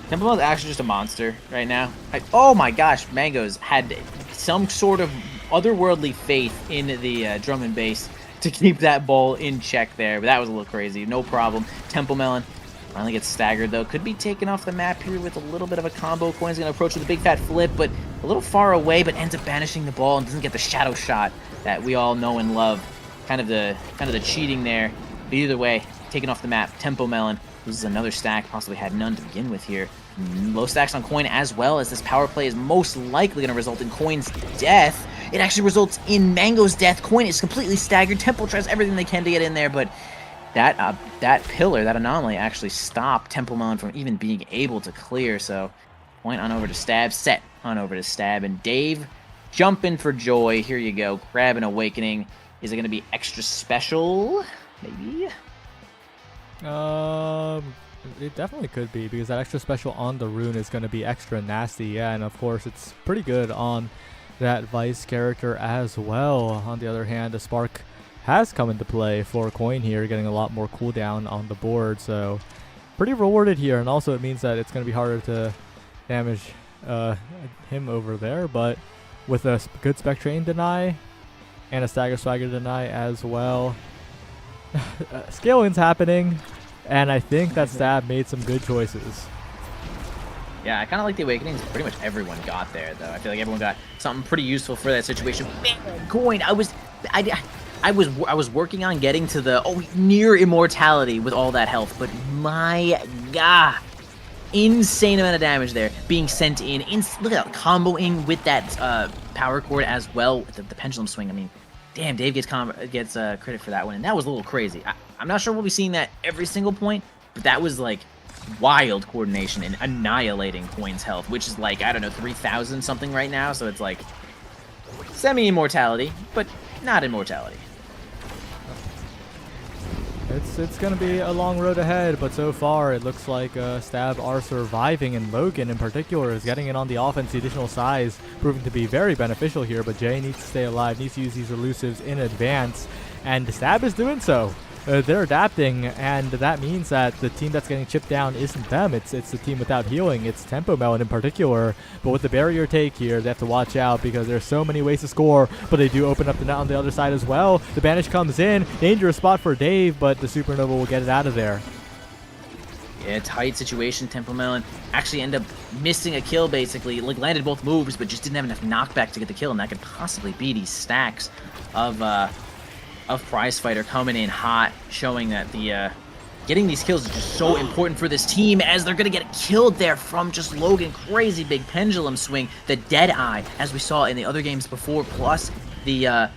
Temple is actually just a monster right now. Oh my gosh, Mangoes had some sort of otherworldly faith in the drum and bass to keep that ball in check there, but that was a little crazy. No problem. Temple Melon finally gets staggered, though. Could be taken off the map here with a little bit of a combo. Coin's going to approach with a big fat flip, but a little far away, but ends up banishing the ball and doesn't get the shadow shot that we all know and love. Kind of the cheating there. But either way, taken off the map. Tempo Melon loses another stack, possibly had none to begin with here. Low stacks on Coin, as well as this power play is most likely going to result in Coin's death. It actually results in Mango's death. Coin is completely staggered. Temple tries everything they can to get in there, but that pillar, that anomaly, actually stopped Temple Melon from even being able to clear. So Point on over to Stab, set on over to Stab, and Dave jumping for joy. Here you go, grab an Awakening. Is it going to be extra special? Maybe. It definitely could be, because that extra special on the rune is going to be extra nasty. Yeah, and of course it's pretty good on that Vice character as well. On the other hand, the Spark has come into play for Coin here, getting a lot more cooldown on the board, so pretty rewarded here. And also it means that it's going to be harder to damage him over there, but with a good Spectrain deny, And a Stagger Swagger deny as well. Scaling's happening, and I think that Stab made some good choices. Yeah, I kind of like the Awakenings. Pretty much everyone got there, though. I feel like everyone got something pretty useful for that situation. Man, Coin, I was working on getting to the near immortality with all that health, but my God, insane amount of damage there being sent in. Look at that comboing with that power chord as well with the pendulum swing. I mean, damn, Dave gets credit for that one, and that was a little crazy. I'm not sure we'll be seeing that every single point, but that was like wild coordination and annihilating Coin's health, which is like, I don't know, 3,000 something right now, so it's like semi-immortality, but not immortality. It's going to be a long road ahead, but so far it looks like Stab are surviving, and Logan in particular is getting in on the offense. The additional size proving to be very beneficial here, but Jay needs to stay alive, needs to use these elusives in advance, and Stab is doing so. They're adapting, and that means that the team that's getting chipped down isn't them. It's the team without healing. It's Tempo Melon in particular. But with the barrier take here, they have to watch out because there's so many ways to score. But they do open up the net on the other side as well. The banish comes in. Dangerous spot for Dave, but the Supernova will get it out of there. Yeah, tight situation. Tempo Melon actually ended up missing a kill, basically. Like, landed both moves, but just didn't have enough knockback to get the kill, and that could possibly be these stacks of Prize Fighter coming in hot, showing that the getting these kills is just so important for this team, as they're gonna get killed there from just Logan. Crazy big pendulum swing, the dead eye, as we saw in the other games before, plus the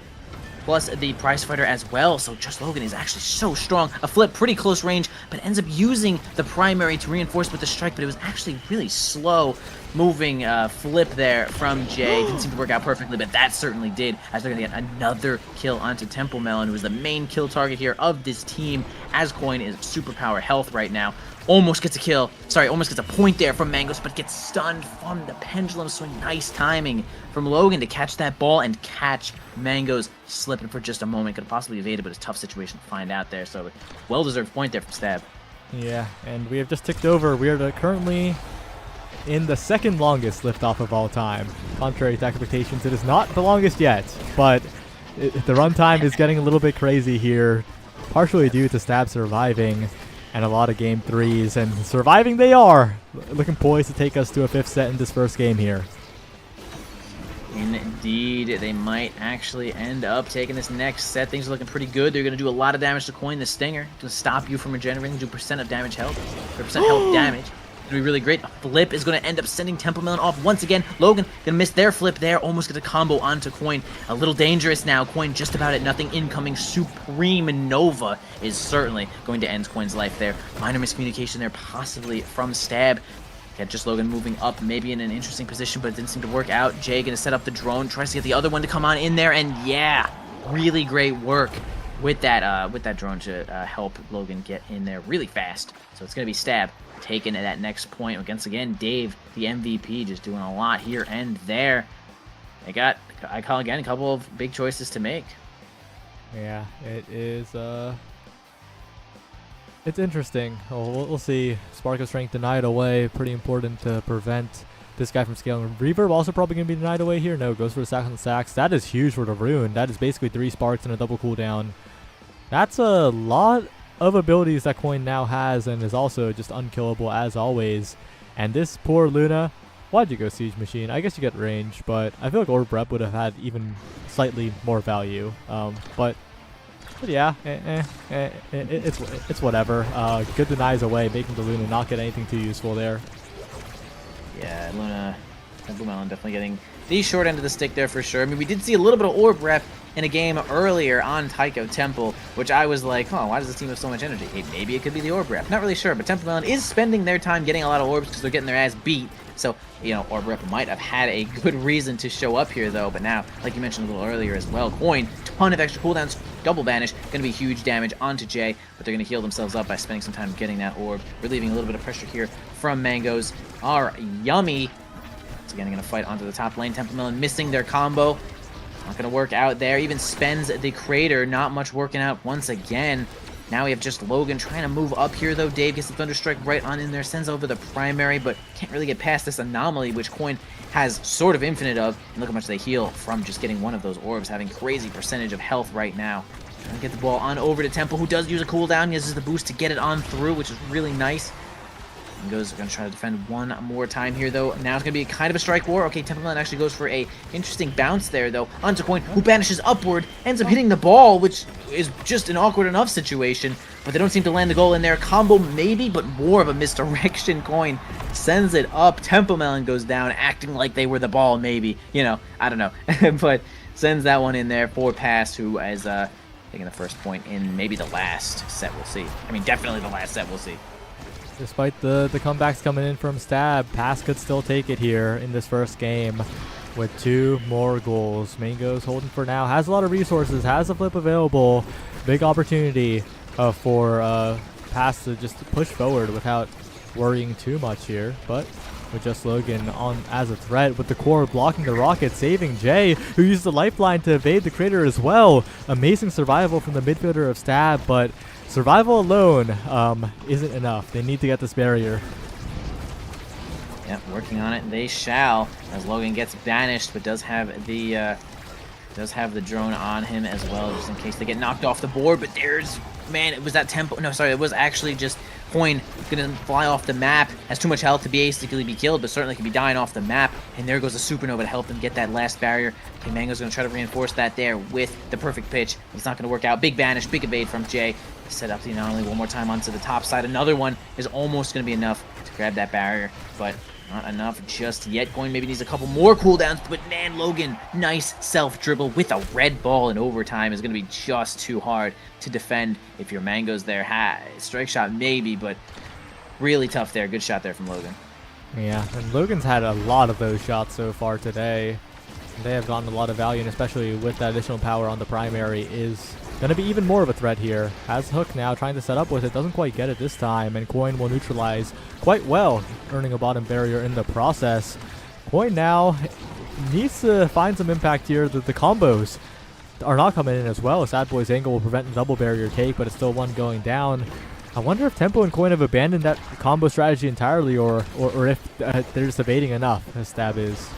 Prize Fighter as well. So just Logan is actually so strong. A flip, pretty close range, but ends up using the primary to reinforce with the strike, but it was actually really slow moving flip there from Jay. Didn't seem to work out perfectly, but that certainly did, as they're going to get another kill onto Tempo Melon, who is the main kill target here of this team, as Coin is superpower health right now. Almost gets a kill. Sorry, almost gets a point there from Mangos, but gets stunned from the pendulum swing. Nice timing from Logan to catch that ball and catch Mangos slipping for just a moment. Could have possibly evaded, but it's a tough situation to find out there. So, well-deserved point there from Stab. Yeah, and we have just ticked over. We are currently in the second longest liftoff of all time. Contrary to expectations, it is not the longest yet, but the runtime is getting a little bit crazy here, partially due to Stab surviving and a lot of game threes, and surviving they are. Looking poised to take us to a 5th set in this first game here. Indeed, they might actually end up taking this next set. Things are looking pretty good. They're going to do a lot of damage to Coin. The Stinger to stop you from regenerating, do percent of damage health, or percent health damage. It's going to be really great. A flip is going to end up sending Tempo Melon off once again. Logan going to miss their flip there. Almost get a combo onto Coin. A little dangerous now. Coin just about at nothing. Incoming Supreme Nova is certainly going to end Coin's life there. Minor miscommunication there, possibly from Stab. Got just Logan moving up, maybe in an interesting position, but it didn't seem to work out. Jay going to set up the drone, tries to get the other one to come on in there, and yeah, really great work with that drone to help Logan get in there really fast. So it's going to be Stab taking that next point against, again, Dave, the MVP, just doing a lot here and there. They got, I call again, a couple of big choices to make. Yeah, it is, it's interesting. We'll see. Spark of Strength denied away. Pretty important to prevent this guy from scaling. Reverb also probably going to be denied away here. No, goes for the sack on the sacks. That is huge for the Rune. That is basically 3 sparks and a double cooldown. That's a lot of abilities that Coin now has, and is also just unkillable as always. And this poor Luna, why'd you go Siege Machine? I guess you get range, but I feel like Orb Rep would have had even slightly more value. But yeah, it's whatever. Good denies away, making the Luna not get anything too useful there. Yeah, Luna, Tempo Melon definitely getting the short end of the stick there for sure. I mean, we did see a little bit of Orb Rep in a game earlier on Taiko Temple, which I was like, oh, why does this team have so much energy? Hey, maybe it could be the Orb Rep. Not really sure, but Tempo Melon is spending their time getting a lot of orbs because they're getting their ass beat. So, you know, Orb Rep might have had a good reason to show up here, though. But now, like you mentioned a little earlier as well, Coin, ton of extra cooldowns, double banish, going to be huge damage onto Jay, but they're going to heal themselves up by spending some time getting that orb, relieving a little bit of pressure here from Mangos. Are Yummy. Once again, going to fight onto the top lane. Tempo Melon missing their combo. Not going to work out there. Even spends the Crater. Not much working out once again. Now we have just Logan trying to move up here, though. Dave gets the Thunderstrike right on in there, sends over the primary, but can't really get past this anomaly, which Coin has sort of infinite of. And look how much they heal from just getting one of those orbs, having crazy percentage of health right now. Trying to get the ball on over to Temple, who does use a cooldown. He uses the boost to get it on through, which is really nice. Mango's going to try to defend one more time here, though. Now it's going to be kind of a strike war. Okay, Templeman actually goes for a interesting bounce there, though. Onto Coin, who banishes upward, ends up hitting the ball, which is just an awkward enough situation. But they don't seem to land the goal in there. Combo maybe, but more of a misdirection. Coin sends it up. Templemelon goes down, acting like they were the ball, maybe. You know, I don't know. But sends that one in there for Pass, who is taking the first point in maybe the last set we'll see. I mean, definitely the last set we'll see. Despite the comebacks coming in from Stab, Pass could still take it here in this first game with 2 more goals. Mango's holding for now, has a lot of resources, has a flip available. Big opportunity for Pass to just push forward without worrying too much here. But with just Logan on as a threat, with the core blocking the rocket, saving Jay, who used the lifeline to evade the crater as well. Amazing survival from the midfielder of Stab, but survival alone isn't enough. They need to get this barrier. Yep, working on it. They shall, as Logan gets banished, but does have the drone on him as well, just in case they get knocked off the board. But there's, man, it was that tempo. No, sorry, it was actually just Coin gonna fly off the map. Has too much health to basically be killed, but certainly can be dying off the map. And there goes the supernova to help them get that last barrier. Okay, Mango's gonna try to reinforce that there with the perfect pitch. It's not gonna work out. Big banish, big evade from Jay. Set up the anomaly one more time onto the top side. Another one is almost gonna be enough to grab that barrier, but not enough just yet. Coin maybe needs a couple more cooldowns, but man, Logan, nice self-dribble with a red ball in overtime is going to be just too hard to defend if your Mango's there. Strike shot maybe, but really tough there. Good shot there from Logan. Yeah, and Logan's had a lot of those shots so far today. They have gotten a lot of value, and especially with that additional power on the primary is going to be even more of a threat here. Has Hook now trying to set up with it, doesn't quite get it this time, and Coin will neutralize quite well, earning a bottom barrier in the process. Coin now needs to find some impact here. The combos are not coming in as well. Sad Boy's angle will prevent the double barrier take, but it's still one going down. I wonder if Tempo and Coin have abandoned that combo strategy entirely, or if they're just evading enough, as Stab is.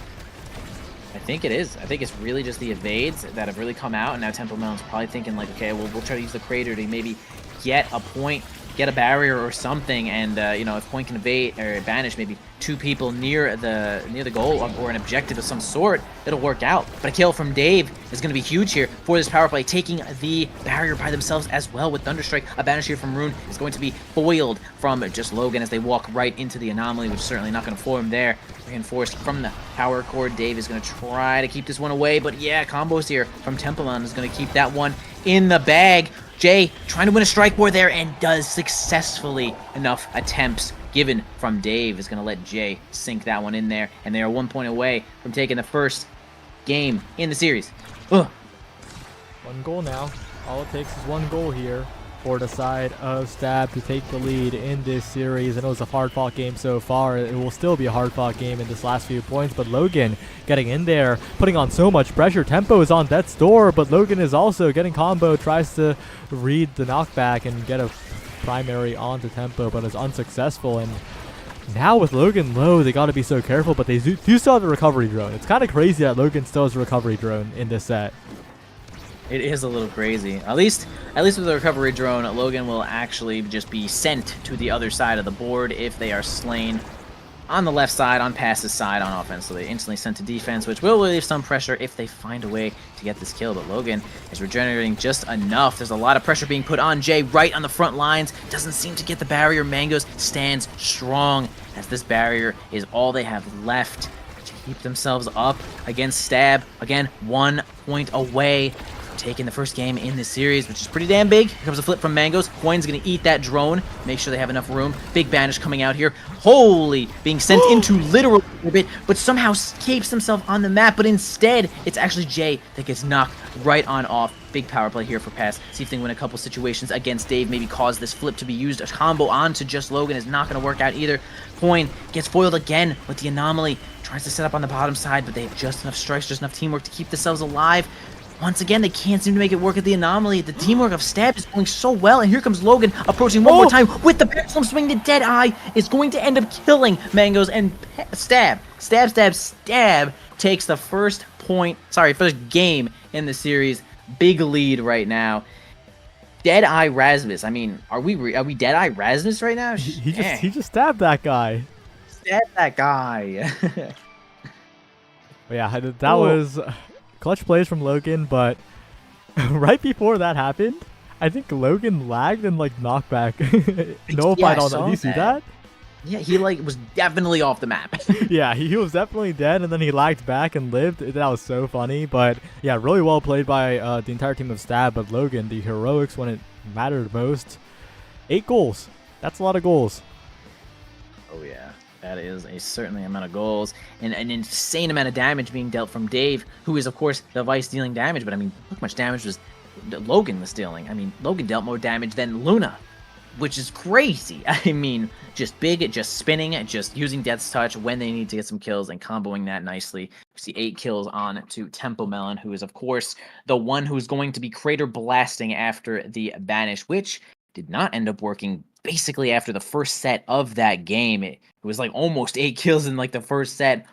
I think it is. I think it's really just the evades that have really come out, and now Temple Melon's probably thinking like, okay, well, we'll try to use the crater to maybe get a point, get a barrier or something, and you know, if Point can evade or banish maybe 2 people near the goal or an objective of some sort, it'll work out. But a kill from Dave is going to be huge here for this power play, taking the barrier by themselves as well with Thunderstrike. A banish here from Rune is going to be foiled from just Logan as they walk right into the anomaly, which is certainly not going to foil him there. Reinforced from the power core. Dave is going to try to keep this one away, but yeah, combos here from Templeman is going to keep that one in the bag. Jay trying to win a strike war there and does successfully. Enough attempts given from Dave is going to let Jay sink that one in there, and they are 1 point away from taking the first game in the series. Ugh. 1 goal now. All it takes is 1 goal here for the side of Stab to take the lead in this series. I know it's a hard-fought game so far. It will still be a hard-fought game in this last few points, but Logan getting in there, putting on so much pressure. Tempo is on death's door, but Logan is also getting combo, tries to read the knockback and get a primary onto Tempo, but is unsuccessful. And now with Logan low, they got to be so careful, but they do still have the recovery drone. It's kind of crazy that Logan still has a recovery drone in this set. It is a little crazy. At least with the recovery drone, Logan will actually just be sent to the other side of the board if they are slain on the left side, on Pass's side on offense. So they instantly sent to defense, which will relieve some pressure if they find a way to get this kill. But Logan is regenerating just enough. There's a lot of pressure being put on Jay right on the front lines. Doesn't seem to get the barrier. Mangoes stands strong as this barrier is all they have left to keep themselves up against Stab. Again, 1 point away taking the first game in this series, which is pretty damn big. Here comes a flip from Mangoes. Coin's gonna eat that drone, make sure they have enough room. Big banish coming out here. Holy, being sent into literal orbit, but somehow escapes himself on the map, but instead, it's actually Jay that gets knocked right on off. Big power play here for Pass. See if they can win a couple situations against Dave, maybe cause this flip to be used. A combo onto just Logan is not gonna work out either. Coin gets foiled again with the anomaly. Tries to set up on the bottom side, but they have just enough strikes, just enough teamwork to keep themselves alive. once again, they can't seem to make it work at the anomaly. The teamwork of Stab is going so well, and here comes Logan approaching one more time with the pendulum swing. The Deadeye is going to end up killing Mangoes, and Stab takes the first game in the series. Big lead right now. Deadeye Rasmus. I mean, are we Deadeye Rasmus right now? He just stabbed that guy. Stab that guy. But yeah, that was clutch plays from Logan, but right before that happened, I think Logan lagged and like knockback. No fight on that. Did you see that? Yeah, he was definitely off the map. Yeah, he was definitely dead, and then he lagged back and lived. That was so funny, but yeah, really well played by the entire team of Stab. But Logan, the heroics when it mattered most. 8 goals. That's a lot of goals. Oh yeah, that is certainly amount of goals and an insane amount of damage being dealt from Dave, who is of course the Vice dealing damage. But I mean, look how much damage Logan was dealing. I mean, Logan dealt more damage than Luna, which is crazy. I mean, just big, just spinning, just using Death's Touch when they need to get some kills and comboing that nicely. We see 8 kills on to Tempo Melon, who is, of course, the one who's going to be crater blasting after the banish, which did not end up working basically after the first set of that game. It was like almost 8 kills in like the first set,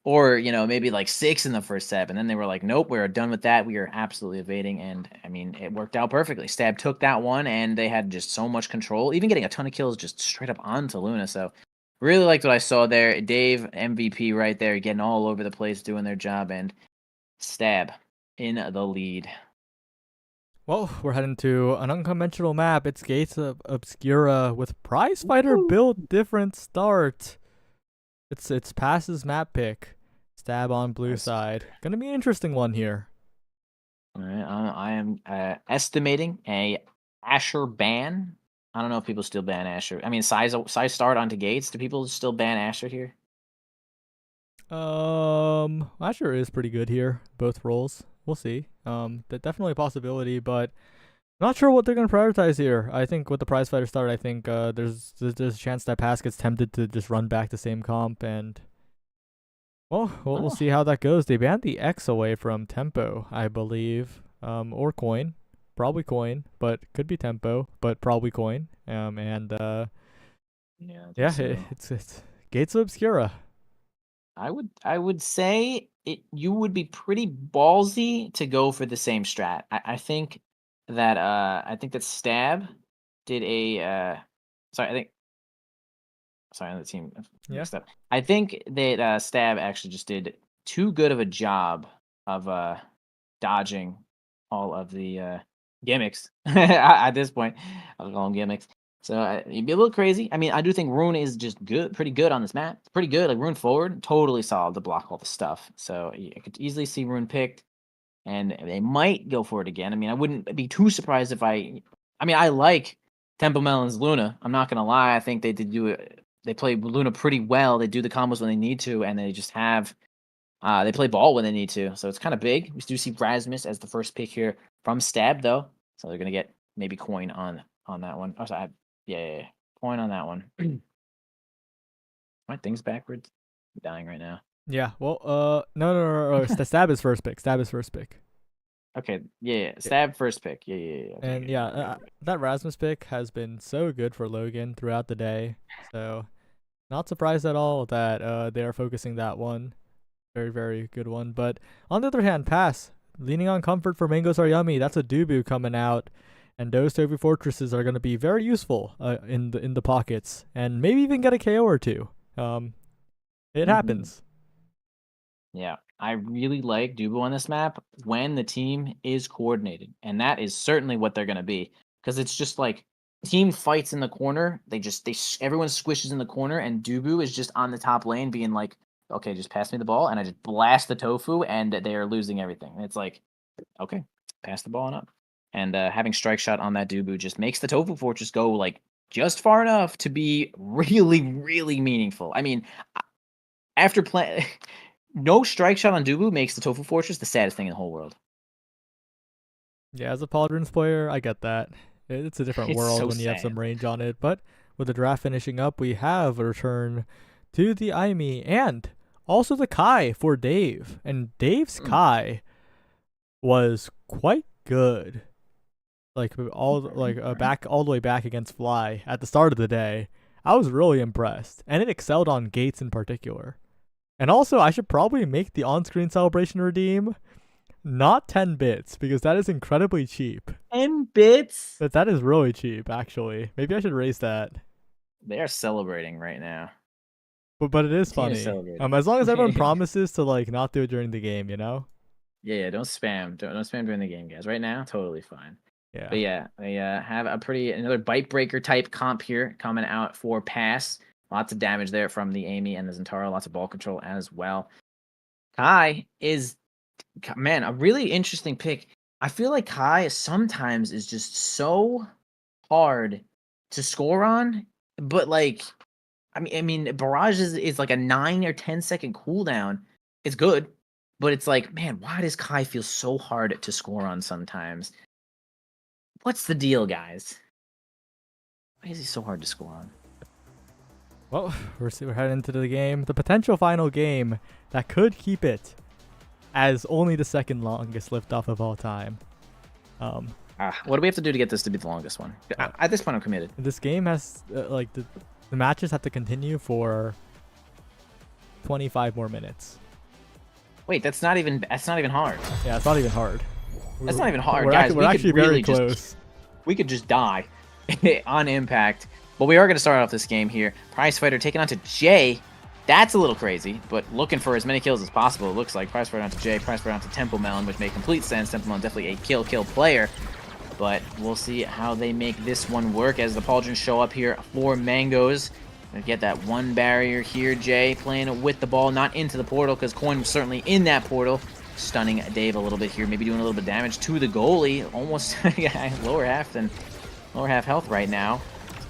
or, you know, maybe like 6 in the first set. And then they were like, nope, we're done with that. We are absolutely evading. And I mean, it worked out perfectly. Stab took that one and they had just so much control, even getting a ton of kills just straight up onto Luna. So really liked what I saw there. Dave, MVP right there, getting all over the place, doing their job, and Stab in the lead. Well, we're heading to an unconventional map. It's Gates of Obscura with Prize Fighter build different start. It's Pass's map pick. Stab on blue side. Gonna be an interesting one here. All right, I am estimating a Asher ban. I don't know if people still ban Asher. I mean, size start onto Gates. Do people still ban Asher here? Asher is pretty good here. Both roles. We'll see. That's definitely a possibility, but not sure what they're gonna prioritize here. I think with the prize fighter start, I think there's a chance that Pass gets tempted to just run back the same comp, and we'll see how that goes. They banned the X away from Tempo, I believe, or Coin, probably Coin, but could be Tempo, but probably Coin. Yeah, so. It's Gates of Obscura. I would say you would be pretty ballsy to go for the same strat. I think that Stab did a the team mixed up. I think that Stab actually just did too good of a job of dodging all of the gimmicks at this point. I'll call them gimmicks. So you'd be a little crazy. I mean, I do think Rune is just pretty good on this map. Pretty good. Like Rune forward, totally solid to block all the stuff. So I could easily see Rune picked, and they might go for it again. I mean, I wouldn't be too surprised if I like Temple Melon's Luna. I'm not gonna lie. I think they did do it. They play Luna pretty well. They do the combos when they need to, and they just have they play ball when they need to. So it's kind of big. We do see Rasmus as the first pick here from Stab, though. So they're gonna get maybe Coin on that one. Oh, sorry. Yeah. Coin on that one. My thing's backwards. I'm dying right now. Yeah. Well, no. Stab is first pick. Okay. Yeah. Stab first pick. Yeah. Okay, and that Rasmus pick has been so good for Logan throughout the day. So, not surprised at all that they are focusing that one. Very, very good one. But on the other hand, Pass leaning on comfort for Mangoes Are Yummy. That's a Dubu coming out. And those Tofu Fortresses are going to be very useful in the pockets, and maybe even get a KO or two. It happens. Yeah, I really like Dubu on this map when the team is coordinated, and that is certainly what they're going to be, because it's just like team fights in the corner. Everyone squishes in the corner, and Dubu is just on the top lane being like, okay, just pass me the ball, and I just blast the Tofu, and they are losing everything. And it's like, okay, pass the ball on up. And having Strike Shot on that Dubu just makes the Tofu Fortress go like just far enough to be really, really meaningful. I mean, after playing, no Strike Shot on Dubu makes the Tofu Fortress the saddest thing in the whole world. Yeah, as a Paladins player, I get that. It's a different world when you have some range on it. But with the draft finishing up, we have a return to the Aimi and also the Kai for Dave. And Dave's Kai was quite good. Like back all the way back against Fly at the start of the day. I was really impressed, and it excelled on Gates in particular. And also, I should probably make the on-screen celebration redeem not 10 bits, because that is incredibly cheap. 10 bits? But that is really cheap, actually. Maybe I should raise that. They are celebrating right now. But it is Team is funny. celebrating. As long as everyone promises to like not do it during the game, you know? Yeah, don't spam. Don't spam during the game, guys. Right now, totally fine. Yeah. But yeah, they have another bite breaker type comp here coming out for pass. Lots of damage there from the Amy and the Zentaro. Lots of ball control as well. Kai is, man, a really interesting pick. I feel like Kai sometimes is just so hard to score on, but like, I mean, Barrage is like a 9 or 10 second cooldown. It's good, but it's like, man, why does Kai feel so hard to score on sometimes? What's the deal, guys? Why is he so hard to score on? Well, we're heading into the game. The potential final game that could keep it as only the second longest liftoff of all time. What do we have to do to get this to be the longest one? At this point, I'm committed. This game has, like, the matches have to continue for 25 more minutes. Wait, that's not even hard. Yeah, it's not even hard. That's not even hard, We're guys. we're actually very really close. We could just die on impact. But we are going to start off this game here. Prize Fighter taking on to Jay. That's a little crazy, but looking for as many kills as possible. It looks like Prize Fighter onto Jay, Prize Fighter onto Temple Melon, which makes complete sense. Temple Melon definitely a kill player. But we'll see how they make this one work as the Pauldrons show up here for Mangoes. Gonna get that one barrier here. Jay playing with the ball, not into the portal, because Coin was certainly in that portal. Stunning Dave a little bit here, maybe doing a little bit of damage to the goalie. Almost lower half health right now.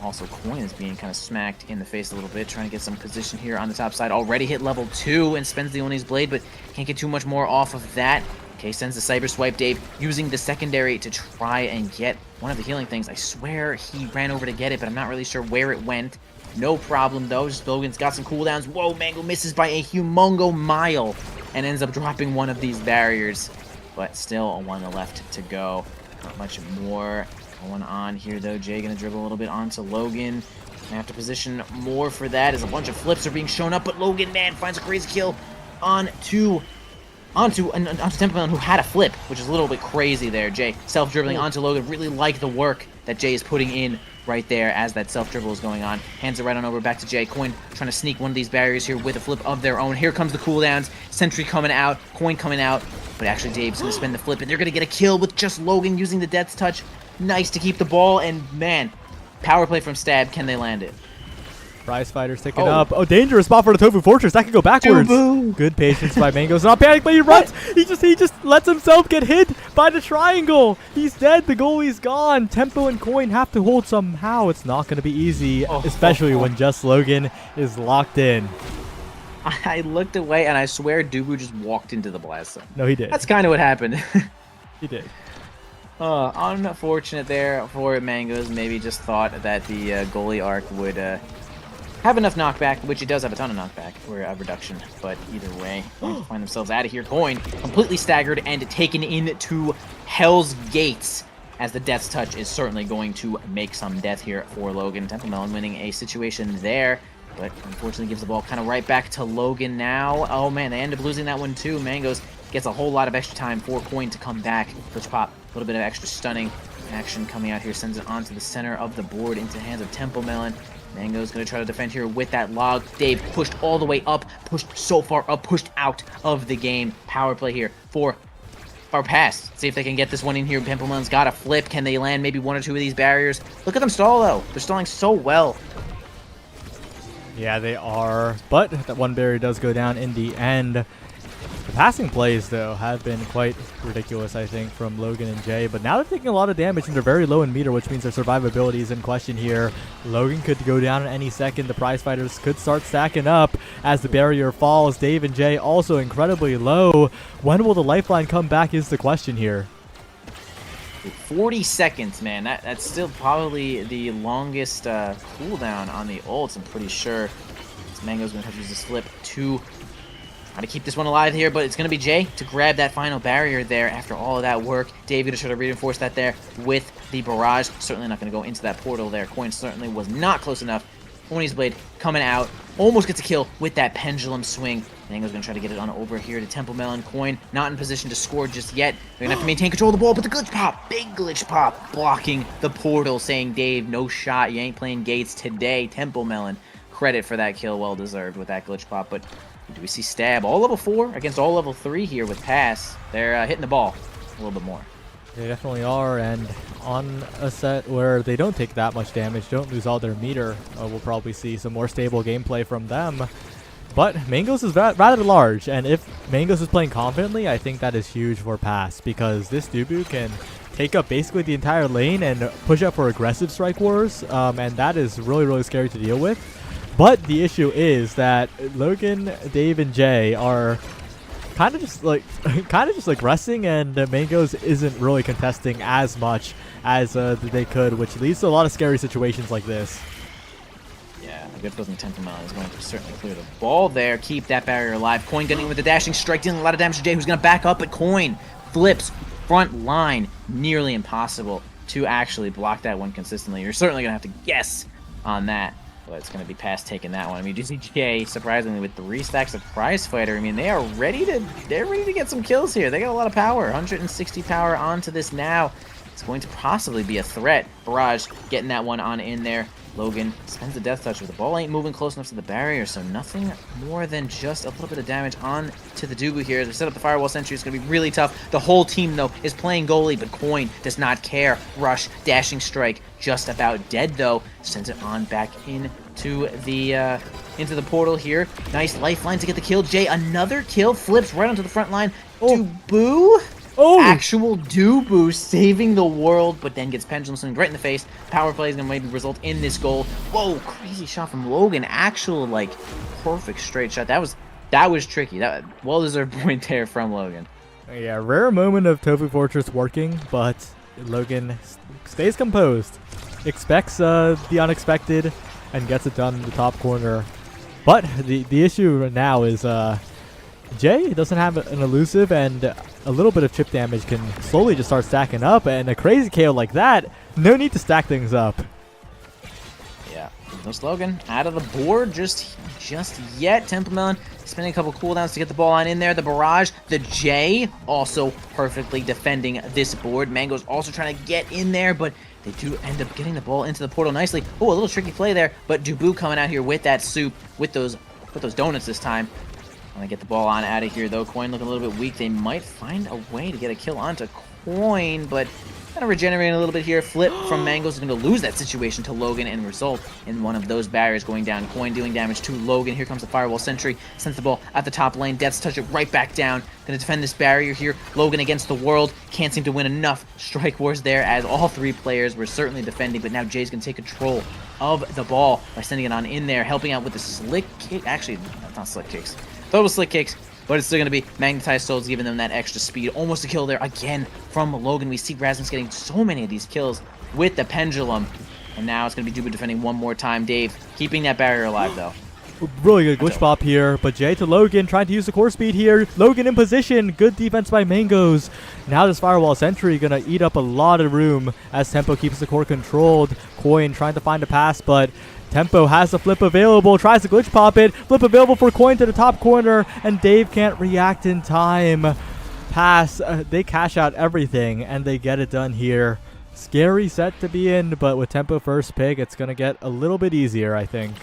Also, Coin is being kind of smacked in the face a little bit, trying to get some position here on the top side. Already hit level 2 and spends the Oni's Blade, but can't get too much more off of that. Okay, sends the Cyber Swipe. Dave using the secondary to try and get one of the healing things. I swear he ran over to get it, but I'm not really sure where it went. No problem, though. Just Logan's got some cooldowns. Whoa, Mango misses by a humongo mile and ends up dropping one of these barriers, but still one left to go. Not much more going on here, though. Jay gonna dribble a little bit onto Logan. Gonna have to position more for that as a bunch of flips are being shown up, but Logan, man, finds a crazy kill onto Temple Melon, who had a flip, which is a little bit crazy there. Jay self-dribbling onto Logan. Really like the work that Jay is putting in right there as that self-dribble is going on. Hands it right on over back to Jay. Coin trying to sneak one of these barriers here with a flip of their own. Here comes the cooldowns. Sentry coming out. Coin coming out. But actually Dave's going to spin the flip, and they're going to get a kill with just Logan using the Death's Touch. Nice to keep the ball, and man, power play from Stab. Can they land it? Prize Fighter's taking up. Oh, dangerous spot for the Tofu Fortress. That could go backwards. Good patience by Mangoes. Not panic, but he runs. He just lets himself get hit by the triangle. He's dead. The goalie's gone. Tempo and Coin have to hold somehow. It's not going to be easy, especially when just Logan is locked in. I looked away, and I swear Dubu just walked into the blast zone. No, he did. That's kind of what happened. He did. Unfortunate there for Mangoes. Maybe just thought that the goalie arc would have enough knockback, which it does have a ton of knockback, or a reduction, but either way, going to find themselves out of here. Coin completely staggered and taken into Hell's Gates, as the Death's Touch is certainly going to make some death here for Logan. Temple Melon winning a situation there, but unfortunately gives the ball kind of right back to Logan now. Oh man, they end up losing that one too. Mangoes gets a whole lot of extra time for Coin to come back. Glitch Pop, a little bit of extra stunning action coming out here, sends it onto the center of the board into the hands of Temple Melon. Mango's going to try to defend here with that log. Dave pushed all the way up, pushed so far up, pushed out of the game. Power play here for our pass. See if they can get this one in here. Temple Melon's got a flip. Can they land maybe one or two of these barriers? Look at them stall, though. They're stalling so well. Yeah, they are. But that one barrier does go down in the end. The passing plays, though, have been quite ridiculous, I think, from Logan and Jay. But now they're taking a lot of damage, and they're very low in meter, which means their survivability is in question here. Logan could go down at any second. The Prize Fighters could start stacking up as the barrier falls. Dave and Jay also incredibly low. When will the lifeline come back is the question here. 40 seconds, man. That's still probably the longest cooldown on the ults, I'm pretty sure. Mango's going to have to use this flip to Trying to keep this one alive here, but it's going to be Jay to grab that final barrier there after all of that work. Dave going to try to reinforce that there with the barrage. Certainly not going to go into that portal there. Coin certainly was not close enough. Pony's Blade coming out. Almost gets a kill with that pendulum swing. Mango's going to try to get it on over here to Temple Melon. Coin not in position to score just yet. They're going to have to maintain control of the ball, but the glitch pop, big glitch pop, blocking the portal, saying, Dave, no shot. You ain't playing Gates today. Temple Melon, credit for that kill, well deserved with that glitch pop. But do we see Stab all level 4 against all level 3 here with Pass? They're hitting the ball a little bit more. They definitely are, and on a set where they don't take that much damage, don't lose all their meter, we'll probably see some more stable gameplay from them. But Mangos is rather large, and if Mangos is playing confidently, I think that is huge for Pass, because this Dubu can take up basically the entire lane and push up for aggressive strike wars, and that is really, really scary to deal with. But the issue is that Logan, Dave, and Jay are kind of just like resting, and Mangos isn't really contesting as much as they could, which leads to a lot of scary situations like this. Yeah, a good closing Temple Melon is going to certainly clear the ball there, keep that barrier alive. Coin getting in with the dashing strike, dealing a lot of damage to Jay, who's going to back up, but Coin flips front line. Nearly impossible to actually block that one consistently. You're certainly going to have to guess on that. But it's going to be Pass taking that one. I mean, you see Jay, surprisingly, with 3 stacks of Prize Fighter. I mean, they're ready to get some kills here. They got a lot of power. 160 power onto this now. It's going to possibly be a threat. Barrage getting that one on in there. Logan spends the Death Touch, but the ball ain't moving close enough to the barrier, so nothing more than just a little bit of damage on to the Dubu here. As we set up the Firewall Sentry, it's going to be really tough. The whole team, though, is playing goalie, but Coin does not care. Rush, dashing strike, just about dead, though. Sends it on back into the portal here. Nice lifeline to get the kill. Jay, another kill, flips right onto the front line. Dubu? Oh! Actual Dubu saving the world, but then gets Pendulum swinged right in the face. Power play is going to maybe result in this goal. Whoa, crazy shot from Logan. Actual, like, perfect straight shot. That was tricky. That well-deserved point there from Logan. Yeah, rare moment of Tofu Fortress working, but Logan stays composed, expects the unexpected, and gets it done in the top corner. But the issue now is Jay doesn't have an elusive, and a little bit of chip damage can slowly just start stacking up, and a crazy KO like that, no need to stack things up. Yeah, no Logan out of the board just yet. Temple Melon spending a couple cooldowns to get the ball on in there. The barrage, the J also perfectly defending this board. Mango's also trying to get in there, but they do end up getting the ball into the portal nicely. Oh, a little tricky play there, but Dubu coming out here with that soup, with those donuts this time. Want to get the ball on out of here, though. Coin looking a little bit weak. They might find a way to get a kill onto Coin, but kind of regenerating a little bit here. Flip from Mango's is going to lose that situation to Logan and result in one of those barriers going down. Coin dealing damage to Logan. Here comes the Firewall Sentry. Sends the ball at the top lane. Death's touch it right back down. Going to defend this barrier here. Logan against the world. Can't seem to win enough strike wars there, as all 3 players were certainly defending, but now Jay's going to take control of the ball by sending it on in there, helping out with the slick kick. Actually, that's not slick kicks. Total slick kicks, but it's still going to be Magnetized Souls giving them that extra speed. Almost a kill there again from Logan. We see Rasmus getting so many of these kills with the Pendulum. And now it's going to be Dubu defending one more time. Dave keeping that barrier alive, though. Really good glitch pop here, but Jay to Logan trying to use the core speed here. Logan in position. Good defense by Mangos. Now this Firewall Sentry going to eat up a lot of room as Tempo keeps the core controlled. Coin trying to find a pass, but Tempo has the flip available, tries to glitch pop it, flip available for Coin to the top corner, and Dave can't react in time. Pass, they cash out everything, and they get it done here. Scary set to be in, but with Tempo first pick, it's going to get a little bit easier, I think.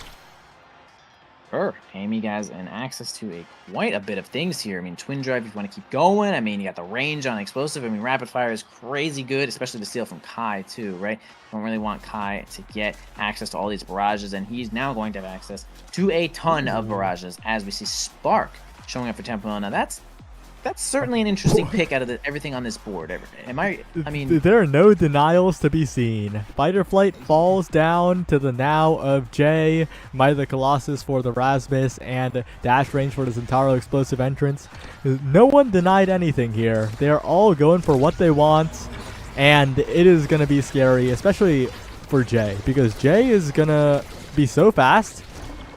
Sure. Amy has an access to quite a bit of things here. I mean, Twin Drive if you want to keep going. I mean, you got the range on Explosive. I mean, Rapid Fire is crazy good, especially to steal from Kai, too, right? Don't really want Kai to get access to all these barrages, and he's now going to have access to a ton of barrages as we see Spark showing up for Temple. Now, that's certainly an interesting pick out of everything on this board. I mean, there are no denials to be seen. Fighter Flight falls down to the now of Jay, Might of the Colossus for the Rasmus, and Dash Range for the Zentaro Explosive Entrance. No one denied anything here. They're all going for what they want, and it is going to be scary, especially for Jay, because Jay is going to be so fast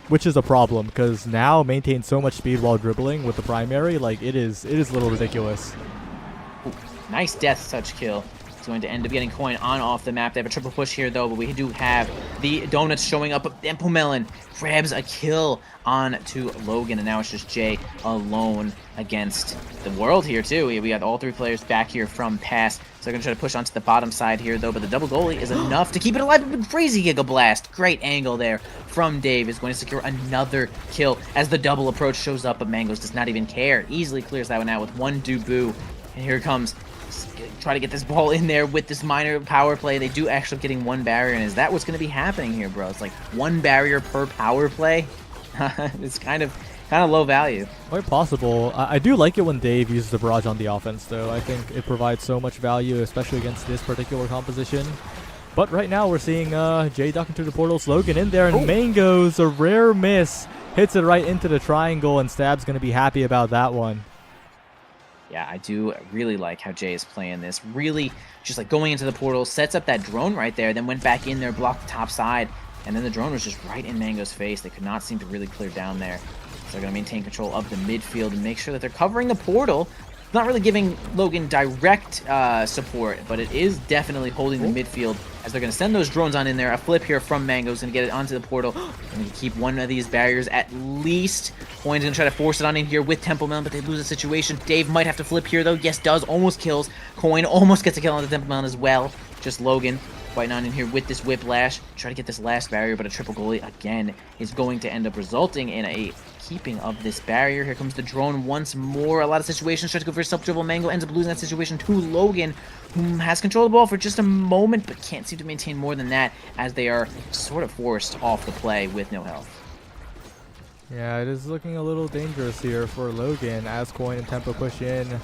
which is a problem because now maintain so much speed while dribbling with the primary. Like it is a little ridiculous. Ooh, nice death touch kill. It's going to end up getting Coin on off the map. They have a triple push here though, but we do have the donuts showing up. Tempomelon grabs a kill on to Logan, and now it's just Jay alone against the world here too. We got all 3 players back here from pass, so they're gonna try to push onto the bottom side here though, but the double goalie is enough to keep it alive with crazy Giga Blast. Great angle there from Dave, is going to secure another kill as the double approach shows up, but Mangos does not even care. Easily clears that one out with 1 Dubu, and here comes try to get this ball in there with this minor power play. They do actually getting 1 barrier, and is that what's going to be happening here, bro? It's like 1 barrier per power play. It's kind of low value. Quite possible. I do like it when Dave uses the barrage on the offense, though. I think it provides so much value, especially against this particular composition. But right now we're seeing Jay duck into the portal, Logan in there, and Mango's a rare miss. Hits it right into the triangle, and Stab's going to be happy about that one. Yeah, I do really like how Jay is playing this. Really just like going into the portal, sets up that drone right there, then went back in there, blocked the top side, and then the drone was just right in Mango's face. They could not seem to really clear down there. So they're going to maintain control of the midfield and make sure that they're covering the portal. It's not really giving Logan direct support, but it is definitely holding the midfield as they're going to send those drones on in there. A flip here from Mango's going to get it onto the portal. Going to keep one of these barriers at least. Coin's going to try to force it on in here with Templemelon, but they lose the situation. Dave might have to flip here, though. Yes, does. Almost kills. Coin almost gets a kill on the Templemelon as well. Just Logan fighting on in here with this whiplash. Try to get this last barrier, but a triple goalie, again, is going to end up resulting in a keeping of this barrier. Here comes the drone once more. A lot of situations. Tries to go for a self-dribble. Mango ends up losing that situation to Logan, who has control of the ball for just a moment, but can't seem to maintain more than that as they are sort of forced off the play with no health. Yeah, it is looking a little dangerous here for Logan as Coin and Tempo push in.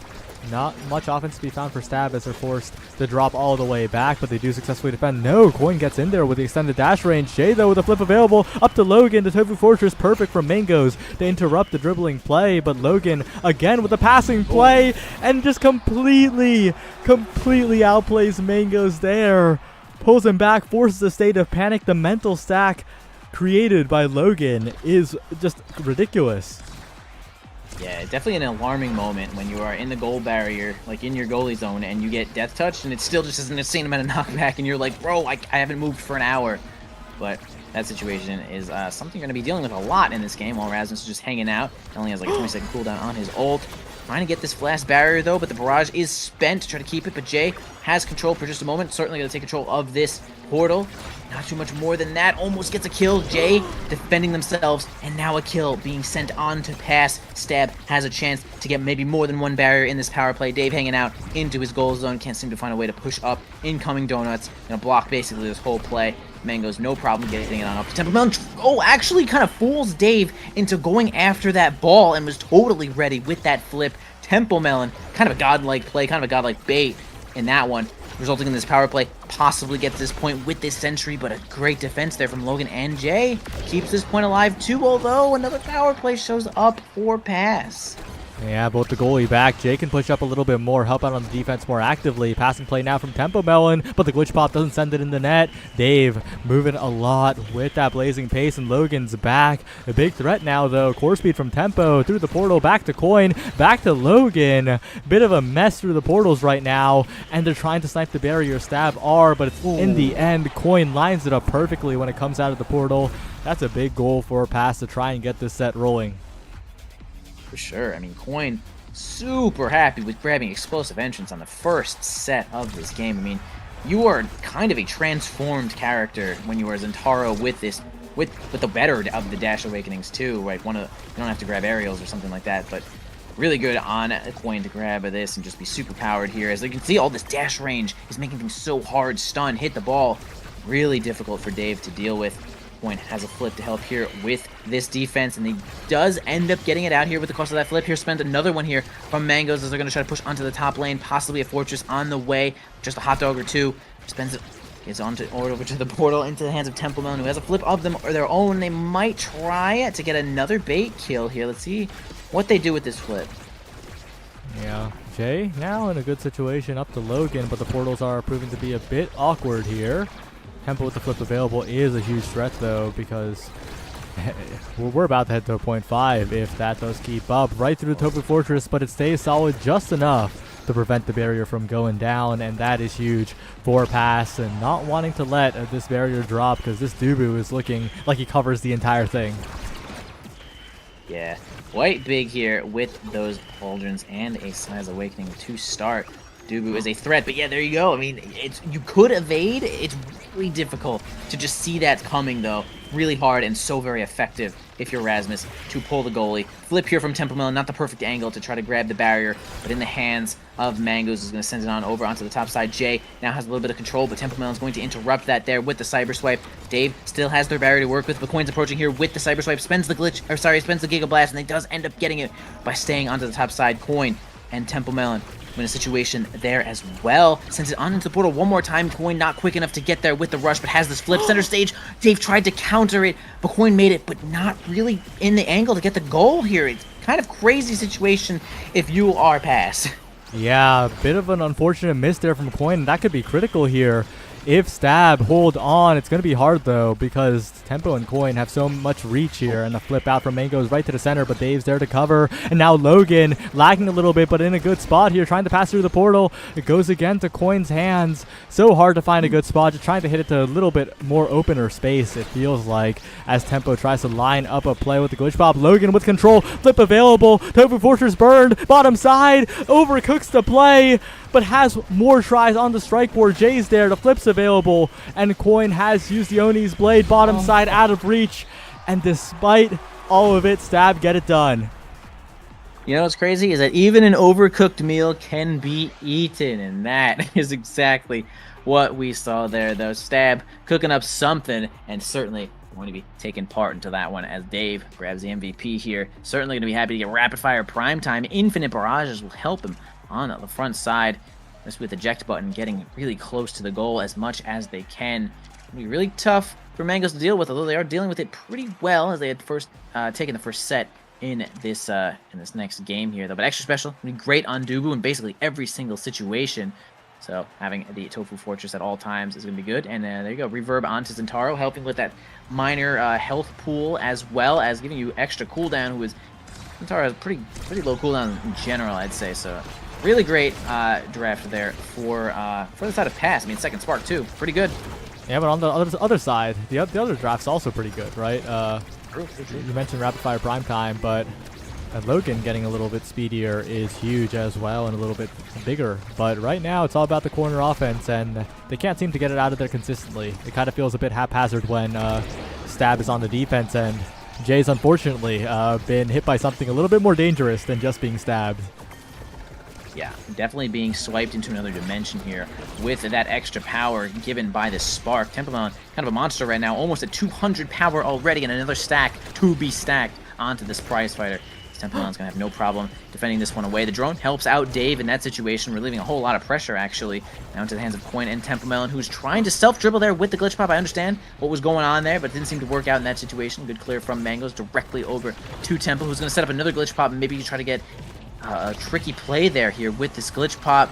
Not much offense to be found for Stab as they're forced to drop all the way back, but they do successfully defend. No, Coin gets in there with the extended dash range. Jay, though, with a flip available up to Logan. The Tofu Fortress perfect from Mango's to interrupt the dribbling play, but Logan, again, with a passing play and just completely outplays Mango's there. Pulls him back, forces a state of panic. The mental stack created by Logan is just ridiculous. Yeah, definitely an alarming moment when you are in the goal barrier, like in your goalie zone, and you get death touched, and it still just is an insane amount of knockback, and you're like, bro, I haven't moved for an hour. But that situation is something you're going to be dealing with a lot in this game, while Rasmus is just hanging out. He only has like a 20-second cooldown on his ult. Trying to get this last barrier, though, but the barrage is spent to try to keep it, but Jay has control for just a moment. Certainly going to take control of this portal. Not too much more than that. Almost gets a kill. Jay defending themselves, and now a kill being sent on to pass. Stab has a chance to get maybe more than 1 barrier in this power play. Dave hanging out into his goal zone. Can't seem to find a way to push up incoming donuts. Gonna block basically this whole play. Mango's no problem getting it on up to Templemelon. Oh, actually kind of fools Dave into going after that ball and was totally ready with that flip. Templemelon, kind of a godlike play, kind of a godlike bait in that one, resulting in this power play. Possibly gets this point with this sentry, but a great defense there from Logan, and Jay keeps this point alive too, although another power play shows up for pass. Yeah, both the goalie back. Jay can push up a little bit more, help out on the defense more actively. Passing play now from Tempomelon, but the glitch pop doesn't send it in the net. Dave moving a lot with that blazing pace, and Logan's back. A big threat now, though. Core speed from Tempo through the portal, back to Coin, back to Logan. Bit of a mess through the portals right now, and they're trying to snipe the barrier. Stab R, but it's in the end. Coin lines it up perfectly when it comes out of the portal. That's a big goal for pass to try and get this set rolling. For sure. I mean, Coin super happy with grabbing explosive entrance on the first set of this game. I mean, you are kind of a transformed character when you are Zentaro with this, with the better of the Dash Awakenings too, right? You don't have to grab aerials or something like that, but really good on Coin to grab this and just be super powered here. As you can see, all this dash range is making things so hard. Stun, hit the ball. Really difficult for Dave to deal with. Coin has a flip to help here with this defense, and he does end up getting it out here with the cost of that flip here. Spent another one here from Mango's as they're going to try to push onto the top lane, possibly a fortress on the way, just a hot dog or two. Spends it, gets onto or over to the portal into the hands of Templemelon, who has a flip of them or their own. They might try to get another bait kill here. Let's see what they do with this flip. Yeah, Jay now in a good situation up to Logan, but the portals are proving to be a bit awkward here. Tempo with the flip available is a huge threat, though, because We're about to head to a 0.5 if that does keep up. Right through the Tofu Fortress, but it stays solid just enough to prevent the barrier from going down, and that is huge for Pass, and not wanting to let this barrier drop because this Dubu is looking like he covers the entire thing. Yeah, quite big here with those pauldrons and a Size Awakening to start. Dubu is a threat, but yeah, there you go. I mean, you could evade. It's really difficult to just see that coming, though. Really hard and so very effective if you're Rasmus to pull the goalie. Flip here from Templemelon, not the perfect angle to try to grab the barrier, but in the hands of Mangoes is going to send it on over onto the top side. Jay now has a little bit of control, but Templemelon's going to interrupt that there with the Cyber Swipe. Dave still has their barrier to work with, but Coin's approaching here with the Cyber Swipe, spends the Giga Blast, and he does end up getting it by staying onto the top side. Coin and Templemelon in a situation there as well. Sends it on into the portal one more time. Coin not quick enough to get there with the rush, but has this flip center stage. Dave tried to counter it, but Coin made it, but not really in the angle to get the goal here. It's kind of crazy situation if you are Pass. Yeah, a bit of an unfortunate miss there from Coin. That could be critical here. If Stab hold on, it's going to be hard, though, because Tempo and Coin have so much reach here, and the flip out from Mangoes right to the center, but Dave's there to cover, and now Logan lagging a little bit, but in a good spot here, trying to pass through the portal. It goes again to Coin's hands. So hard to find a good spot, just trying to hit it to a little bit more opener space, it feels like, as Tempo tries to line up a play with the glitch pop. Logan with control, flip available, Tofu Fortress burned, bottom side, overcooks the play, but has more tries on the strike board. Jay's there, the flip's available, and Coin has used the Oni's blade, bottom side out of reach, and despite all of it, Stab get it done. You know what's crazy is that even an overcooked meal can be eaten, and that is exactly what we saw there, though. Stab cooking up something, and certainly going to be taking part into that one as Dave grabs the MVP here. Certainly going to be happy to get rapid fire prime time. Infinite barrages will help him on the front side, just with eject button getting really close to the goal as much as they can. It'll be really tough for Mangoes to deal with, although they are dealing with it pretty well as they had first taken the first set in this next game here, though. But extra special will be great on Dubu in basically every single situation. So having the Tofu Fortress at all times is going to be good. And there you go, reverb onto Zentaro, helping with that minor health pool as well as giving you extra cooldown. Zentaro has pretty low cooldown in general, I'd say. So really great draft there for the side of Pass. I mean, second spark too, pretty good. Yeah, but on the other side, the other draft's also pretty good, right? You mentioned rapid fire prime time, but Logan getting a little bit speedier is huge as well, and a little bit bigger. But right now, it's all about the corner offense, and they can't seem to get it out of there consistently. It kind of feels a bit haphazard when Stab is on the defense, and Jay's unfortunately been hit by something a little bit more dangerous than just being stabbed. Yeah, definitely being swiped into another dimension here with that extra power given by the Spark. Templemelon, kind of a monster right now, almost at 200 power already, and another stack to be stacked onto this prize fighter. Templemelon's going to have no problem defending this one away. The drone helps out Dave in that situation, relieving a whole lot of pressure, actually, now into the hands of Coin and Templemelon, who's trying to self-dribble there with the glitch pop. I understand what was going on there, but it didn't seem to work out in that situation. Good clear from Mangoes directly over to Temple, who's going to set up another glitch pop and maybe try to get a tricky play there here with this glitch pop.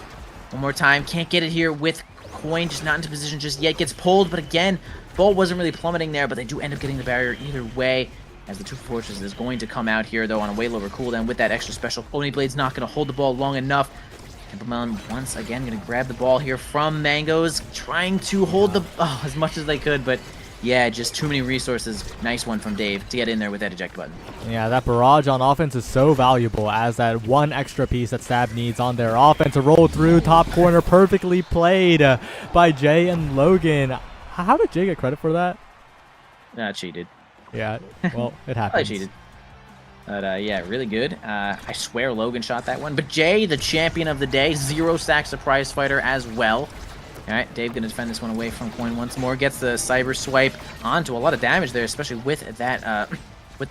One more time, can't get it here with Coin, just not into position just yet. Gets pulled, but again, ball wasn't really plummeting there, but they do end up getting the barrier either way, as the Tofu Fortress is going to come out here, though, on a way lower cooldown with that extra special. Oni Blade's not going to hold the ball long enough. Templemelon once again going to grab the ball here from Mangoes, trying to hold the as much as they could, but yeah, just too many resources. Nice one from Dave to get in there with that eject button. Yeah, that barrage on offense is so valuable, as that one extra piece that Stab needs on their offense to roll through top corner, perfectly played by Jay and Logan. How did Jay get credit for that? Cheated. Yeah, well, it happens. I cheated. But yeah, really good. I swear Logan shot that one. But Jay, the champion of the day, 0 stacks surprise fighter as well. All right, Dave going to defend this one away from Coin once more. Gets the cyber swipe onto a lot of damage there, especially with that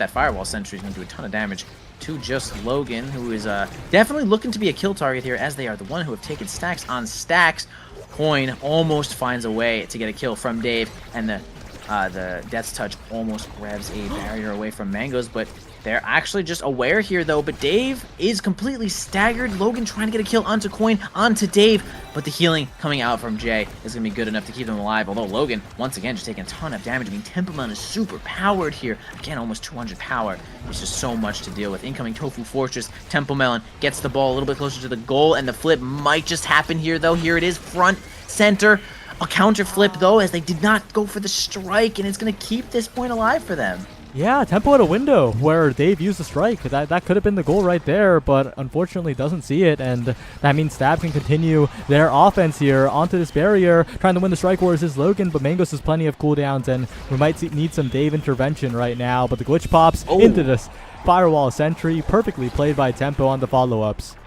firewall sentry. He's going to do a ton of damage to just Logan, who is definitely looking to be a kill target here, as they are the one who have taken stacks on stacks. Coin almost finds a way to get a kill from Dave, and the Death's Touch almost grabs a barrier away from Mangoes, but They're actually just aware here, though, but Dave is completely staggered. Logan trying to get a kill onto Coin, onto Dave, but the healing coming out from Jay is going to be good enough to keep them alive, although Logan, once again, just taking a ton of damage. I mean, Tempo Melon is super powered here. Again, almost 200 power. It's just so much to deal with. Incoming Tofu Fortress. Tempo Melon gets the ball a little bit closer to the goal, and the flip might just happen here, though. Here it is, front, center. A counter flip, though, as they did not go for the strike, and it's going to keep this point alive for them. Yeah, Tempo had a window where Dave used a strike. That could have been the goal right there, but unfortunately doesn't see it, and that means Stab can continue their offense here onto this barrier. Trying to win the strike wars is Logan, but Mangos has plenty of cooldowns, and we might need some Dave intervention right now, but the glitch pops into this firewall sentry. Perfectly played by Tempo on the follow-ups.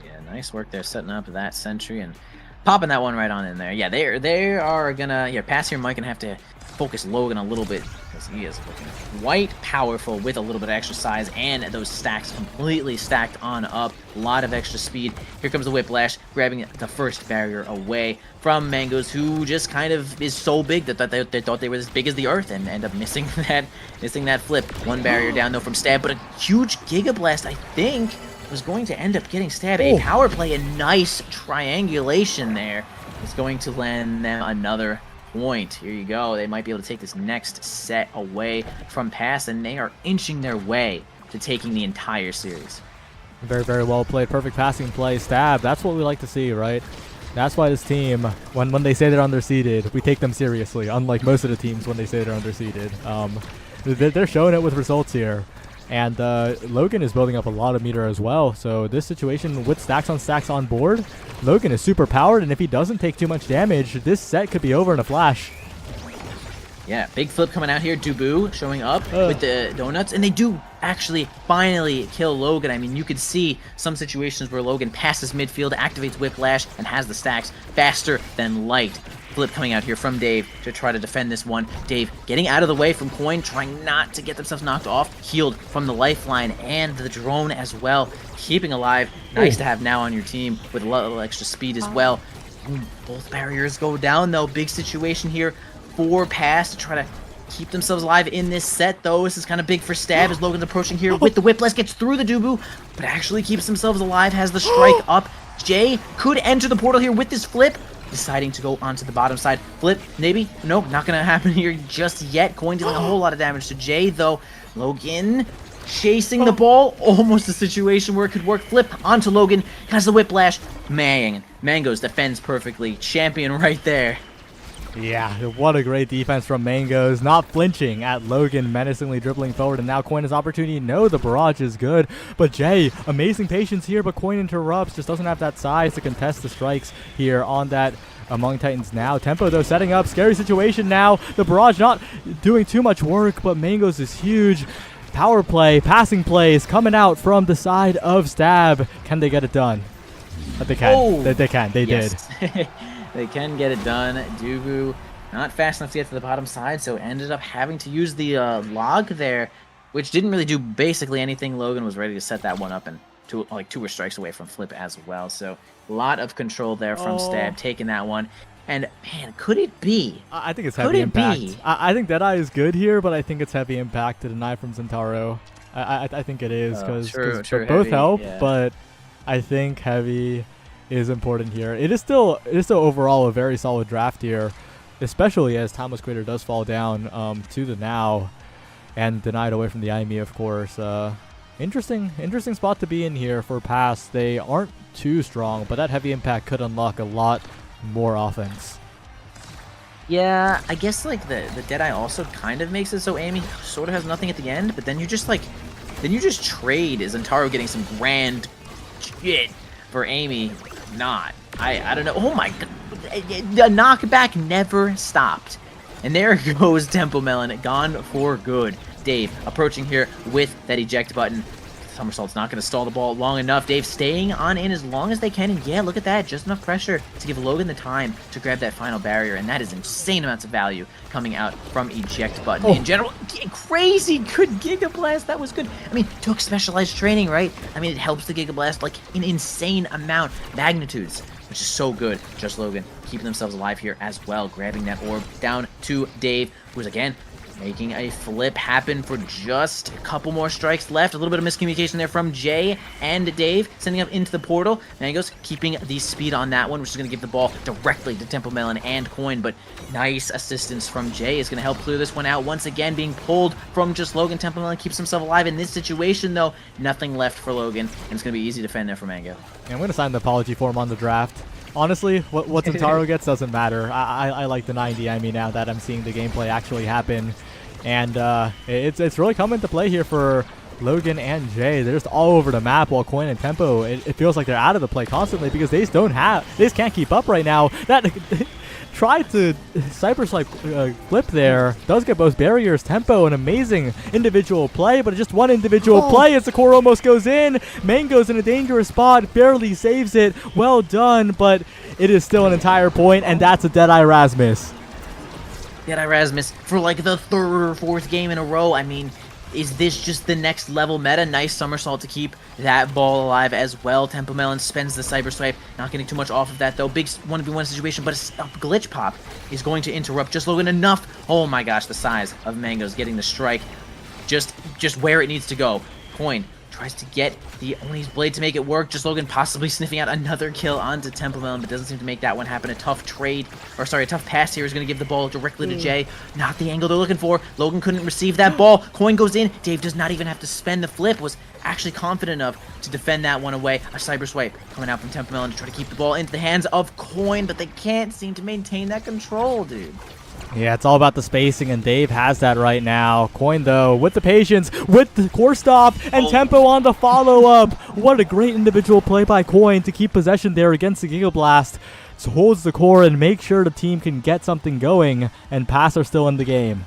Yeah, nice work there setting up that sentry and popping that one right on in there. Yeah, they are gonna pass here. Mike gonna have to focus Logan a little bit because he is looking quite powerful with a little bit of extra size and those stacks completely stacked on up. A lot of extra speed. Here comes the Whiplash, grabbing the first barrier away from Mangoes, who just kind of is so big that they thought they were as big as the Earth and end up missing that flip. One barrier down though from Stab, but a huge Giga Blast, I think, was going to end up getting Stab. A power play, a nice triangulation there is going to land them another point. Here you go. They might be able to take this next set away from Pass, and they are inching their way to taking the entire series. Very, very well played. Perfect passing play. Stab. That's what we like to see, right? That's why this team, when they say they're underseeded, we take them seriously, unlike most of the teams when they say they're underseeded. They're showing it with results here. And Logan is building up a lot of meter as well. So this situation with stacks on board, Logan is super powered, and if he doesn't take too much damage, this set could be over in a flash. Yeah, big flip coming out here. Dubu showing up with the donuts, and they do actually finally kill Logan. I mean, you could see some situations where Logan passes midfield, activates Whiplash, and has the stacks faster than light. Flip coming out here from Dave to try to defend this one. Dave getting out of the way from Coin, trying not to get themselves knocked off. Healed from the lifeline and the drone as well. Keeping alive. Nice to have now on your team with a little extra speed as well. Both barriers go down though. Big situation here for Pass to try to keep themselves alive in this set though. This is kind of big for Stab as Logan's approaching here with the Whiplash. Gets through the Dubu, but actually keeps themselves alive. Has the strike up. Jay could enter the portal here with this flip. Deciding to go onto the bottom side. Flip, maybe? Nope, not gonna happen here just yet. Coin dealing a whole lot of damage to Jay, though. Logan chasing the ball. Almost a situation where it could work. Flip onto Logan. Has the Whiplash. Mangoes defends perfectly. Champion right there. Yeah, what a great defense from Mangoes. Not flinching at Logan, menacingly dribbling forward, and now Coin has opportunity. No, the barrage is good, but Jay, amazing patience here, but Coin interrupts, just doesn't have that size to contest the strikes here on that Among Titans now. Tempo, though, setting up. Scary situation now. The barrage not doing too much work, but Mangoes is huge. Power play, passing plays coming out from the side of Stab. Can they get it done? They can. Oh, they can. They did. They can get it done. Dubu not fast enough to get to the bottom side, so ended up having to use the log there, which didn't really do basically anything. Logan was ready to set that one up, and two were strikes away from Flip as well. So a lot of control there from Stab, taking that one. And man, could it be? I think it's heavy impact. I think Deadeye is good here, but I think it's heavy impact to deny from Centauro. I think it is because both heavy, help, yeah. but I think heavy is important here. It is still overall a very solid draft here, especially as Timeless Creator does fall down to the now and denied away from the IME, of course. Interesting spot to be in here for Pass. They aren't too strong, but that heavy impact could unlock a lot more offense. Yeah, I guess like the Deadeye also kind of makes it so Amy sort of has nothing at the end, but then you just trade Zentaro getting some grand shit for Amy. Not. I don't know. Oh my god. The knockback never stopped. And there goes Tempo Melon, gone for good. Dave approaching here with that eject button. Somersault's not going to stall the ball long enough. Dave staying on in as long as they can. And yeah, look at that. Just enough pressure to give Logan the time to grab that final barrier. And that is insane amounts of value coming out from eject button. In general, crazy good Giga Blast. That was good. I mean, took specialized training, right? I mean, it helps the Giga Blast like an insane amount. Magnitudes, which is so good. Just Logan keeping themselves alive here as well. Grabbing that orb down to Dave, who's again making a flip happen for just a couple more strikes left. A little bit of miscommunication there from Jay and Dave, sending up into the portal. Mangoes keeping the speed on that one, which is going to give the ball directly to Temple Melon and Coin, but nice assistance from Jay is going to help clear this one out. Once again, being pulled from just Logan. Temple Melon keeps himself alive in this situation, though. Nothing left for Logan, and it's going to be easy to defend there for Mango. Yeah, I'm going to sign the apology form on the draft. Honestly, what Zentaro gets doesn't matter. I like the 90 now that I'm seeing the gameplay actually happen. And it's really come into play here for Logan and Jay. They're just all over the map while Coin and Tempo, it feels like they're out of the play constantly because they just can't keep up right now. That tried to Cyber Swipe flip there. Does get both barriers. Tempo, an amazing individual play, but just one individual play as the core almost goes in. Mango's in a dangerous spot, barely saves it. Well done, but it is still an entire point, and that's a Deadeye Rasmus. Deadeye Rasmus for like the third or fourth game in a row. I mean, is this just the next level meta? Nice somersault to keep that ball alive as well. Temple Melon spends the Cyber Swipe, not getting too much off of that though. Big 1v1 situation, but a glitch pop is going to interrupt just Logan enough. Oh my gosh, the size of Mango's getting the strike just where it needs to go. Coin tries to get the Oni's blade to make it work. Just Logan possibly sniffing out another kill onto Temple Melon, but doesn't seem to make that one happen. A tough pass here is going to give the ball directly to Jay. Not the angle they're looking for. Logan couldn't receive that ball. Coin goes in. Dave does not even have to spend the flip. Was actually confident enough to defend that one away. A Cyber Swipe coming out from Temple Melon to try to keep the ball into the hands of Coin, but they can't seem to maintain that control, dude. Yeah, it's all about the spacing, and Dave has that right now. Coin, though, with the patience, with the core stop, and Tempo on the follow-up. What a great individual play by Coin to keep possession there against the Giga Blast. So holds the core and make sure the team can get something going, and Pass are still in the game.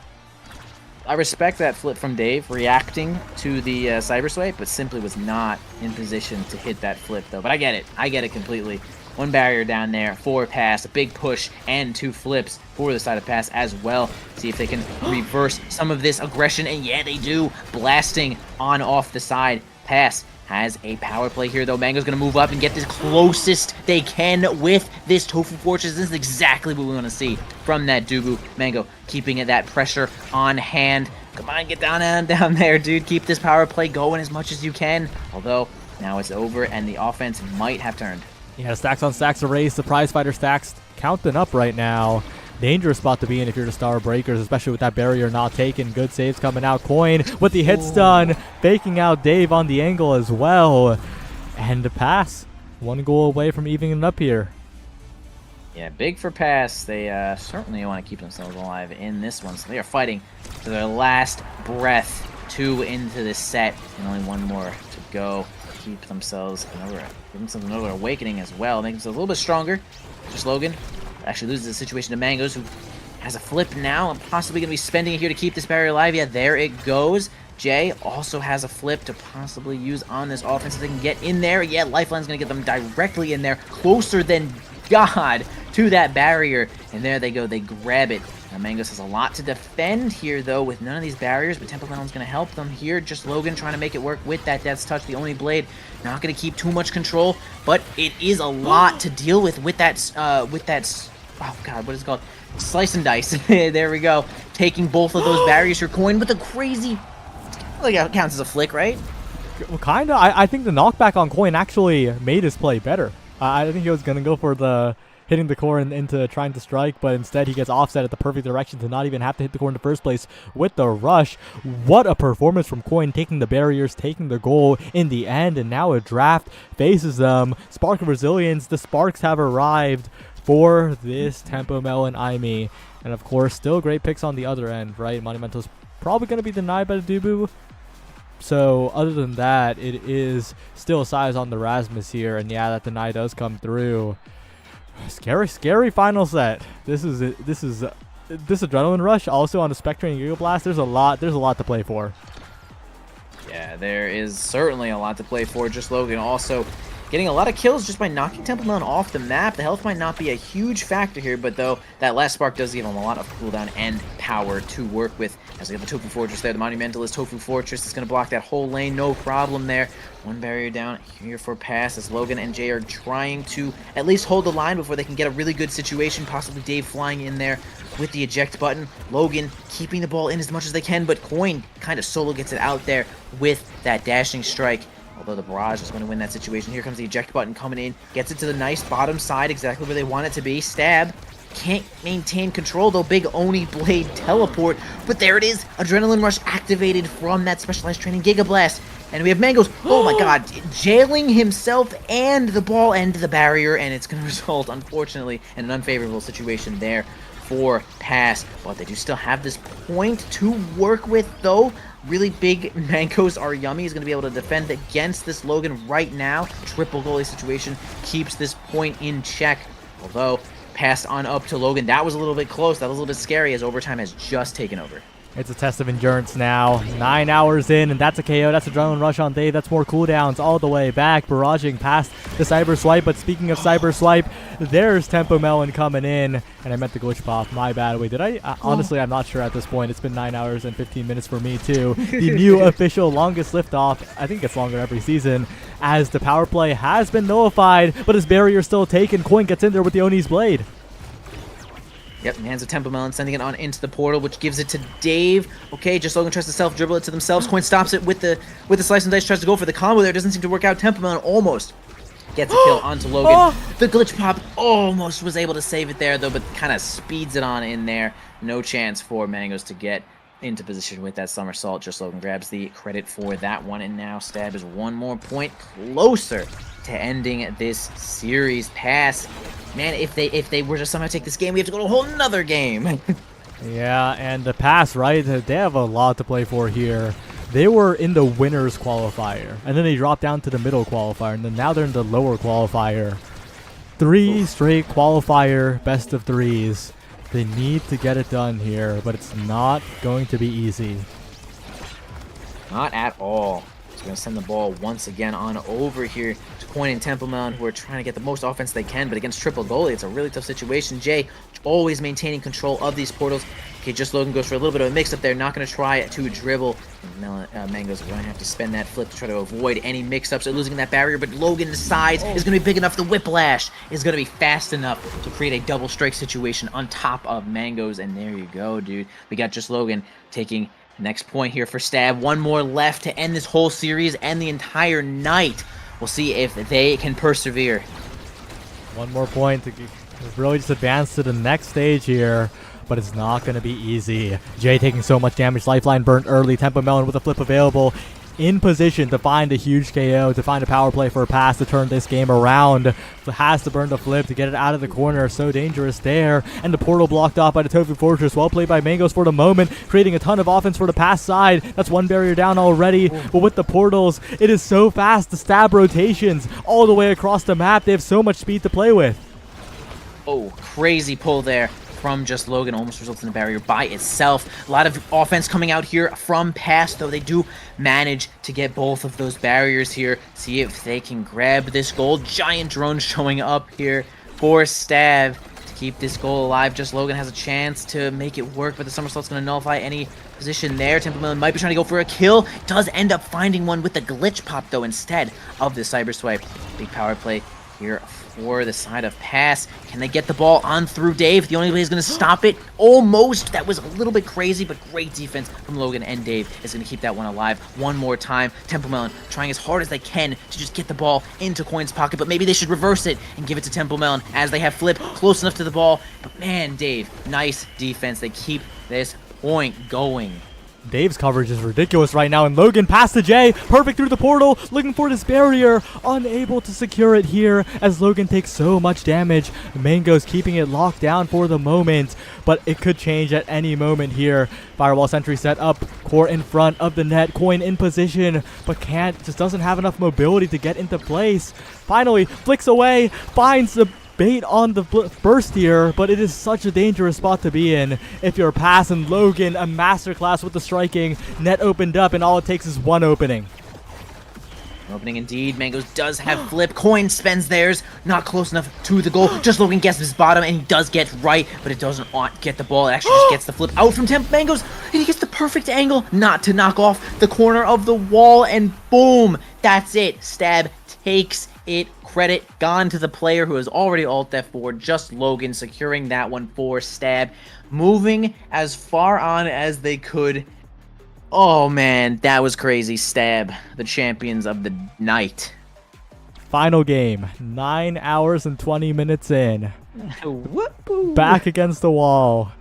I respect that flip from Dave, reacting to the Cyber Swipe, but simply was not in position to hit that flip, though. But I get it completely. One barrier down there for Pass, a big push, and 2 flips for the side of Pass as well. See if they can reverse some of this aggression, and yeah, they do. Blasting on off the side. Pass has a power play here, though. Mango's going to move up and get the closest they can with this Tofu Fortress. This is exactly what we want to see from that Dubu. Mango keeping that pressure on hand. Come on, get down there, dude. Keep this power play going as much as you can. Although, now it's over, and the offense might have turned. Yeah, stacks on stacks of race. The prize fighter stacks counting up right now. Dangerous spot to be in if you're the Star Breakers, especially with that barrier not taken. Good saves coming out. Coin with the hit stun, faking out Dave on the angle as well. And the Pass, 1 goal away from evening it up here. Yeah, big for Pass. They certainly want to keep themselves alive in this one, so they are fighting to their last breath. 2 into this set, and only 1 more to go. Keep themselves another awakening as well, make themselves a little bit stronger. Just Logan actually loses the situation to Mangoes, who has a flip now and possibly going to be spending it here to keep this barrier alive. Yeah, there it goes. Jay also has a flip to possibly use on this offense if they can get in there. Yeah, Lifeline's going to get them directly in there, closer than God to that barrier. And there they go, they grab it. Now Mangoes has a lot to defend here, though, with none of these barriers, but Temple Melon's going to help them here. Just Logan trying to make it work with that Death's Touch, the only blade. Not going to keep too much control, but it is a lot to deal with that, oh God, what is it called? Slice and dice. There we go. Taking both of those barriers for Coin with a crazy, like, it counts as a flick, right? Well, kind of. I think the knockback on Coin actually made his play better. I think he was going to go for the hitting the core into trying to strike, but instead he gets offset at the perfect direction to not even have to hit the core in the first place with the rush. What a performance from Coin, taking the barriers, taking the goal in the end, and now a draft faces them. Spark of Resilience, the Sparks have arrived for this Tempo Melon IME. And of course, still great picks on the other end, right? Monumental's probably going to be denied by the Dubu. So other than that, it is still size on the Rasmus here, and yeah, that deny does come through. Scary final set. This is this adrenaline rush also on the Spectre and Giga Blast. There's a lot to play for. Yeah, there is certainly a lot to play for. Just Logan also getting a lot of kills just by knocking Temple Melon off the map. The health might not be a huge factor here, but though that last spark does give him a lot of cooldown and power to work with. As we have the Tofu Fortress there, the Monumentalist Tofu Fortress is going to block that whole lane, no problem there. One barrier down here for pass as Logan and Jay are trying to at least hold the line before they can get a really good situation, possibly Dave flying in there with the eject button. Logan keeping the ball in as much as they can, but Coin kind of solo gets it out there with that dashing strike. Although the barrage is going to win that situation. Here comes the eject button coming in. Gets it to the nice bottom side, exactly where they want it to be. Stab. Can't maintain control, though. Big Oni Blade teleport. But there it is. Adrenaline Rush activated from that specialized training Giga Blast. And we have Mangoes, oh my god, jailing himself and the ball and the barrier. And it's going to result, unfortunately, in an unfavorable situation there for pass. But they do still have this point to work with, though. Really big Mangoes are yummy. He's going to be able to defend against this Logan right now. Triple goalie situation keeps this point in check. Although, passed on up to Logan. That was a little bit close. That was a little bit scary as overtime has just taken over. It's a test of endurance now. 9 hours in, and that's a KO. That's Adrenaline Rush on Dave. That's more cooldowns all the way back. Barraging past the Cyber Swipe. But speaking of Cyber Swipe, there's Tempo Melon coming in. And I meant the glitch pop. My bad. Wait, did I? Honestly, I'm not sure at this point. It's been 9 hours and 15 minutes for me, too. The new official longest liftoff. I think it gets longer every season. As the power play has been nullified, but his barrier still taken. Coin gets in there with the Oni's Blade. Yep, hands of Temple Melon, sending it on into the portal, which gives it to Dave. Okay, just Logan tries to self-dribble it to themselves. Coin stops it with the slice and dice, tries to go for the combo there. Doesn't seem to work out. Temple Melon almost gets a kill onto Logan. The glitch pop almost was able to save it there, though, but kind of speeds it on in there. No chance for Mangoes to get into position with that somersault. Just Logan grabs the credit for that one, and now Stab is one more point closer to ending this series. Pass. Man, if they were to somehow take this game, we have to go to a whole nother game. Yeah, and the pass, right? They have a lot to play for here. They were in the winners qualifier, and then they dropped down to the middle qualifier, and then now they're in the lower qualifier. 3 straight qualifier best of threes. They need to get it done here, but it's not going to be easy. Not at all. So we're going to send the ball once again on over here to Coin and Temple Melon, who are trying to get the most offense they can, but against triple goalie, it's a really tough situation. Jay always maintaining control of these portals. Okay, just Logan goes for a little bit of a mix-up there, not going to try to dribble. Mangoes are going to have to spend that flip to try to avoid any mix-ups. They're losing that barrier, but Logan, the size is going to be big enough. The whiplash is going to be fast enough to create a double strike situation on top of Mangoes, and there you go, dude. We got just Logan taking next point here for Stab. One more left to end this whole series and the entire night. We'll see if they can persevere. One more point to really just advance to the next stage here, but it's not going to be easy. Jay taking so much damage. Lifeline burnt early. Tempo Melon with a flip available. In position to find a huge KO, to find a power play for a pass to turn this game around. Has to burn the flip to get it out of the corner. So dangerous there. And the portal blocked off by the Tofu Fortress. Well played by Mangoes for the moment, creating a ton of offense for the pass side. That's one barrier down already. But with the portals, it is so fast. The stab rotations all the way across the map. They have so much speed to play with. Oh, crazy pull there from just Logan, almost results in a barrier by itself. A lot of offense coming out here from pass, though they do manage to get both of those barriers here. See if they can grab this goal. Giant drone showing up here for Stab to keep this goal alive. Just Logan has a chance to make it work, but the somersault's going to nullify any position there. Temple Melon might be trying to go for a kill. Does end up finding one with the glitch pop, though, instead of the cyber swipe. Big power play here for the side of pass. Can they get the ball on through Dave? The only way he's going to stop it. Almost. That was a little bit crazy, but great defense from Logan, and Dave is going to keep that one alive one more time. Temple Melon trying as hard as they can to just get the ball into Coin's pocket, but maybe they should reverse it and give it to Temple Melon as they have Flip close enough to the ball. But man, Dave, nice defense. They keep this point going. Dave's coverage is ridiculous right now, and Logan past to Jay, perfect through the portal, looking for this barrier, unable to secure it here as Logan takes so much damage. Mango's keeping it locked down for the moment, but it could change at any moment here. Firewall sentry set up, core in front of the net, Coin in position, but just doesn't have enough mobility to get into place. Finally, flicks away, finds the bait on the burst here, but it is such a dangerous spot to be in. If you're passing Logan, a masterclass with the striking. Net opened up, and all it takes is one opening. Opening indeed. Mangoes does have flip. Coin spends theirs. Not close enough to the goal. Just Logan guesses his bottom, and he does get right, but it doesn't get the ball. It actually just gets the flip out from Temp Mangoes, and he gets the perfect angle not to knock off the corner of the wall, and boom! That's it. Stab takes it. Credit gone to the player who has already ult F4. Just Logan securing that one for Stab. Moving as far on as they could. Oh man, that was crazy. Stab, the champions of the night. Final game, 9 hours and 20 minutes in. Whoop-oo. Back against the wall.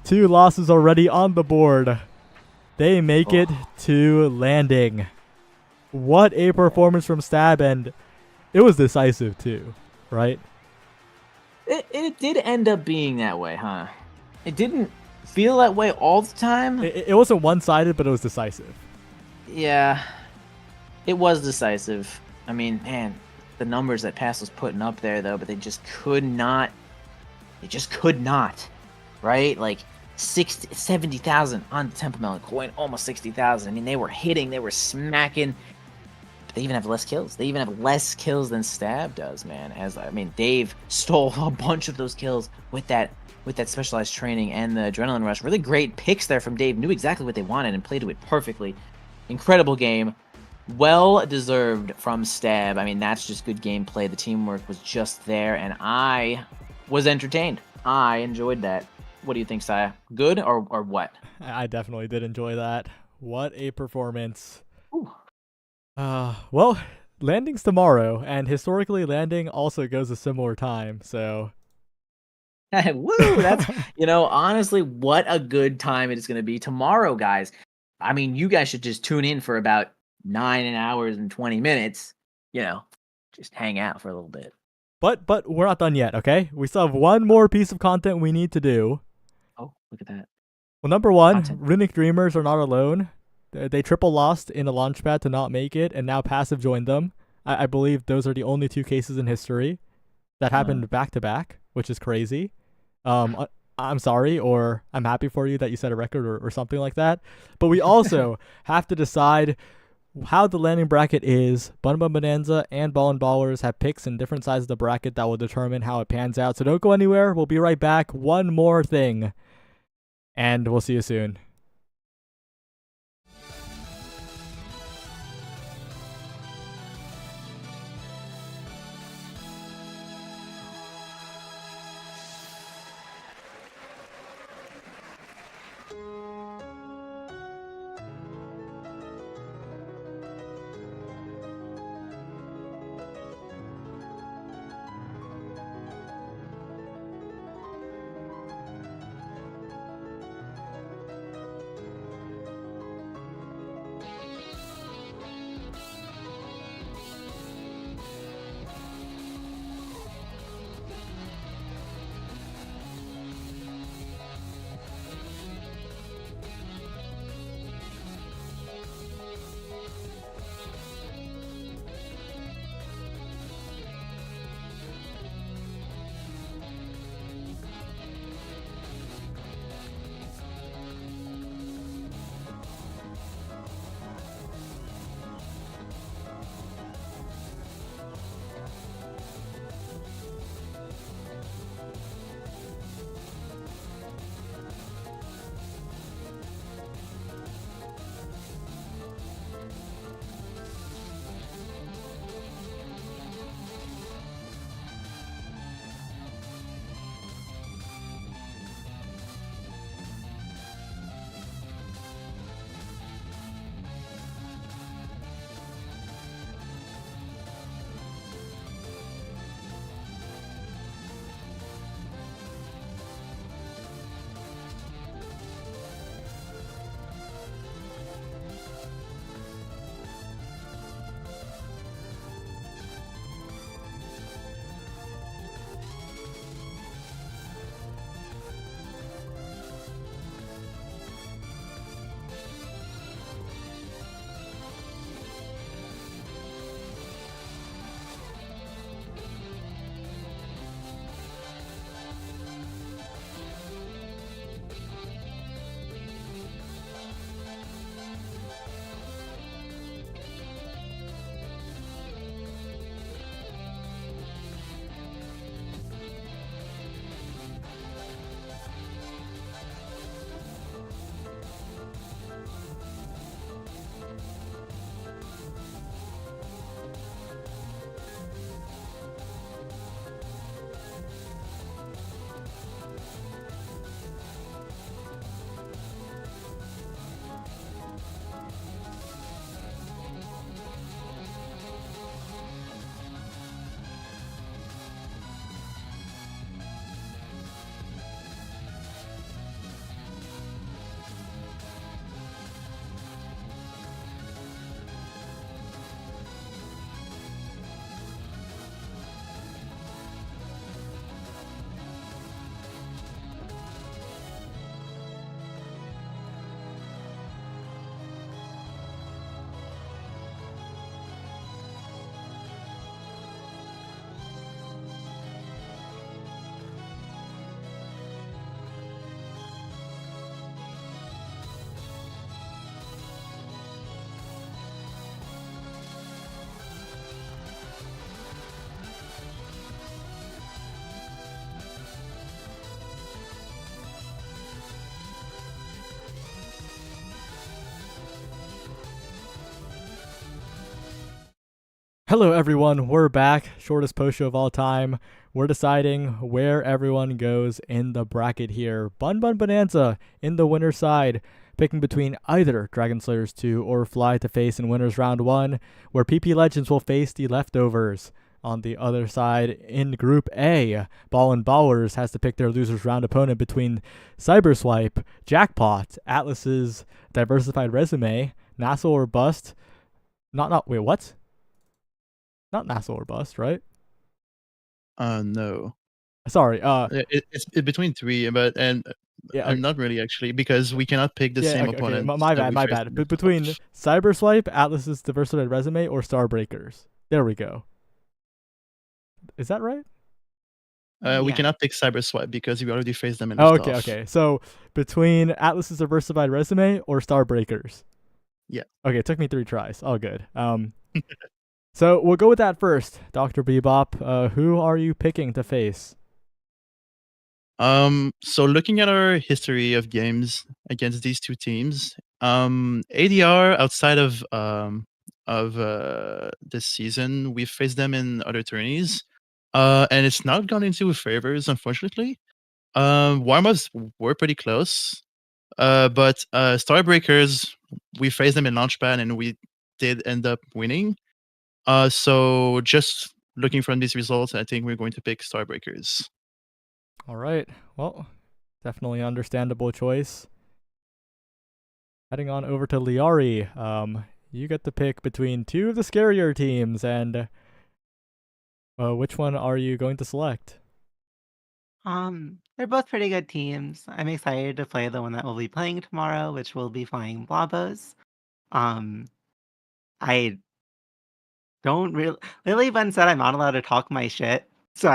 2 losses already on the board. They make it to landing. What a performance from Stab, and it was decisive too, right? It did end up being that way, huh? It didn't feel that way all the time. It wasn't one-sided, but it was decisive. Yeah, it was decisive. I mean, man, the numbers that Pass was putting up there, though, but they just could not. They just could not, right? Like 70,000 on Temple Melon Coin, almost 60,000. I mean, they were hitting, they were smacking. But they even have less kills. They even have less kills than Stab does, man. Dave stole a bunch of those kills with that specialized training and the adrenaline rush. Really great picks there from Dave. Knew exactly what they wanted and played to it perfectly. Incredible game. Well deserved from Stab. I mean, that's just good gameplay. The teamwork was just there, and I was entertained. I enjoyed that. What do you think, Saya? Good or what? I definitely did enjoy that. What a performance. Ooh. Well, landing's tomorrow, and historically landing also goes a similar time, so... Woo! That's, honestly, what a good time it is going to be tomorrow, guys. I mean, you guys should just tune in for about 9 hours and 20 minutes. Just hang out for a little bit. But we're not done yet, okay? We still have one more piece of content we need to do. Oh, look at that. Well, number one, Content. Runic Dreamers are not alone. They triple lost in a launchpad to not make it, and now Passive joined them. I believe those are the only 2 cases in history that happened back to back, which is crazy. I'm sorry, or I'm happy for you that you set a record or something like that. But we also have to decide how the landing bracket is. Bun Bun Bonanza and Ballin' Ballers have picks in different sides of the bracket that will determine how it pans out. So don't go anywhere. We'll be right back. One more thing, and we'll see you soon. Hello everyone, we're back. Shortest post show of all time. We're deciding where everyone goes in the bracket here. Bun Bun Bonanza in the winner's side, picking between either Dragon Slayers 2 or Fly to face in winners round 1, where PP Legends will face the Leftovers. On the other side, in Group A, Ball and Ballers has to pick their losers round opponent between Cyberswipe, Jackpot, Atlas's Diversified Resume, NASL or Bust. Wait, what? Not NASL or Bust, right? No. Sorry. It's between three, but Yeah. not really actually, because we cannot pick the Yeah. same Okay. opponent. My that bad. we My faced bad. in But the between top. Cyberswipe, Atlas's Diversified Resume, or Starbreakers. There we go. Is that right? We Yeah. cannot pick Cyberswipe because we already faced them in Oh, Liftoff. okay. So between Atlas's Diversified Resume or Starbreakers. Yeah. Okay. It took me 3 tries. All good. So we'll go with that first. Dr. Bebop, who are you picking to face? So looking at our history of games against these two teams, ADR outside of this season, we've faced them in other tourneys, and it's not gone into favors, unfortunately. Warm-ups were pretty close, but Starbreakers, we faced them in Launchpad and we did end up winning. So just looking from these results, I think we're going to pick Starbreakers. All right. Well, definitely understandable choice. Heading on over to Liari. You get to pick between 2 of the scarier teams, and which one are you going to select? They're both pretty good teams. I'm excited to play the one that we'll be playing tomorrow, which will be flying Blabos. I don't really. Lily Bun said I'm not allowed to talk my shit, so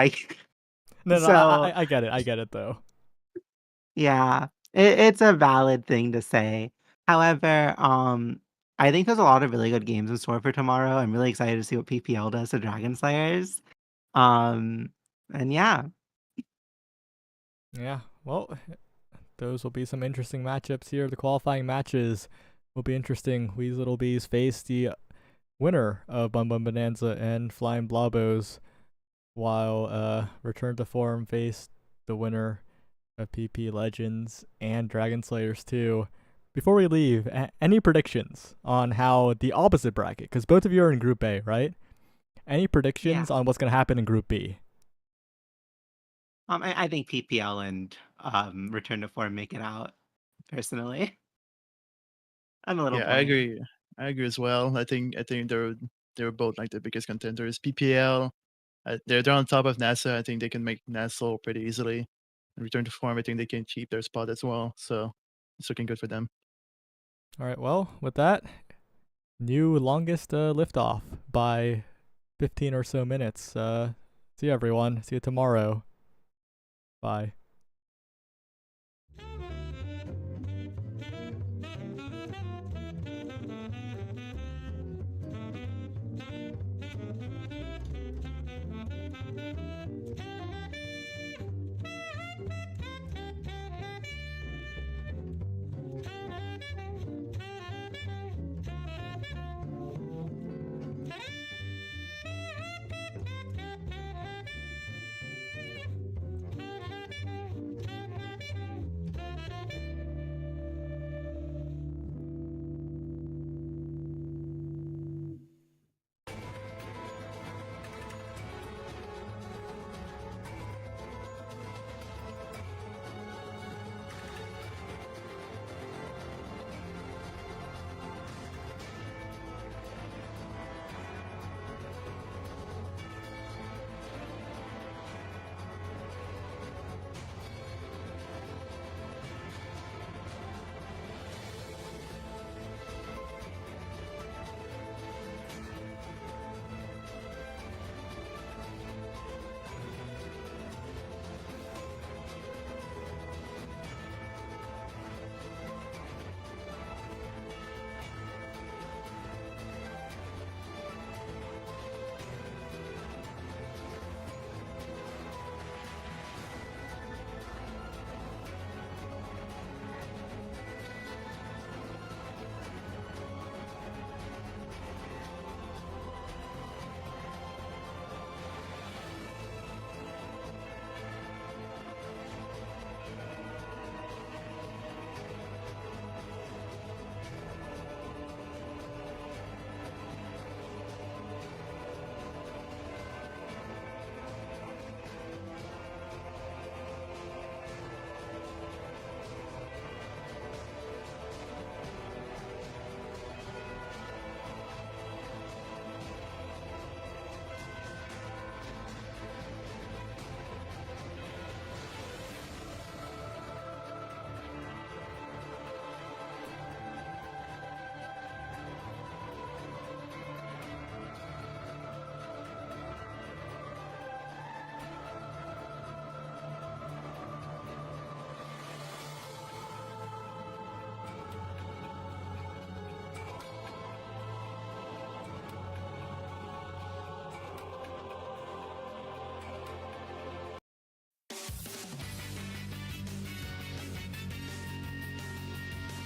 No, So- I get it. I get it though. yeah, it's a valid thing to say. However, I think there's a lot of really good games in store for tomorrow. I'm really excited to see what PPL does to Dragon Slayers. And yeah. Yeah. Well, those will be some interesting matchups here. The qualifying matches will be interesting. We's Little Bees face the winner of Bum Bum Bonanza and Flying Blobos, while Return to Form face the winner of PP Legends and Dragon Slayers 2. Before we leave, any predictions on how the opposite bracket, because both of you are in Group A, right? Any predictions on what's going to happen in Group B? I think PPL and Return to Form make it out, personally. I'm a little Yeah, biased. I agree as well. I think they're both like the biggest contenders. PPL, they're on top of NASA. I think they can make NASL pretty easily. And Return to Form, I think they can keep their spot as well. So it's looking good for them. All right, well, with that, new longest liftoff by 15 or so minutes. See you, everyone. See you tomorrow. Bye.